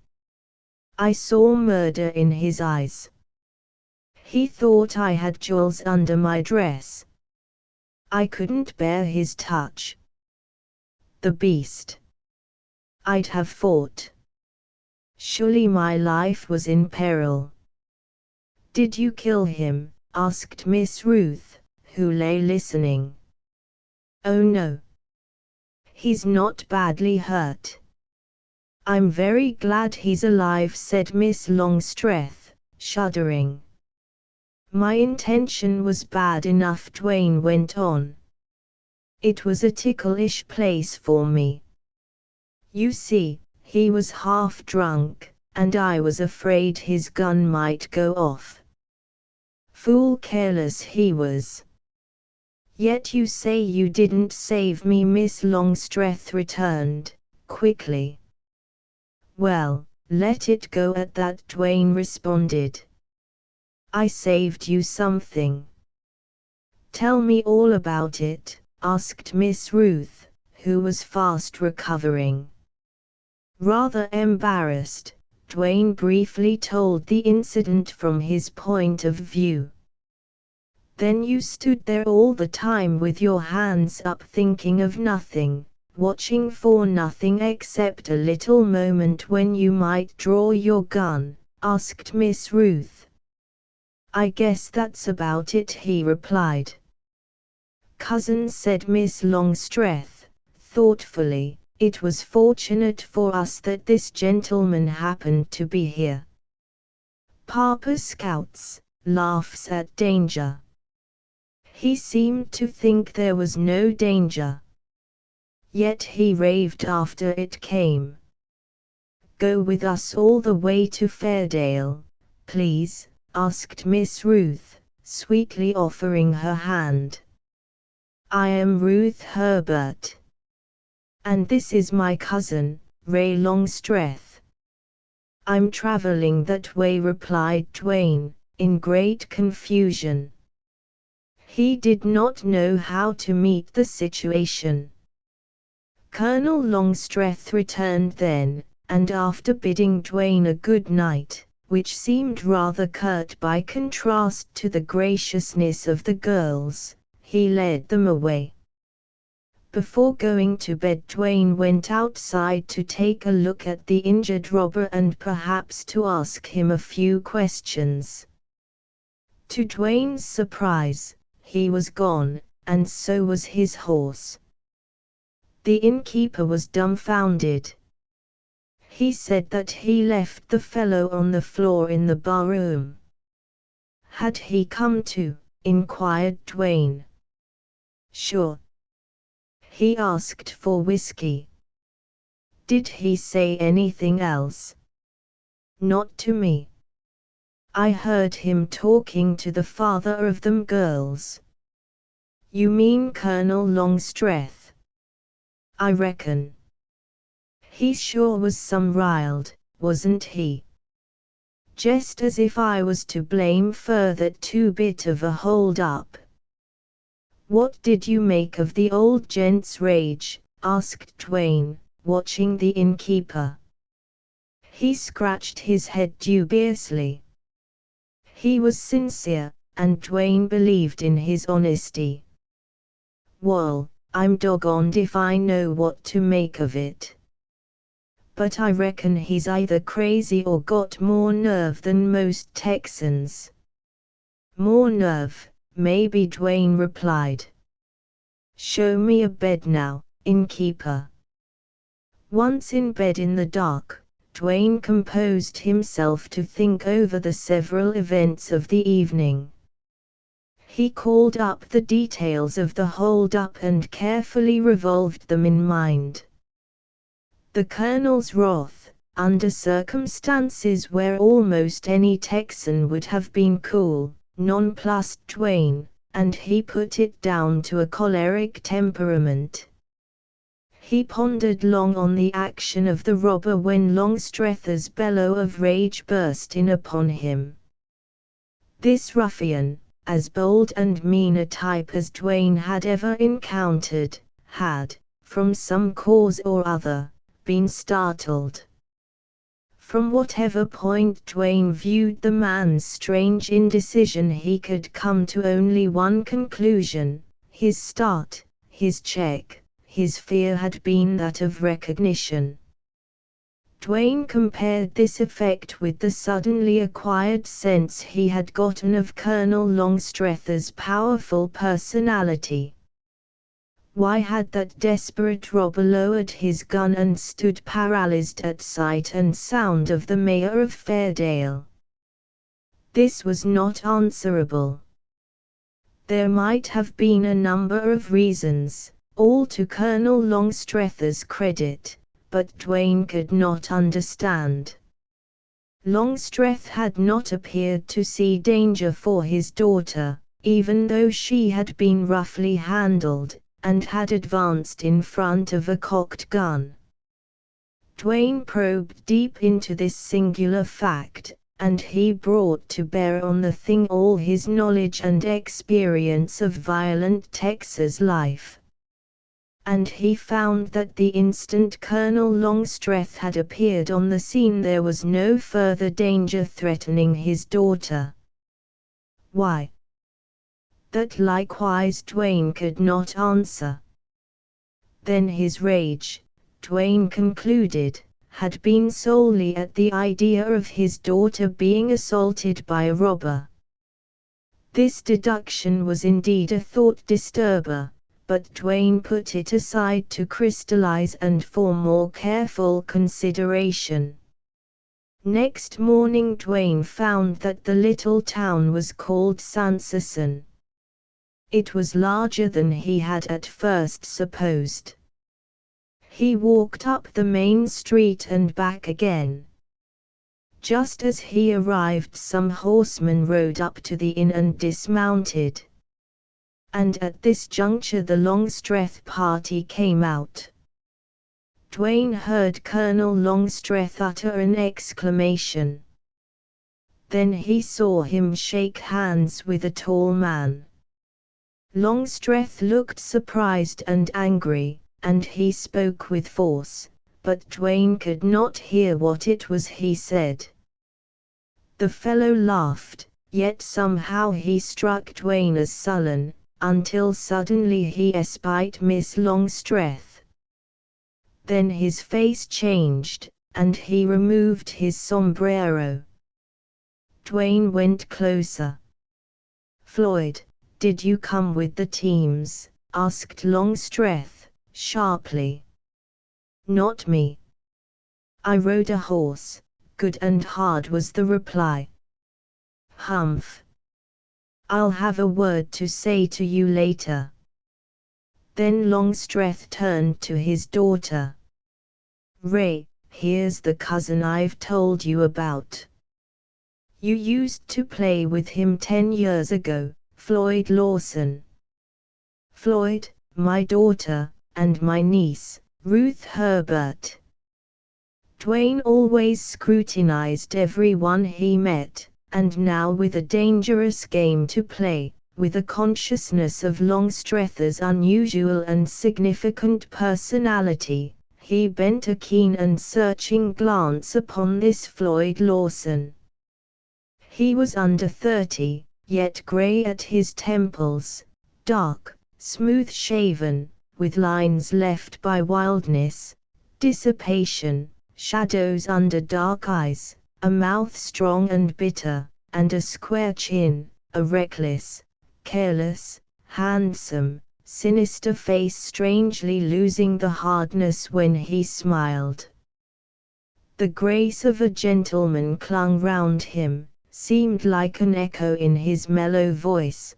I saw murder in his eyes. He thought I had jewels under my dress. I couldn't bear his touch. The beast. I'd have fought. Surely my life was in peril." "Did you kill him?" asked Miss Ruth, who lay listening. "Oh no. He's not badly hurt." "I'm very glad he's alive," said Miss Longstreth, shuddering. "My intention was bad enough," Dwayne went on. "It was a ticklish place for me. You see, he was half drunk, and I was afraid his gun might go off. Fool careless he was." "Yet you say you didn't save me," Miss Longstreth returned, quickly. "Well, let it go at that," Dwayne responded. "I saved you something." "Tell me all about it," asked Miss Ruth, who was fast recovering. Rather embarrassed, Dwayne briefly told the incident from his point of view. "Then you stood there all the time with your hands up thinking of nothing, watching for nothing except a little moment when you might draw your gun?" asked Miss Ruth. "I guess that's about it," he replied. "Cousin," said Miss Longstreth, thoughtfully, "it was fortunate for us that this gentleman happened to be here. Papa scouts, laughs at danger. He seemed to think there was no danger. Yet he raved after it came." "Go with us all the way to Fairdale, please?" asked Miss Ruth, sweetly offering her hand. "I am Ruth Herbert. And this is my cousin, Ray Longstreth." "I'm traveling that way," replied Dwayne, in great confusion. He did not know how to meet the situation. Colonel Longstreth returned then, and after bidding Dwayne a good night, which seemed rather curt by contrast to the graciousness of the girls, he led them away. Before going to bed, Dwayne went outside to take a look at the injured robber and perhaps to ask him a few questions. To Dwayne's surprise, he was gone, and so was his horse. The innkeeper was dumbfounded. He said that he left the fellow on the floor in the barroom. "Had he come to?" inquired Dwayne. "Sure. He asked for whiskey." "Did he say anything else?" "Not to me. I heard him talking to the father of them girls." "You mean Colonel Longstreth?" "I reckon. He sure was some riled, wasn't he? Just as if I was to blame for that too bit of a hold-up. What did you make of the old gent's rage? Asked Dwayne, watching the innkeeper. He scratched his head dubiously. He was sincere, and Dwayne believed in his honesty. Well, I'm doggoned if I know what to make of it. But I reckon he's either crazy or got more nerve than most Texans. More nerve, maybe, Dwayne replied. Show me a bed now, innkeeper. Once in bed in the dark, Dwayne composed himself to think over the several events of the evening. He called up the details of the hold-up and carefully revolved them in mind. The Colonel's wrath, under circumstances where almost any Texan would have been cool, nonplussed Dwayne, and he put it down to a choleric temperament. He pondered long on the action of the robber when Longstreth's bellow of rage burst in upon him. This ruffian, as bold and mean a type as Dwayne had ever encountered, had, from some cause or other, been startled. From whatever point Dwayne viewed the man's strange indecision, he could come to only one conclusion: his start, his check, his fear had been that of recognition. Dwayne compared this effect with the suddenly acquired sense he had gotten of Colonel Longstreth's powerful personality. Why had that desperate robber lowered his gun and stood paralyzed at sight and sound of the mayor of Fairdale? This was not answerable. There might have been a number of reasons, all to Colonel Longstreth's credit, but Dwayne could not understand. Longstreth had not appeared to see danger for his daughter, even though she had been roughly handled, and had advanced in front of a cocked gun. Dwayne probed deep into this singular fact, and he brought to bear on the thing all his knowledge and experience of violent Texas life. And he found that the instant Colonel Longstreth had appeared on the scene there was no further danger threatening his daughter. Why? That likewise Dwayne could not answer. Then his rage, Dwayne concluded, had been solely at the idea of his daughter being assaulted by a robber. This deduction was indeed a thought disturber, but Dwayne put it aside to crystallize and for more careful consideration. Next morning Dwayne found that the little town was called Sanderson. It was larger than he had at first supposed. He walked up the main street and back again. Just as he arrived, some horsemen rode up to the inn and dismounted. And at this juncture the Longstreth party came out. Dwayne heard Colonel Longstreth utter an exclamation. Then he saw him shake hands with a tall man. Longstreth looked surprised and angry, and he spoke with force, but Dwayne could not hear what it was he said. The fellow laughed, yet somehow he struck Dwayne as sullen, until suddenly he espied Miss Longstreth. Then his face changed, and he removed his sombrero. Dwayne went closer. "Floyd, did you come with the teams?" asked Longstreth, sharply. "Not me. I rode a horse, good and hard," was the reply. "Humph. I'll have a word to say to you later." Then Longstreth turned to his daughter. "Ray, here's the cousin I've told you about. You used to play with him 10 years ago, Floyd Lawson." "Floyd, my daughter, and my niece, Ruth Herbert." Dwayne always scrutinized everyone he met, and now with a dangerous game to play, with a consciousness of Longstreth's unusual and significant personality, he bent a keen and searching glance upon this Floyd Lawson. He was under 30, yet grey at his temples, dark, smooth-shaven, with lines left by wildness, dissipation, shadows under dark eyes, a mouth strong and bitter, and a square chin, a reckless, careless, handsome, sinister face strangely losing the hardness when he smiled. The grace of a gentleman clung round him, seemed like an echo in his mellow voice.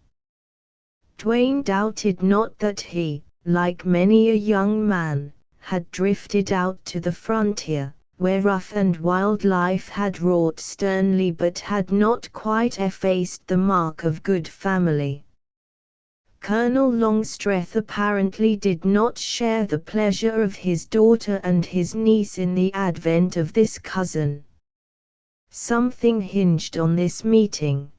Dwayne doubted not that he, like many a young man, had drifted out to the frontier, where rough and wild life had wrought sternly but had not quite effaced the mark of good family. Colonel Longstreth apparently did not share the pleasure of his daughter and his niece in the advent of this cousin. Something hinged on this meeting.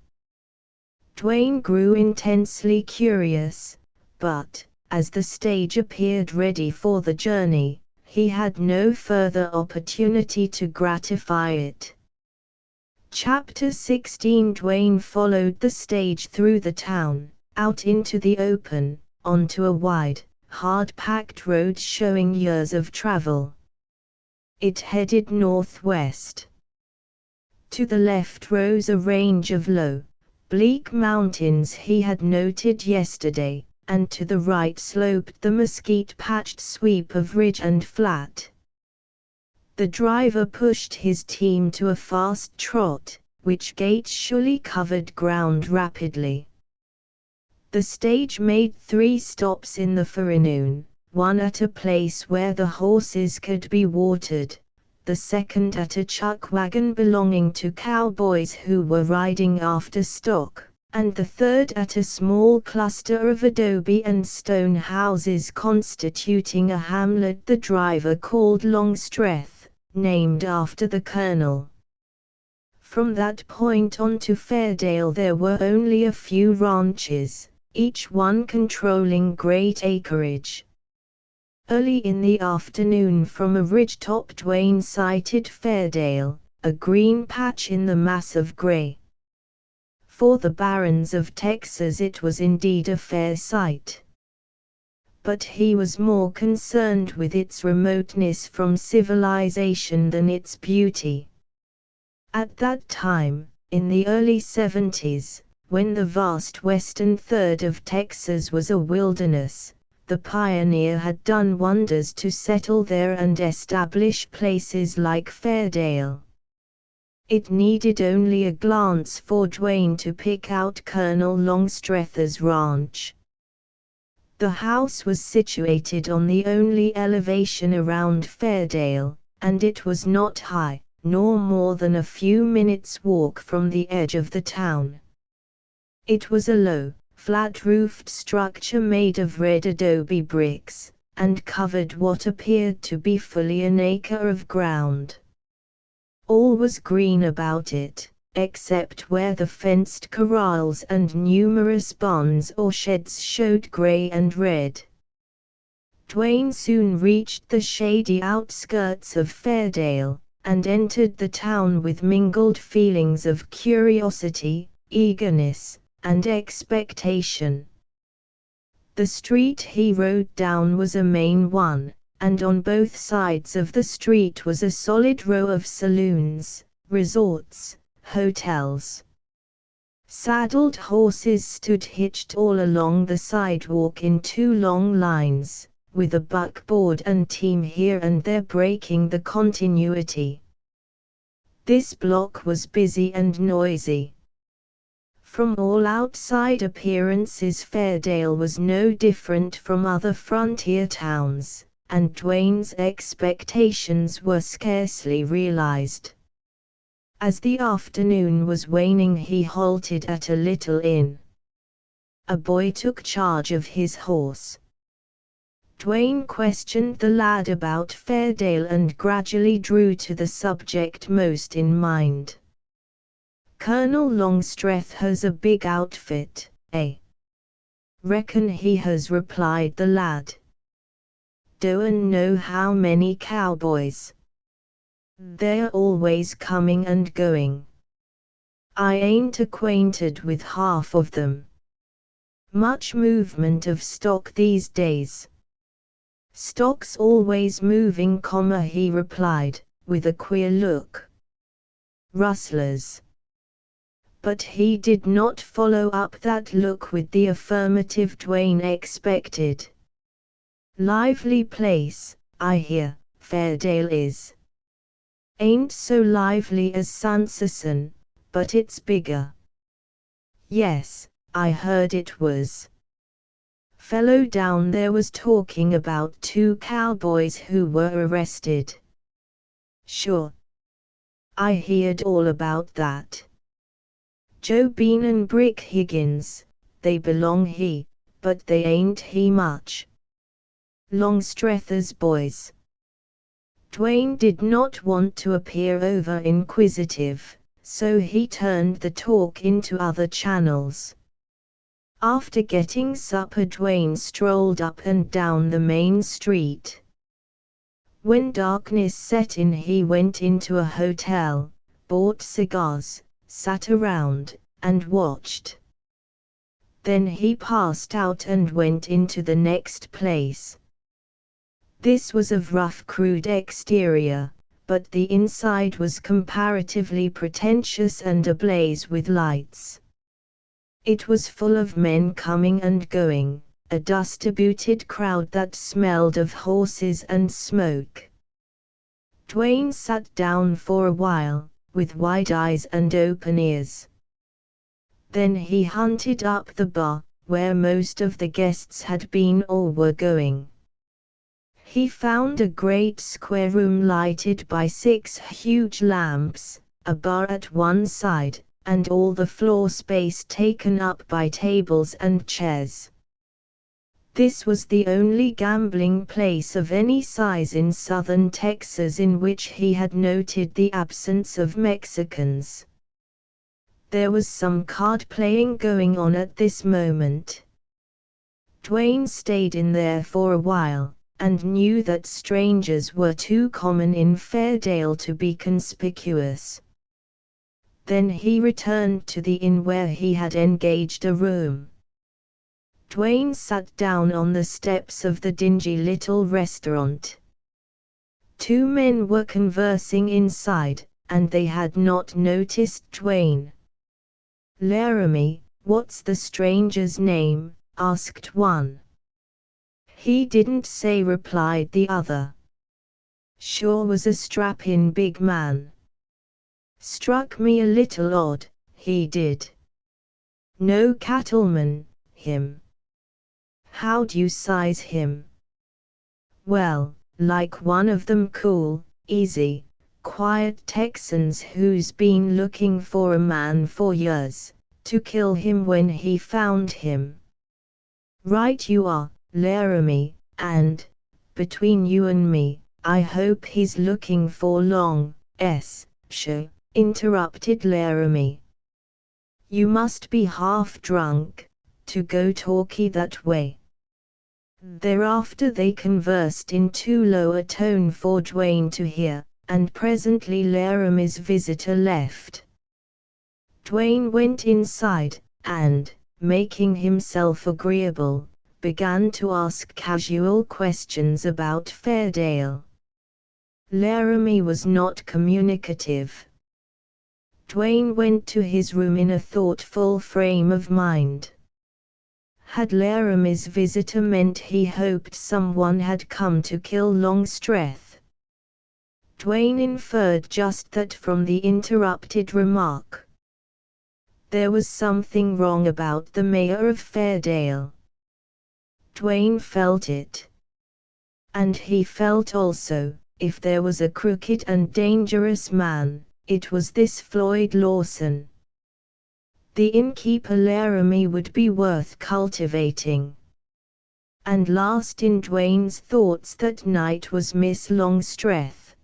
Dwayne grew intensely curious, but, as the stage appeared ready for the journey, he had no further opportunity to gratify it. Chapter 16 Dwayne followed the stage through the town, out into the open, onto a wide, hard-packed road showing years of travel. It headed northwest. To the left rose a range of low, bleak mountains he had noted yesterday, and to the right sloped the mesquite-patched sweep of ridge and flat. The driver pushed his team to a fast trot, which gait surely covered ground rapidly. The stage made 3 stops in the forenoon, one at a place where the horses could be watered, the second at a chuck wagon belonging to cowboys who were riding after stock, and the third at a small cluster of adobe and stone houses constituting a hamlet the driver called Longstreth, named after the colonel. From that point on to Fairdale there were only a few ranches, each one controlling great acreage. Early in the afternoon from a ridgetop Dwayne sighted Fairdale, a green patch in the mass of gray. For the barrens of Texas it was indeed a fair sight. But he was more concerned with its remoteness from civilization than its beauty. At that time, in the early 70s, when the vast western third of Texas was a wilderness, the pioneer had done wonders to settle there and establish places like Fairdale. It needed only a glance for Dwayne to pick out Colonel Longstreth's ranch. The house was situated on the only elevation around Fairdale, and it was not high, nor more than a few minutes' walk from the edge of the town. It was a low, flat-roofed structure made of red adobe bricks, and covered what appeared to be fully an acre of ground. All was green about it, except where the fenced corrals and numerous barns or sheds showed gray and red. Dwayne soon reached the shady outskirts of Fairdale, and entered the town with mingled feelings of curiosity, eagerness, and expectation. The street he rode down was a main one, and on both sides of the street was a solid row of saloons, resorts, hotels. Saddled horses stood hitched all along the sidewalk in 2 long lines, with a buckboard and team here and there breaking the continuity. This block was busy and noisy. From all outside appearances Fairdale was no different from other frontier towns, and Dwayne's expectations were scarcely realized. As the afternoon was waning he halted at a little inn. A boy took charge of his horse. Dwayne questioned the lad about Fairdale and gradually drew to the subject most in mind. "Colonel Longstreth has a big outfit, eh?" "Reckon he has," replied the lad. "Don't know how many cowboys. They're always coming and going. I ain't acquainted with half of them. Much movement of stock these days." "Stock's always moving," he replied, with a queer look. "Rustlers." But he did not follow up that look with the affirmative Dwayne expected. "Lively place, I hear, Fairdale is. Ain't so lively as Sanderson, but it's bigger." "Yes, I heard it was. Fellow down there was talking about 2 cowboys who were arrested." "Sure. I heard all about that. Joe Bean and Brick Higgins, they belong he, but they ain't he much. Longstreth's boys." Dwayne did not want to appear over-inquisitive, so he turned the talk into other channels. After getting supper, Dwayne strolled up and down the main street. When darkness set in, he went into a hotel, bought cigars, sat around, and watched. Then he passed out and went into the next place. This was of rough, crude exterior, but the inside was comparatively pretentious and ablaze with lights. It was full of men coming and going, a distributed crowd that smelled of horses and smoke. Dwayne sat down for a while, with wide eyes and open ears. Then he hunted up the bar, where most of the guests had been or were going. He found a great square room lighted by 6 huge lamps, a bar at one side, and all the floor space taken up by tables and chairs. This was the only gambling place of any size in southern Texas in which he had noted the absence of Mexicans. There was some card playing going on at this moment. Dwayne stayed in there for a while, and knew that strangers were too common in Fairdale to be conspicuous. Then he returned to the inn where he had engaged a room. Dwayne sat down on the steps of the dingy little restaurant. 2 men were conversing inside, and they had not noticed Dwayne. "Laramie, what's the stranger's name?" asked one. "He didn't say," replied the other. "Sure was a strap-in big man. Struck me a little odd, he did. No cattleman, him. How'd you size him?" "Well, like one of them cool, easy, quiet Texans who's been looking for a man for years, to kill him when he found him." "Right you are, Laramie, and, between you and me, I hope he's looking for Long S. Show," interrupted Laramie. "You must be half drunk, to go talky that way." Thereafter they conversed in too low a tone for Dwayne to hear, and presently Laramie's visitor left. Dwayne went inside, and, making himself agreeable, began to ask casual questions about Fairdale. Laramie was not communicative. Dwayne went to his room in a thoughtful frame of mind. Had Laramie's visitor meant he hoped someone had come to kill Longstreth? Dwayne inferred just that from the interrupted remark. There was something wrong about the mayor of Fairdale. Dwayne felt it. And he felt also, if there was a crooked and dangerous man, it was this Floyd Lawson. The innkeeper Laramie would be worth cultivating. and last in Dwayne's thoughts that night was Miss Longstreth.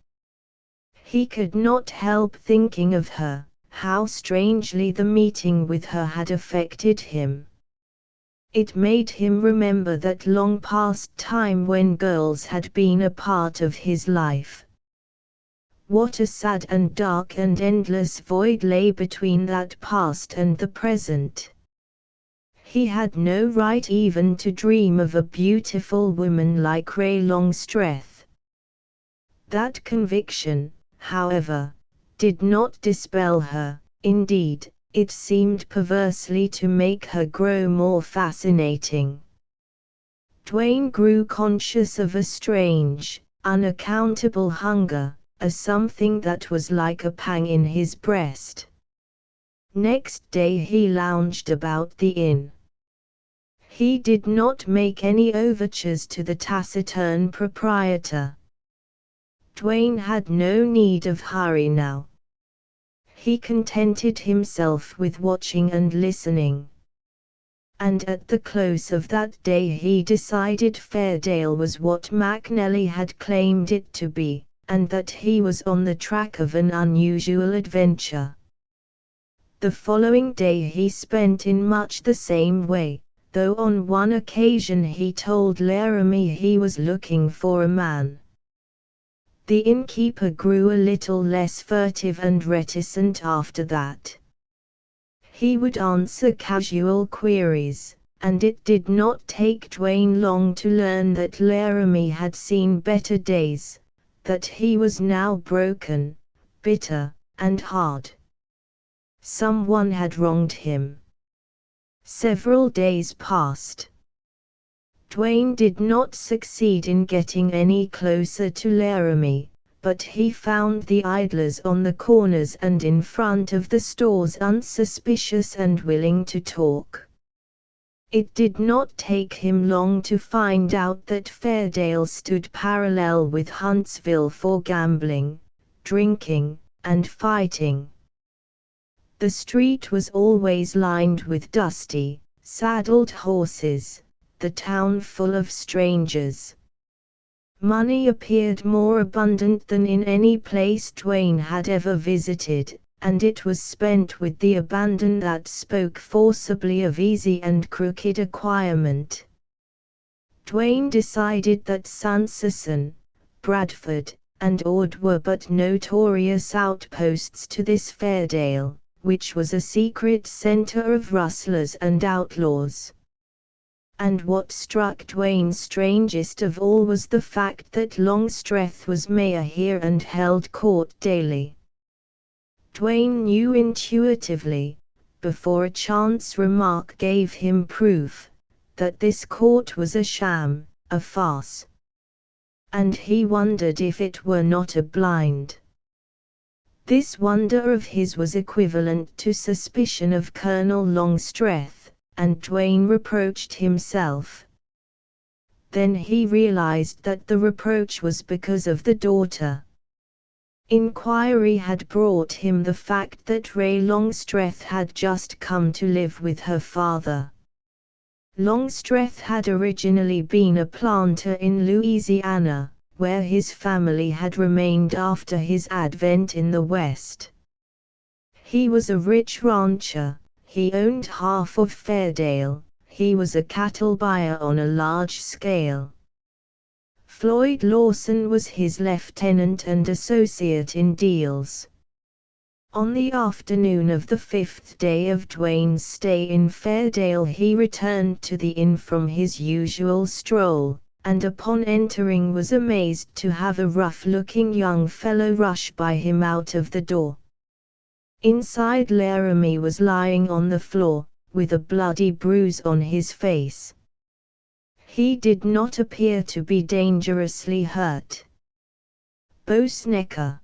He could not help thinking of her, how strangely the meeting with her had affected him. It made him remember that long past time when girls had been a part of his life. What a sad and dark and endless void lay between that past and the present. He had no right even to dream of a beautiful woman like Ray Longstreth. That conviction, however, did not dispel her. Indeed, it seemed perversely to make her grow more fascinating. Dwayne grew conscious of a strange, unaccountable hunger, a something that was like a pang in his breast. Next day he lounged about the inn. He did not make any overtures to the taciturn proprietor. Dwayne had no need of hurry now. He contented himself with watching and listening. And at the close of that day he decided Fairdale was what McNally had claimed it to be, and that he was on the track of an unusual adventure. The following day he spent in much the same way, though on one occasion he told Laramie he was looking for a man. The innkeeper grew a little less furtive and reticent after that. He would answer casual queries, and it did not take Dwayne long to learn that Laramie had seen better days, that he was now broken, bitter, and hard. Someone had wronged him. Several days passed. Dwayne did not succeed in getting any closer to Laramie, but he found the idlers on the corners and in front of the stores unsuspicious and willing to talk. It did not take him long to find out that Fairdale stood parallel with Huntsville for gambling, drinking, and fighting. The street was always lined with dusty, saddled horses, the town full of strangers. Money appeared more abundant than in any place Dwayne had ever visited, and it was spent with the abandon that spoke forcibly of easy and crooked acquirement. Dwayne decided that Sanderson, Bradford, and Ord were but notorious outposts to this Fairdale, which was a secret center of rustlers and outlaws. And what struck Dwayne strangest of all was the fact that Longstreth was mayor here and held court daily. Dwayne knew intuitively, before a chance remark gave him proof, that this court was a sham, a farce. And he wondered if it were not a blind. This wonder of his was equivalent to suspicion of Colonel Longstreth, and Dwayne reproached himself. Then he realized that the reproach was because of the daughter. Inquiry had brought him the fact that Ray Longstreth had just come to live with her father. Longstreth had originally been a planter in Louisiana, where his family had remained after his advent in the West. He was a rich rancher. He owned half of Fairdale. He was a cattle buyer on a large scale. Floyd Lawson was his lieutenant and associate in deals. On the afternoon of the 5th day of Dwayne's stay in Fairdale he returned to the inn from his usual stroll, and upon entering was amazed to have a rough-looking young fellow rush by him out of the door. Inside Laramie was lying on the floor, with a bloody bruise on his face. He did not appear to be dangerously hurt. "Boasnecker.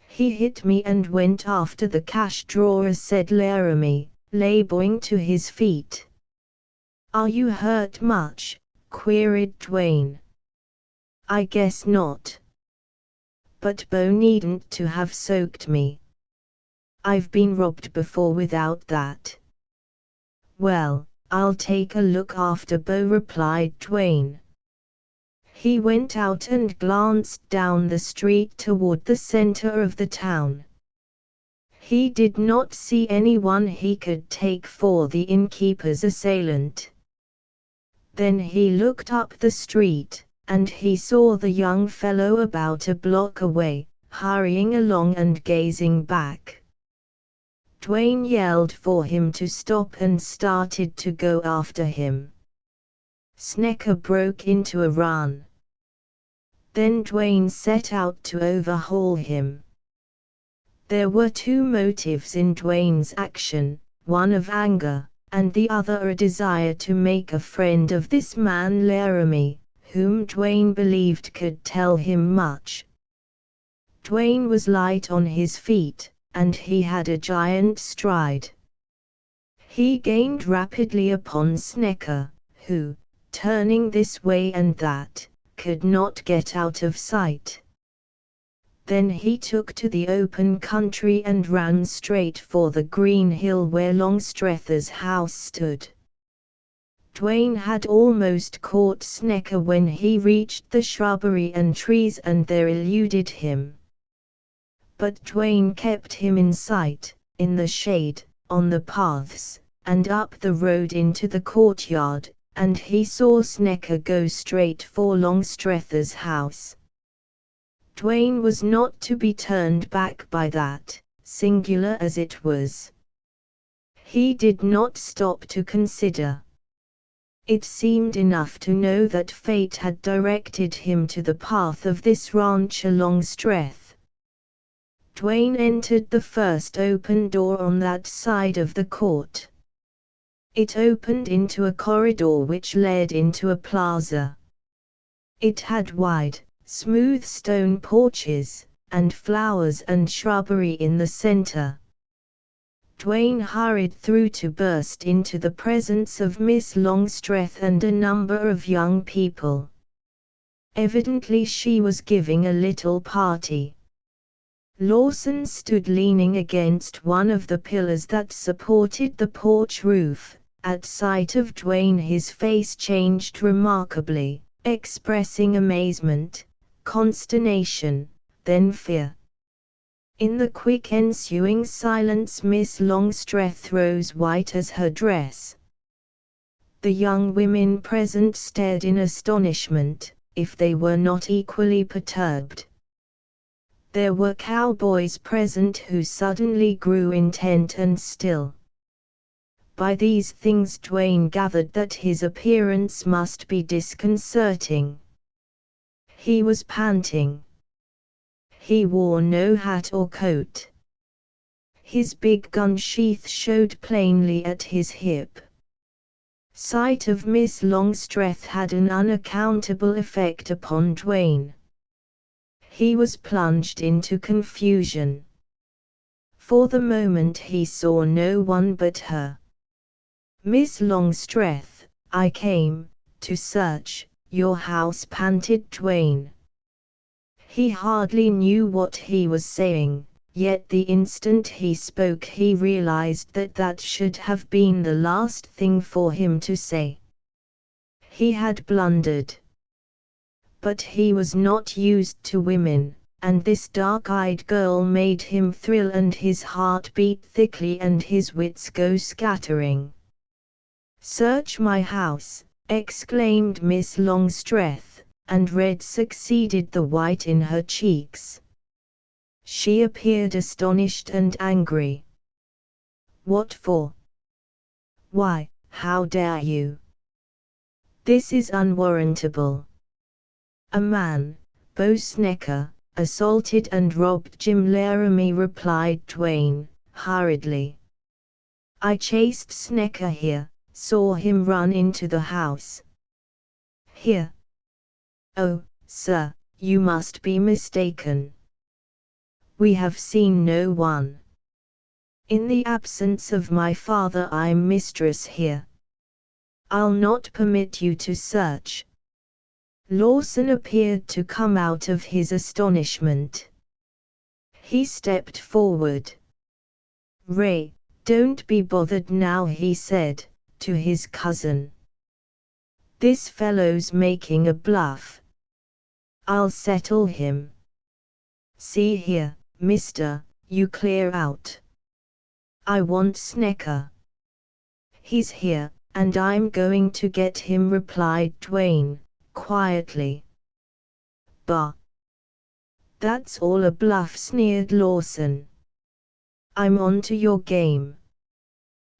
He hit me and went after the cash drawer," said Laramie, laboring to his feet. "Are you hurt much?" queried Dwayne. "I guess not. But Bo needn't to have soaked me. I've been robbed before without that." "Well, I'll take a look after Bo, replied Dwayne. He went out and glanced down the street toward the center of the town. He did not see anyone he could take for the innkeeper's assailant. Then he looked up the street, and he saw the young fellow about a block away, hurrying along and gazing back. Dwayne yelled for him to stop and started to go after him. Snecker broke into a run. Then Dwayne set out to overhaul him. There were two motives in Dwayne's action, one of anger, and the other a desire to make a friend of this man Laramie, whom Dwayne believed could tell him much. Dwayne was light on his feet, and he had a giant stride. He gained rapidly upon Snecker, who, turning this way and that, could not get out of sight. Then he took to the open country and ran straight for the green hill where Longstreth's house stood. Dwayne had almost caught Snecker when he reached the shrubbery and trees and there eluded him. But Dwayne kept him in sight, in the shade, on the paths, and up the road into the courtyard, and he saw Snecker go straight for Longstreth's house. Dwayne was not to be turned back by that, singular as it was. He did not stop to consider. It seemed enough to know that fate had directed him to the path of this rancher Longstreth. Dwayne entered the first open door on that side of the court. It opened into a corridor which led into a plaza. It had wide, smooth stone porches, and flowers and shrubbery in the center. Dwayne hurried through to burst into the presence of Miss Longstreth and a number of young people. Evidently she was giving a little party. Lawson stood leaning against one of the pillars that supported the porch roof. At sight of Dwayne his face changed remarkably, expressing amazement, consternation, then fear. In the quick ensuing silence Miss Longstreth rose white as her dress. The young women present stared in astonishment, if they were not equally perturbed. There were cowboys present who suddenly grew intent and still. By these things Dwayne gathered that his appearance must be disconcerting. He was panting. He wore no hat or coat. His big gun sheath showed plainly at his hip. Sight of Miss Longstreth had an unaccountable effect upon Dwayne. He was plunged into confusion. For the moment he saw no one but her. "Miss Longstreth, I came to search your house," panted Dwayne. He hardly knew what he was saying, yet the instant he spoke he realized that that should have been the last thing for him to say. He had blundered. But he was not used to women, and this dark-eyed girl made him thrill and his heart beat thickly and his wits go scattering. "Search my house," exclaimed Miss Longstreth, and red succeeded the white in her cheeks. She appeared astonished and angry. "What for? Why, how dare you? This is unwarrantable. A man, Bo Snecker, assaulted and robbed Jim Laramie," replied Dwayne, hurriedly. "I chased Snecker here, saw him run into the house." "Here? Oh, sir, you must be mistaken. We have seen no one. In the absence of my father I'm mistress here. I'll not permit you to search." Lawson appeared to come out of his astonishment. He stepped forward. "Ray, don't be bothered now," he said, to his cousin. "This fellow's making a bluff. I'll settle him. See here, mister, you clear out. I want Snecker. He's here, and I'm going to get him," replied Dwayne, quietly. "Bah! That's all a bluff," sneered Lawson. "I'm on to your game.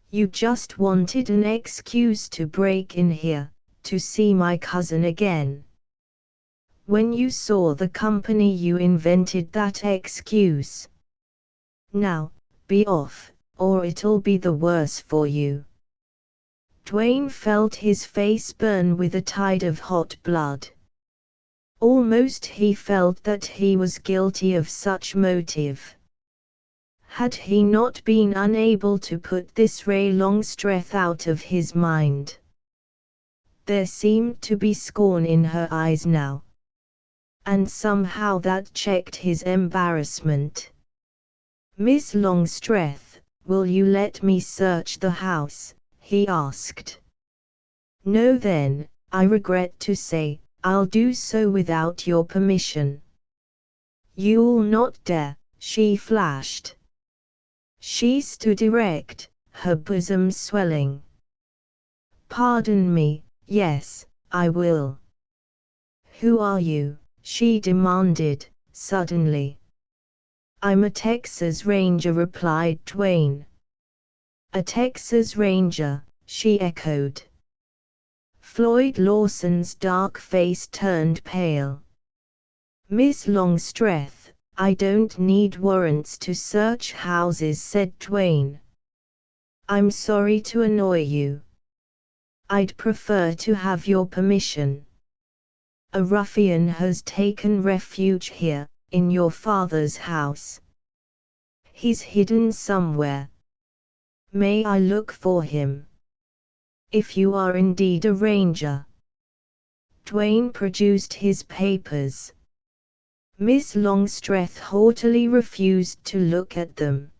You just wanted an excuse to break in here, to see my cousin again. When you saw the company you invented that excuse. Now, be off, or it'll be the worse for you." Dwayne felt his face burn with a tide of hot blood. Almost he felt that he was guilty of such motive. Had he not been unable to put this Ray Longstreth out of his mind? There seemed to be scorn in her eyes now. And somehow that checked his embarrassment. "Miss Longstreth, will you let me search the house?" he asked. "No then, I regret to say, I'll do so without your permission." "You'll not dare," she flashed. She stood erect, her bosom swelling. "Pardon me, yes, I will." "Who are you?" she demanded, suddenly. "I'm a Texas Ranger," replied Dwayne. "A Texas Ranger," she echoed. Floyd Lawson's dark face turned pale. "Miss Longstreth, I don't need warrants to search houses," said Dwayne. "I'm sorry to annoy you. I'd prefer to have your permission. A ruffian has taken refuge here, in your father's house. He's hidden somewhere. May I look for him? If you are indeed a ranger." Dwayne produced his papers. Miss Longstreth haughtily refused to look at them.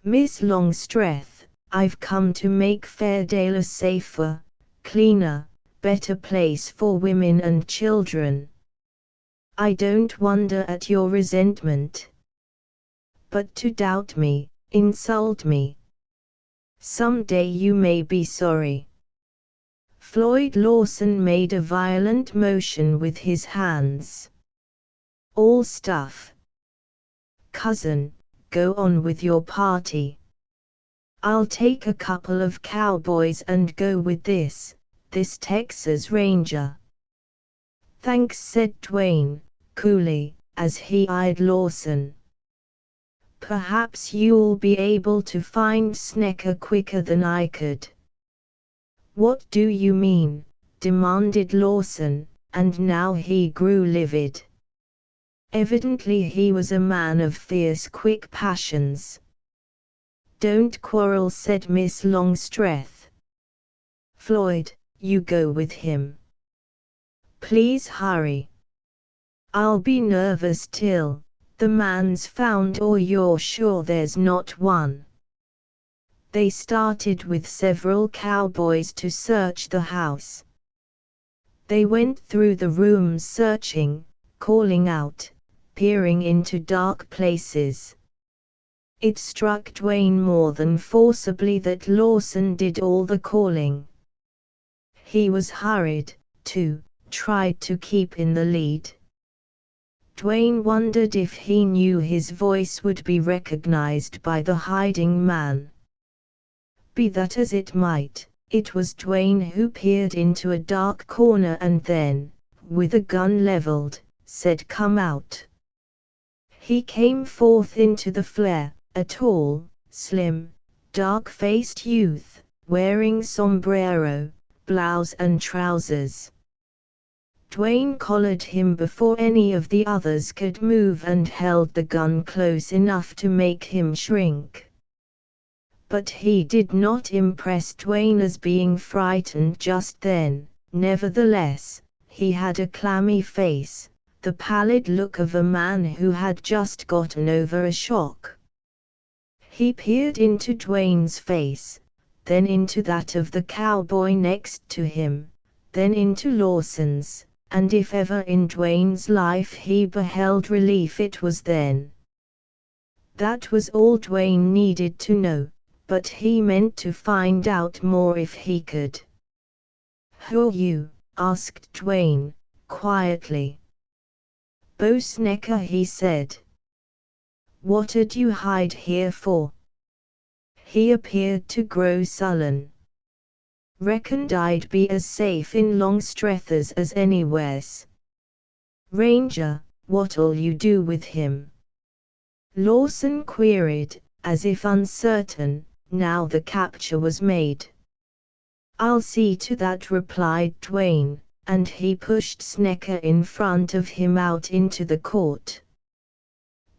"Miss Longstreth, I've come to make Fairdale a safer, cleaner, better place for women and children. I don't wonder at your resentment. But to doubt me, insult me. Someday you may be sorry." Floyd Lawson made a violent motion with his hands. "All stuff. Cousin, go on with your party. I'll take a couple of cowboys and go with this Texas Ranger." "Thanks," said Dwayne, coolly, as he eyed Lawson. "Perhaps you'll be able to find Snecker quicker than I could." "What do you mean?" demanded Lawson, and now he grew livid. Evidently he was a man of fierce, quick passions. "Don't quarrel," said Miss Longstreth. "Floyd, you go with him. Please hurry. I'll be nervous till the man's found, or you're sure there's not one." They started with several cowboys to search the house. They went through the rooms searching, calling out, peering into dark places. It struck Dwayne more than forcibly that Lawson did all the calling. He was hurried, too, tried to keep in the lead. Dwayne wondered if he knew his voice would be recognized by the hiding man. Be that as it might, it was Dwayne who peered into a dark corner and then, with a gun leveled, said, "Come out." He came forth into the flare, a tall, slim, dark-faced youth, wearing sombrero, blouse and trousers. Dwayne collared him before any of the others could move and held the gun close enough to make him shrink. But he did not impress Dwayne as being frightened just then. Nevertheless, he had a clammy face, the pallid look of a man who had just gotten over a shock. He peered into Dwayne's face, then into that of the cowboy next to him, then into Lawson's, and if ever in Dwayne's life he beheld relief it was then. That was all Dwayne needed to know, but he meant to find out more if he could. "Who are you?" asked Dwayne, quietly. "Bo Snecker," he said. "What'd you hide here for?" He appeared to grow sullen. "Reckoned I'd be as safe in Longstrethers as anywheres." "Ranger, what'll you do with him?" Lawson queried, as if uncertain, now the capture was made. "I'll see to that," replied Dwayne, and he pushed Snecker in front of him out into the court.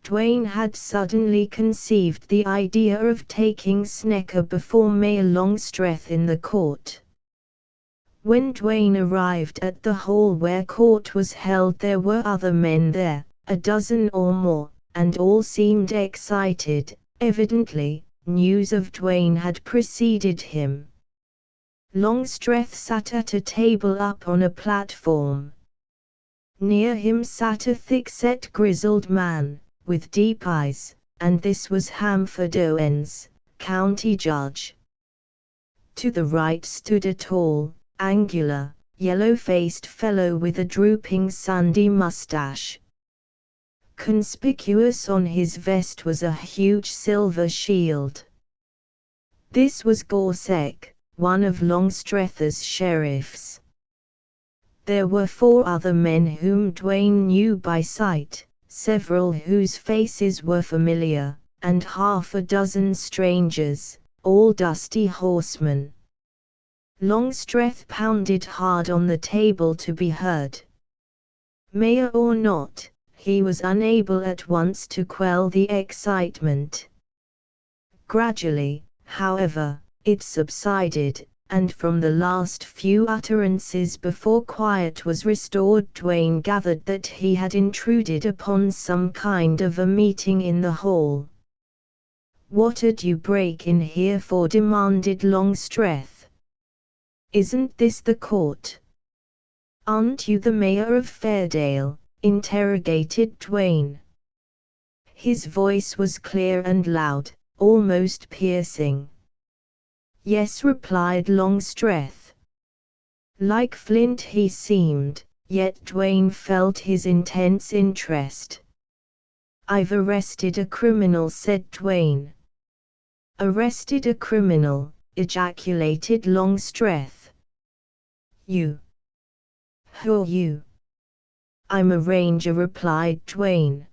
Dwayne had suddenly conceived the idea of taking Snecker before Mayor Longstreth in the court. When Dwayne arrived at the hall where court was held, there were other men there, a dozen or more, and all seemed excited. Evidently, news of Dwayne had preceded him. Longstreth sat at a table up on a platform. Near him sat a thick-set grizzled man, with deep eyes, and this was Hamford Owens, county judge. To the right stood a tall, angular, yellow-faced fellow with a drooping sandy mustache. Conspicuous on his vest was a huge silver shield. This was Gorsek, one of Longstreth's sheriffs. There were 4 other men whom Dwayne knew by sight, several whose faces were familiar, and half a dozen strangers, all dusty horsemen. Longstreth pounded hard on the table to be heard. Mayor or not, he was unable at once to quell the excitement. Gradually, however, it subsided, and from the last few utterances before quiet was restored Dwayne gathered that he had intruded upon some kind of a meeting in the hall. "What'd you break in here for?" demanded Longstreth. "Isn't this the court?" "Aren't you the mayor of Fairdale?" interrogated Dwayne. His voice was clear and loud, almost piercing. "Yes," replied Longstreth. Like flint he seemed, yet Dwayne felt his intense interest. "I've arrested a criminal," said Dwayne. "Arrested a criminal," ejaculated Longstreth. "You? Who are you?" "I'm a ranger," replied Dwayne.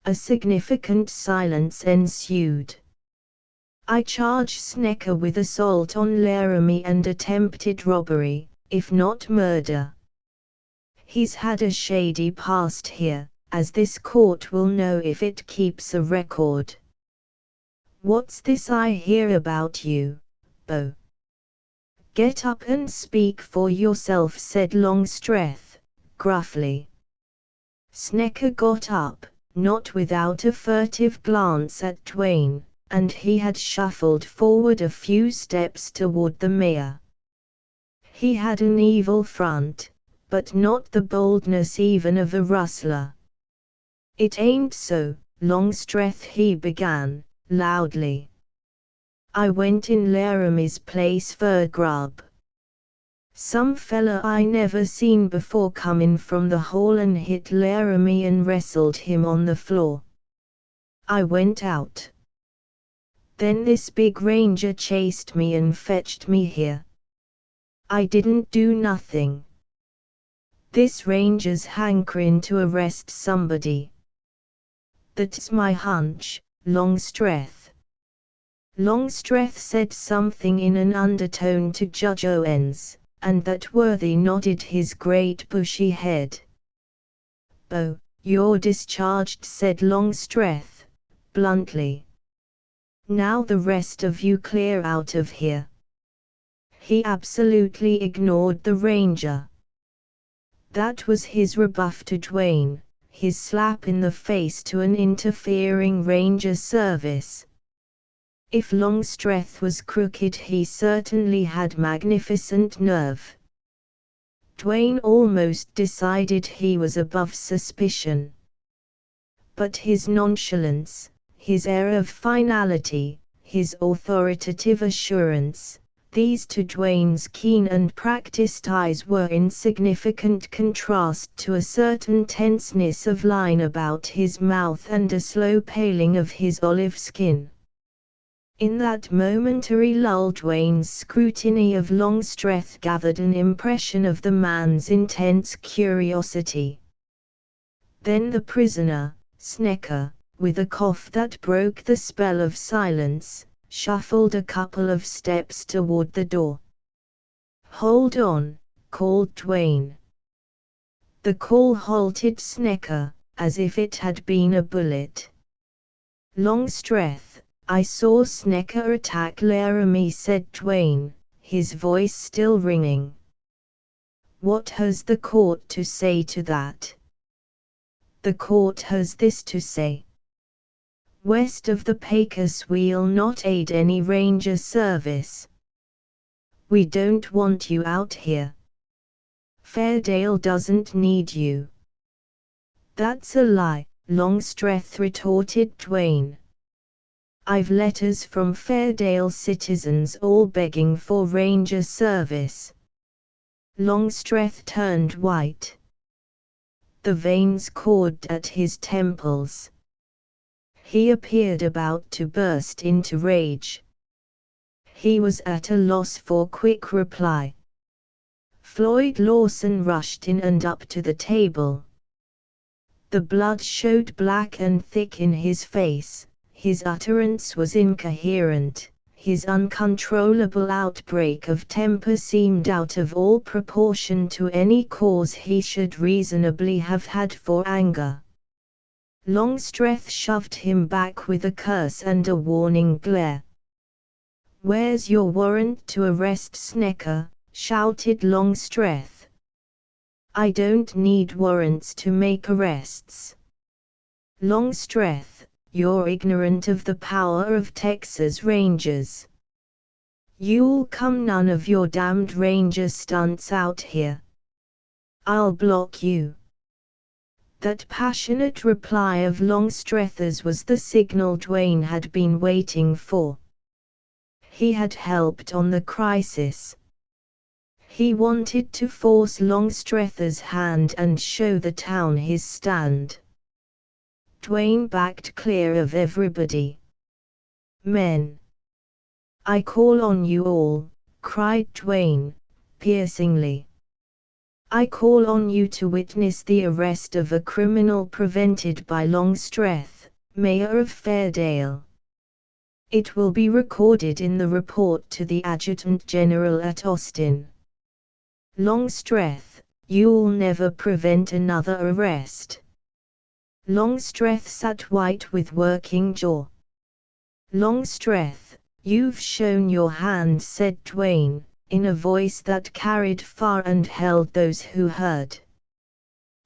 A significant silence ensued. "I charge Snecker with assault on Laramie and attempted robbery, if not murder. He's had a shady past here, as this court will know if it keeps a record." "What's this I hear about you, Bo?" "Get up and speak for yourself," said Longstreth, gruffly. Snecker got up, not without a furtive glance at Dwayne, and he had shuffled forward a few steps toward the mayor. He had an evil front, but not the boldness even of a rustler. "It ain't so, Longstreth," he began, loudly. "I went in Laramie's place fer grub. Some fella I never seen before come in from the hall and hit Laramie and wrestled him on the floor. I went out. Then this big ranger chased me and fetched me here. I didn't do nothing. This ranger's hankerin' to arrest somebody. That's my hunch, Longstreth." Longstreth said something in an undertone to Judge Owens, and that worthy nodded his great bushy head. "Bo, you're discharged," said Longstreth, bluntly. "Now the rest of you clear out of here." He absolutely ignored the ranger. That was his rebuff to Dwayne, his slap in the face to an interfering ranger service. If Longstreth was crooked, he certainly had magnificent nerve. Dwayne almost decided he was above suspicion. But his nonchalance, his air of finality, his authoritative assurance, these to Dwayne's keen and practiced eyes were in significant contrast to a certain tenseness of line about his mouth and a slow paling of his olive skin. In that momentary lull, Dwayne's scrutiny of Longstreth gathered an impression of the man's intense curiosity. Then the prisoner, Snecker, with a cough that broke the spell of silence, shuffled a couple of steps toward the door. "Hold on," called Dwayne. The call halted Snecker, as if it had been a bullet. "Longstreth, I saw Snecker attack Laramie," said Dwayne, his voice still ringing. "What has the court to say to that?" "The court has this to say. West of the Pecos we'll not aid any ranger service. We don't want you out here. Fairdale doesn't need you." "That's a lie," Longstreth retorted Dwayne. "I've letters from Fairdale citizens all begging for ranger service." Longstreth turned white. The veins caught at his temples. He appeared about to burst into rage. He was at a loss for quick reply. Floyd Lawson rushed in and up to the table. The blood showed black and thick in his face, his utterance was incoherent, his uncontrollable outbreak of temper seemed out of all proportion to any cause he should reasonably have had for anger. Longstreth shoved him back with a curse and a warning glare. "Where's your warrant to arrest Snecker?" shouted Longstreth. "I don't need warrants to make arrests." "Longstreth, you're ignorant of the power of Texas Rangers. You'll come none of your damned ranger stunts out here. I'll block you." That passionate reply of Longstreth's was the signal Dwayne had been waiting for. He had helped on the crisis. He wanted to force Longstreth's hand and show the town his stand. Dwayne backed clear of everybody. "Men! I call on you all," cried Dwayne, piercingly. "I call on you to witness the arrest of a criminal prevented by Longstreth, mayor of Fairdale. It will be recorded in the report to the Adjutant General at Austin. Longstreth, you'll never prevent another arrest." Longstreth sat white with working jaw. "Longstreth, you've shown your hand," said Dwayne, in a voice that carried far and held those who heard.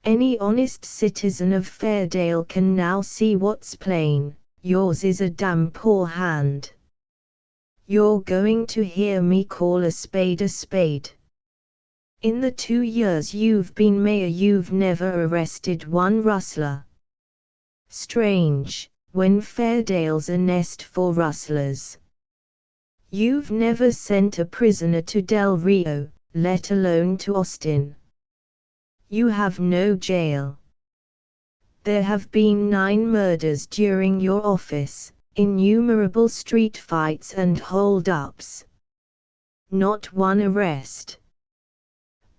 "Any honest citizen of Fairdale can now see what's plain, yours is a damn poor hand. You're going to hear me call a spade a spade. In the 2 years you've been mayor you've never arrested one rustler. Strange, when Fairdale's a nest for rustlers. You've never sent a prisoner to Del Rio, let alone to Austin. You have no jail. There have been 9 murders during your office, innumerable street fights and hold-ups. Not one arrest.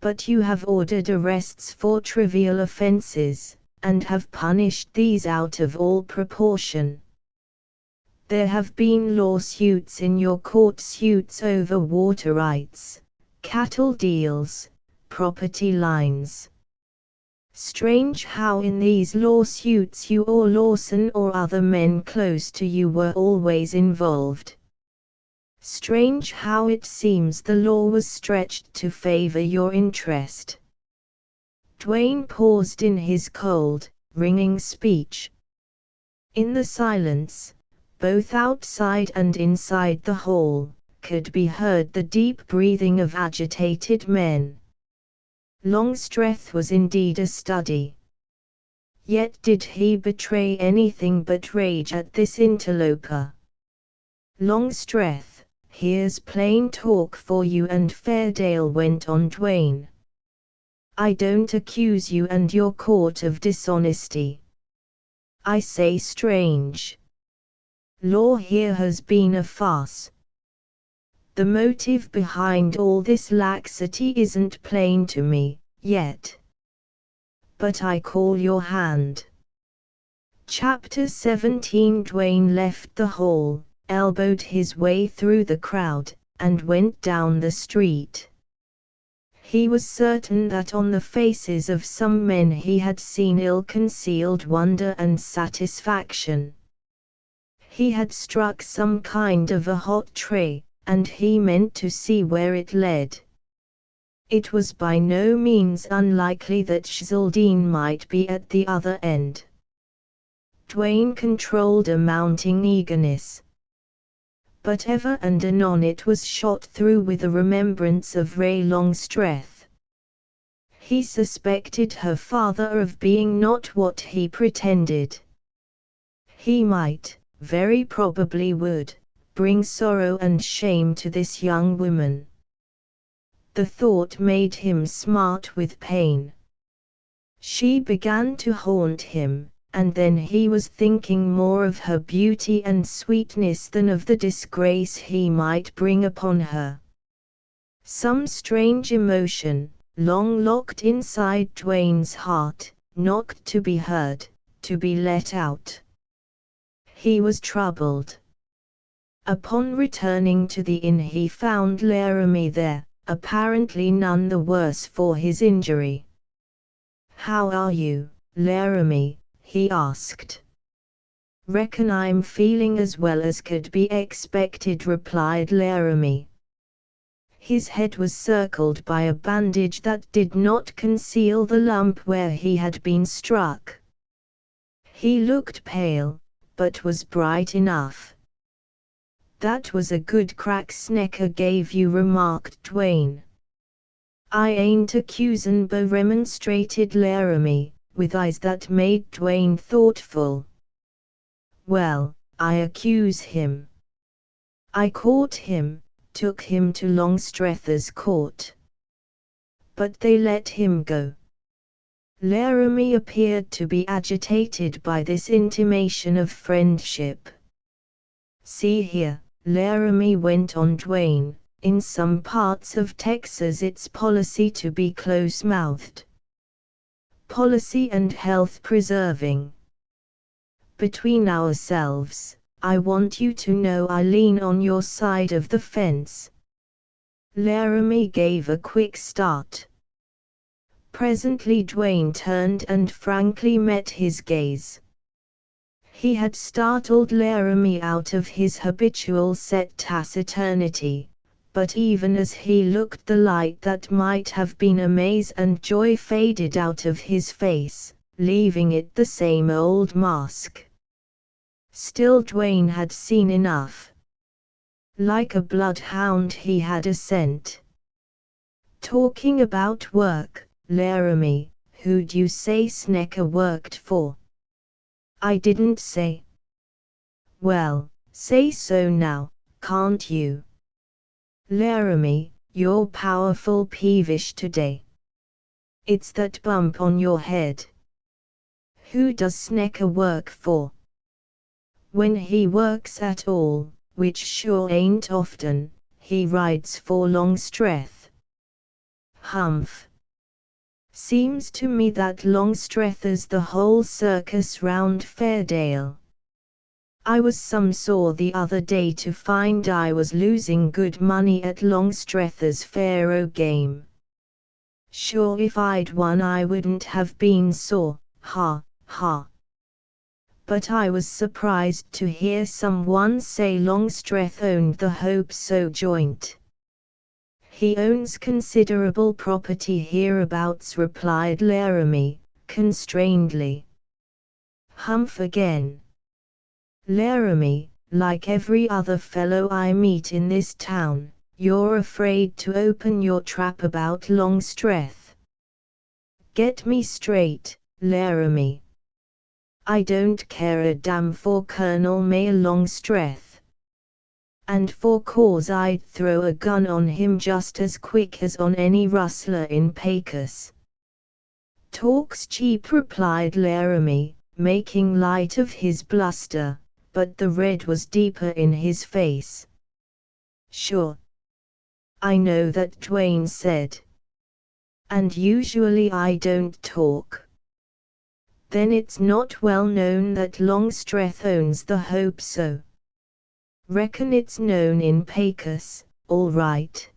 But you have ordered arrests for trivial offenses, and have punished these out of all proportion. There have been lawsuits in your court, suits over water rights, cattle deals, property lines. Strange how in these lawsuits you or Lawson or other men close to you were always involved. Strange how it seems the law was stretched to favor your interest." Dwayne paused in his cold, ringing speech. In the silence, both outside and inside the hall, could be heard the deep breathing of agitated men. Longstreth was indeed a study. Yet did he betray anything but rage at this interloper? "Longstreth, here's plain talk for you," and Fairdale went on. "Dwayne, I don't accuse you and your court of dishonesty. I say strange law here has been a farce. The motive behind all this laxity isn't plain to me, yet. But I call your hand." Chapter 17. Dwayne left the hall, elbowed his way through the crowd, and went down the street. He was certain that on the faces of some men he had seen ill-concealed wonder and satisfaction. He had struck some kind of a hot trail, and he meant to see where it led. It was by no means unlikely that Schildine might be at the other end. Dwayne controlled a mounting eagerness. But ever and anon it was shot through with a remembrance of Ray Longstreth. He suspected her father of being not what he pretended. He might, very probably would, bring sorrow and shame to this young woman. The thought made him smart with pain. She began to haunt him, and then he was thinking more of her beauty and sweetness than of the disgrace he might bring upon her. Some strange emotion, long locked inside Dwayne's heart, knocked to be heard, to be let out. He was troubled. Upon returning to the inn he found Laramie there, apparently none the worse for his injury. "How are you, Laramie?" he asked. "Reckon I'm feeling as well as could be expected," replied Laramie. His head was circled by a bandage that did not conceal the lump where he had been struck. He looked pale, but was bright enough. "That was a good crack Snecker gave you," remarked Dwayne. "I ain't accusin' but," remonstrated Laramie, with eyes that made Dwayne thoughtful. "Well, I accuse him. I caught him, took him to Longstreth's court. But they let him go." Laramie appeared to be agitated by this intimation of friendship. "See here," Laramie went on. "Dwayne, in some parts of Texas it's policy to be close-mouthed. Policy and health-preserving. Between ourselves, I want you to know I lean on your side of the fence." Laramie gave a quick start. Presently Dwayne turned and frankly met his gaze. He had startled Laramie out of his habitual set taciturnity, but even as he looked the light that might have been amaze and joy faded out of his face, leaving it the same old mask. Still Dwayne had seen enough. Like a bloodhound he had a scent. "Talking about work, Laramie, who'd you say Snecker worked for?" "I didn't say." "Well, say so now, can't you?" "Laramie, you're powerful peevish today. It's that bump on your head. Who does Snecker work for?" "When he works at all, which sure ain't often, he rides for Longstreth." "Humph. Seems to me that Longstreth is the whole circus round Fairdale. I was some sore the other day to find I was losing good money at Longstreth's faro game. Sure if I'd won I wouldn't have been sore, ha, ha. But I was surprised to hear someone say Longstreth owned the Hope So joint." "He owns considerable property hereabouts," replied Laramie, constrainedly. "Humph again. Laramie, like every other fellow I meet in this town, you're afraid to open your trap about Longstreth. Get me straight, Laramie. I don't care a damn for Colonel Mayor Longstreth. And for cause I'd throw a gun on him just as quick as on any rustler in Pecos. Talk's cheap, replied Laramie, making light of his bluster, but the red was deeper in his face. Sure. I know that, Dwayne said. And usually I don't talk. Then it's not well known that Longstreth owns the Hope So. Reckon it's known in Pecos, all right.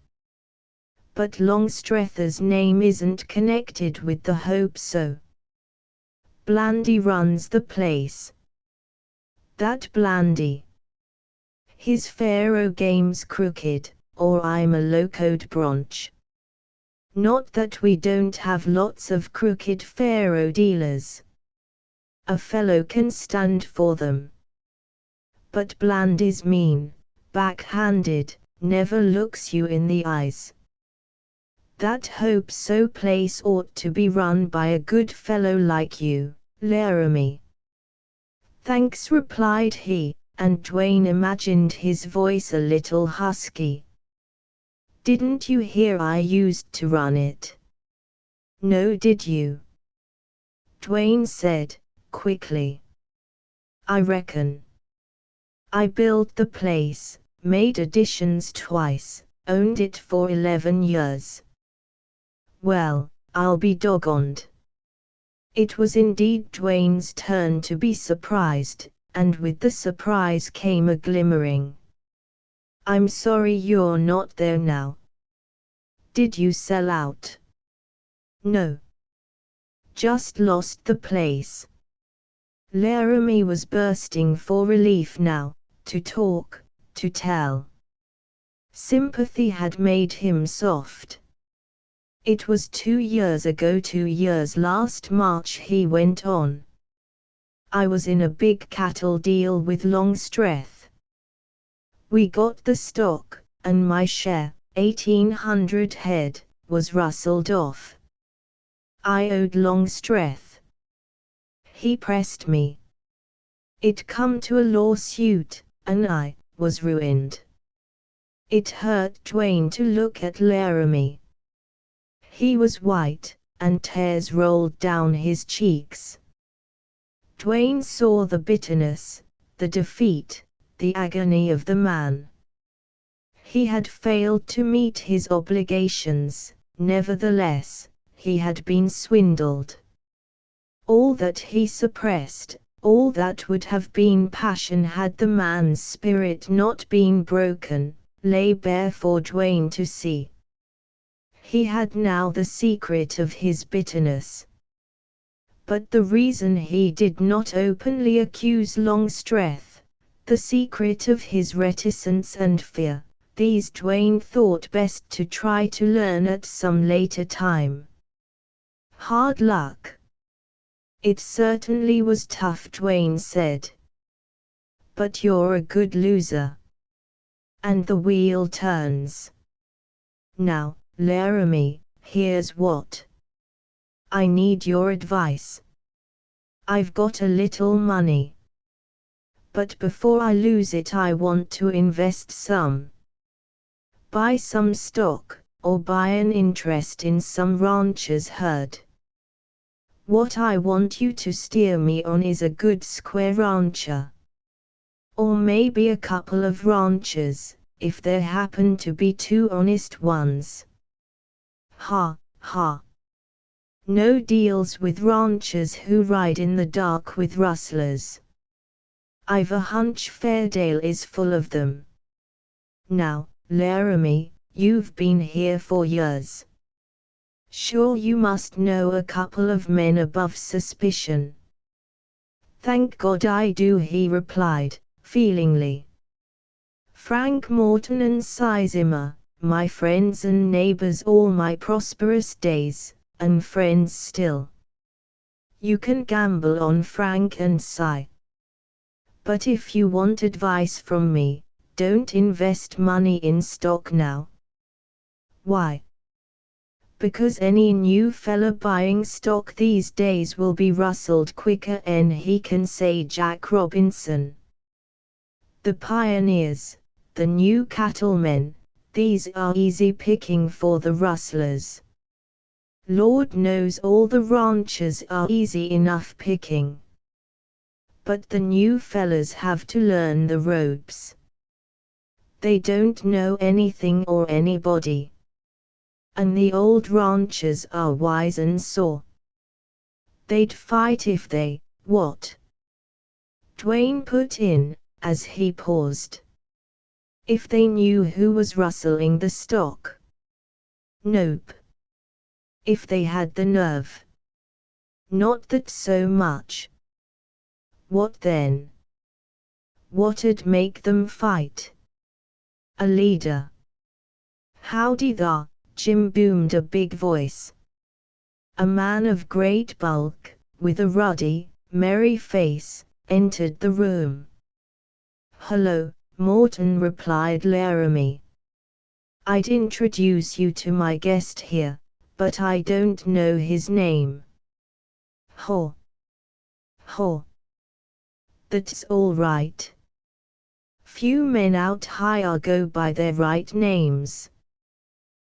But Longstreth's name isn't connected with the Hope So. Blandy runs the place. That Blandy. His faro game's crooked, or I'm a locoed bronch. Not that we don't have lots of crooked faro dealers. A fellow can stand for them. But Blandy's mean, backhanded, never looks you in the eyes. That Hope So place ought to be run by a good fellow like you, Laramie. Thanks, replied he, and Dwayne imagined his voice a little husky. Didn't you hear I used to run it? No, did you? Dwayne said, quickly. I reckon. I built the place, made additions twice, owned it for 11 years. Well, I'll be doggoned. It was indeed Dwayne's turn to be surprised, and with the surprise came a glimmering. I'm sorry you're not there now. Did you sell out? No. Just lost the place. Laramie was bursting for relief now, to talk, to tell. Sympathy had made him soft. It was 2 years ago, 2 years last March, he went on. I was in a big cattle deal with Longstreth. We got the stock, and my share, 1,800 head, was rustled off. I owed Longstreth. He pressed me. It come to a lawsuit, and I was ruined. It hurt Dwayne to look at Laramie. He was white, and tears rolled down his cheeks. Dwayne saw the bitterness, the defeat, the agony of the man. He had failed to meet his obligations, nevertheless, he had been swindled. All that he suppressed, all that would have been passion had the man's spirit not been broken, lay bare for Dwayne to see. He had now the secret of his bitterness. But the reason he did not openly accuse Longstreth, the secret of his reticence and fear, these Dwayne thought best to try to learn at some later time. Hard luck. It certainly was tough, Dwayne said. But you're a good loser. And the wheel turns. Now, Laramie, here's what. I need your advice. I've got a little money. But before I lose it, I want to invest some. Buy some stock, or buy an interest in some rancher's herd. What I want you to steer me on is a good square rancher. Or maybe a couple of ranchers, if there happen to be 2 honest ones. Ha, ha. No deals with ranchers who ride in the dark with rustlers. I've a hunch Fairdale is full of them. Now, Laramie, you've been here for years. Sure you must know a couple of men above suspicion. Thank God I do, he replied, feelingly. Frank Morton and Sizemore, my friends and neighbors all my prosperous days, and friends still. You can gamble on Frank and Si. But if you want advice from me, don't invest money in stock now. Why? Because any new fella buying stock these days will be rustled quicker than he can say Jack Robinson. The pioneers, the new cattlemen, these are easy picking for the rustlers. Lord knows all the ranchers are easy enough picking. But the new fellas have to learn the ropes. They don't know anything or anybody. And the old ranchers are wise and sore. They'd fight if they, what? Dwayne put in, as he paused. If they knew who was rustling the stock. Nope. If they had the nerve. Not that so much. What then? What'd make them fight? A leader. Howdy thar, Jim boomed a big voice. A man of great bulk, with a ruddy, merry face, entered the room. Hello, Morton, replied Laramie. I'd introduce you to my guest here, but I don't know his name. Ho. Ho. That's all right. Few men out higher go by their right names.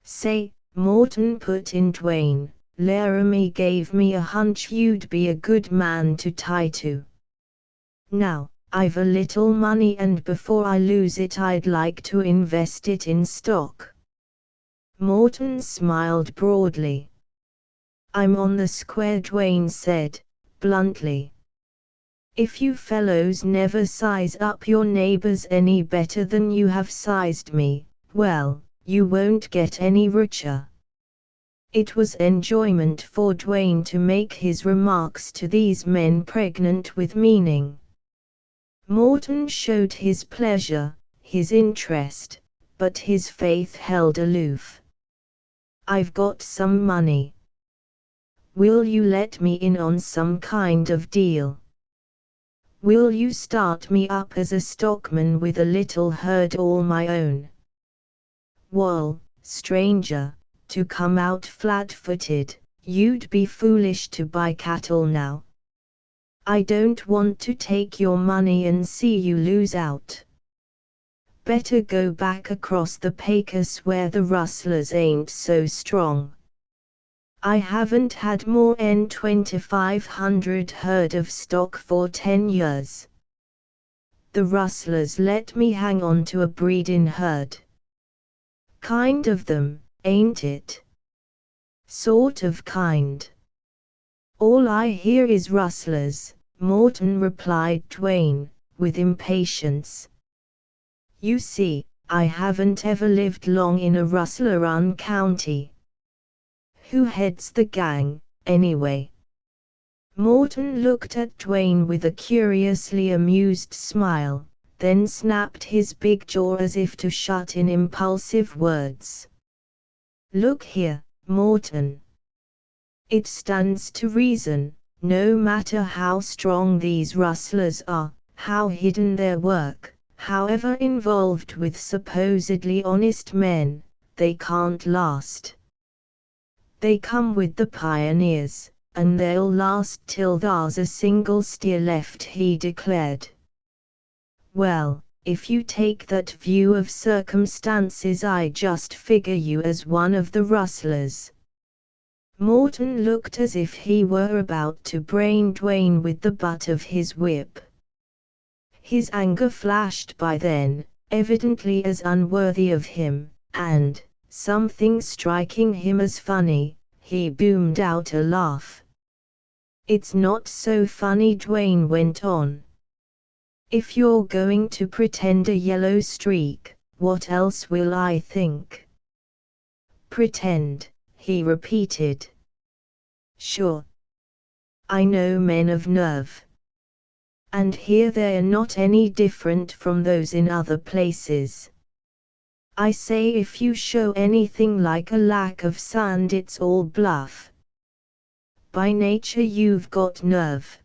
Say, Morton put in Dwayne, Laramie gave me a hunch you'd be a good man to tie to. Now, I've a little money and before I lose it I'd like to invest it in stock. Morton smiled broadly. I'm on the square, Dwayne said, bluntly. If you fellows never size up your neighbors any better than you have sized me, well, you won't get any richer. It was enjoyment for Dwayne to make his remarks to these men pregnant with meaning. Morton showed his pleasure, his interest, but his faith held aloof. I've got some money. Will you let me in on some kind of deal? Will you start me up as a stockman with a little herd all my own? Wall, stranger, to come out flat-footed, you'd be foolish to buy cattle now. I don't want to take your money and see you lose out. Better go back across the Pecos where the rustlers ain't so strong. I haven't had more than 2,500 herd of stock for 10 years. The rustlers let me hang on to a breeding herd. Kind of them, ain't it? Sort of kind. All I hear is rustlers, Morton replied Dwayne, with impatience. You see, I haven't ever lived long in a rustler-run county. Who heads the gang, anyway? Morton looked at Dwayne with a curiously amused smile, then snapped his big jaw as if to shut in impulsive words. Look here, Morton. It stands to reason, no matter how strong these rustlers are, how hidden their work, however involved with supposedly honest men, they can't last. They come with the pioneers, and they'll last till there's a single steer left, he declared. Well, if you take that view of circumstances, I just figure you as one of the rustlers. Morton looked as if he were about to brain Dwayne with the butt of his whip. His anger flashed by then, evidently as unworthy of him, and, something striking him as funny, he boomed out a laugh. It's not so funny, Dwayne went on. If you're going to pretend a yellow streak, what else will I think? Pretend, he repeated. Sure. I know men of nerve. And here they're not any different from those in other places. I say if you show anything like a lack of sand, it's all bluff. By nature you've got nerve.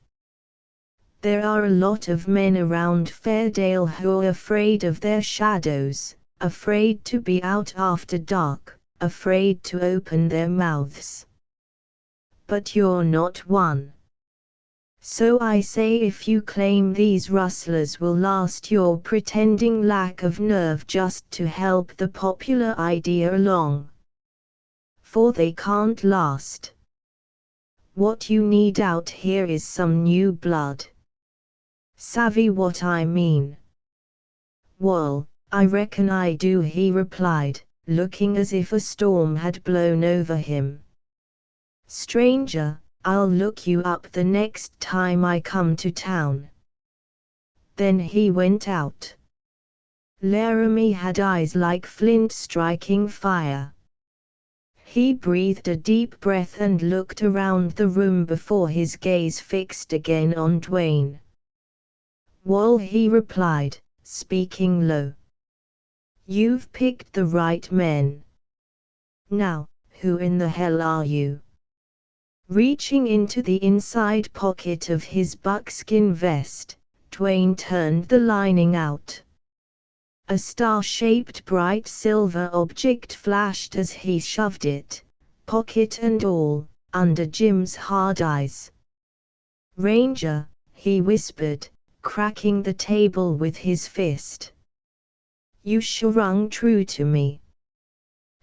There are a lot of men around Fairdale who are afraid of their shadows, afraid to be out after dark, afraid to open their mouths. But you're not one. So I say, if you claim these rustlers will last, you're pretending lack of nerve just to help the popular idea along. For they can't last. What you need out here is some new blood. Savvy what I mean? Well, I reckon I do, he replied, looking as if a storm had blown over him. Stranger, I'll look you up the next time I come to town. Then he went out. Laramie had eyes like flint striking fire. He breathed a deep breath and looked around the room before his gaze fixed again on Dwayne. Well, he replied, speaking low. You've picked the right men. Now, who in the hell are you? Reaching into the inside pocket of his buckskin vest, Dwayne turned the lining out. A star-shaped bright silver object flashed as he shoved it, pocket and all, under Jim's hard eyes. Ranger, he whispered, cracking the table with his fist. You sure rung true to me.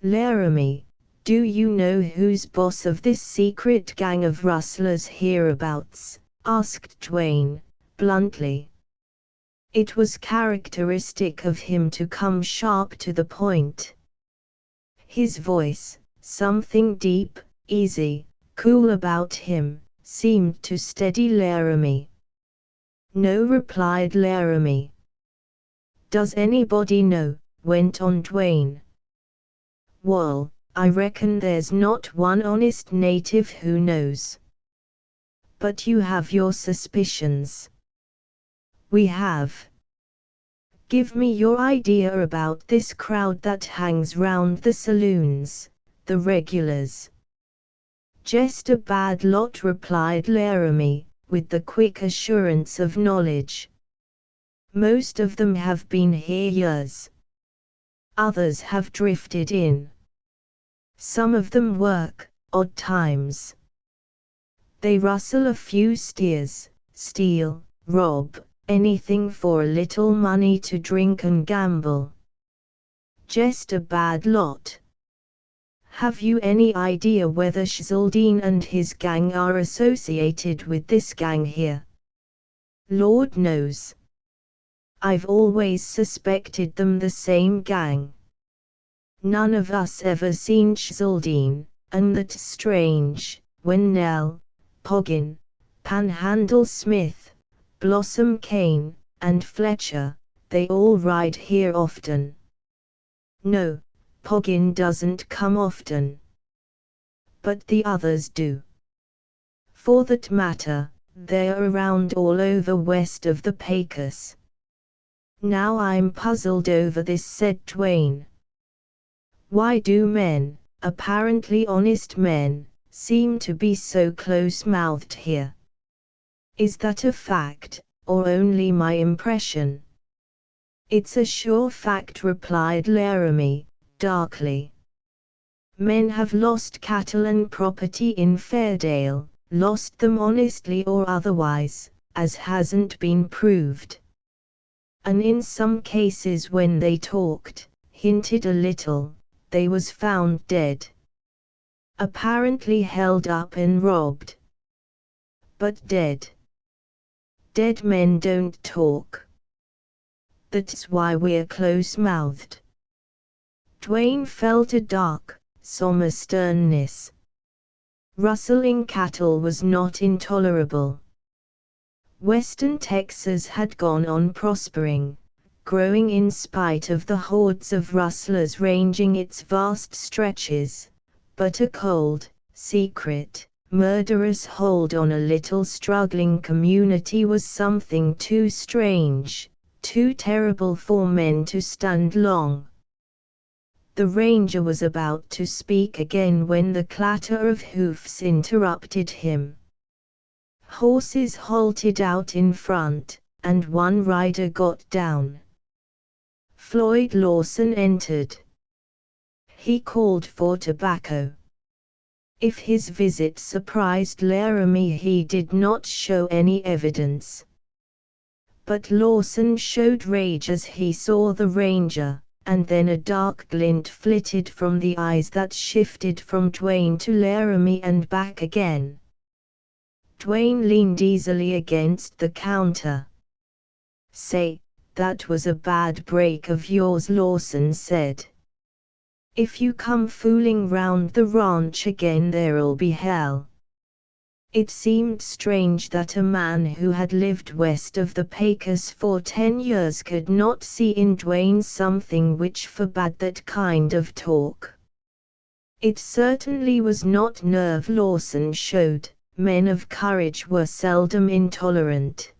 Laramie, do you know who's boss of this secret gang of rustlers hereabouts? Asked Dwayne, bluntly. It was characteristic of him to come sharp to the point. His voice, something deep, easy, cool about him, seemed to steady Laramie. No, replied Laramie. Does anybody know? Went on Dwayne. Well, I reckon there's not one honest native who knows. But you have your suspicions. We have. Give me your idea about this crowd that hangs round the saloons, the regulars. Just a bad lot, replied Laramie, with the quick assurance of knowledge. Most of them have been here years. Others have drifted in. Some of them work, odd times. They rustle a few steers, steal, rob, anything for a little money to drink and gamble. Just a bad lot. Have you any idea whether Zane and his gang are associated with this gang here? Lord knows. I've always suspected them the same gang. None of us ever seen Zane, and that's strange, when Nell, Poggin, Panhandle Smith, Blossom Kane, and Fletcher, they all ride here often. No, Poggin doesn't come often. But the others do. For that matter, they're around all over west of the Pecos. Now I'm puzzled over this, said Dwayne. Why do men, apparently honest men, seem to be so close-mouthed here? Is that a fact, or only my impression? It's a sure fact, replied Laramie, darkly. Men have lost cattle and property in Fairdale, lost them honestly or otherwise, as hasn't been proved. And in some cases when they talked, hinted a little, they was found dead. Apparently held up and robbed. But dead. Dead men don't talk. That's why we're close-mouthed. Dwayne felt a dark, somber sternness. Rustling cattle was not intolerable. Western Texas had gone on prospering, growing in spite of the hordes of rustlers ranging its vast stretches, but a cold, secret, murderous hold on a little struggling community was something too strange, too terrible for men to stand long. The ranger was about to speak again when the clatter of hoofs interrupted him. Horses halted out in front, and one rider got down. Floyd Lawson entered. He called for tobacco. If his visit surprised Laramie, he did not show any evidence. But Lawson showed rage as he saw the ranger, and then a dark glint flitted from the eyes that shifted from Dwayne to Laramie and back again. Dwayne leaned easily against the counter. "Say, that was a bad break of yours," Lawson said. "If you come fooling round the ranch again, there'll be hell." It seemed strange that a man who had lived west of the Pecos for 10 years could not see in Dwayne something which forbade that kind of talk. It certainly was not nerve Lawson showed. Men of courage were seldom intolerant.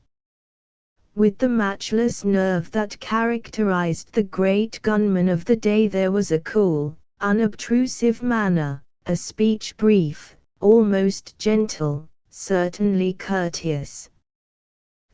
With the matchless nerve that characterized the great gunman of the day, there was a cool, unobtrusive manner, a speech brief, almost gentle, certainly courteous.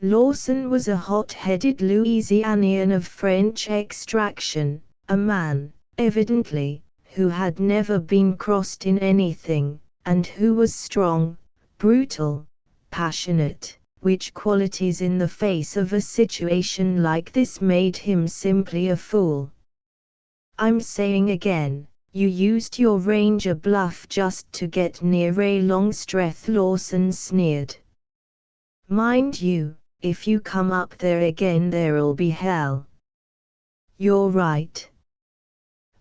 Lawson was a hot-headed Louisianian of French extraction, a man, evidently, who had never been crossed in anything, and who was strong, brutal, passionate, which qualities in the face of a situation like this made him simply a fool. "I'm saying again, you used your ranger bluff just to get near Ray Longstreth," Lawson sneered. "Mind you, if you come up there again, there'll be hell." "You're right.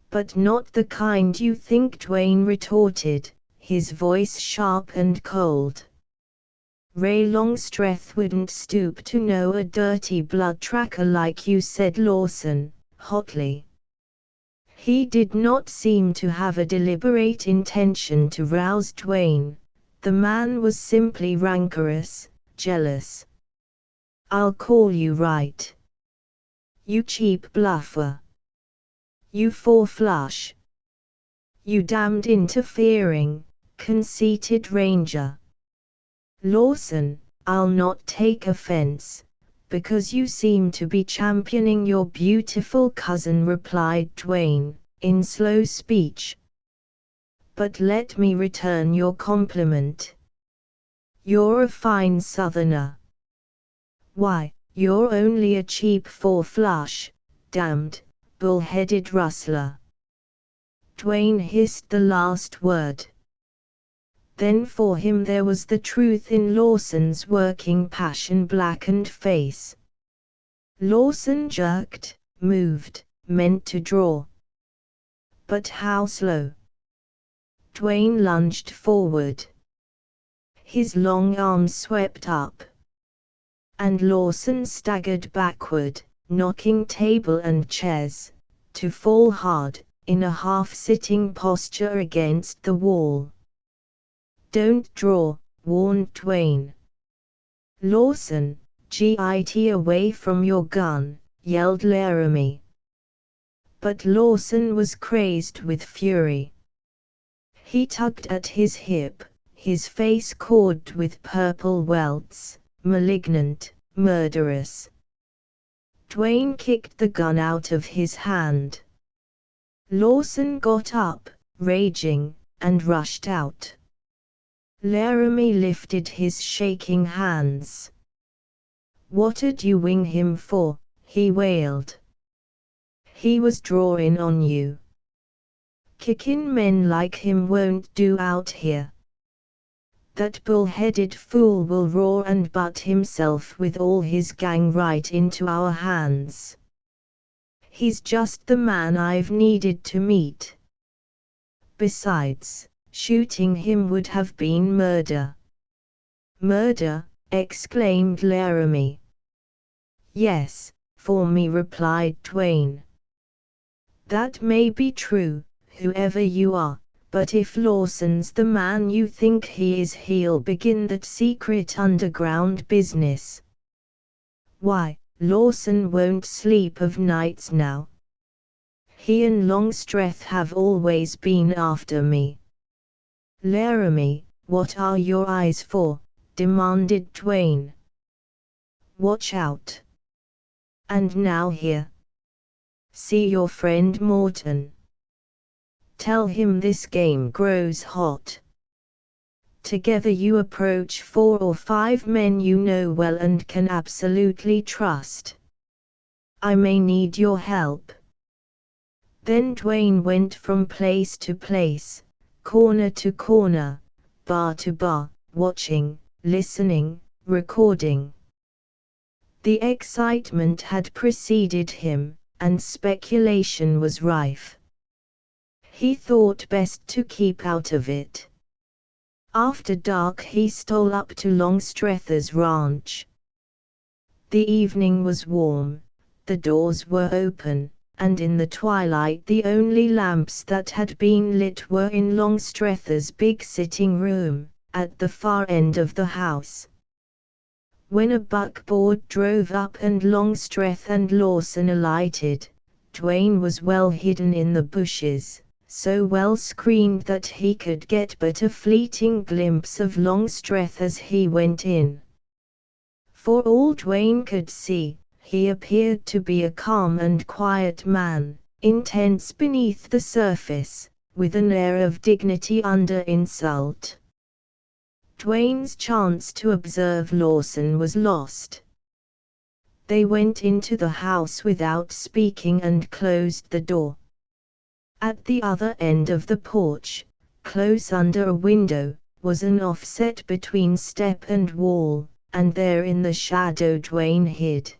But not the kind you think," Dwayne retorted, his voice sharp and cold. "Ray Longstreth wouldn't stoop to know a dirty blood tracker like you," said Lawson, hotly. He did not seem to have a deliberate intention to rouse Dwayne. The man was simply rancorous, jealous. "I'll call you right. You cheap bluffer. You four-flush. You damned interfering, conceited ranger." "Lawson, I'll not take offense, because you seem to be championing your beautiful cousin," replied Dwayne, in slow speech. "But let me return your compliment. You're a fine Southerner." "Why, you're only a cheap four-flush, damned, bull-headed rustler." Dwayne hissed the last word. Then for him there was the truth in Lawson's working passion-blackened face. Lawson jerked, moved, meant to draw. But how slow! Dwayne lunged forward. His long arms swept up, and Lawson staggered backward, knocking table and chairs, to fall hard, in a half-sitting posture against the wall. "Don't draw," warned Dwayne. "Lawson, get away from your gun," yelled Laramie. But Lawson was crazed with fury. He tugged at his hip, his face corded with purple welts, malignant, murderous. Dwayne kicked the gun out of his hand. Lawson got up, raging, and rushed out. Laramie lifted his shaking hands. "What'd you wing him for?" he wailed. "He was drawing on you. Kicking men like him won't do out here. That bull-headed fool will roar and butt himself with all his gang right into our hands. He's just the man I've needed to meet. Besides, shooting him would have been murder." "Murder?" exclaimed Laramie. "Yes, for me," replied Dwayne. "That may be true, whoever you are, but if Lawson's the man you think he is, he'll begin that secret underground business. Why, Lawson won't sleep of nights now. He and Longstreth have always been after me." "Laramie, what are your eyes for?" demanded Dwayne. Watch out. And now here. See your friend Morton. Tell him this game grows hot. Together you approach 4 or 5 men you know well and can absolutely trust. I may need your help. Then Dwayne went from place to place, corner to corner, bar to bar, watching, listening, recording. The excitement had preceded him, and speculation was rife. He thought best to keep out of it. After dark he stole up to Longstreth's ranch. The evening was warm, the doors were open, and in the twilight the only lamps that had been lit were in Longstreth's big sitting room, at the far end of the house. When a buckboard drove up and Longstreth and Lawson alighted, Dwayne was well hidden in the bushes, so well screened that he could get but a fleeting glimpse of Longstreth as he went in. For all Dwayne could see, he appeared to be a calm and quiet man, intense beneath the surface, with an air of dignity under insult. Dwayne's chance to observe Lawson was lost. They went into the house without speaking and closed the door. At the other end of the porch, close under a window, was an offset between step and wall, and there in the shadow Dwayne hid.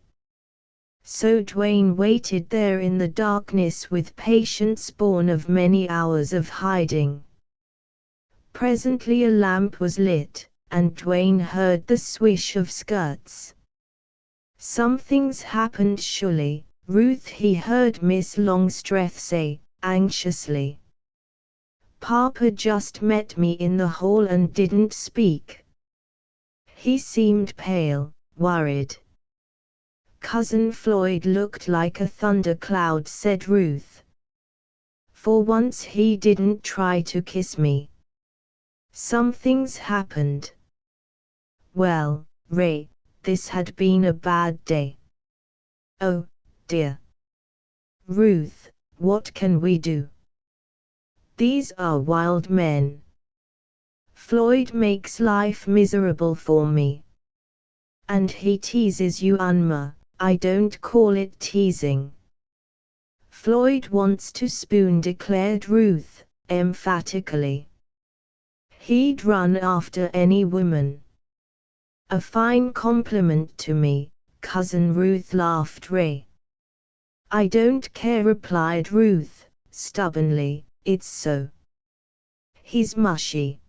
So Dwayne waited there in the darkness with patience born of many hours of hiding. Presently a lamp was lit, and Dwayne heard the swish of skirts. Something's happened surely, Ruth, he heard Miss Longstreth say, anxiously. Papa just met me in the hall and didn't speak. He seemed pale, worried. Cousin Floyd looked like a thundercloud, said Ruth. For once he didn't try to kiss me. Something's happened. Well, Ray, this had been a bad day. Oh, dear. Ruth, what can we do? These are wild men. Floyd makes life miserable for me. And he teases you, Unma. I don't call it teasing. Floyd wants to spoon, declared Ruth, emphatically. He'd run after any woman. A fine compliment to me, Cousin Ruth, laughed Ray. I don't care, replied Ruth, stubbornly, it's so. He's mushy.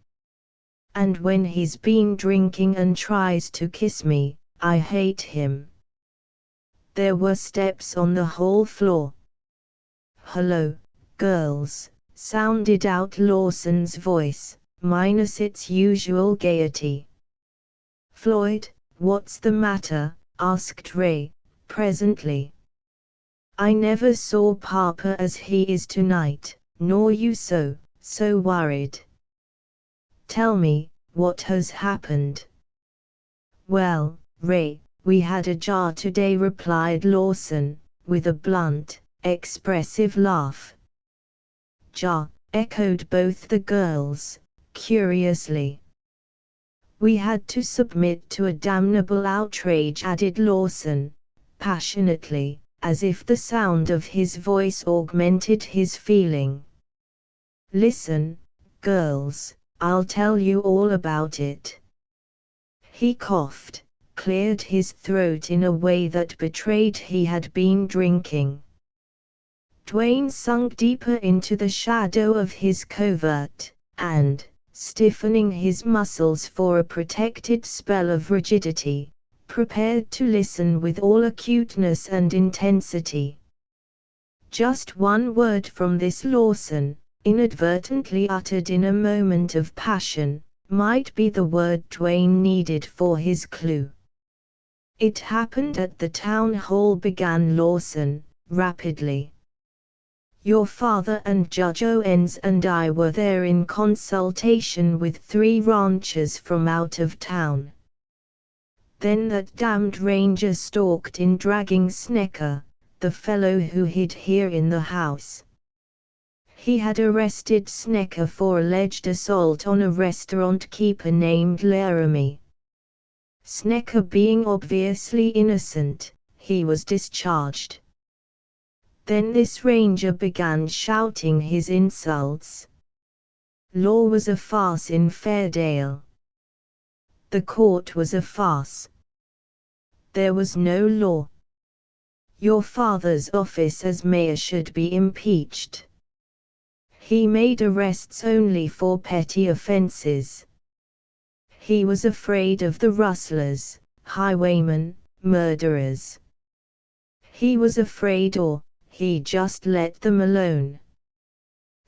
And when he's been drinking and tries to kiss me, I hate him. There were steps on the hall floor. Hello, girls, sounded out Lawson's voice, minus its usual gaiety. Floyd, what's the matter? Asked Ray, presently. I never saw Papa as he is tonight, nor you so worried. Tell me, what has happened? Well, Ray, we had a jar today, replied Lawson, with a blunt, expressive laugh. Jar, echoed both the girls, curiously. We had to submit to a damnable outrage, added Lawson, passionately, as if the sound of his voice augmented his feeling. Listen, girls, I'll tell you all about it. He coughed, cleared his throat in a way that betrayed he had been drinking. Dwayne sunk deeper into the shadow of his covert, and, stiffening his muscles for a protected spell of rigidity, prepared to listen with all acuteness and intensity. Just one word from this Lawson, inadvertently uttered in a moment of passion, might be the word Dwayne needed for his clue. It happened at the town hall, began Lawson, rapidly. Your father and Judge Owens and I were there in consultation with 3 ranchers from out of town. Then that damned ranger stalked in, dragging Snecker, the fellow who hid here in the house. He had arrested Snecker for alleged assault on a restaurant keeper named Laramie. Snecker being obviously innocent, he was discharged. Then this ranger began shouting his insults. Law was a farce in Fairdale. The court was a farce. There was no law. Your father's office as mayor should be impeached. He made arrests only for petty offenses. He was afraid of the rustlers, highwaymen, murderers. He was afraid, or he just let them alone.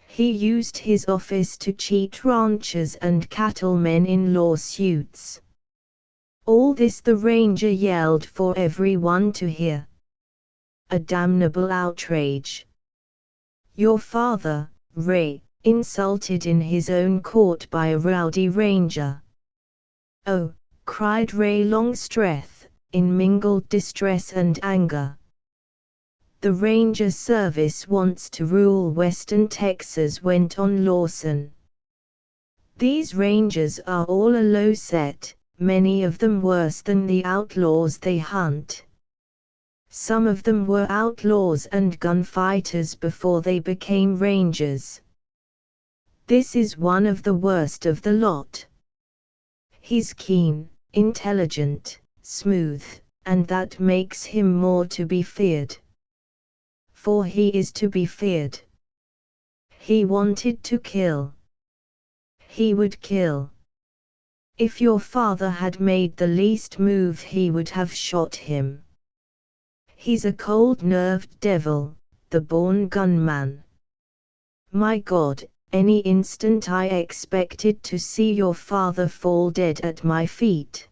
He used his office to cheat ranchers and cattlemen in lawsuits. All this the ranger yelled for everyone to hear. A damnable outrage. Your father, Ray, insulted in his own court by a rowdy ranger. Oh, cried Ray Longstreth, in mingled distress and anger. The Ranger Service wants to rule Western Texas, went on Lawson. These rangers are all a low set, many of them worse than the outlaws they hunt. Some of them were outlaws and gunfighters before they became rangers. This is one of the worst of the lot. He's keen, intelligent, smooth, and that makes him more to be feared. For he is to be feared. He wanted to kill. He would kill. If your father had made the least move, he would have shot him. He's a cold-nerved devil, the born gunman. My God, any instant I expected to see your father fall dead at my feet.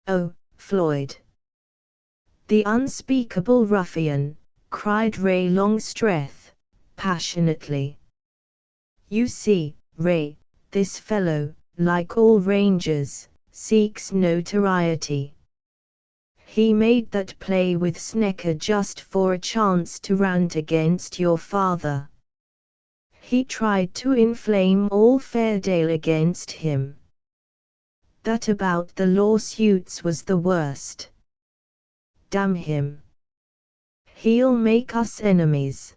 Oh, Floyd. The unspeakable ruffian, cried Ray Longstreth, passionately. You see, Ray, this fellow, like all rangers, seeks notoriety. He made that play with Snecker just for a chance to rant against your father. He tried to inflame all Fairdale against him. That about the lawsuits was the worst. Damn him. He'll make us enemies.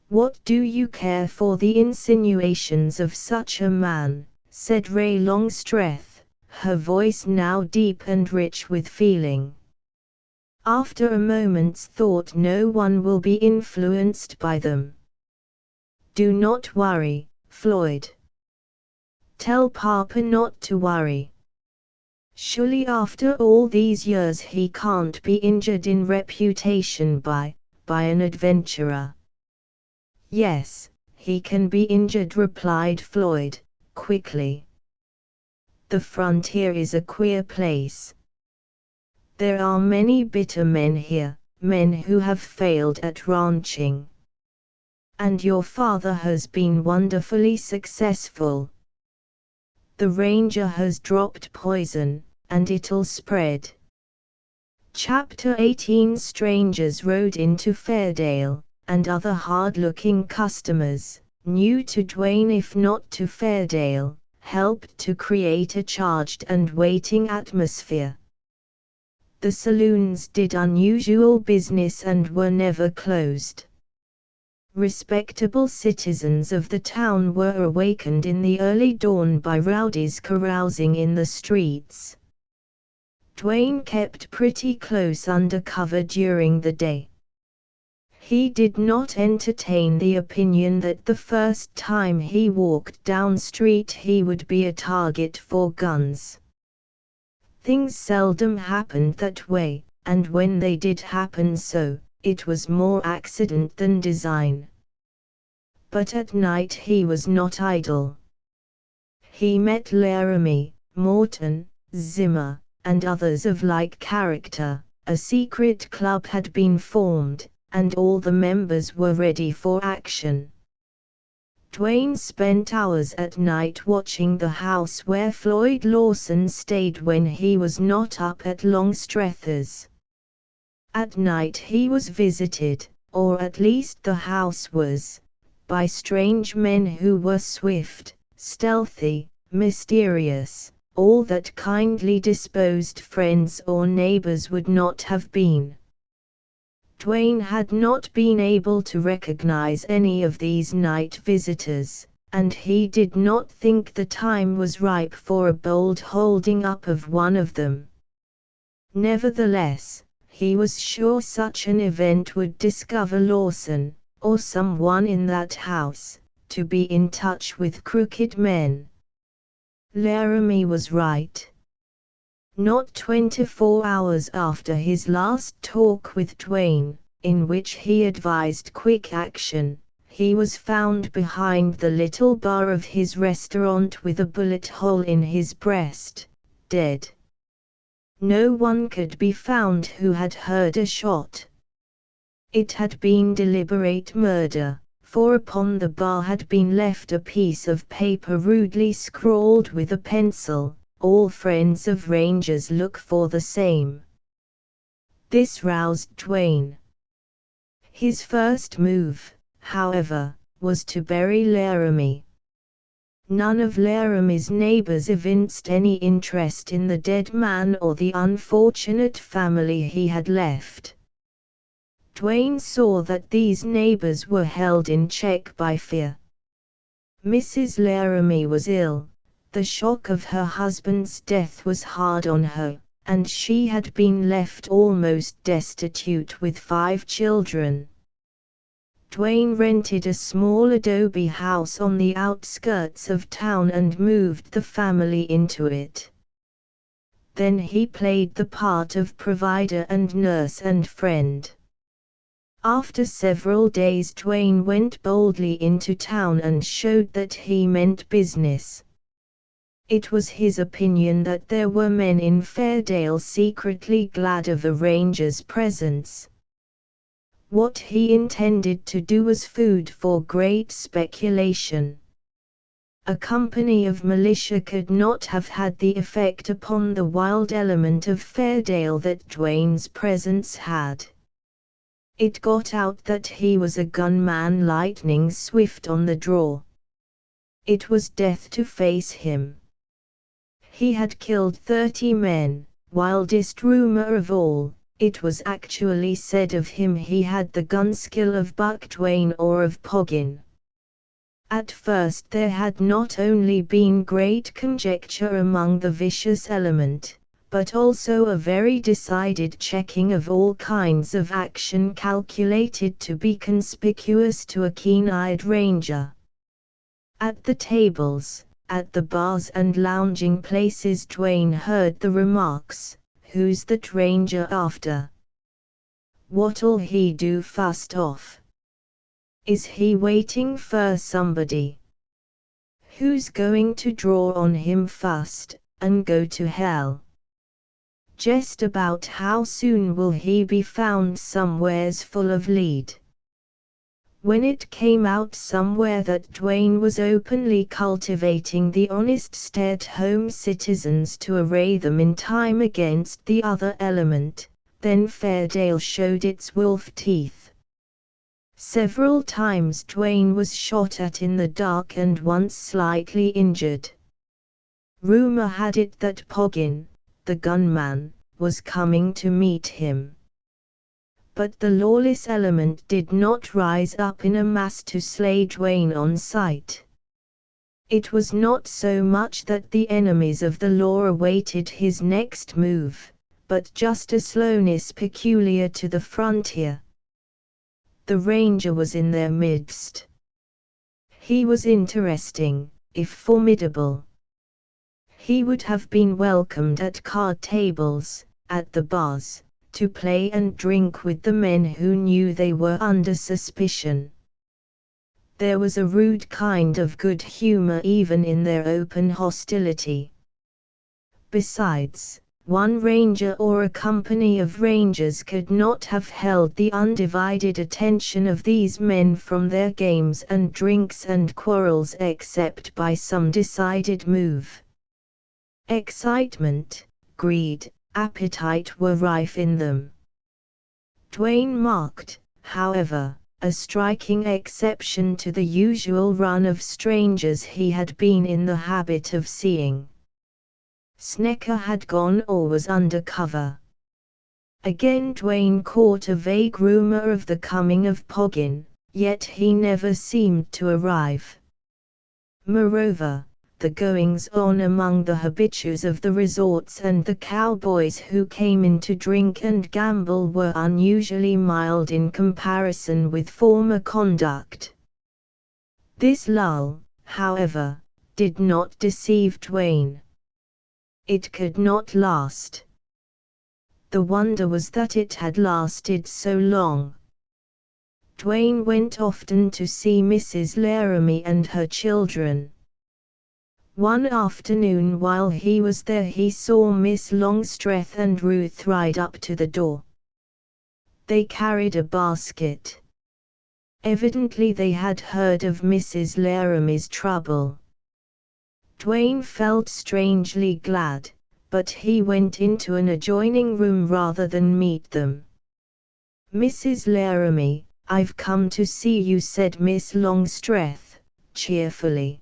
What do you care for the insinuations of such a man, said Ray Longstreth, her voice now deep and rich with feeling. After a moment's thought, no one will be influenced by them. Do not worry, Floyd. Tell Papa not to worry. Surely after all these years he can't be injured in reputation by an adventurer. Yes, he can be injured, replied Floyd, quickly. The frontier is a queer place. There are many bitter men here, men who have failed at ranching. And your father has been wonderfully successful. The ranger has dropped poison, and it'll spread. Chapter 18. Strangers rode into Fairdale, and other hard-looking customers, new to Dwayne if not to Fairdale, helped to create a charged and waiting atmosphere. The saloons did unusual business and were never closed. Respectable citizens of the town were awakened in the early dawn by rowdies carousing in the streets. Dwayne kept pretty close under cover during the day. He did not entertain the opinion that the first time he walked down street he would be a target for guns. Things seldom happened that way, and when they did happen so, it was more accident than design. But at night he was not idle. He met Laramie, Morton, Zimmer, and others of like character. A secret club had been formed, and all the members were ready for action. Dwayne spent hours at night watching the house where Floyd Lawson stayed when he was not up at Longstrethers. At night he was visited, or at least the house was, by strange men who were swift, stealthy, mysterious, all that kindly disposed friends or neighbors would not have been. Dwayne had not been able to recognize any of these night visitors, and he did not think the time was ripe for a bold holding up of one of them. Nevertheless, he was sure such an event would discover Lawson, or someone in that house, to be in touch with crooked men. Laramie was right. Not 24 hours after his last talk with Dwayne, in which he advised quick action, he was found behind the little bar of his restaurant with a bullet hole in his breast, dead. No one could be found who had heard a shot. It had been deliberate murder, for upon the bar had been left a piece of paper rudely scrawled with a pencil, "All friends of Rangers look for the same." This roused Dwayne. His first move, however, was to bury Laramie. None of Laramie's neighbors evinced any interest in the dead man or the unfortunate family he had left. Dwayne saw that these neighbors were held in check by fear. Mrs. Laramie was ill. The shock of her husband's death was hard on her, and she had been left almost destitute with 5 children. Dwayne rented a small adobe house on the outskirts of town and moved the family into it. Then he played the part of provider and nurse and friend. After several days Dwayne went boldly into town and showed that he meant business. It was his opinion that there were men in Fairdale secretly glad of a ranger's presence. What he intended to do was food for great speculation. A company of militia could not have had the effect upon the wild element of Fairdale that Dwayne's presence had. It got out that he was a gunman lightning swift on the draw. It was death to face him. He had killed 30 men, wildest rumor of all. It was actually said of him he had the gun skill of Buck Dwayne or of Poggin. At first there had not only been great conjecture among the vicious element, but also a very decided checking of all kinds of action calculated to be conspicuous to a keen-eyed ranger. At the tables, at the bars and lounging places Dwayne heard the remarks, "Who's that ranger after? What'll he do fust off? Is he waiting for somebody? Who's going to draw on him fust, and go to hell? Just about how soon will he be found somewheres full of lead?" When it came out somewhere that Dwayne was openly cultivating the honest stay-at-home citizens to array them in time against the other element, then Fairdale showed its wolf teeth. Several times Dwayne was shot at in the dark and once slightly injured. Rumor had it that Poggin, the gunman, was coming to meet him. But the lawless element did not rise up in a mass to slay Dwayne on sight. It was not so much that the enemies of the law awaited his next move, but just a slowness peculiar to the frontier. The ranger was in their midst. He was interesting, if formidable. He would have been welcomed at card tables, at the bars, to play and drink with the men who knew they were under suspicion. There was a rude kind of good humor even in their open hostility. Besides, One ranger or a company of rangers could not have held the undivided attention of these men from their games and drinks and quarrels except by some decided move. Excitement, greed, appetite were rife in them. Dwayne marked, however, a striking exception to the usual run of strangers he had been in the habit of seeing. Snecker had gone or was under cover. Again Dwayne caught a vague rumor of the coming of Poggin, yet he never seemed to arrive. Moreover, the goings-on among the habitués of the resorts and the cowboys who came in to drink and gamble were unusually mild in comparison with former conduct. This lull, however, did not deceive Dwayne. It could not last. The wonder was that it had lasted so long. Dwayne went often to see Mrs. Laramie and her children. One afternoon while he was there he saw Miss Longstreth and Ruth ride up to the door. They carried a basket. Evidently they had heard of Mrs. Laramie's trouble. Dwayne felt strangely glad, but he went into an adjoining room rather than meet them. "Mrs. Laramie, I've come to see you," said Miss Longstreth, cheerfully.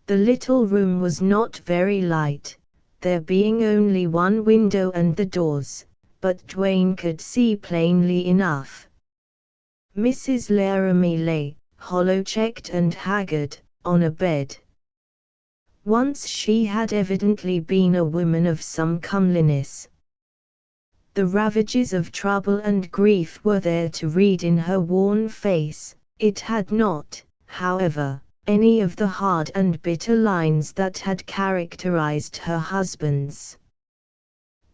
The little room was not very light, there being only one window and the doors, but Dwayne could see plainly enough. Mrs. Laramie lay, hollow-cheeked and haggard, on a bed. Once she had evidently been a woman of some comeliness. The ravages of trouble and grief were there to read in her worn face. It had not, however, any of the hard and bitter lines that had characterized her husband's.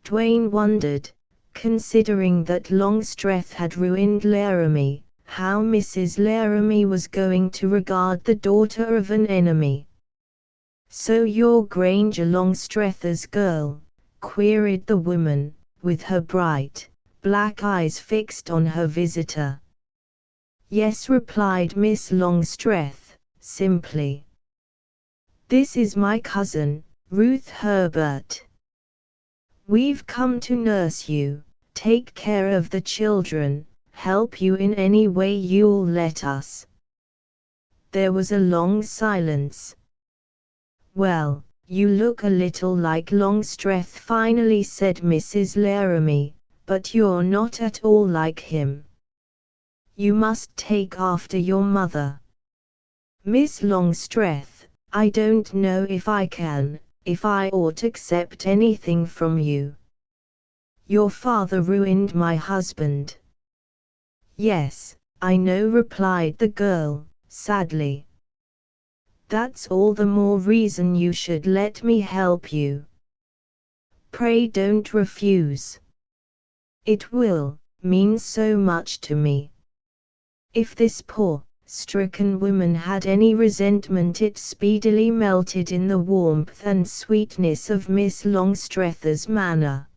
Dwayne wondered, considering that Longstreth had ruined Laramie, how Mrs. Laramie was going to regard the daughter of an enemy. "So you're Granger Longstreth's girl?" queried the woman, with her bright, black eyes fixed on her visitor. "Yes," replied Miss Longstreth, simply. "This is my cousin, Ruth Herbert. We've come to nurse you, take care of the children, help you in any way you'll let us." There was a long silence. "Well, you look a little like Longstreth," finally said Mrs. Laramie, "but you're not at all like him. You must take after your mother." "Miss Longstreth, I don't know if I can, if I ought to accept anything from you. Your father ruined my husband." "Yes, I know," replied the girl, sadly. "That's all the more reason you should let me help you. Pray don't refuse. It will mean so much to me." If this poor, stricken woman had any resentment, it speedily melted in the warmth and sweetness of Miss Longstreth's manner.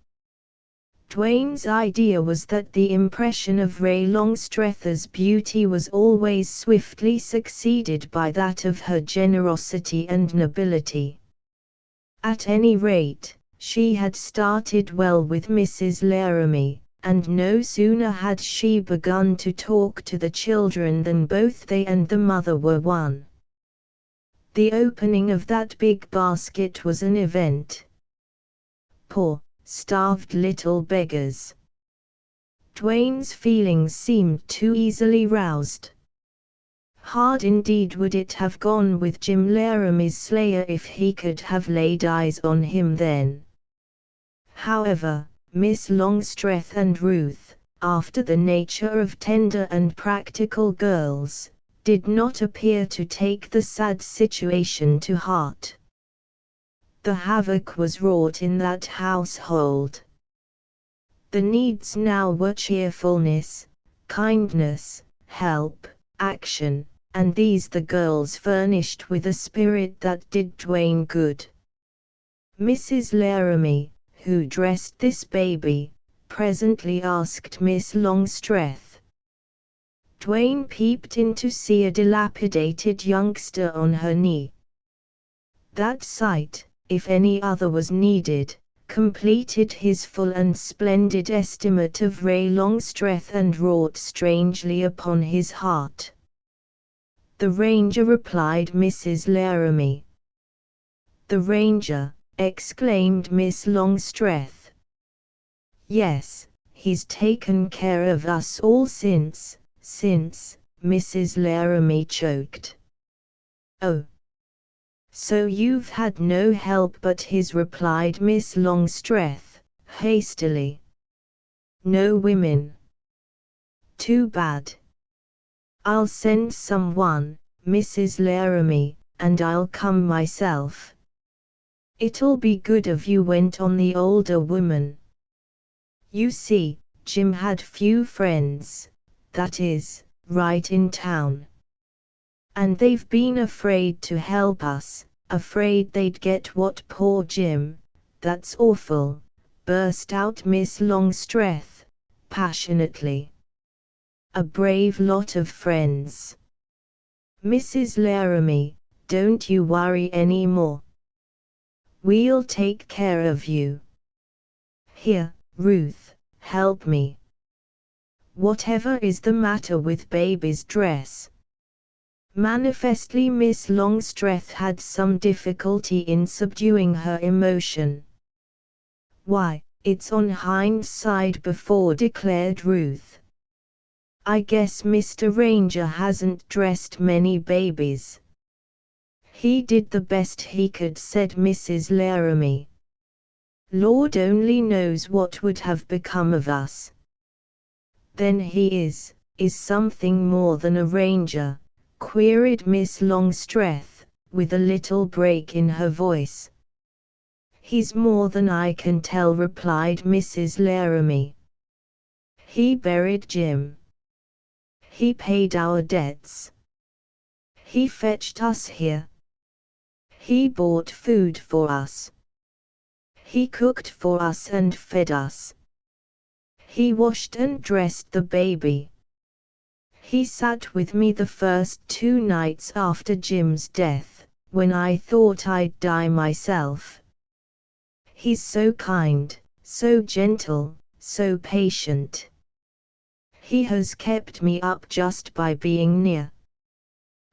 Dwayne's idea was that the impression of Ray Longstreth's beauty was always swiftly succeeded by that of her generosity and nobility. At any rate, she had started well with Mrs. Laramie, and no sooner had she begun to talk to the children than both they and the mother were won. The opening of that big basket was an event. Poor, starved little beggars. Dwayne's feelings seemed too easily roused. Hard indeed would it have gone with Jim Laramie's slayer if he could have laid eyes on him then. However, Miss Longstreth and Ruth, after the nature of tender and practical girls, did not appear to take the sad situation to heart. The havoc was wrought in that household. The needs now were cheerfulness, kindness, help, action, and these the girls furnished with a spirit that did Dwayne good. Mrs. Laramie, "Who dressed this baby?" presently asked Miss Longstreth. Dwayne peeped in to see a dilapidated youngster on her knee. That sight, if any other was needed, completed his full and splendid estimate of Ray Longstreth and wrought strangely upon his heart. "The Ranger," replied Mrs. Laramie. "The Ranger!" exclaimed Miss Longstreth. "Yes, he's taken care of us all since, Mrs. Laramie choked. "Oh. So you've had no help but his," replied Miss Longstreth, hastily. "No women. Too bad. I'll send someone, Mrs. Laramie, and I'll come myself." "It'll be good of you," went on the older woman. "You see, Jim had few friends, that is, right in town. And they've been afraid to help us, afraid they'd get what poor Jim." "That's awful," burst out Miss Longstreth, passionately. "A brave lot of friends. Mrs. Laramie, don't you worry any more. We'll take care of you. Here, Ruth, help me. Whatever is the matter with baby's dress?" Manifestly Miss Longstreth had some difficulty in subduing her emotion. "Why, it's on Hind's side before," declared Ruth. "I guess Mr. Ranger hasn't dressed many babies." "He did the best he could," said Mrs. Laramie. "Lord only knows what would have become of us." "Then he is something more than a ranger?" queried Miss Longstreth, with a little break in her voice. "He's more than I can tell," replied Mrs. Laramie. "He buried Jim. He paid our debts. He fetched us here. He bought food for us. He cooked for us and fed us. He washed and dressed the baby. He sat with me the first 2 nights after Jim's death, when I thought I'd die myself. He's so kind, so gentle, so patient. He has kept me up just by being near.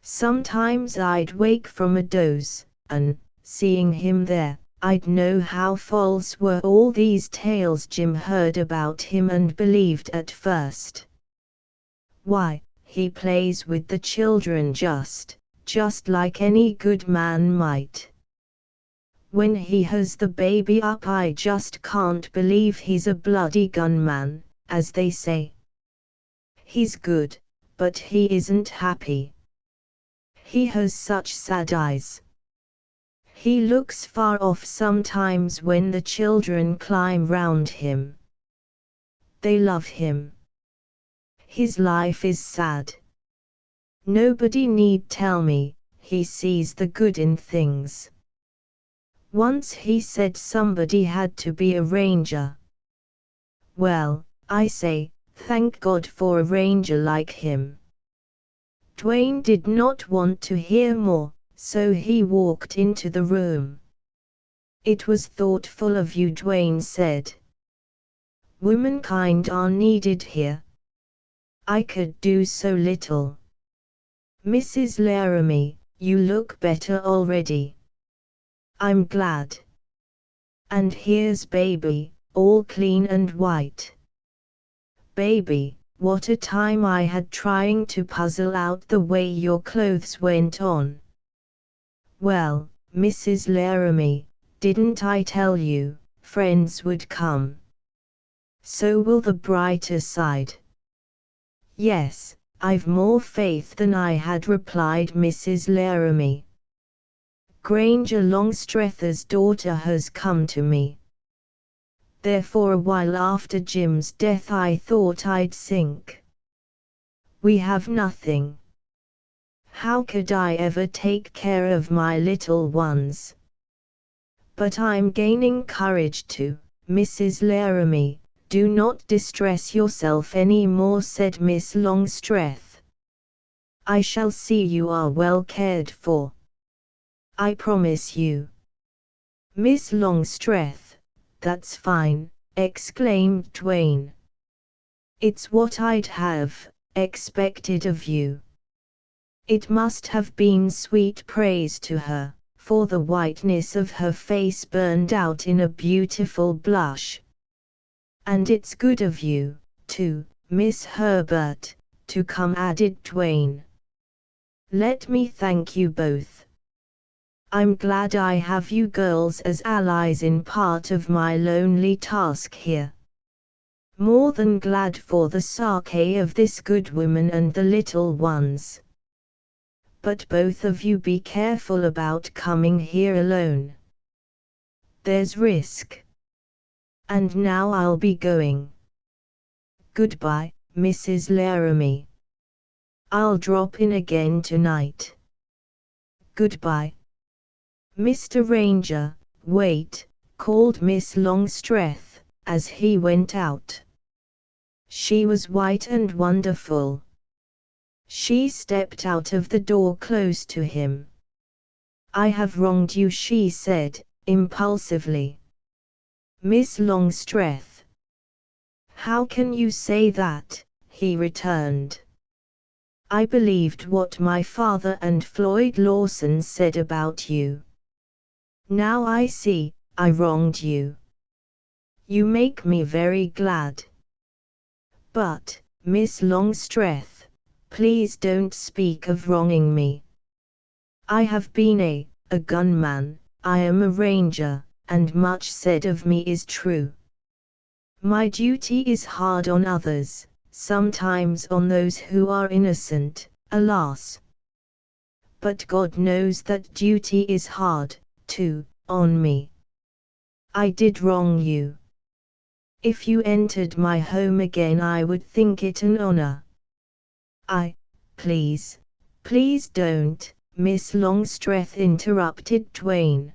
Sometimes I'd wake from a doze, and, seeing him there, I'd know how false were all these tales Jim heard about him and believed at first. Why, he plays with the children just like any good man might. When he has the baby up, I just can't believe he's a bloody gunman, as they say. He's good, but he isn't happy. He has such sad eyes. He looks far off sometimes when the children climb round him. They love him. His life is sad. Nobody need tell me, he sees the good in things. Once he said somebody had to be a ranger. Well, I say, thank God for a ranger like him." Dwayne did not want to hear more, so he walked into the room. "It was thoughtful of you," Dwayne said. "Womankind are needed here. I could do so little. Mrs. Laramie, you look better already. I'm glad. And here's baby, all clean and white. Baby, what a time I had trying to puzzle out the way your clothes went on. Well, Mrs. Laramie, didn't I tell you, friends would come? So will the brighter side." "Yes, I've more faith than I had," replied Mrs. Laramie. "Granger Longstreth's daughter has come to me. Therefore a while after Jim's death I thought I'd sink. We have nothing. How could I ever take care of my little ones? But I'm gaining courage to Mrs. Laramie, do not distress yourself any more," said Miss Longstreth. "I shall see you are well cared for. I promise you." "Miss Longstreth, that's fine," exclaimed Dwayne. "It's what I'd have expected of you." It must have been sweet praise to her, for the whiteness of her face burned out in a beautiful blush. "And it's good of you, too, Miss Herbert, to come," added Dwayne. "Let me thank you both. I'm glad I have you girls as allies in part of my lonely task here. More than glad for the sake of this good woman and the little ones. But both of you be careful about coming here alone. There's risk. And now I'll be going. Goodbye, Mrs. Laramie. I'll drop in again tonight. Goodbye. Mr. Ranger, wait," called Miss Longstreth, as he went out. She was white and wonderful. She stepped out of the door close to him. "I have wronged you," she said, impulsively. "Miss Longstreth." "How can you say that?" he returned. "I believed what my father and Floyd Lawson said about you. Now I see, I wronged you. You make me very glad. But, Miss Longstreth, please don't speak of wronging me. I have been a gunman, I am a ranger, and much said of me is true. My duty is hard on others, sometimes on those who are innocent, alas. But God knows that duty is hard, too, on me. I did wrong you. If you entered my home again I would think it an honor. Please, please don't," Miss Longstreth interrupted Dwayne.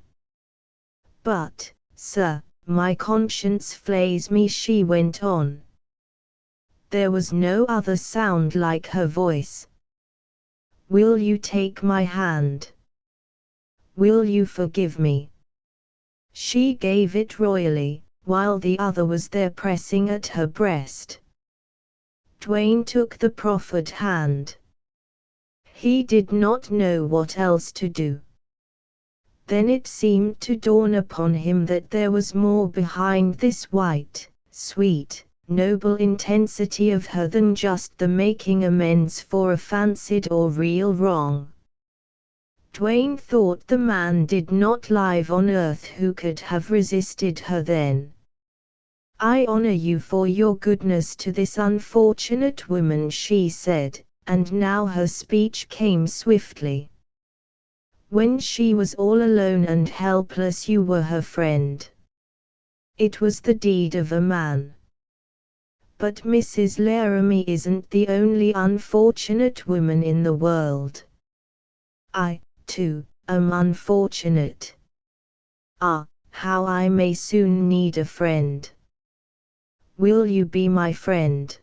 "But, sir, my conscience flays me," she went on. There was no other sound like her voice. "Will you take my hand? Will you forgive me?" She gave it royally, while the other was there pressing at her breast. Dwayne took the proffered hand. He did not know what else to do. Then it seemed to dawn upon him that there was more behind this white, sweet, noble intensity of her than just the making amends for a fancied or real wrong. Dwayne thought the man did not live on earth who could have resisted her then. "I honor you for your goodness to this unfortunate woman," she said, and now her speech came swiftly. "When she was all alone and helpless you were her friend. It was the deed of a man. But Mrs. Laramie isn't the only unfortunate woman in the world. I, too, am unfortunate. How I may soon need a friend. Will you be my friend?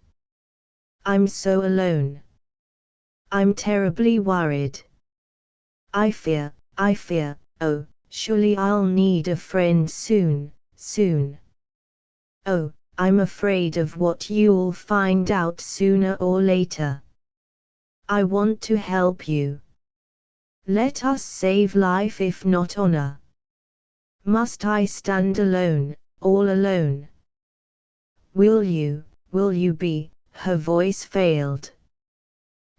I'm so alone. I'm terribly worried. I fear, oh, surely I'll need a friend soon. Oh, I'm afraid of what you'll find out sooner or later. I want to help you. Let us save life if not honor. Must I stand alone, all alone? Will you be?" Her voice failed.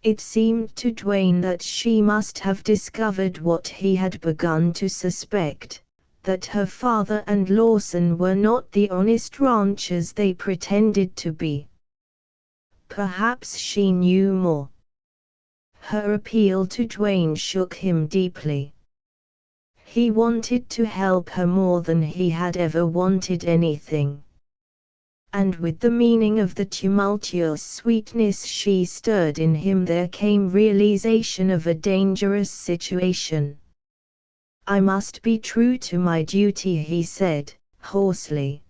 It seemed to Dwayne that she must have discovered what he had begun to suspect, that her father and Lawson were not the honest ranchers they pretended to be. Perhaps she knew more. Her appeal to Dwayne shook him deeply. He wanted to help her more than he had ever wanted anything. And with the meaning of the tumultuous sweetness she stirred in him there came realization of a dangerous situation. "I must be true to my duty," he said, hoarsely.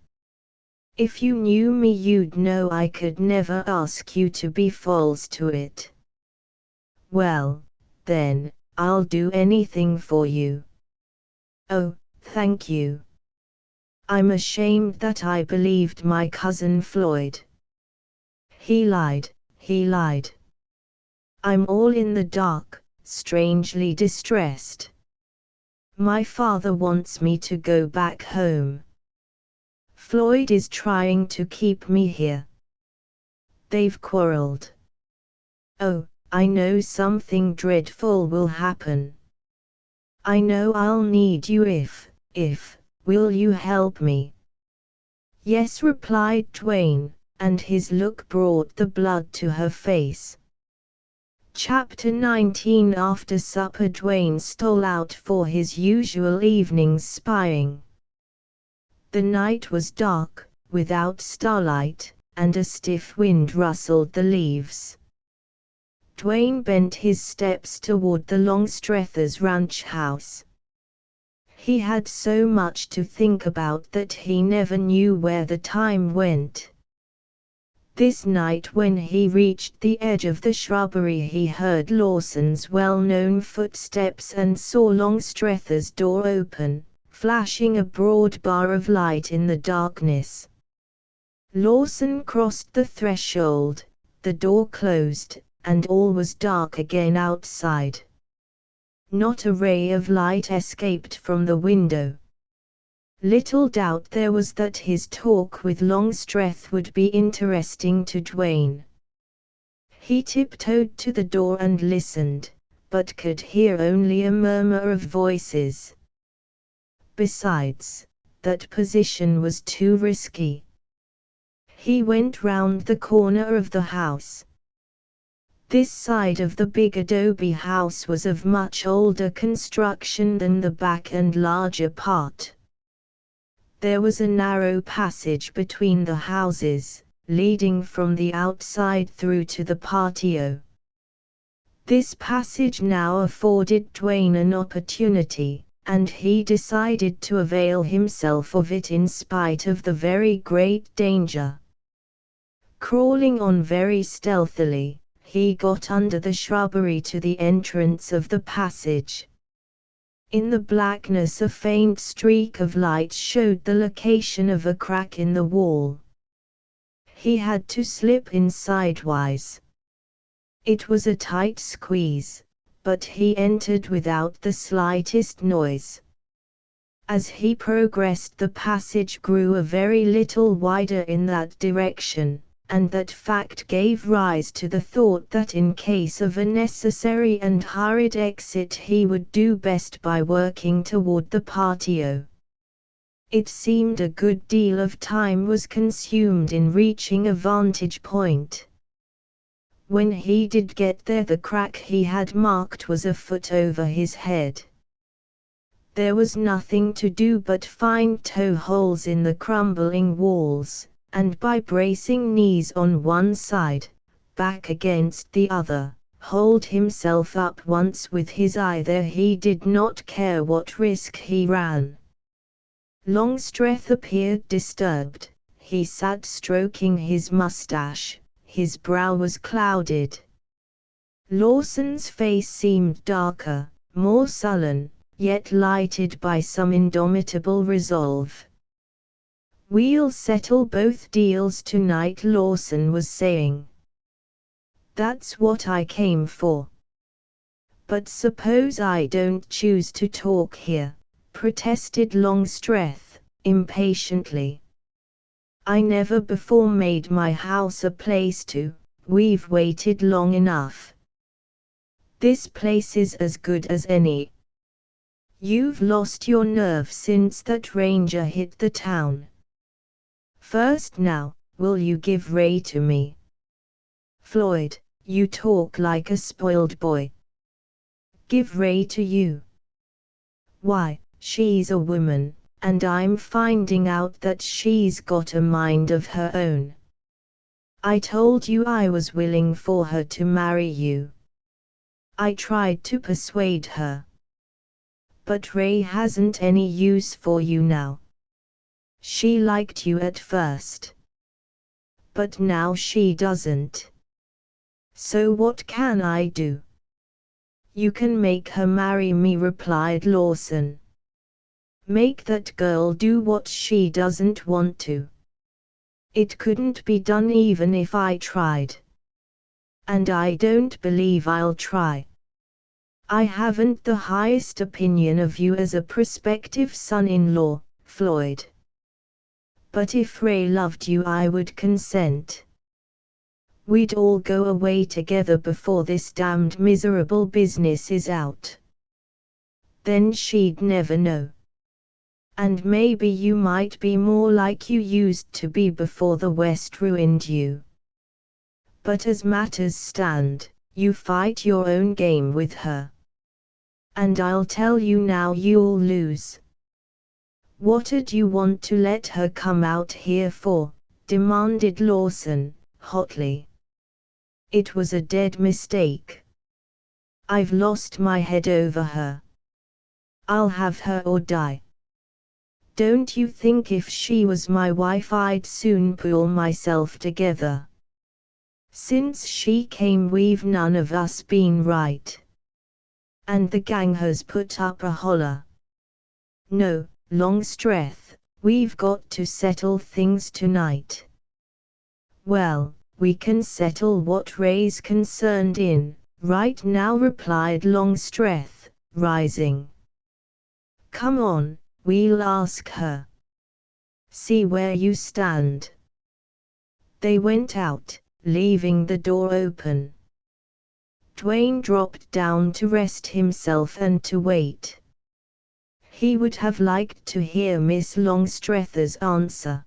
If you knew me you'd know I could never ask you to be false to it. Well, then, I'll do anything for you. Oh, thank you. I'm ashamed that I believed my cousin Floyd. He lied, he lied. I'm all in the dark, strangely distressed. My father wants me to go back home. Floyd is trying to keep me here. They've quarreled. Oh, I know something dreadful will happen. I know I'll need you will you help me? Yes, replied Dwayne, and his look brought the blood to her face. Chapter 19. After supper Dwayne stole out for his usual evening's spying. The night was dark, without starlight, and a stiff wind rustled the leaves. Dwayne bent his steps toward the Longstrethers' ranch house. He had so much to think about that he never knew where the time went. This night when he reached the edge of the shrubbery he heard Lawson's well-known footsteps and saw Longstrethers' door open, flashing a broad bar of light in the darkness. Lawson crossed the threshold, the door closed, and all was dark again outside. Not a ray of light escaped from the window. Little doubt there was that his talk with Longstreth would be interesting to Dwayne. He tiptoed to the door and listened, but could hear only a murmur of voices. Besides, that position was too risky. He went round the corner of the house. This side of the big adobe house was of much older construction than the back and larger part. There was a narrow passage between the houses, leading from the outside through to the patio. This passage now afforded Dwayne an opportunity, and he decided to avail himself of it in spite of the very great danger. Crawling on very stealthily, he got under the shrubbery to the entrance of the passage. In the blackness a faint streak of light showed the location of a crack in the wall. He had to slip in sidewise. It was a tight squeeze, but he entered without the slightest noise. As he progressed the passage grew a very little wider in that direction, and that fact gave rise to the thought that in case of a necessary and hurried exit he would do best by working toward the patio. It seemed a good deal of time was consumed in reaching a vantage point. When he did get there the crack he had marked was a foot over his head. There was nothing to do but find toe holes in the crumbling walls, and by bracing knees on one side, back against the other, hold himself up once with his eye there. He did not care what risk he ran. Longstreth appeared disturbed. He sat stroking his mustache, his brow was clouded. Lawson's face seemed darker, more sullen, yet lighted by some indomitable resolve. "We'll settle both deals tonight," Lawson was saying. "That's what I came for." "But suppose I don't choose to talk here," protested Longstreth, impatiently. "I never before made my house a place to, we've waited long enough. This place is as good as any. You've lost your nerve since that ranger hit the town. First now, will you give Ray to me?" "Floyd, you talk like a spoiled boy." "Give Ray to you? Why, she's a woman, and I'm finding out that she's got a mind of her own. I told you I was willing for her to marry you. I tried to persuade her. But Ray hasn't any use for you now. She liked you at first. But now she doesn't. So what can I do? You can make her marry me, replied Lawson. Make that girl do what she doesn't want to. It couldn't be done even if I tried. And I don't believe I'll try. I haven't the highest opinion of you as a prospective son-in-law, Floyd. But if Ray loved you, I would consent. We'd all go away together before this damned miserable business is out. Then she'd never know. And maybe you might be more like you used to be before the West ruined you. But as matters stand, you fight your own game with her. And I'll tell you now, you'll lose. What'd you want to let her come out here for? Demanded Lawson, hotly. It was a dead mistake. I've lost my head over her. I'll have her or die. Don't you think if she was my wife I'd soon pull myself together? Since she came we've none of us been right. And the gang has put up a holler. No, Longstreth, we've got to settle things tonight. Well, we can settle what Ray's concerned in, right now, replied Longstreth, rising. Come on, we'll ask her. See where you stand. They went out, leaving the door open. Dwayne dropped down to rest himself and to wait. He would have liked to hear Miss Longstreth's answer.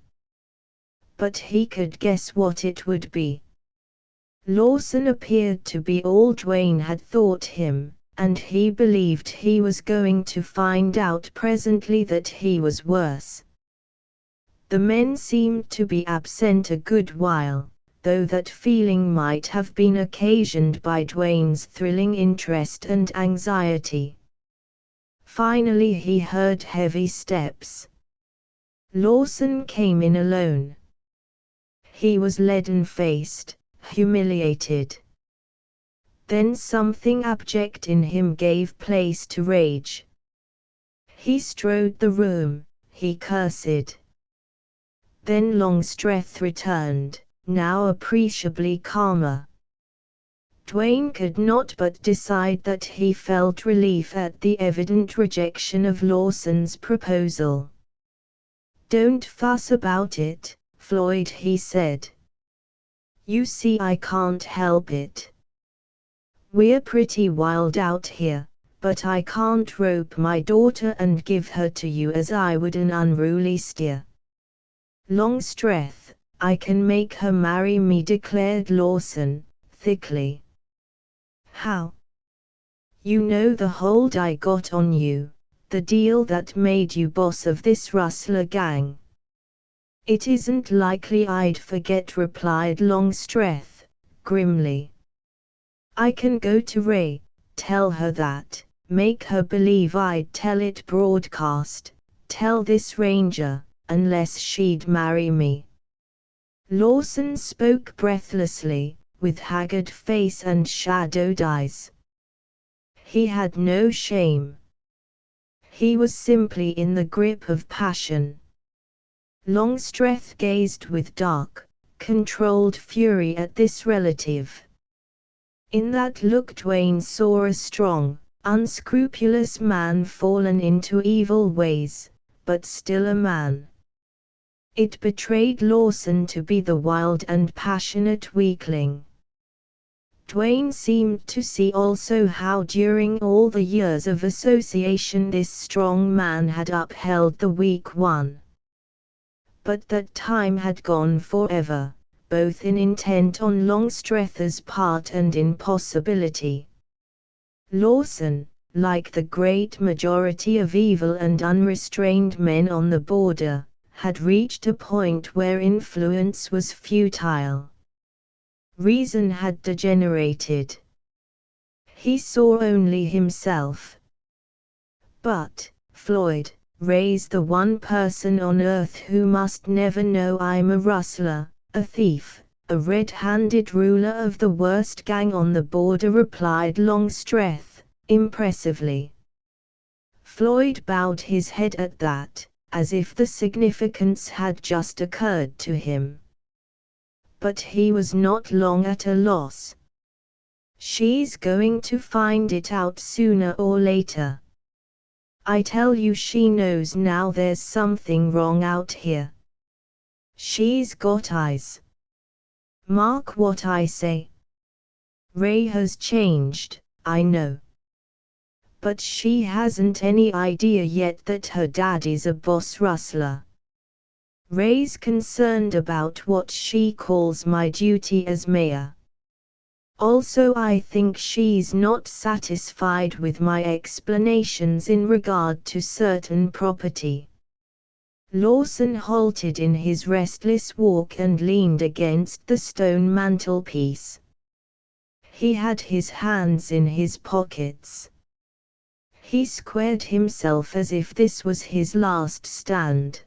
But he could guess what it would be. Lawson appeared to be all Dwayne had thought him, and he believed he was going to find out presently that he was worse. The men seemed to be absent a good while, though that feeling might have been occasioned by Dwayne's thrilling interest and anxiety. Finally he heard heavy steps. Lawson came in alone. He was leaden-faced, humiliated. Then something abject in him gave place to rage. He strode the room, he cursed. Then Longstreth returned, now appreciably calmer. Dwayne could not but decide that he felt relief at the evident rejection of Lawson's proposal. Don't fuss about it, Floyd, he said. You see, I can't help it. We're pretty wild out here, but I can't rope my daughter and give her to you as I would an unruly steer. Longstreth, I can make her marry me, declared Lawson, thickly. How? You know the hold I got on you, the deal that made you boss of this rustler gang. It isn't likely I'd forget, replied Longstreth, grimly. I can go to Ray, tell her that, make her believe I'd tell it broadcast, tell this ranger, unless she'd marry me. Lawson spoke breathlessly, with haggard face and shadowed eyes. He had no shame. He was simply in the grip of passion. Longstreth gazed with dark, controlled fury at this relative. In that look Dwayne saw a strong, unscrupulous man fallen into evil ways, but still a man. It betrayed Lawson to be the wild and passionate weakling. Dwayne seemed to see also how during all the years of association this strong man had upheld the weak one. But that time had gone forever, both in intent on Longstreth's part and in possibility. Lawson, like the great majority of evil and unrestrained men on the border, had reached a point where influence was futile. Reason had degenerated. He saw only himself. But, Floyd, Ray's the one person on earth who must never know I'm a rustler, a thief, a red-handed ruler of the worst gang on the border, replied Longstreth, impressively. Floyd bowed his head at that, as if the significance had just occurred to him. But he was not long at a loss. She's going to find it out sooner or later. I tell you, she knows now there's something wrong out here. She's got eyes. Mark what I say. Ray has changed, I know. But she hasn't any idea yet that her daddy's a boss rustler. Ray's concerned about what she calls my duty as mayor. Also, I think she's not satisfied with my explanations in regard to certain property. Lawson halted in his restless walk and leaned against the stone mantelpiece. He had his hands in his pockets. He squared himself as if this was his last stand.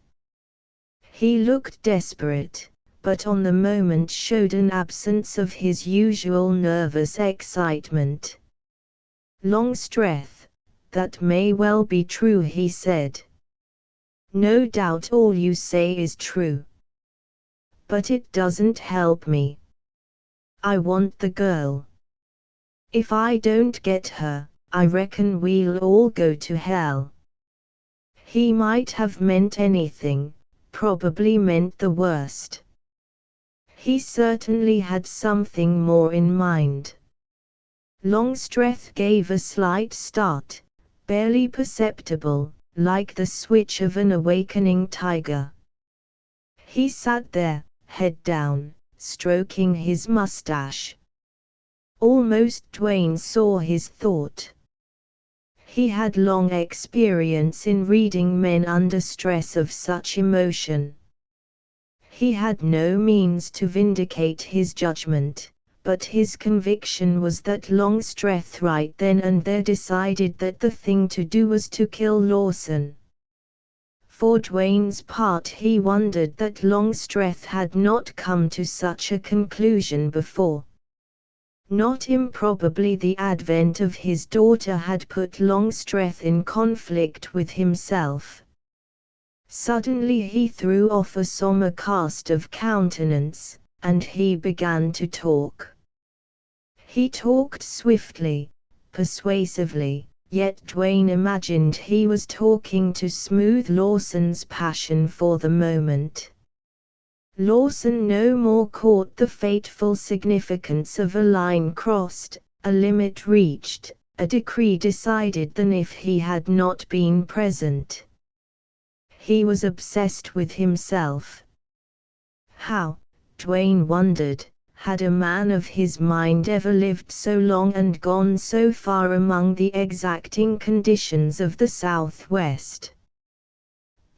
He looked desperate, but on the moment showed an absence of his usual nervous excitement. Longstreth, that may well be true, he said. No doubt all you say is true. But it doesn't help me. I want the girl. If I don't get her, I reckon we'll all go to hell. He might have meant anything, probably meant the worst. He certainly had something more in mind. Longstreth gave a slight start, barely perceptible, like the switch of an awakening tiger. He sat there, head down, stroking his mustache. Almost Dwayne saw his thought. He had long experience in reading men under stress of such emotion. He had no means to vindicate his judgment, but his conviction was that Longstreth right then and there decided that the thing to do was to kill Lawson. For Dwayne's part, he wondered that Longstreth had not come to such a conclusion before. Not improbably the advent of his daughter had put Longstreth in conflict with himself. Suddenly he threw off a somber cast of countenance, and he began to talk. He talked swiftly, persuasively, yet Dwayne imagined he was talking to smooth Lawson's passion for the moment. Lawson no more caught the fateful significance of a line crossed, a limit reached, a decree decided than if he had not been present. He was obsessed with himself. How, Dwayne wondered, had a man of his mind ever lived so long and gone so far among the exacting conditions of the Southwest?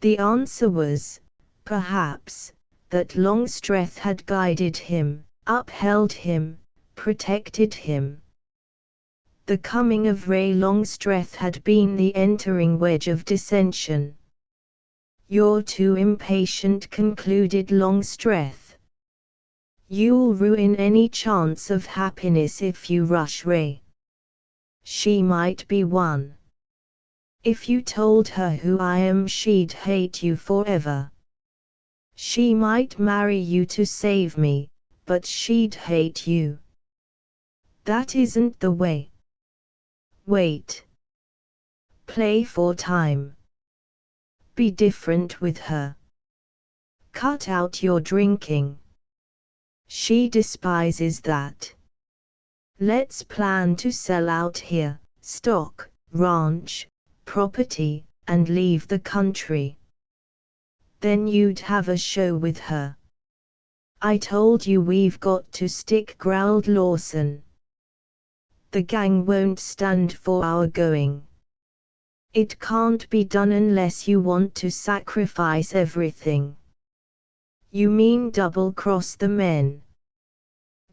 The answer was, perhaps, that Longstreth had guided him, upheld him, protected him. The coming of Ray Longstreth had been the entering wedge of dissension. You're too impatient, concluded Longstreth. You'll ruin any chance of happiness if you rush Ray. She might be one. If you told her who I am, she'd hate you forever. She might marry you to save me, but she'd hate you. That isn't the way. Wait. Play for time. Be different with her. Cut out your drinking. She despises that. Let's plan to sell out here, stock, ranch, property, and leave the country. Then you'd have a show with her. I told you we've got to stick, growled Lawson. The gang won't stand for our going. It can't be done unless you want to sacrifice everything. You mean double-cross the men?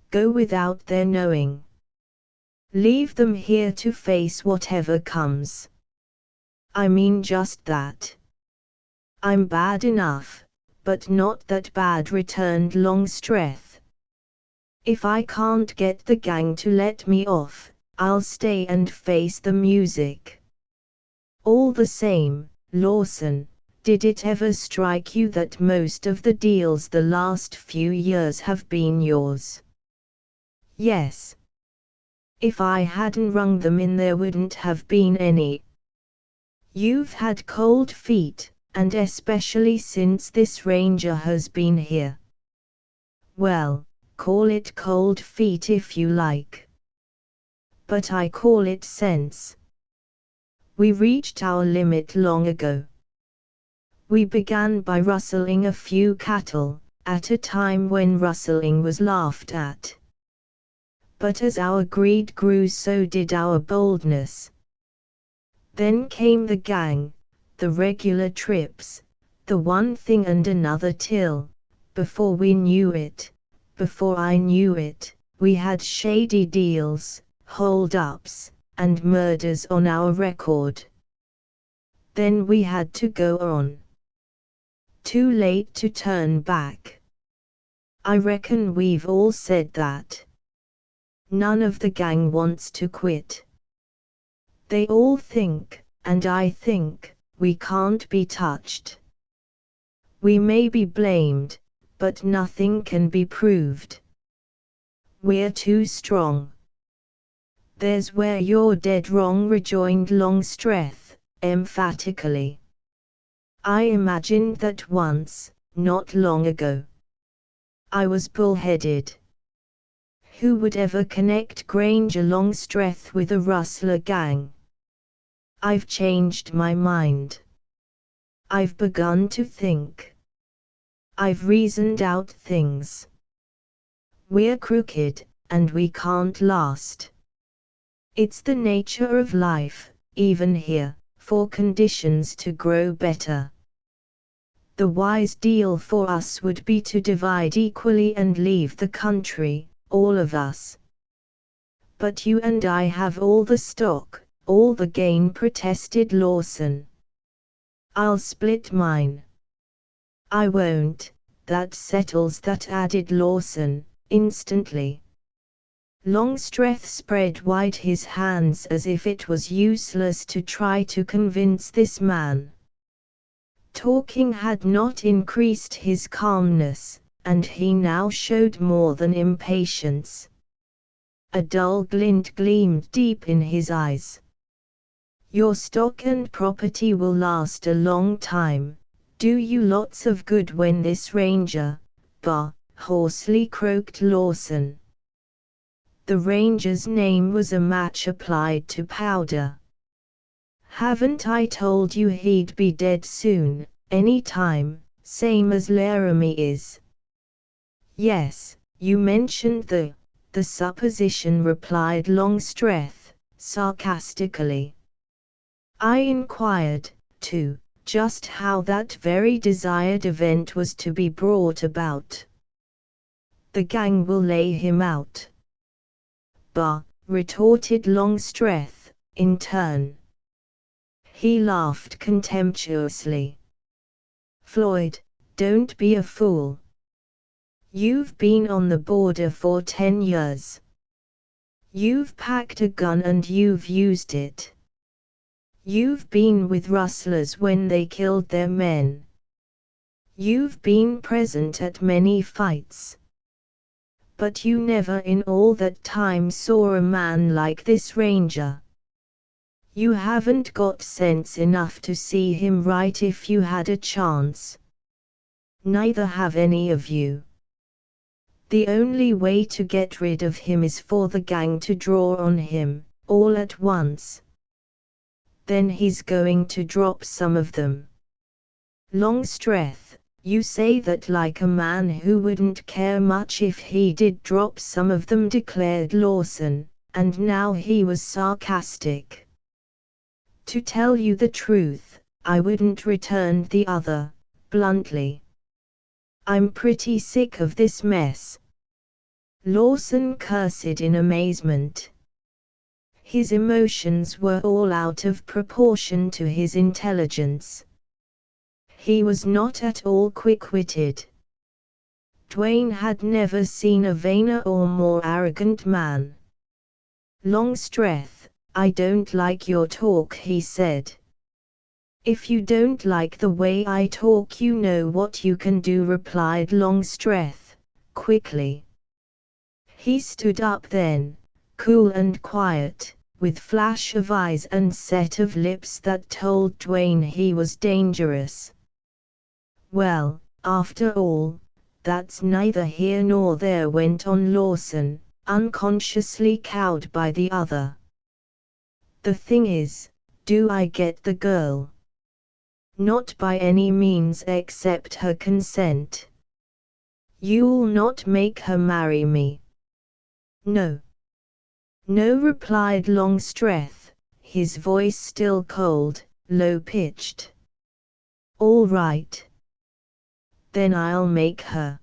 Go without their knowing. Leave them here to face whatever comes. I mean just that. I'm bad enough, but not that bad, returned Longstreth. If I can't get the gang to let me off, I'll stay and face the music. All the same, Lawson, did it ever strike you that most of the deals the last few years have been yours? Yes. If I hadn't rung them in, there wouldn't have been any. You've had cold feet, and especially since this ranger has been here. Well, call it cold feet if you like. But I call it sense. We reached our limit long ago. We began by rustling a few cattle, at a time when rustling was laughed at. But as our greed grew, so did our boldness. Then came the gang, the regular trips, the one thing and another till, before we knew it, before I knew it, we had shady deals, hold-ups, and murders on our record. Then we had to go on. Too late to turn back. I reckon we've all said that. None of the gang wants to quit. They all think, and I think, we can't be touched. We may be blamed, but nothing can be proved. We're too strong. There's where you're dead wrong, rejoined Longstreth, emphatically. I imagined that once, not long ago. I was bullheaded. Who would ever connect Granger Longstreth with a rustler gang? I've changed my mind. I've begun to think. I've reasoned out things. We're crooked, and we can't last. It's the nature of life, even here, for conditions to grow better. The wise deal for us would be to divide equally and leave the country, all of us. But you and I have all the stock, all the gain, protested Lawson. I'll split mine. I won't, that settles that, added Lawson, instantly. Longstreth spread wide his hands as if it was useless to try to convince this man. Talking had not increased his calmness, and he now showed more than impatience. A dull glint gleamed deep in his eyes. Your stock and property will last a long time, do you lots of good when this ranger, bah, hoarsely croaked Lawson. The ranger's name was a match applied to powder. Haven't I told you he'd be dead soon, any time, same as Laramie is? Yes, you mentioned the supposition, replied Longstreth, sarcastically. I inquired, too, just how that very desired event was to be brought about. The gang will lay him out. Bah, retorted Longstreth, in turn. He laughed contemptuously. Floyd, don't be a fool. You've been on the border for 10 years. You've packed a gun and you've used it. You've been with rustlers when they killed their men. You've been present at many fights. But you never in all that time saw a man like this ranger. You haven't got sense enough to see him right if you had a chance. Neither have any of you. The only way to get rid of him is for the gang to draw on him, all at once. Then he's going to drop some of them. Longstreth, you say that like a man who wouldn't care much if he did drop some of them, declared Lawson, and now he was sarcastic. To tell you the truth, I wouldn't, returned the other, bluntly. I'm pretty sick of this mess. Lawson cursed in amazement. His emotions were all out of proportion to his intelligence. He was not at all quick-witted. Dwayne had never seen a vainer or more arrogant man. "Longstreth, I don't like your talk," he said. "If you don't like the way I talk, you know what you can do," replied Longstreth, quickly. He stood up then, cool and quiet, with flash of eyes and set of lips that told Dwayne he was dangerous. "Well, after all, that's neither here nor there," went on Lawson, unconsciously cowed by the other. "The thing is, do I get the girl?" "Not by any means, except her consent." "You'll not make her marry me?" "No." "No," replied Longstreth, his voice still cold, low-pitched. "All right. Then I'll make her."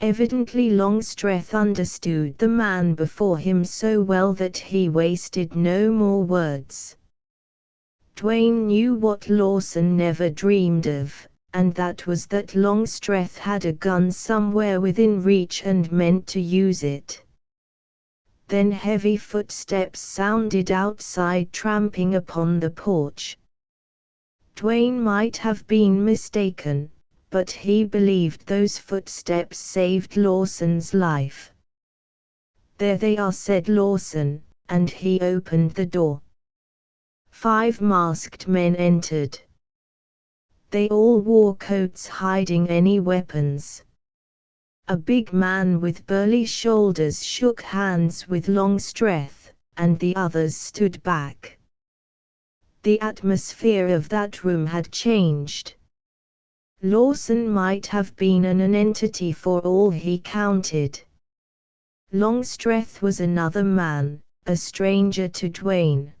Evidently Longstreth understood the man before him so well that he wasted no more words. Dwayne knew what Lawson never dreamed of, and that was that Longstreth had a gun somewhere within reach and meant to use it. Then heavy footsteps sounded outside, tramping upon the porch. Dwayne might have been mistaken, but he believed those footsteps saved Lawson's life. "There they are," said Lawson, and he opened the door. 5 masked men entered. They all wore coats hiding any weapons. A big man with burly shoulders shook hands with Longstreth, and the others stood back. The atmosphere of that room had changed. Lawson might have been an entity for all he counted. Longstreth was another man, a stranger to Dwayne.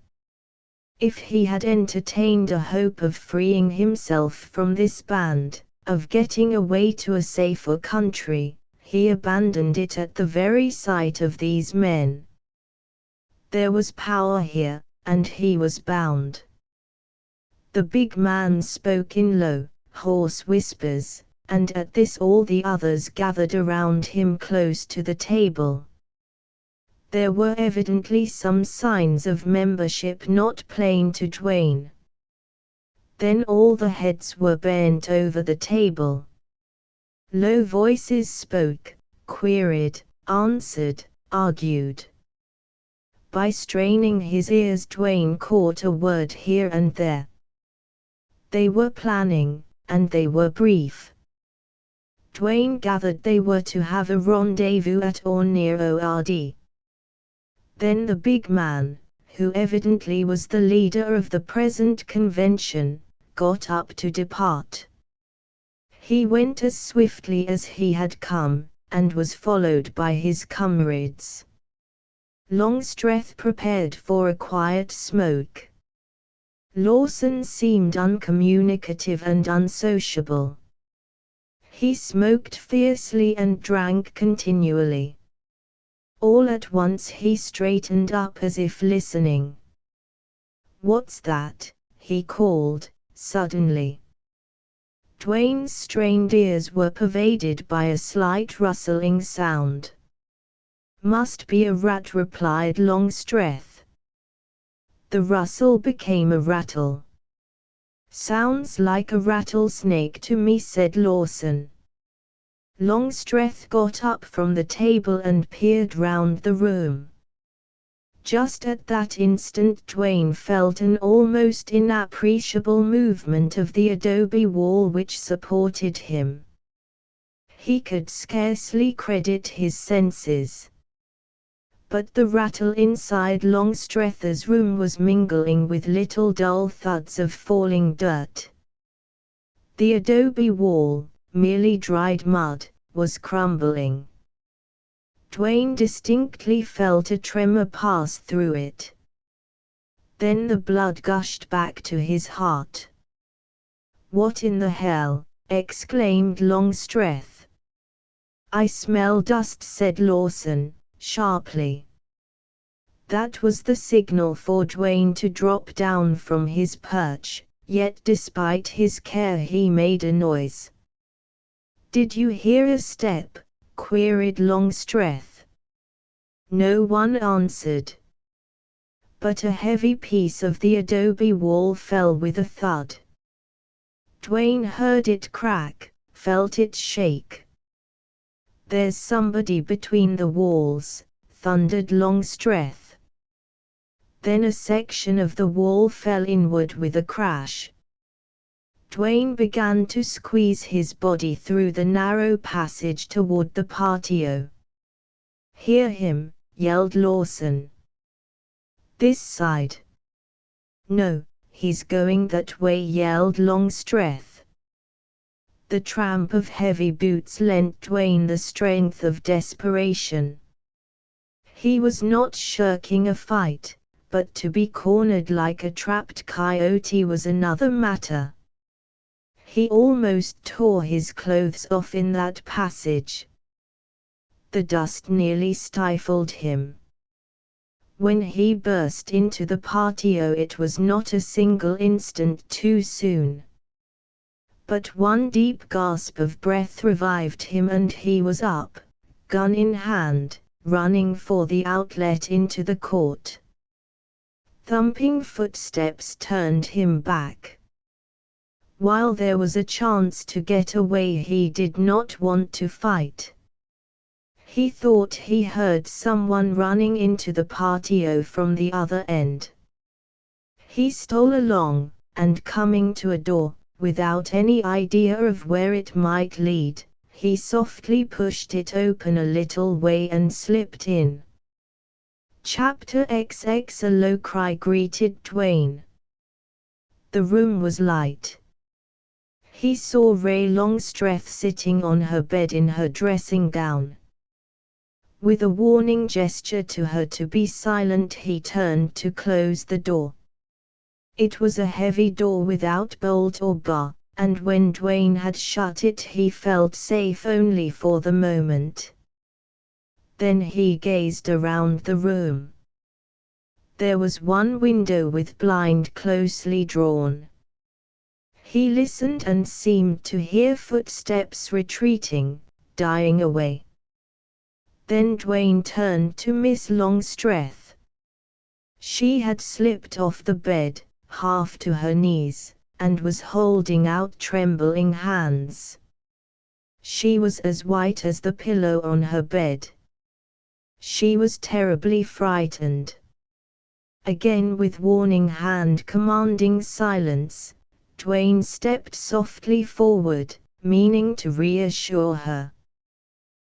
If he had entertained a hope of freeing himself from this band, of getting away to a safer country, he abandoned it at the very sight of these men. There was power here, and he was bound. The big man spoke in low, hoarse whispers, and at this all the others gathered around him close to the table. There were evidently some signs of membership not plain to Dwayne. Then all the heads were bent over the table. Low voices spoke, queried, answered, argued. By straining his ears Dwayne caught a word here and there. They were planning, and they were brief. Dwayne gathered they were to have a rendezvous at or near Ord. Then the big man, who evidently was the leader of the present convention, got up to depart. He went as swiftly as he had come, and was followed by his comrades. Longstreth prepared for a quiet smoke. Lawson seemed uncommunicative and unsociable. He smoked fiercely and drank continually. All at once he straightened up as if listening. "What's that?" he called, suddenly. Dwayne's strained ears were pervaded by a slight rustling sound. "Must be a rat," replied Longstreth. The rustle became a rattle. "Sounds like a rattlesnake to me," said Lawson. Longstreth got up from the table and peered round the room. Just at that instant Dwayne felt an almost inappreciable movement of the adobe wall which supported him. He could scarcely credit his senses. But the rattle inside Longstreth's room was mingling with little dull thuds of falling dirt. The adobe wall, merely dried mud, was crumbling. Dwayne distinctly felt a tremor pass through it. Then the blood gushed back to his heart. "What in the hell?" exclaimed Longstreth. "I smell dust," said Lawson, sharply. That was the signal for Dwayne to drop down from his perch, yet despite his care he made a noise. "Did you hear a step?" queried Longstreth. No one answered. But a heavy piece of the adobe wall fell with a thud. Dwayne heard it crack, felt it shake. "There's somebody between the walls," thundered Longstreth. Then a section of the wall fell inward with a crash. Dwayne began to squeeze his body through the narrow passage toward the patio. "Hear him," yelled Lawson. "This side." "No, he's going that way," yelled Longstreth. The tramp of heavy boots lent Dwayne the strength of desperation. He was not shirking a fight, but to be cornered like a trapped coyote was another matter. He almost tore his clothes off in that passage. The dust nearly stifled him. When he burst into the patio, it was not a single instant too soon. But one deep gasp of breath revived him and he was up, gun in hand, running for the outlet into the court. Thumping footsteps turned him back. While there was a chance to get away, he did not want to fight. He thought he heard someone running into the patio from the other end. He stole along, and coming to a door, without any idea of where it might lead, he softly pushed it open a little way and slipped in. Chapter XX. A low cry greeted Dwayne. The room was light. He saw Ray Longstreth sitting on her bed in her dressing gown. With a warning gesture to her to be silent, he turned to close the door. It was a heavy door without bolt or bar, and when Dwayne had shut it he felt safe only for the moment. Then he gazed around the room. There was one window with blind closely drawn. He listened and seemed to hear footsteps retreating, dying away. Then Dwayne turned to Miss Longstreth. She had slipped off the bed, half to her knees, and was holding out trembling hands. She was as white as the pillow on her bed. She was terribly frightened. Again, with warning hand commanding silence, Dwayne stepped softly forward, meaning to reassure her.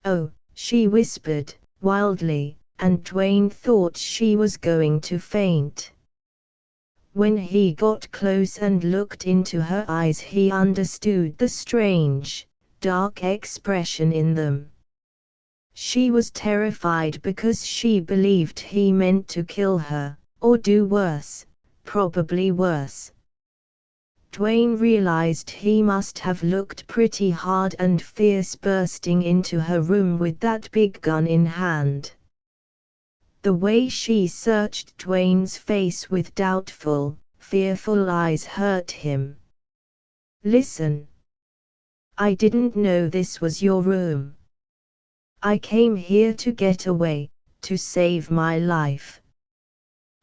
"Oh," she whispered, wildly, and Dwayne thought she was going to faint. When he got close and looked into her eyes, he understood the strange, dark expression in them. She was terrified because she believed he meant to kill her, or do worse, probably worse. Dwayne realized he must have looked pretty hard and fierce bursting into her room with that big gun in hand. The way she searched Dwayne's face with doubtful, fearful eyes hurt him. "Listen. I didn't know this was your room. I came here to get away, to save my life.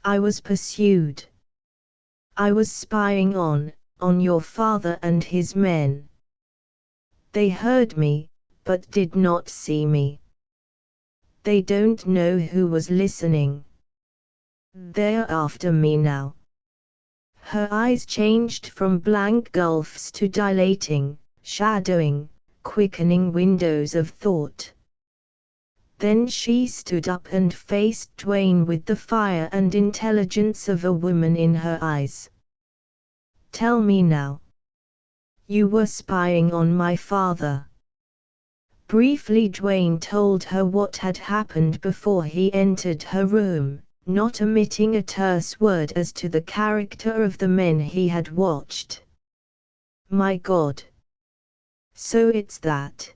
I was pursued. I was spying on your father and his men. They heard me, but did not see me. They don't know who was listening. They're after me now." Her eyes changed from blank gulfs to dilating, shadowing, quickening windows of thought. Then she stood up and faced Dwayne with the fire and intelligence of a woman in her eyes. "Tell me now. You were spying on my father." Briefly Dwayne told her what had happened before he entered her room, not omitting a terse word as to the character of the men he had watched. "My God. So it's that.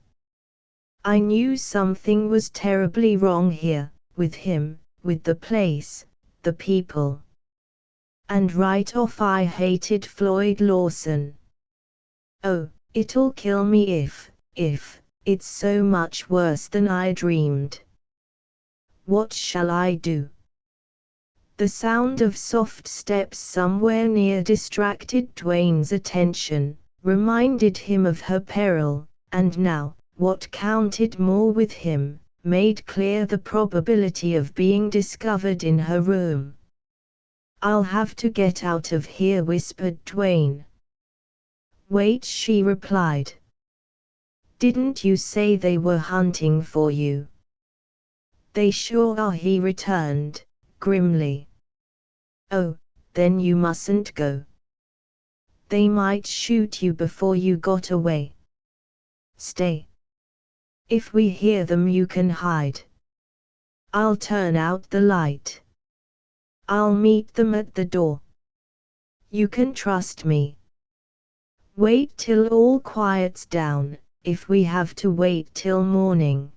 I knew something was terribly wrong here, with him, with the place, the people. And right off I hated Floyd Lawson. Oh, it'll kill me if, it's so much worse than I dreamed. What shall I do? The sound of soft steps somewhere near distracted Dwayne's attention, reminded him of her peril, and now, what counted more with him, made clear the probability of being discovered in her room. I'll have to get out of here, whispered Dwayne. Wait, she replied. Didn't you say they were hunting for you? They sure are, he returned, grimly. Oh, then you mustn't go. They might shoot you before you got away. Stay. If we hear them, you can hide. I'll turn out the light. I'll meet them at the door. You can trust me. Wait till all quiets down, if we have to wait till morning.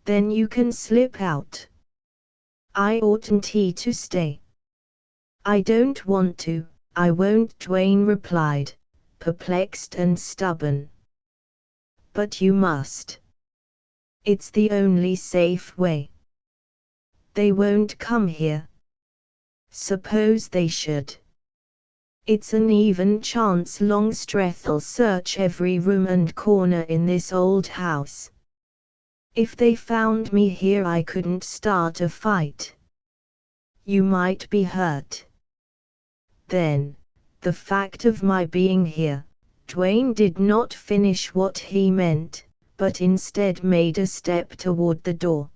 Then you can slip out. I oughtn't to stay. I don't want to, I won't, Dwayne replied, perplexed and stubborn. But you must. It's the only safe way. They won't come here. Suppose they should. It's an even chance Longstreth'll search every room and corner in this old house. If they found me here, I couldn't start a fight. You might be hurt. Then, the fact of my being here, Dwayne did not finish what he meant, but instead made a step toward the door.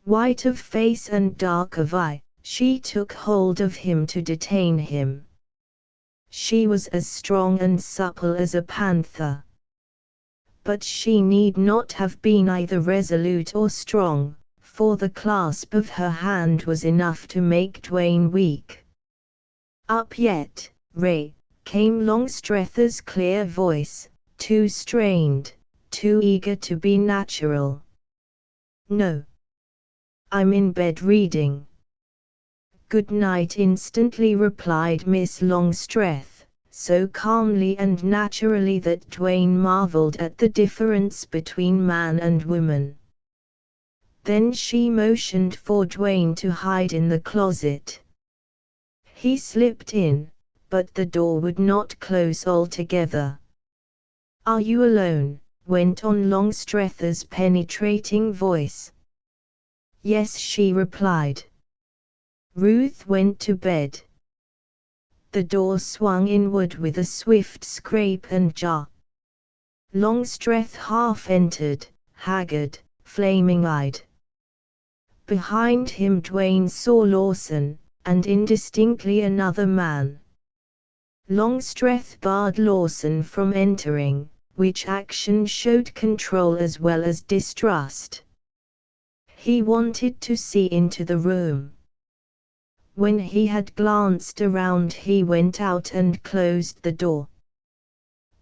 White of face and dark of eye, she took hold of him to detain him. She was as strong and supple as a panther. But she need not have been either resolute or strong, for the clasp of her hand was enough to make Dwayne weak. Up yet, Ray, came Longstreth's clear voice, too strained, too eager to be natural. No. I'm in bed reading. Good night, instantly replied Miss Longstreth, so calmly and naturally that Dwayne marveled at the difference between man and woman. Then she motioned for Dwayne to hide in the closet. He slipped in, but the door would not close altogether. Are you alone? Went on Longstreth's penetrating voice. Yes, she replied. Ruth went to bed. The door swung inward with a swift scrape and jar. Longstreth half entered, haggard, flaming-eyed. Behind him Dwayne saw Lawson, and indistinctly another man. Longstreth barred Lawson from entering, which action showed control as well as distrust. He wanted to see into the room. When he had glanced around, he went out and closed the door.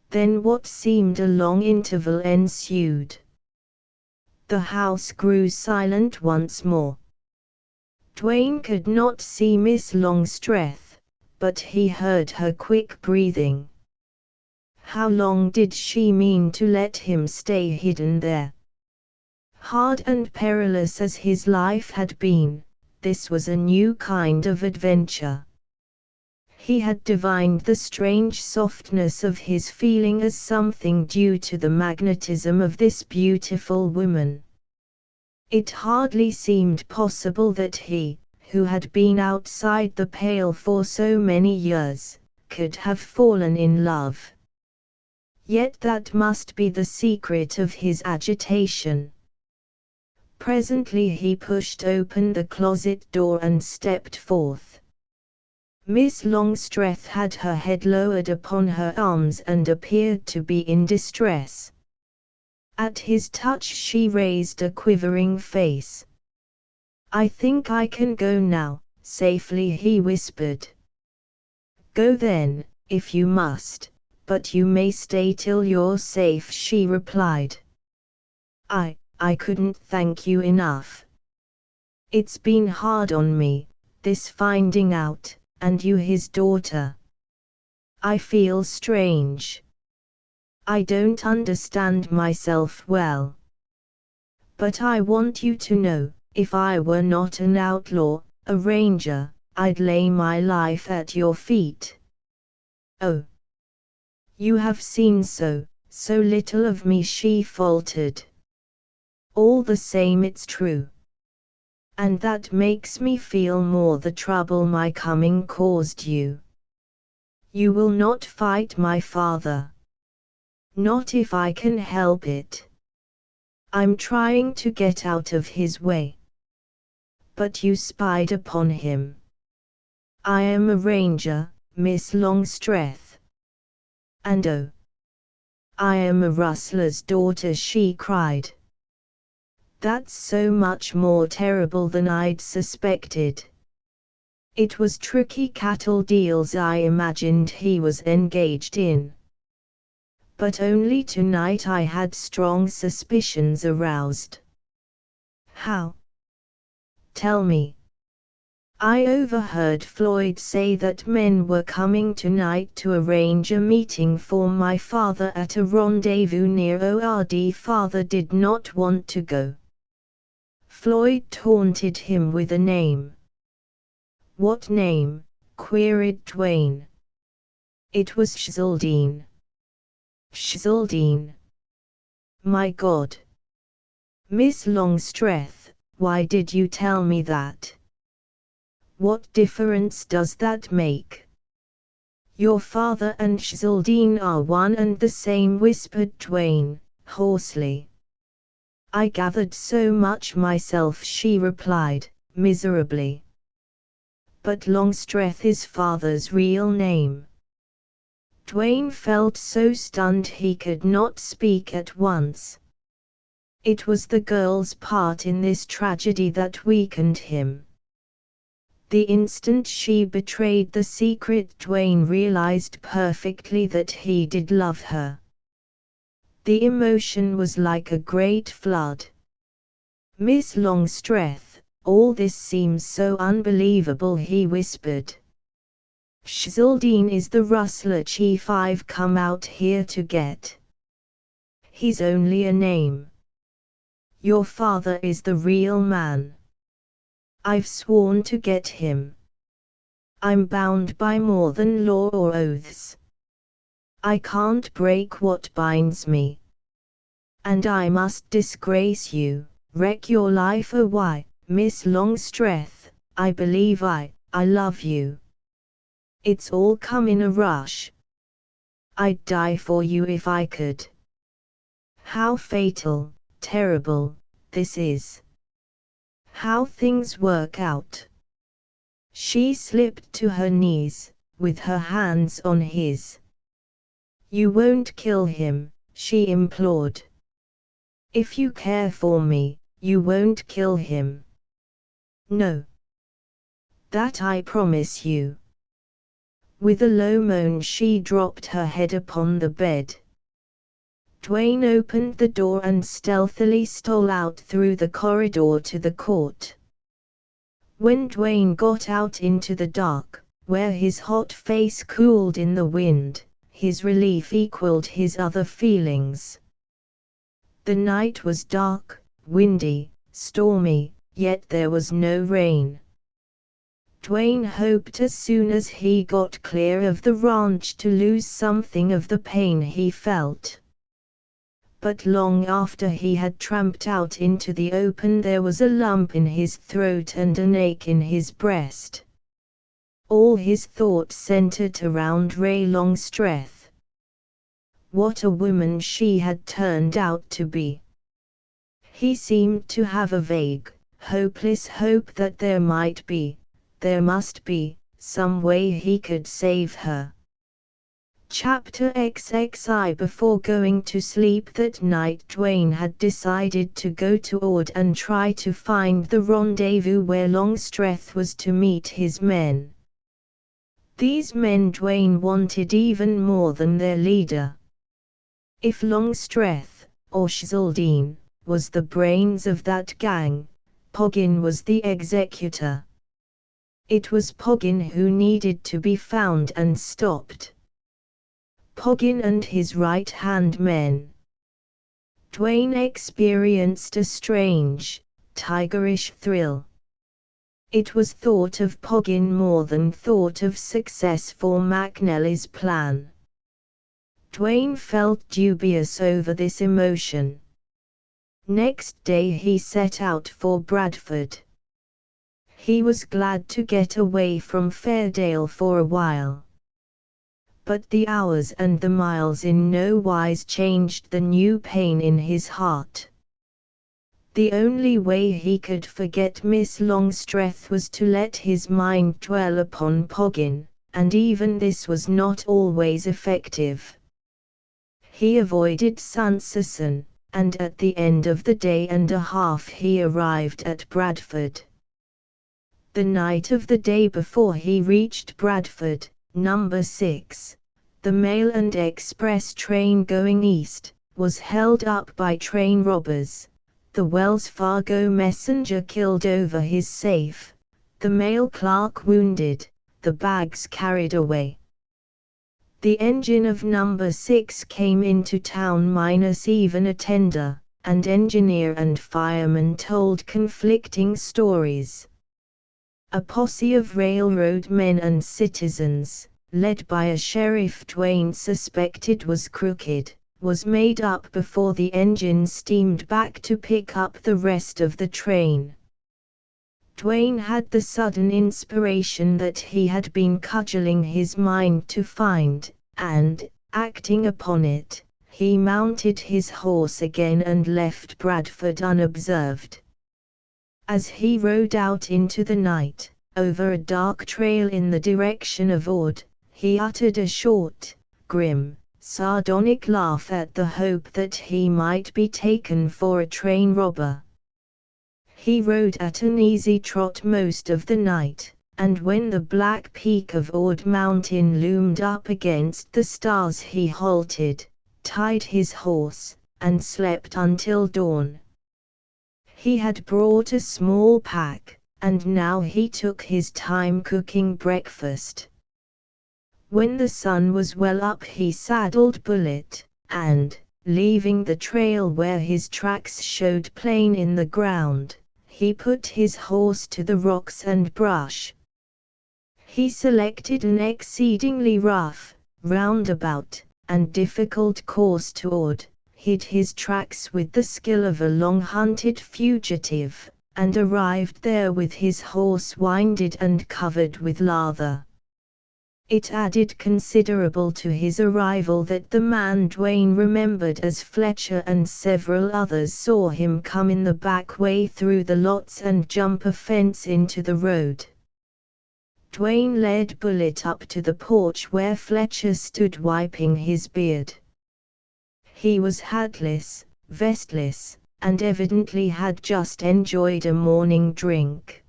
Then what seemed a long interval ensued. The house grew silent once more. Dwayne could not see Miss Longstreth, but he heard her quick breathing. How long did she mean to let him stay hidden there? Hard and perilous as his life had been, this was a new kind of adventure. He had divined the strange softness of his feeling as something due to the magnetism of this beautiful woman. It hardly seemed possible that he, who had been outside the pale for so many years, could have fallen in love. Yet that must be the secret of his agitation. Presently he pushed open the closet door and stepped forth. Miss Longstreth had her head lowered upon her arms and appeared to be in distress. At his touch she raised a quivering face. I think I can go now, safely, he whispered. Go then, if you must, but you may stay till you're safe, she replied. I couldn't thank you enough. It's been hard on me, this finding out, and you his daughter. I feel strange. I don't understand myself well. But I want you to know, if I were not an outlaw, a ranger, I'd lay my life at your feet. Oh! You have seen so little of me, she faltered. All the same it's true. And that makes me feel more the trouble my coming caused you. You will not fight my father. Not if I can help it. I'm trying to get out of his way. But you spied upon him. I am a ranger, Miss Longstreth. And oh! I am a rustler's daughter, she cried. That's so much more terrible than I'd suspected. It was tricky cattle deals I imagined he was engaged in. But only tonight I had strong suspicions aroused. How? Tell me. I overheard Floyd say that men were coming tonight to arrange a meeting for my father at a rendezvous near Ord. Father did not want to go. Floyd taunted him with a name. What name? Queried Dwayne. It was Shzaldine. Shzaldine. My God. Miss Longstreth, why did you tell me that? What difference does that make? Your father and Shzaldine are one and the same, whispered Dwayne, hoarsely. I gathered so much myself, she replied, miserably. But Longstreth is father's real name. Dwayne felt so stunned he could not speak at once. It was the girl's part in this tragedy that weakened him. The instant she betrayed the secret, Dwayne realized perfectly that he did love her. The emotion was like a great flood. Miss Longstreth, all this seems so unbelievable, he whispered. Shzaldine is the rustler chief I've come out here to get. He's only a name. Your father is the real man. I've sworn to get him. I'm bound by more than law or oaths. I can't break what binds me. And I must disgrace you, wreck your life. Oh, why, Miss Longstreth, I believe I love you. It's all come in a rush. I'd die for you if I could. How fatal, terrible, this is. How things work out. She slipped to her knees, with her hands on his. You won't kill him, she implored. If you care for me, you won't kill him. No. That I promise you. With a low moan she dropped her head upon the bed. Dwayne opened the door and stealthily stole out through the corridor to the court. When Dwayne got out into the dark, where his hot face cooled in the wind, his relief equaled his other feelings. The night was dark, windy, stormy, yet there was no rain. Dwayne hoped as soon as he got clear of the ranch to lose something of the pain he felt. But long after he had tramped out into the open, there was a lump in his throat and an ache in his breast. All his thoughts centered around Ray Longstreth. What a woman she had turned out to be. He seemed to have a vague, hopeless hope that there must be, some way he could save her. Chapter XXI. Before going to sleep that night, Dwayne had decided to go to Ord and try to find the rendezvous where Longstreth was to meet his men. These men Dwayne wanted even more than their leader. If Longstreth, or Shzaldine, was the brains of that gang, Poggin was the executor. It was Poggin who needed to be found and stopped. Poggin and his right-hand men. Dwayne experienced a strange, tigerish thrill. It was thought of Poggin more than thought of success for McNally's plan. Dwayne felt dubious over this emotion. Next day he set out for Bradford. He was glad to get away from Fairdale for a while. But the hours and the miles in no wise changed the new pain in his heart. The only way he could forget Miss Longstreth was to let his mind dwell upon Poggin, and even this was not always effective. He avoided Sunderson, and at the end of the day and a half he arrived at Bradford. The night of the day before he reached Bradford, number 6, the mail and express train going east, was held up by train robbers, the Wells Fargo messenger killed over his safe, the mail clerk wounded, the bags carried away. The engine of number 6 came into town minus even a tender, and engineer and fireman told conflicting stories. A posse of railroad men and citizens, led by a sheriff Dwayne suspected was crooked, was made up before the engine steamed back to pick up the rest of the train. Dwayne had the sudden inspiration that he had been cudgeling his mind to find, and, acting upon it, he mounted his horse again and left Bradford unobserved. As he rode out into the night, over a dark trail in the direction of Ord, he uttered a short, grim, sardonic laugh at the hope that he might be taken for a train robber. He rode at an easy trot most of the night, and when the black peak of Ord Mountain loomed up against the stars he halted, tied his horse, and slept until dawn. He had brought a small pack, and now he took his time cooking breakfast. When the sun was well up he saddled Bullet, and, leaving the trail where his tracks showed plain in the ground, he put his horse to the rocks and brush. He selected an exceedingly rough, roundabout, and difficult course to Ord, hid his tracks with the skill of a long-hunted fugitive, and arrived there with his horse winded and covered with lather. It added considerable to his arrival that the man Dwayne remembered as Fletcher and several others saw him come in the back way through the lots and jump a fence into the road. Dwayne led Bullet up to the porch where Fletcher stood wiping his beard. He was hatless, vestless, and evidently had just enjoyed a morning drink.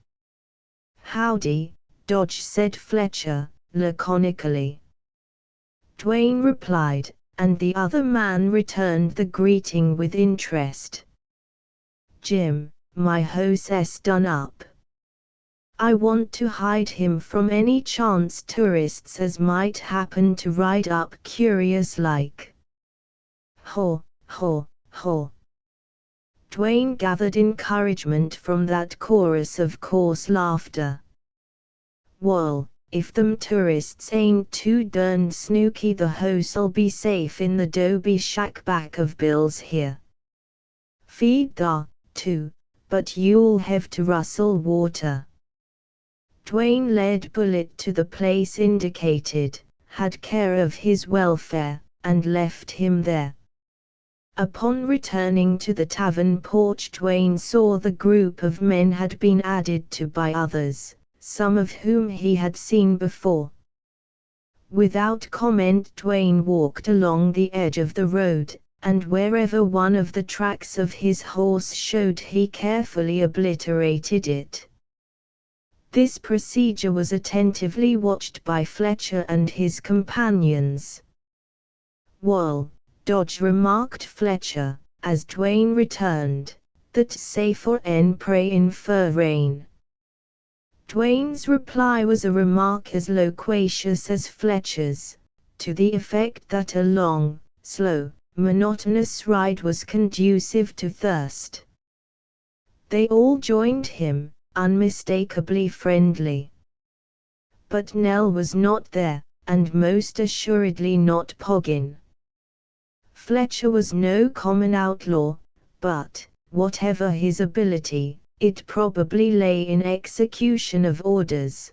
"Howdy, Dodge," said Fletcher, laconically. Dwayne replied, and the other man returned the greeting with interest. "Jim, my hoss done up. I want to hide him from any chance tourists as might happen to ride up curious like." "Ho, ho, ho." Dwayne gathered encouragement from that chorus of coarse laughter. "Wall, if them tourists ain't too derned snooky the house'll be safe in the dobe shack back of Bill's here. Feed da, too, but you'll have to rustle water." Dwayne led Bullet to the place indicated, had care of his welfare, and left him there. Upon returning to the tavern porch Dwayne saw the group of men had been added to by others, some of whom he had seen before. Without comment Dwayne walked along the edge of the road, and wherever one of the tracks of his horse showed he carefully obliterated it. This procedure was attentively watched by Fletcher and his companions. "Wall, Dodge," remarked Fletcher, as Dwayne returned, "that's safer en pray in fur rain." Dwayne's reply was a remark as loquacious as Fletcher's, to the effect that a long, slow, monotonous ride was conducive to thirst. They all joined him, unmistakably friendly. But Nell was not there, and most assuredly not Poggin. Fletcher was no common outlaw, but, whatever his ability, it probably lay in execution of orders.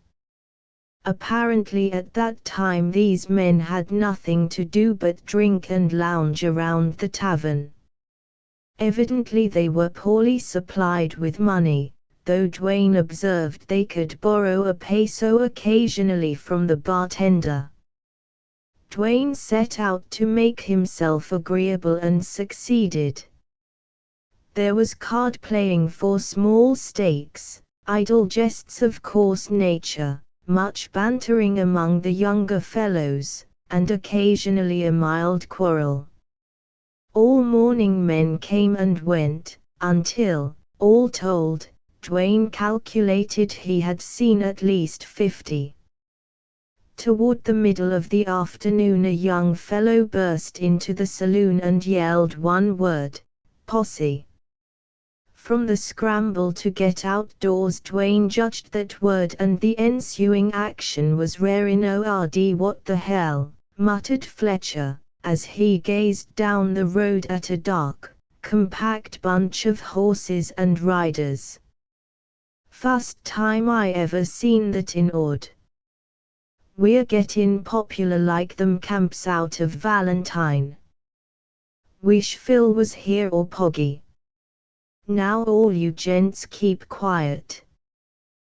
Apparently at that time these men had nothing to do but drink and lounge around the tavern. Evidently they were poorly supplied with money, though Dwayne observed they could borrow a peso occasionally from the bartender. Dwayne set out to make himself agreeable and succeeded. There was card-playing for small stakes, idle jests of coarse nature, much bantering among the younger fellows, and occasionally a mild quarrel. All morning men came and went, until, all told, Dwayne calculated he had seen at least 50. Toward the middle of the afternoon a young fellow burst into the saloon and yelled one word, "Posse." From the scramble to get outdoors Dwayne judged that word, and the ensuing action was rare in ORD. "What the hell," muttered Fletcher, as he gazed down the road at a dark, compact bunch of horses and riders. "First time I ever seen that in ORD. We're gettin' popular like them camps out of Valentine. Wish Phil was here or Poggy. Now all you gents keep quiet.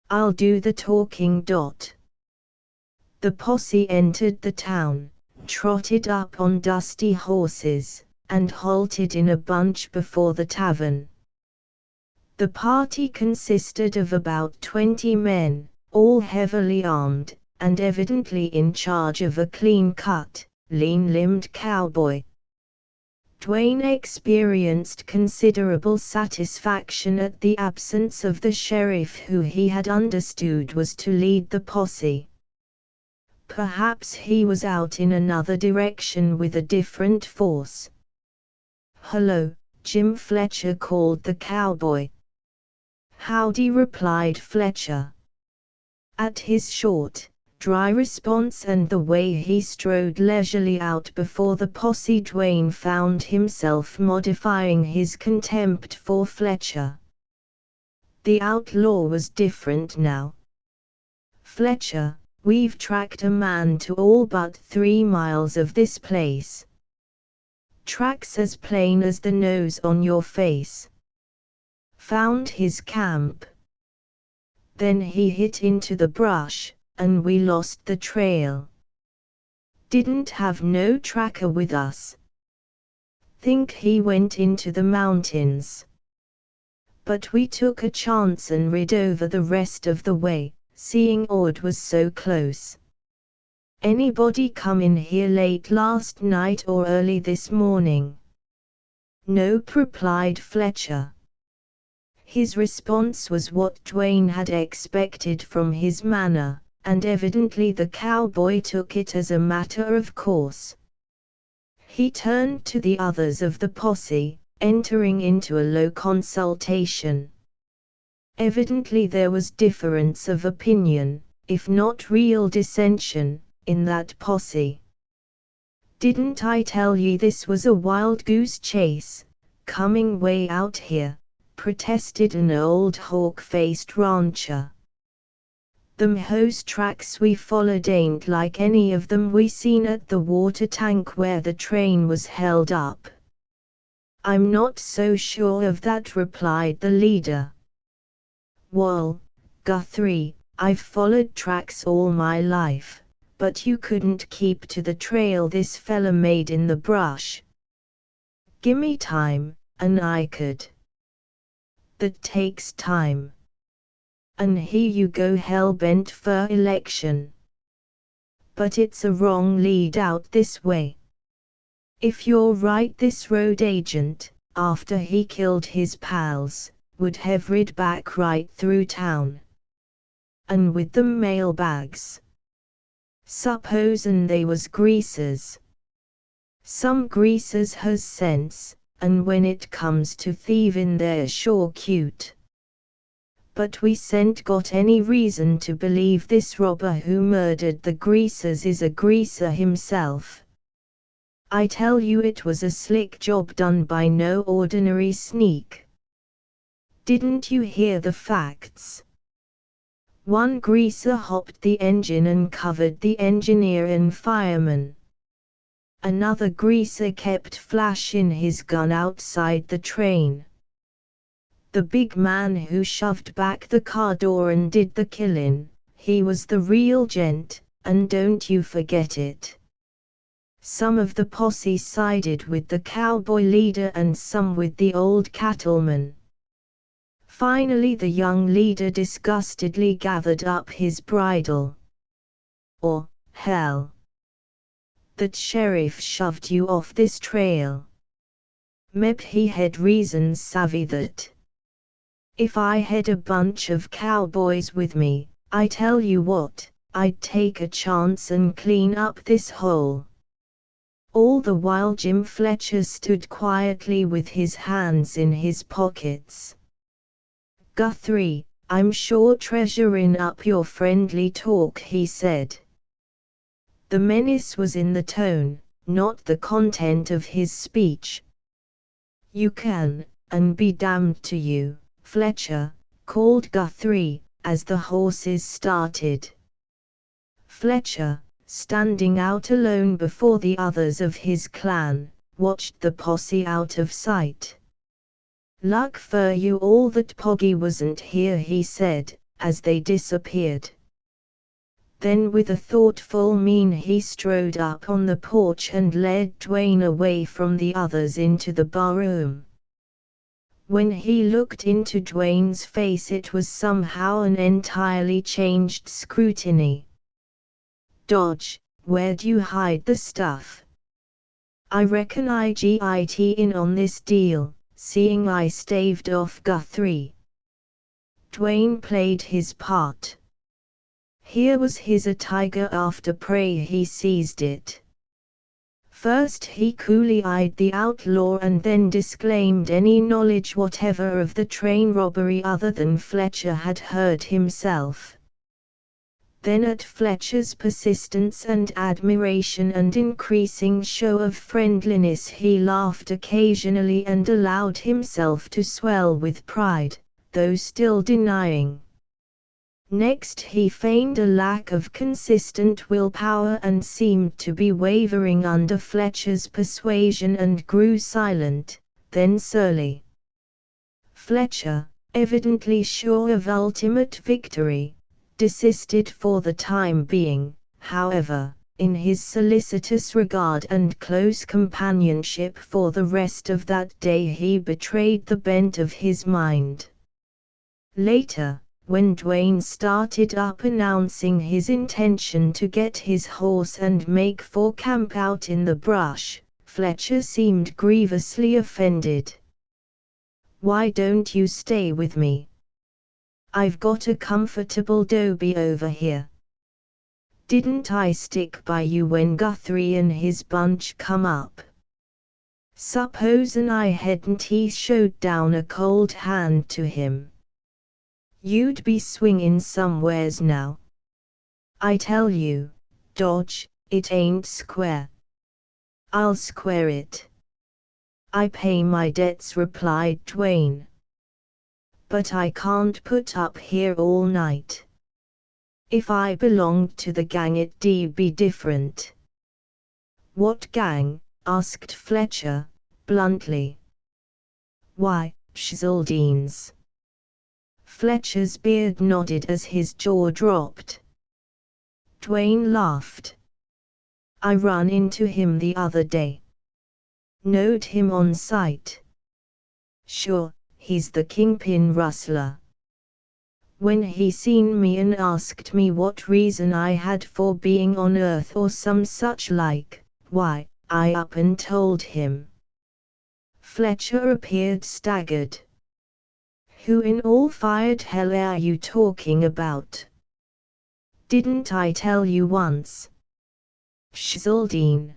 I'll do the talking. The posse entered the town, trotted up on dusty horses, and halted in a bunch before the tavern. The party consisted of about 20 men, all heavily armed, and evidently in charge of a clean-cut, lean-limbed cowboy. Dwayne experienced considerable satisfaction at the absence of the sheriff, who he had understood was to lead the posse. Perhaps he was out in another direction with a different force. "Hello, Jim," Fletcher called the cowboy. "Howdy," replied Fletcher. At his short, dry response and the way he strode leisurely out before the posse, Dwayne found himself modifying his contempt for Fletcher. The outlaw was different now. "Fletcher, we've tracked a man to all but 3 miles of this place. Tracks as plain as the nose on your face. Found his camp. Then he hit into the brush, and we lost the trail. Didn't have no tracker with us. Think he went into the mountains. But we took a chance and rid over the rest of the way, seeing ORD was so close. Anybody come in here late last night or early this morning?" "Nope," replied Fletcher. His response was what Dwayne had expected from his manner, and evidently the cowboy took it as a matter of course. He turned to the others of the posse, entering into a low consultation. Evidently there was difference of opinion, if not real dissension, in that posse. "Didn't I tell ye this was a wild goose chase, coming way out here?" protested an old hawk-faced rancher. "Them hose tracks we followed ain't like any of them we seen at the water tank where the train was held up." "I'm not so sure of that," replied the leader. "Wall, Guthrie, I've followed tracks all my life, but you couldn't keep to the trail this fella made in the brush. Gimme time, and I could. That takes time. And here you go hell-bent for election. But it's a wrong lead out this way. If you're right, this road agent, after he killed his pals, would have rid back right through town. and with them mailbags. Supposin' they was greasers. Some greasers has sense, and when it comes to thievin' they're sure cute. But we s'ent got any reason to believe this robber who murdered the greasers is a greaser himself. I tell you it was a slick job done by no ordinary sneak. Didn't you hear the facts? One greaser hopped the engine and covered the engineer and fireman. Another greaser kept flashin' his gun outside the train. The big man who shoved back the car door and did the killin', he was the real gent, and don't you forget it. Some of the posse sided with the cowboy leader and some with the old cattleman. Finally the young leader disgustedly gathered up his bridle. "Oh, hell! That sheriff shoved you off this trail. Meb he had reasons savvy that. If I had a bunch of cowboys with me, I tell you what, I'd take a chance and clean up this hole." All the while Jim Fletcher stood quietly with his hands in his pockets. "Guthrie, I'm sure treasuring up your friendly talk," he said. The menace was in the tone, not the content of his speech. "You can, and be damned to you, Fletcher," called Guthrie, as the horses started. Fletcher, standing out alone before the others of his clan, watched the posse out of sight. "Luck for you all that Poggy wasn't here," he said, as they disappeared. Then with a thoughtful mien he strode up on the porch and led Dwayne away from the others into the barroom. When he looked into Dwayne's face it was somehow an entirely changed scrutiny. "Dodge, where'd you hide the stuff? I reckon I got in on this deal, seeing I staved off Guthrie." Dwayne played his part. Here was a tiger after prey. He seized it. First he coolly eyed the outlaw and then disclaimed any knowledge whatever of the train robbery other than Fletcher had heard himself. Then at Fletcher's persistence and admiration and increasing show of friendliness he laughed occasionally and allowed himself to swell with pride, though still denying. Next he feigned a lack of consistent willpower and seemed to be wavering under Fletcher's persuasion and grew silent, then surly. Fletcher, evidently sure of ultimate victory, desisted for the time being. However, in his solicitous regard and close companionship for the rest of that day he betrayed the bent of his mind. Later, when Dwayne started up announcing his intention to get his horse and make for camp out in the brush, Fletcher seemed grievously offended. "Why don't you stay with me? I've got a comfortable doby over here. Didn't I stick by you when Guthrie and his bunch come up? Supposin' I hadn't he showed down a cold hand to him. You'd be swingin' somewheres now. I tell you, Dodge, it ain't square." "I'll square it. I pay my debts," replied Dwayne. "But I can't put up here all night. If I belonged to the gang it'd be different." "What gang?" asked Fletcher, bluntly. "Why, Schzaldine's." Fletcher's beard nodded as his jaw dropped. Dwayne laughed. "I run into him the other day. Knowed him on sight. Sure, he's the kingpin rustler. When he seen me and asked me what reason I had for being on Earth or some such like, why, I up and told him." Fletcher appeared staggered. "Who in all fired hell are you talking about?" Didn't I tell you once? Zane.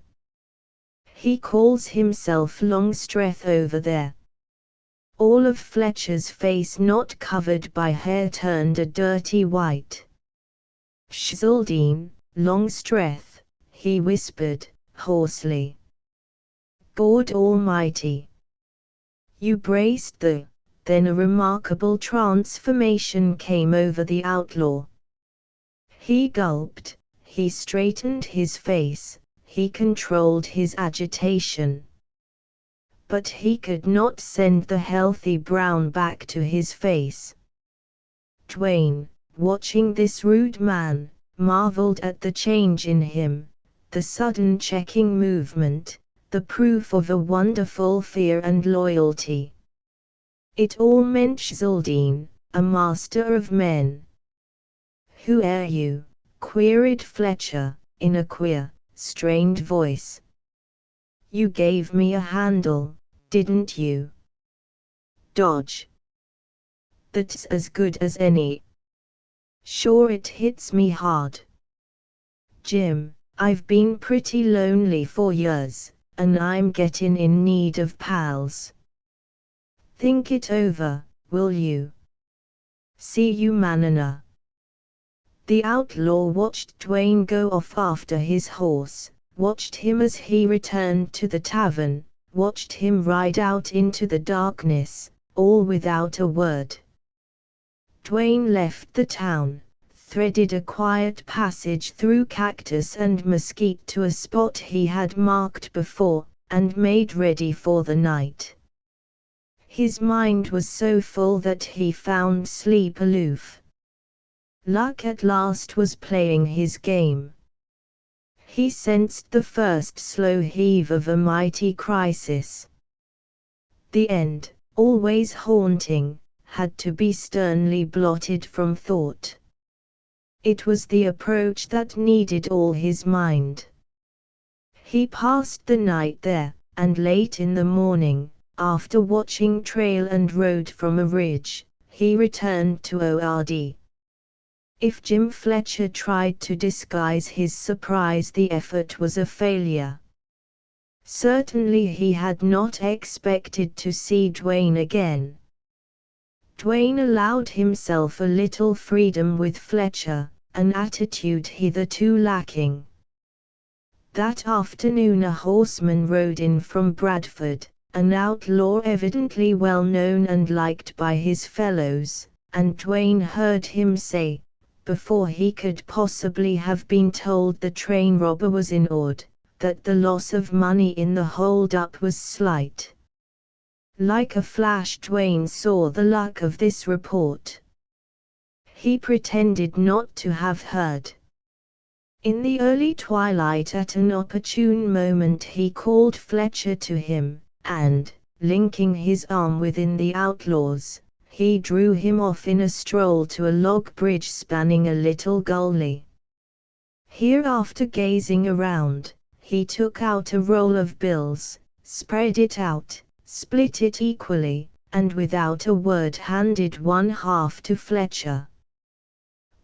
He calls himself Longstreth over there. All of Fletcher's face not covered by hair turned a dirty white. Zane, Longstreth, he whispered, hoarsely. God Almighty! You braced then a remarkable transformation came over the outlaw. He gulped, he straightened his face, he controlled his agitation. But he could not send the healthy brown back to his face. Dwayne, watching this rude man, marveled at the change in him, the sudden checking movement, the proof of a wonderful fear and loyalty. It all meant Zane, a master of men. Who are you? Queried Fletcher, in a queer, strained voice. You gave me a handle, didn't you? Dodge. That's as good as any. Sure it hits me hard. Jim, I've been pretty lonely for years, and I'm getting in need of pals. Think it over, will you? See you manana. The outlaw watched Dwayne go off after his horse, watched him as he returned to the tavern, watched him ride out into the darkness, all without a word. Dwayne left the town, threaded a quiet passage through cactus and mesquite to a spot he had marked before, and made ready for the night. His mind was so full that he found sleep aloof. Luck at last was playing his game. He sensed the first slow heave of a mighty crisis. The end, always haunting, had to be sternly blotted from thought. It was the approach that needed all his mind. He passed the night there, and late in the morning, after watching trail and road from a ridge, he returned to ORD. If Jim Fletcher tried to disguise his surprise, the effort was a failure. Certainly he had not expected to see Dwayne again. Dwayne allowed himself a little freedom with Fletcher, an attitude hitherto lacking. That afternoon a horseman rode in from Bradford, an outlaw evidently well known and liked by his fellows, and Dwayne heard him say, before he could possibly have been told the train robber was in ord, that the loss of money in the hold-up was slight. Like a flash Dwayne saw the luck of this report. He pretended not to have heard. In the early twilight at an opportune moment he called Fletcher to him, and, linking his arm within the outlaw's, he drew him off in a stroll to a log bridge spanning a little gully. Here, after gazing around, he took out a roll of bills, spread it out, split it equally, and without a word handed one half to Fletcher.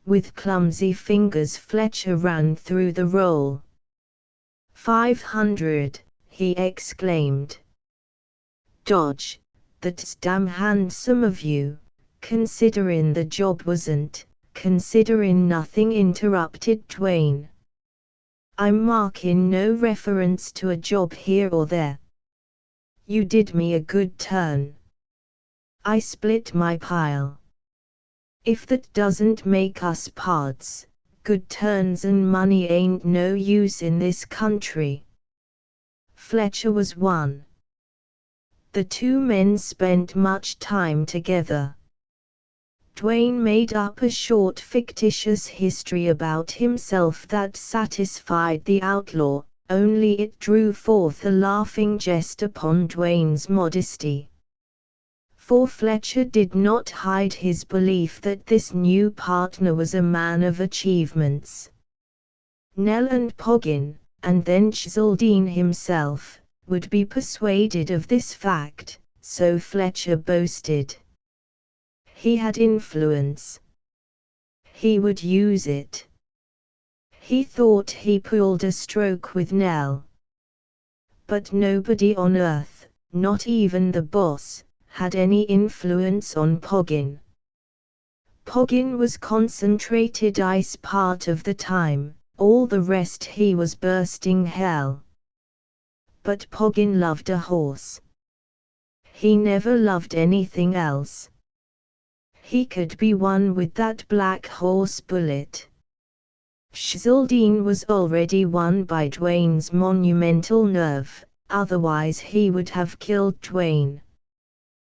With clumsy fingers Fletcher ran through the roll. 500, he exclaimed. Dodge, that's damn handsome of you, considerin' the job wasn't, considerin' nothing, interrupted Dwayne. I'm marking no reference to a job here or there. You did me a good turn. I split my pile. If that doesn't make us pards, good turns and money ain't no use in this country. Fletcher was one. The two men spent much time together. Dwayne made up a short fictitious history about himself that satisfied the outlaw, only it drew forth a laughing jest upon Dwayne's modesty. For Fletcher did not hide his belief that this new partner was a man of achievements. Nell and Poggin, and then Zane himself, would be persuaded of this fact, so Fletcher boasted. He had influence. He would use it. He thought he pulled a stroke with Nell. But nobody on Earth, not even the boss, had any influence on Poggin. Poggin was concentrated ice part of the time, all the rest he was bursting hell. But Poggin loved a horse. He never loved anything else. He could be won with that black horse bullet. Schildine was already won by Dwayne's monumental nerve, otherwise he would have killed Dwayne.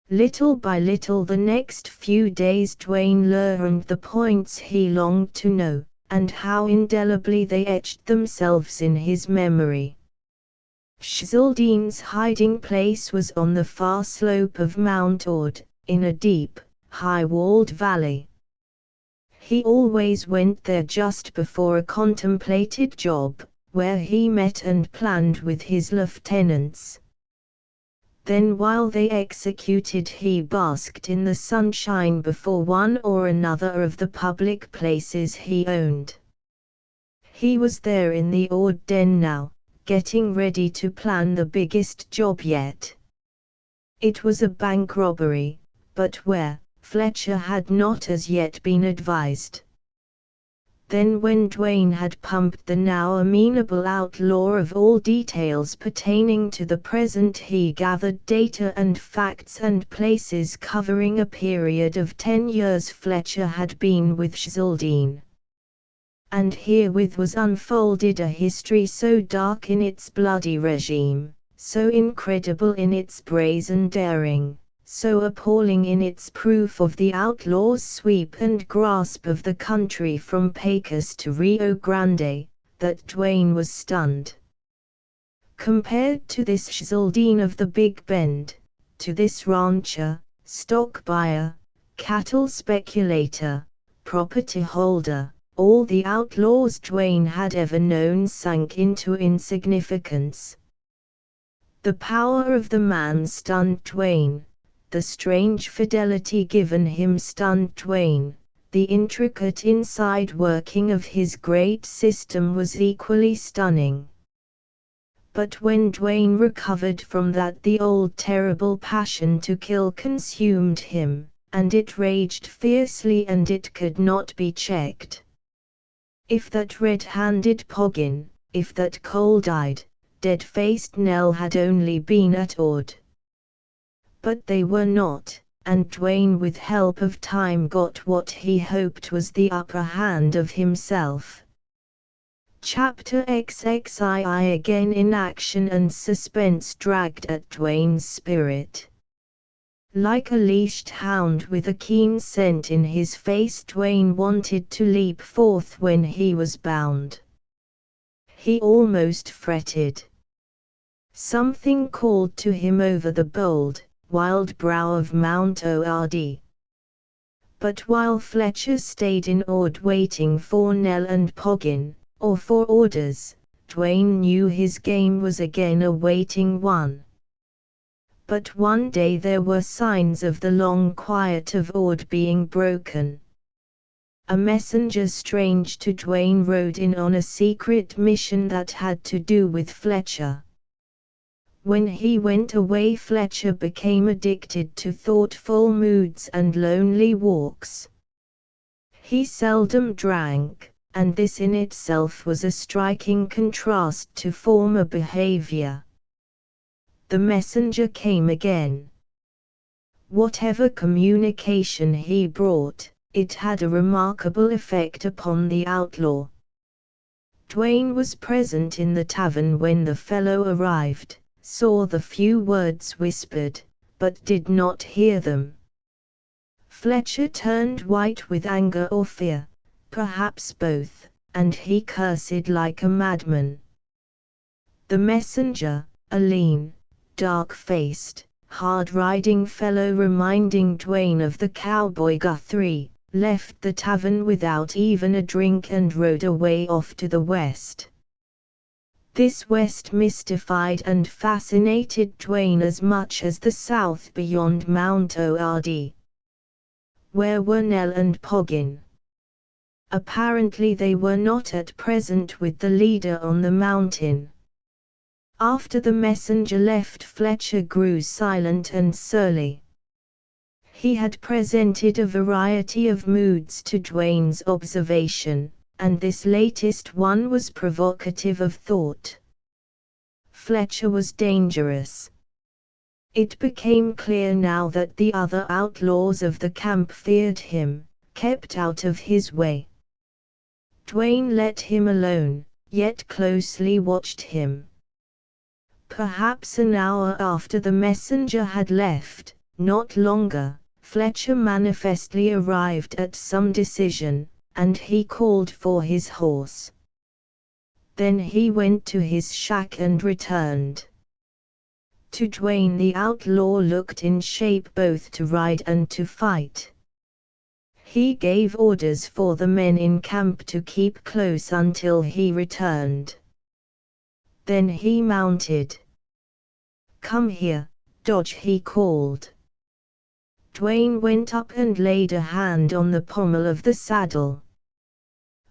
Little by little the next few days Dwayne learned the points he longed to know, and how indelibly they etched themselves in his memory. Schildine's hiding place was on the far slope of Mount Ord, in a deep, high-walled valley. He always went there just before a contemplated job, where he met and planned with his lieutenants. Then while they executed he basked in the sunshine before one or another of the public places he owned. He was there in the Ord Den now, getting ready to plan the biggest job yet. It was a bank robbery, but where? Fletcher had not as yet been advised. Then when Dwayne had pumped the now amenable outlaw of all details pertaining to the present, he gathered data and facts and places covering a period of 10 years Fletcher had been with Schildine. And herewith was unfolded a history so dark in its bloody regime, so incredible in its brazen daring, so appalling in its proof of the outlaw's sweep and grasp of the country from Pecos to Rio Grande, that Dwayne was stunned. Compared to this Schildine of the Big Bend, to this rancher, stock buyer, cattle speculator, property holder, all the outlaws Dwayne had ever known sank into insignificance. The power of the man stunned Dwayne. The strange fidelity given him stunned Dwayne. The intricate inside working of his great system was equally stunning. But when Dwayne recovered from that, the old terrible passion to kill consumed him, and it raged fiercely and it could not be checked. If that red-handed Poggin, if that cold-eyed, dead-faced Nell had only been at Ord. But they were not, and Dwayne with help of time got what he hoped was the upper hand of himself. Chapter XXII again in action, and suspense dragged at Dwayne's spirit. Like a leashed hound with a keen scent in his face, Dwayne wanted to leap forth when he was bound. He almost fretted. Something called to him over the bold, wild brow of Mount Ord. But while Fletcher stayed in Ord waiting for Nell and Poggin, or for orders, Dwayne knew his game was again a waiting one. But one day there were signs of the long quiet of Ord being broken. A messenger strange to Dwayne rode in on a secret mission that had to do with Fletcher. When he went away, Fletcher became addicted to thoughtful moods and lonely walks. He seldom drank, and this in itself was a striking contrast to former behavior. The messenger came again. Whatever communication he brought, it had a remarkable effect upon the outlaw. Dwayne was present in the tavern when the fellow arrived, saw the few words whispered, but did not hear them. Fletcher turned white with anger or fear, perhaps both, and he cursed like a madman. The messenger, a lean, dark-faced, hard-riding fellow reminding Dwayne of the cowboy Guthrie, left the tavern without even a drink and rode away off to the west. This west mystified and fascinated Dwayne as much as the south beyond Mount Ord. Where were Nell and Poggin? apparently they were not at present with the leader on the mountain. After the messenger left, Fletcher grew silent and surly. He had presented a variety of moods to Dwayne's observation, and this latest one was provocative of thought. Fletcher was dangerous. It became clear now that the other outlaws of the camp feared him, kept out of his way. Dwayne let him alone, yet closely watched him. Perhaps an hour after the messenger had left, not longer, Fletcher manifestly arrived at some decision, and he called for his horse. Then he went to his shack and returned. To Dwayne the outlaw looked in shape both to ride and to fight. He gave orders for the men in camp to keep close until he returned. Then he mounted. "Come here, Dodge," he called. Dwayne went up and laid a hand on the pommel of the saddle.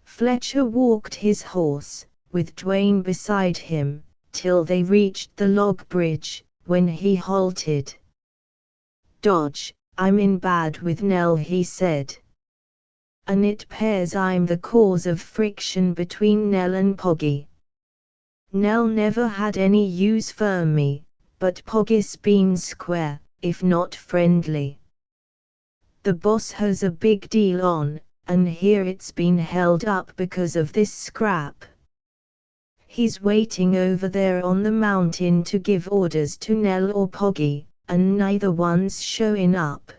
Fletcher walked his horse, with Dwayne beside him, till they reached the log bridge, when he halted. "Dodge, I'm in bad with Nell," he said. "And it 'pears I'm the cause of friction between Nell and Poggy. Nell never had any use for me, but Poggy's been square, if not friendly. The boss has a big deal on, and here it's been held up because of this scrap. He's waiting over there on the mountain to give orders to Nell or Poggy, and neither one's showing up.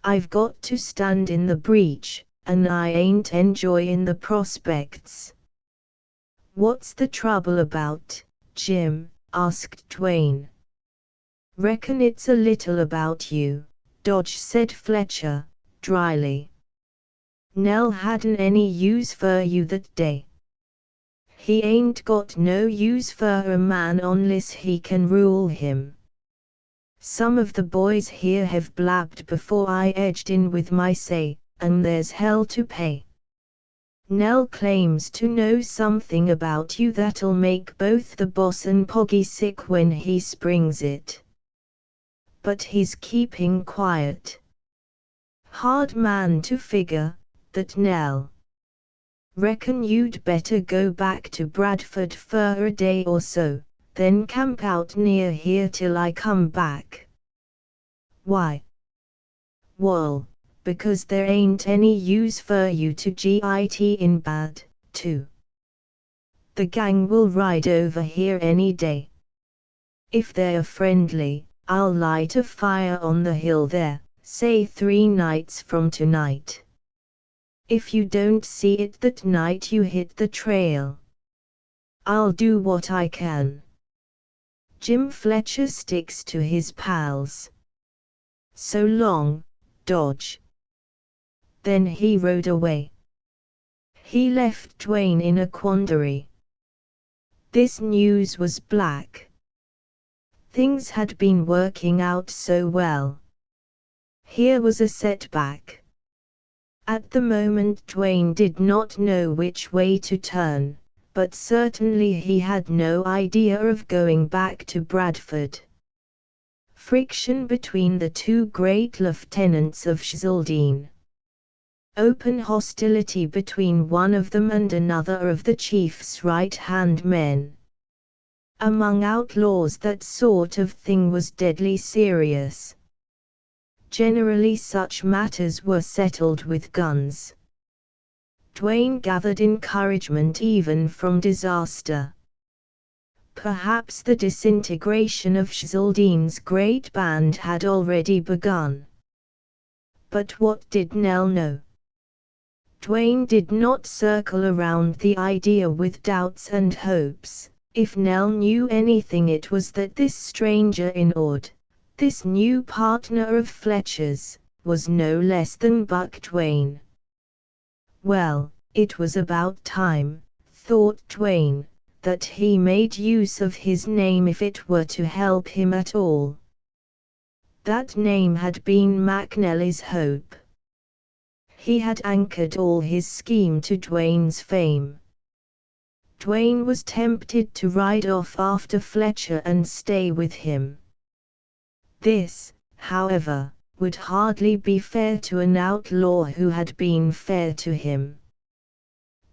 I've got to stand in the breach, and I ain't enjoying the prospects." "What's the trouble about, Jim?" asked Dwayne. "Reckon it's a little about you," Dodge said Fletcher, dryly. "Nell hadn't any use for you that day. He ain't got no use for a man unless he can rule him. Some of the boys here have blabbed before I edged in with my say, and there's hell to pay. Nell claims to know something about you that'll make both the boss and Poggy sick when he springs it. But he's keeping quiet. Hard man to figure, that Nell. Reckon you'd better go back to Bradford for a day or so, then camp out near here till I come back." "Why?" "Wall, because there ain't any use for you to git in bad, too. The gang will ride over here any day. If they're friendly, I'll light a fire on the hill there, say 3 nights from tonight. If you don't see it that night you hit the trail. I'll do what I can." Jim Fletcher sticks to his pals. "So long, Dodge." Then he rode away. He left Dwayne in a quandary. This news was black. Things had been working out so well. Here was a setback. At the moment Dwayne did not know which way to turn, but certainly he had no idea of going back to Bradford. Friction between the two great lieutenants of Schieldine. Open hostility between one of them and another of the chief's right-hand men. Among outlaws that sort of thing was deadly serious. Generally such matters were settled with guns. Dwayne gathered encouragement even from disaster. Perhaps the disintegration of Schieldin's great band had already begun. But what did Nell know? Dwayne did not circle around the idea with doubts and hopes. If Nell knew anything, it was that this stranger in Ord, this new partner of Fletcher's, was no less than Buck Dwayne. Well, it was about time, thought Dwayne, that he made use of his name if it were to help him at all. That name had been McNally's hope. He had anchored all his scheme to Dwayne's fame. Dwayne was tempted to ride off after Fletcher and stay with him. This, however, would hardly be fair to an outlaw who had been fair to him.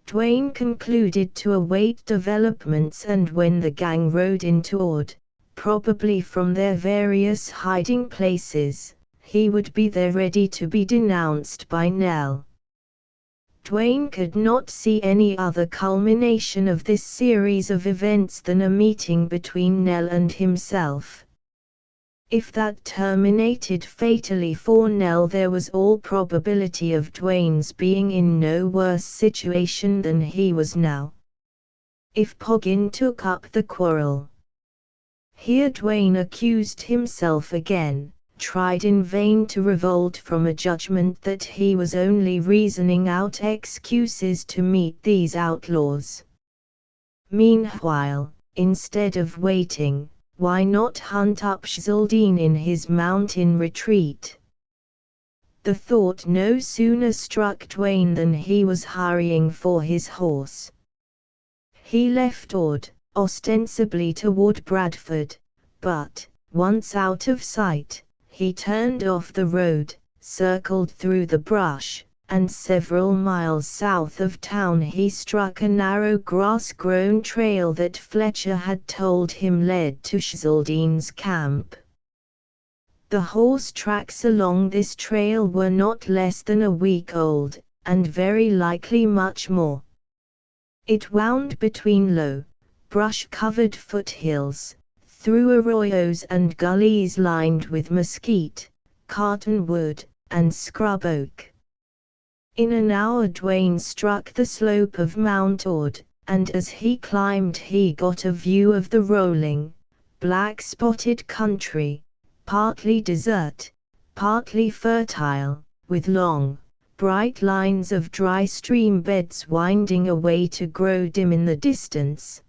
Dwayne concluded to await developments, and when the gang rode into Ord, probably from their various hiding places, he would be there ready to be denounced by Nell. Dwayne could not see any other culmination of this series of events than a meeting between Nell and himself. If that terminated fatally for Nell, there was all probability of Dwayne's being in no worse situation than he was now. If Poggin took up the quarrel. Here Dwayne accused himself again, tried in vain to revolt from a judgment that he was only reasoning out excuses to meet these outlaws. Meanwhile, instead of waiting, why not hunt up Schildine in his mountain retreat? The thought no sooner struck Dwayne than he was hurrying for his horse. He left Ord, ostensibly toward Bradford, but, once out of sight, he turned off the road, circled through the brush, and several miles south of town he struck a narrow grass-grown trail that Fletcher had told him led to Schildine's camp. The horse tracks along this trail were not less than a week old, and very likely much more. It wound between low, brush-covered foothills, through arroyos and gullies lined with mesquite, cottonwood, and scrub oak. In an hour Dwayne struck the slope of Mount Ord, and as he climbed he got a view of the rolling, black-spotted country, partly desert, partly fertile, with long, bright lines of dry stream beds winding away to grow dim in the distance.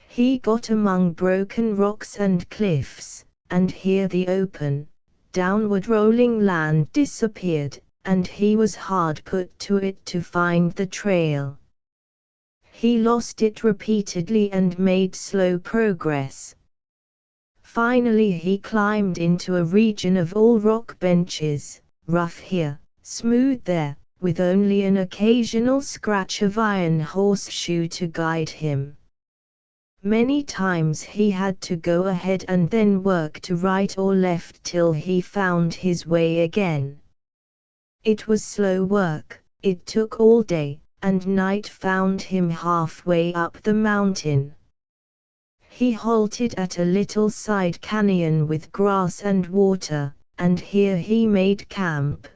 He got among broken rocks and cliffs, and here the open, downward rolling land disappeared, and he was hard put to it to find the trail. He lost it repeatedly and made slow progress. Finally he climbed into a region of all rock benches, rough here, smooth there, with only an occasional scratch of iron horseshoe to guide him. Many times he had to go ahead and then work to right or left till he found his way again. It was slow work, it took all day, and night found him halfway up the mountain. He halted at a little side canyon with grass and water, and here he made camp.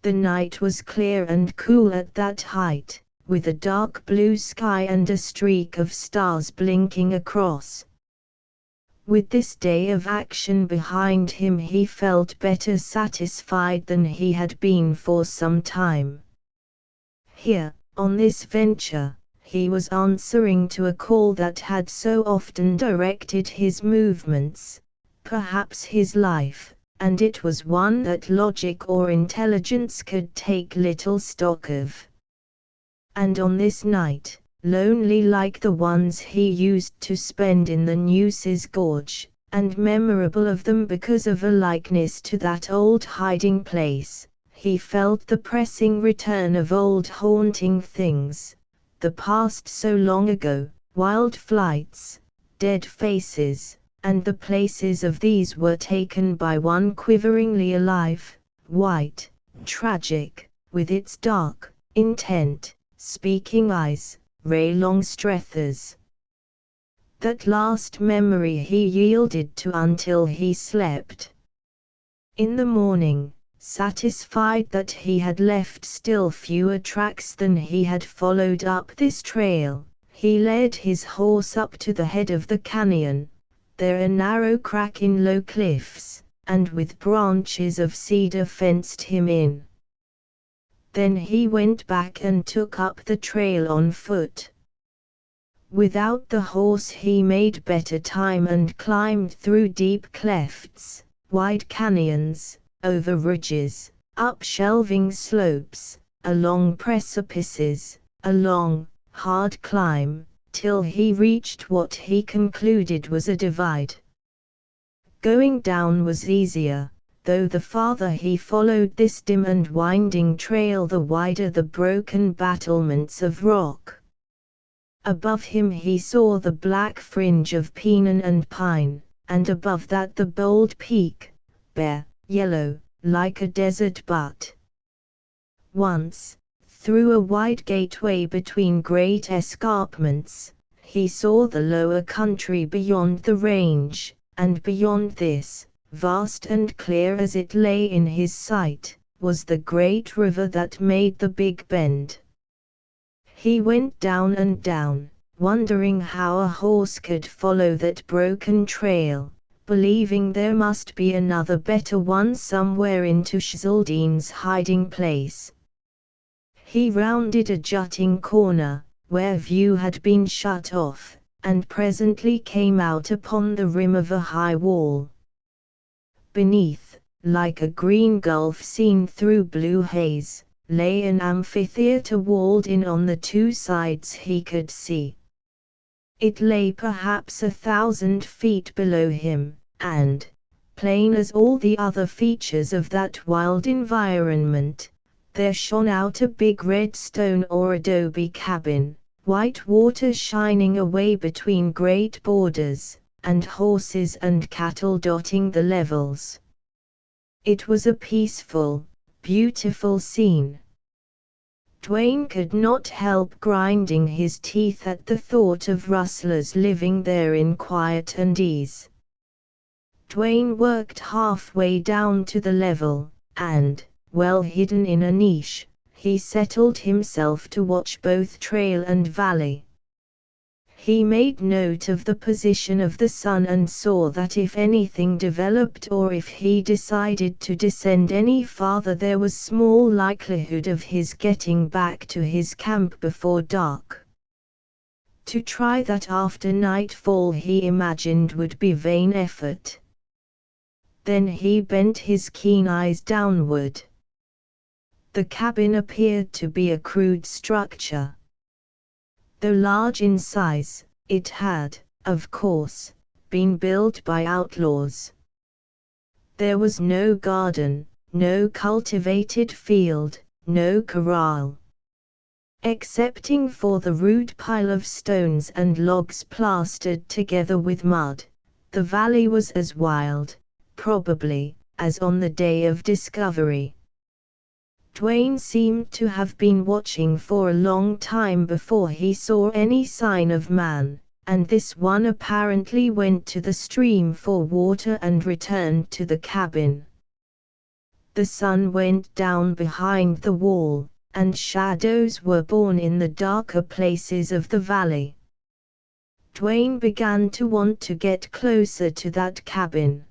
The night was clear and cool at that height, with a dark blue sky and a streak of stars blinking across. With this day of action behind him he felt better satisfied than he had been for some time. Here, on this venture, he was answering to a call that had so often directed his movements, perhaps his life, and it was one that logic or intelligence could take little stock of. And on this night, lonely like the ones he used to spend in the Nueces Gorge, and memorable of them because of a likeness to that old hiding place, he felt the pressing return of old haunting things, the past so long ago, wild flights, dead faces, and the places of these were taken by one quiveringly alive, white, tragic, with its dark, intent, speaking eyes, Ray Longstrethers. That last memory he yielded to until he slept. In the morning, satisfied that he had left still fewer tracks than he had followed up this trail, he led his horse up to the head of the canyon, there a narrow crack in low cliffs, and with branches of cedar fenced him in. Then he went back and took up the trail on foot. Without the horse he made better time and climbed through deep clefts, wide canyons, over ridges, up shelving slopes, along precipices, a long, hard climb, till he reached what he concluded was a divide. Going down was easier, though the farther he followed this dim and winding trail the wider the broken battlements of rock. Above him he saw the black fringe of pinon and pine, and above that the bold peak, bare, yellow, like a desert butte. Once, through a wide gateway between great escarpments, he saw the lower country beyond the range, and beyond this, vast and clear as it lay in his sight, was the great river that made the Big Bend. He went down and down, wondering how a horse could follow that broken trail, believing there must be another better one somewhere into Schzaldine's hiding place. He rounded a jutting corner, where view had been shut off, and presently came out upon the rim of a high wall. Beneath, like a green gulf seen through blue haze, lay an amphitheatre walled in on the two sides he could see. It lay perhaps 1,000 feet below him, and, plain as all the other features of that wild environment, there shone out a big red stone or adobe cabin, white water shining away between great borders, and horses and cattle dotting the levels. It was a peaceful, beautiful scene. Dwayne could not help grinding his teeth at the thought of rustlers living there in quiet and ease. Dwayne worked halfway down to the level, and, well hidden in a niche, he settled himself to watch both trail and valley. He made note of the position of the sun and saw that if anything developed or if he decided to descend any farther there was small likelihood of his getting back to his camp before dark. To try that after nightfall he imagined would be vain effort. Then he bent his keen eyes downward. The cabin appeared to be a crude structure. Though large in size, it had, of course, been built by outlaws. There was no garden, no cultivated field, no corral. Excepting for the rude pile of stones and logs plastered together with mud, the valley was as wild, probably, as on the day of discovery. Dwayne seemed to have been watching for a long time before he saw any sign of man, and this one apparently went to the stream for water and returned to the cabin. The sun went down behind the wall, and shadows were born in the darker places of the valley. Dwayne began to want to get closer to that cabin.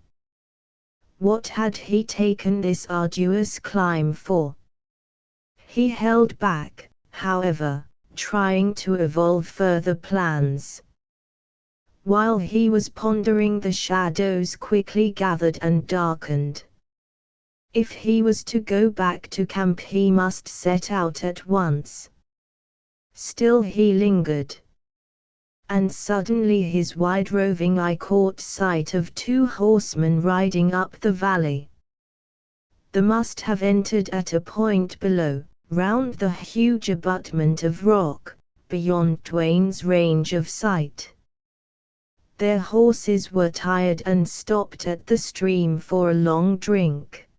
What had he taken this arduous climb for? He held back, however, trying to evolve further plans. While he was pondering, the shadows quickly gathered and darkened. If he was to go back to camp he must set out at once. Still he lingered. And suddenly his wide-roving eye caught sight of two horsemen riding up the valley. They must have entered at a point below, round the huge abutment of rock, beyond Dwayne's range of sight. Their horses were tired and stopped at the stream for a long drink.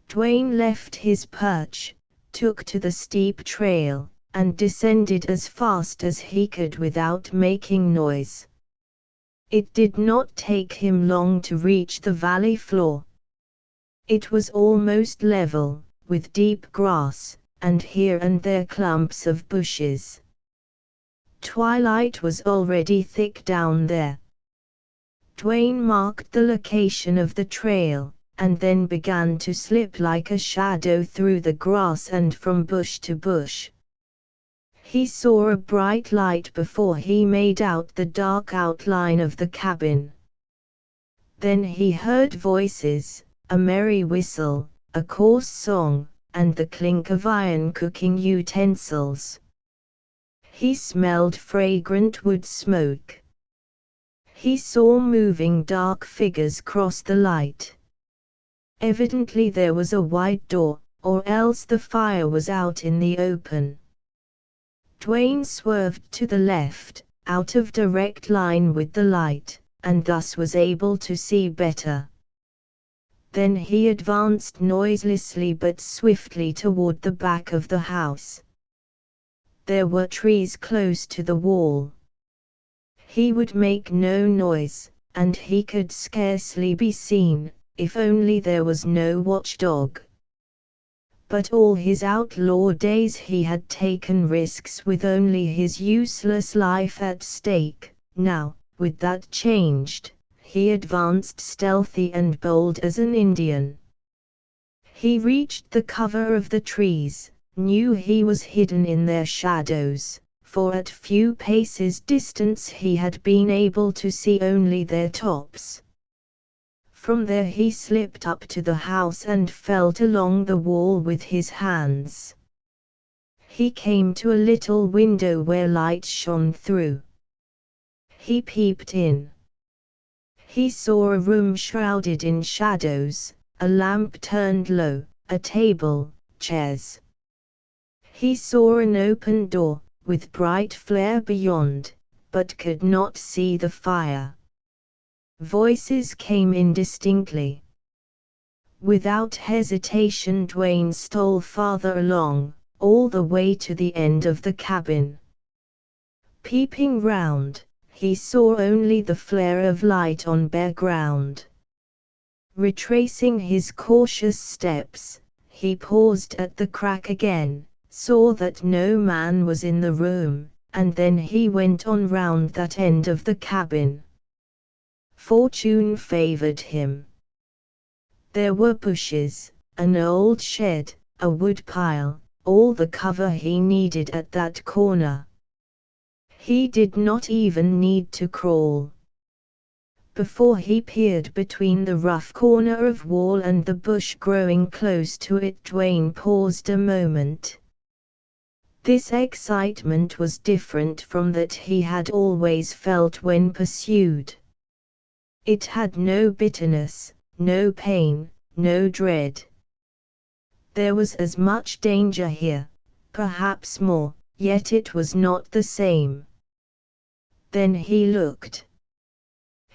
Dwayne left his perch, took to the steep trail, and descended as fast as he could without making noise. It did not take him long to reach the valley floor. It was almost level, with deep grass, and here and there clumps of bushes. Twilight was already thick down there. Dwayne marked the location of the trail, and then began to slip like a shadow through the grass and from bush to bush. He saw a bright light before he made out the dark outline of the cabin. Then he heard voices, a merry whistle, a coarse song, and the clink of iron cooking utensils. He smelled fragrant wood smoke. He saw moving dark figures cross the light. Evidently there was a wide door, or else the fire was out in the open. Dwayne swerved to the left, out of direct line with the light, and thus was able to see better. Then he advanced noiselessly but swiftly toward the back of the house. There were trees close to the wall. He would make no noise, and he could scarcely be seen, if only there was no watchdog. But all his outlaw days he had taken risks with only his useless life at stake. Now, with that changed, he advanced stealthy and bold as an Indian. He reached the cover of the trees, knew he was hidden in their shadows, for at few paces distance he had been able to see only their tops. From there he slipped up to the house and felt along the wall with his hands. He came to a little window where light shone through. He peeped in. He saw a room shrouded in shadows, a lamp turned low, a table, chairs. He saw an open door, with bright flare beyond, but could not see the fire. Voices came indistinctly. Without hesitation Dwayne stole farther along, all the way to the end of the cabin. Peeping round, he saw only the flare of light on bare ground. Retracing his cautious steps, he paused at the crack again, saw that no man was in the room, and then he went on round that end of the cabin. Fortune favored him. There were bushes, an old shed, a woodpile, all the cover he needed at that corner. He did not even need to crawl. Before he peered between the rough corner of wall and the bush growing close to it, Dwayne paused a moment. This excitement was different from that he had always felt when pursued. It had no bitterness, no pain, no dread. There was as much danger here, perhaps more, yet it was not the same. Then he looked.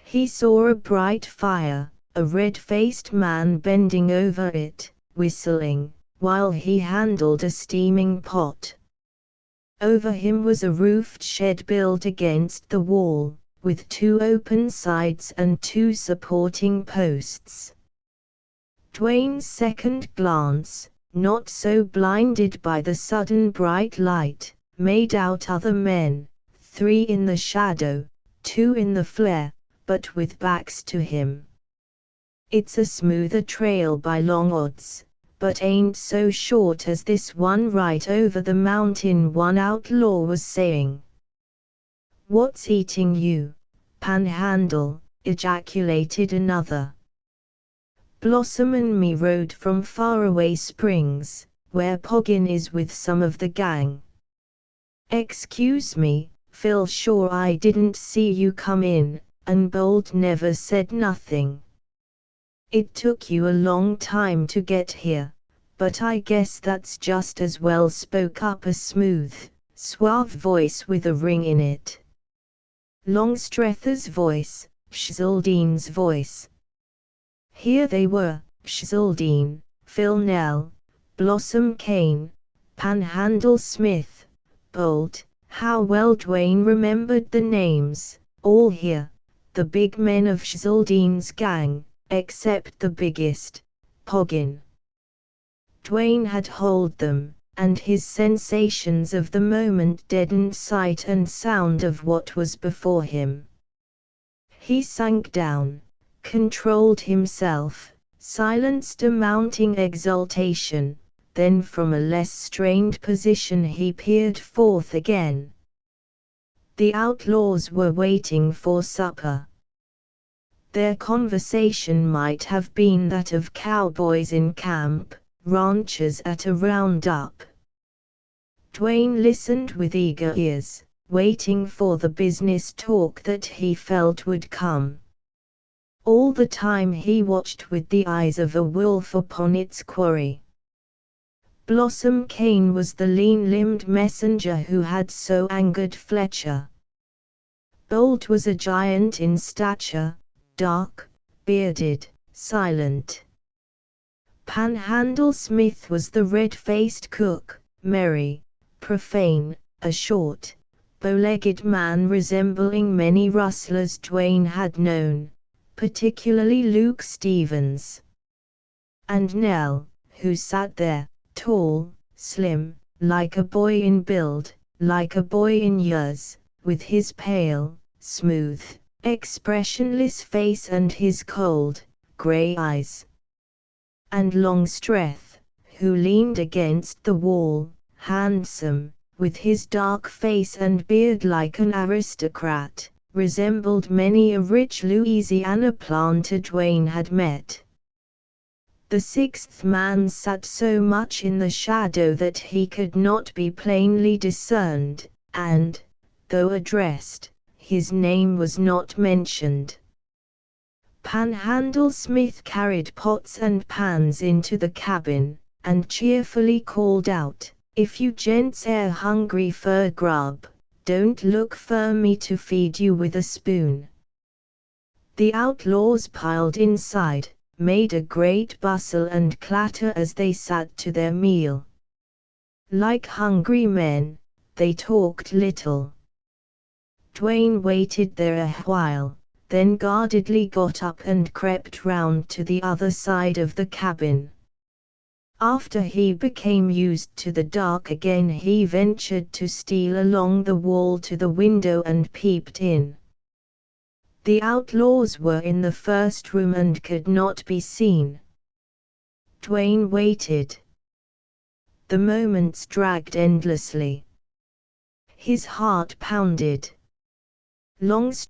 He saw a bright fire, a red-faced man bending over it, whistling, while he handled a steaming pot. Over him was a roofed shed built against the wall, with 2 open sides and 2 supporting posts. Dwayne's second glance, not so blinded by the sudden bright light, made out other men, 3 in the shadow, 2 in the flare, but with backs to him. It's a smoother trail by long odds, but ain't so short as this one right over the mountain, one outlaw was saying. What's eating you, Panhandle? Ejaculated another. Blossom and me rode from Faraway Springs, where Poggin is with some of the gang. Excuse me, Phil, sure I didn't see you come in, and Bold never said nothing. It took you a long time to get here, but I guess that's just as well, spoke up a smooth, suave voice with a ring in it. Longstreth's voice, Pshzaldine's voice. Here they were, Pshzaldine, Phil Nell, Blossom Kane, Panhandle Smith, Bold. How well Dwayne remembered the names, all here, the big men of Pshzaldine's gang, except the biggest, Poggin. Dwayne had hold them, and his sensations of the moment deadened sight and sound of what was before him. He sank down, controlled himself, silenced a mounting exultation, then from a less strained position he peered forth again. The outlaws were waiting for supper. Their conversation might have been that of cowboys in camp, ranchers at a roundup. Dwayne listened with eager ears, waiting for the business talk that he felt would come. All the time he watched with the eyes of a wolf upon its quarry. Blossom Kane was the lean-limbed messenger who had so angered Fletcher. Bolt was a giant in stature, dark, bearded, silent. Panhandle Smith was the red-faced cook, merry, profane, a short, bow-legged man resembling many rustlers Dwayne had known, particularly Luke Stevens. And Nell, who sat there, tall, slim, like a boy in build, like a boy in years, with his pale, smooth, expressionless face and his cold, grey eyes. And Longstreth, who leaned against the wall, handsome, with his dark face and beard like an aristocrat, resembled many a rich Louisiana planter Dwayne had met. The sixth man sat so much in the shadow that he could not be plainly discerned, and, though addressed, his name was not mentioned. Panhandle Smith carried pots and pans into the cabin, and cheerfully called out, "If you gents air hungry fer grub, don't look fer me to feed you with a spoon." The outlaws piled inside, made a great bustle and clatter as they sat to their meal. Like hungry men, they talked little. Dwayne waited there a while, then guardedly got up and crept round to the other side of the cabin. After he became used to the dark again, he ventured to steal along the wall to the window and peeped in. The outlaws were in the first room and could not be seen. Dwayne waited. The moments dragged endlessly. His heart pounded. Longstreth